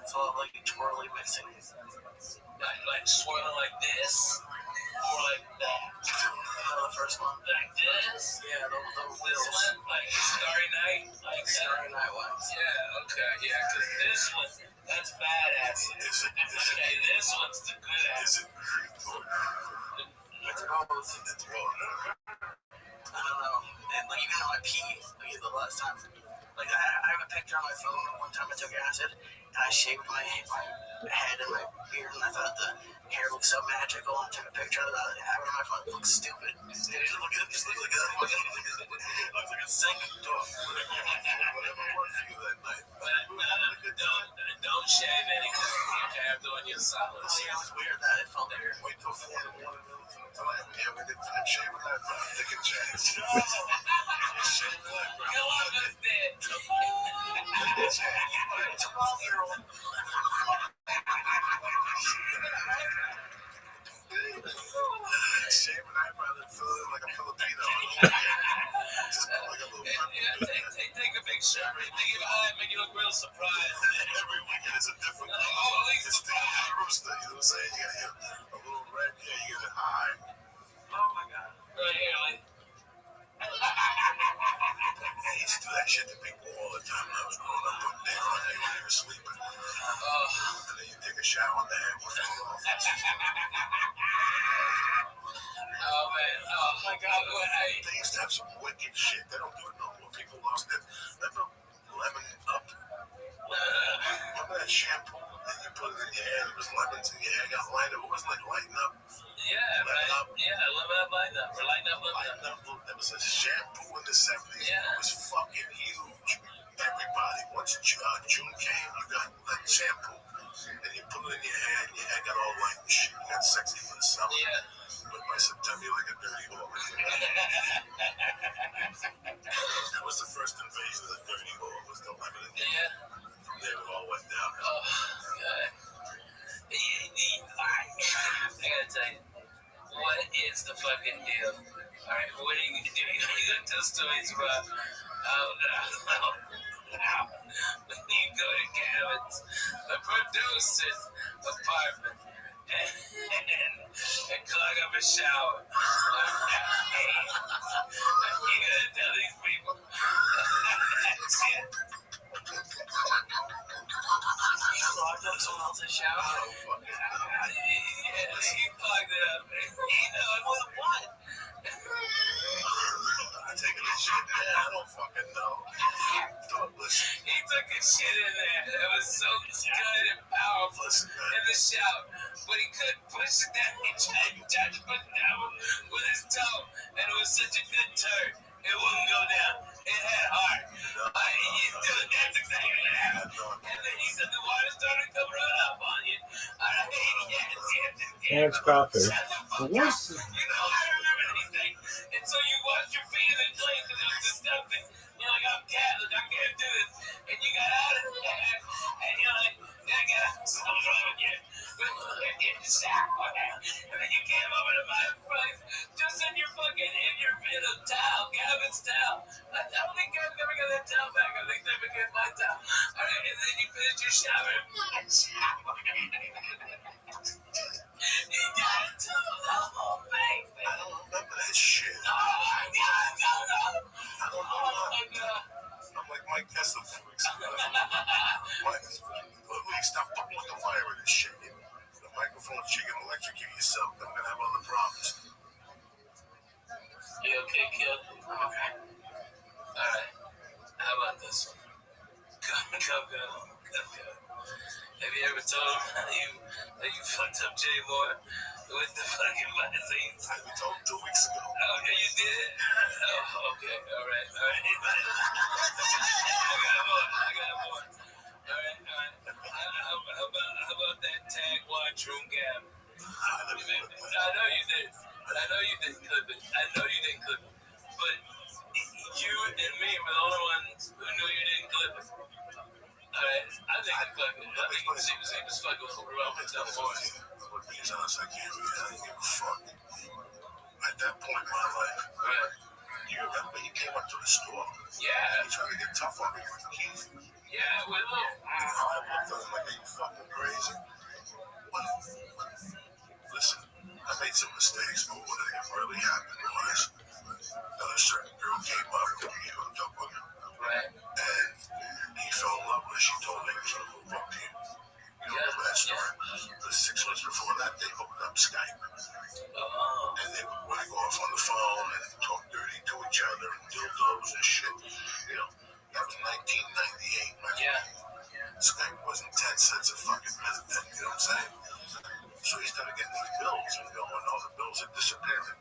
It's all like twirly mixing. like swirling like this or like that. The first one. Like this. Yeah, the This wheels. one, like Starry Night, like Saturday Night Lights. Yeah, okay, yeah, because this one, that's badass. Is it? Okay, this one's the good ass. Is it? It's both. It's well, I don't know. And like even on my pee, like the last time, like I have a picture on my phone of one time I took acid and I shaved my head and my beard and I thought the hair looked so magical and I took a picture of it. I have it on my phone. It looks stupid. Just look at it. Just look like a fucking. It looks like a sink dog. whatever worked for you that night. Don't shave anything. You have to on your solid. See, it was weird that it felt weird. Wait till 4 in the morning. Yeah, we did time shaving that, bro. Dick and chance. Go on with it. 12-year-old. Shaving that, brother, feeling like a Filipino. Just like a little Take a big shirt. Make it high, make you look real surprised. Every weekend is a different Oh, color. at least It's the rooster, you know what I'm saying? You gotta get a little red, yeah, you get it high. Oh my god. shit to people all the time when I was growing up. Put there on you when you were sleeping. And then you take a shower and the hair would fall off. Oh man, oh my God, what They used to have some wicked shit. They don't do it no more. People lost it. Remember lemon up? Remember that shampoo? And you put it in your hair, it was lemons, and your hair got lighter. It was like lighten up. Yeah, Lighten up. Yeah, lighten up. Lighten up. There was a shampoo in the 70s. Yeah. It was fucking huge. Everybody, once June came, you got that shampoo, and you put it in your hair, and your hair got all light and shit. You got sexy for the summer. Yeah. But by September, you're like a dirty whore. That was the first invasion of the dirty whore, was the lemon and Yeah. From there, it all went down. Oh, God. I gotta tell you, what is the fucking deal? Alright, what are you gonna do? You're gonna tell stories about when you go to Gavin's, the producer's apartment, and clog up a shower. You're gonna tell these people. Shit. Clogged up someone else's shower? Yeah, he clogged it up. He knows what? I'm taking a shit in there. I don't fucking know. Don't listen. He took a shit in there. It was so good and powerful in the shower. But he couldn't push it down. He tried to push it down with his toe. And it was such a good turn. It wouldn't go down. It had heart. That's exactly what happened. And then he said the water started to run up on you. Terrence Crawford. Shut the fuck up. You know I remember these things. And so you wash your feet in the drain because it was disgusting. You're like, I'm Catholic, I can't do this. And you got out of there. And you're like, something's wrong with you. Get the shower. And then you came over to my place, just in your middle towel, Gavin's towel. I don't think Gavin ever got that towel back. I think that became my towel. All right, and then you finished your shower. He got into the whole face. I don't remember that shit. Oh my God, no. I don't know. Oh my God. I'm like Mike Kessler 2 weeks ago. Please stop fucking with the wire and shit. The microphone's shaking, electrocute yourself. I'm gonna have other problems. You okay, kid? Okay. Alright. How about this one? Come. Have you ever told him how you fucked up Jay Moore with the fucking magazines? I told him 2 weeks ago. Oh, yeah, you did? Oh, okay. All right. I got more. All right. How about that tag watch room gap? I know you did, clip it. But you and me were the only ones who knew you didn't clip it. Alright, I think he was fucking around with that boy. Look, to be honest, I can't give a fuck. At that point in my life, Right. you remember he came up to the store? Yeah. He tried to get tough on me with the keys. Yeah, with him. I looked at him like, are you fucking crazy? What? Listen, I made some mistakes, but what really happened was a certain girl came up to me and hooked up with her. Right. And he fell in love with her. She told me he was going to move up to you. You remember that story? The 6 months before that, they hooked up Skype. And they would whack off on the phone and talk dirty to each other and dildos and shit. You know, that was 1998, man. Yeah. Skype wasn't 10 cents a fucking minute then, you know what I'm saying? So he started getting these bills and going, all the bills are disappearing.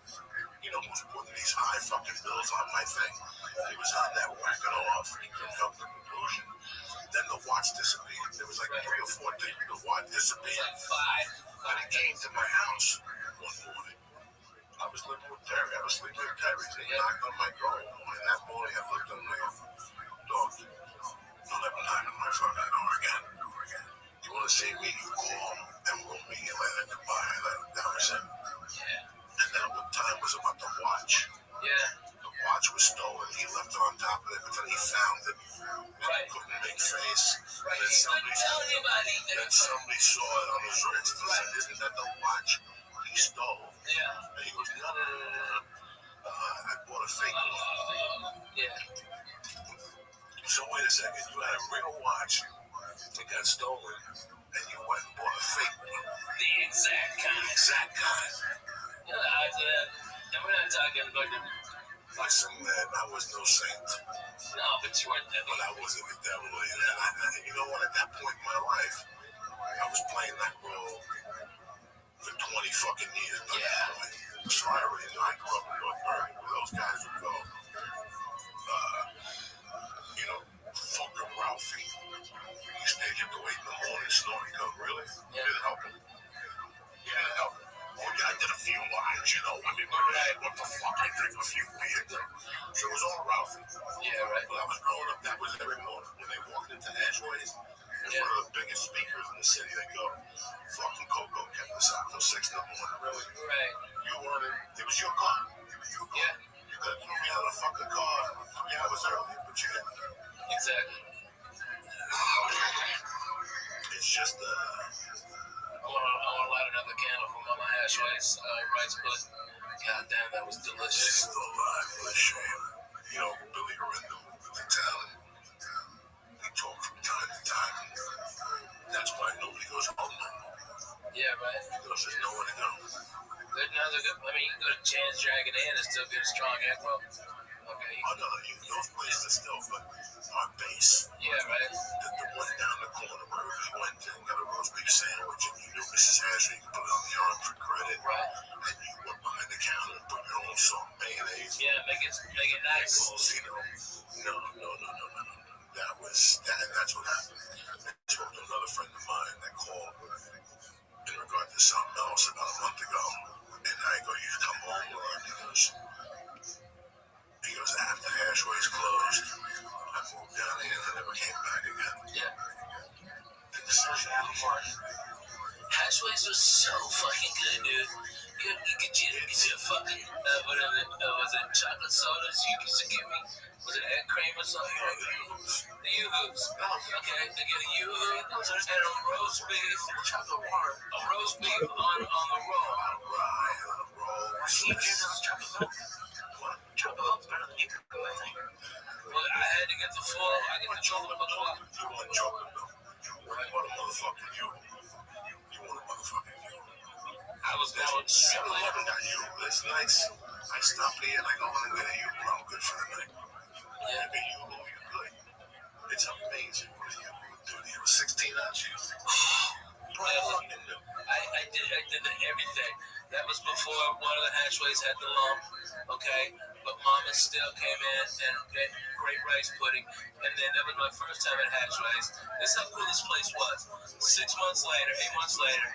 You know who's putting these high fucking bills on my thing? He was on that whacking off and he couldn't come to the conclusion. Then the watch disappeared. There was like 3 or 4 days the watch disappeared. Like 5. And he came to my house one morning. I was living with Terry. I was sleeping with Terry. He knocked on my door. And that morning I looked on my dog. Don't ever knock on my fucking door again. You want to see me? You call and we'll meet you later. Goodbye. That was it. Yeah. And then what time was about the watch? Yeah. The watch was stolen. He left it on top of it, but then he found it. And Right. he couldn't make face. Right. Then He couldn't tell anybody. somebody saw it on his wrist and said, isn't that the watch he stole? Yeah. And he goes, no. I bought a fake one. Yeah. second. You had a real watch. It got stolen, and you went and bought a fake one. The exact kind. And we're not talking about the... Listen, man, I was no saint. No, but you weren't that. But I wasn't the devil either. And you know what? At that point in my life, I was playing that role for 20 fucking years. Yeah. So I already know. I grew up in North Bergen where those guys would go. Fucking Ralphie. He stayed up to 8 in the morning snoring. No, really? Yeah. Didn't help him. Oh, yeah, I did a few lines, you know. I mean, what the fuck? I drink a few beers. So it was all Ralphie. Yeah, right. When I was growing up, that was every morning. When they walked into Ashways, it was one of the biggest speakers in the city. They go, fucking Coco kept us out till 6 in the morning. Really? Right. You wanted, it was your car. Yeah. You could have threw me out of the fucking car 3 hours early, but you didn't. Exactly. It's just, I want to light another candle from Mama Ashway's rice pudding. God damn, that was delicious. It's still alive, what a shame. You know, Billy Orindo moved to town. He talked from time to time. That's why nobody goes home no more. Yeah, right. Because there's nowhere to go. I mean, you can go to Chan's Dragon Inn and still get a strong echo. Okay. Oh, no, those places are still, but our base. Yeah, right. The one down the corner where we went and got a roast beef sandwich, and you knew Mrs. Ashley, you could put it on the arm for credit. Right. And you went behind the counter and put your own salt and mayonnaise. Yeah, make it nice. You know. No. That's what happened. I spoke to another friend of mine that called in regard to something else about a month ago. And I go, you come home, Lord. He goes, after Ashway's closed, I moved down here and I never came back again. Yeah. The decision was hard. Ashway's was so fucking good, dude. You get you a fucking, was it chocolate sodas you used to give me? Was it egg cream or something? The Yoo-Hoos. Okay, they get a Yoo-Hoo and a roast beef. Chocolate water. A roast beef on the roll. I can't do those chocolate milk. Chocolate milk's better than Yoo-Hoo, I think. Well, I had to get the full. I get the chocolate milk. You want chocolate milk? You want a motherfucking You want a motherfucking I was going to this nights. I stop here and I go in and get a Yoo-Hoo. I'm good for the night. Yeah, the Yoo-Hoo, you're good. It's amazing what a Yoo-Hoo do. You have a 16 ounce Yoo-Hoo. I did everything. That was before one of the Ashways had the lump, okay? But Mama still came in and great rice pudding. And then that was my first time at Ashways. That's how cool this place was. 6 months later, 8 months later,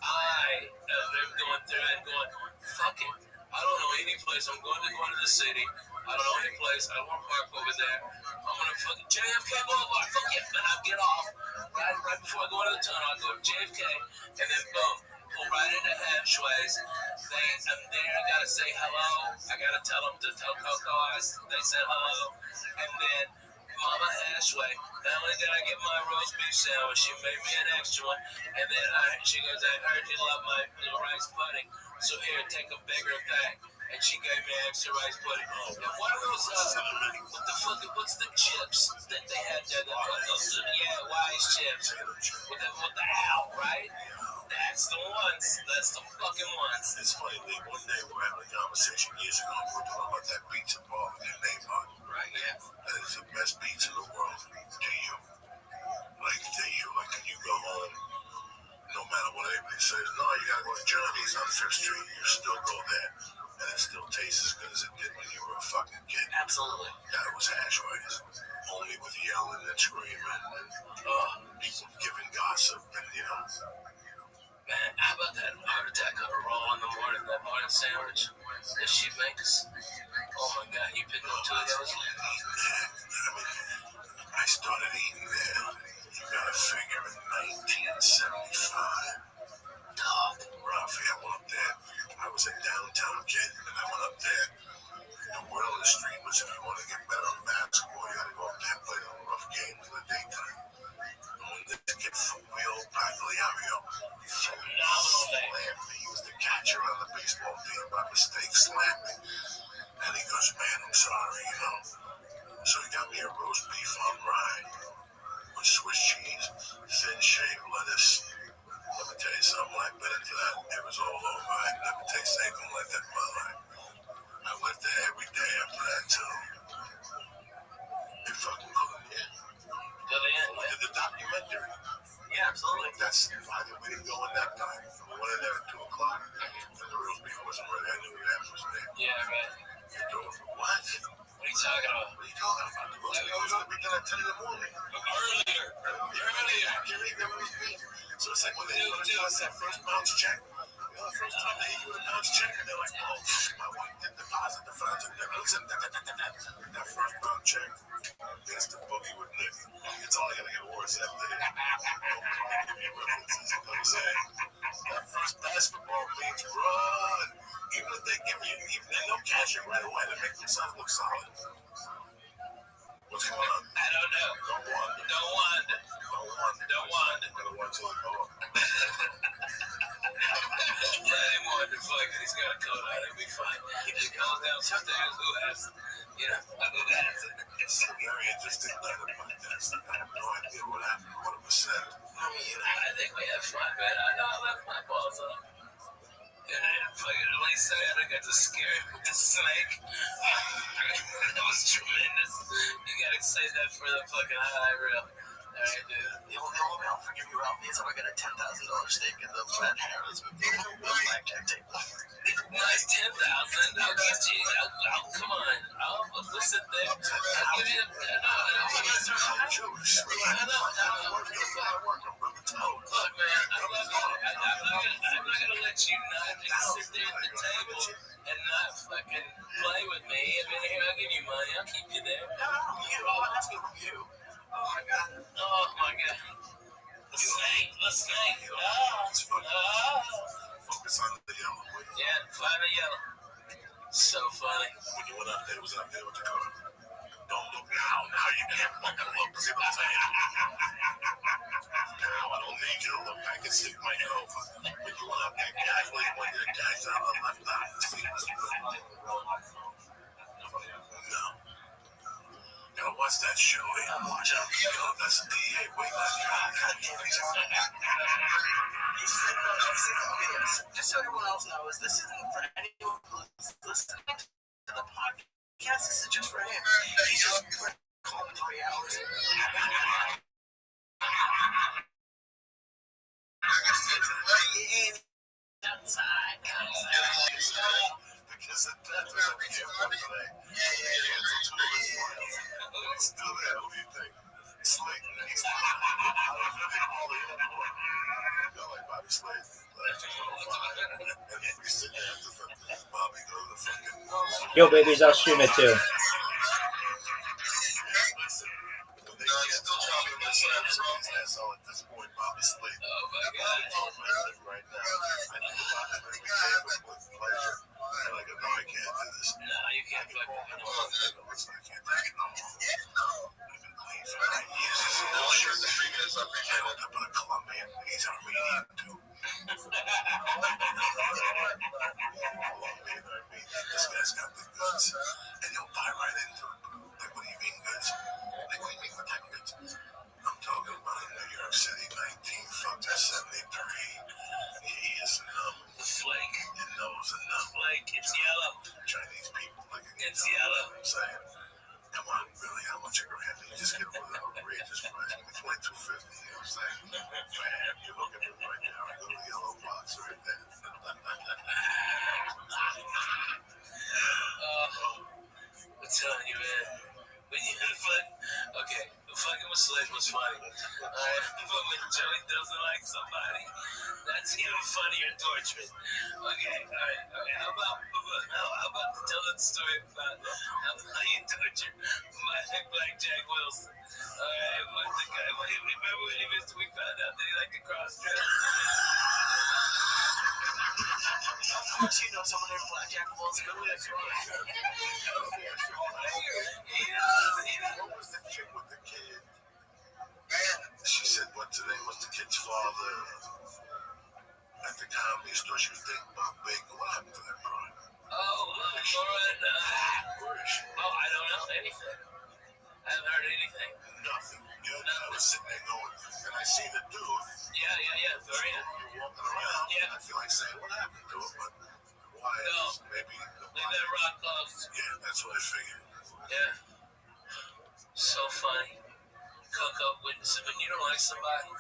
I am going through and going, fuck it. I don't know any place. I'm going to the city. I don't know any place. I don't want to park over there. I'm going to fucking JFK Boulevard. Fuck it. And I'll get off. Right before I go into the tunnel, I'll go to JFK. And then boom. Pull right into Ashways. I'm there. I got to say hello. I got to tell them to tell Coco they said hello. And then Mama Ashway. Not only did I get my roast beef sandwich, she made me an extra one. And then she goes, I heard you love my rice pudding. So here, take a bigger thing. And she gave me extra rice pudding. And what are those, what's the chips that they had there? Wise chips. With the owl, right? That's the ones. That's the fucking ones. It's funny, Lee. One day we were having a conversation years ago. We were talking about that pizza bar in your neighborhood. Right, yeah. That is the best pizza in the world. To you. Like, can you go home? No matter what anybody says, no, you gotta go to Johnny's on 5th Street. You still go there. And it still tastes as good as it did when you were a fucking kid. Absolutely. That was Ashways. Only with yelling and screaming and people giving gossip and, Man, how about that heart attack on a roll in the morning, that morning sandwich that she makes? Oh my God, you picked up 2 of those? I started eating there. You gotta figure in 1975. Dog. Rafi, I went up there. I was a downtown kid, and I went up there. The word on the street was if you want to get better in basketball, you gotta go up there and play the rough games in the daytime. And when this kid wheeled Pagliario, phenomenal thing. He was the catcher on the baseball team by mistake, slammed me. And he goes, man, I'm sorry, So he got me a roast beef on rye with Swiss cheese, thin shaved lettuce. Let me tell you something, I bit into that. It was all over. I never tasted anything like that in my life. I went there every day after that, too. They fucking couldn't, yeah. We did the documentary. Yeah, absolutely. That's why we didn't go in that time. We went in there at 2 o'clock. And the roast beef wasn't ready. I knew that was there. Yeah, right. What? What are you talking about? What are you talking about? The roast beef was going to be done at 10 in the morning. Earlier. You read the roast beef? So it's like when they give us that first bounce check. You know, the first time they give you a bounce check, and they're like, oh, my wife did deposit the funds, and that first bounce check. It's the boogie with Nick. It's only going to get worse after they give you references. You know what I'm saying? That first basketball means run. Even if they give you, even they don't catch you right away, they make themselves look solid. What's going on? I don't know. Don't wonder. Don't wonder. I'm going to watch till I go up. Let him wonder. Fuck it. He's got a coat on. He'll be fine. He just goes downstairs. Who has it? You know, who has it? It's a very interesting night of my desk. I have no idea what happened, what was said. I think we had fun, man. I know I left my balls on. And then fucking at least I got to scare him with the snake. That was tremendous. You gotta say that for the fucking high reel. Alright, dude. The only way I'll forgive you, Ralphie, is if I get a $10,000 stake in the Fred Harris with the blackjack table. Nice 10,000. I'll get you. Come on. We'll sit there. I'll give you. Look, man, I love you. I'm not gonna let you not sit there at the table and not fucking play with me. I mean, here, I'll give you money. I'll keep you there. I'm asking from you. Oh my god. The snake. Focus on the yellow. Yeah, find the yellow. So funny. When you went up there, was up there with the car. Don't look now. Now you can't fucking look. See what I'm saying? Now I don't need you to look. I can stick my head over. When you went up there casually, when your guys out on the left eye. No. Yo, what's that show? Watch out. Yo, that's the DA. Wait, God damn it. Just so everyone else knows, this isn't for anyone who's listening to the podcast. This is just for him. He's just calling 3 hours. Outside. Because that's what we do for today. Let's do that. What do you think? Slade next. Like Bobby Slade. And we sit there after Bobby go to the fucking. Yo, babies, I'll stream it too. So at this point, Bobby Slade. Oh my god. Right now, I think about it every day with pleasure. And I go, no, I can't do this. No, you can't play with me. I can't take it no more. I put a Colombian. He's Armenian too. This guy's got the goods, and he'll buy right into it. Like, what do you mean goods? Like, what do you mean with that goods? I'm talking about in New York City, 1973. He is numb. The flake. Your nose is numb. Flake. It's yellow. Chinese people like it. It's yellow. I'm saying, come on, really? How much a grand? You just get over the outrageous price. It's $22.50. You know what I'm saying? Man, you look at it right now. I go to the yellow box right there. I'm telling you, man. When you okay, the fucking with Slade was funny. Alright, but when Joey doesn't like somebody, that's even funnier torture. Okay, alright. How about tell that story about how you torture Black Jack Wilson? Alright, what the guy? Remember when we found out that he liked to cross dress? You know someone named Black Jack Wilson. What was the chick with the kid? She said, what today was the kid's father at the comedy store? She was thinking about bacon. What happened to that broad? Oh, Lauren. Where is she? Oh, I don't know anything. I haven't heard anything. Nothing. I was sitting there going, and I see the dude. Yeah. Very You're walking around. Yeah. I feel like saying, what happened to him? But why? No. Maybe Leave that rock closed. Yeah, that's what I figured. Yeah. So funny. Cook up witnesses when you don't like somebody,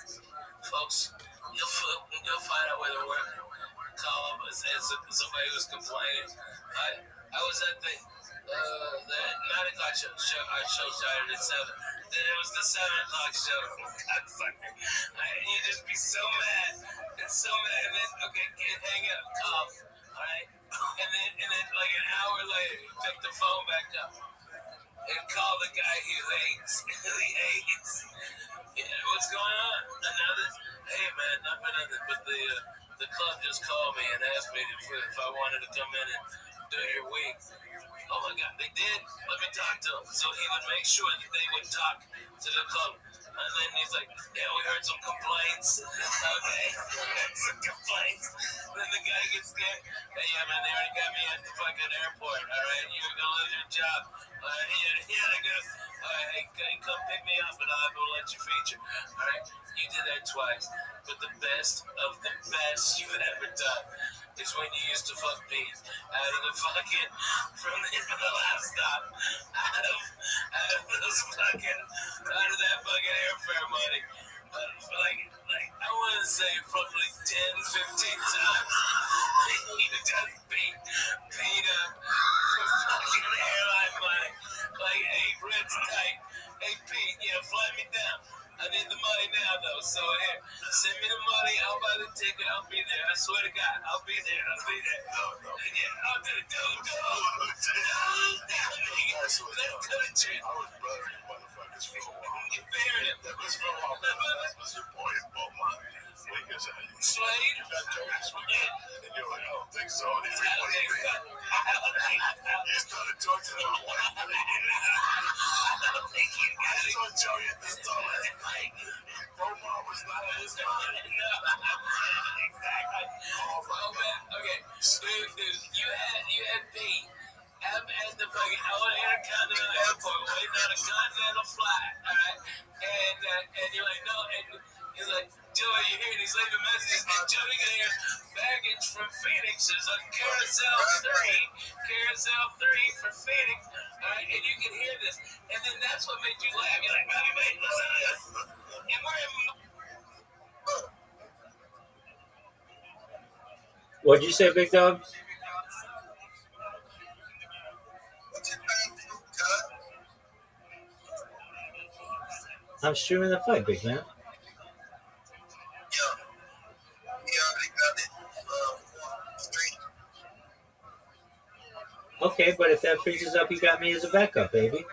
folks. You'll find out where they're working. Call up as somebody who's complaining. I was at the 9 o'clock show. Our show started at 7. Then it was the 7 o'clock show. God fucking. You just be so mad and so mad. And then okay, kid, hang up, call. All right. And then like an hour later, you pick the phone back up and call the guy who hates. He hates. Yeah, what's going on? Another. Hey man, nothing. But the club just called me and asked me if I wanted to come in and do your week. Oh my God, they did. Let me talk to him. So he would make sure that they would talk to the club. And then he's like, yeah, we heard some complaints. Okay, we heard some complaints. Then the guy gets there. Hey, yeah, man, they already got me at the fucking airport. All right, you're going to lose your job. Yeah, they go, all right, hey, come pick me up and I'll go let you feature. All right, you did that twice. But the best of the best you've ever done is when you used to fuck Pete out of the fucking, from the last stop, out of that fucking airfare money. Like, I want to say probably 10, 15 times. He done beat up for fucking airline money. Like, hey, Red's tight. Hey, Pete, fly me down. I need the money now, though. So here, send me the money. I'll buy the ticket. I'll be there. I swear to God, I'll be there. No. Yeah, I'll do it. Let's do it, Jay. I was burying motherfuckers for a while. You buried him. That was for a while. That was your boy in Beaumont. Slade? You got Jonas with you. And you're like, I don't think so. And he's I like, don't what do you think mean? You started talking to my wife. I don't think you got I it. told Joey at this time. Beaumont was not in his mind. No, exactly. Oh, man. Okay. Dude, you had Pete at the fucking Intercontinental Airport waiting on a continental flight, all right? And you're like, no, and he's like, Joey, you're here, and he's leaving messages, and Joey got here, baggage from Phoenix is on carousel 3 for Phoenix, all right? And you can hear this, and then that's what made you laugh. You're like, Bobby, mate, listen to this. And we're in... What'd you say, big dog? I'm streaming the fight, big man. Okay, but if that freezes up, you got me as a backup, baby.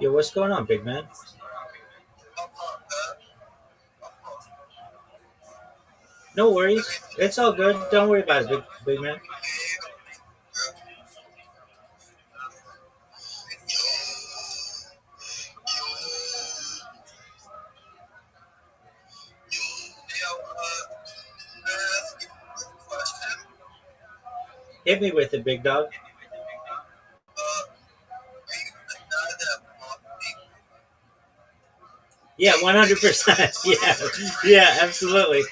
Yo, what's going on, big man? No worries. It's all good. Don't worry about it, big man. Hit me with it, big dog. Yeah, 100%. Yeah, absolutely.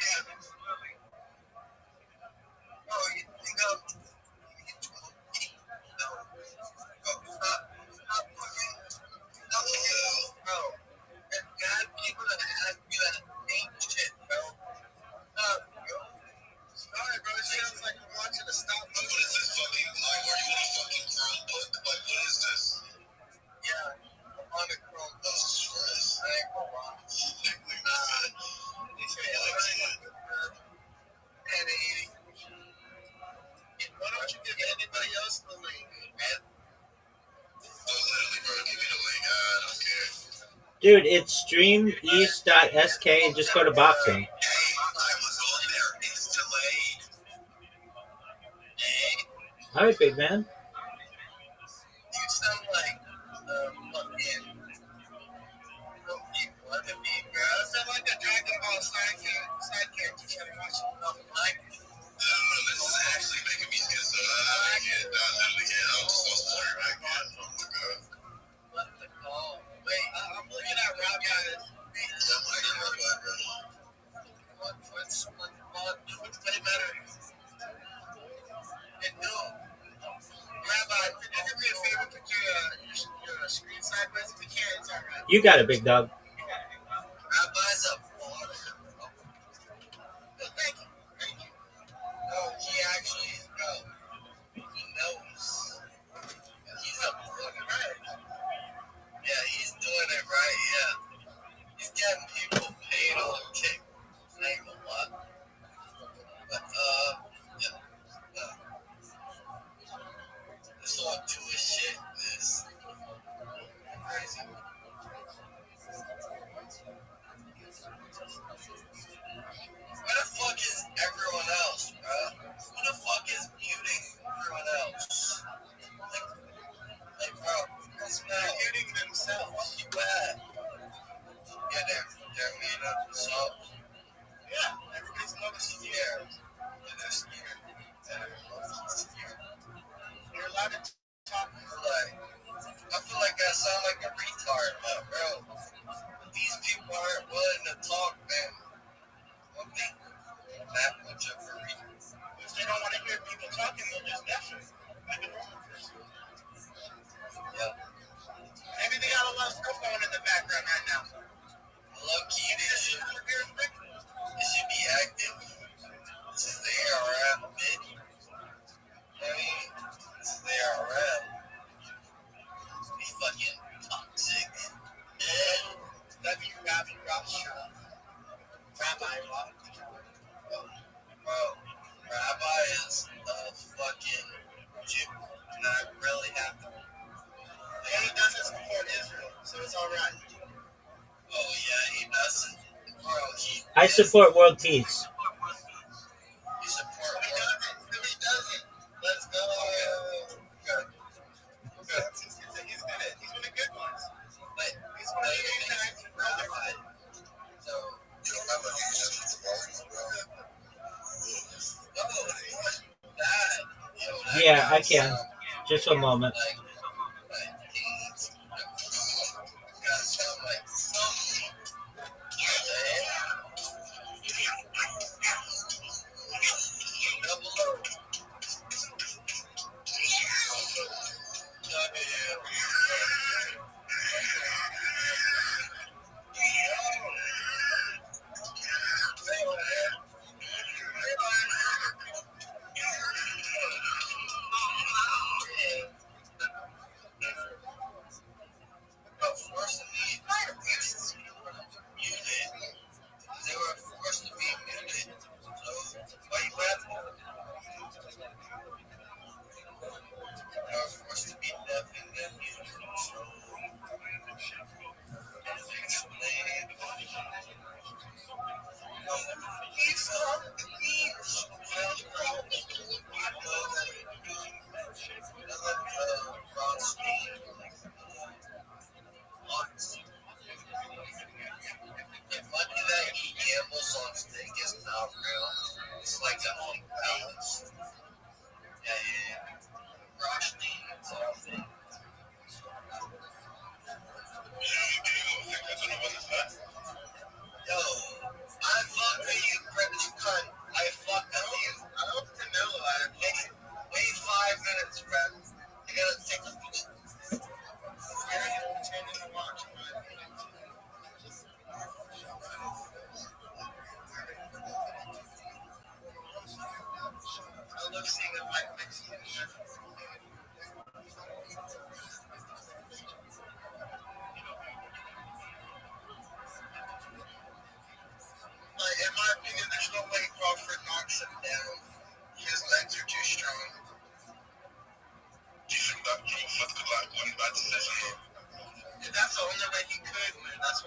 Dude, it's streameast.sk and just go to boxing. All right, big man. You sound like fucking what the beat, bro? You sound like a Dragon Ball side character trying to watch it on live. This is actually making me scared. So I can't. I literally can't. I'm so sorry right now. Oh my god. What the call? Wait, I'm looking at Rabbi. What's the matter? And no, Rabbi, could you do me a favor? Put your screen sideways if you can. It's all right. You got it, big dog. Rabbi's up. Thank you. Thank you. No, he actually is. No, he knows. He's up fucking right. Yeah, he's doing it right. Yeah. He's getting people paid on kick. Ain't a lot. But, yeah. This whole Jewish shit is crazy. Where the fuck is everyone else, bro? Who the fuck is muting everyone else? Like bro, they're muting themselves. You bad. Yeah, they're muting themselves. Yeah, everybody's noticing here. Yeah, they're scared. They're scared. You're allowed to talk. I feel like I sound like a retard, but bro, these people aren't willing to talk, man. Well, they that much of a retard. If they don't want to hear people talking, they'll just listen. Like a normal person. Yeah. Maybe they got a lot of stuff going in the background right now. Low key, it should be active. This is the ARM, bitch. I mean, this is the ARM. Be fucking toxic. That'd be Rabbi ROTHSCHILD. Rabbi ROTHSCHILD. Bro, Rabbi is a fucking Jew. And I really have to. And he doesn't support Israel, so it's alright. Oh, yeah, he doesn't. Bro, I support world peace. You support he doesn't. No, he doesn't. Let's go. Good. He's good. He's one of the good ones. But he's one of the good guys in Rabbi. So, you don't have a huge bro. Oh, that. Yeah, I can. Just a moment. In my opinion, there's no way Crawford knocks him down. His legs are too strong. He should have left like one bad decision. And that's the only way he could win. That's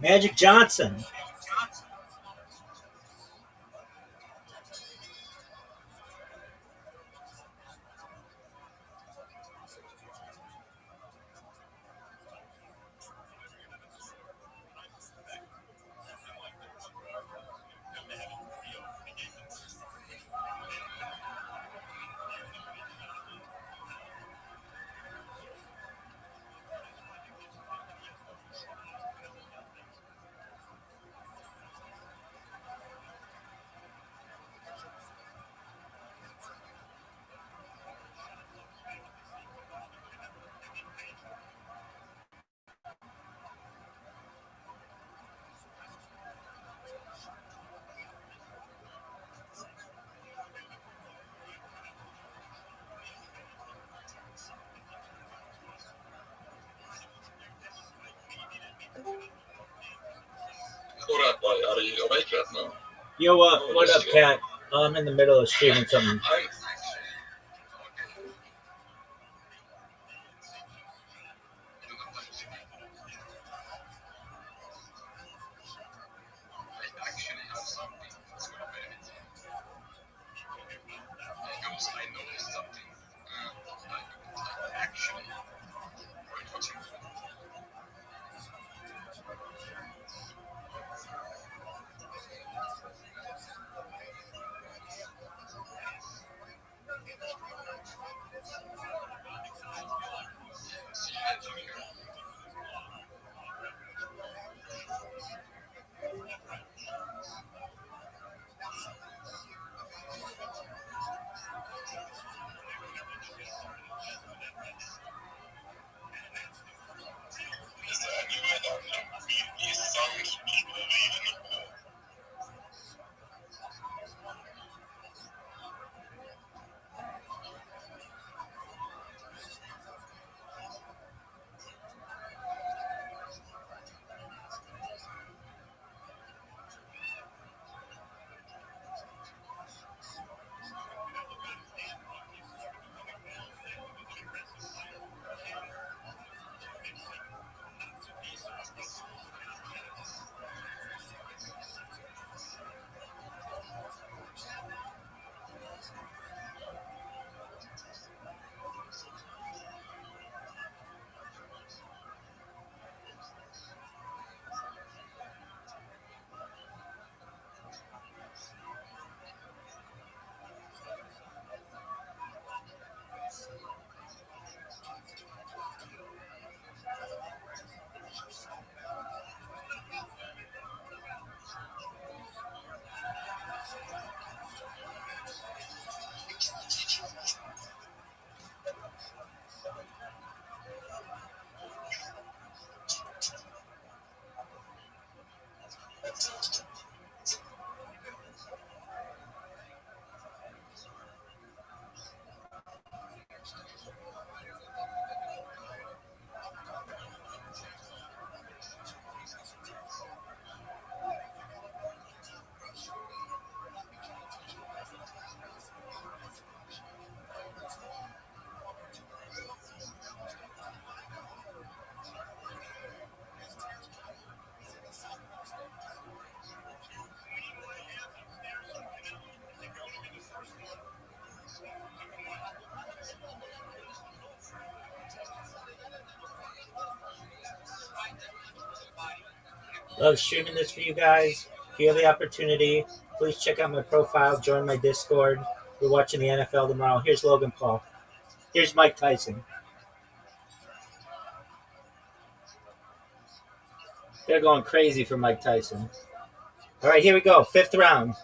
Magic Johnson. Rabbi, are you awake right now? Yo, what up, Cat? I'm in the middle of streaming something. Love streaming this for you guys. If you have the opportunity, please check out my profile, join my Discord. We're watching the NFL tomorrow. Here's Logan Paul. Here's Mike Tyson. They're going crazy for Mike Tyson. All right, here we go. 5th round.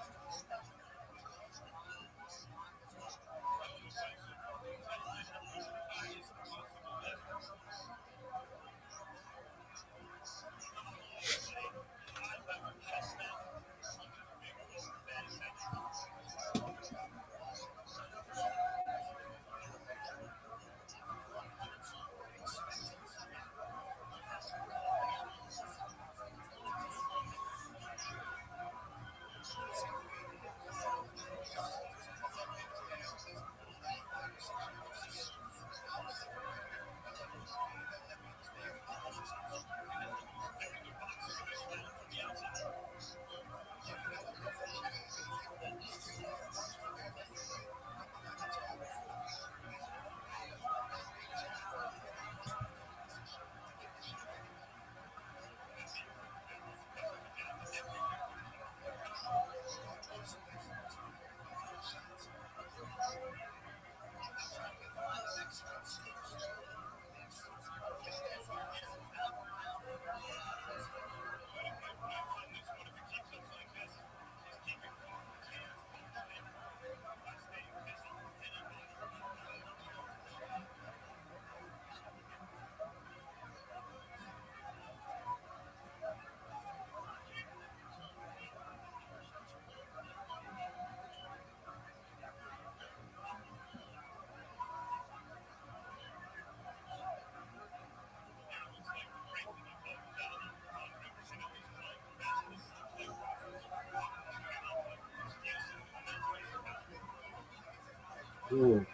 Ooh.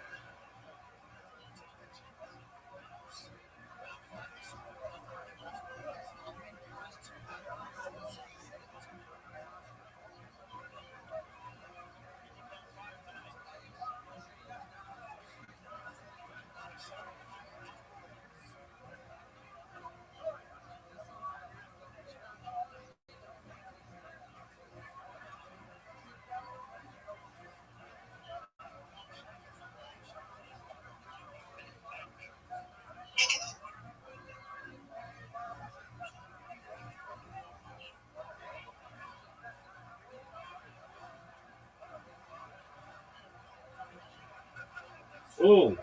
Ooh.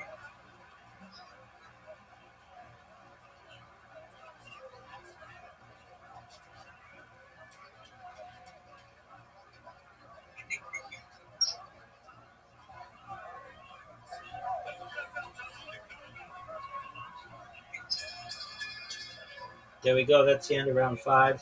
There we go. That's the end of round 5.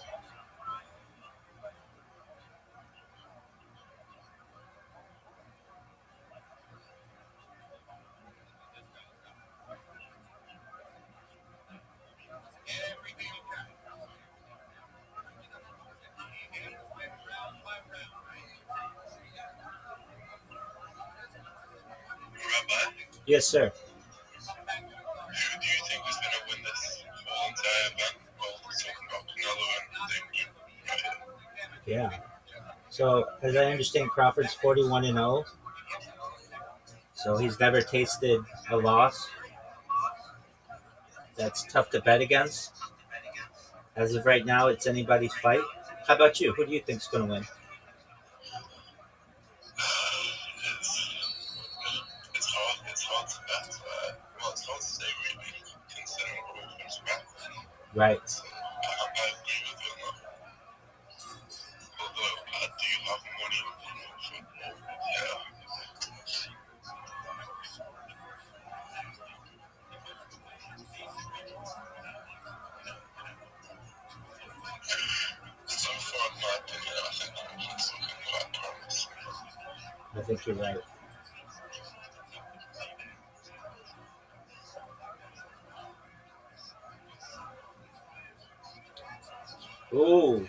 Rabbi, Yes, sir. who do you think is going to win this whole entire event? Well, we're talking about Canelo and Yeah. So, as I understand, Crawford's 41-0. So he's never tasted a loss. That's tough to bet against. As of right now, it's anybody's fight. How about you? Who do you think's going to win? It's hard to bet. Well, it's hard to say really, considering Crawford's background. Right. I agree with you on that. Although I do have money on Crawford. Yeah. So far, in my opinion, I think Crawford's looking quite promising. I think you're right. Ooh.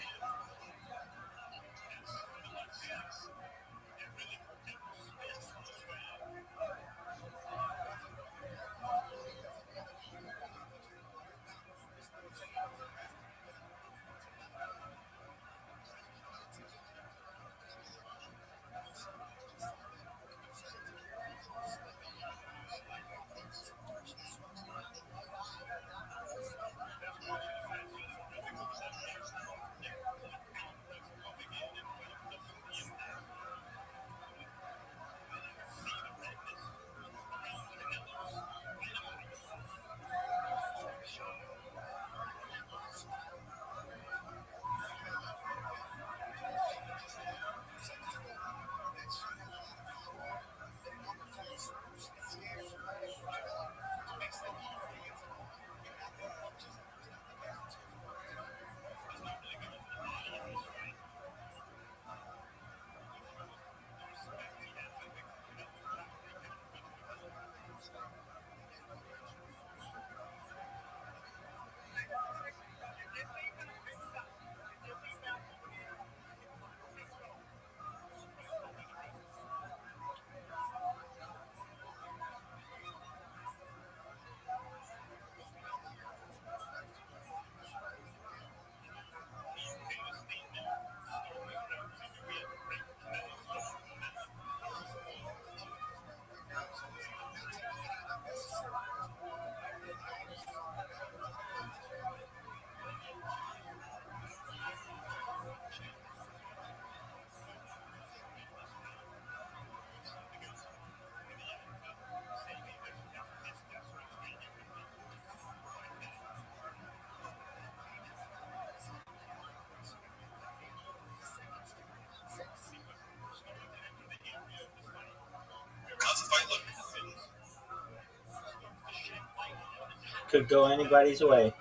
Could go anybody's way.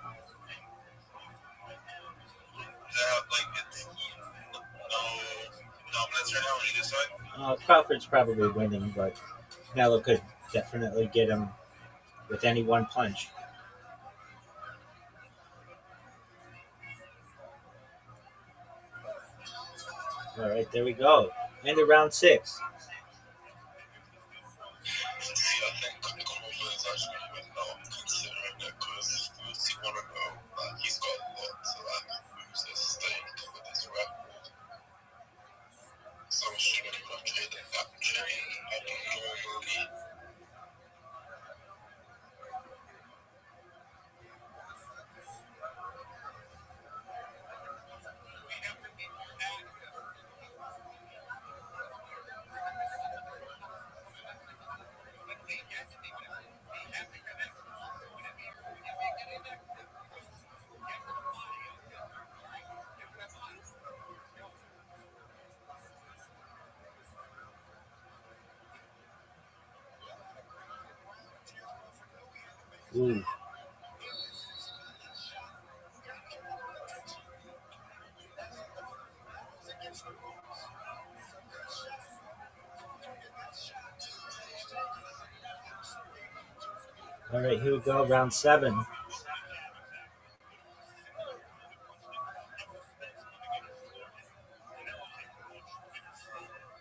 Crawford's probably winning, but Canelo could definitely get him with any one punch. All right, there we go. End of round 6. Ooh. All right, here we go. Round 7.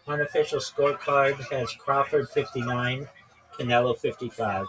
Unofficial scorecard has Crawford 59, Canelo 55.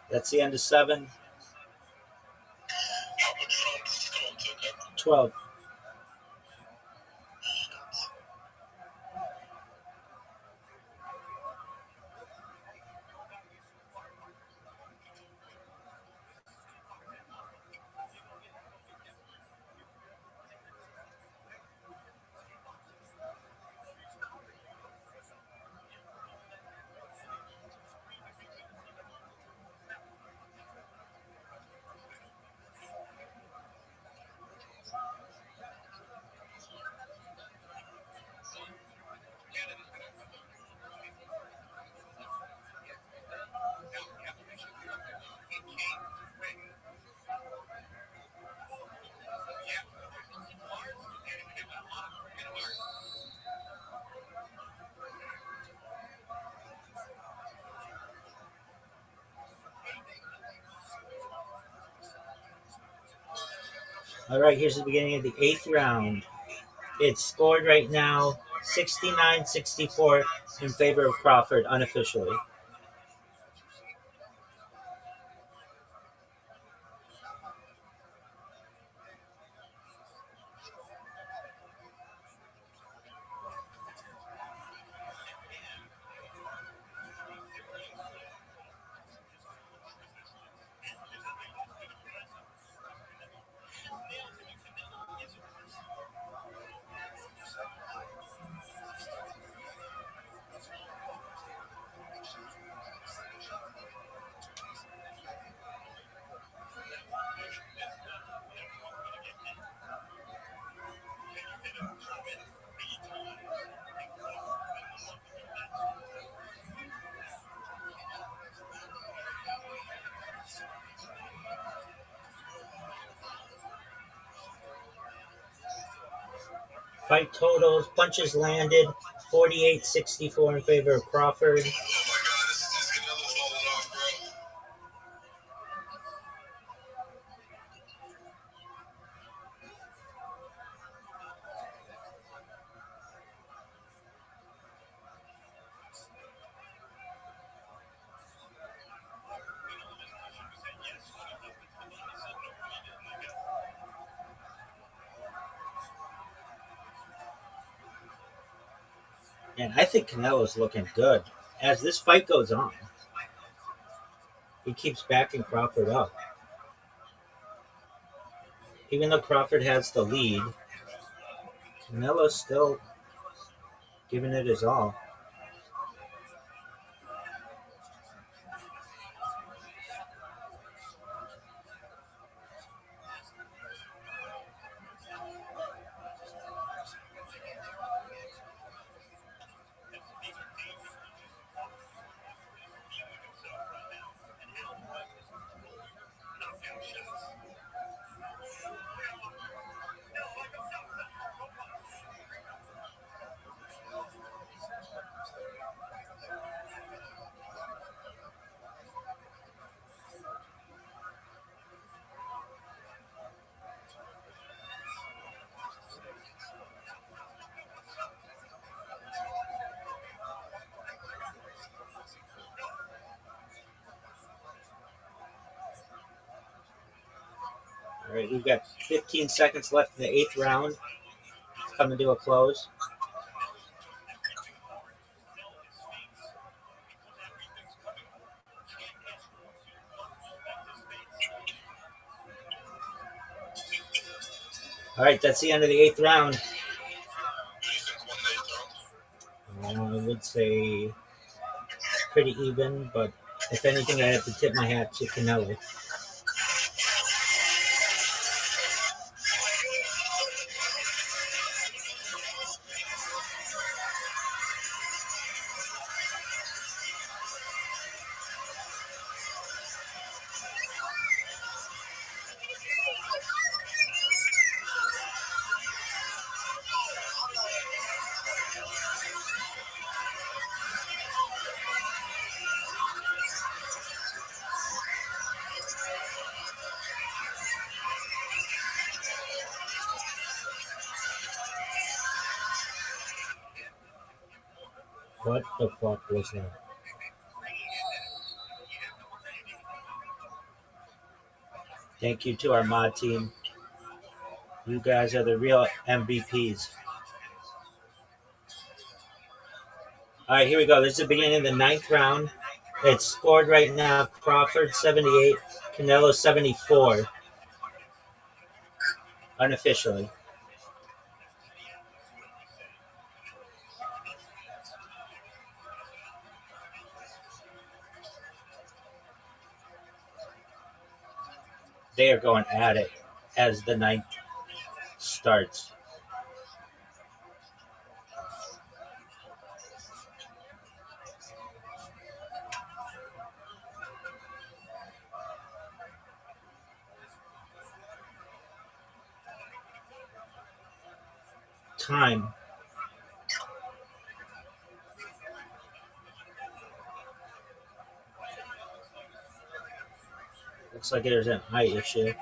That's the end of 7. 12. All right, here's the beginning of the 8th round. It's scored right now 69-64 in favor of Crawford unofficially. Fight totals, punches landed, 48-64 in favor of Crawford. Oh my god, this Canelo's falling off, bro. And I think Canelo's looking good. As this fight goes on, he keeps backing Crawford up. Even though Crawford has the lead, Canelo's still giving it his all. All right, we've got 15 seconds left in the 8th round. It's coming to a close. All right, that's the end of the 8th round. I would say pretty even, but if anything, I have to tip my hat to Canelo. What the fuck was that? Thank you to our mod team. You guys are the real MVPs. All right, here we go. This is the beginning of the 9th round. It's scored right now. Crawford 78, Canelo 74. Unofficially. They are going at it as the 9th starts. Time. Looks like there's an eye issue.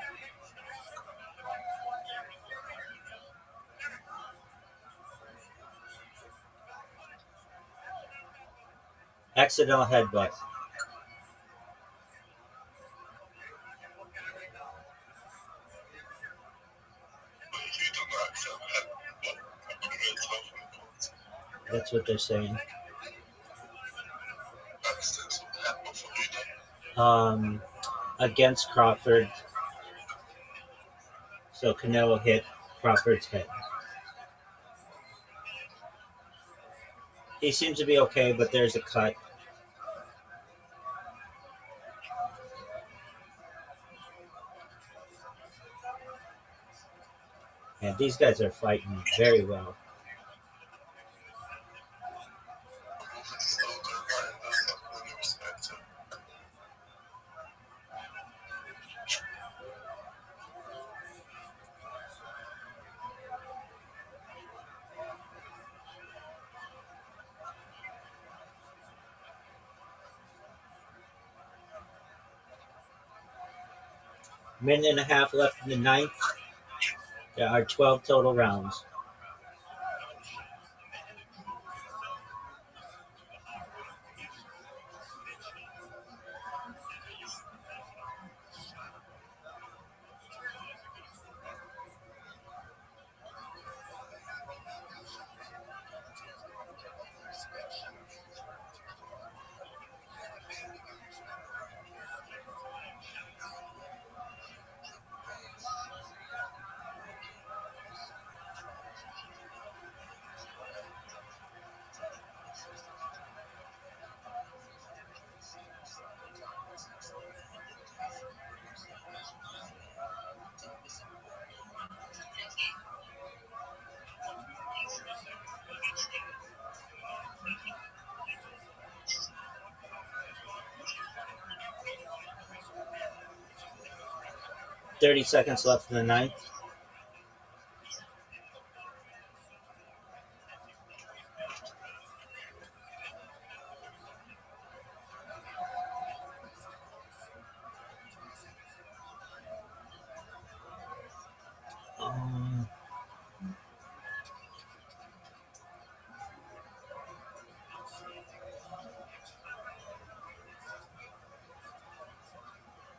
Accidental headbutt. That's what they're saying. Against Crawford. So Canelo hit Crawford's head. He seems to be okay, but there's a cut. And these guys are fighting very well. Minute and a half left in the ninth. There are 12 total rounds. Thirty seconds left in the ninth.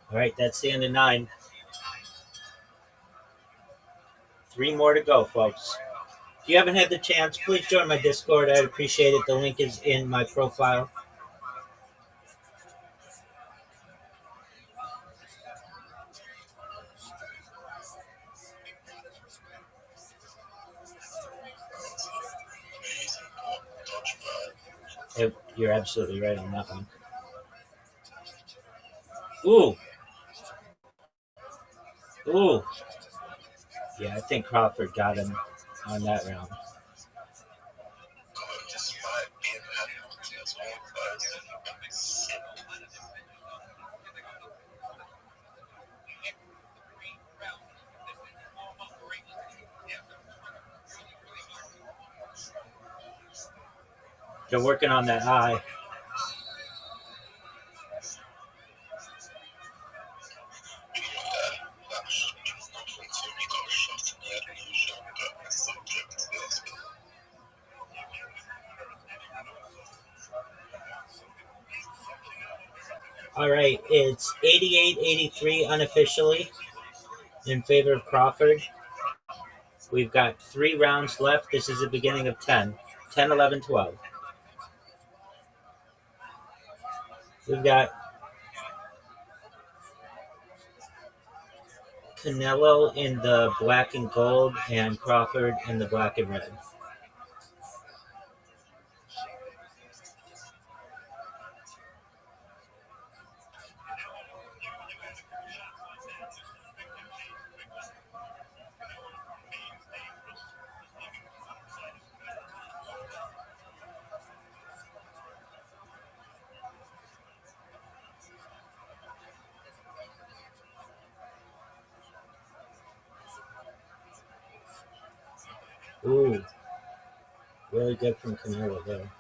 All right, that's the end of 9. 3 more to go, folks. If you haven't had the chance, please join my Discord. I'd appreciate it. The link is in my profile. You're absolutely right on that one. Ooh. Ooh. Yeah, I think Crawford got him on that round. They're working on that eye. All right, it's 88-83 unofficially in favor of Crawford. We've got 3 rounds left. This is the beginning of 10. 10, 11, 12. We've got Canelo in the black and gold and Crawford in the black and red. Ooh, really good from Canelo there.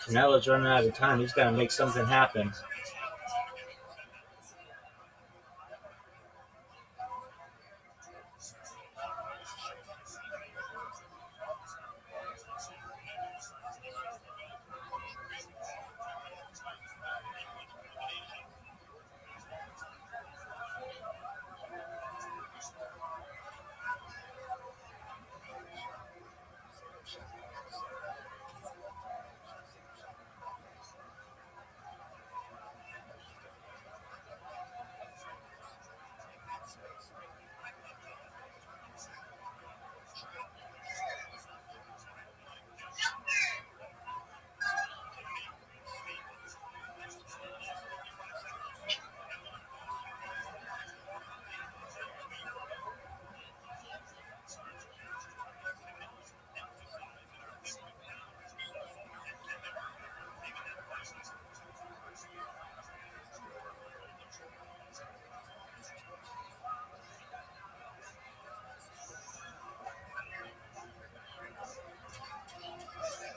Canelo's running out of time. He's got to make something happen.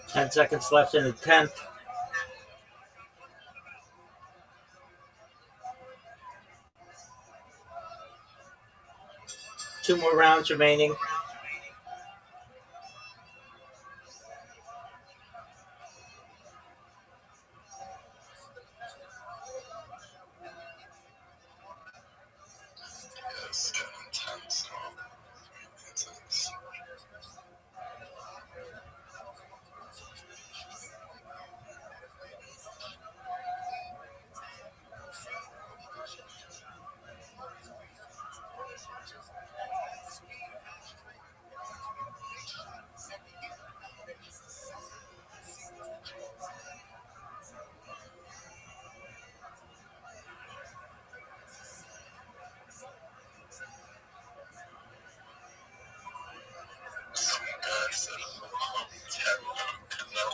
Ten seconds left in the 10th. Two more rounds remaining. It's getting intense now. Intense. Some guy said I'm 10 Canelo.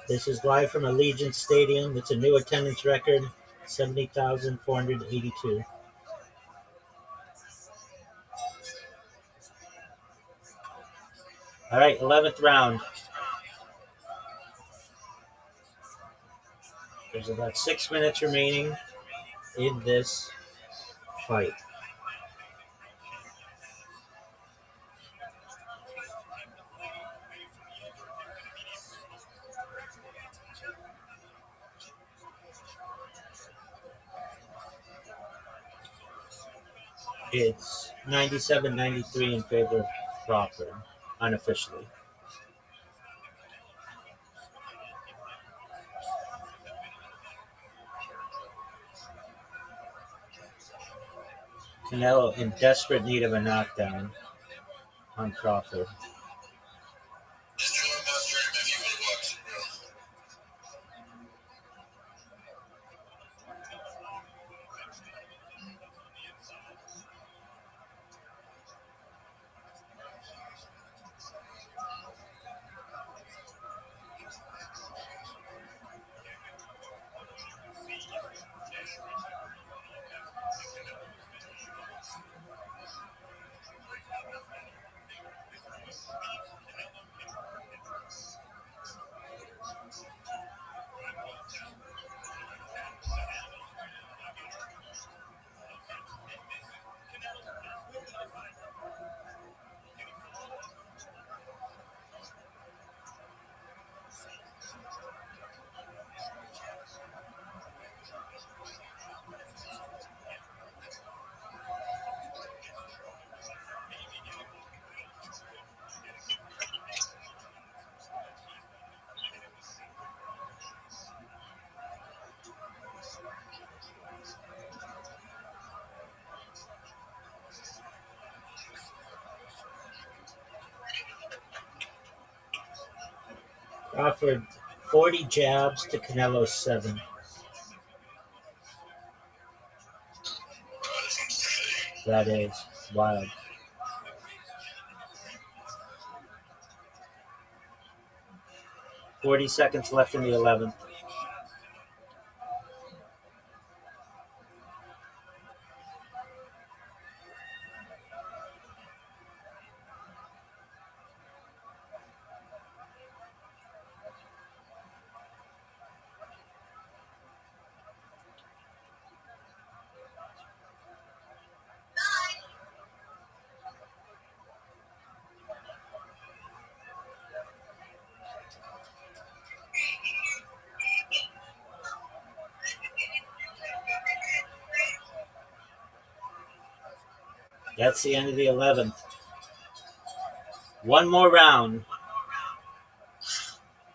This is live from Allegiant Stadium. It's a new attendance record, 70,482. All right, 11th round. There's about 6 minutes remaining in this fight. It's 97-93 in favor of Crawford, unofficially. Canelo in desperate need of a knockdown on Crawford. Just join my stream if you want to watch it, bro. Crawford, 40 jabs to Canelo's 7. That is wild. 40 seconds left in the 11th. That's the end of the 11th. One more round.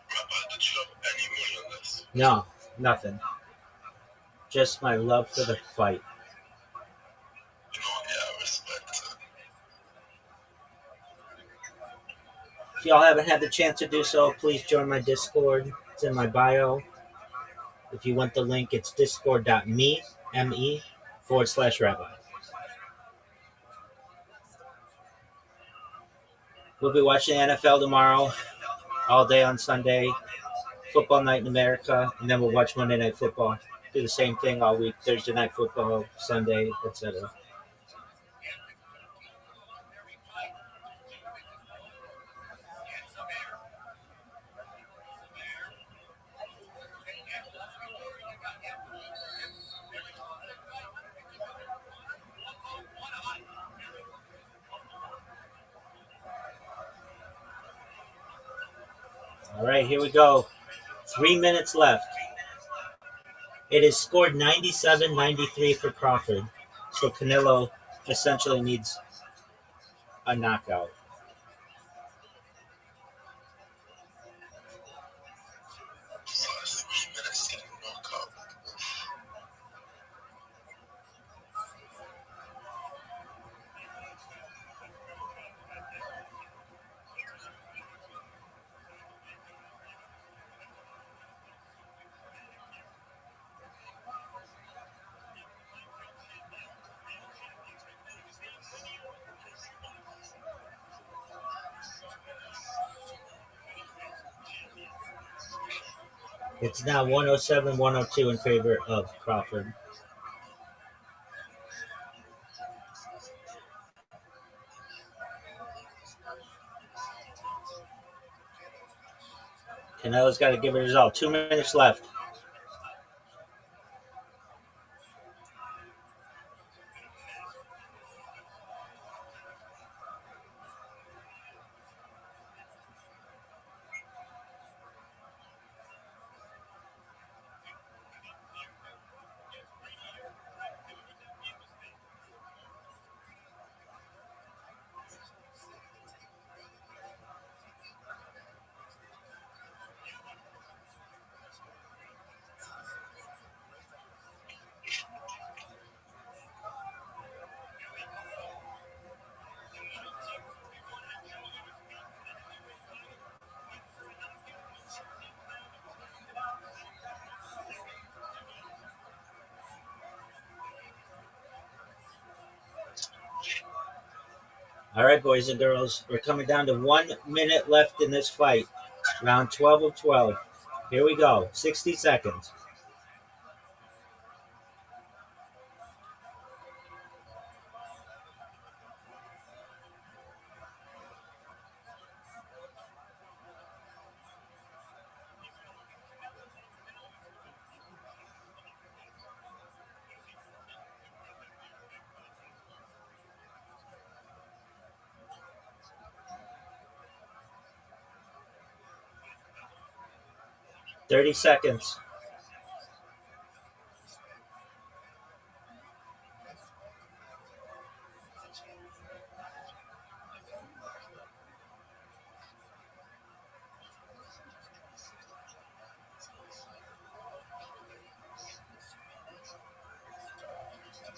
Rabbi, did you have any money on this? No, nothing. Just my love for the fight. You know, yeah, I respect it. If y'all haven't had the chance to do so, please join my Discord. It's in my bio. If you want the link, it's discord.me, /Rabbi. We'll be watching the NFL tomorrow, all day on Sunday, football night in America, and then we'll watch Monday Night Football. Do the same thing all week, Thursday Night Football, Sunday, etc. All right, here we go. 3 minutes left. It is scored 97-93 for Crawford. So Canelo essentially needs a knockout. So it's 3 minutes to the knockout. It's now 107-102 in favor of Crawford. Canelo's got to give it his all. 2 minutes left. All right, boys and girls, we're coming down to 1 minute left in this fight. Round 12 of 12. Here we go. 60 seconds. Thirty seconds.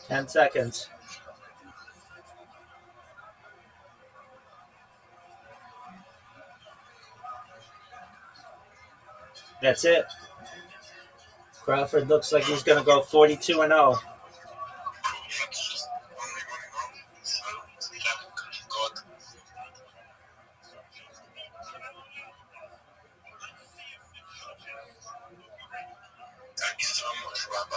Ten seconds. That's it. Crawford looks like he's going to go 42-0. Thank you so much, Rabbi.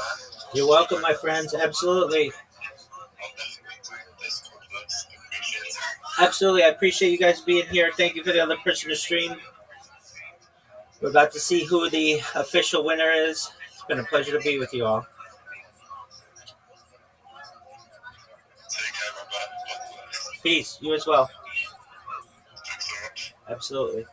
You're welcome, my friends. Absolutely. I'll definitely do this conference. Appreciate it. Absolutely. I appreciate you guys being here. Thank you for the other person to stream. We're about to see who the official winner is. It's been a pleasure to be with you all. Take care, Rabbi. God bless. Peace. You as well. Thanks so much. Absolutely.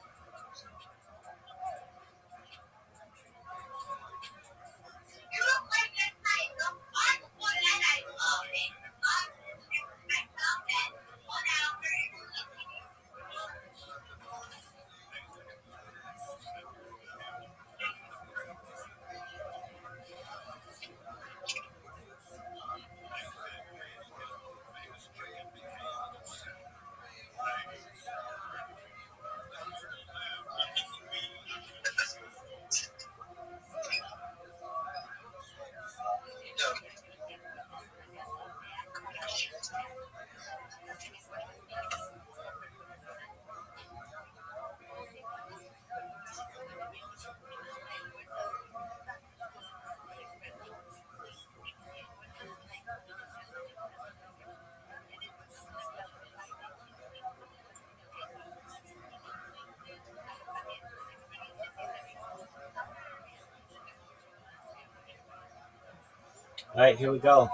All right, here we go.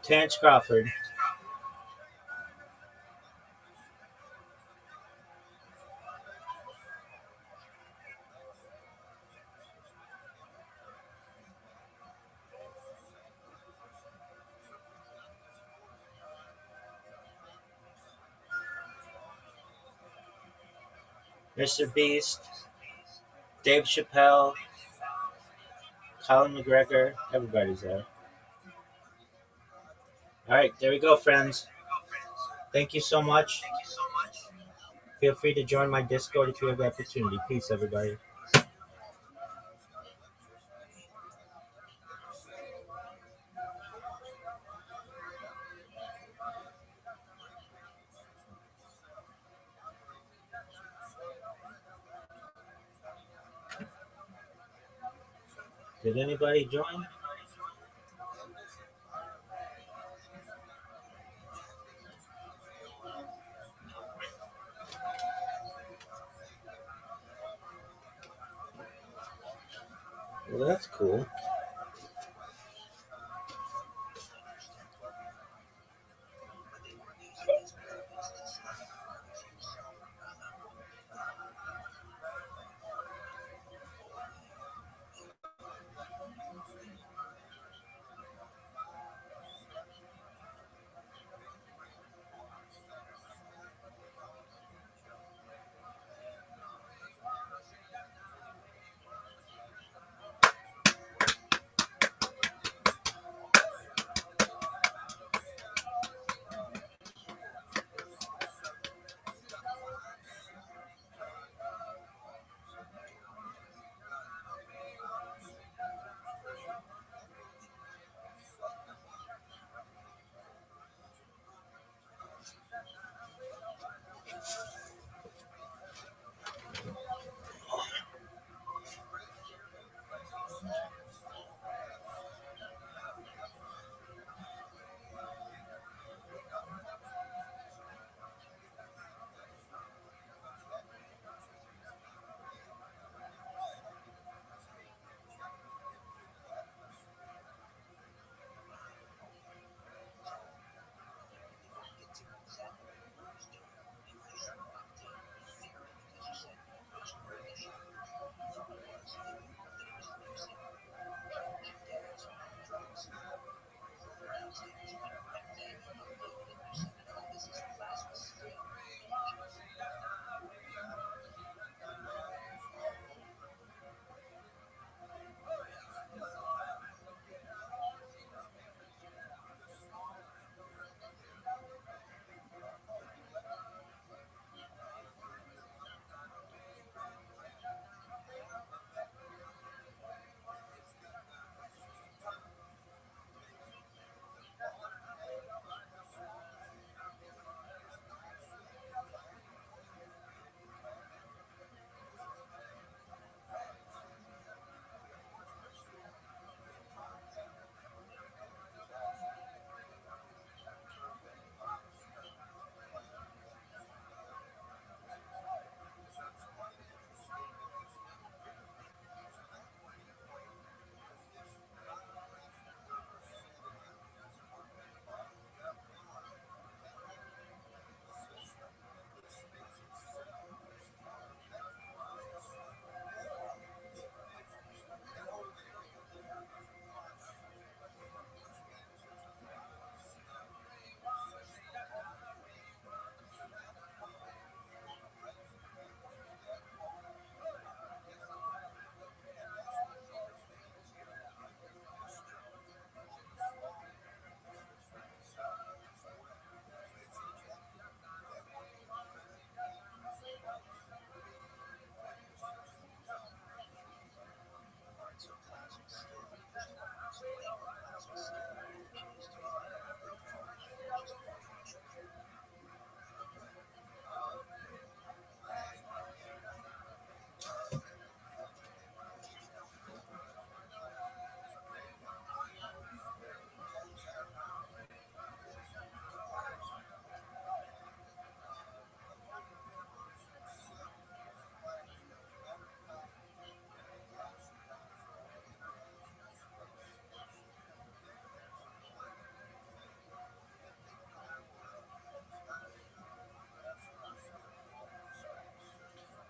Terrence Crawford. Mr. Beast. Dave Chappelle. Colin McGregor. Everybody's there. All right, there we go, friends. Thank you so much. Feel free to join my Discord if you have the opportunity. Peace, everybody. Did anybody join? Well, that's cool.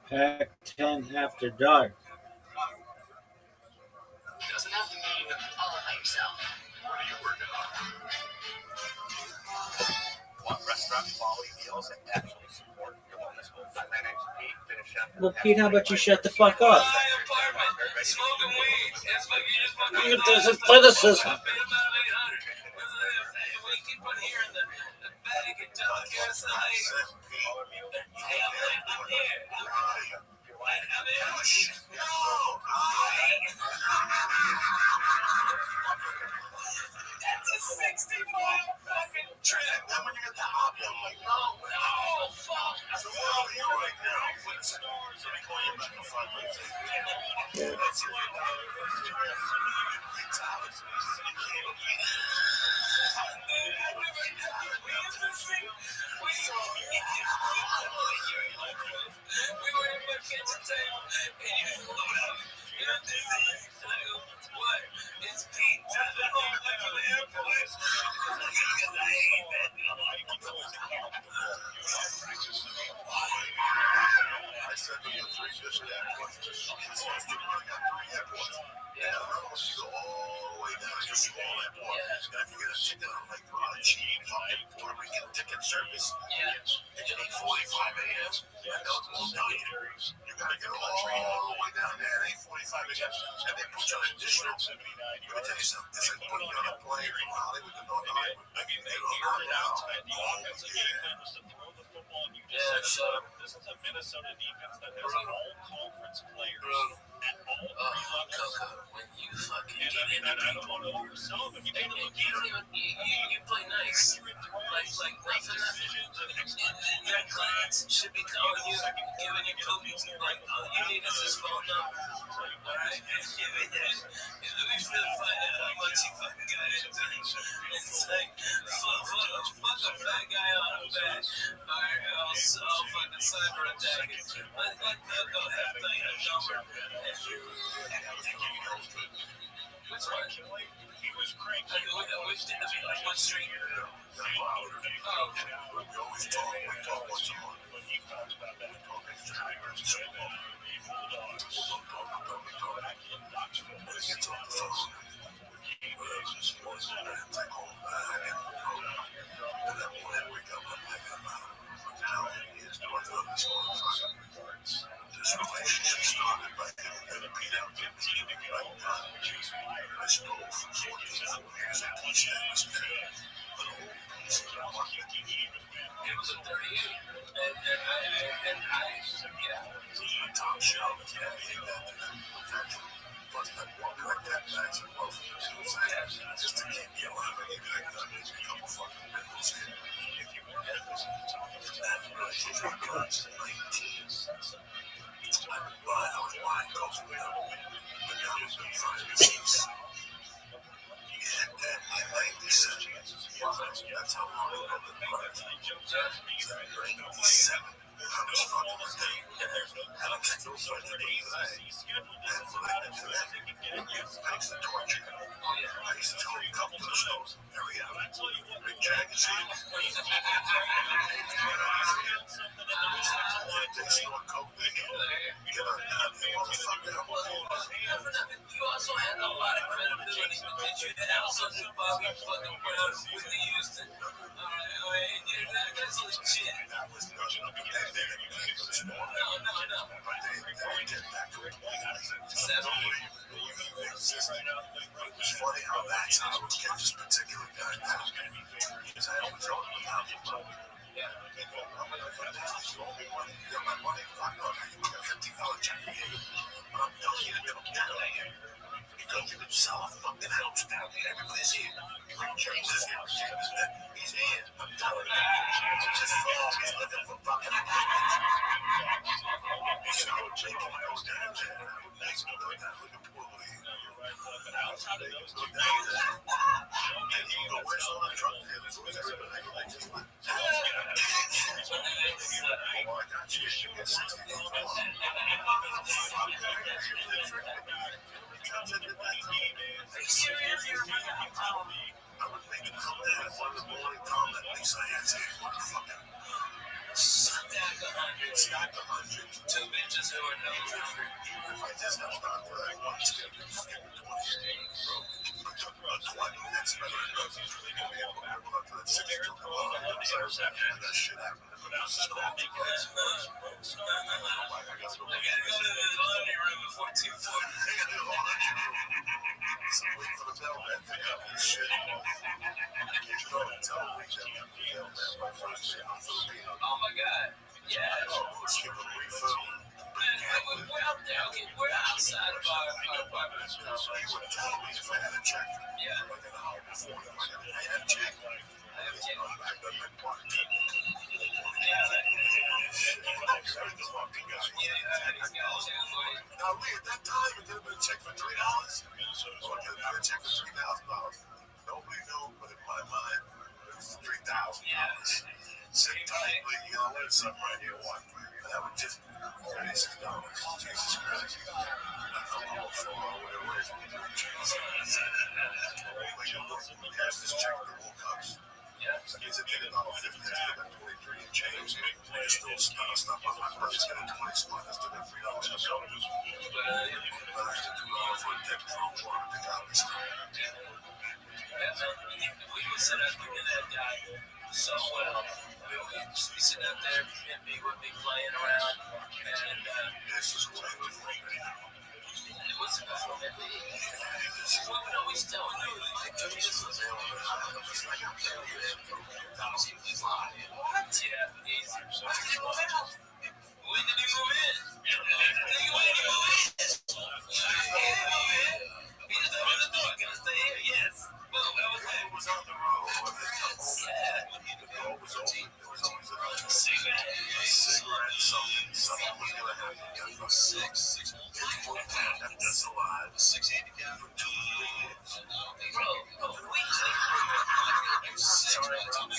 Pack 10 after dark. Doesn't have to be all by yourself. What are you working on? Want restaurant quality meals and actually support your wellness goals? My name's Pete, been a chef. Well, Pete, how about you shut the fuck up? My apartment, smoking weed. It's fucking, you just fucking. There's a criticism. I paid about 800. We keep on hearing the bag and don't care us the lady. Hey, I'm here. I'm in. That's a 60-mile fucking trip. And when you get the hobby, I'm like, no, fuck. So where are you right now? Let me call you back in 5 minutes. That's it. We were in my kitchen table, and you know this is what? It's Pete driving home like from the airport. I hate that. I said to you 3 just airports. It's supposed to be like 3 airports. Yeah. You go all the way down to small airport. And if you get a ticket on like cheap Puerto Rican ticket service, it's 8:45 a.m. And they'll tell you, you gotta get all the way down there at 8:45 a.m. And they put you on additional. Let me tell you something. It's like putting you on a plane from Hollywood to North Hollywood. I mean, they don't go down. Yeah, sure. This is a Minnesota defense that has all conference players at all Coco, when you fucking get into people, you don't even, you play nice. Like nothing. Your clients should be calling you, giving you cookies, like, all you need is his phone number. Alright? Let me find out how much you fucking got into. It's like, fuck a fat guy on a bed. Alright, I'll fucking cyber attack it. Let Coco have the number. Which one? He was great. Which street? Oh, okay. We always talk once a month. When he talks about that, we talk extra drivers. So, hold on. When he gets off the phone, he raises sports and I call back and then when I wake up, I'm like, now he is north of the school. This relationship started by him and Pete out 15 to get out of time. I stole for 44 years at Peach Davis. It was a 38, and I, yeah. Top shelf, yeah, plus that one like that match and both of them just to keep you alive and you like that a couple fucking minutes in. If you weren't at this top of that relationship cards in 19, I would buy out wine goes with it, but now it's been 5 years. Yeah, that in 97. That's how long I've been playing. 97. I was fucking with them. And I'm still fighting today. And related to that, thanks to torture. I used to tell him, come to the shows. Hurry up. Big Jag is here. They snort coke, they get on down here, motherfucker. You also had a lot of credibility because you had also knew Bobby fucking Brown with the Houston. That's legit. That was nothing. No. But they get back to it. It was funny how that's how I would get this particular guy now. Because I always wrote him without him. I'm going to put down the only money. You got my money. Fuck off. You got $50 check here. But I'm telling you to get out of here. Because you can sell a fucking house down here. Everybody's here. James is here. He's here. I'm telling you. Just he's looking for fucking he's not taking those down there. Nice to go down with the pool. Outside of those two days. And he go, where's all the drug dealers? Where's everybody? Oh, I got you. You get 60 Are you serious? I would make him come down one in the morning, come at least I had to fucking Shut that 100. Stack 100. 2 bitches who are known for free. If I just have not for that one skip, just give me 20. Bro, a 20, that's better than nothing. And that shit happened. I gotta go to the laundry room before 2:40. So wait for the bell man to pick up this shit. Oh my god. Yeah. We're out there. Okay, we're outside of our apartment. You would tell me if I had a check. Yeah. I had a check. Now, Lee, at that time, it could have been a check for $3. Or it could have been a check for $3,000. Nobody knew, but in my mind, it was $3,000. Sit tight, Lee, you know, there's something right here, one. And that was just $36. Jesus Christ. I'm all for whatever it is. Cash this check for the World Cups. Yeah. He's a $10.50, still got 23 and change. There's still stuff on my purse, got a 20 spot, I still got $3. But I still $2 for a tip from water to out this time. We would sit out there and that guy so well. I mean, we'd just be sitting out there and we would be playing around. And This is what I was like. it was before that we would always tell you, like, this was what? Yeah, easy. When did he move in? When did he move in? He just opened the door. Can I stay here? Yes. Well, that was it. It was on the road. Yeah. The door was open. There was always a Cigarette. cigarette, something was going to happen. Yeah, for six. That's alive. 6 handicap. For 2 years. Bro, weeks Sorry, bro.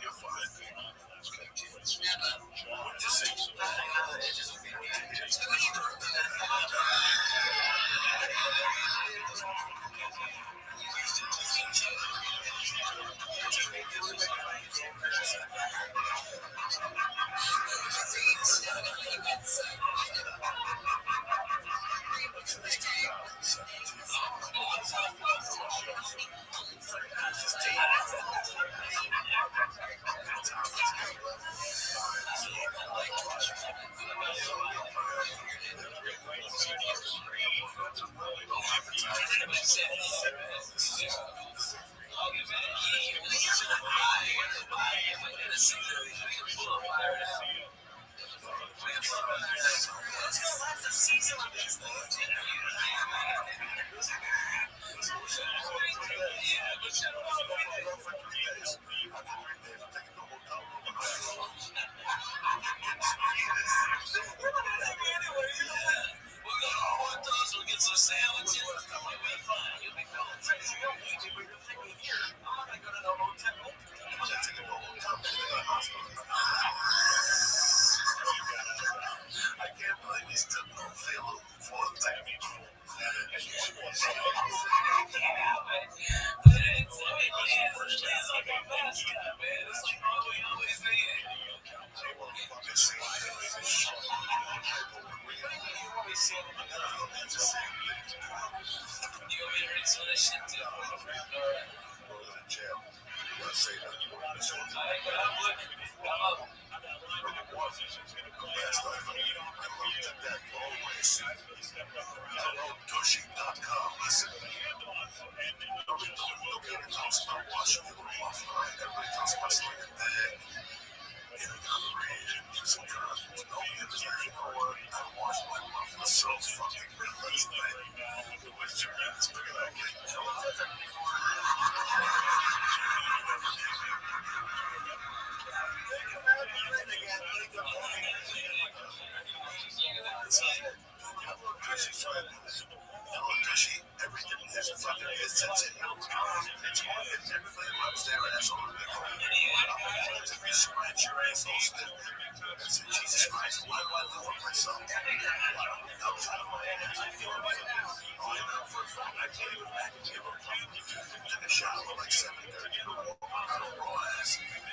You're fine. What'd you say?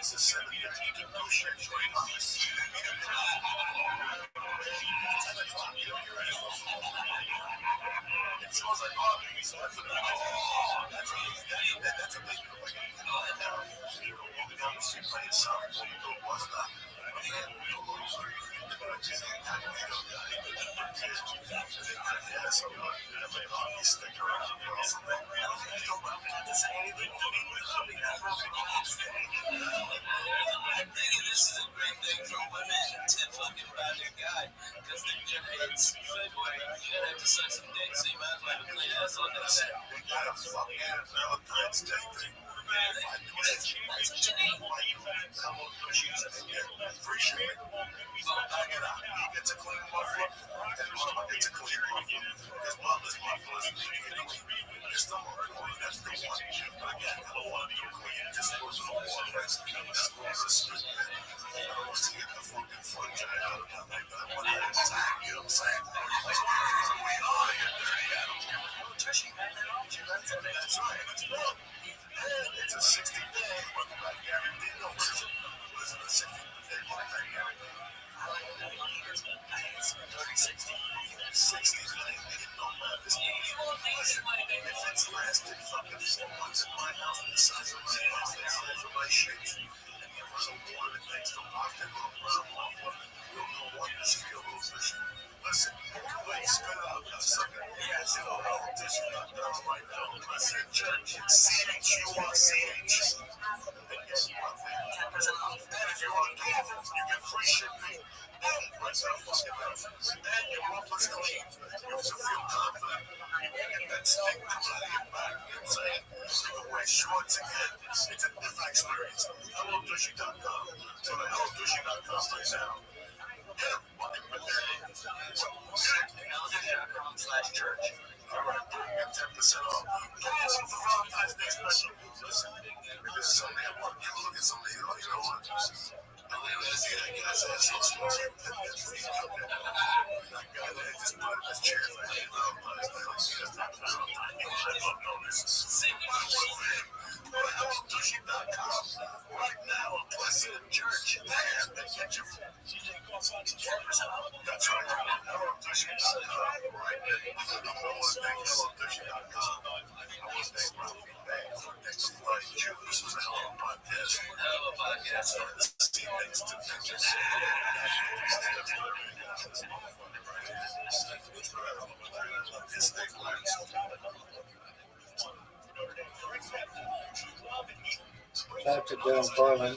It's a seven that you can go shake joint on the seat. 10 o'clock, you know, you're at it smells like barbecue, so that's a big deal. That's a big deal. Like, you know, and now, you know, walking down the street by yourself, when you go to a bus stop, my family will go to the just kind of, you know, so I may always stick around or something. Don't want to say anything. I'm thinking this is a great thing for women to fucking buy their guy, because their heads February, you're gonna have to suck some dick, so you might as well have a clean ass on that shit. They got a fucking Valentine's Day thing. That's what you need. Come on, she's gonna get free shipping. Back it up. He gets a clean muffler, and mama gets a clean muffler. Because mama's muffler is clean. It's the one, that's the one. But again, I don't want to be clean. Just goes to the water. That's the street. I don't want to get the fucking front jack out of my neck. I want to attack, you know what I'm saying? Like, we are here, dirty animal. Tushy, That's right, it's wrong. It's a 60-day money back guarantee. No, listen, a 60-day money back guarantee. 30-60. 60 days, nigga, no matter. Listen, if it's lasted fucking 4 months in my house, the size of my house, the size of my shit, and you run a water that takes the lock that little brown muffler, you'll know what this feel is. Listen, wait, spit it out, now, sucker. Yes, you know, ROTHSCHILD right now. I said church, it's CHURCH. And guess what, man? 10% off. And if you're on a gift, you get free shipping. And right now, fucking house. And your muffler's clean. You have to feel confident. You can get that stick coming out of your back. You know what I'm saying? You can wear shorts again. It's a different experience. HelloDushy.com. So to HelloDushy.com right now. HelloDushy.com/church. All right, get 10% off. Listen for Valentine's Day special. Listen, because someday I want you to look at somebody, you know what? I want to see that guy's ass on sports. That guy that just put in his chair for Valentine's Day. Like, he doesn't have Valentine's Day. I love notice. HelloDushy.com. Right now, a Pleasant Church. And they get you. That's right. HelloDushy.com. Right there. I want to thank HelloDushy.com. I want to thank Rabbi. Thanks for flying you. This was a hell of a podcast. Hell of a podcast. Starting to see things to pictures. Shout out to Dylan Portland.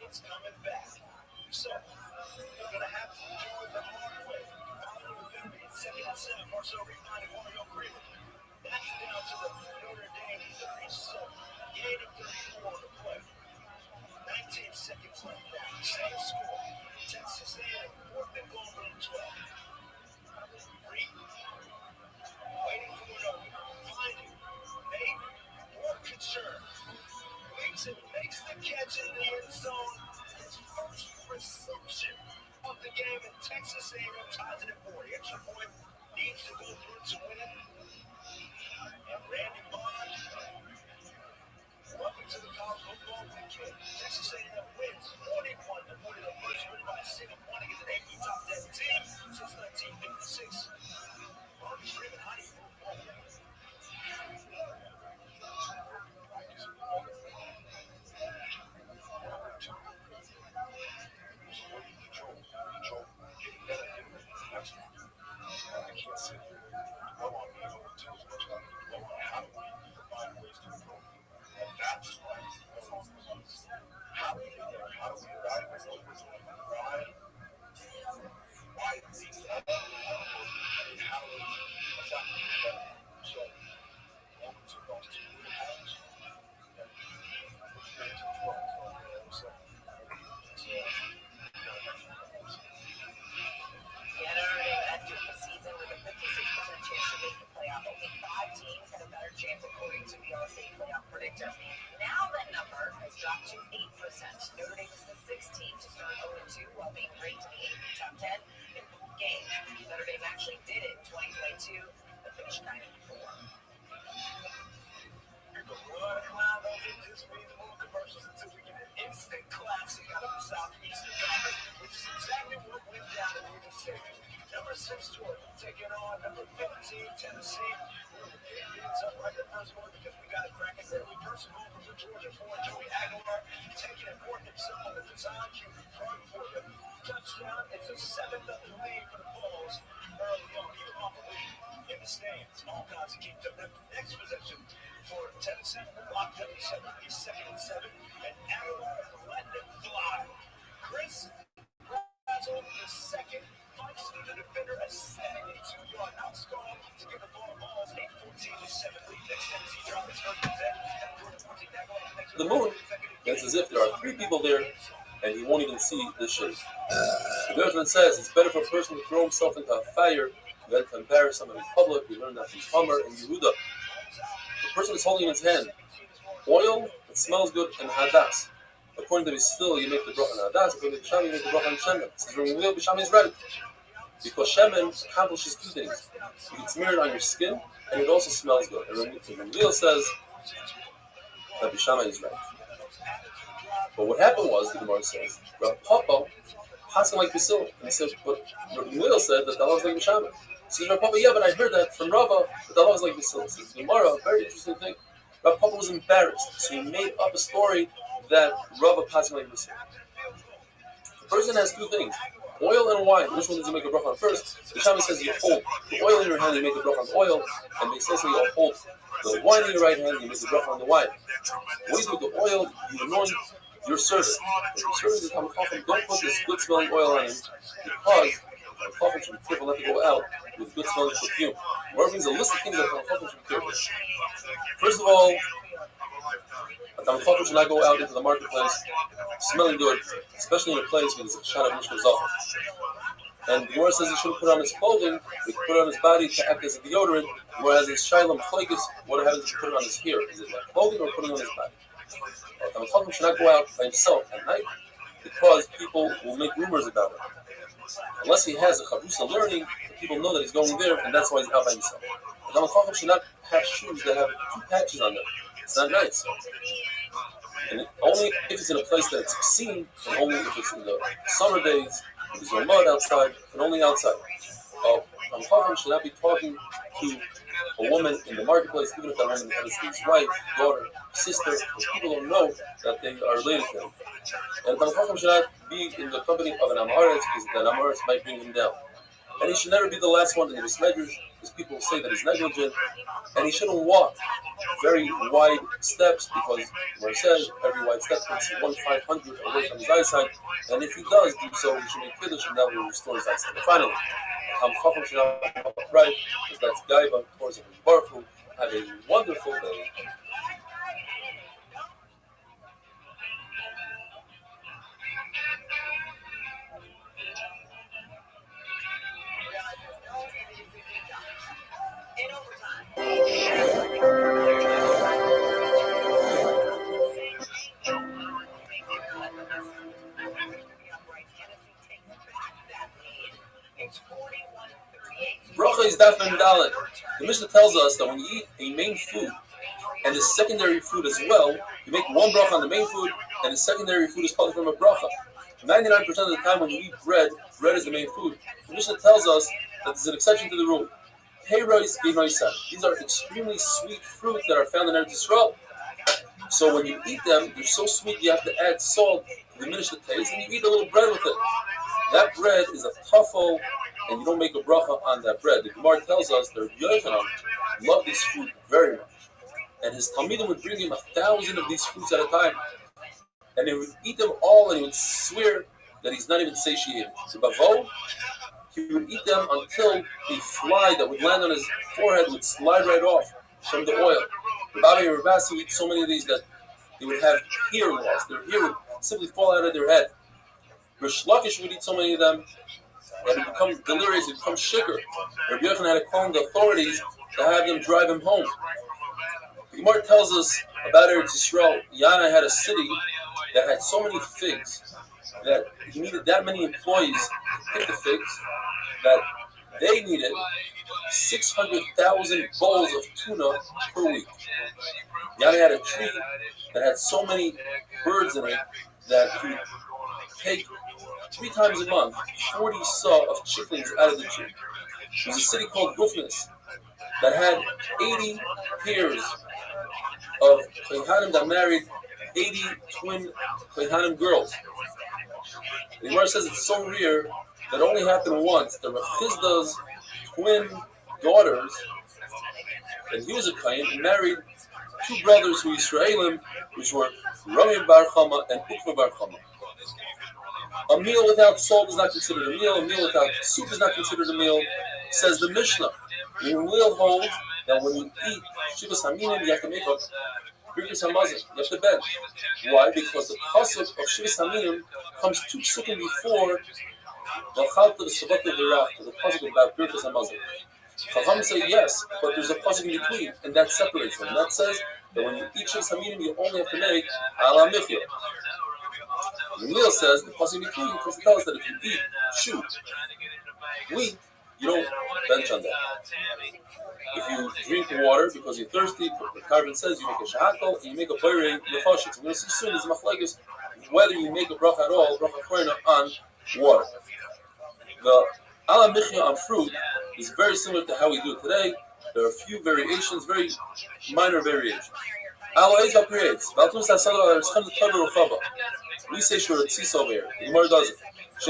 It's coming back. So, you're going to have to do it the hard way. Second and 7, Marcel Reed 91 Mario Creek. That's down to the Notre Dame 37. Gain of 34 on the play. 19 seconds left now. Same score. Texas A&M, 4th and goal from 12. Reed. Waiting for the open. Finding. Nate. More concern. Waits and makes the catch in the end zone. His first reception of the game, and Texas A&M ties it at 40. Extra point needs to go through to win it. And Randy Bond, welcome to the college football weekend. Texas A&M wins 41-40. The first win by a single point against an AP top 10 team since 1956. Marcus Freeman, how do you move forward? That's why dropped to 8%. Notre Dame is the 16th to start 0-2 while being ranked in the AP top 10 in both games. Notre Dame actually did it in 2022, but finished 9-4. Instant classic out of the Southeastern Conference, which is exactly what went down in New City. Number 6 Georgia taking on number 15 Tennessee. We're getting up right the first one because we got a cracking early first goal from the Georgia forward Joey Aguilar, taking it for himself on the design cue run for the touchdown. It's a 7-0 lead for the Bulls early on. Even off the lead in the stands. All kinds of keep them. Next possession for Tennessee, locked up to 7. He's 2nd and 7, and Aguilar letting it fly. Chris Razzle, the second, fights through the defender, a 72-yard outscore to give the ball balls a 14-7 lead. Next Tennessee drop is first and 10. The moon, it's as if there are 3 people there, and you won't even see the shade. The Bertman says it's better for a person to throw himself into a fire than to embarrass someone in public. We learned that from Homer and Yehuda. The person is holding in his hand oil that smells good and hadas. According to Bishvil, you make the bracha on hadas. According to Bisham, you make the bracha on shemen. Says Bisham is right because shemen accomplishes 2 things: you can smear it on your skin, and it also smells good. And Ramil says that Bisham is right. But what happened was, the Gemara says, Rav Papa passing like Bishvil, and he said, but Ramil said that Allah was like Bisham. Says Rav Papa, yeah, but I heard that from Rava that Allah was like Bishvil. Says Gemara, a very interesting thing. Rav Papa was embarrassed, so he made up a story that Rava passing like Bishvil. The person has 2 things: oil and wine. Which one does he make a bracha on first? The Shammai says you hold the oil in your hand, you make a bracha on oil, and they say you hold the wine in your right hand, you make a bracha on the wine. When you do with the oil, you anoint your servant. If your servant is Talmid Chacham, don't put this good-smelling oil on him, because the Chacham should be careful not to go out with good-smelling perfume. Where brings a list of things that Talmid Chacham should be careful. First of all, a Talmid Chacham should not go out into the marketplace smelling good, especially in a place where there's a shot of Mishka Zalfa. And the Gemara says he shouldn't put on his clothing, he should put it on his body to act as a deodorant, whereas his Shilam Flakis, what happens if you put it on his hair? Is it like clothing or putting it on his body? A Talmid Chacham should not go out by himself at night because people will make rumors about it. Unless he has a Chavrusa learning, people know that he's going there, and that's why he's out by himself. A Talmid Chacham should not have shoes that have 2 patches on them. It's not nice. And only if it's in a place that it's seen, and only if it's in the summer days, if there's no mud outside, and only outside. Talmid Chacham should not be talking to a woman in the marketplace, even if that woman is his wife, daughter, sister, because people don't know that they are related to him. And Talmid Chacham should not be in the company of an Amaretz, because that Amaretz might bring him down. And he should never be the last one in his measures, because people say that he's negligent. And he shouldn't walk very wide steps, because where it says every wide step puts 1/500 away from his eyesight. And if he does do so, he should make kiddush, and that will restore his eyesight. And finally, Talmid Chacham should not walk upright, because that's Gaiva towards him. Baruch Hu. Have a wonderful day. In overtime. Bracha is Daf Ben Dalet. The Mishnah tells us that when you eat a main food and the secondary food as well, you make 1 bracha on the main food, and the secondary food is called from a bracha. 99% of the time when you eat bread, bread is the main food. The Mishnah tells us that there's an exception to the rule. These are extremely sweet fruit that are found in Eretz Yisrael. So when you eat them, they're so sweet you have to add salt to diminish the taste, and you eat a little bread with it. That bread is a tuffle, and you don't make a bracha on that bread. The Gemara tells us that Rabbi Yochanan loved this fruit very much, and his Talmidim would bring him 1,000 of these fruits at a time, and he would eat them all, and he would swear that he's not even satiated. So Bavo, he would eat them until a fly that would land on his forehead would slide right off from the oil. Rabbi and Rabbi would eat so many of these that they would have hair loss. Their hair would simply fall out of their head. Rish Lakish would eat so many of them that it would become delirious, it would become shikr. Rabbi Yochanan had to call on the authorities to have them drive him home, The Gemara tells us about Eretz Yisrael. Yana had a city that had so many figs that he needed that many employees to pick the figs that they needed 600,000 bowls of tuna per week. Yana had a tree that had so many birds in it that he would take 3 times a month 40 saw of chicklings out of the tree. There was a city called GUINNESS that had 80 pairs of Kohanim that married 80 twin Kohanim girls. The Gemara says it's so rare that only happened once. The Rav Chizda's twin daughters, and he was a Kohen, married 2 brothers who were Israelim, which were Rabbi Bar Chama and Ukva Bar Chama. A meal without salt is not considered a meal. A meal without soup is not considered a meal. Says the Mishnah. The Hillel holds that when you eat Shivas Haminim, you have to make a Birkas Hamazon. You have to bend. Why? Because the pasuk of Shivas Haminim comes 2 psukim before V'chalta v'savata v'rach, the pasuk about Birkas Hamazon. Chacham say yes, but there's a pasuk in between, and that separates them. And that says that when you eat Shivas Haminim, you only have to make Ala Michya. The Hillel says the pasuk in between because it tells us that if you eat wheat, you don't bench on that. If you drink water because you're thirsty, the Karban says you make a shahakal and you make a bayre nefashit. So we're going to see soon is machlekes whether you make a bracha at all, bracha koina on water. The ala michya on fruit is very similar to how we do it today. There are a few variations, very minor variations. We say sure it's tzis over here. The Gemara does it. And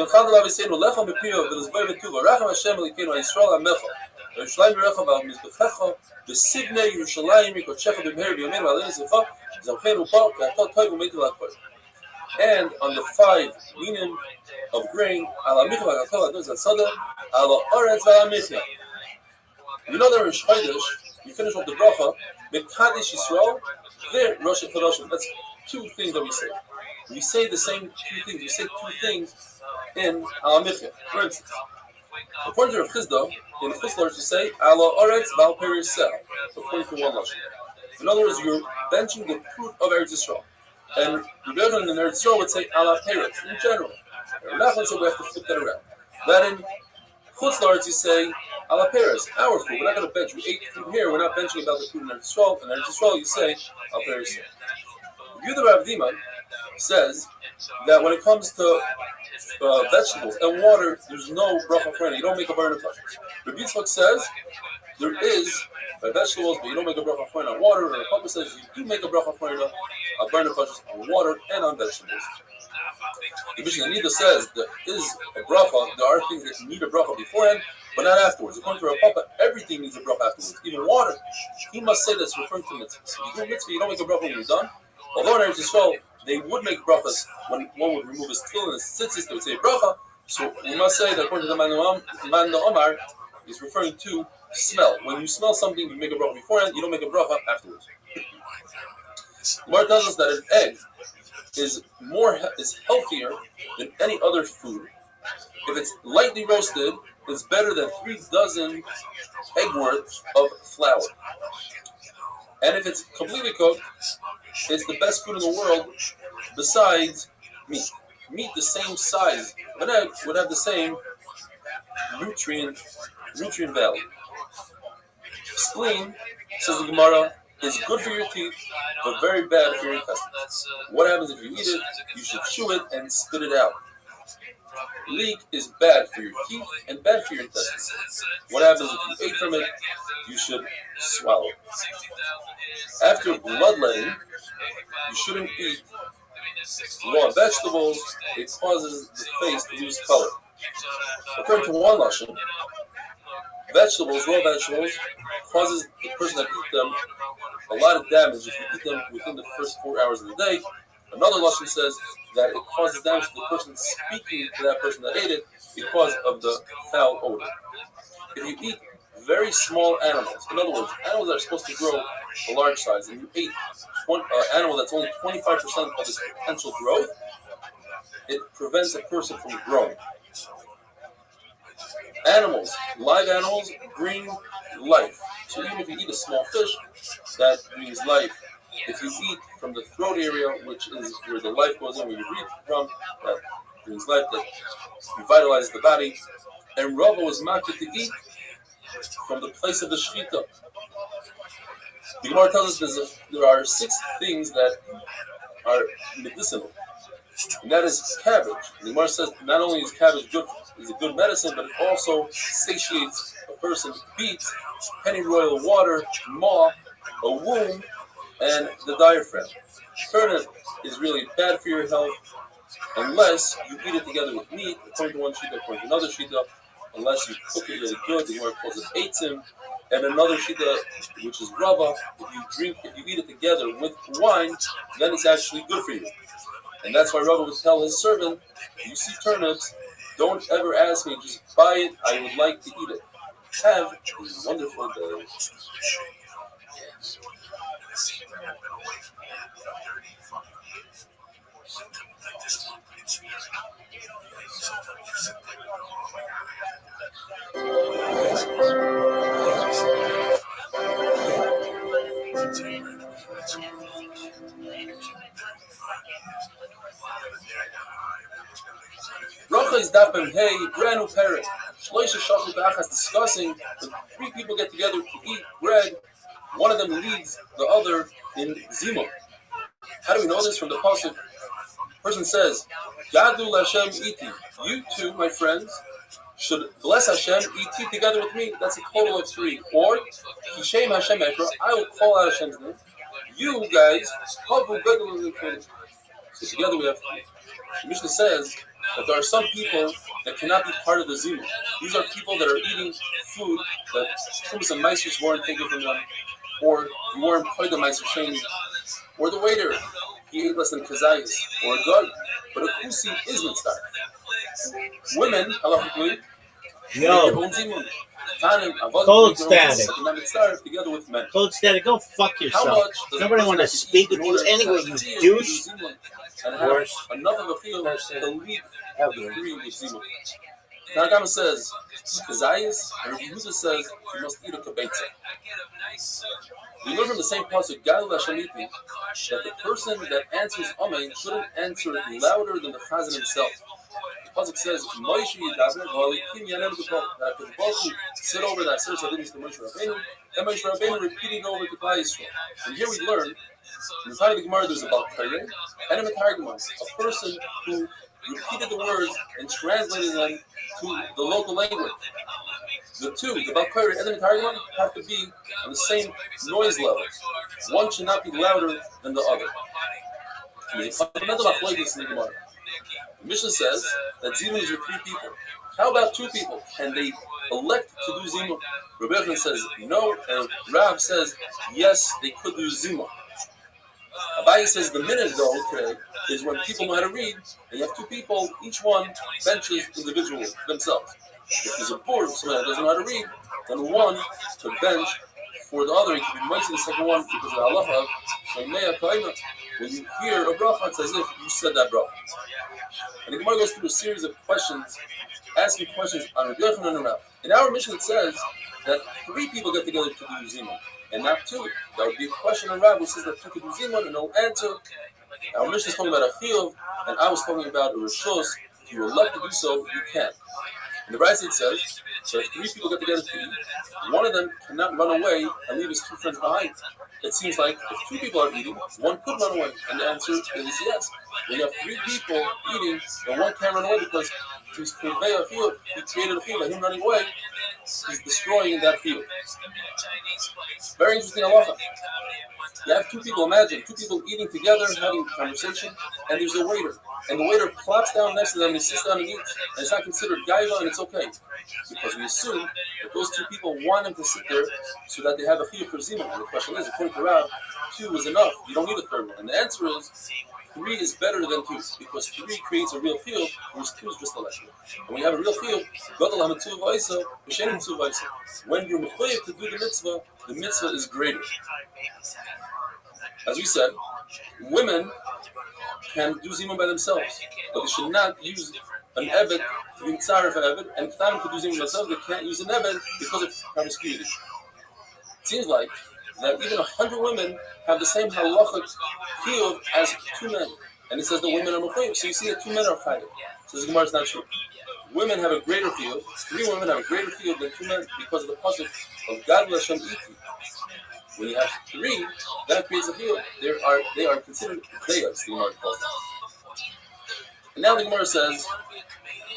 on the 5 minim of grain, you know there in Shchaydish, you finish off the bracha, Mekadesh Yisrael, there Rosh Hashanah. That's 2 things that we say. We say the same 2 things. We say 2 things in Al Michya. For instance, according to Rav Chizda, in the Chuslar, you say Ala Oretz Val Peris Sel, according to one lashon. In other words, you're benching the fruit of Eretz Yisrael. And Rabbi Yochanan in Eretz Yisrael would say Ala Peris in general. Rabbi Nachman said we have to flip that around. That in Chuslar, you say Ala Peris, our food. We're not going to bench. We ate food here. We're not benching about the food in Eretz Yisrael. In Eretz Yisrael, you say Al Peris Sel. Yehuda Rav Dima says that when it comes to vegetables and water, there's no bracha koina. You don't make a bar nefashos. Rabbi Yitzchak says there is by vegetables, but you don't make a bracha koina on water. And Papa says you do make a bracha koina, a bar nefashos on water and on vegetables. The Mishnah Nida says there is a bracha. There are things that need a bracha beforehand, but not afterwards. According to Rav Papa, everything needs a bracha afterwards, even water. He must say that's referring to mitzvah. So you do mitzvah, you don't make a bracha when you're done. Although in Eretz Yisrael, they would make brachas when one would remove his tefillin and his tzitzis, they would say bracha. So we must say that according to the Man Omar, is referring to smell. When you smell something, you make a bracha beforehand, you don't make a bracha afterwards. Gemara tells us that an egg is healthier than any other food. If it's lightly roasted, it's better than 3 dozen egg worth of flour. And if it's completely cooked, it's the best food in the world besides meat. Meat the same size of an egg would have the same nutrient value. Spleen, says the Gemara, is good for your teeth, but very bad for your intestines. What happens if you eat it? You should chew it and spit it out. Leek is bad for your teeth and bad for your intestines. What happens if you ate from it? You should swallow. After bloodletting, you shouldn't eat raw vegetables. It causes the face to lose color. According to one lashon, raw vegetables, causes the person that eats them a lot of damage if you eat them within the first 4 hours of the day. Another lashon says that it causes damage to the person speaking to that person that ate it because of the foul odor. If you eat very small animals, in other words, animals that are supposed to grow a large size, and you ate an animal that's only 25% of its potential growth, it prevents a person from growing. Animals, live animals, bring life. So even if you eat a small fish, that brings life. If you eat from the throat area, which is where the life goes in, where you breathe from, that brings life, that revitalizes the body. And Rava was marked to eat from the place of the Shechita. The Gemara tells us there are 6 things that are medicinal. And that is cabbage. The Gemara says not only is cabbage is a good medicine, but it also satiates a person. Beets, pennyroyal water, maw, a womb, and the diaphragm. Turnip is really bad for your health unless you eat it together with meat, according to one shita, according to another shita, unless you cook it really good. The Gemara calls it eitzim. And another shita, which is rava, if you eat it together with wine, then it's actually good for you. And that's why Rabbi would tell his servant, you see turnips, don't ever ask me, just buy it, I would like to eat it. Have a wonderful day. Bracha is dapim hey, brand new parrot. Shloisha shachli b'achas discussing when 3 people get together to eat bread. One of them leads the other in zimah. How do we know this? From the pasuk, person says, Gadu Hashem iti. You two, my friends, should bless Hashem iti together with me. That's a total of 3. Or Kishem Hashem Ekra, I will call out Hashem's name. You guys, so together we have 3. The Mishnah says that there are some people that cannot be part of the zimah. These are people that are eating food that some meisters weren't taken from them, or you weren't part of the meister shame, or the waiter, he ate less than kazayas, or a guy. But a kusi is mitzvah. Women, halachically, Yo, cold static. Together with men. Cold static, go fuck yourself. Nobody want to speak with you anyway, you douche. And have enough of a feel to lead the 3 with zimah. Tanakama says, kazayas, and Rabbi Yehuda says, you must eat a kabetza. We learn from the same pasuk, Gal Hashamiti, that the person that answers Amen shouldn't answer louder than the Chazan himself. The pasuk says, Moshe Yidazmer, V'alikim Yanem B'kol, that the Baruch sit over that says Hadiths to Moshe Rabbeinu, and Moshe Rabbeinu repeating over to Klal Yisrael. And here we learn, in the time of the Gemara, there's a Bal Kaireh and a Metargumon, a person who repeated the words and translated them to the local language. The 2, the Bal Kaireh and the Metargumon, have to be on the same noise level. One should not be louder than the other. The Mishnah says that zimah is with 3 people. How about 2 people? And they elect to do zimah. Rabbi Yochanan says no, and Rav says yes, they could do zimah. Abaye says the minute though today is when people know how to read, and you have 2 people, each one benches individually themselves. If there's a board, someone that doesn't know how to read, then one to bench for the other. He can be mentioned the second one because of the halacha. When you hear a bracha, it's as if you said that bracha. And the Gemara goes through a series of questions, asking questions on Rabbi Yochanan and Rav. In our mission, it says that 3 people get together to do zimah, and not 2. That would be a question on Rav who says that 2 could do zimah and no answer. Our mission is talking about a chiyuv, and I was talking about a rishos. If you would love to do so, you can. In the Brayso it says that if 3 people get together to eat, one of them cannot run away and leave his 2 friends behind. It seems like if 2 people are eating, one could run away, and the answer is yes. When you have 3 people eating, and one can't run away because he's conveying a field, he created a field, and him running away, he's destroying that field. Very interesting halacha. You have 2 people, imagine, 2 people eating together, having a conversation, and there's a waiter. And the waiter plops down next to them, and he sits down and eats, and it's not considered gaiva, and it's okay. Because we assume that those 2 people want him to sit there so that they have a field for zimah. And the question is, according to Rav, 2 is enough. You don't need a 3rd one. And the answer is, 3 is better than 2, because 3 creates a real field, whereas 2 is just a lesson. When we have a real field, when you're mechuyev to do the mitzvah is greater. As we said, women can do zimah by themselves, but they should not use an eved to be tzaref eved, and ktanim to do zimah by themselves. They can't use an eved because of promiscuity. seems like that even 100 women have the same halachic field as 2 men. And it says the women are mechayiv. So you see that 2 men are chayiv. So the Gemara is not true. Women have a greater field. 3 women have a greater field than 2 men because of the pasuk of God Hashem Iti. When you have 3, that creates a field. They are considered players, the Gemara calls them. And now the Gemara says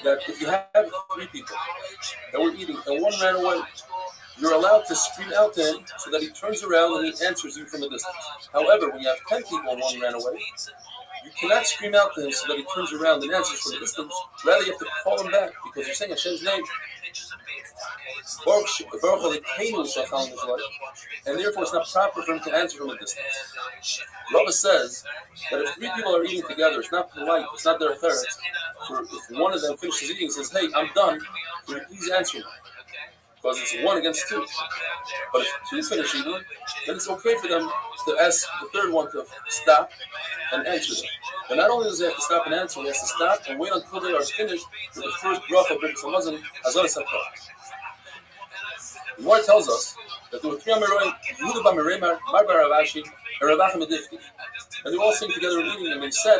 that if you have 3 people that were eating and one ran away, you're allowed to scream out to him so that he turns around and he answers you from a distance. However, when you have 10 people and one ran away, you cannot scream out to him so that he turns around and answers from a distance. Rather, you have to call him back because you're saying Hashem's name. And therefore, it's not proper for him to answer from a distance. Rabbi says that if 3 people are eating together, it's not polite, it's not their third. If one of them finishes eating and says, "Hey, I'm done, will you please answer me?" Because it's 1 against 2. But if 2 finish eating, then it's okay for them to ask the third one to stop and answer them. But not only does he have to stop and answer, he has to stop and wait until they are finished with the first bracha of Birkas Hamazon, Hazar Sakar. The Gemara tells us that there were 3 Amiroi, Yehuda bar Meremar, Marbar Ravashi, and Rav Achim Adifti. And they all sing together in eating, and they said,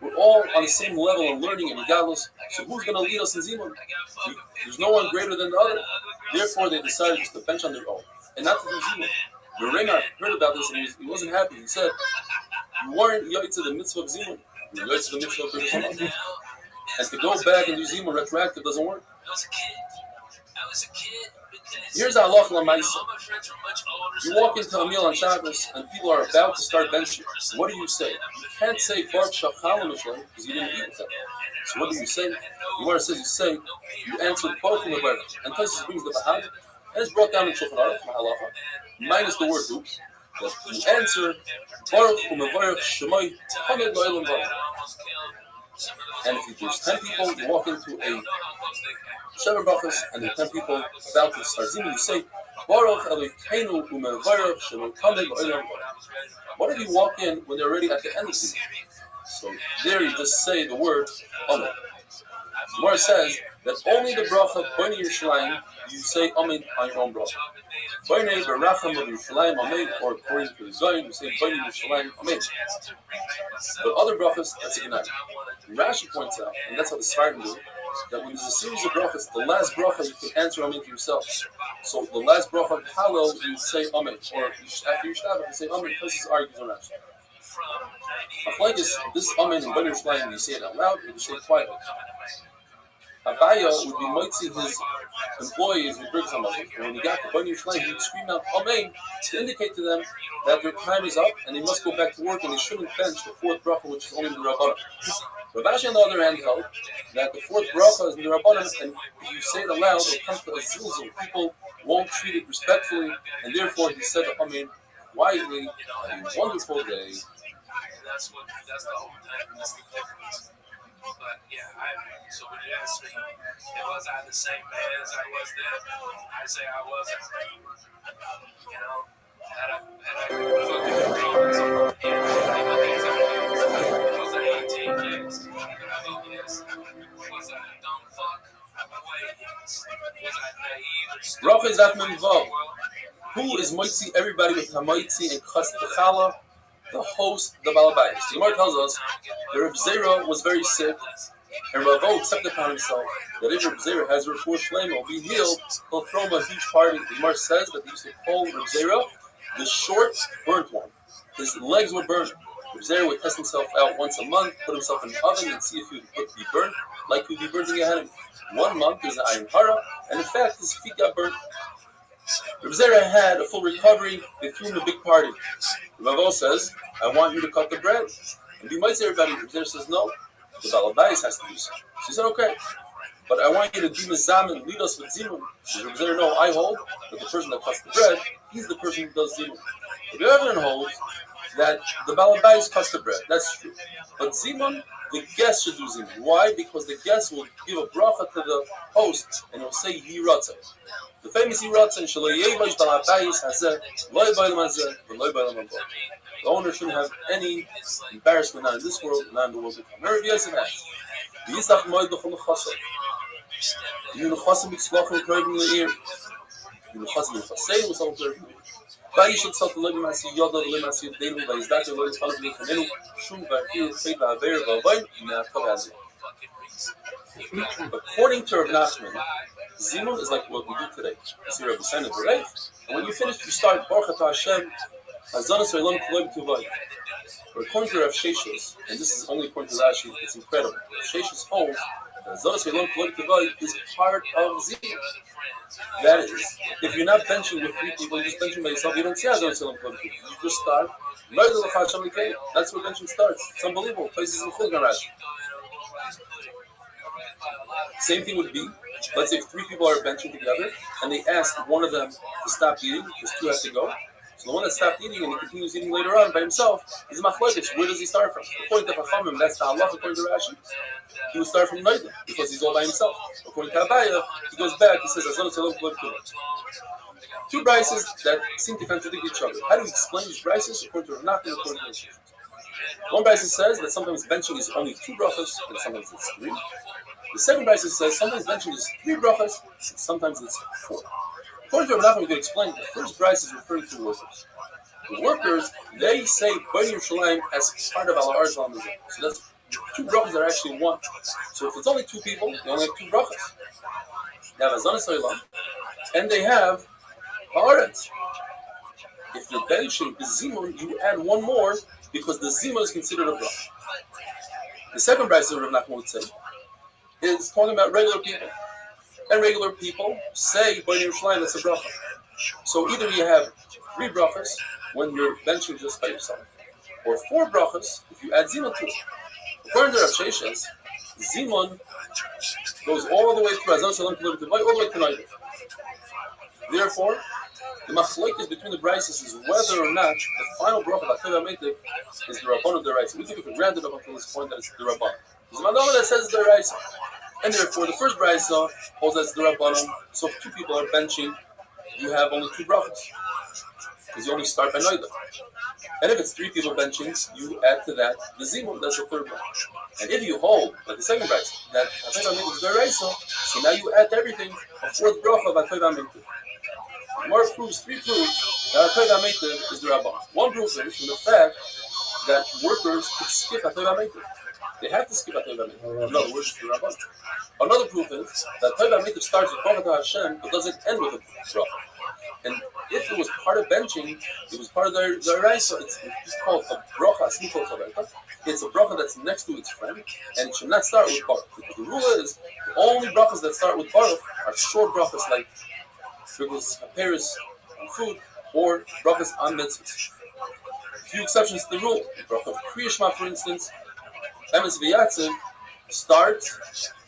we're all on the same level of learning and regardless, so who's going to lead us in Zimun? There's no one greater than the other. Therefore, they decided just to bench on their own and not to do Zimun. Meremar heard about this and he wasn't happy. He said, you weren't yoyt to the mitzvah of Zimun, you were yoyt to the mitzvah of Birkas Hamazon. And to go back and do Zimun retroactive doesn't work. Here's our halacha l'maisa. You walk into a meal on Shabbos and people are about to start benching. What do you say? You can't say Baruch Shachal Mishlei because you didn't eat with them. So what do you say? The Gemara says you answer both in the Baruch. And Tosfos brings the Bahag, and it's brought down in Shulchan Aruch, halacha, minus the word "who." That you answer Baruch u'mevarech Shemai Hamid Lo'elam Baruch. And if there's 10 people, you walk into a Shever Brachos, and there are 10 people about to start Zimun, you say, Baruch Elokeinu u'mevarech Shemai Hamid Lo'elam Baruch. What if you walk in when they're already at the end of Zimun? So there you just say the word Amen. The Gemara says that only the bracha B'nai Yerushalayim you say Amen on your own bracha. B'nai Beracham of Yerushalayim Amen, or according to the Zion you say B'nai Yerushalayim Amen. But other brachas, that's a good. Rashi points out, and that's how the Sfardim do, that when there's a series of brachas, the last bracha you can answer Amen to yourself. So the last bracha of Hallel you say Amen, or after your Shabbat you say Amen. This argues on Rashi. Like this Amen in B'nai Yerushalayim, you say it out loud, or you say it quietly. Abaya would be mitzi his employees with Birkas Hamazon, and when he got to B'nai Yerushalayim, he would scream out Amen to indicate to them that their time is up and they must go back to work and they shouldn't bench the 4th bracha, which is only the Rabbanan. Rav Ashi, on the other hand, held that the 4th bracha is the Rabbanan, and if you say it aloud, it comes to a zilzul. People won't treat it respectfully, and therefore he said Amen quietly. A wonderful day. That's the whole thing. That's the difference. But yeah, so when you ask me, was I the same man as I was then? I say I wasn't. You know, had I fucking was I 18 kids? Yes. Was I a dumb fuck? Yes. Was I naive? Rav is at Memvav. Who is mitzi everybody with Hamaitzi and Chas T'chala? The host, the Balabayis. The Gemara tells us that Reb Zera was very sick, and Ravo accepted upon himself that if Reb Zera has a report Shlema will be healed, he'll throw him a huge party. The Gemara says that he used to call Reb Zera the short, burnt one. His legs were burnt. Reb Zera would test himself out once a month, put himself in the oven, and see if he would be burnt, like he would be burning ahead of him. 1 month, there's an iron hara, and in fact, his feet got burnt. Reb Zera had a full recovery. They threw him a big party. Ravo says, I want you to cut the bread. And you might say everybody, Reb Zera says, no, the Balabayis has to do so. She said, okay, but I want you to do Mizamin, lead us with Zimun. Reb Zera, no, I hold that the person that cuts the bread, he's the person who does Zimun. The Rebbe holds that the Balabayis cuts the bread. That's true. But Zimun, the guest should do Zimun. Why? Because the guest will give a bracha to the host and he'll say Yiratza. The famous Yiratza, the owner shouldn't have any embarrassment, not in this world, not in the world to come. Rabbi Yosef asked, Vayishal tzat lo b'masi yoda lo b'masi yodenu vayizdaker lo yisfalu b'lechanenu shum v'arkir feit v'aver v'avayin me'atov azim. According to Rav Nachman, Zimun is like what we do today. You see Rabbi saying it, right? And when you finish, you start Baruch Atah Hashem, Hazanas Olam Kolei B'Tuvay. But according to Rav Sheshes, and this is only according to Rashi, it's incredible. Rav Sheshes holds that Hazanas Olam Kolei B'Tuvay is part of Zimun. That is, if you're not benching with 3 people, you're just benching by yourself, you don't see Hazanas Olam Kolei B'Tuvay. You just start. That's where benching starts. It's unbelievable. Places in Chilgan Rashi. Same thing would be, let's say if 3 people are benching together and they ask one of them to stop eating because 2 have to go. So the one that stopped eating and he continues eating later on by himself is a machlokes. Where does he start from? According to Chachamim, that's the halacha. According to Rashi, he will start from Naida because he's all by himself. According to Abaya, he goes back. He says, 2 brises that seem to contradict each other. How do you explain these brises according to Rav Nachman? According to Rashi, one brise says that sometimes benching is only 2 brachas and sometimes it's 3. The second brisa says sometimes benching is 3 brachas, and sometimes it's 4. According to Rav Nachman, we can explain the first brisa is referring to workers. The workers, they say Bnei Yerushalayim as part of our Arz Lamazon. So that's 2 brachas are actually 1. So if it's only 2 people, they only have 2 brachas. They have Hazanas Olam, and they have Haaretz. If you're benching the Zimun, you add 1 more because the Zimun is considered a bracha. The second brisa Rav Nachman would say is talking about regular people. And regular people say Bnei Yerushalayim that's a bracha. So either you have 3 brachas when you're benching just by yourself, or 4 brachas if you add Zimun to it. According to Rav Sheshes, Zimun goes all the way through Hazanas Olam Kolei B'Tuvay, all the way to Naida. Therefore, the machlokes between the brises is whether or not the final bracha that Chayv HaMeitiv is the Rabbanon D'Oraisa. We took it for granted up until this point that it's the Rabbanon. There's a Madonna that says the D'Oraisa. And therefore, the first brisa holds that it's the Rabbanon. So if 2 people are benching, you have only 2 brachas. Because you only start by Naida. And if it's 3 people benching, you add to that the Zimun, that's the third bracha. And if you hold, like the second brisa, that Chayv HaMeitiv is the D'Oraisa, so now you add to everything a 4th bracha of Chayv HaMeitiv. More proofs, 3 proofs that Chayv HaMeitiv is the Rabbanon. 1 proof is from the fact that workers could skip Chayv HaMeitiv. They have to skip Chayv HaMeitiv. In other words, the Rabbanon. Another proof is that Chayv HaMeitiv starts with Baruch Atah Hashem, but doesn't end with a bracha. And if it was part of benching, it was part of the Raisa. It's called a bracha. It's a bracha that's next to its friend, and it should not start with Baruch. Because the rule is the only brachas that start with Baruch are short brachas like frivolous appearance on food or brachas on mitzvahs. A few exceptions to the rule. The bracha of Kriya Shema, for instance, Emes V'Yatziv, starts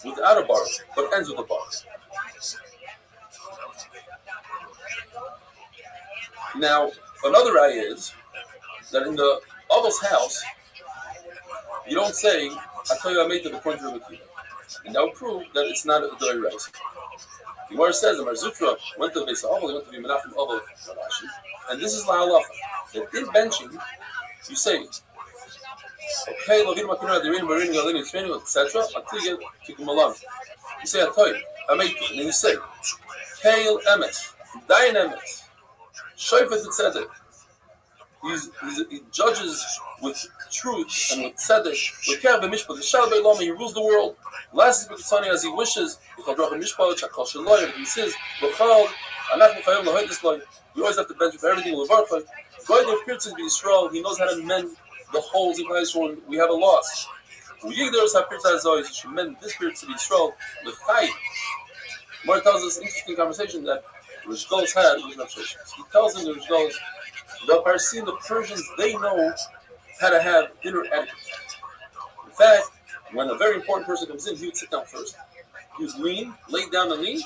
without a baruch, but ends with a baruch. Now, another raya is that in the Abel's house, you don't say Chayv HaMeitiv according to Rabbi Akiva. And that would prove that it's not a Dori Reis. The Gemara says that Mar Zutra went to the Beis Abel, he went to be Menachem Abel Rashi, and this is La Halacha. That in benching, you say, okay, Lovin Makinah, the Rein, Marin, Galini, Training, etc., until you get to Kumalam. You say Chayv HaMeitiv, and then you say, Hail Emes, Dayan Emes, Shoifet Tzedek. He judges with truth and with tzedek. He rules the world. Last is as he wishes. We always have to bench for everything. He knows how to mend the holes in Israel when we have a loss. We should mend this spirit to be Israel. The fight. Mar tells us an interesting conversation that Rish Golos had with Rav Sheshes. He tells him the Rish Golos, the Parsim, the Persians, they know how to have dinner etiquette. In fact, when a very important person comes in, he would sit down first. He would lean, lay down and lean,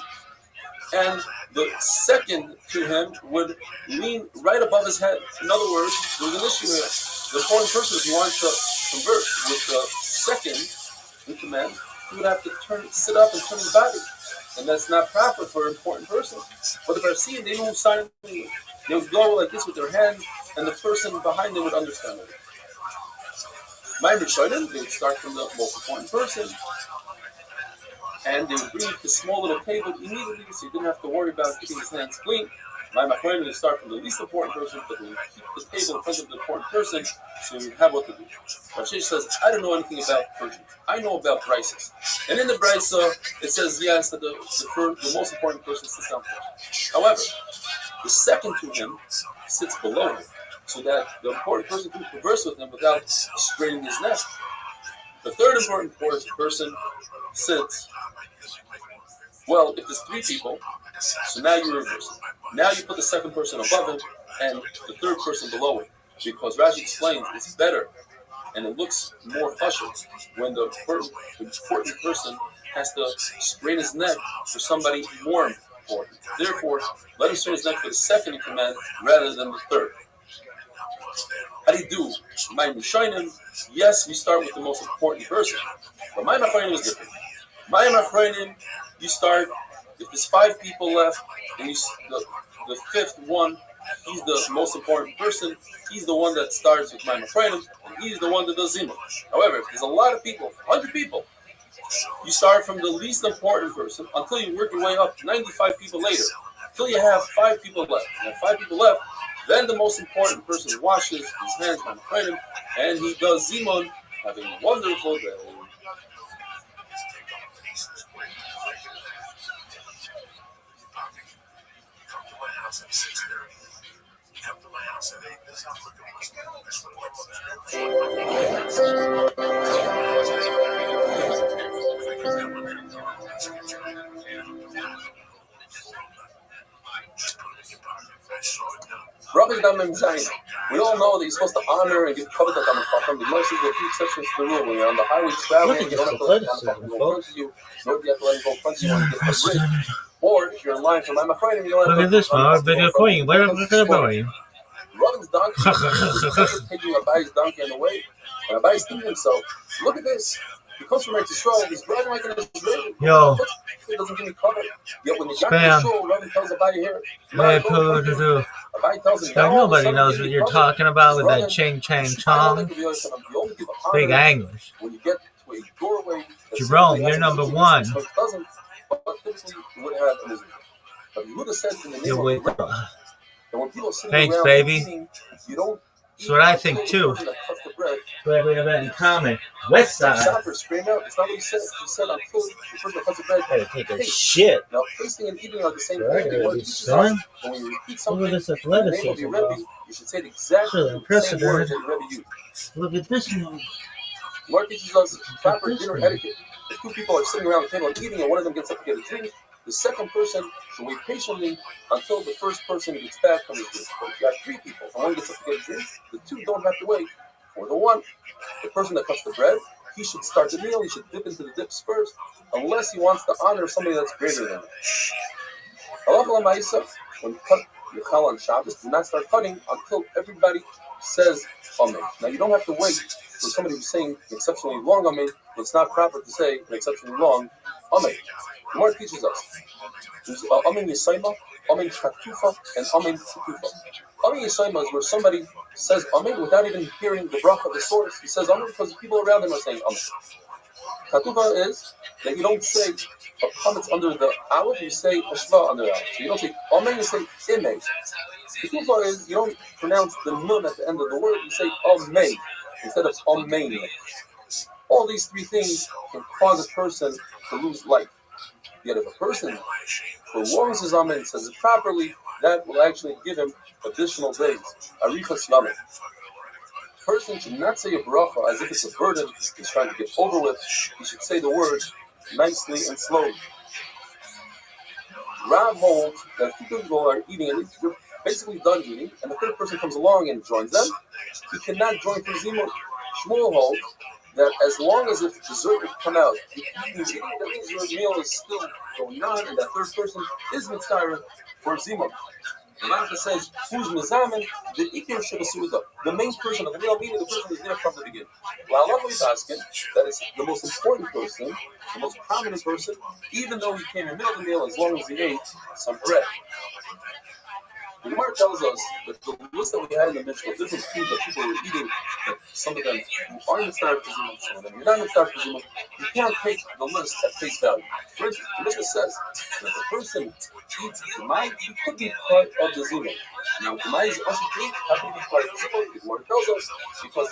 and the second to him would lean right above his head. In other words, there was an issue here. The important person, if he wanted to converse with the second in command, he would have to sit up and turn his body. And that's not proper for an important person. But the Parsim, they move silently. They would go like this with their hand, and the person behind them would understand it. My Rishonim, they would start from the most important person, and they would bring the small little table immediately, so you didn't have to worry about keeping his hands clean. My machronim, you start from the least important person, but we keep the table in front of the important person, so you have what to do. Rashi says, I don't know anything about Persian. I know about Brises. And in the Brisa, it says, yes, that the most important person sits down first. However, the second to him sits below him, so that the important person can converse with him without straining his neck. The third important person sits, well, if there's three people, so now you reverse it. Now you put the second person above him and the third person below him. Because Rashi explains it's better and it looks more hushing when the important person has to strain his neck for somebody more important. Therefore, let him strain his neck for the second in command rather than the third. How do you do? My Mishonim, yes, we start with the most important person. But my Machronim is different. My Machronim, you start, if there's 5 people left, and the fifth one, he's the most important person, he's the one that starts with my Machronim, and he's the one that does Zimah. However, if there's a lot of people, 100 people, you start from the least important person until you work your way up 95 people later, until you have 5 people left. You have 5 people left, then the most important person washes his hands by Machronim, and he does Zimon. Having a wonderful day. Come to my house at 8. This house looking like this one looks Rabbi Dam Zayin. We all know that you're supposed to honor and give covet to Dam Chacham. The most is the few exceptions to the rule. When you're on the highway traveling, you don't have to let Dam Chacham go in front of you, nor do you have to let him go in front of you when you get the bridge. Or if you're in line for my Machronim, you don't have to. Look at this one, video coin. Where are we going? Robin's donkey is taking Rabbi's donkey on the way. And Rabbi's thinking to himself, look at this. He comes from Eretz Yisrael. He's riding like an Israeli. Yo. He doesn't give me cover. Yet when you got to the shul, Rabbi tells Rabbi here. Rabbi tells him, nobody knows what you're talking about with that ching chang chong. Big English. When you get to a doorway, Jerome, you're number 1. You're with Thanks, baby. That's what I think too. But we have that in common. West Side. Hey, take a shit. Now, tasting and eating are the same thing. Son, when you repeat look something at this in the name of athleticism. your Rebbe, you should say exactly the same word that Rebbe used. Look at this one. Mark teaches us proper dinner etiquette. If 2 people are sitting around the table and eating, and one of them gets up to get a drink, the second person should wait patiently until the first person gets back from his drink. But if you have 3 people and one gets up to get a drink, the 2 don't have to wait for the one. The person that cuts the bread, he should start the meal. He should dip into the dips first, unless he wants to honor somebody that's greater than him. Halacha l'maisa, when you cut your chal on Shabbos, do not start cutting until everybody says Amen. Now you don't have to wait for somebody who's saying an exceptionally long Amen. It's not proper to say an exceptionally long Amen. The Gemara teaches us there's Amen Yisayma, Amen Chatufa, and Amen Chatufa. Amen Yisayma is where somebody says Amen without even hearing the bracha of the source. He says Amen because the people around him are saying Amen. Chatufa is that you don't say a chametz under the aleph, you say a shva under the aleph. So you don't say Amen, you say Imei. Chatufa is you don't pronounce the nun at the end of the word, you say Amen instead of Amen. All these 3 things can cause a person to lose life. Yet if a person prolongs his Amen, says it properly, that will actually give him additional days. Arichas Yamin. A person should not say a bracha as if it's a burden he's trying to get over with. He should say the word nicely and slowly. Rav holds that if 2 people are eating, and they're basically done eating, and the third person comes along and joins them, he cannot join for Zimot. Shmuel holds that as long as if dessert would come out, that means your meal is still going on, and that third person is mitzvah for Zimot. The Rav says, who's mizamen? The ikir shebasuda. The main person of the meal, meaning the person who's there from the beginning. That is the most important person, the most prominent person, even though he came in the middle of the meal, as long as he ate some bread. The Gemara tells us that the list that we had in the Mishnah, different foods that people were eating, that some of them are in the Star Pizima, some of them you're not in the Star Pizima, you can't take the list at face value. For instance, the Mishnah says that if a person eats Gemai, he could be part of the Zima. Now, Gemai is also true, how can he be part of the Zima? The Gemara tells us because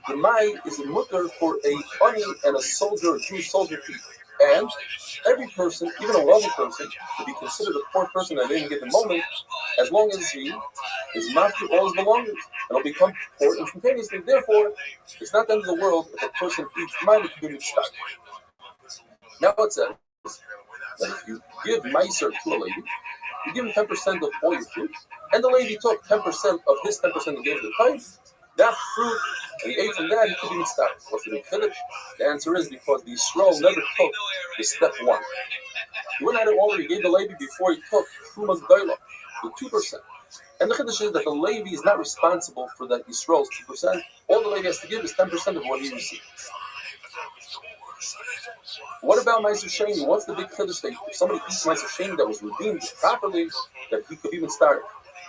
Gemai is a mutter for a funny and a soldier, a Jewish soldier to eat. And every person, even a wealthy person, to be considered a poor person at any given moment, as long as he is master all his belongings, and will become poor instantaneously. Therefore, it's not the end of the world if a person eats money to be stuck. Now it says that if you give meiser to a lady, you give him 10% of all your fruit, and the lady took 10% of his 10% and gave the time. That fruit, and he ate from that, he could be stuck. What's the big finish? The answer is because the Yisrael never took the step one. He went at it already, he gave the Levi before he took Truma Gdoila, the 2%. And the Chiddush is that the Levi is not responsible for that Yisrael's 2%. All the Levi has to give is 10% of what he received. What about Meiser Sheni? What's the big Chiddush that if somebody eats Meiser Sheni that was redeemed properly, that he could even start?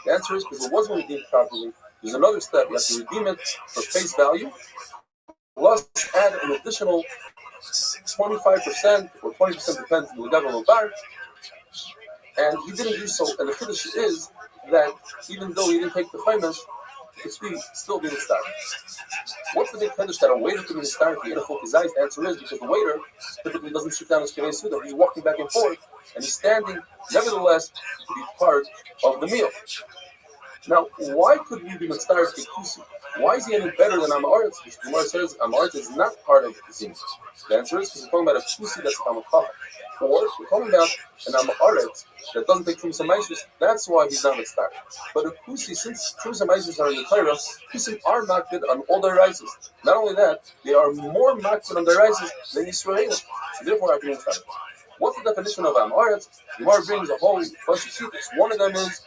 The answer is because it wasn't redeemed properly. There's another step. You have to redeem it for face value, plus add an additional 25% or 20%, depends on the level of bar. And he didn't do so. And the Chiddush is that even though he didn't take the chaymas, he could still be the star. What's the big Chiddush that a waiter could be the star if he ate a full kizayis? The answer is because the waiter typically doesn't sit down his kinei suda. He's walking back and forth, and he's standing, nevertheless, to be part of the meal. Now, why could we be Mitzvah Kekusi? Why is he any better than Amaretz? Because the Gemara says Amaretz is not part of the Zim. The answer is because we're talking about a Kusi that's a Kamakah. Or we're talking about an Amaretz that doesn't take Trumas HaMaisus. That's why he's not Mitzvah. But a Kusi, since Trumas HaMaisus are in the Torah, Kusim are makbid on all their rises. Not only that, they are more makbid on their rises than Yisraelim. So therefore, I can Mitzvah. What's the definition of Amaretz? The Gemara brings a whole bunch of secrets. One of them is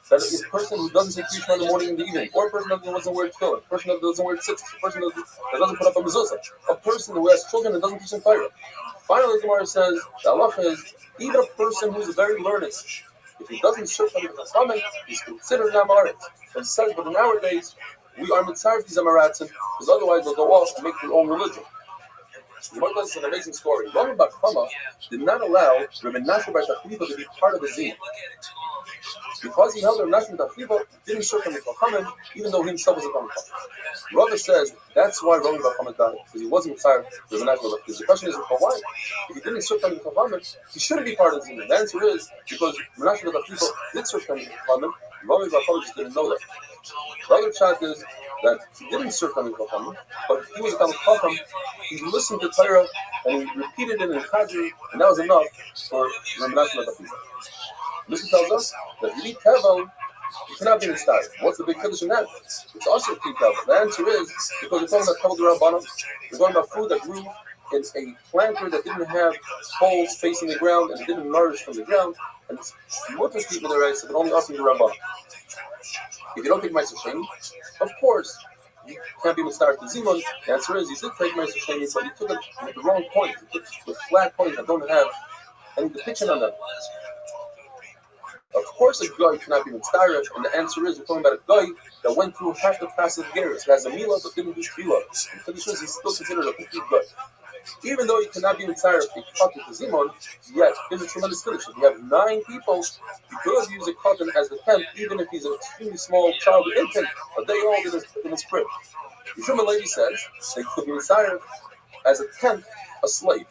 that a person who doesn't say Krishna in the morning and the evening, or a person that doesn't wear tefillin, a person that doesn't wear tzitzit, a person that doesn't put up a mezuzah, a person who has children and doesn't teach them Torah. Finally, the Gemara says, the halacha is, even a person who's very learned, if he doesn't search under the Chachamim, he's considered an Amaretz. And it says, but nowadays, we are mitzaref these Amaratzim, because otherwise they'll go off and make their own religion. The Gemara tells us an amazing story. Rabbi Bar Chama did not allow Rabbi Nasher Bar Tachliba to be part of the Zim. Because he held Rabbi Nasher Bar Tachliba, didn't serve from the Chachamim, even though he himself was a Chachamim. Rabbi says that's why Rabbi Bar Chama died, because he wasn't tired of Rabbi Nasher Bar Tachliba. The question is, well, why? If he didn't serve from the Chachamim, he shouldn't be part of the Zim. The answer is because Rabbi Nasher Bar Tachliba did serve from the Chachamim, Rabbi Bar Chama just didn't know that. The other chat is that he didn't serve from the Chachamim, but he was a Chacham. He listened to Torah and he repeated it in Chazir, and that was enough for Rabbi Nasher Bar Tachliba. This tells us that if you eat tevel, you cannot be inspired. What's the big Kiddush in that? It's also eat tevel. The answer is because we're talking about tevel d'Rabbanan. We're talking about food that grew in a planter that didn't have holes facing the ground and it didn't nourish from the ground, and it's mutter people the rights, but only us in the Rabbanan. If you don't take Meiser Sheni, of course, you can't be Mitzvah to Zimun. The answer is you did take Meiser Sheni, but you took it with the wrong point. You took it with flat points that don't have any depiction on them. Of course, a guy cannot be Mitzvah, and the answer is we're talking about a guy that went through half the process of Geras. He has a Milah but didn't do Tefillah. And Chiddush is he's still considered a complete guy. Even though he cannot be Mitzvah if he cut with the Zimun, yet here's a tremendous Kiddush. If you have 9 people, you could use a cotton as the 10th, even if he's an extremely small child or infant, but they all in his crib. The Shuman lady says they could be Mitzvah as a 10th, a slave.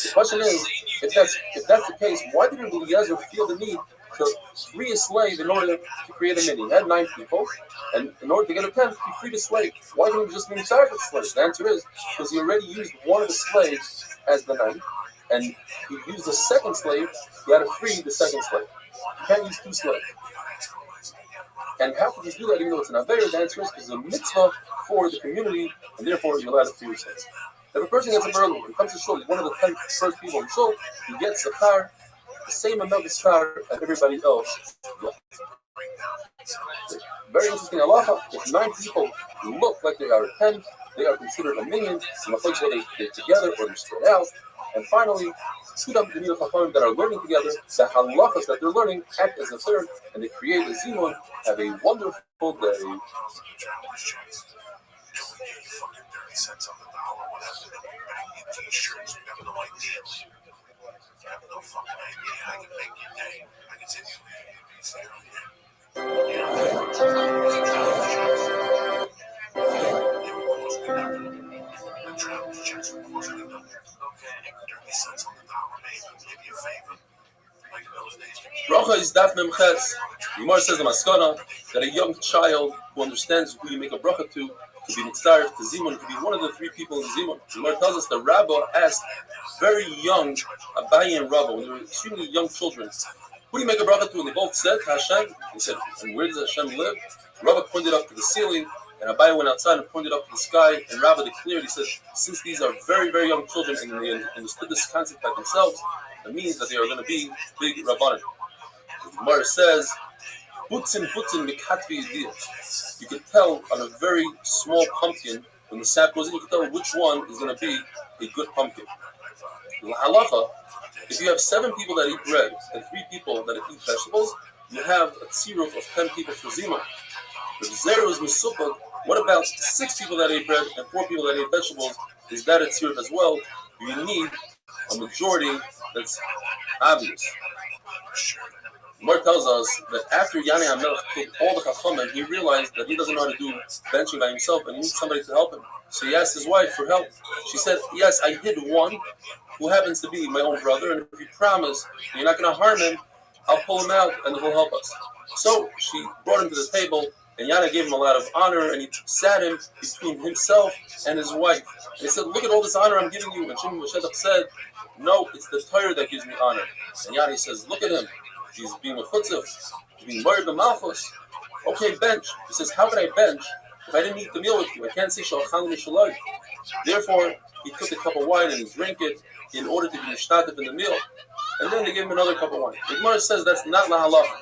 The question is, if that's the case, why didn't Eliezer feel the need to free a slave in order to create a mini? He had 9 people, and in order to get a 10th, he freed a slave. Why didn't he just be Mitzvah the slave? The answer is because he already used one of the slaves as the 9th, and he used the second slave. He had to free the second slave. You can't use 2 slaves. And how could you do that even though it's an Aveir? The answer is because it's a mitzvah for the community, and therefore you're allowed to free yourself. If a person gets up early, when it comes to shul, he's one of the 10 first people in shul, he gets a car, the same amount of car as everybody else. Very interesting halacha. If 9 people look like they are 10, they are considered a minion in a place where they're together or they're spread out. And finally, Sudam Tamid Chachamim that are learning together, the halachas that they're learning act as a third, and they create a zimun. Have a wonderful day. Cents on the dollar, whatever. Bang your t-shirts, you have no idea. You have no fucking idea. I can make your day. I can say you be fair on you. You know, the travel checks were costing nothing. Okay. 30 cents on the dollar, maybe a favor. Like those days. Bracha is daf memches. Gemara says the maskana that a young child who understands who you make a bracha to be mitzaref to zimun, to be one of the three people in zimun. Gemara tells us that Rabbi asked very young Abaye and Rabbi, when they were extremely young children, who do you make a bracha to? And they both said Hashem. He said, and where does Hashem live? Rabbi pointed up to the ceiling, and Abaye went outside and pointed up to the sky. And Rabbi declared, he said, since these are very, very young children and they understood this concept by themselves, it means that they are going to be big rabbanim. The Gemara says, Butzin mikatvi yediyah. You can tell on a very small pumpkin, when the sap goes in, you can tell which one is going to be a good pumpkin. The halacha, if you have 7 people that eat bread and 3 people that eat vegetables, you have a tziruf of 10 people for zima. If zero is misupag, what about 6 people that ate bread and 4 people that ate vegetables? Is that a tziruf as well? You need a majority that's obvious. Mar tells us that after Yanei HaMelech took all the Chachamim, he realized that he doesn't know how to do benching by himself and he needs somebody to help him. So he asked his wife for help. She said, yes, I hid one who happens to be my own brother, and if you promise you're not going to harm him, I'll pull him out and he'll help us. So she brought him to the table, and Yana gave him a lot of honor, and he sat him between himself and his wife. And he said, look at all this honor I'm giving you. And Shimon Moshe said, no, it's the Torah that gives me honor. And Yana says, look at him. He's being a chutzah. He's being married to Malchus. Okay, bench. He says, how can I bench if I didn't eat the meal with you? I can't say Shalchan Mishalai. Therefore, he took a cup of wine and he drank it in order to be mishtatif in the meal. And then they gave him another cup of wine. The Gemara says that's not la halacha.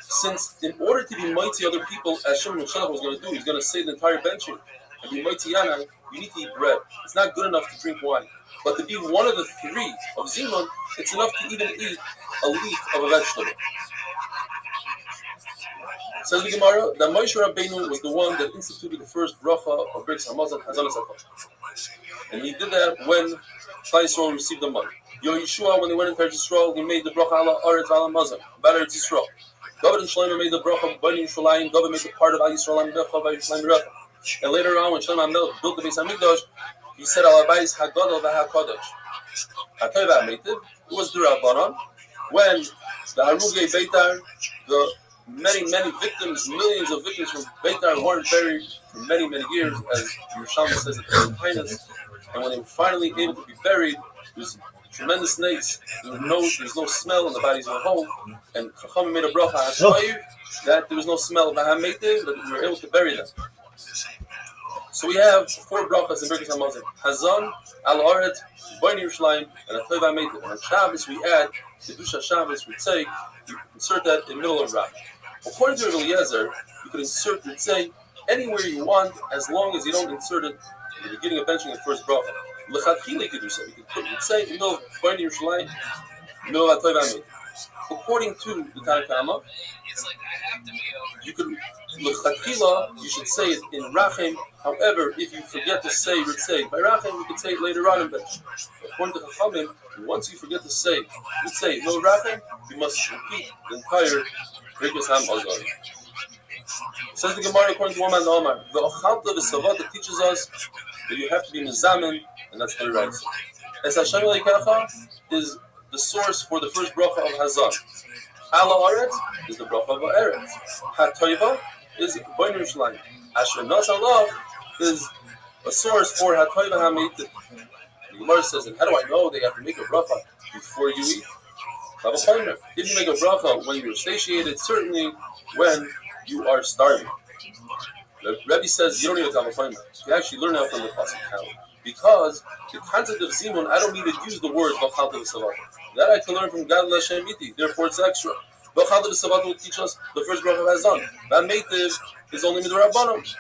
Since in order to be mighty other people, as Shimon Moshe was going to do, he's going to say the entire benching. And be mighty Yana, you need to eat bread. It's not good enough to drink wine. But to be one of the 3 of Zimun, it's enough to even eat a leaf of a vegetable. Says the Gemara that Moshe Rabbeinu was the one that instituted the first bracha of Birkas Hamazon, Hazanas HaKol. And he did that when Klal Yisrael received the money. Yeshua, when they went into Eretz Yisrael, he made the bracha ala Aretz ala Mazon, about Eretz Yisrael. David and Shlomo made the bracha of Bani Yerushalayim. David made the part of Al Yisrael and Becha by Yerushalayim Recha. And later on, when Shlomo HaMelech built the Beis HaMikdash, he said Al Abayis HaGadol VaHaKadosh. HaTov HaMeitiv, it was the Rabbanon. When the Harugei Beitar, the many victims, millions of victims from Beitar weren't buried for many years, as Yerushalmi says at the Highness. And when they were finally able to be buried, there was tremendous nace. There's no smell, and the bodies were whole. And Chacham made a bracha HaShoyiv that there was no smell of HaMeitiv, that we were able to bury them. So we have 4 brachas in Birkas Hamazon: Hazon, Al Aret, Bani Yerushalayim, and HaTov HaMeitiv. And on Shabbos we add Kedusha Shabbos. We say you insert that in the middle of Rabbi. According to Rabbi Eliezer, you could insert the say anywhere you want, as long as you don't insert it in the beginning of benching the first bracha. Lechatchila could do so. You could say in the middle of Bani Yerushalayim, in the middle of HaTov HaMeitiv. According to the Tanna Kama, you could Lechatchila, you should say it in Rachem. However, if you forget to say Ritzei by Rachem, you can say it later on in bench. According to Chachamim, once you forget to say Ritzei no Rachem, you must repeat the entire Birkas Hamazon. Says the Gemara according to Oman Omar, the Ochalta v'Savata teaches us that you have to be Mizamen, and that's the right. As Hashem Elokecha is the source for the first bracha of Hazan. Ala Aretz is the bracha of Eretz. HaToiva is Bani Yerushalayim. Asher Nas Allah is a source for HaToiva HaMeitiv. The Gemara says, and how do I know they have to make a bracha before you eat? If you make a bracha when you're satiated, certainly when you are starving. The Rabbi says you don't need a Talmud. You actually learn that from the pasuk. How? Because the concept of zimun, I don't need to use the word B'chalta v'Savata. That I can learn from God L'Shem Iti. Therefore, it's extra. B'chalta v'Savata will teach us the first bracha of Hazan. That meitiv is only midrabanan.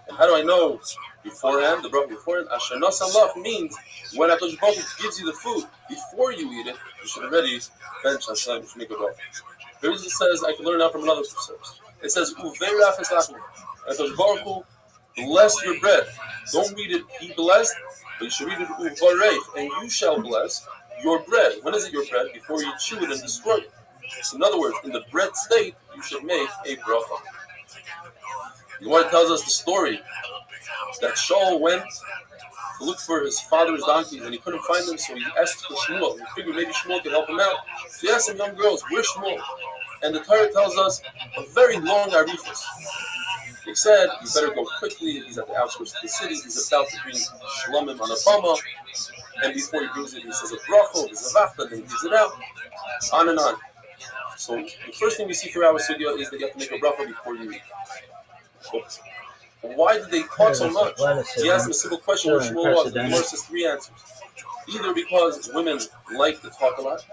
And how do I know beforehand, the bracha beforehand. Asher nasan lach means when HaKadosh Baruch Hu gives you the food before you eat it, you should already bench Hashem to make a bracha. Here's it says, I can learn out from another source. It says, Uveirach es lachim. HaKadosh Baruch Hu bless your bread. Don't read it, be blessed, but you should read it, Uvarech, and you shall bless your bread. When is it your bread? Before you chew it and destroy it. So in other words, in the bread state, you should make a bracha. The Gemara tells us the story that Shaul went to look for his father's donkeys and he couldn't find them, so he asked for Shmuel. He figured maybe Shmuel could help him out. So he asked some young girls, where's Shmuel? And the Torah tells us a very long arifus. They said, you better go quickly. He's at the outskirts of the city. He's about to bring shlomim on a bama. And before he brings it, he says a bracha, there's a vachta, then he gives it out. On and on. So the first thing we see for our sugya is that you have to make a bracha before you eat. Why did they talk so much? He asked him a simple question, which Shmuel was. The Gemara says three answers. Either because women like to talk a lot,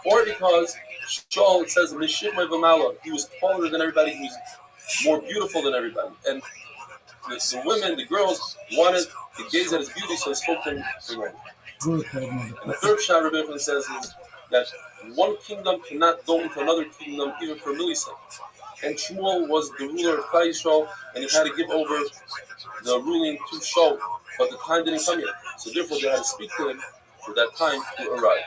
or because Shaul, it says, he was taller than everybody, he was more beautiful than everybody. And the women, the girls, wanted to gaze at his beauty, so they spoke to him. And the third shot Rabbi says is that one kingdom cannot go into another kingdom even for a millisecond. And Shmuel was the ruler of Klal Yisrael, and he had to give over the ruling to Shaul, but the time didn't come yet. So therefore they had to speak to him for that time to arrive.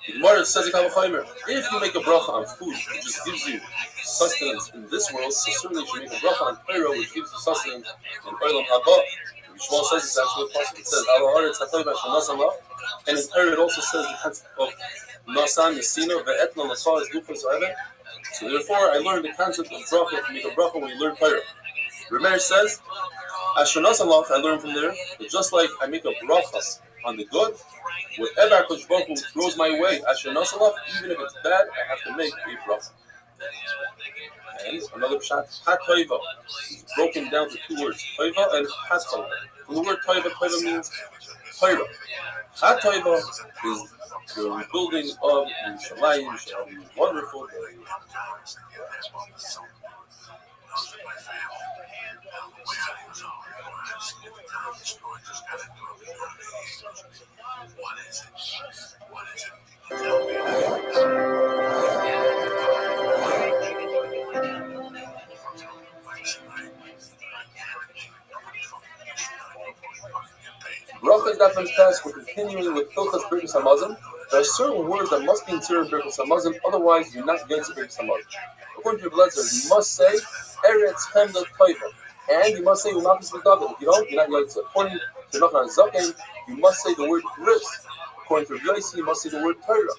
The Gemara says, if you make a bracha on food, it just gives you sustenance in this world, so certainly you should make a bracha on Torah, which gives you sustenance in Olam Haba. Shmuel says it's actually possible. It says, and in Torah it also says the concept of Nasan Yesina ve'etna l'cha is dufas oeven. So therefore I learned the concept of bracha, to make a bracha when you learn Torah. Rabbi says, Asher nasan lach, I learned from there, that just like I make a bracha on the good, whatever HaKadosh Baruch Hu throws my way, Asher nasan lach, even if it's bad, I have to make a bracha. And another pshat, ha-toiva, is broken down to two words, toiva and ha-toiva. From the word toiva, toiva means Torah. Ha-toiva is the rebuilding of Yerushalayim, shall be wonderful. Bracha is Dafn's task. We're continuing with Hilchas Birkas Hamazon. There are certain words that must be inserted in Birkas Hamazon, otherwise you're not going to Birkas Hamazon. According to the Bledzer, you must say Eretz Chemda Toiva, and you must say Umakis V'David. If you don't, you're not going to. According to Nachman Zaken, you must say the word Bris. According to Yossi, you must say the word Torah.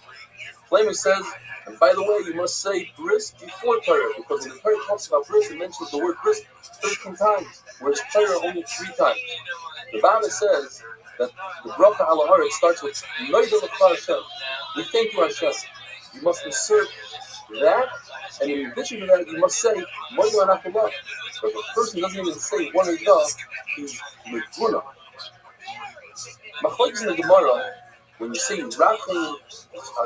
Flamer says, and by the way, you must say Bris before Torah, because when the Torah talks about Bris, it mentions the word Bris 13 times, whereas Torah only 3 times. The Bible says that the bracha ala haaretz starts with Noida l'Kla Hashem. We thank you, Hashem. You must insert that, and in addition to that, you must say Moida Anachalah. But if a person doesn't even say one Eidah, he's Meguna. Machlokes in the Gemara, when you say Rachim,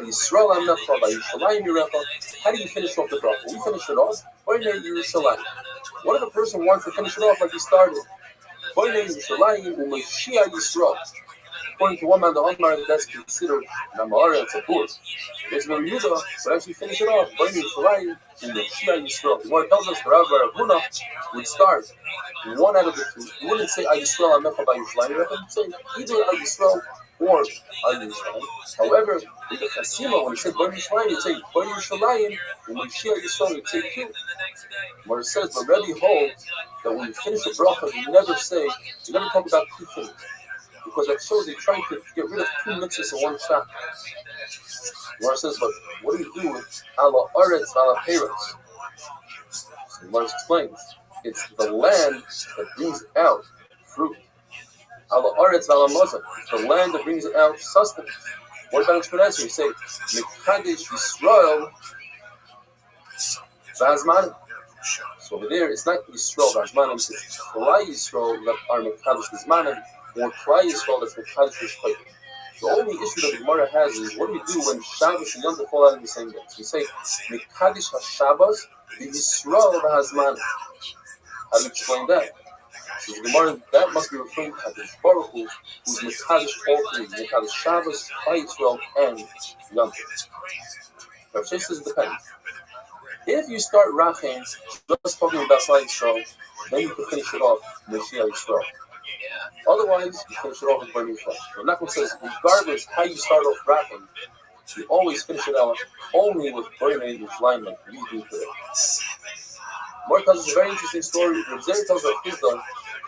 Yisrael Amnecha, by Yerushalayim Yerecha, how do you finish off the bracha? We finish it off, Oinei Yerushalayim. What if a person wants to finish it off like he started? According to one man, the Omar, that's considered Namara and Sapur. There's no Yehuda, but actually finish it off. The one tells us that Rabbi Huna would start one out of the two. He wouldn't say Yisrael Amecha by Yerushalayim. He would say either Yisrael or Yerushalayim. However, in the Chasima, when he said Yerushalayim, he'd say Yerushalayim, and when Shia Yisrael, he'd say two. Where it says, but Rabbi holds that when you finish a bracha, you never talk about two things. Because that shows you're trying to get rid of 2 mitzvahs in one shot. Where it says, but what do you do with ala aretz ala peretz? So Mars explains, it's the land that brings out fruit. Ala aretz ala mazon, it's the land that brings out sustenance. What about Shmoneh? We say, Mekadesh Yisrael V'Hazmanim. So over there, it's not Yisrael V'Hazmanim, it's Klal Yisrael that are Mekadesh V'Hazmanim, or Klal Yisrael that's Mekadesh V'Shchayim. The only issue that the Gemara has is what do you do when Shabbos and Yom Tov fall out in the same day? So we say Mekadesh HaShabbos V'Yisrael V'Hazmanim. How do you explain that? So the Gemara, that must be referring to this Baruch Hu, who's Mekadosh all three, Mekadosh Shabbos, Chai Yisrael, and Yom Tov. Rav Shai says it depends. If you start Rachim just talking about Chai Yisrael, then you can finish it off with Shia Yisrael. Otherwise, you finish it off with burning flesh. Rav Nachman says, regardless how you start off Rachim, you always finish it out only with burning Yerushalayim like we do today. Mark tells us a very interesting story. Rav Zeri tells Rav Chisda,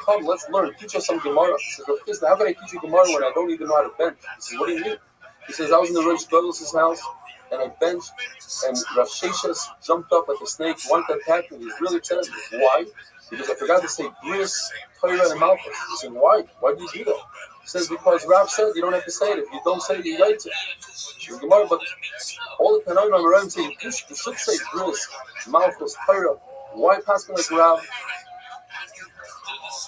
come, let's learn, teach us some Gemara. He says, Rav Chisda, how can I teach you Gemara when I don't even know how to bench? He says, what do you mean? He says, I was in the Rosh Douglas's house, and I benched, and Rav Sheshas jumped up like a snake, wanted to attack me. He was really upset at me. Why? Because I forgot to say Bris, Torah, and Malchus. He said, why? Why do you do that? He says, because Rav said you don't have to say it. If you don't say it, you write it. Gemara, but all the Tanaim are around saying, you should say Bris, Malchus, Torah. Why pass me like Rav?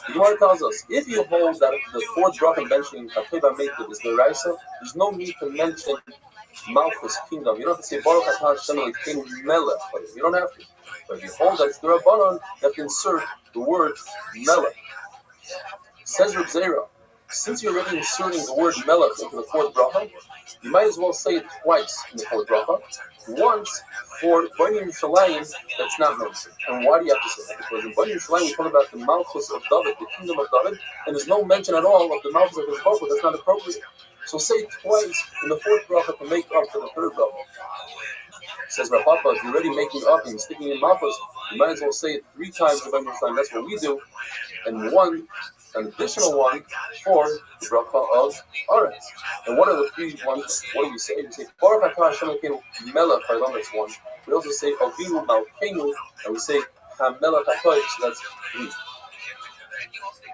The Gemara tells us, if you hold that the fourth bracha mentioning Ateva Meitiv is the Raisa, there's no need to mention Malchus, kingdom. You don't have to say Baruch Atah Hashem Elokeinu Melech. You don't have to. But if you hold that it's the Rabbanon, you have to insert the word Melech. Says Reb Zera, since you're already inserting the word Melech into the fourth bracha, you might as well say it twice in the fourth bracha. Once for Bnei Yerushalayim that's not mentioned. And why do you have to say that? Because in Bnei Yerushalayim we talk about the Malchus of David, the kingdom of David, and there's no mention at all of the Malchus of his Baruch. That's not appropriate. So say it twice in the fourth bracha to make up for the third bracha. Says Rav Papa, if you're already making up and sticking in Malchus, you might as well say it 3 times in Bnei Yerushalayim. That's what we do. And an additional one for the bracha of Aretz. And what are the 3 ones? What do we say? We say Baruch Atah Hashem Elokeinu Melech Haolam. That's 1. We also say Avinu Malkeinu, and we say HaMelech HaToiv. So that's 3.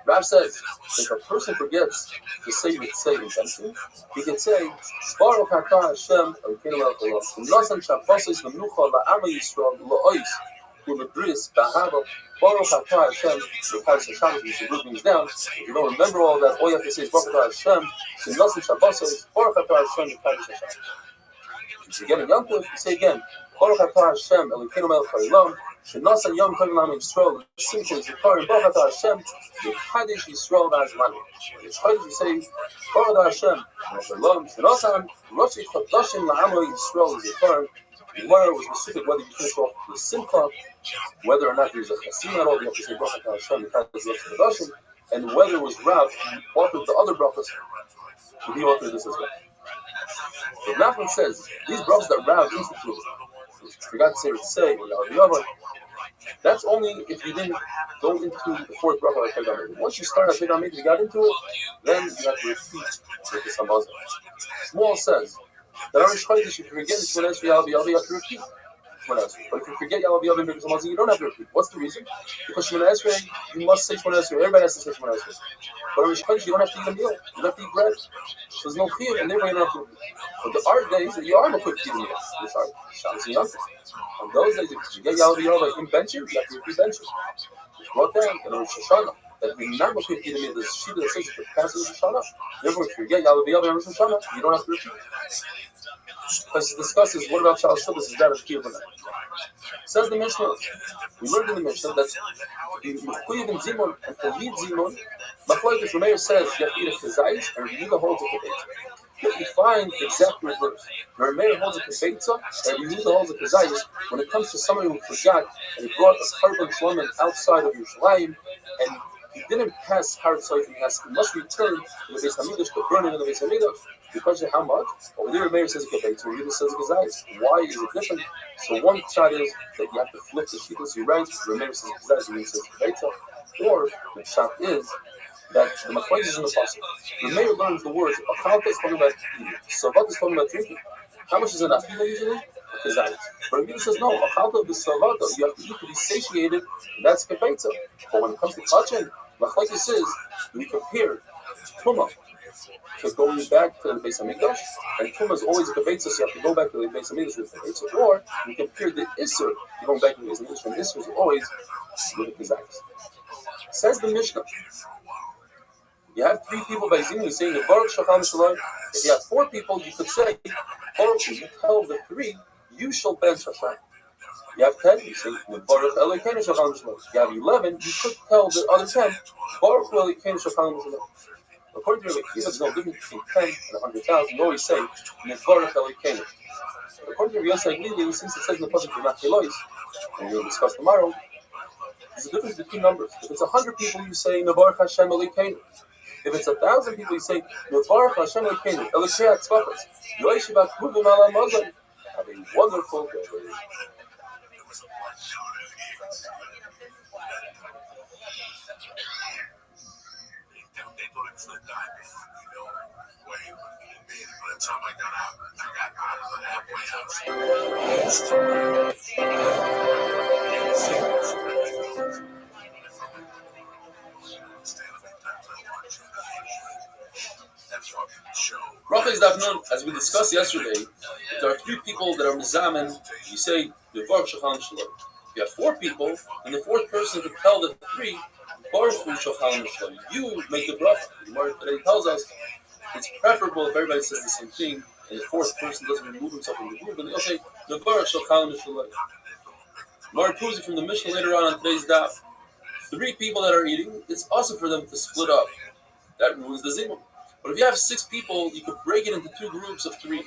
Rav says if a person forgets to say Mitzvah intention, he can say Baruch Atah Hashem Elokeinu Melech Haolam. Nasan Shabbos Menucha LaAma Yisrael LaOis. Bris, Bahava, Baruch Atah Hashem, because the Shabbos, you should root things down. If you don't remember all that, all you have to say is Baruch Atah Hashem, in Nasan Shabbos, Baruch Atah Hashem, because the Shabbos. If you get in Yom Tov, you say again, Baruch Atah Hashem, Elokeinu Melech Haolam, Shenasan Yom Tov L'Am Yisrael, Simcha Zikarim, Baruch Atah Hashem, Yechadesh Yisrael V'Azmanu. It's hard to say, Baruch Atah Hashem, Haolam, Shenasan Rosh Chodashim L'Am Yisrael Zikarim. The Gemara was specific whether you finish off the Simcha, whether or not there's a Chasim at all, you have to say Baruch Atah Hashem, Yechadesh Yisrael, and whether it was Rav who authored the other brachas, he authored this as well. But Nachman says, these brachas that Rav instituted, forgot to say, that's only if you didn't go into the fourth bracha of Tegam. Once you start at Tegam, you got into it, then you have to repeat with the Samazah. Shmuel says that on Rosh Chodesh, if you forget the Shemona Esrei Yalav Yalav, you have to repeat Shemona Esrei. But if you forget Yalav Yalav and Samazah, you don't have to repeat. What's the reason? Because Shemona Esrei, you must say Shemona Esrei. Everybody has to say Shemona Esrei. But on Rosh Chodesh, you don't have to eat a meal. You don't have to eat bread. There's no chiyuv, and therefore you don't have to repeat. But there are days that you are quick to eat a meal. Which are Shabbos and Yom Tov. On those days, if you get Yalav Yalav in benching, you have to repeat benching. It's brought down in Rosh Hashanah that you're not going to eat a meal. There's a sheet that says you pass Rosh Hashanah. Therefore, if you get Yalav Yalav in Rosh Hashanah, you don't have to repeat. Because it discusses what about Shal Shabbos is that of Kiyuv or not. Says the Mishnah, we learned in the Mishnah that in Mechuyev and Zimun and Talmid Zimun, Machlokes Rameir says you have to eat a Kazayis and Yehuda holds a Kebeitza. If you find the exact reverse, Rameir holds a Kebeitza and Yehuda holds a Kazayis when it comes to somebody who forgot and he brought a carbon shlomen outside of Yerushalayim and he didn't pass Har Tzayif and he must return to the Beis Hamikdash to burn it in the Beis Hamikdash. Because of how much? Over there, Rameir says a Kebeitza, or Yehuda says a Kazayis. Why is it different? So one shot is that you have to flip the sheet as you write. Rameir says a Kazayis, Yehuda says a Kebeitza. Or the shot is that the Machlokes is in the pasuk. Rameir learns the words. Achalta is talking about eating. Savat is talking about drinking. How much is enough? Usually, a Kazayis. But Rameir says no. Achalta of the Savata, you have to eat to be satiated. And that's Kebeitza. But when it comes to touching, Machlokes says we compare Tumah to going back to the Beis Hamikdash, and Tumah is always a Kebeitza, so you have to go back to the Beis Hamikdash with the Kebeitza, or you compare the Isser, going back to the Beis Hamikdash, and Isser is always with the Kazayis. Says the Mishnah, you have 3 people by Zimun saying the Baruch Shacham Shalom. If you have 4 people, you could say, Baruch, you tell the 3, you shall bench Hashem. You have 10, you say, Baruch Elokeinu Shachan Shalom. You have 11, you could tell the other 10, Baruch Elokeinu Shachan Shalom. According to Rabbi, there's no difference between 10 and 100,000. You always say, Baruch Elokeinu. According to Rabbi Yosef Glili, since it says in the Pasuk of Machilois, and we'll discuss tomorrow, there's a difference between numbers. If it's 100 people, you say, Baruch Hashem Elokeinu. If it's 1,000 people, you say, Baruch Hashem Elokeinu, Elokei HaTzvakos, Yoeshiv HaKruvim Ala Mazon. Have a wonderful day. They thought it was going to die before, way. By the time I got out of the halfway house. Rachel is Dafnon, as we discussed yesterday, if there are 3 people that are mizamen, you say the Baruch Shachan Shalom. If you have 4 people, and the 4th person could tell the 3, Baruch Shachan Shalom. You make the bracha. The Gemara today tells us it's preferable if everybody says the same thing, and the 4th person doesn't remove himself from the group, and they'll say the Baruch Shachan Shalom. Gemara proves it from the Mishnah later on today's daf. 3 people that are eating, it's also for them to split up. That ruins the zimun. But if you have 6 people, you could break it into 2 groups of 3.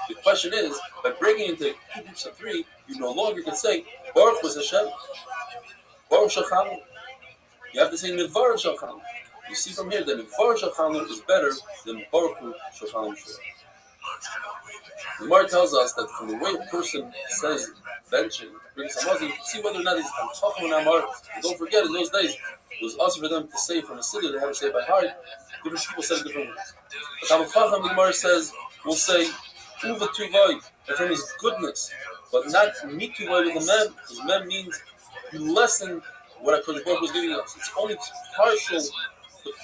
The question is, by breaking into 2 groups of 3, you no longer can say Baruch was Hashem, Baruch Shachan. You have to say Nevar Shachan. You see from here that Nevar Shachan is better than Baruch Shachan. The Gemara tells us that from the way a person says benching, brings some you can see whether or not he's Chacham and Amar. Don't forget, in those days, it was also for them to say from a city, they had to say by heart. Different people said different words. But Talmud Chacham, the Gemara says, will say Uva Tuvay, and from his goodness, but not Mituvay with the mem, because mem means you lessen what HaKadosh Baruch was giving us. It's only the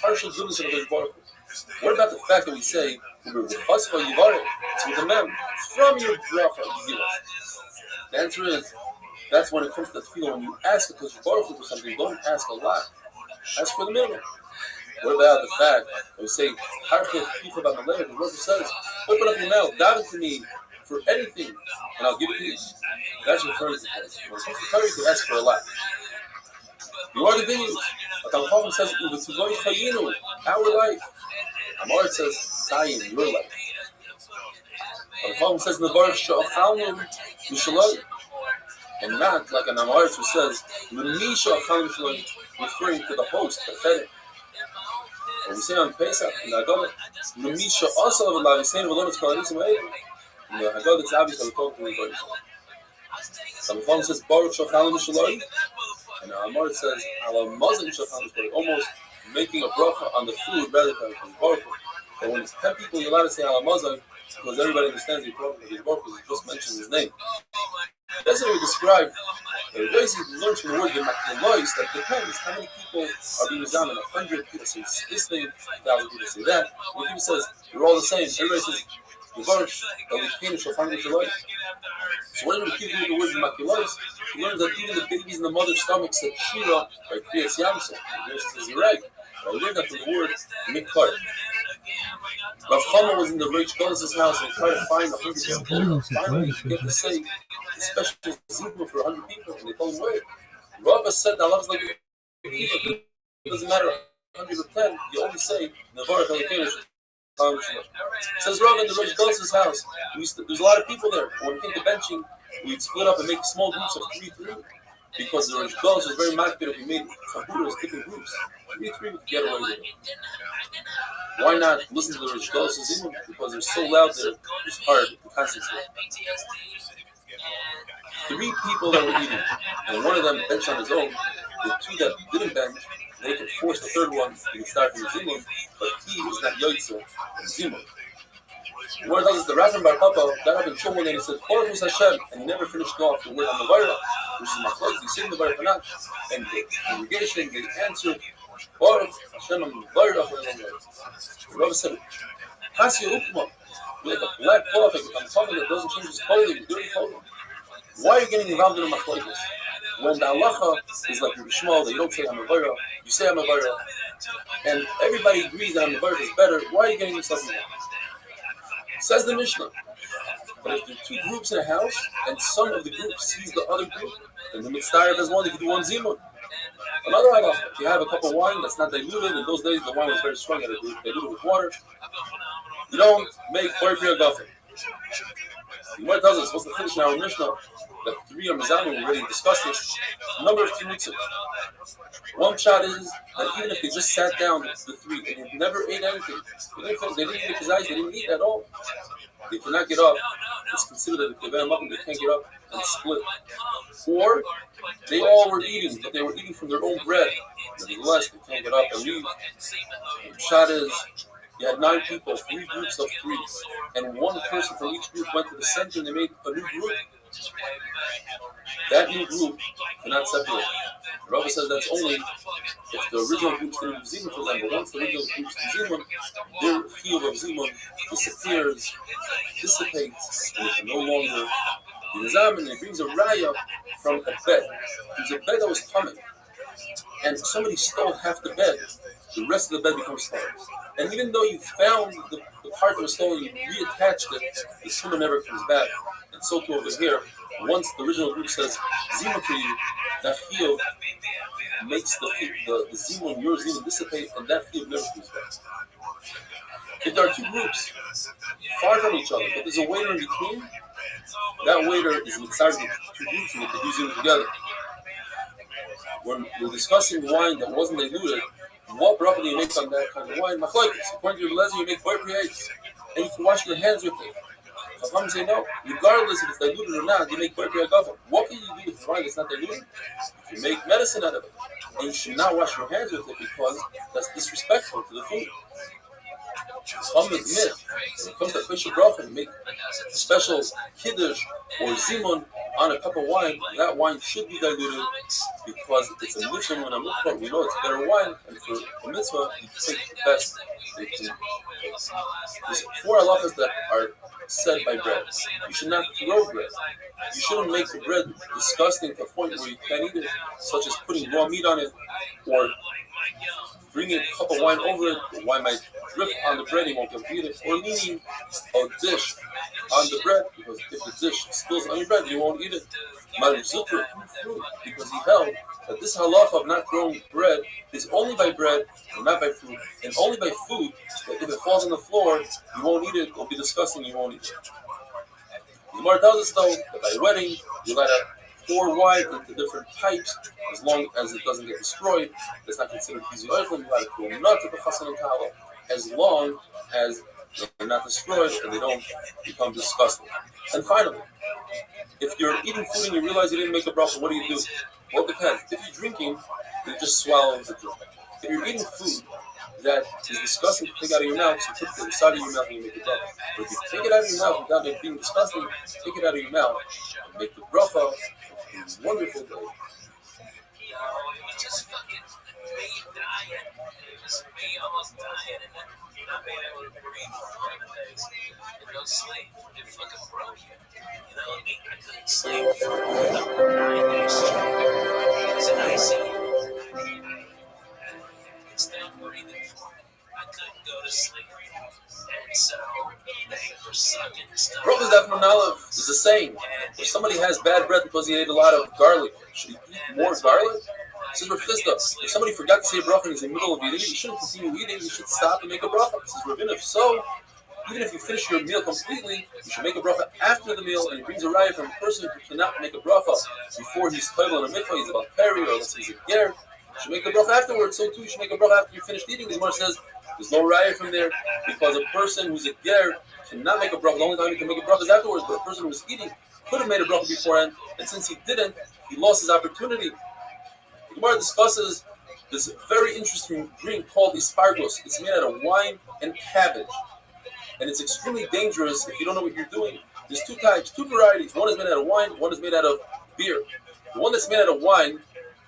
partial goodness of HaKadosh Baruch. What about the fact that we say it's with the mem from your bracha you give us? The answer is that's when it comes to the tefillah. When you ask HaKadosh Baruch for something, don't ask a lot. Ask for the minimum. What about the fact that we say, the Lord says, open up your mouth, daven to me for anything, and I'll give it to you. That's referring to the Torah. When it comes to Torah, you can ask for a lot. You are the continues. But Chacham says, our life. Amar says, Sayin, your life. But Chacham says, Nevar Sha'achalnu Mishalai. And not like an Amaritz who says, L'mi Sha'achalnu Mishalai, referring to the host, the Fedek. And we say on Pesach, in the Haggadah, L'mi Sha'asa of Allah, we say in the Lord's Kalanisim Eidim. In the Haggadah, it's obvious how we talk to the Lord. So Chacham says, Baruch Sha'achalnu Mishalai. And Amar says, "Ala mazon shachan," almost making a bracha on the food rather than from baruch. But when it's 10 people, you're allowed to say ala mazon because everybody understands the importance of his baruch because he just mentioned his name. That's how we describe. Basically, learns from the word "gemakilois" that depends how many people are being examined. 100 people say this thing, 1,000 people say that. When people says you're all the same, everybody says Baruch Elokeinu Shachan Shalom. So when we keep doing the word "gemakilois," he learns that even the babies in the mother's stomach said Shira by Kriyas Yamsel. He says you're right. I learned that from the word Mikar. Rav Chama was in the Rich Goddess's house and tried to find 100 people. Finally, he get to say a special zibur for 100 people, and they told him wait. Rabbi said that Allah's like people. It doesn't matter 100 or 10. You only say Nevar Elokeinu. Says Rabbi in the Rich Goddess's house. There's a lot of people there. When we came to benching, we'd split up and make small groups of 3 because the Rich Goddess was very mad if we made computers different groups. 3 we could get away with it. Why not listen to the Rich Goddess? Because they're so loud that it's hard to concentrate. 3 people that were eating, and one of them benched on his own. The 2 that didn't bench, they could force the 3rd one to start from the Zimun, but he was not Yoitza and Zimun. The word tells us the Rav Bar Papa got up in Shul and he said, Baruch was Hashem, and he never finished off the word on the Vaira, which is Machlokes, he said the Vaira Fanat, and the congregation, they answered, Baruch Hashem and the Vaira Fanat. The Rabbi said, Hasi Ukma, like a black cloth, like a cover that doesn't change his clothing, dirty clothing. Why are you getting involved in a Machlokes? When the halacha is like Rabbi Shmuel, that you don't say Hamavara, you say Hamavara, and everybody agrees that Hamavara is better, why are you getting yourself involved? Says the Mishnah, But if there are two groups in a house, and some of the group sees the other group, then the mitzvah as one, they can do one zimun. Another halacha, if you have a cup of wine that's not diluted, in those days the wine was very strong, you had to dilute it with water, you don't make Barbri Agafen. The Gemara tells us, what's the finish in our Mishnah, that three are Mizamim, we already discussed this, a number of tirutzim. One shot is that even if they just sat down, the three, and they never ate anything, they didn't eat kazais, they didn't eat at all, they cannot get up, it's considered that if they can't get up and split. Or they all were eating, but they were eating from their own bread. Nevertheless, they can't get up and leave. The shot is, you had 9 people, 3 groups of 3, and one person from each group went to the center and they made a new group. That new group cannot separate. Rabbi says that's only if the original groups didn't do zimun for them, but once the original groups do zimun, their field of zimun disappears, dissipates, and it can no longer be nizam, and it brings a raya from a bed. There's a bed that was coming, and somebody stole half the bed, the rest of the bed becomes stolen. And even though you found the part that was stolen, you reattached it, the tumor never comes back. And so too over here, once the original group says zimun for you, that field makes the zimun, your zimun, dissipate, and that field never comes back. If there are 2 groups far from each other, but there's a waiter in between, that waiter is inside the 2 groups and they can do zimun together. When we're discussing wine that wasn't diluted, what bracha do you make on that kind of wine? Machlokes. According to your lezer, you make Barbri eggs, and you can wash your hands with it. Chachamim say no. Regardless if it's diluted or not, you make Barbri Agafen. What can you do with wine that's not diluted? You make medicine out of it, and you should not wash your hands with it because that's disrespectful to the food. Chachamim admit when it comes to Pesach bracha, you make a special kiddush or zimun on a cup of wine. That wine should be diluted because it's a mitzvah. When a mitzvah, we know it's better wine, and for a mitzvah, you take the best. There's 4 halachas that are said by bread. You should not throw bread. You shouldn't make the bread disgusting to a point where you can't eat it, such as putting raw meat on it, or bringing a cup of wine over it. The wine might drip on the bread, you won't be able to eat it, or leaning a dish on the bread, because if the dish spills on your bread, you won't eat it. Because he held that this halacha of not throwing bread is only by bread and not by food, and only by food, that if it falls on the floor, you won't eat it, it will be disgusting, you won't eat it. The Gemara tells us though, that by wetting, you let it pour wine into different types, as long as it doesn't get destroyed. It's not considered easy oil, you let it pour nuts at the chasan and kala, as long as they're not destroyed and they don't become disgusting. And finally, if you're eating food and you realize you didn't make a bracha, what do you do? Well, it depends. If you're drinking, you just swallow the drink. If you're eating food that is disgusting to take out of your mouth, so you put it to the side of your mouth and you make the bracha. But if you take it out of your mouth without it being disgusting, take it out of your mouth and make the bracha. It's a wonderful day. It was just fucking me dying. It was me almost dying, and then not being able to breathe for 11 days. And no sleep. It fucking broke you. You know what I mean? I couldn't sleep for 9 days straight. It was an ICU. It's not breathing for me. I couldn't go to sleep. And so they were sucking stuff. Brothers that from Aleph is the same. If somebody has bad breath because he ate a lot of garlic, should he eat more garlic? Says Rav Chisda, if somebody forgot to say a bracha and he's in the middle of eating, he shouldn't continue eating, he should stop and make a bracha. Says Rabbi, if so, even if you finish your meal completely, you should make a bracha after the meal, and he brings a raya from a person who cannot make a bracha before he's toivel in a mikvah, he's about peri, or let's say he's a ger, you should make the bracha afterwards. So too, you should make a bracha after you finished eating. The Gemara says there's no raya from there, because a person who's a ger cannot make a bracha. The only time he can make a bracha is afterwards, but a person who's eating could have made a bracha beforehand, and since he didn't, he lost his opportunity. The Gemara discusses this very interesting drink called espargos. It's made out of wine and cabbage. And it's extremely dangerous if you don't know what you're doing. There's 2 types, 2 varieties. One is made out of wine, one is made out of beer. The one that's made out of wine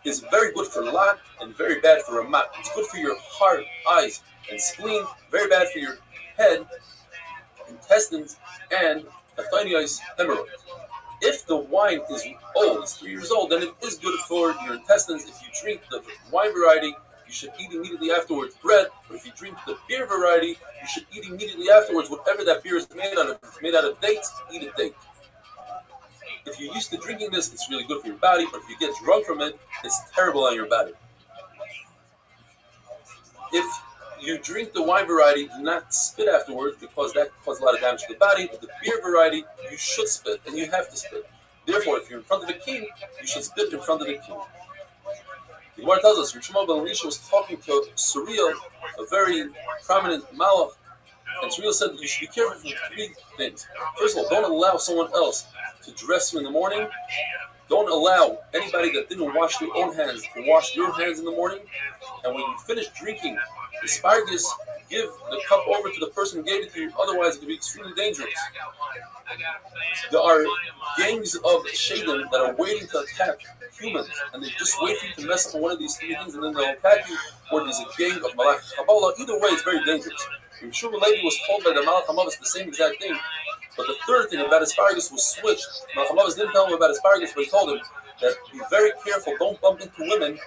is very good for lot and very bad for ramat. It's good for your heart, eyes, and spleen. Very bad for your head, intestines, and aphthonitis, hemorrhoid. If the wine is old, it's 3 years old, then it is good for your intestines. If you drink the wine variety you should eat immediately afterwards bread. But if you drink the beer variety, you should eat immediately afterwards whatever that beer is made out of. If it's made out of dates, eat a date. If you're used to drinking this, it's really good for your body, but if you get drunk from it, it's terrible on your body. If you drink the wine variety, do not spit afterwards because that causes a lot of damage to the body. But the beer variety, you should spit, and you have to spit. Therefore, if you're in front of the king, you should spit in front of the king. The Gemara tells us, Shmuel ben Elisha was talking to Surreal, a very prominent malach, and Surreal said that you should be careful from 3 things. First of all, don't allow someone else to dress you in the morning. Don't allow anybody that didn't wash their own hands to wash your hands in the morning. And when you finish drinking asparagus, give the cup over to the person who gave it to you, otherwise it can be extremely dangerous. There are gangs of shadim that are waiting to attack humans, and they just wait for you to mess up on one of these 3 things, and then they'll attack you, or there's a gang of Malach Kabbalah. Either way, it's very dangerous. I'm sure Rabbi was told by the Malach HaMavis the same exact thing, but the third thing about asparagus was switched. Malach HaMavis didn't tell him about asparagus, but he told him that be very careful, don't bump into women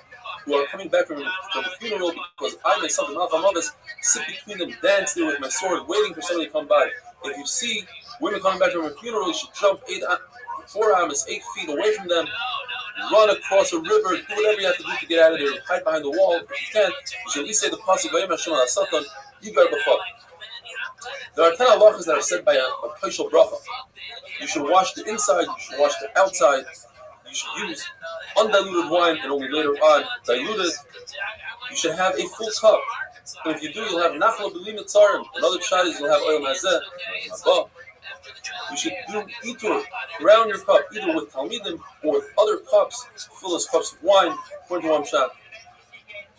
who are coming back from the funeral, because I myself, the Malach HaMavis, sit between them, dance there with my sword, waiting for somebody to come by. If you see women coming back from a funeral, you should jump 4 amas, 8 feet away from them, run across a river, do whatever you have to do to get out of there, hide behind the wall. If you can't, you should at least say the pasuk, Vayim Hashem al Satan, you got the fuck. There are 10 halachas that are said by a Kaishal bracha. You should wash the inside, you should wash the outside, you should use undiluted wine and only later on diluted. You should have a full cup. And if you do, you'll have nachla b'li mitzarim. Another shot is you'll have oil mazeh, mabah. You should do itur around your cup, either with talmidim or with other cups, fill as cups of wine, according to one shot.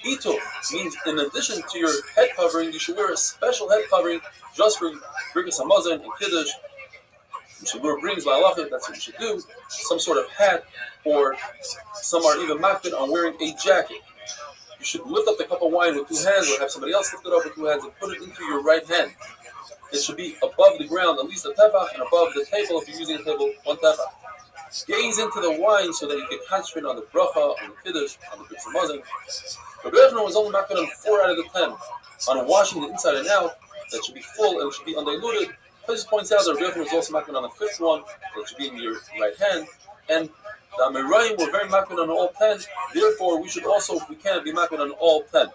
Itur means in addition to your head covering, you should wear a special head covering just for Birkas Hamazon and Kiddush. You should wear rings by halacha, that's what you should do. Some sort of hat, or some are even makbid on wearing a jacket. You should lift up the cup of wine with 2 hands, or have somebody else lift it up with 2 hands and put it into your right hand. It should be above the ground, at least a tefach, and above the table, if you're using a table, 1 tefach. Gaze into the wine so that you can concentrate on the bracha, on the kiddush, on the Birkas Hamazon. Rabbi Yochanan was only makbid on 4 out of the 10. On washing the inside and out, that should be full and it should be undiluted. He points out that Rabbi Yochanan was also makbid on the 5th one, that should be in your right hand. And the Amirayim were very makbid on all 10. Therefore, we should also, if we can, be makbid on all 10.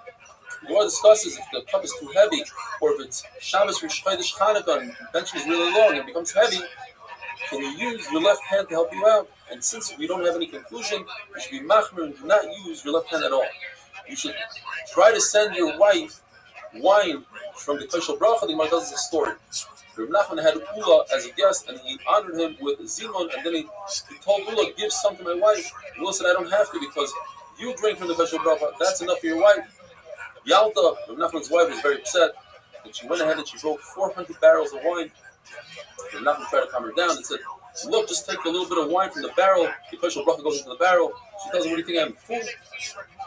The Gemara discusses if the cup is too heavy, or if it's Shabbos Rosh Chodesh Chanukah and the bench is really long and becomes heavy, can you use your left hand to help you out? And since we don't have any conclusion, you should be machmir and do not use your left hand at all. You should try to send your wife wine from the Kaishal Bracha. The Gemara tells us a story. Reb Nachman had Ula as a guest, and he honored him with Zimun, and then he told Ula, give some to my wife. Ula said, I don't have to, because you drink from the Kaishal Bracha, that's enough for your wife. Yalta, Reb Nachman's wife, was very upset, and she went ahead and she broke 400 barrels of wine. Reb Nachman tried to calm her down and said, look, just take a little bit of wine from the barrel. The Kaishal Bracha goes into the barrel. She tells him, what do you think, I'm a fool?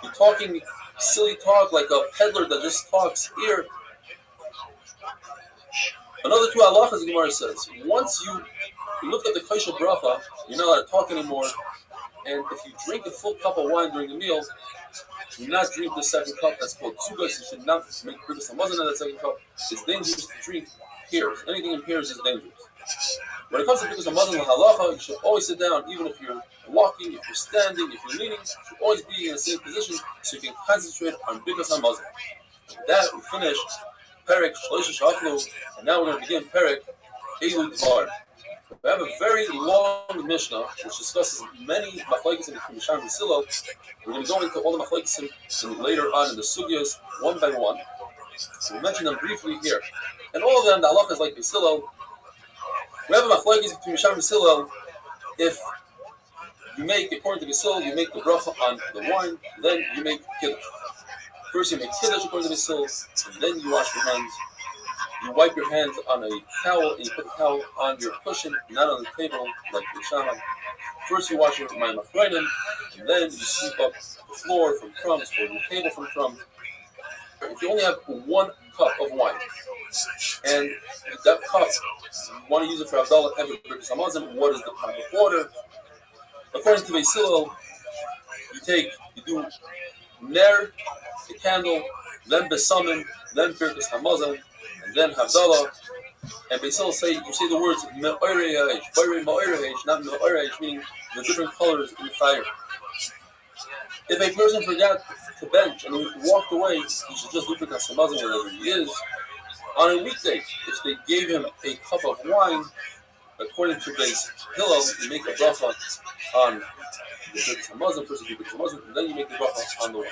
You're talking silly talk like a peddler that just talks here. Another 2 halachas, the Gemara says, once you look at the Kaishal Bracha, you're not allowed to talk anymore, and if you drink a full cup of wine during the meal, do not drink the second cup. That's called tzugas. You should not make Birkas Hamazon in that second cup. It's dangerous to drink pairs. Anything in pairs is dangerous. When it comes to Birkas Hamazon and halacha, you should always sit down, even if you're walking, if you're standing, if you're leaning. You should always be in the same position so you can concentrate on Birkas Hamazon. With that, we finished Perek Shloisha Shachlu, and now we're going to begin Perek Eilu Dvar. We have a very long Mishnah which discusses many machlokes between Mishar and Silo. We're going to go into all the machlokes later on in the sugyas one by one. So we mentioned them briefly here, and all of them the halach is like Silo. We have a machlokes between Mishar and Silo. If you make, according to Silo, you make the bracha on the wine, then you make kiddush. First you make kiddush according to Silo, and then you wash your hands. You wipe your hands on a towel, and you put the towel on your cushion, not on the table like the shaman. First you wash your machronim, and then you sweep up the floor from crumbs, or the table from crumbs. If you only have 1 cup of wine, and that cup, you want to use it for Abdallah and for Birkas Hamazon, what is the proper order? According to Beis Hillel, you do Ner, the candle, then Besamim, then Birkas Hamazon, and then Havdalah. And Basil say, you say the words Me'orei, not Me'orei, meaning the different colors in the fire. If a person forgot to bench and he walked away, he should just do Birkas Hamazon wherever he is. On a weekday, if they gave him a cup of wine, according to Beis Hillel, you make a bracha on the Birkas Hamazon, first you do Birkas Hamazon, and then you make the bracha on the wine.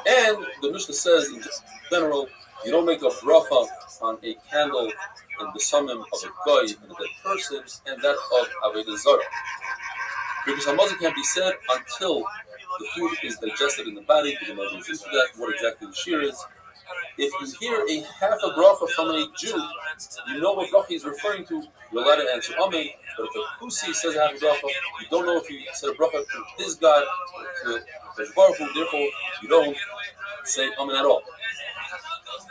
And the Mishnah says, in general, you don't make a bracha on a candle in the summum of a guy and a dead person, and that of Avodah Zarah. Birkas Hamazon can't be said until the food is digested in the body. The Gemara goes into that, what exactly the shear is. If you hear a half a bracha from a Jew, you know what bracha he's referring to, you're allowed to answer Amen. But if a Kusi says a half a bracha, you don't know if he said a bracha to his God, to His Baruch Hu, therefore you don't say Amen at all.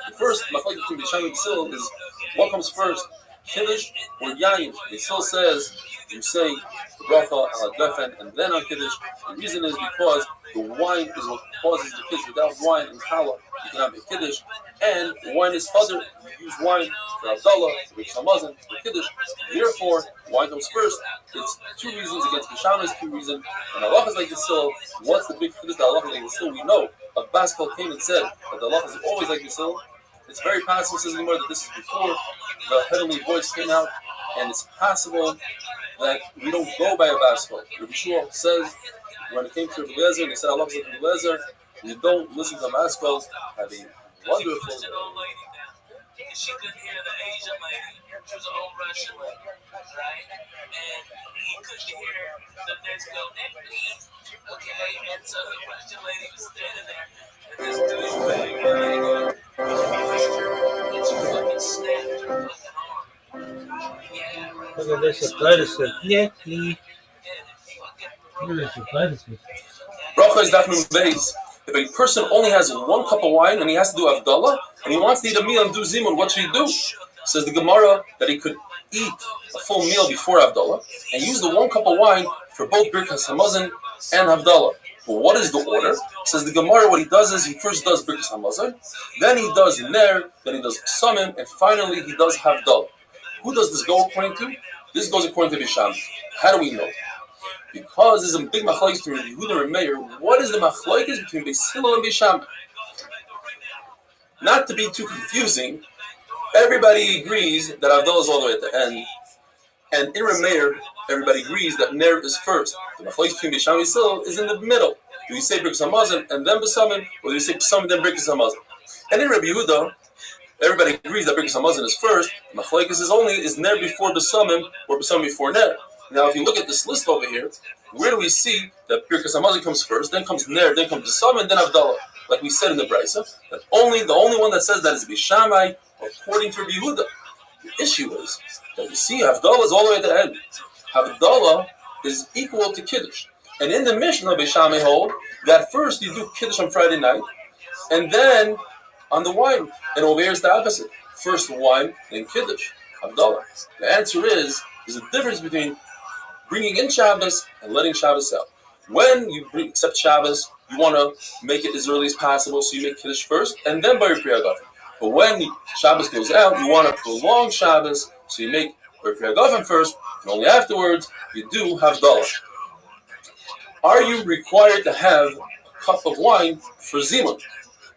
The first machlokes between Beis Shammai and Basil is what comes first, Kiddush or Yayin. Basil says you say the bracha al Gefen and then on Kiddush. The reason is because the wine is what causes the Kiddush. Without wine and challah, you cannot make Kiddush. And wine is further. You use wine for Havdalah, for Birkas Hamazon, for Kiddush. Therefore, wine comes first. It's two reasons against Beis Shammai, two reasons. And Allah is like this still. What's the big Kiddush that Allah is like this still? We know. Abbas came and said that Allah is always like this still. It's very possible, says the Gemara, that this is before the heavenly voice came out, and it's possible that we don't go by Abbas. Rabbi Shua says when it came to Rabbi Eliezer, and they said Allah is like Rabbi Eliezer, you don't listen to Abbas. Have a wonderful she couldn't hear the Asian lady. She was an old Russian lady, right? And he couldn't hear the next girl next to me. Okay, and so the Russian lady was standing there, and this douchebag and she fucking snapped her fucking arm. Yeah, right. Look at this athleticism. Yeah, please. Look at this athleticism. Bracha is Daf Nun Beis. If a person only has one cup of wine and he has to do Havdalah, and he wants to eat a meal and do Zimun, what should he do? Says the Gemara that he could eat a full meal before Havdalah and use the one cup of wine for both Birkas Hamazon and Havdalah. But what is the order? Says the Gemara, what he does is he first does Birkas Hamazon, then he does Ner, then he does Psamim, and finally he does Havdalah. Who does this go according to? This goes according to Beis Shammai. How do we know? Because there's a big machlokes between Yehuda and Meir. What is the machlokes between Beis Hillel and Beis Shammai? Not to be too confusing, everybody agrees that Havdalah is all the way at the end, and in Meir, everybody agrees that Ner is first. The machlokes between Beis Shammai and Beis Hillel is in the middle. Do you say Birkas Hamazon and then Besamim, or do you say Besamim then Birkas Hamazon? And in Rabbi Yehuda, everybody agrees that Birkas Hamazon is first. The machlokes is Ner before Besamim or Besamim before Ner. Now, if you look at this list over here, where do we see that Birkas Hamazon comes first, then comes Ner, then comes Besamim, and then Havdalah? Like we said in the Brisa, that the only one that says that is Beis Shammai, according to Rabbi Yehuda. The issue is that you see Havdalah is all the way at the end. Havdalah is equal to Kiddush. And in the Mishnah, Beis Shammai hold that first you do Kiddush on Friday night, and then on the wine. And over here is the opposite. First wine, then Kiddush, Havdalah. The answer is, there's a difference between bringing in Shabbos and letting Shabbos out. When you accept Shabbos, you want to make it as early as possible, so you make Kiddush first, and then Bar Pri Hagafen. But when Shabbos goes out, you want to prolong Shabbos, so you make Bar Pri Hagafen first, and only afterwards you do Havdalah. Are you required to have a cup of wine for Zimun?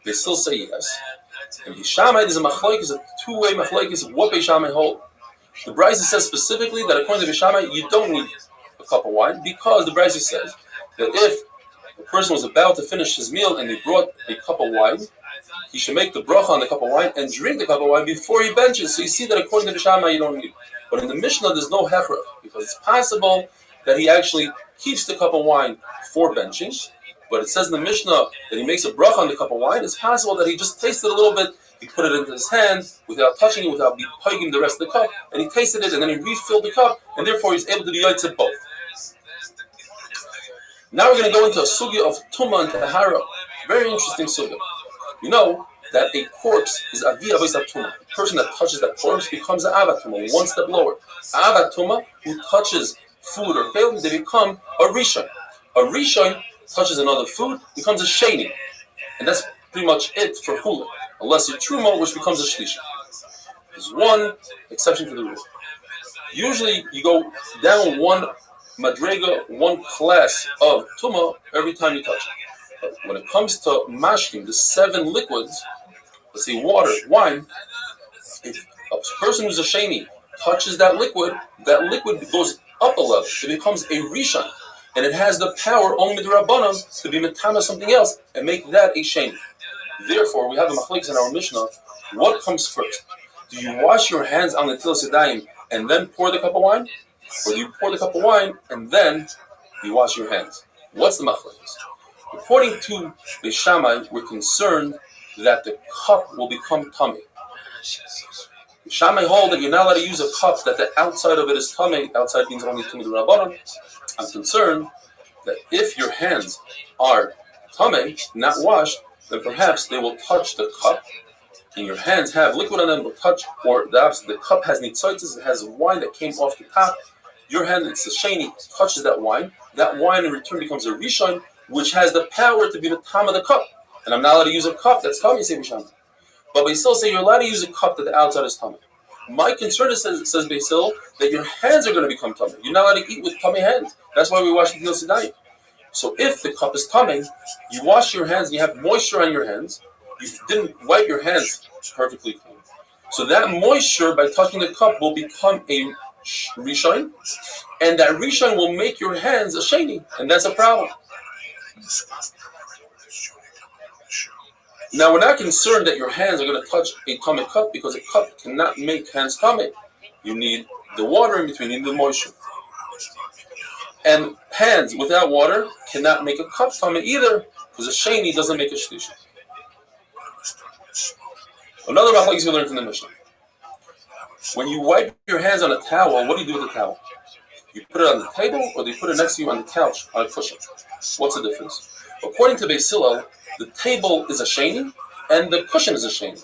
They still say yes. And Beis Shammai is a machlokes, a two-way machlokes of what Beis Shammai hold. The Brisa says specifically that according to Beis Shammai, you don't need a cup of wine, because the Brisa says that if a person was about to finish his meal and he brought a cup of wine, he should make the bracha on the cup of wine and drink the cup of wine before he benches. So you see that according to Beis Shammai, you don't need it. But in the Mishnah, there's no hechra, because it's possible that he actually keeps the cup of wine for benching. But it says in the Mishnah that he makes a bracha on the cup of wine. It's possible that he just tasted a little bit, he put it into his hand without touching it, without hugging the rest of the cup, and he tasted it, and then he refilled the cup, and therefore he's able to do yaitz both. Now we're going to go into a sugya of Tumah and Tahara. Very interesting sugya. You know that a corpse is avi avos Tumah. The person that touches that corpse becomes an avat Tumah, one step lower. Avat Tumah, who touches food or kelim, they become a rishon. A rishon touches another food, becomes a sheni. And that's pretty much it for chulin. Unless your truma, which becomes a shlishi. There's one exception to the rule. Usually you go down one madrega, one class of tuma every time you touch it. But when it comes to mashkim, the 7 liquids, let's say water, wine, if a person who's a sheni touches that liquid goes up a level. It becomes a rishon. And it has the power only midrabanan to be metama something else and make that a sheni. Therefore, we have a machlekes in our Mishnah. What comes first? Do you wash your hands on the tilas yadayim and then pour the cup of wine? Or do you pour the cup of wine and then you wash your hands? What's the machlekes? According to the Shammai, we're concerned that the cup will become tummy. The Shammai hold that you're not allowed to use a cup that the outside of it is tummy. Outside means only tummy the rabbanon. I'm concerned that if your hands are tummy, not washed, then perhaps they will touch the cup, and your hands have liquid on them, will touch, or the cup has nitzoitzes, it has wine that came off the top. Your hand, it's a sheni, touches that wine in return becomes a rishon, which has the power to be the tam of the cup. And I'm not allowed to use a cup that's tummy, say Bisham. But Basil say you're allowed to use a cup that the outside is tummy. My concern is, says Basil, that your hands are going to become tummy. You're not allowed to eat with tummy hands. That's why we wash the tilas yadayim. So if the cup is tummy, you wash your hands and you have moisture on your hands, you didn't wipe your hands perfectly clean. So that moisture, by touching the cup, will become a rishon, and that rishon will make your hands a sheni, and that's a problem. Now, we're not concerned that your hands are going to touch a tummy cup, because a cup cannot make hands tummy. You need the water in between, you need the moisture. And hands without water cannot make a cup tummy either, because a sheni doesn't make a shlishi. Another machlokes we learned from the Mishnah. When you wipe your hands on a towel, what do you do with the towel? You put it on the table, or do you put it next to you on the couch, on a cushion? What's the difference? According to Beis Hillel, the table is a sheni, and the cushion is a sheni.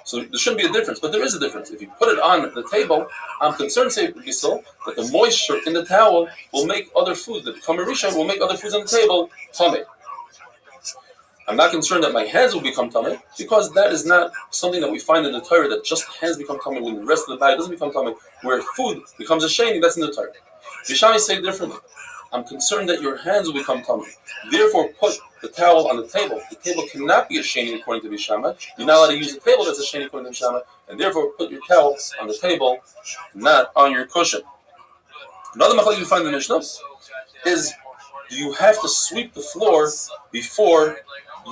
So there shouldn't be a difference, but there is a difference. If you put it on the table, I'm concerned, say Beis Hillel, that the moisture in the towel will make other foods, the Kama Rishon will make other foods on the table tummy. I'm not concerned that my hands will become tummy, because that is not something that we find in the Torah, that just hands become tummy when the rest of the body doesn't become tummy, where food becomes a sheni, that's in the Torah. Yishami say differently. I'm concerned that your hands will become tummy. Therefore, put the towel on the table. The table cannot be a sheni according to Bishama. You're not allowed to use a table that's a sheni according to Bishama, and therefore put your towel on the table, not on your cushion. Another machlokes you find in the Mishnah is, do you have to sweep the floor before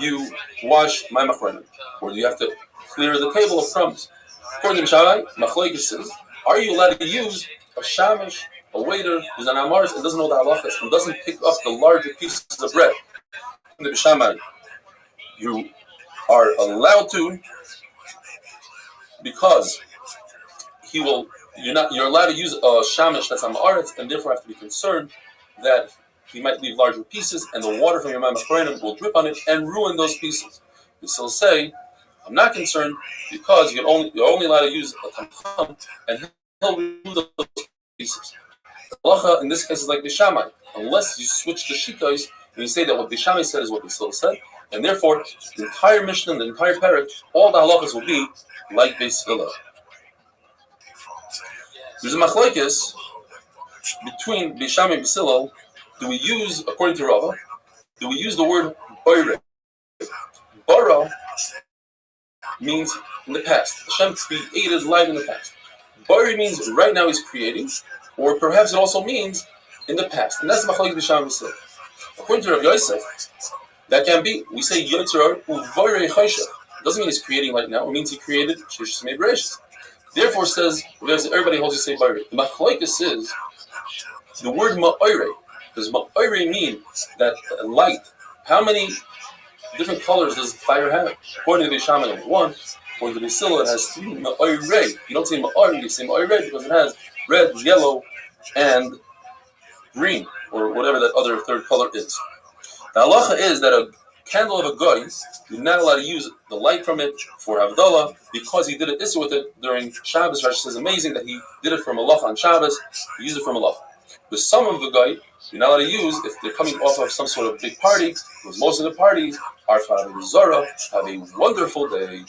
you wash my machronim, or do you have to clear the table of crumbs? According to Bishama, machlokes says, are you allowed to use a shamish, a waiter who's an amaris and doesn't know the halachas and doesn't pick up the larger pieces of bread? In the Bishama, you are allowed to, because you're allowed to use a shamish that's amaris, and therefore have to be concerned that he might leave larger pieces, and the water from your ma'amachronim will drip on it and ruin those pieces. You still say, I'm not concerned, because you're only allowed to use a tamcham, and he'll remove those pieces. Halacha in this case is like Bishamai, unless you switch the shitos and you say that what Bishamai said is what Yisrael said, and therefore the entire Mishnah, the entire parak, all the halachas will be like Beis Hillel. There's a machlokes between Bishamai and Beis Hillel. Do we use, according to Rabbi, do we use the word boire? Bara means in the past. Hashem created light in the past. Boire means right now he's creating, or perhaps it also means in the past. And that's the machlokes Bisham and Beis Hillel. According to Rabbi Yosef, that can be, we say Yotzer uvoirei choshev. It doesn't mean he's creating right now, it means he created Sheshis Mei Bereshis. Therefore says, everybody holds you say boire. The machlokes is the word ma'oire. Does ma'oire mean that light? How many different colors does fire have? According to the Shaman, it has one. According to the Beis Hillel, it has three. Ma'oire. You don't say ma'oire, you say ma'oire because it has red, yellow, and green, or whatever that other third color is. The halacha is that a candle of a goy, you're not allowed to use the light from it for Havdalah, because he did it issur with it during Shabbos. Rashi says amazing that he did it for Malach on Shabbos. He used it for Malach. With some of the guy, you're not allowed to use if they're coming off of some sort of big party, because most of the parties are for Avodah Zarah. Have a wonderful day.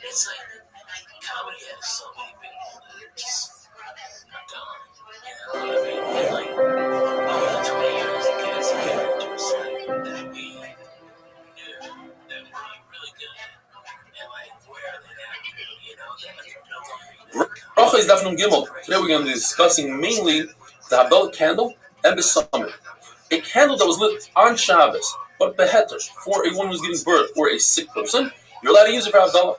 It's like comedy has so many people that are just gone. You know what I mean? And like over the 20 years, it gets characters like that we knew that were really good. And like, where are they now? You know, they're like no longer. Bracha is Daf Nun Gimel. Today we're going to be discussing mainly the Havdalah candle and Besamim. A candle that was lit on Shabbos, but beheter, for a woman who's giving birth or a sick person, you're allowed to use it for Havdalah.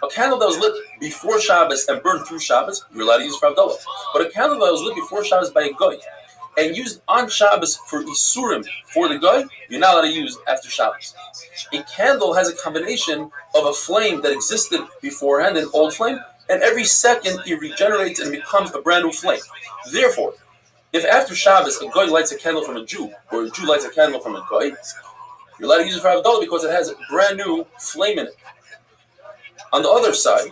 A candle that was lit before Shabbos and burned through Shabbos, you're allowed to use it for Havdalah. But a candle that was lit before Shabbos by a guy and used on Shabbos for Isurim for the guy, you're not allowed to use after Shabbos. A candle has a combination of a flame that existed beforehand, an old flame, and every second it regenerates and becomes a brand new flame. Therefore, if after Shabbos a guy lights a candle from a Jew, or a Jew lights a candle from a guy, you're allowed to use it for Havdalah because it has a brand new flame in it. On the other side,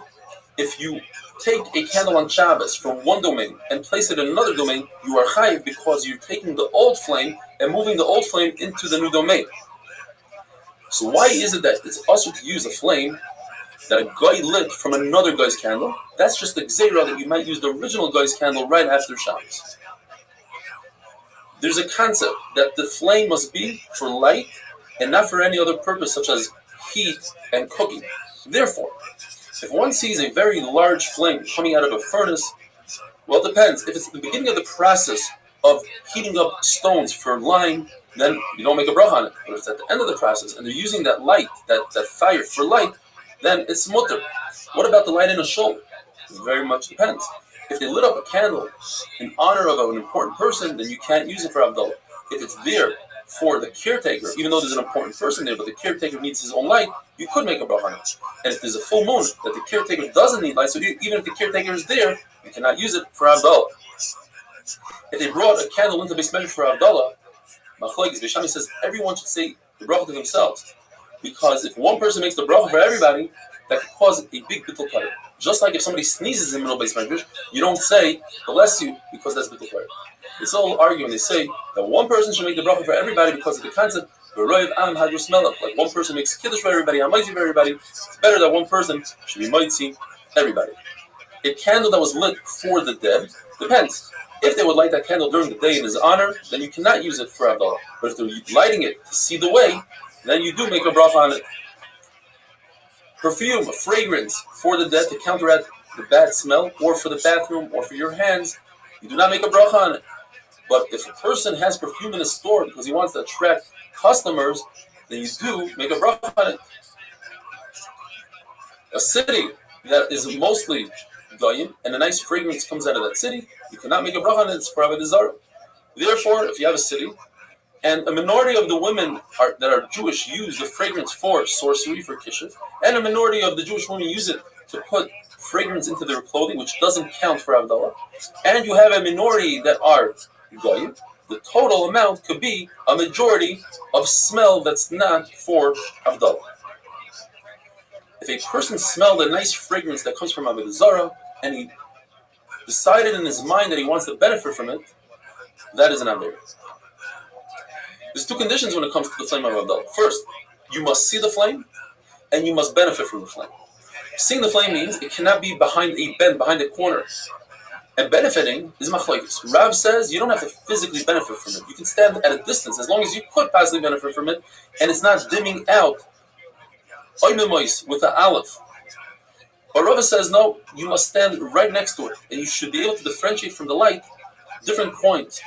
if you take a candle on Shabbos from one domain and place it in another domain, you are chayiv because you're taking the old flame and moving the old flame into the new domain. So why is it that it's also to use a flame that a guy lit from another guy's candle? That's just the gzeira that you might use the original guy's candle right after Shabbos. There's a concept that the flame must be for light and not for any other purpose such as heat and cooking. Therefore, if one sees a very large flame coming out of a furnace, well, it depends. If it's the beginning of the process of heating up stones for lime, then you don't make a bracha on it. But if it's at the end of the process and they're using that light, that fire for light, then it's mutter. What about the light in a shul? It very much depends. If they lit up a candle in honor of an important person, then you can't use it for Havdalah. If it's there for the caretaker, even though there's an important person there, but the caretaker needs his own light, you could make a bracha on it. And if there's a full moon that the caretaker doesn't need light, so even if the caretaker is there, you cannot use it for Havdalah. If they brought a candle into Beis Medrash for Havdalah, Machlokes Beis Shammai says everyone should say the bracha to themselves, because if one person makes the bracha for everybody, that could cause a big bittul kara. Just like if somebody sneezes in the middle of Beis Medrash, you don't say bless you because that's bittul kara. It's all arguing. They say that one person should make the bracha for everybody because of the concept like one person makes kiddush for everybody, amaiti for everybody. It's better that one person should be mighty everybody. A candle that was lit for the dead depends. If they would light that candle during the day in his honor, then you cannot use it for Havdalah. But if they're lighting it to see the way, then you do make a bracha on it. Perfume, a fragrance for the dead to counteract the bad smell, or for the bathroom, or for your hands, you do not make a bracha on it. But if a person has perfume in a store because he wants to attract customers, then you do make a bracha on it. A city that is mostly goyim and a nice fragrance comes out of that city, you cannot make a bracha on it. It's for Avodah Zarah. Therefore, if you have a city and a minority of the women that are Jewish use the fragrance for sorcery, for kishuf, and a minority of the Jewish women use it to put fragrance into their clothing, which doesn't count for Havdalah, and you have a minority that are goyim, the total amount could be a majority of smell that's not for Havdalah. If a person smelled a nice fragrance that comes from Avodah Zarah, and he decided in his mind that he wants to benefit from it, that is an Aver. There's two conditions when it comes to the flame of Havdalah. First, you must see the flame, and you must benefit from the flame. Seeing the flame means it cannot be behind a bend, behind a corner. And benefiting is machlokes. Rav says you don't have to physically benefit from it. You can stand at a distance as long as you could possibly benefit from it, and it's not dimming out with the aleph. But Rav says no, you must stand right next to it, and you should be able to differentiate from the light different coins.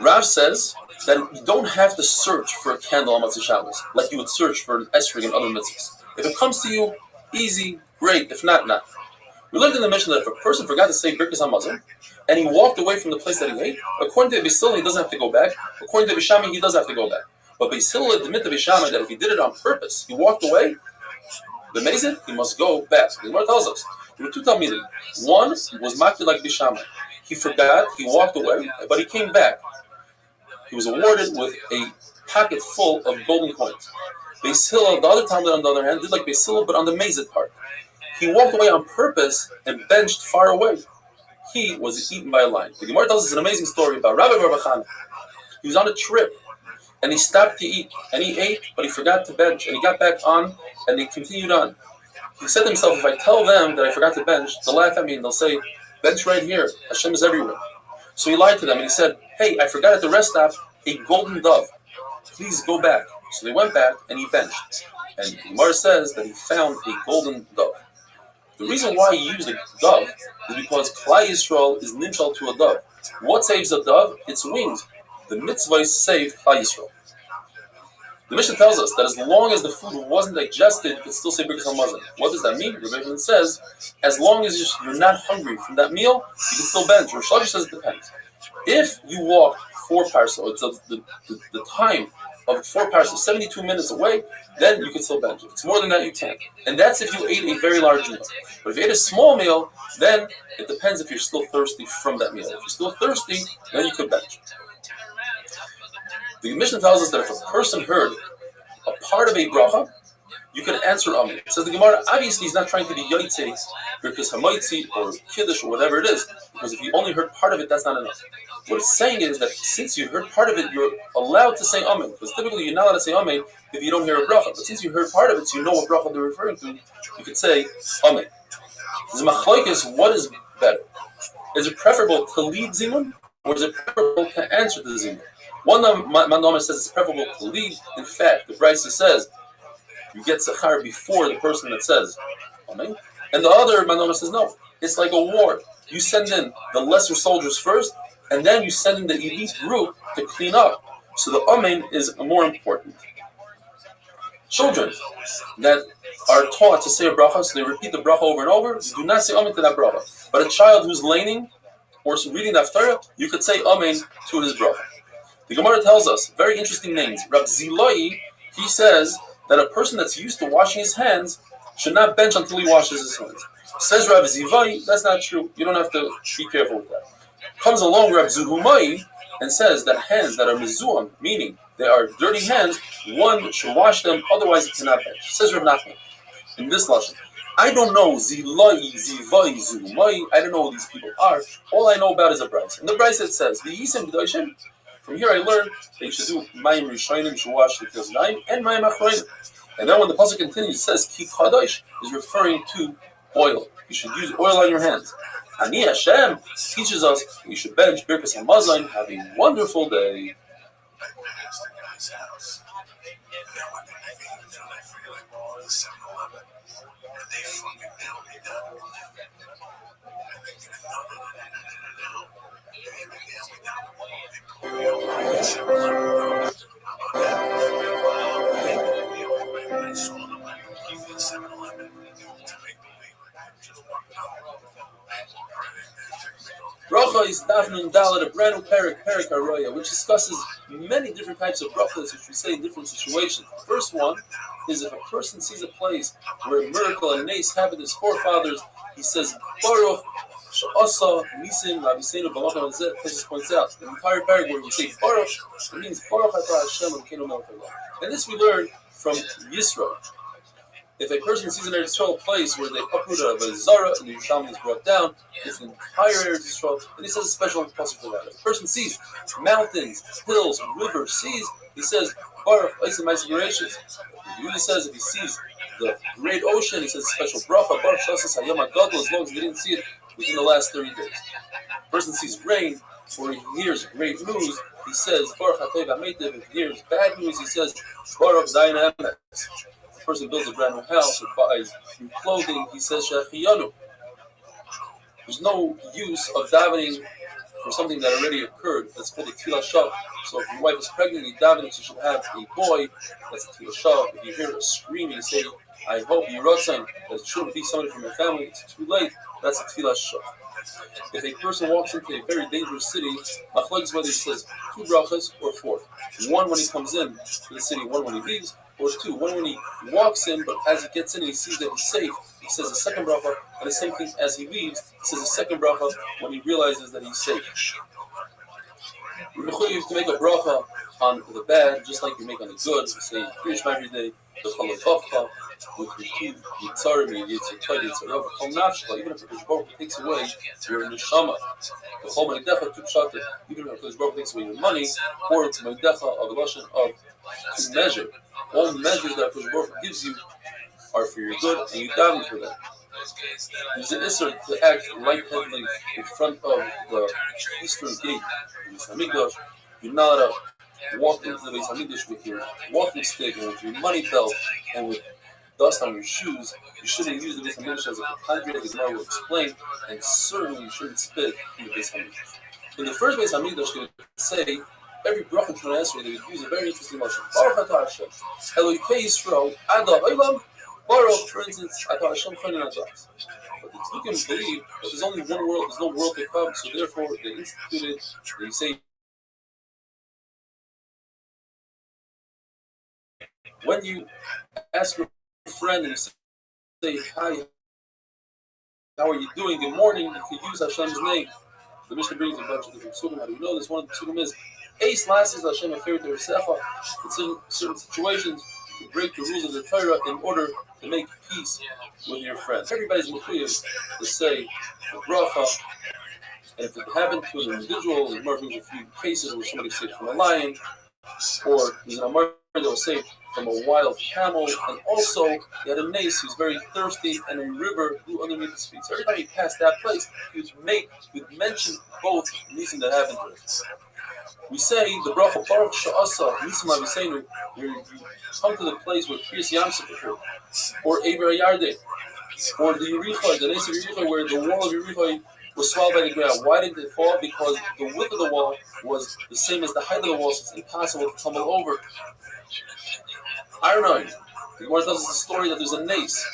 Rav says that you don't have to search for a candle on Motzei Shabbos like you would search for an esrog and other mitzvahs. If it comes to you, easy, great. If not, not. We learned in the Mishnah that if a person forgot to say Birkas HaMazon and he walked away from the place that he ate, according to Beis Hillel, he doesn't have to go back. According to Beis Shammai, he does have to go back. But Beis Hillel admit to Beis Shammai that if he did it on purpose, he walked away, the Mezid, he must go back. The Gemara tells us there were two Talmidim. One was makir like Beis Shammai. He forgot, he walked away, but he came back. He was awarded with a pocket full of golden coins. Beis Hillel, the other Talmud on the other hand, did like Beis Hillel, but on the Mazid part. He walked away on purpose and benched far away. He was eaten by a lion. The Gemara tells us an amazing story about Rabbi Bar. He was on a trip, and he stopped to eat, and he ate, but he forgot to bench, and he got back on, and he continued on. He said to himself, if I tell them that I forgot to bench, they'll laugh at me, and they'll say, bench right here, Hashem is everywhere. So he lied to them, and he said, hey, I forgot at the rest stop a golden dove. Please go back. So they went back, and he benched. And Gemara says that he found a golden dove. The reason why he used a dove is because Klal Yisrael is nimshal to a dove. What saves a dove? Its wings. The mitzvahs saved Klal Yisrael. The Mishnah tells us that as long as the food wasn't digested, you could still say Birkas Hamazon. What does that mean? Rabbi says, as long as you're not hungry from that meal, you can still bench. Rosh Hashanah says it depends. If you walk 4 parsa, it's the time of 4 parsa, 72 minutes away, then you can still bench. If it's more than that, you can't. And that's if you ate a very large meal. But if you ate a small meal, then it depends if you're still thirsty from that meal. If you're still thirsty, then you could bench. The Mishnah tells us that if a person heard a part of a bracha, you can answer Amen. It says the Gemara, obviously he's not trying to be Yotzei, because Hamaitzi or Kiddush or whatever it is, because if you only heard part of it, that's not enough. What it's saying is that since you heard part of it, you're allowed to say Amen, because typically you're not allowed to say Amen if you don't hear a bracha. But since you heard part of it, so you know what bracha they're referring to, you could say Amen. The machlokes, what is better? Is it preferable to lead Zimun, or is it preferable to answer the Zimun? One Manoma says it's preferable to lead. In fact, the Brisa says you get Sechar before the person that says Amen. And the other Manoma says no. It's like a war. You send in the lesser soldiers first, and then you send in the elite group to clean up. So the Amen is more important. Children that are taught to say a bracha, so they repeat the bracha over and over, do not say Amen to that bracha. But a child who's laning or reading the Haftarah, you could say Amen to his bracha. The Gemara tells us very interesting names. Rabbi Zilai, he says that a person that's used to washing his hands should not bench until he washes his hands. Says Rabbi Zivai, that's not true. You don't have to be careful with that. Comes along Rabbi Zuhumai and says that hands that are mezuam, meaning they are dirty hands, one should wash them, otherwise he cannot bench. Says Rabbi Nachman in this lashon. I don't know Zilai, Zivai, Zuhumai. I don't know who these people are. All I know about is a brayso. And the brayso says, V'yisim b'doishim. From here I learned that you should do Mayim Rishonim, you should wash the Kiznaim, and Mayim Achronim. And then when the pasuk continues, it says, Ki Chadosh is referring to oil. You should use oil on your hands. Ani Hashem teaches us you should bench Birkas Hamazon. Have a wonderful day. Bracha is Dafnun Dalet, a brand new Perik Haroya, which discusses many different types of brachas, which we say in different situations. The first one is if a person sees a place where a miracle and nace happened to his forefathers, he says, Baruch Sha'asa Nisim Laviseinu Balachim, as this points out. The entire Perik where we say Baruch, it means Baruch Atah Hashem Elokeinu Melech Haolam. And this we learn from Yisro. If a person sees an Eretz Yisrael place where they uprooted a Zara and the Yerushalmi is brought down, it's the entire Eretz Yisrael, and he says a special passage for that. If a person sees mountains, hills, rivers, seas, he says, Baruch Eisem Eisem Gracious. He really says if he sees the great ocean, he says a special bracha, Baruch Shasas Hayom HaGadol, as long as he didn't see it within the last 30 days. If a person sees rain, or he hears great news, he says, Baruch HaTov HaMeitiv. If he hears bad news, he says, Baruch Zayin Emes. If a person builds a brand new house or buys new clothing, he says Shechiyanu. There's no use of davening for something that already occurred. That's called a Tfilah Shav. So if your wife is pregnant, you daven she should have a boy. That's a Tfilah Shav. If you hear a screaming, you say, I hope you Rotzan, that it shouldn't be somebody from your family. It's too late. That's a Tfilah Shav. If a person walks into a very dangerous city, machlokes whether he says 2 brachas or 4. One when he comes in to the city, one when he leaves, or 2. One when he walks in, but as he gets in and he sees that he's safe, he says a second bracha, and the same thing as he leaves, he says a second bracha when he realizes that he's safe. You're mechuyev to make a bracha on the bad, just like you make on the good. Say Kriyishma every day, the Chalavavcha, with your two Yitzarim, your Yitzhak, Yitzhak, Chol Nafshcha, even if the Baruch takes away your Neshama, the Chol Meidecha, Tukshata, even if the Baruch takes away your money, or it's Meidecha, of the Lashon of to measure. All measures that the Baruch gives you are for your good, and you daven for them. There's an issur to act lightheadedly in front of the eastern gate of the Beis Hamikdash. You're not allowed to walk into the Beis Hamikdash with your walking stick and with your money belt and with dust on your shoes. You shouldn't use the Beis Hamikdash as a hypocrite, as Gemara will explain, and certainly you shouldn't spit in the Beis Hamikdash. In the first Beis Hamikdash, they would say every bracha in Shemona Esrei, they would use a very interesting motion. Baruch atah Hashem, Elokei Yisrael, Adav Olam. Baruch, for instance, I thought Hashem Chayin Adas. But the Tzdukim believe that there's only one world, there's no world to come, so therefore they instituted, they say, when you ask your friend and you say, hi, how are you doing, good morning, you can use Hashem's name. The Mishnah brings a bunch of different psukim. How do you know this? One of the psukim is, Eis Lasis Hashem Afer Teresecha. In certain situations, you can break the rules of the Torah in order to make peace with your friends. Everybody's mechuyev to say the bracha, and if it happened to an individual, there's a few cases where somebody saved from a lion, or there's an Amar that was saved from a wild camel, and also he had a nace who was very thirsty, and a river grew underneath his feet. So every time he passed that place, he would mention both nisim that happened to him. We say the bracha Baruch Sha'asa Nisim Aviseinu, where you come to the place where Kriyas Yamsuf occurred, or Eber Hayarden, or the Yerichai, the Nes of Yerichai, where the wall of Yerichai was swallowed by the ground. Why did it fall? Because the width of the wall was the same as the height of the wall, so it's impossible to tumble over. I don't know. The Gemara tells us a story that there's a nace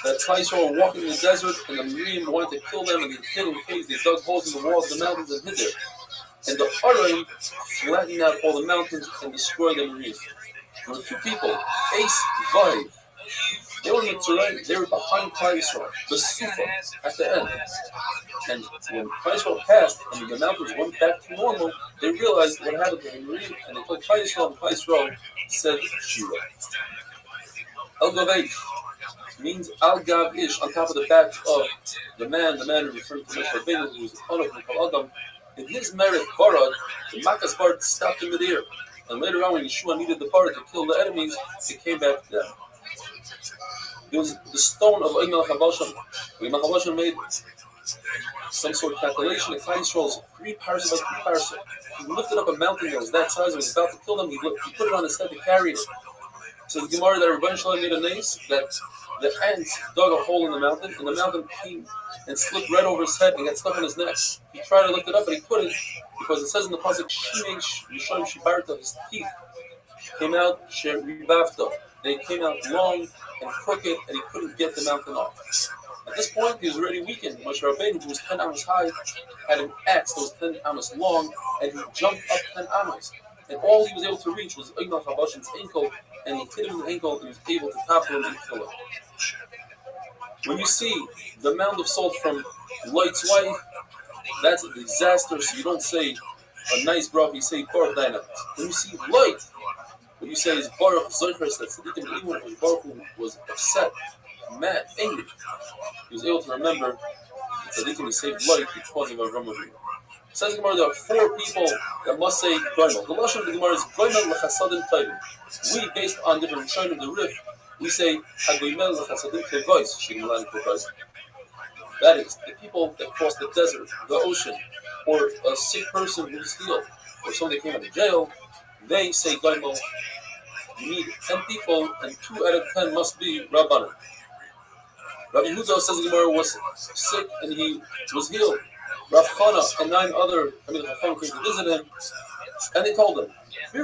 that Yisrael were walking in the desert, and the Miriam wanted to kill them, and they hid in caves. They dug holes in the walls of the mountains and hid there. And the Arim flattened out all the mountains and destroyed the Miriam. There were two people, Ace, Vive. They were Mitzrayim, they were behind Yisrael, the Sufa, at the end. And when Yisrael passed and the mountains went back to normal, they realized what happened to the Miriam, and they took Yisrael, and Yisrael said Shira. El Gaveish means Al Gav Ish, on top of the back of the man referring to Moshe Rabbeinu, who was the son of Mikal Adam. In his merit, Barad, the Makas Barad stopped in midair. And later on, when Yeshua needed the Barad to kill the enemies, he came back to them. It was the stone of Oymel Chabashim. Oymel Chabashim made some sort of calculation. If Yisrael was 3 parsa by 3 parsa, he lifted up a mountain that was that size and was about to kill them. He put it on his head to carry it. So the Gemara that Rabbi Shalom made a nace that the ants dug a hole in the mountain, and the mountain came and slipped right over his head and got stuck in his neck. He tried to lift it up, but he couldn't, because it says in the pasuk, Yishayim Shibarta, his teeth came out, Sheribavta. They came out long and crooked, and he couldn't get the mountain off. At this point, he was already weakened. Moshe Rabbeinu, who was 10 amos high, had an axe that was 10 amos long, and he jumped up 10 amos. And all he was able to reach was Oymel Chabashim's ankle, and he hit him in the ankle and was able to topple him and kill him. When you see the mound of salt from Lot's wife, that's a disaster, so you don't say a nice bracha, you say Baruch Dainat. When you see Lot, what you say is Baruch Zochres, that Tzadikim, even when Baruch was upset, mad, angry, he was able to remember Tzadikim saved Lot because of Avram Avinu. It says in Gemara there are 4 people that must say Goimel. The lashon of the Gemara is Goimel lechasadim tayvim. We, based on different shine of the Rif, we say Hagoimel lechasadim tayvos shigmalani kotais. That is, the people that cross the desert, the ocean, or a sick person who's healed, or somebody came out of jail, they say Goimel. You need 10 people, and 2 out of 10 must be Rabbanim. Rabbi Yehuda says the Gemara was sick and he was healed. Rav Chana and 9 other Chachamim came to visit him, and they told him, we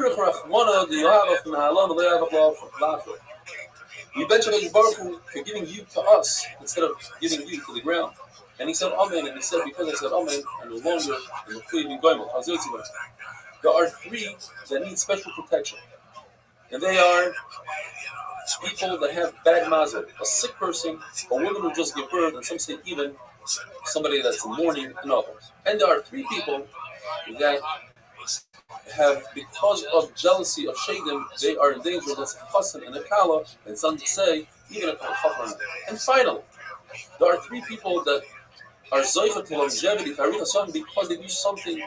bench HaKadosh Baruch Hu for giving you to us instead of giving you to the ground. And he said, Amen, and he said, because I said Amen, I'm no longer in the Kliyah in Goimel. There are 3 that need special protection, and they are people that have bad mazel, a sick person, a woman who just gave birth, and some say even somebody that's in mourning, and others. And there are 3 people that have, because of jealousy of Shadim, they are in danger. That's a chassan and a kala, and some say even a chacham. And finally, there are three people that are zoicha to longevity, because they do something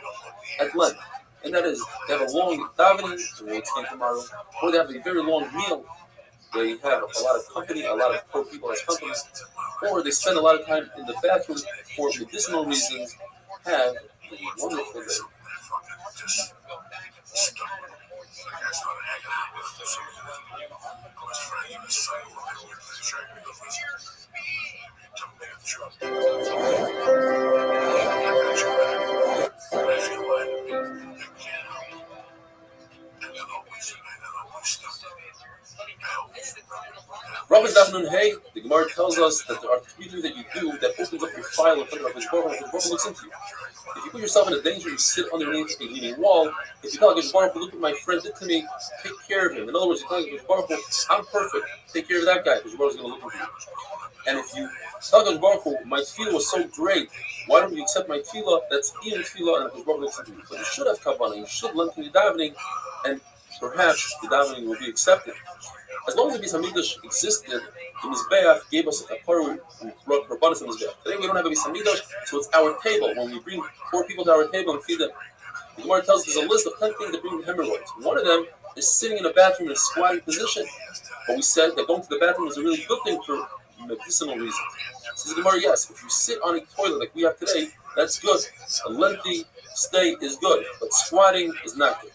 at length. And that is, they have a long davening, we'll explain tomorrow, or they have a very long meal. They have a lot of company, a lot of poor people as company, or they spend a lot of time in the bathroom for medicinal reasons. Have a wonderful day. Rabbi's Daf Hey, the Gemara tells us that there are three things that you do that opens up your file in front of His Baruch Hu, and His Baruch Hu looks into you. If you put yourself in a danger, you sit underneath a leaning wall. If you tell His Baruch Hu, look what my friend did to me, take care of him. In other words, you tell His Baruch Hu, I'm perfect, take care of that guy, His Baruch Hu is going to look into you. And if you tell His Baruch Hu, my tefillah was so great, why don't you accept my tefillah? That's in tefillah, and His Baruch Hu looks into you. But you should have kavanah, you should learn from the davening, and perhaps the davening will be accepted. As long as the Beis Hamikdash existed, the Mizbeach gave us a kapara who brought korbanos in the Mizbeach. Today we don't have a Beis Hamikdash, so it's our table. When we bring poor people to our table and feed them, the Gemara tells us there's a list of 10 things that bring hemorrhoids. One of them is sitting in a bathroom in a squatting position. But we said that going to the bathroom is a really good thing for medicinal reasons. Says the Gemara, yes, if you sit on a toilet like we have today, that's good. A lengthy stay is good, but squatting is not good.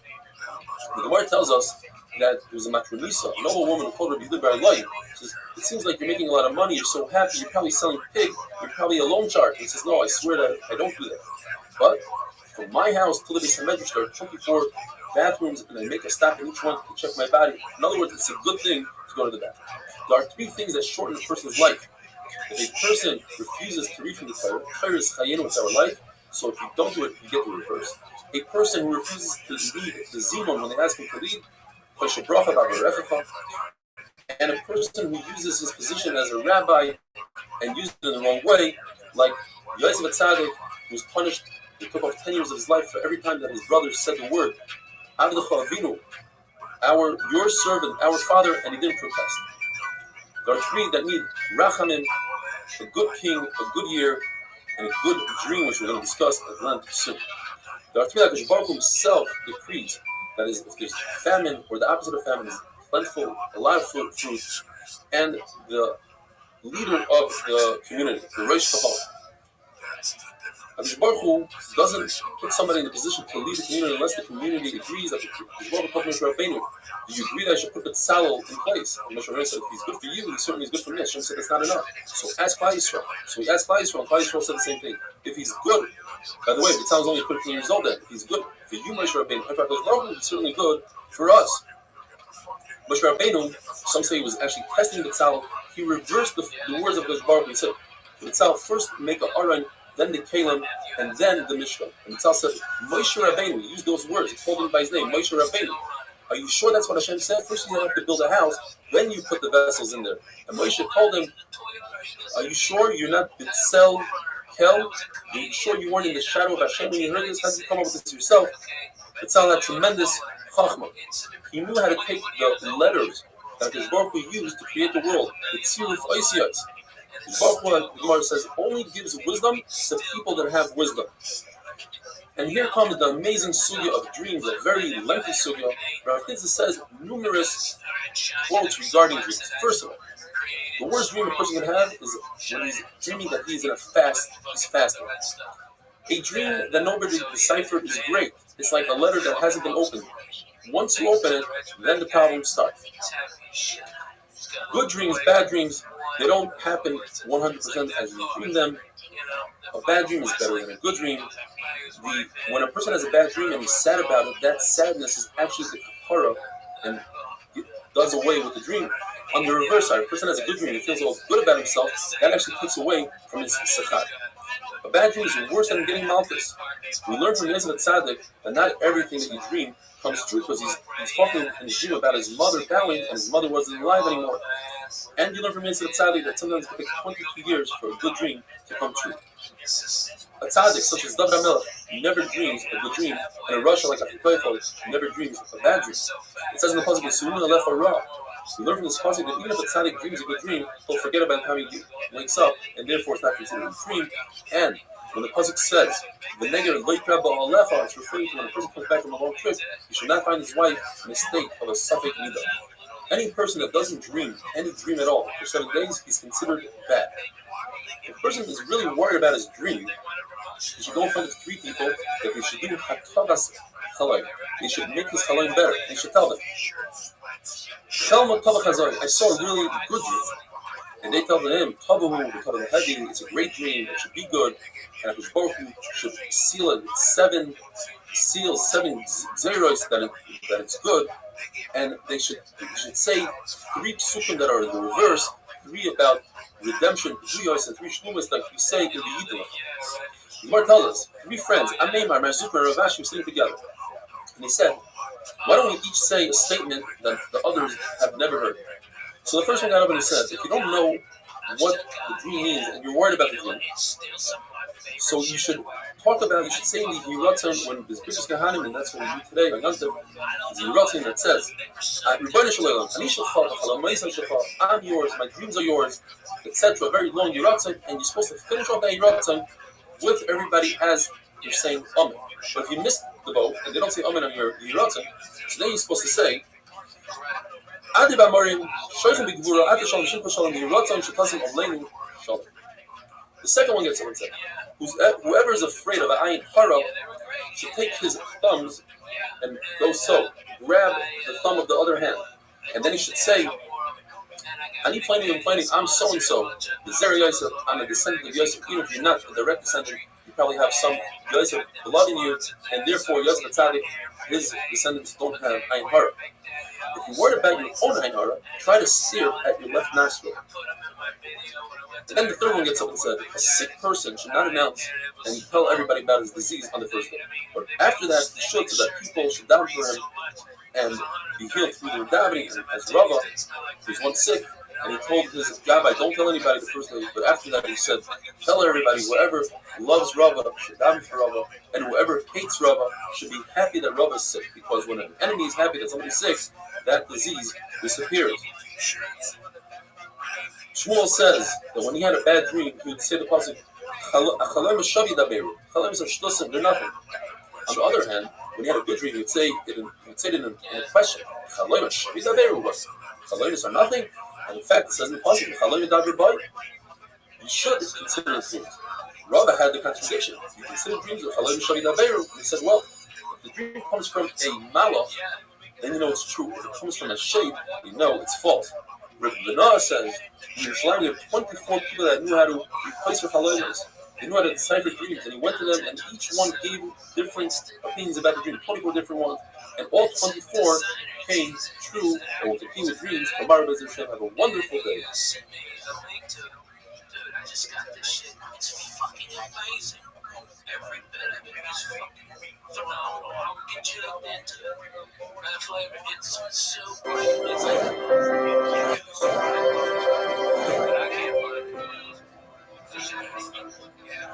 The Gemara tells us that there was a matronisa, a noble woman who told Rabbi She says, it seems like you're making a lot of money, you're so happy, you're probably selling pig, you're probably a loan shark. He says, no, I swear that I don't do that. But from my house to the Beis Hamikdash, there are 24 bathrooms, and I make a stop in each one to check my body. In other words, it's a good thing to go to the bathroom. There are three things that shorten a person's life. If a person refuses to read from the Torah is chayenu, it's our life, so if you don't do it, you get the reverse. A person who refuses to read the Zimon when they ask him to read, and a person who uses his position as a rabbi and uses it in the wrong way, like Yosef Atzadik, who was punished, he took off 10 years of his life for every time that his brother said the word, Avdecha Avinu, your servant, our father, and he didn't protest. There are three that need Rachamim, a good king, a good year, and a good dream, which we're going to discuss at length soon. There are three that Hakadosh Baruch Hu himself decrees. That is, if there's famine, or the opposite of famine is plentiful, a lot of fruit, and the leader of the community, the Rosh Kahal. Hakadosh Baruch Hu doesn't put somebody in a position to lead the community unless the community agrees that Hakadosh Baruch Hu told Rabbeinu, do you agree that I should put the tzalel in place? And Moshe Rabbeinu said, if he's good for you, he certainly is good for me. Hashem said, that's not enough. So ask Klal Yisrael. So he asked Klal Yisrael, and Klal Yisrael said the same thing. If he's good, by the way, the tzalel is only 13 years old then. If he's good for you, Moshe Rabbeinu, if Hakadosh Baruch Hu, he's certainly good for us. Moshe Rabbeinu, some say he was actually testing the tzalel. He reversed the words of Hakadosh Baruch Hu. He said, the tzalel first make a aron, then the kalim, and then the mishkan. And the tzalel said, Moshe Rabbeinu, he used those words. He called him by his name, Moshe Rabbeinu. Are you sure that's what Hashem said? First you have to build a house, then you put the vessels in there. And Moshe told him, are you sure you're not B'tzel Kel? Are you sure you weren't in the shadow of Hashem when you heard this? How did you come up with this yourself? B'tzel had tremendous chachma. He knew how to take the letters that His Baruch Hu used to create the world. The tziruf oisiyos. His Baruch Hu, the Gemara says, only gives wisdom to people that have wisdom. And here comes the amazing sugya of dreams, a very lengthy sugya. Rav Titzah says numerous quotes regarding dreams. First of all, the worst dream a person can have is when he's dreaming that he's in a fast, he's fasting. A dream that nobody deciphered is great. It's like a letter that hasn't been opened. Once you open it, then the problems start. Good dreams, bad dreams, they don't happen 100% as you dream them. A bad dream is better than a good dream. When a person has a bad dream and he's sad about it, that sadness is actually the kapara and it does away with the dream. On the reverse side, a person has a good dream and he feels all good about himself, that actually takes away from his sechar. A bad dream is worse than getting malchus. We learn from Yosef Tzaddik that not everything that you dream comes true, because he's talking in his dream about his mother dying and his mother wasn't alive anymore. And you learn from Yitzchak Tzaddik that sometimes it can take 22 years for a good dream to come true. A tzaddik such as David HaMelech never dreams a good dream, and a Russia like Achikoyfel never dreams a bad dream. It says in the pasuk, "Su'un alef hara." We learn from this pasuk that even if a tzaddik dreams a good dream, he'll forget about how he wakes up, and therefore it's not considered a dream. And when the pasuk says, "The negative loikra ba'alefa," it's referring to when a person comes back from a long trip, he should not find his wife in a state of a suffix midah. Any person that doesn't dream any dream at all for 7 days, he's considered bad. If a person is really worried about his dream, he should go in front of 3 people that they should do hatavas chalaim. They should make his chalaim better. They should tell them, "Shalma tavach hazoi, I saw a really good dream." And they tell him, "Tavahu, it's a great dream. It should be good." And Hakadosh Baruch Hu should seal it with 7 seals, 7 zeros that it's good. And they should say 3 psukim that are in the reverse, 3 about redemption, 3 and 3 shlumas like we say in the Yiddish. The Gemara tells us 3 friends, Ameimar, Marzuk, and Rav Ashi, were sitting together, and they said, "Why don't we each say a statement that the others have never heard?" So the first one got up and he said, "If you don't know what the dream means and you're worried about the dream, so you should say in the Yiratzon when there's Bishas Kahanim, and that's what we do today, like Yontif, there's a Yiratzon that says, I'm yours, my dreams are yours, etc. Very long Yiratzon, and you're supposed to finish off that Yiratzon with everybody as you're saying Amen. But if you miss the boat and they don't say Amen on your Yiratzon, so then you're supposed to say, the second one gets up and said, "Whoever is afraid of an ayin hara should take his thumbs and go so, grab the thumb of the other hand, and then he should say, I'm claiming, I'm so and so, the Zera Yosef, I'm a descendant of Yosef. Even if you're not a direct descendant, you probably have some Yosef blood in you, and therefore Yosef Tzaddik, his descendants don't have ayin hara. If you're worried about your own ayin hara, try to sear at your left nostril." And then the third one gets up and said, "A sick person should not announce and tell everybody about his disease on the first day. But after that, he should, so that people should daven for him and be healed through their davening." And as Rabbi, he was once sick, and he told his Rabbi, "Don't tell anybody the first day." But after that, he said, "Tell everybody, whoever loves Rabbi should daven for Rabbi, and whoever hates Rabbi should be happy that Rabbi is sick, because when an enemy is happy that somebody's sick, that disease disappears." Shmuel says that when he had a bad dream, he would say the pasuk, "Chalem shavi daberu." Chalems are shtusim, they're nothing. On the other hand, when he had a good dream, he would say it in a question, "Chalem shavi daberu." What? Chalems are nothing, and in fact, it says in the pasuk, "Chalem daber bay." You should consider his dreams. Rabbi had the contradiction. You consider dreams of Chalem shavi daberu. He said, "Well, if the dream comes from a malach, then you know it's true. If it comes from a shade, you know it's false." Rabbi says, in Yerushalayim, we have 24 people that knew how to replace with halalos. They knew how to decipher dreams, and he went to them, and each one gave different opinions about the dream, 24 different ones, and all 24 came true, and will compete with dreams. Tomorrow, Be'ez Hashem, have a wonderful day. Dude, I just got this shit. It's fucking amazing. Every bit of it is fucking phenomenal. I'll get you looked into it. That flavor, it's so great. It's like, but I can't find it. Yeah.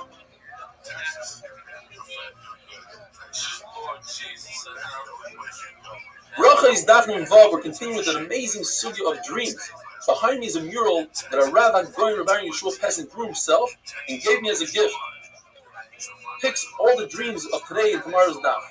Lord Jesus. Bracha is Dafnun Vav. We're continuing with an amazing studio of dreams. Behind me is a mural that a Rabbi Goyin Rabbi Yeshua Pesach drew himself and gave me as a gift. Picks all the dreams of today and tomorrow's daf.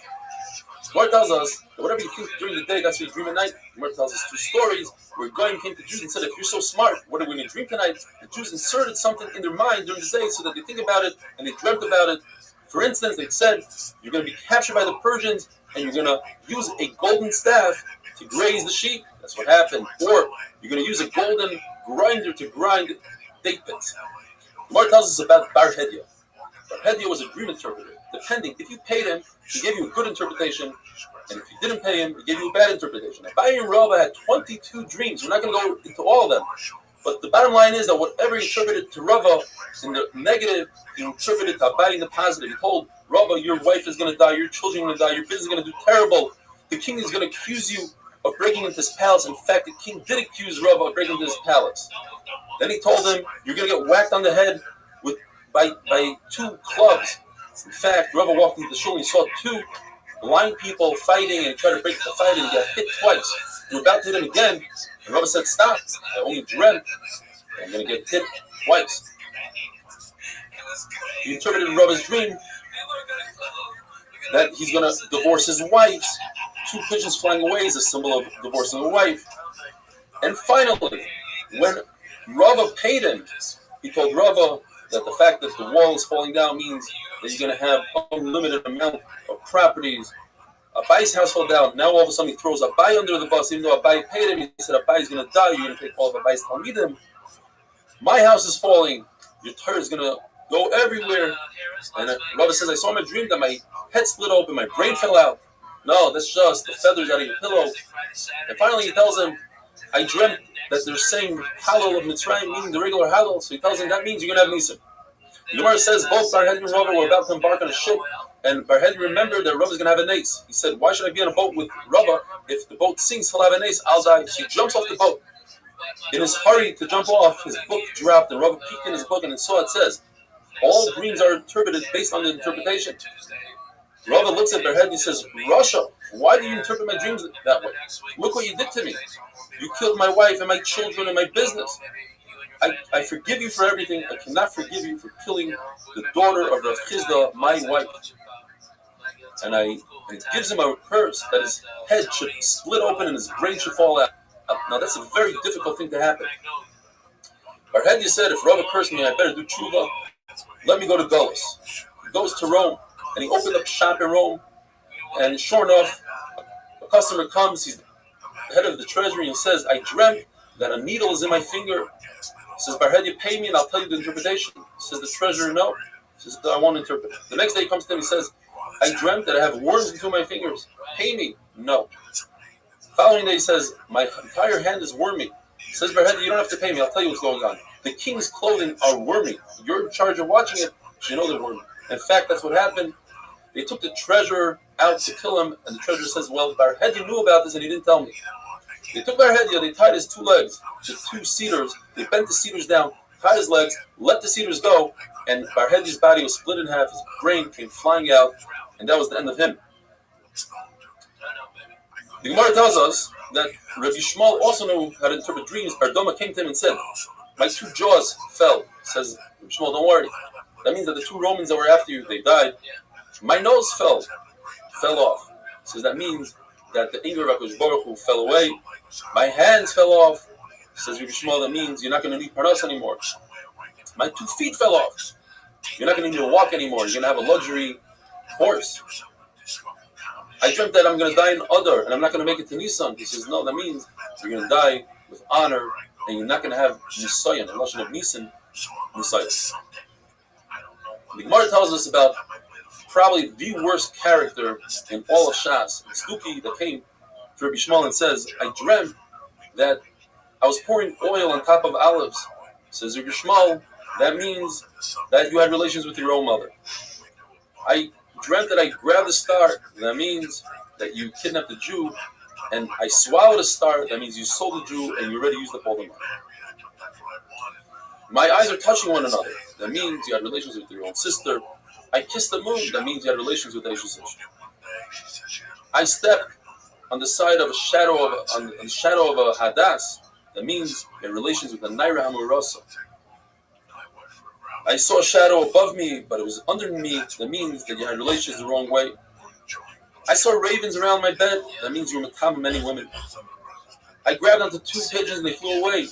Gemara tells us that whatever you think during the day, that's what you dream at night. Gemara tells us 2 stories where Goyim came to Jews and said, "If you're so smart, what are we going to dream tonight?" The Jews inserted something in their mind during the day so that they think about it and they dreamt about it. For instance, they said, "You're going to be captured by the Persians and you're going to use a golden staff to graze the sheep." That's what happened. Or you're going to use a golden grinder to grind date pits. Gemara tells us about Bar Hedia. Hedia was a dream interpreter. Depending, if you paid him, he gave you a good interpretation, and if you didn't pay him, he gave you a bad interpretation. Abaye and Rabbi had 22 dreams. We're not going to go into all of them, but the bottom line is that whatever he interpreted to Rabbi in the negative, he interpreted to Abaye in the positive. He told Rabbi, "Your wife is going to die, your children are going to die, your business is going to do terrible. The king is going to accuse you of breaking into his palace. In fact, the king did accuse Rabbi of breaking into his palace. Then he told him, you're going to get whacked on the head by 2 clubs. In fact, Rabbi walked into the shul and he saw 2 blind people fighting, and he tried to break the fight and he got hit twice. He was about to hit him again, and Rabbi said, stop, I only dreamt that I'm going to get hit twice. He interpreted in Rabbi's dream that he's going to divorce his wife. 2 pigeons flying away is a symbol of divorcing a wife. And finally, when Rabbi paid him, he told Rabbi that the fact that the wall is falling down means that you're going to have unlimited amount of properties. Abai's house fell down. Now all of a sudden he throws Abai under the bus. Even though Abai paid him, he said Abai is going to die. You're going to take all of Abai's Talmidim. My house is falling. Your Torah is going to go everywhere. And Rabbi says, I saw in my dream that my head split open, my brain fell out. No, that's just the feathers out of your pillow. And finally he tells him, I dreamt that they're saying Halal of Mitzrayim, meaning the regular Halal. So he tells him that means you're going to have Nisim. The Gemara says both Bar Hedri and Rabbi were about to embark on a ship, and Bar Hedri remembered that Rabbi is going to have a nace. He said, why should I be on a boat with Rabbi? If the boat sinks, he'll have a nace. I'll die. So he jumps off the boat. In his hurry to jump off, his book dropped, and Rabbi peeked in his book and saw it says, all dreams are interpreted based on the interpretation. Rabbi looks at Bar Hedri and says, Rasha, why do you interpret my dreams that way? Look what you did to me. You killed my wife and my children and my business. I forgive you for everything. I cannot forgive you for killing the daughter of Rav Chizda, my wife. And it gives him a curse that his head should split open and his brain should fall out. Now that's a very difficult thing to happen. Bar Hedri said, if Rabbi cursed me, I better do tshuva. Let me go to Golis. He goes to Rome, and he opened up shop in Rome. And sure enough, a customer comes, he's the head of the treasury, and says, I dreamt that a needle is in my finger. He says, Bar Hedri, pay me and I'll tell you the interpretation. He says, the treasurer, no. He says, I won't interpret. The next day he comes to him, he says, I dreamt that I have worms between my fingers. Pay me. No. The following day he says, my entire hand is wormy. He says, Bar Hedri, you don't have to pay me. I'll tell you what's going on. The king's clothing are wormy. You're in charge of watching it, so you know they're wormy. In fact, that's what happened. They took the treasurer out to kill him, and the treasurer says, well, Bar Hedri knew about this and he didn't tell me. They took Bar Hedri, they tied his 2 legs to 2 cedars, they bent the cedars down, tied his legs, let the cedars go, and Bar Hedri's body was split in half, his brain came flying out, and that was the end of him. The Gemara tells us that Rabbi Shmuel also knew how to interpret dreams. Bar Doma came to him and said, my 2 jaws fell. Says Rabbi Shmuel, don't worry. That means that the 2 Romans that were after you, they died. My nose fell off. Says that means that the anger of HaKadosh Baruch Hu fell away. My hands fell off. Says Rabbi Shmuel, that means you're not going to need parnas anymore. My 2 feet fell off. You're not going to need to walk anymore. You're going to have a luxury horse. I dreamt that I'm going to die in Adar and I'm not going to make it to Nisan. He says, no, that means you're going to die with honor and you're not going to have Nisayan, the Lashon of Nisan, Nisayan. The Gemara tells us about probably the worst character in all of Shas. It's Duki that came to Rabbi Shmuel and says, I dreamt that I was pouring oil on top of olives. Says Rabbi Shmuel, that means that you had relations with your own mother. I dreamt that I grabbed a star. That means that you kidnapped a Jew. And I swallowed a star. That means you sold a Jew and you already used up all the money. My eyes are touching one another. That means you had relations with your own sister. I kissed the moon. That means you had relations with Eshes. I stepped on the side of a shadow of a Hadas. That means you had relations with the Naira Hamurasa. I saw a shadow above me, but it was underneath. That means that you had relations the wrong way. I saw ravens around my bed. That means you were matam many women. I grabbed onto 2 pigeons and they flew away.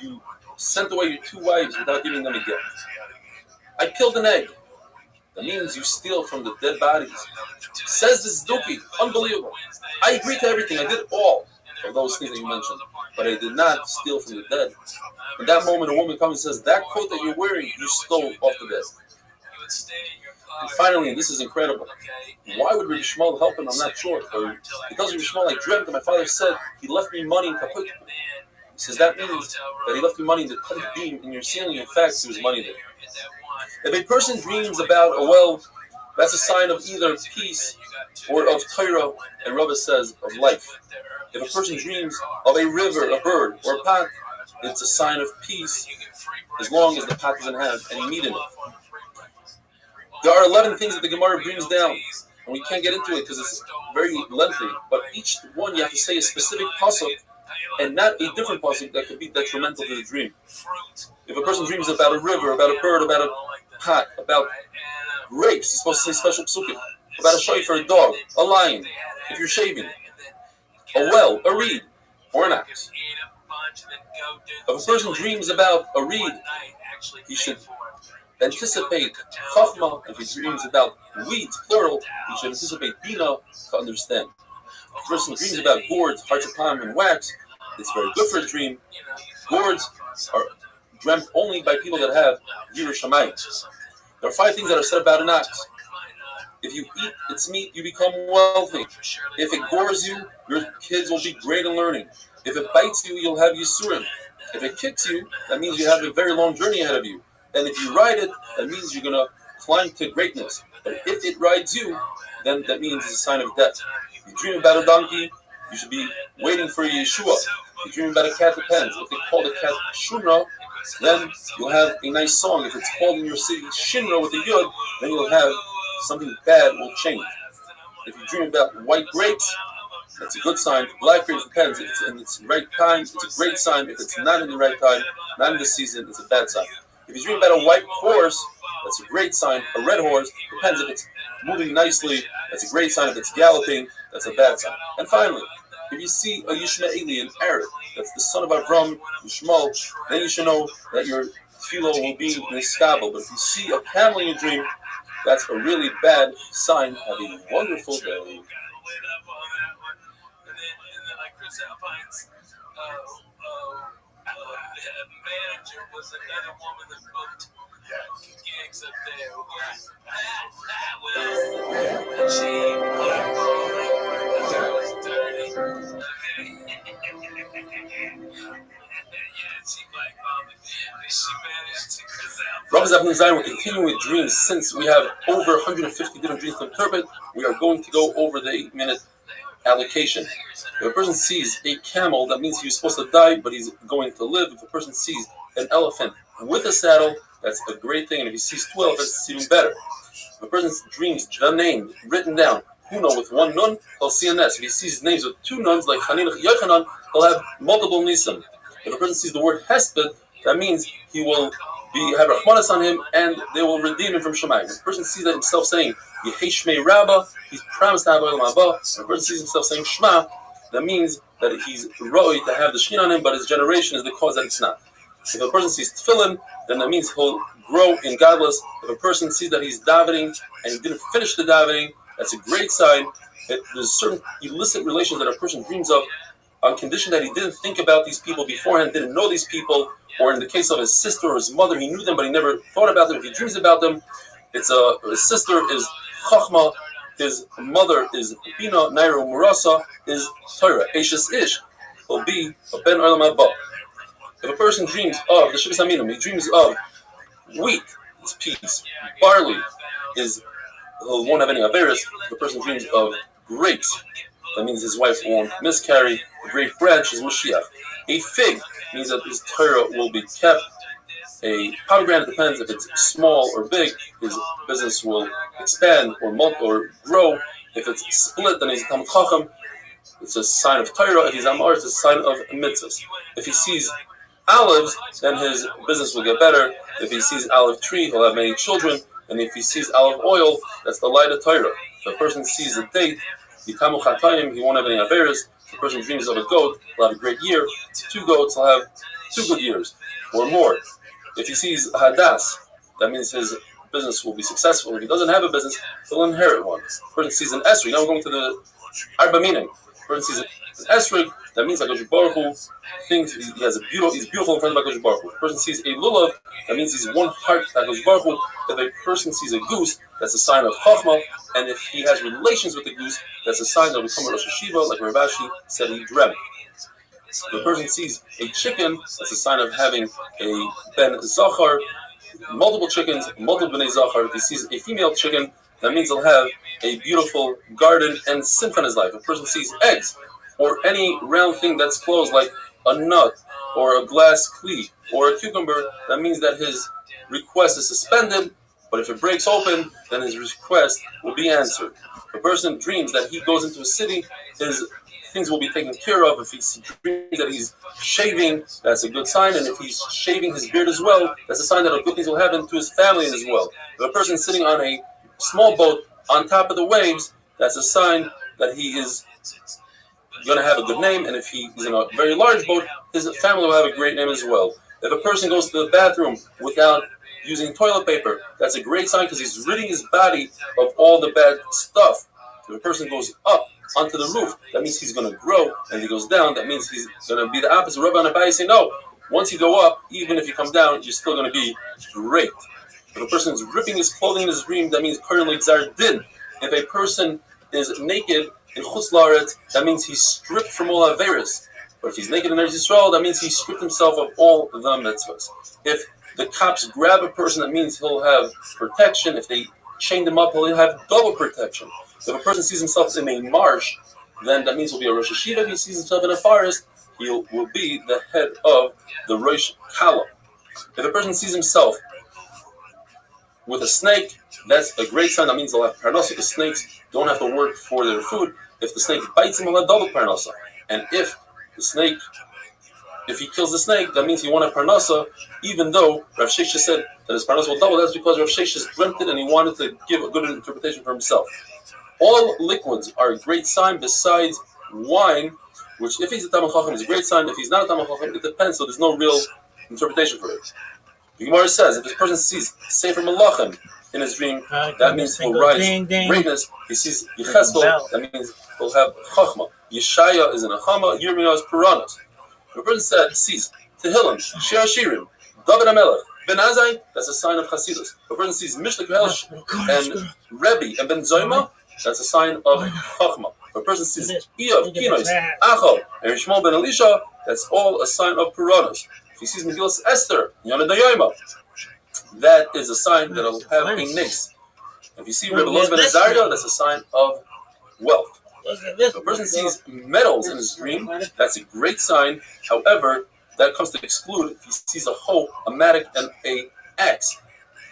You sent away your 2 wives without giving them a gift. I killed an egg. That means you steal from the dead bodies. Says this Duki. Unbelievable. I agree to everything. I did all of those things that you mentioned. But I did not steal from the dead. In that moment, a woman comes and says, that coat that you're wearing, you stole off the bed. And finally, and this is incredible, why would Rabbi Shmuel help him? I'm not sure. Because Rabbi Shmuel, I dreamt that my father said he left me money in Kaput. He says that means that he left me money in the 10th beam in your ceiling. In fact, there was money there. If a person dreams about a well, that's a sign of either peace or of Torah, and Rabbi says of life. If a person dreams of a river, a bird, or a pot, it's a sign of peace as long as the pot doesn't have any meat in it. There are 11 things that the Gemara brings down, and we can't get into it because it's very lengthy, but each one you have to say a specific pasuk and not a different pasuk that could be detrimental to the dream. If a person dreams about a river, about a bird, about a pot, about grapes, he's supposed to say special psukim. About a shofar, a dog, a lion, if you're shaving, a well, a reed, or an axe. If a person dreams about a reed, he should anticipate chachma. If he dreams about weeds, plural, he should anticipate bina to understand. If a person dreams about gourds, hearts of palm, and wax, it's very good for a dream. Gourds are dreamt only by people that have Yirah Shamayim. There are 5 things that are said about an ox. If you eat its meat, you become wealthy. If it gores you, your kids will be great in learning. If it bites you, you'll have Yisurim. If it kicks you, that means you have a very long journey ahead of you. And if you ride it, that means you're going to climb to greatness. But if it rides you, then that means it's a sign of death. If you dream about a donkey, you should be waiting for Yeshua. If you dream about a cat, depends. If they call the cat Shunra, then you'll have a nice song. If it's called in your city Shinra with a Yud, then you'll have something bad will change. If you dream about white grapes, that's a good sign. Black grapes depends. If it's in its right time, it's a great sign. If it's not in the right time, not in the season, it's a bad sign. If you dream about a white horse, that's a great sign. A red horse depends. If it's moving nicely, that's a great sign. If it's galloping, that's a bad sign. And finally, if you see a Yishmaeli, an Arab, that's the son of Avram, Yishmael, then you should know that your tefillah will be niskabel. But if you see a camel in your dream, that's a really bad sign. Have a wonderful day. Manager was another woman that booked gigs up there. That was she was dirty. Rabbi Zappin Zion, we're continuing with dreams. Since we have over 150 different dreams to interpret, we are going to go over the 8-minute allocation. If a person sees a camel, that means he's supposed to die, but he's going to live. If a person sees an elephant with a saddle, that's a great thing. And if he sees 2 elephants, it's even better. If a person dreams the name written down, Huno with 1 nun, he'll see a nest. If he sees names with 2 nuns, like Chaninach Yochanan, he'll have multiple nisim. If a person sees the word Hesped, that means he will have Rahmanas on him, and they will redeem him from Shemayim. If a person sees that himself saying, Yehei Shmei Rabba, he's promised to have Olam Haba. If a person sees himself saying Shema, that means that he's Roi to have the Shin on him, but his generation is the cause that it's not. If a person sees Tefillin, then that means he'll grow in godless. If a person sees that he's davening and he didn't finish the davening, that's a great sign. There's certain illicit relations that a person dreams of on condition that he didn't think about these people beforehand, didn't know these people, or in the case of his sister or his mother, he knew them, but he never thought about them. If he dreams about them, it's his sister is Chachma, his mother is Bina, Nairo, Murasa is Torah, Ashes Ish, will be a Ben Olam Haba. If a person dreams of the Shivas Aminim, he dreams of wheat, it's peace. Barley won't have any Averis. If a person dreams of grapes, that means his wife won't miscarry. A great branch is Mashiach. A fig means that his Torah will be kept. A pomegranate depends if it's small or big, his business will expand or grow. If it's split, then he's a Talmid Chacham. It's a sign of Torah. If he's Amar, it's a sign of mitzvahs. If he sees olives, then his business will get better. If he sees olive tree, he'll have many children. And if he sees olive oil, that's the light of Torah. If a person sees a date, Yikamu Chatayim, he won't have any Averis. If a person dreams of a goat, he'll have a great year. 2 goats, he'll have 2 good years or more. If he sees Hadas, that means his business will be successful. If he doesn't have a business, he'll inherit one. If a person sees an Esrig, now we're going to the Arba meaning. If a person sees an Esrig, that means HaKadosh Baruch Hu thinks he's beautiful in front of HaKadosh Baruch Hu. If a person sees a Lulav, that means he's one heart to HaKadosh Baruch Hu. If a person sees a goose, that's a sign of Chachma. And if he has relations with the goose, that's a sign that will become a Rosh Hashiva, like Rabashi said he dreamt. If a person sees a chicken, that's a sign of having a Ben Zachar, multiple chickens, multiple Bnei Zachar. If he sees a female chicken, that means he'll have a beautiful garden and simcha in his life. If a person sees eggs, or any round thing that's closed, like a nut or a glass cleat or a cucumber, that means that his request is suspended, but if it breaks open, then his request will be answered. If a person dreams that he goes into a city, his things will be taken care of. If he dreams that he's shaving, that's a good sign, and if he's shaving his beard as well, that's a sign that good things will happen to his family as well. If a person is sitting on a small boat on top of the waves, that's a sign that he is going to have a good name, and if he is in a very large boat, his family will have a great name as well. If a person goes to the bathroom without using toilet paper, that's a great sign because he's ridding his body of all the bad stuff. If a person goes up onto the roof, that means he's going to grow, and if he goes down, that means he's going to be the opposite. Rabbi and Rabbi say, no, once you go up, even if you come down, you're still going to be great. If a person is ripping his clothing in his dream, that means currently Gzar Din. If a person is naked in Chutz La'aretz, that means he's stripped from all Averis. But if he's naked in Eretz Yisrael, that means he stripped himself of all the mitzvahs. If the cops grab a person, that means he'll have protection. If they chain him up, he'll have double protection. If a person sees himself in a marsh, then that means he'll be a Rosh Hashiva. If he sees himself in a forest, he will be the head of the Rosh Kala. If a person sees himself with a snake, that's a great sign. That means they'll have parnasa. The snakes don't have to work for their food. If the snake bites him, he'll have double parnasa. And if he kills the snake, that means he won't have parnasa, even though Rav Sheshes said that his parnasa will double. That's because Rav Sheshes dreamt it and he wanted to give a good interpretation for himself. All liquids are a great sign besides wine, which if he's a Talmid Chacham is a great sign. If he's not a Talmid Chacham, it depends, so there's no real interpretation for it. The Gemara says, if this person sees Sefer Malachim in his dream, that means he'll rise greatness. He sees Yecheskel, that means he'll have Chachma. Yeshaya is in a Chama, Yirmiyah is Puranas. If a person sees Tehillim, Shir Hashirim, David HaMelech, Ben Azai, that's a sign of Chasidus. If a person sees Mishnah Kohelsh and Rabbi and Ben Zoyma, that's a sign of Chachma. If a person sees Iyov, Kinois, Achal, and Rishmol Ben Elisha, that's all a sign of Puranas. If he sees Megillas Esther, Yonah Dayoma, that is a sign that will have a nix. If you see Rebbe Loz Ben Azariah, that's a sign of wealth. If a person sees metals in his dream, that's a great sign. However, that comes to exclude if he sees a hoe, a mattock, and an axe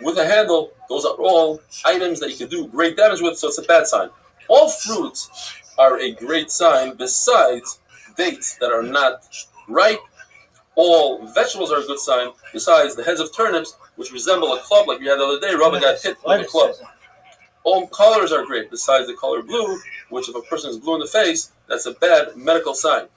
with a handle. Those are all items that you can do great damage with, so it's a bad sign. All fruits are a great sign besides dates that are not ripe. All vegetables are a good sign besides the heads of turnips, which resemble a club like we had the other day. Rabbi got hit with a club. All colors are great besides the color blue, which if a person is blue in the face, that's a bad medical sign.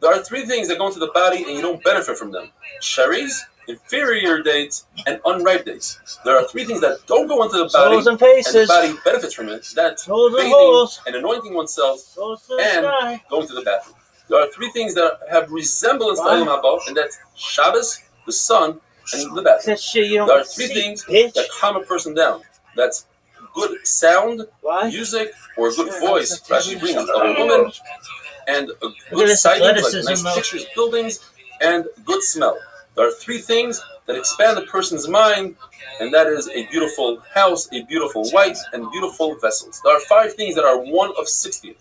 There are three things that go into the body and you don't benefit from them: cherries, inferior dates, and unripe dates. There are three things that don't go into the body and the body benefits from it. That's bathing and anointing oneself and going to the bathroom. There are three things that have resemblance to Olam Haba, and that's Shabbos, the sun, and the bathroom. There are three things that calm a person down. That's good sound, music, or a good voice, Rashi brings, of a woman, and a good sighting, like nice pictures, buildings, and good smell. There are three things that expand a person's mind, and that is a beautiful house, a beautiful wife, and beautiful vessels. There are 5 things that are 1 of 60.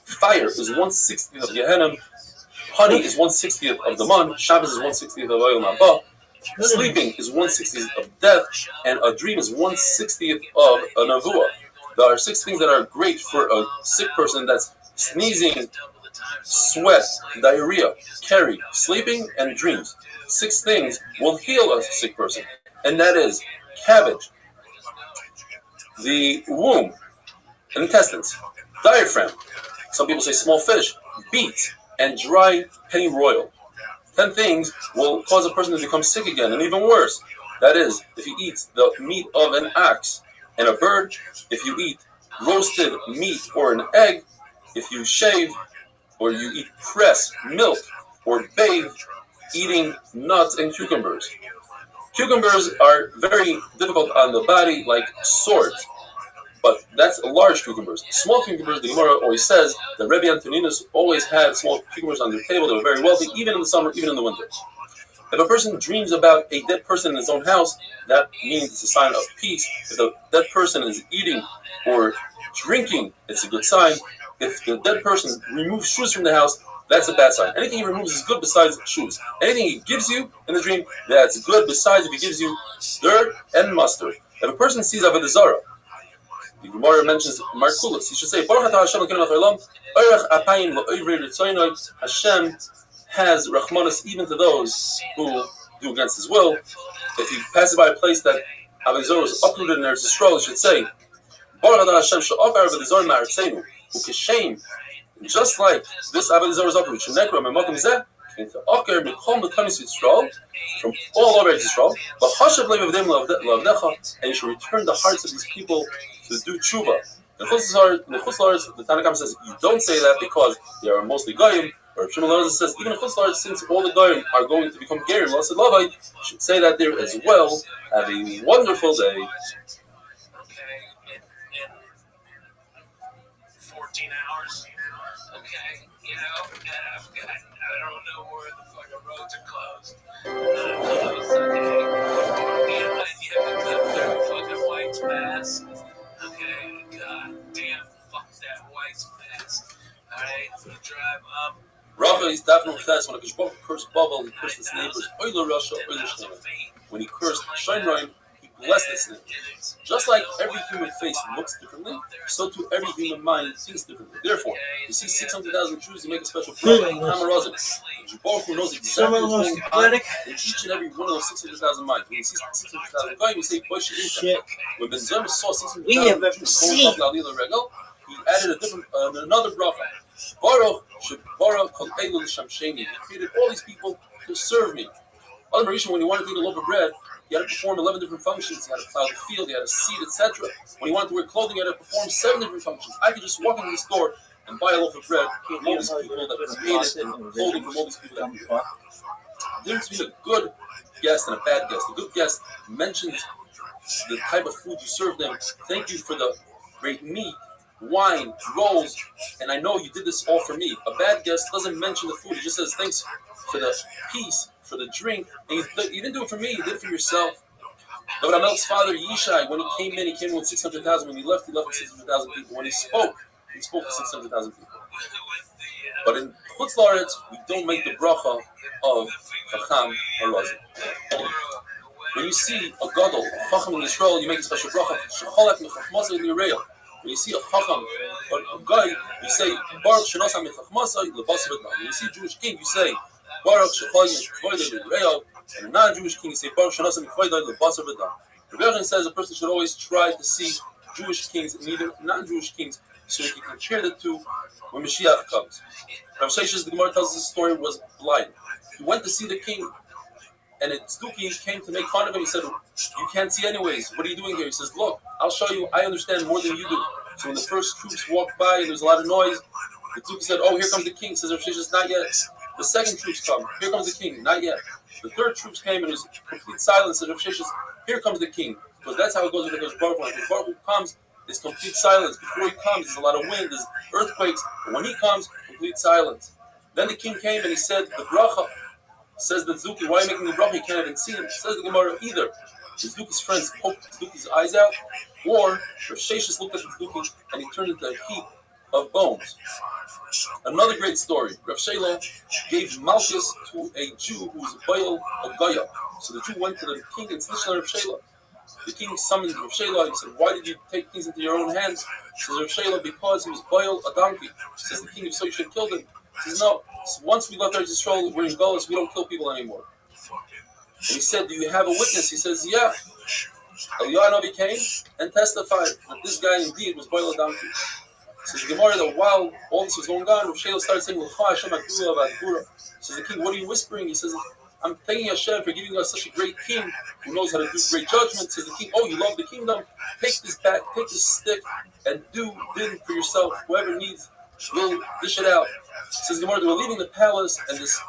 Fire is 1/60th of Gehenna. Honey is 1/60th of the Mun. Shabbos is 1/60th of Olam Haba. Sleeping is 1/60th of death, and a dream is 1/60th of a Nevuah. There are 6 things that are great for a sick person. That's sneezing, sweat, diarrhea, carry, sleeping, and dreams. 6 things will heal a sick person, and that is cabbage, the womb, intestines, diaphragm. Some people say small fish, beets, and dry pennyroyal. 10 things will cause a person to become sick again, and even worse. That is, if he eats the meat of an ox and a bird, if you eat roasted meat or an egg, if you shave, or you eat cress, milk, or bathe, eating nuts and cucumbers. Cucumbers are very difficult on the body, like swords. But that's large cucumbers. Small cucumbers, the Gemara always says that Rabbi Antoninus always had small cucumbers on their table. They were very wealthy, even in the summer, even in the winter. If a person dreams about a dead person in his own house, that means it's a sign of peace. If the dead person is eating or drinking, it's a good sign. if the dead person removes shoes from the house, that's a bad sign. Anything he removes is good besides shoes. Anything he gives you in the dream, that's good besides if he gives you dirt and mustard. If a person sees Avodah Zarah, the Gemara mentions Markulis, he should say, Baruch atah Hashem l'keinu l'chaylam, oirech apayim l'oivrei ritzoynoi, Hashem has rachmanis even to those who do against his will. If he passes by a place that Avodah Zarah is uprooted in Eretz Yisrael, he should say, Baruch atah Hashem she'okar Avodah Zarah ma'aretzeinu, u'keshem, just like this Avodah Zarah is uprooted, she'nekra me'makom zeh, into Oker Michol Mekamis Yisrael, from all over Yisrael, but Hashav Le'Avdim L'Avnecha, and you should return the hearts of these people to do tshuva. In Chutz La'aretz, the Tanakh says you don't say that because they are mostly goyim. Or Shimon Lezer says even in Chutz La'aretz, since all the goyim are going to become gerim, Lasad Lavai, you should say that there as well. Have a wonderful day. Okay, in 14 hours. Okay, you know, I don't know where the fucking roads are closed. Okay, you have to cut through fucking White's Pass. Okay, god damn, fuck that White's Pass. Alright, so drive up. Rabbi is definitely fast when a Kishbok cursed Bavel, he cursed his neighbors, Oiler Russia, Oiler Shnei. When he cursed Sheinrein, he blessed his name. Just like every human face looks differently, so too every human mind thinks differently. Therefore, you see 600,000 Jews who make a special prayer in Hamarazim. Jibor who knows exactly what's going on in each and every one of those 600,000 minds. When you see 600,000 guys, you say, shit. When Ben Zerma saw 600,000 Jews going up Lalila Regel, he added a different, another bracha. Baruch Shebara Kol Elu L'Shamsheni. He created all these people to serve me. Other Marisha, when he wanted to eat a loaf of bread, he had to perform 11 different functions. He had to plow the field, he had to seed, etc. When he wanted to wear clothing, he had to perform 7 different functions. I could just walk into the store and buy a loaf of bread from all these people that made it and clothing from all these people that made it. The difference between a good guest and a bad guest. A good guest mentions the type of food you serve them. Thank you for the great meat, wine, rolls, and I know you did this all for me. A bad guest doesn't mention the food. He just says thanks for the peace, for the drink, and you didn't do it for me, you did it for yourself. David Amelch's father, Yishai, when he came in with 600,000. When he left with 600,000 people. When he spoke to 600,000 people. But in Chutz La'aretz, we don't make the bracha of Chacham or Razi. When you see a Gadol, a Chacham in Yisrael, you make a special bracha. Shecholek mechachmasai li'reil. When you see a Chacham or a guy, you say Baruch Shenasam mechachmasai lebasar v'dam. When you see a Jewish king, you say Baruch Shecholek mechachmasai li'reil. And a non-Jewish king, you say Baruch Shenasam mechachmasai lebasar v'dam. Rabbi says a person should always try to see Jewish kings and even non-Jewish kings, so you can compare the two when Mashiach comes. Rav Sheshes, the Gemara tells us the story, was blind. He went to see the king, and Tzduki came to make fun of him. He said, "You can't see anyways. What are you doing here?" He says, "Look, I'll show you. I understand more than you do." So when the first troops walked by and there was a lot of noise, the Tzduki said, "Oh, here comes the king." Says Rav Sheshes, "Not yet." The second troops come. Here comes the king. Not yet. The third troops came and it was complete silence. Says Rav Sheshes, "Here comes the king." Because that's how it goes with the Baruch Hu. When the Baruch Hu comes, it's complete silence. Before he comes, there's a lot of wind, there's earthquakes. But when he comes, complete silence. Then the king came and he said, the bracha. Says the Tzduki, why are you making the bracha? You can't even see him. Says the Gemara, either the Tzduki's friends poked Tzduki's eyes out, or Rav Sheshes looked at the Tzduki and he turned into a heap of bones. Another great story. Rav Shela gave Malchus to a Jew who was Baal a Goya. So the Jew went to the king and snitched on Rav Shela. The king summoned Rav Shela. He said, "Why did you take things into your own hands?" Says Rav Shela, "Because he was Baal a donkey." Says the king, "If so, you should have killed him." He says, "No. So once we left Eretz Yisrael, we're in Golus, we don't kill people anymore." And he said, "Do you have a witness?" He says, "Yeah." Eliyahu Navi came and testified that this guy indeed was Baal a donkey. Says the Gemara that while all this was going on, Rav Shela started saying, Says the king, "What are you whispering?" He says, "I'm thanking Hashem for giving us such a great king who knows how to do great judgment." Says the king, "Oh, you love the kingdom? Take this back, take this stick, and do din for yourself. Whoever needs, will dish it out." Says the Gemara, they were leaving the palace, and this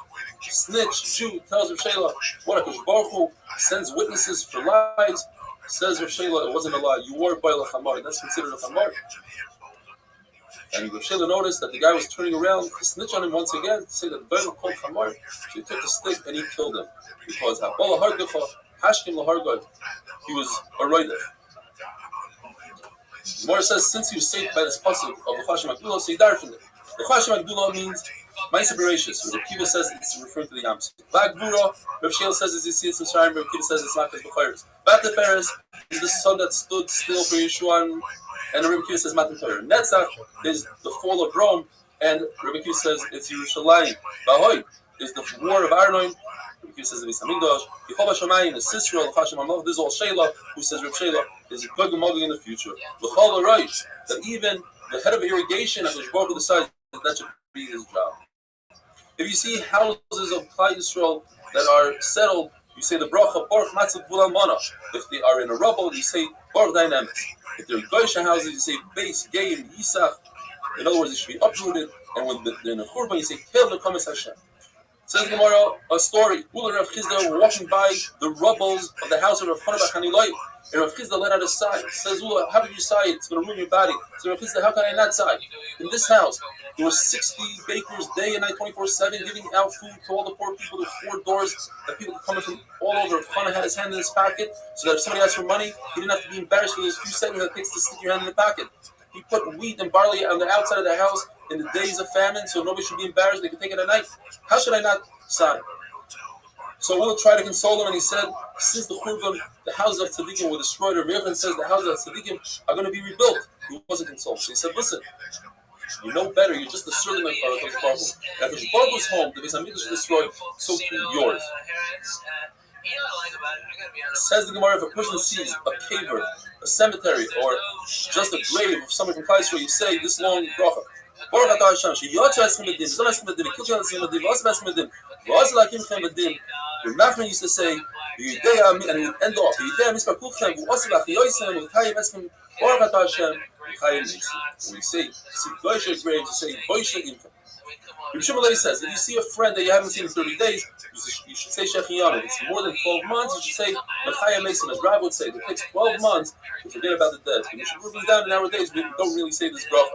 snitch Jew tells Rav Shela, "What, HaKadosh Baruch Hu sends witnesses for lies?" Says Rav Shela, "It wasn't a lie. You were Baal Chamar. That's considered a Chamar." And Rav Shela noticed that the guy was turning around to snitch on him once again, to say that the Baal called Chamar. So he took the stick and he killed him. Because Habala Hargacha, Hashkim Lahargad, he was a writer. The Gemara says, since you say by this pasuk of the Chashim Agdula, so you darshan it. The Chashim Agdula means Ma'aser Bereishis. Rabbi Kiva says it's referring to the Yam Suf. Vagbura, Rabbi Shmuel says as you see it's Mitzrayim. Rabbi Kiva says it's Makas B'chayres. Vat-Teferes is the sun that stood still for Yeshua, and Rabbi Kiva says Matan Torah. Netzach is the fall of Rome, and Rabbi Kiva says it's Yerushalayim. Vahoy is the war of Arnon. Rabbi Kiva says the Beis Hamikdash. Yichol HaShamayim is Sisra, L'chashim HaMelech. This is all Sheila, who says Rabbi Sheila is Gog and Magog in the future. L'chol HaRosh, that even the head of irrigation, HaKadosh Baruch Hu decides that should be his job. If you see houses of Klal Yisrael that are settled, you say the bracha Baruch Matzah Gvul Mana. If they are in a rubble, you say Baruch Dynamics. If they're Goysha houses, you say Beis Geim Yisach. In other words, they should be uprooted. And when they're in a Churban, you say Kel Nekamis Hashem. Says the Gemara, a story. Ula Rav Chizda were walking by the rubbles of the house of Rav Chana B'Chanilai, and Rav Chizda let out a sigh. Says Ula, how did you sigh? It's going to ruin your body. So Rav Chizda, how can I not sigh? In this house, there were 60 bakers day and night, 24/7, giving out food to all the poor people. There were 4 doors that people could come in from all over. Rav Chana had his hand in his pocket, so that if somebody asked for money, he didn't have to be embarrassed for those few seconds that it takes to stick your hand in the pocket. He put wheat and barley on the outside of the house in the days of famine, so nobody should be embarrassed. They could take it at night. How should I not sigh? So we'll try to console him, and he said, since the Churban, the houses of Tzadikim were destroyed, or Mirchan says the houses of Tzadikim are going to be rebuilt. He wasn't consoled. So he said, listen, you know better. You're just a servant of HaKadosh Baruch Hu. If HaKadosh Baruch Hu's home, the Beis Hamikdash is destroyed, so too yours. Says the Gemara, if a person sees a caver, a cemetery, or just a grave of someone from Klal Yisrael, you say this long bracha. Baruch atah Hashem, sheyotzu eschem b'din, zon eschem b'din, v'kidshon eschem b'din, v'osav eschem b'din, v'osav lakim b'din. Nachman used to say, and he would end off, v'yidei mispar kulchem, v'osav achiyoisem, v'chayim eschem, Baruch atah Hashem, v'chayim eschem. When we say, see boisha graves, you say boisha imchem. Rabbi Shimon says, if you see a friend that you haven't seen in 30 days, you should say Shechiyanu. If it's more than 12 months, you should say Mechaya Mason. As Rabbi would say, if it takes 12 months to forget about the dead. And we should move these down in nowadays, we don't really say this bracha.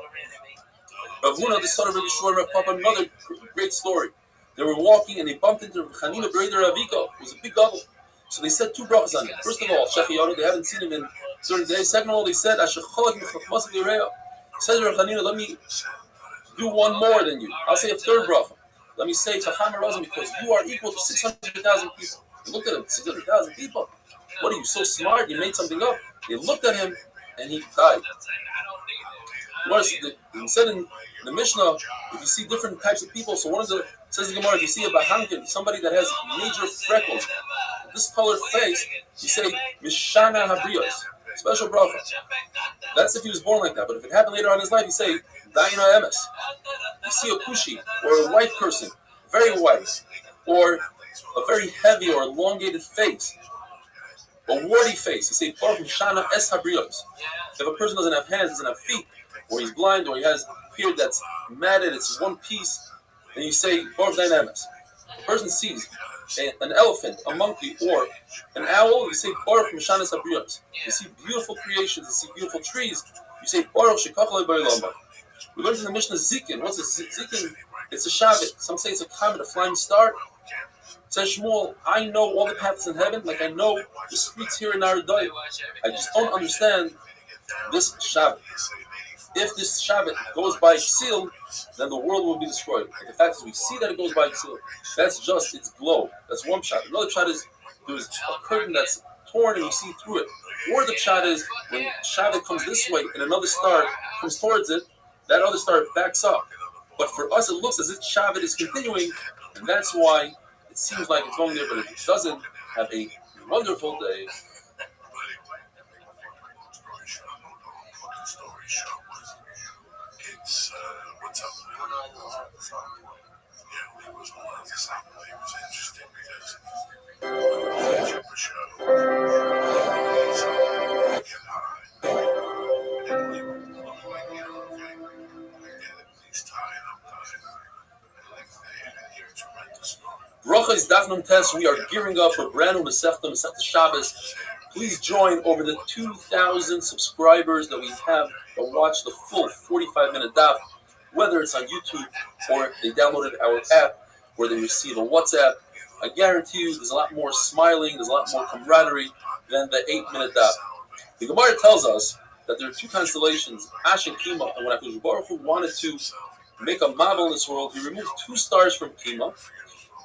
Rav Huna, the son of Rabbi Shua and Rav Papa, another great story. They were walking and they bumped into Chanina Breder Raviko, who was a big double. So they said 2 brachas on him. First of all, Shechiyanu, they haven't seen him in 30 days. Second of all, they said, Ashecholak Mechachmas L'Reya. Says Rav Chanina, let me do one more than you. I'll say a 3rd bracha. Let me say Tacham Razim, because you are equal to 600,000 people. They looked at him, 600,000 people. What are you, so smart? You made something up. They looked at him and he died. He said in the Mishnah, if you see different types of people, so one of the, says the Gemara, if you see a Bahankin, somebody that has major freckles, this colored face, you say Mishana Habriyos, special bracha. That's if he was born like that. But if it happened later on in his life, you say Daina Emes. You see a Kushi or a white person, very white, or a very heavy or elongated face, a warty face, you say Baruch Mishana Es Habriyos. If a person doesn't have hands, doesn't have feet, or he's blind, or he has beard that's matted, it's one piece, then you say Baruch Daina Emes. If a person sees an elephant, a monkey, or an owl, you say Baruch Mishana Es Habriyos. You see beautiful creations, you see beautiful trees, you say Baruch Shekachalei B'Olam. We learned in the Mishnah Zikin. What's a Zikin? It's a Shabbat. Some say it's a comet, a flying star. Says Shmuel, I know all the paths in heaven, like I know the streets here in Aradai. I just don't understand this Shabbat. If this Shabbat goes by Ksil, then the world will be destroyed. But the fact is, we see that it goes by Ksil. That's just its glow. That's one shot. Another shot is there's a curtain that's torn and you see through it. Or the shot is when Shabbat comes this way and another star comes towards it, that other star backs up. But for us, it looks as if Shabbat is continuing, and that's why it seems like it's going there, but if it doesn't, have a wonderful day. Bracha is Dafnum Test. We are gearing up for brand new Masechta Shabbos. Please join over the 2,000 subscribers that we have to watch the full 45-minute daf, whether it's on YouTube or they downloaded our app or they receive a WhatsApp. I guarantee you there's a lot more smiling, there's a lot more camaraderie than the 8-minute daf. The Gemara tells us that there are two constellations, Ash and Kima, and when HaKadosh Baruch Hu wanted to make a Mabul in this world, he removed 2 stars from Kima,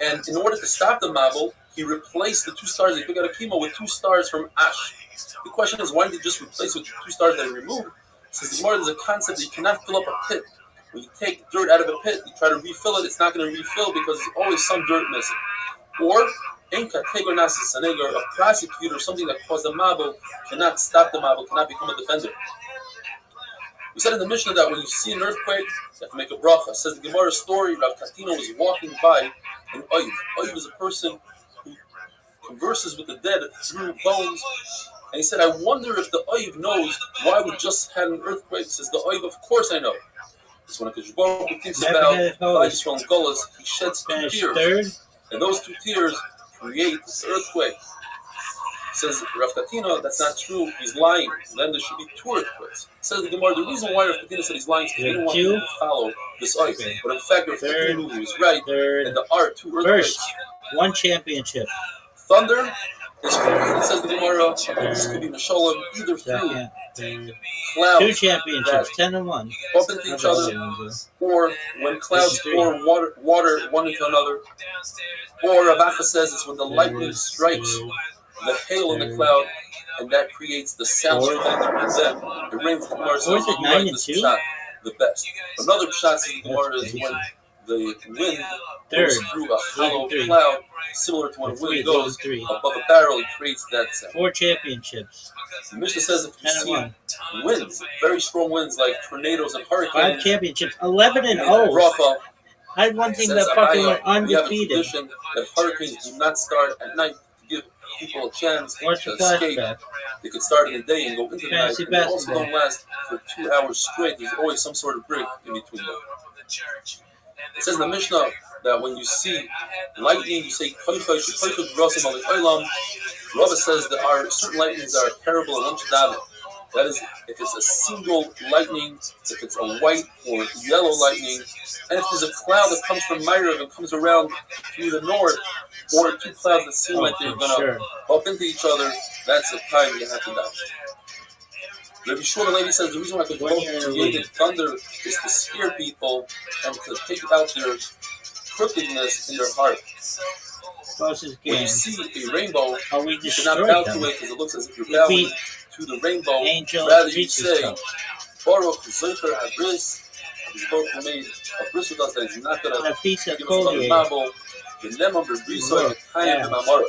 and in order to stop the Mabul, he replaced the 2 stars that he took out of Kima with 2 stars from Ash. The question is, why did he just replace with 2 stars that he removed? Since the Gemara, there's a concept that you cannot fill up a pit. When you take dirt out of a pit, you try to refill it, it's not going to refill because there's always some dirt missing. Or, a prosecutor, something that caused a Mabul, cannot stop the Mabul, cannot become a defender. We said in the Mishnah that when you see an earthquake, you have to make a bracha. It says the Gemara story, Rav Katino was walking by an Oiv. Oiv is a person who converses with the dead through bones. And he said, I wonder if the Oiv knows why we just had an earthquake. He says, the Oiv, of course I know. It's when HaKadosh Baruch Hu thinks about Yisrael and Golas, he sheds 2 tears. And those 2 tears create this earthquake. Says Rav Katino, that's not true, he's lying. Then there should be 2 earthquakes. Says the Gemara, the reason why Rav Katino said he's lying is because he didn't want people to follow this Oiv. But in fact, Rav Katino knew he was right, and there are 2 earthquakes. First, 1 championship. Thunder is created, says the Gemara, this could be Mesholem, either through clouds 2 championships, 10 and 1. Bump into each other, or when clouds pour water one into another, or Rav Acha says it's when the lightning strikes the hail in the cloud, and that creates the sound of thunder, and then it rains. The Gemara says you like this pshat the best. Another pshat says the Gemara is when the wind goes through a hollow cloud, similar to when wind goes above a barrel, it creates that sound. 4 championships. The Mishnah says if you see winds, very strong winds like tornadoes and hurricanes, 5 championships, 11 and 0. I had one thing that fucking went undefeated. We have a tradition that hurricanes do not start at night to give people a chance to escape. They could start in the day and go into the night. And they also don't last for 2 hours straight. There's always some sort of break in between them. It says in the Mishnah that when you see lightning, you say, Rabbi says there are certain lightnings that are terrible and one should daven. That is, if it's a single lightning, if it's a white or yellow lightning, and if there's a cloud that comes from Myrav and comes around through the north, or 2 clouds that seem like they're going to bump into each other, that's the time you have to daven. Rabbi Shmuel Levi says the reason why the Baruch created thunder is to scare people and to take out their crookedness in their heart. When you see a rainbow, you should not bow to it because it looks as if you're bowing to the rainbow. Rather, you say, Baruch Zocher Habris, Baruch who made a bris with us that he's not going to give us another marble. The Nemam Bebriso and Kayim and Amara.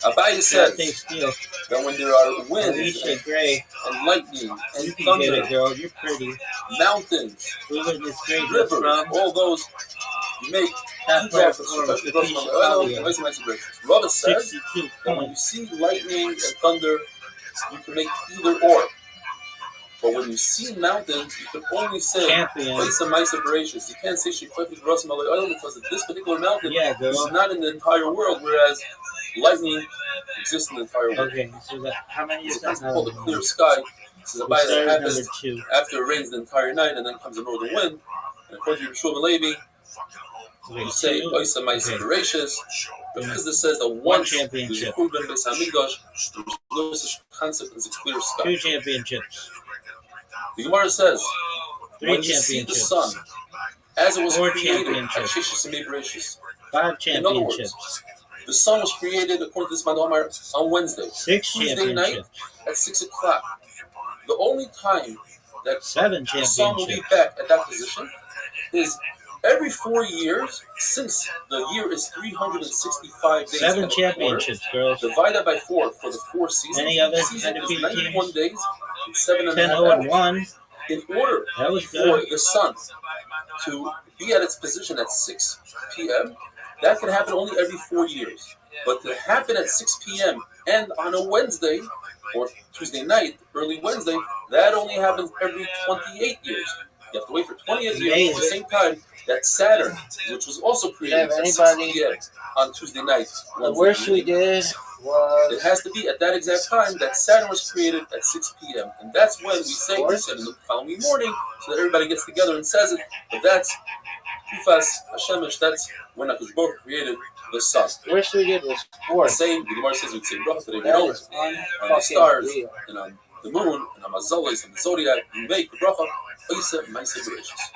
Abaye says that when there are winds and lightning and thunder, mountains, rivers, all those, you make Rabbi says that when you see lightning and thunder, you can make either or. But when you see mountains, you can only say Maisa Veracious. You can't say Shekhoitik Rosim Alei because this particular mountain is not in the entire world, whereas lightning exists in the entire world. Okay, so how many is that? It's called the clear sky. This is a bite that happens after it rains the entire night and then comes a northern wind. And according to Yeshua Levi, you say Maisa Veracious. Because this says that one championship, there's no such concept as a clear sky. 2 championships. The Gemara says, 3 when you see the sun, as it was 4 created, at championships. 5 5 championships. In other words, the sun was created, according to this Madomar, on Wednesday. 6 Tuesday night at 6 o'clock. The only time that 7 the sun will be back at that position is every 4 years, since the year is 365 days. 7 championships, girls. Divided by 4 for the 4 seasons. Any other the season is 91 days and 7 and 10 a half 0 hours. 1. In order for the sun to be at its position at 6 p.m., that can happen only every 4 years. But to happen at 6 p.m. and on a Wednesday, or Tuesday night, early Wednesday, that only happens every 28 years. You have to wait for 28 years at the same time that Saturn, which was also created at 6 p.m. on Tuesday night. The worst we did was... It has to be at that exact time that Saturn was created at 6 p.m. And that's when we say this in the following morning so that everybody gets together and says it. But that's Kufas Hashemish, that's when HaKadosh Baruch Hu created the sun. The worst we did was 4. The same, the Gemara says we'd say bracha today, on the stars and on the moon, and Amazolis, and the zodiac, you make the bracha, Oisa Maisa Bereshis.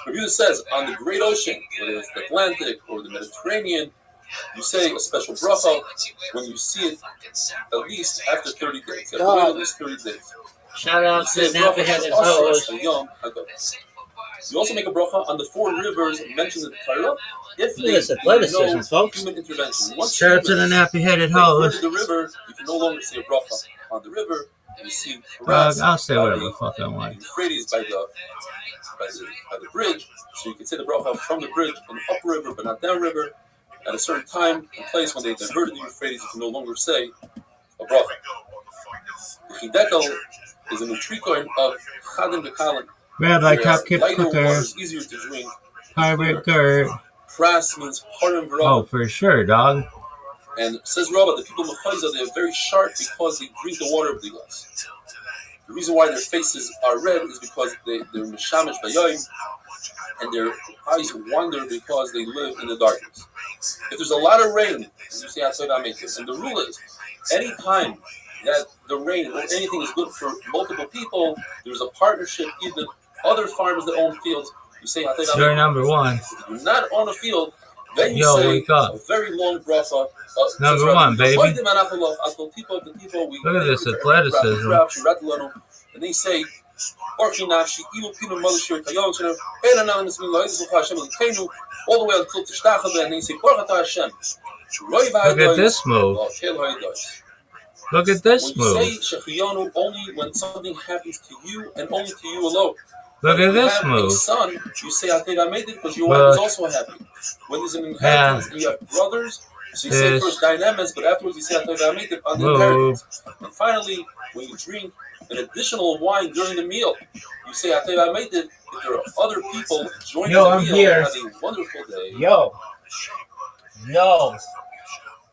Rabbi says, on the great ocean, whether it's the Atlantic or the Mediterranean, you say a special bracha when you see it at least after 30 days. You have to wait at least 30 days. Shout out to Nappy-headed hoes. You also make a bracha on the 4 rivers mentioned in the Torah. If Look at this athleticism, folks. Human intervention. Once Shout out to the nappy-headed hoes. the river, you can no longer say a bracha on the river. And you see I'll say whatever the fuck I want. Euphrates by the bridge, so you can say the bracha from the bridge in the upriver, but not downriver. At a certain time and place when they diverted the Euphrates, you can no longer say a bracha. The chidekel is a nutricon of chadin v'kalim. Rabbi, top kip lighter water cooker. is easier to drink. Pirate Gert. Pras means harim v'rab. Oh, for sure, dog. And says Rabbi, the people of Mechaiza, they are very sharp because they drink the water of the glass. The reason why their faces are red is because they're mishamish bayayim, and their eyes wander because they live in the darkness. If there's a lot of rain, you say outside I make this. And the rule is, any time that the rain or anything is good for multiple people, there's a partnership, even other farmers that own fields, you say outside I make this. You're number one. If you do not own a field, then you Yo, say wake up. a very long bracha. Number one, baby. Look at this athleticism. And they say, all the way until Tishtachah, and they say, Look at this move. Look at this move. When you say Shechiyanu only when something happens to you and only to you alone. Look at this move. Son, you say, I think I made it because your wife is also happy. When there's an inheritance and you have brothers, so you say first dynamics, but afterwards you say, I think I made it on the inheritance. And finally, when you drink an additional wine during the meal, you say, I think I made it. If there are other people joining the meal, here. have a wonderful day. Yo.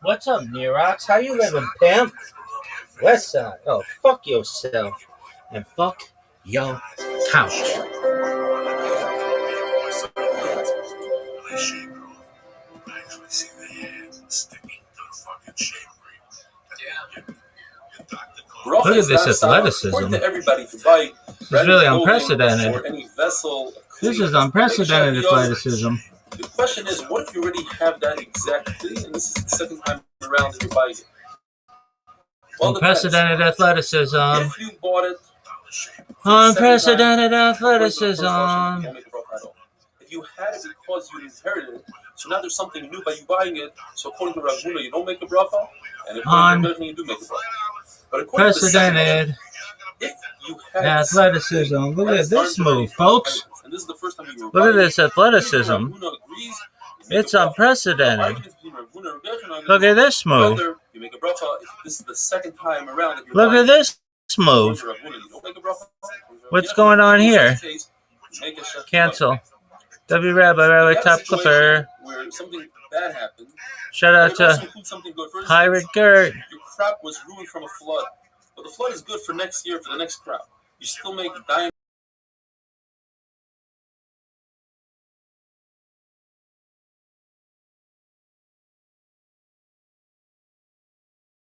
What's up, Nerox? How you living, pimp? West side. Oh, fuck yourself. And fuck your couch. Look at this athleticism. This is really unprecedented. This is unprecedented athleticism. The question is, what if you already have that exactly, and this is the second time around that you're buying it? Well, Unprecedented athleticism. if you bought it, Unprecedented athleticism. If you had it because you inherited it, so now there's something new by you buying it. So according to Rabbi, you don't make a bracha, and according to Rabbi, you do make a bracha. But according Unprecedented if you had athleticism. Look at this move, folks. and this is the first time you were Look at buying this athleticism. It's unprecedented. Look at this move. You make a bracha. If this is the second time around that you're Look buying at this move. What's going on here? Cancel. W Rabbi, top clipper. Where something bad happened. Shout out to Pirate Gert. Your crop was ruined from a flood. But the flood is good for next year, for the next crop. You still make diamonds.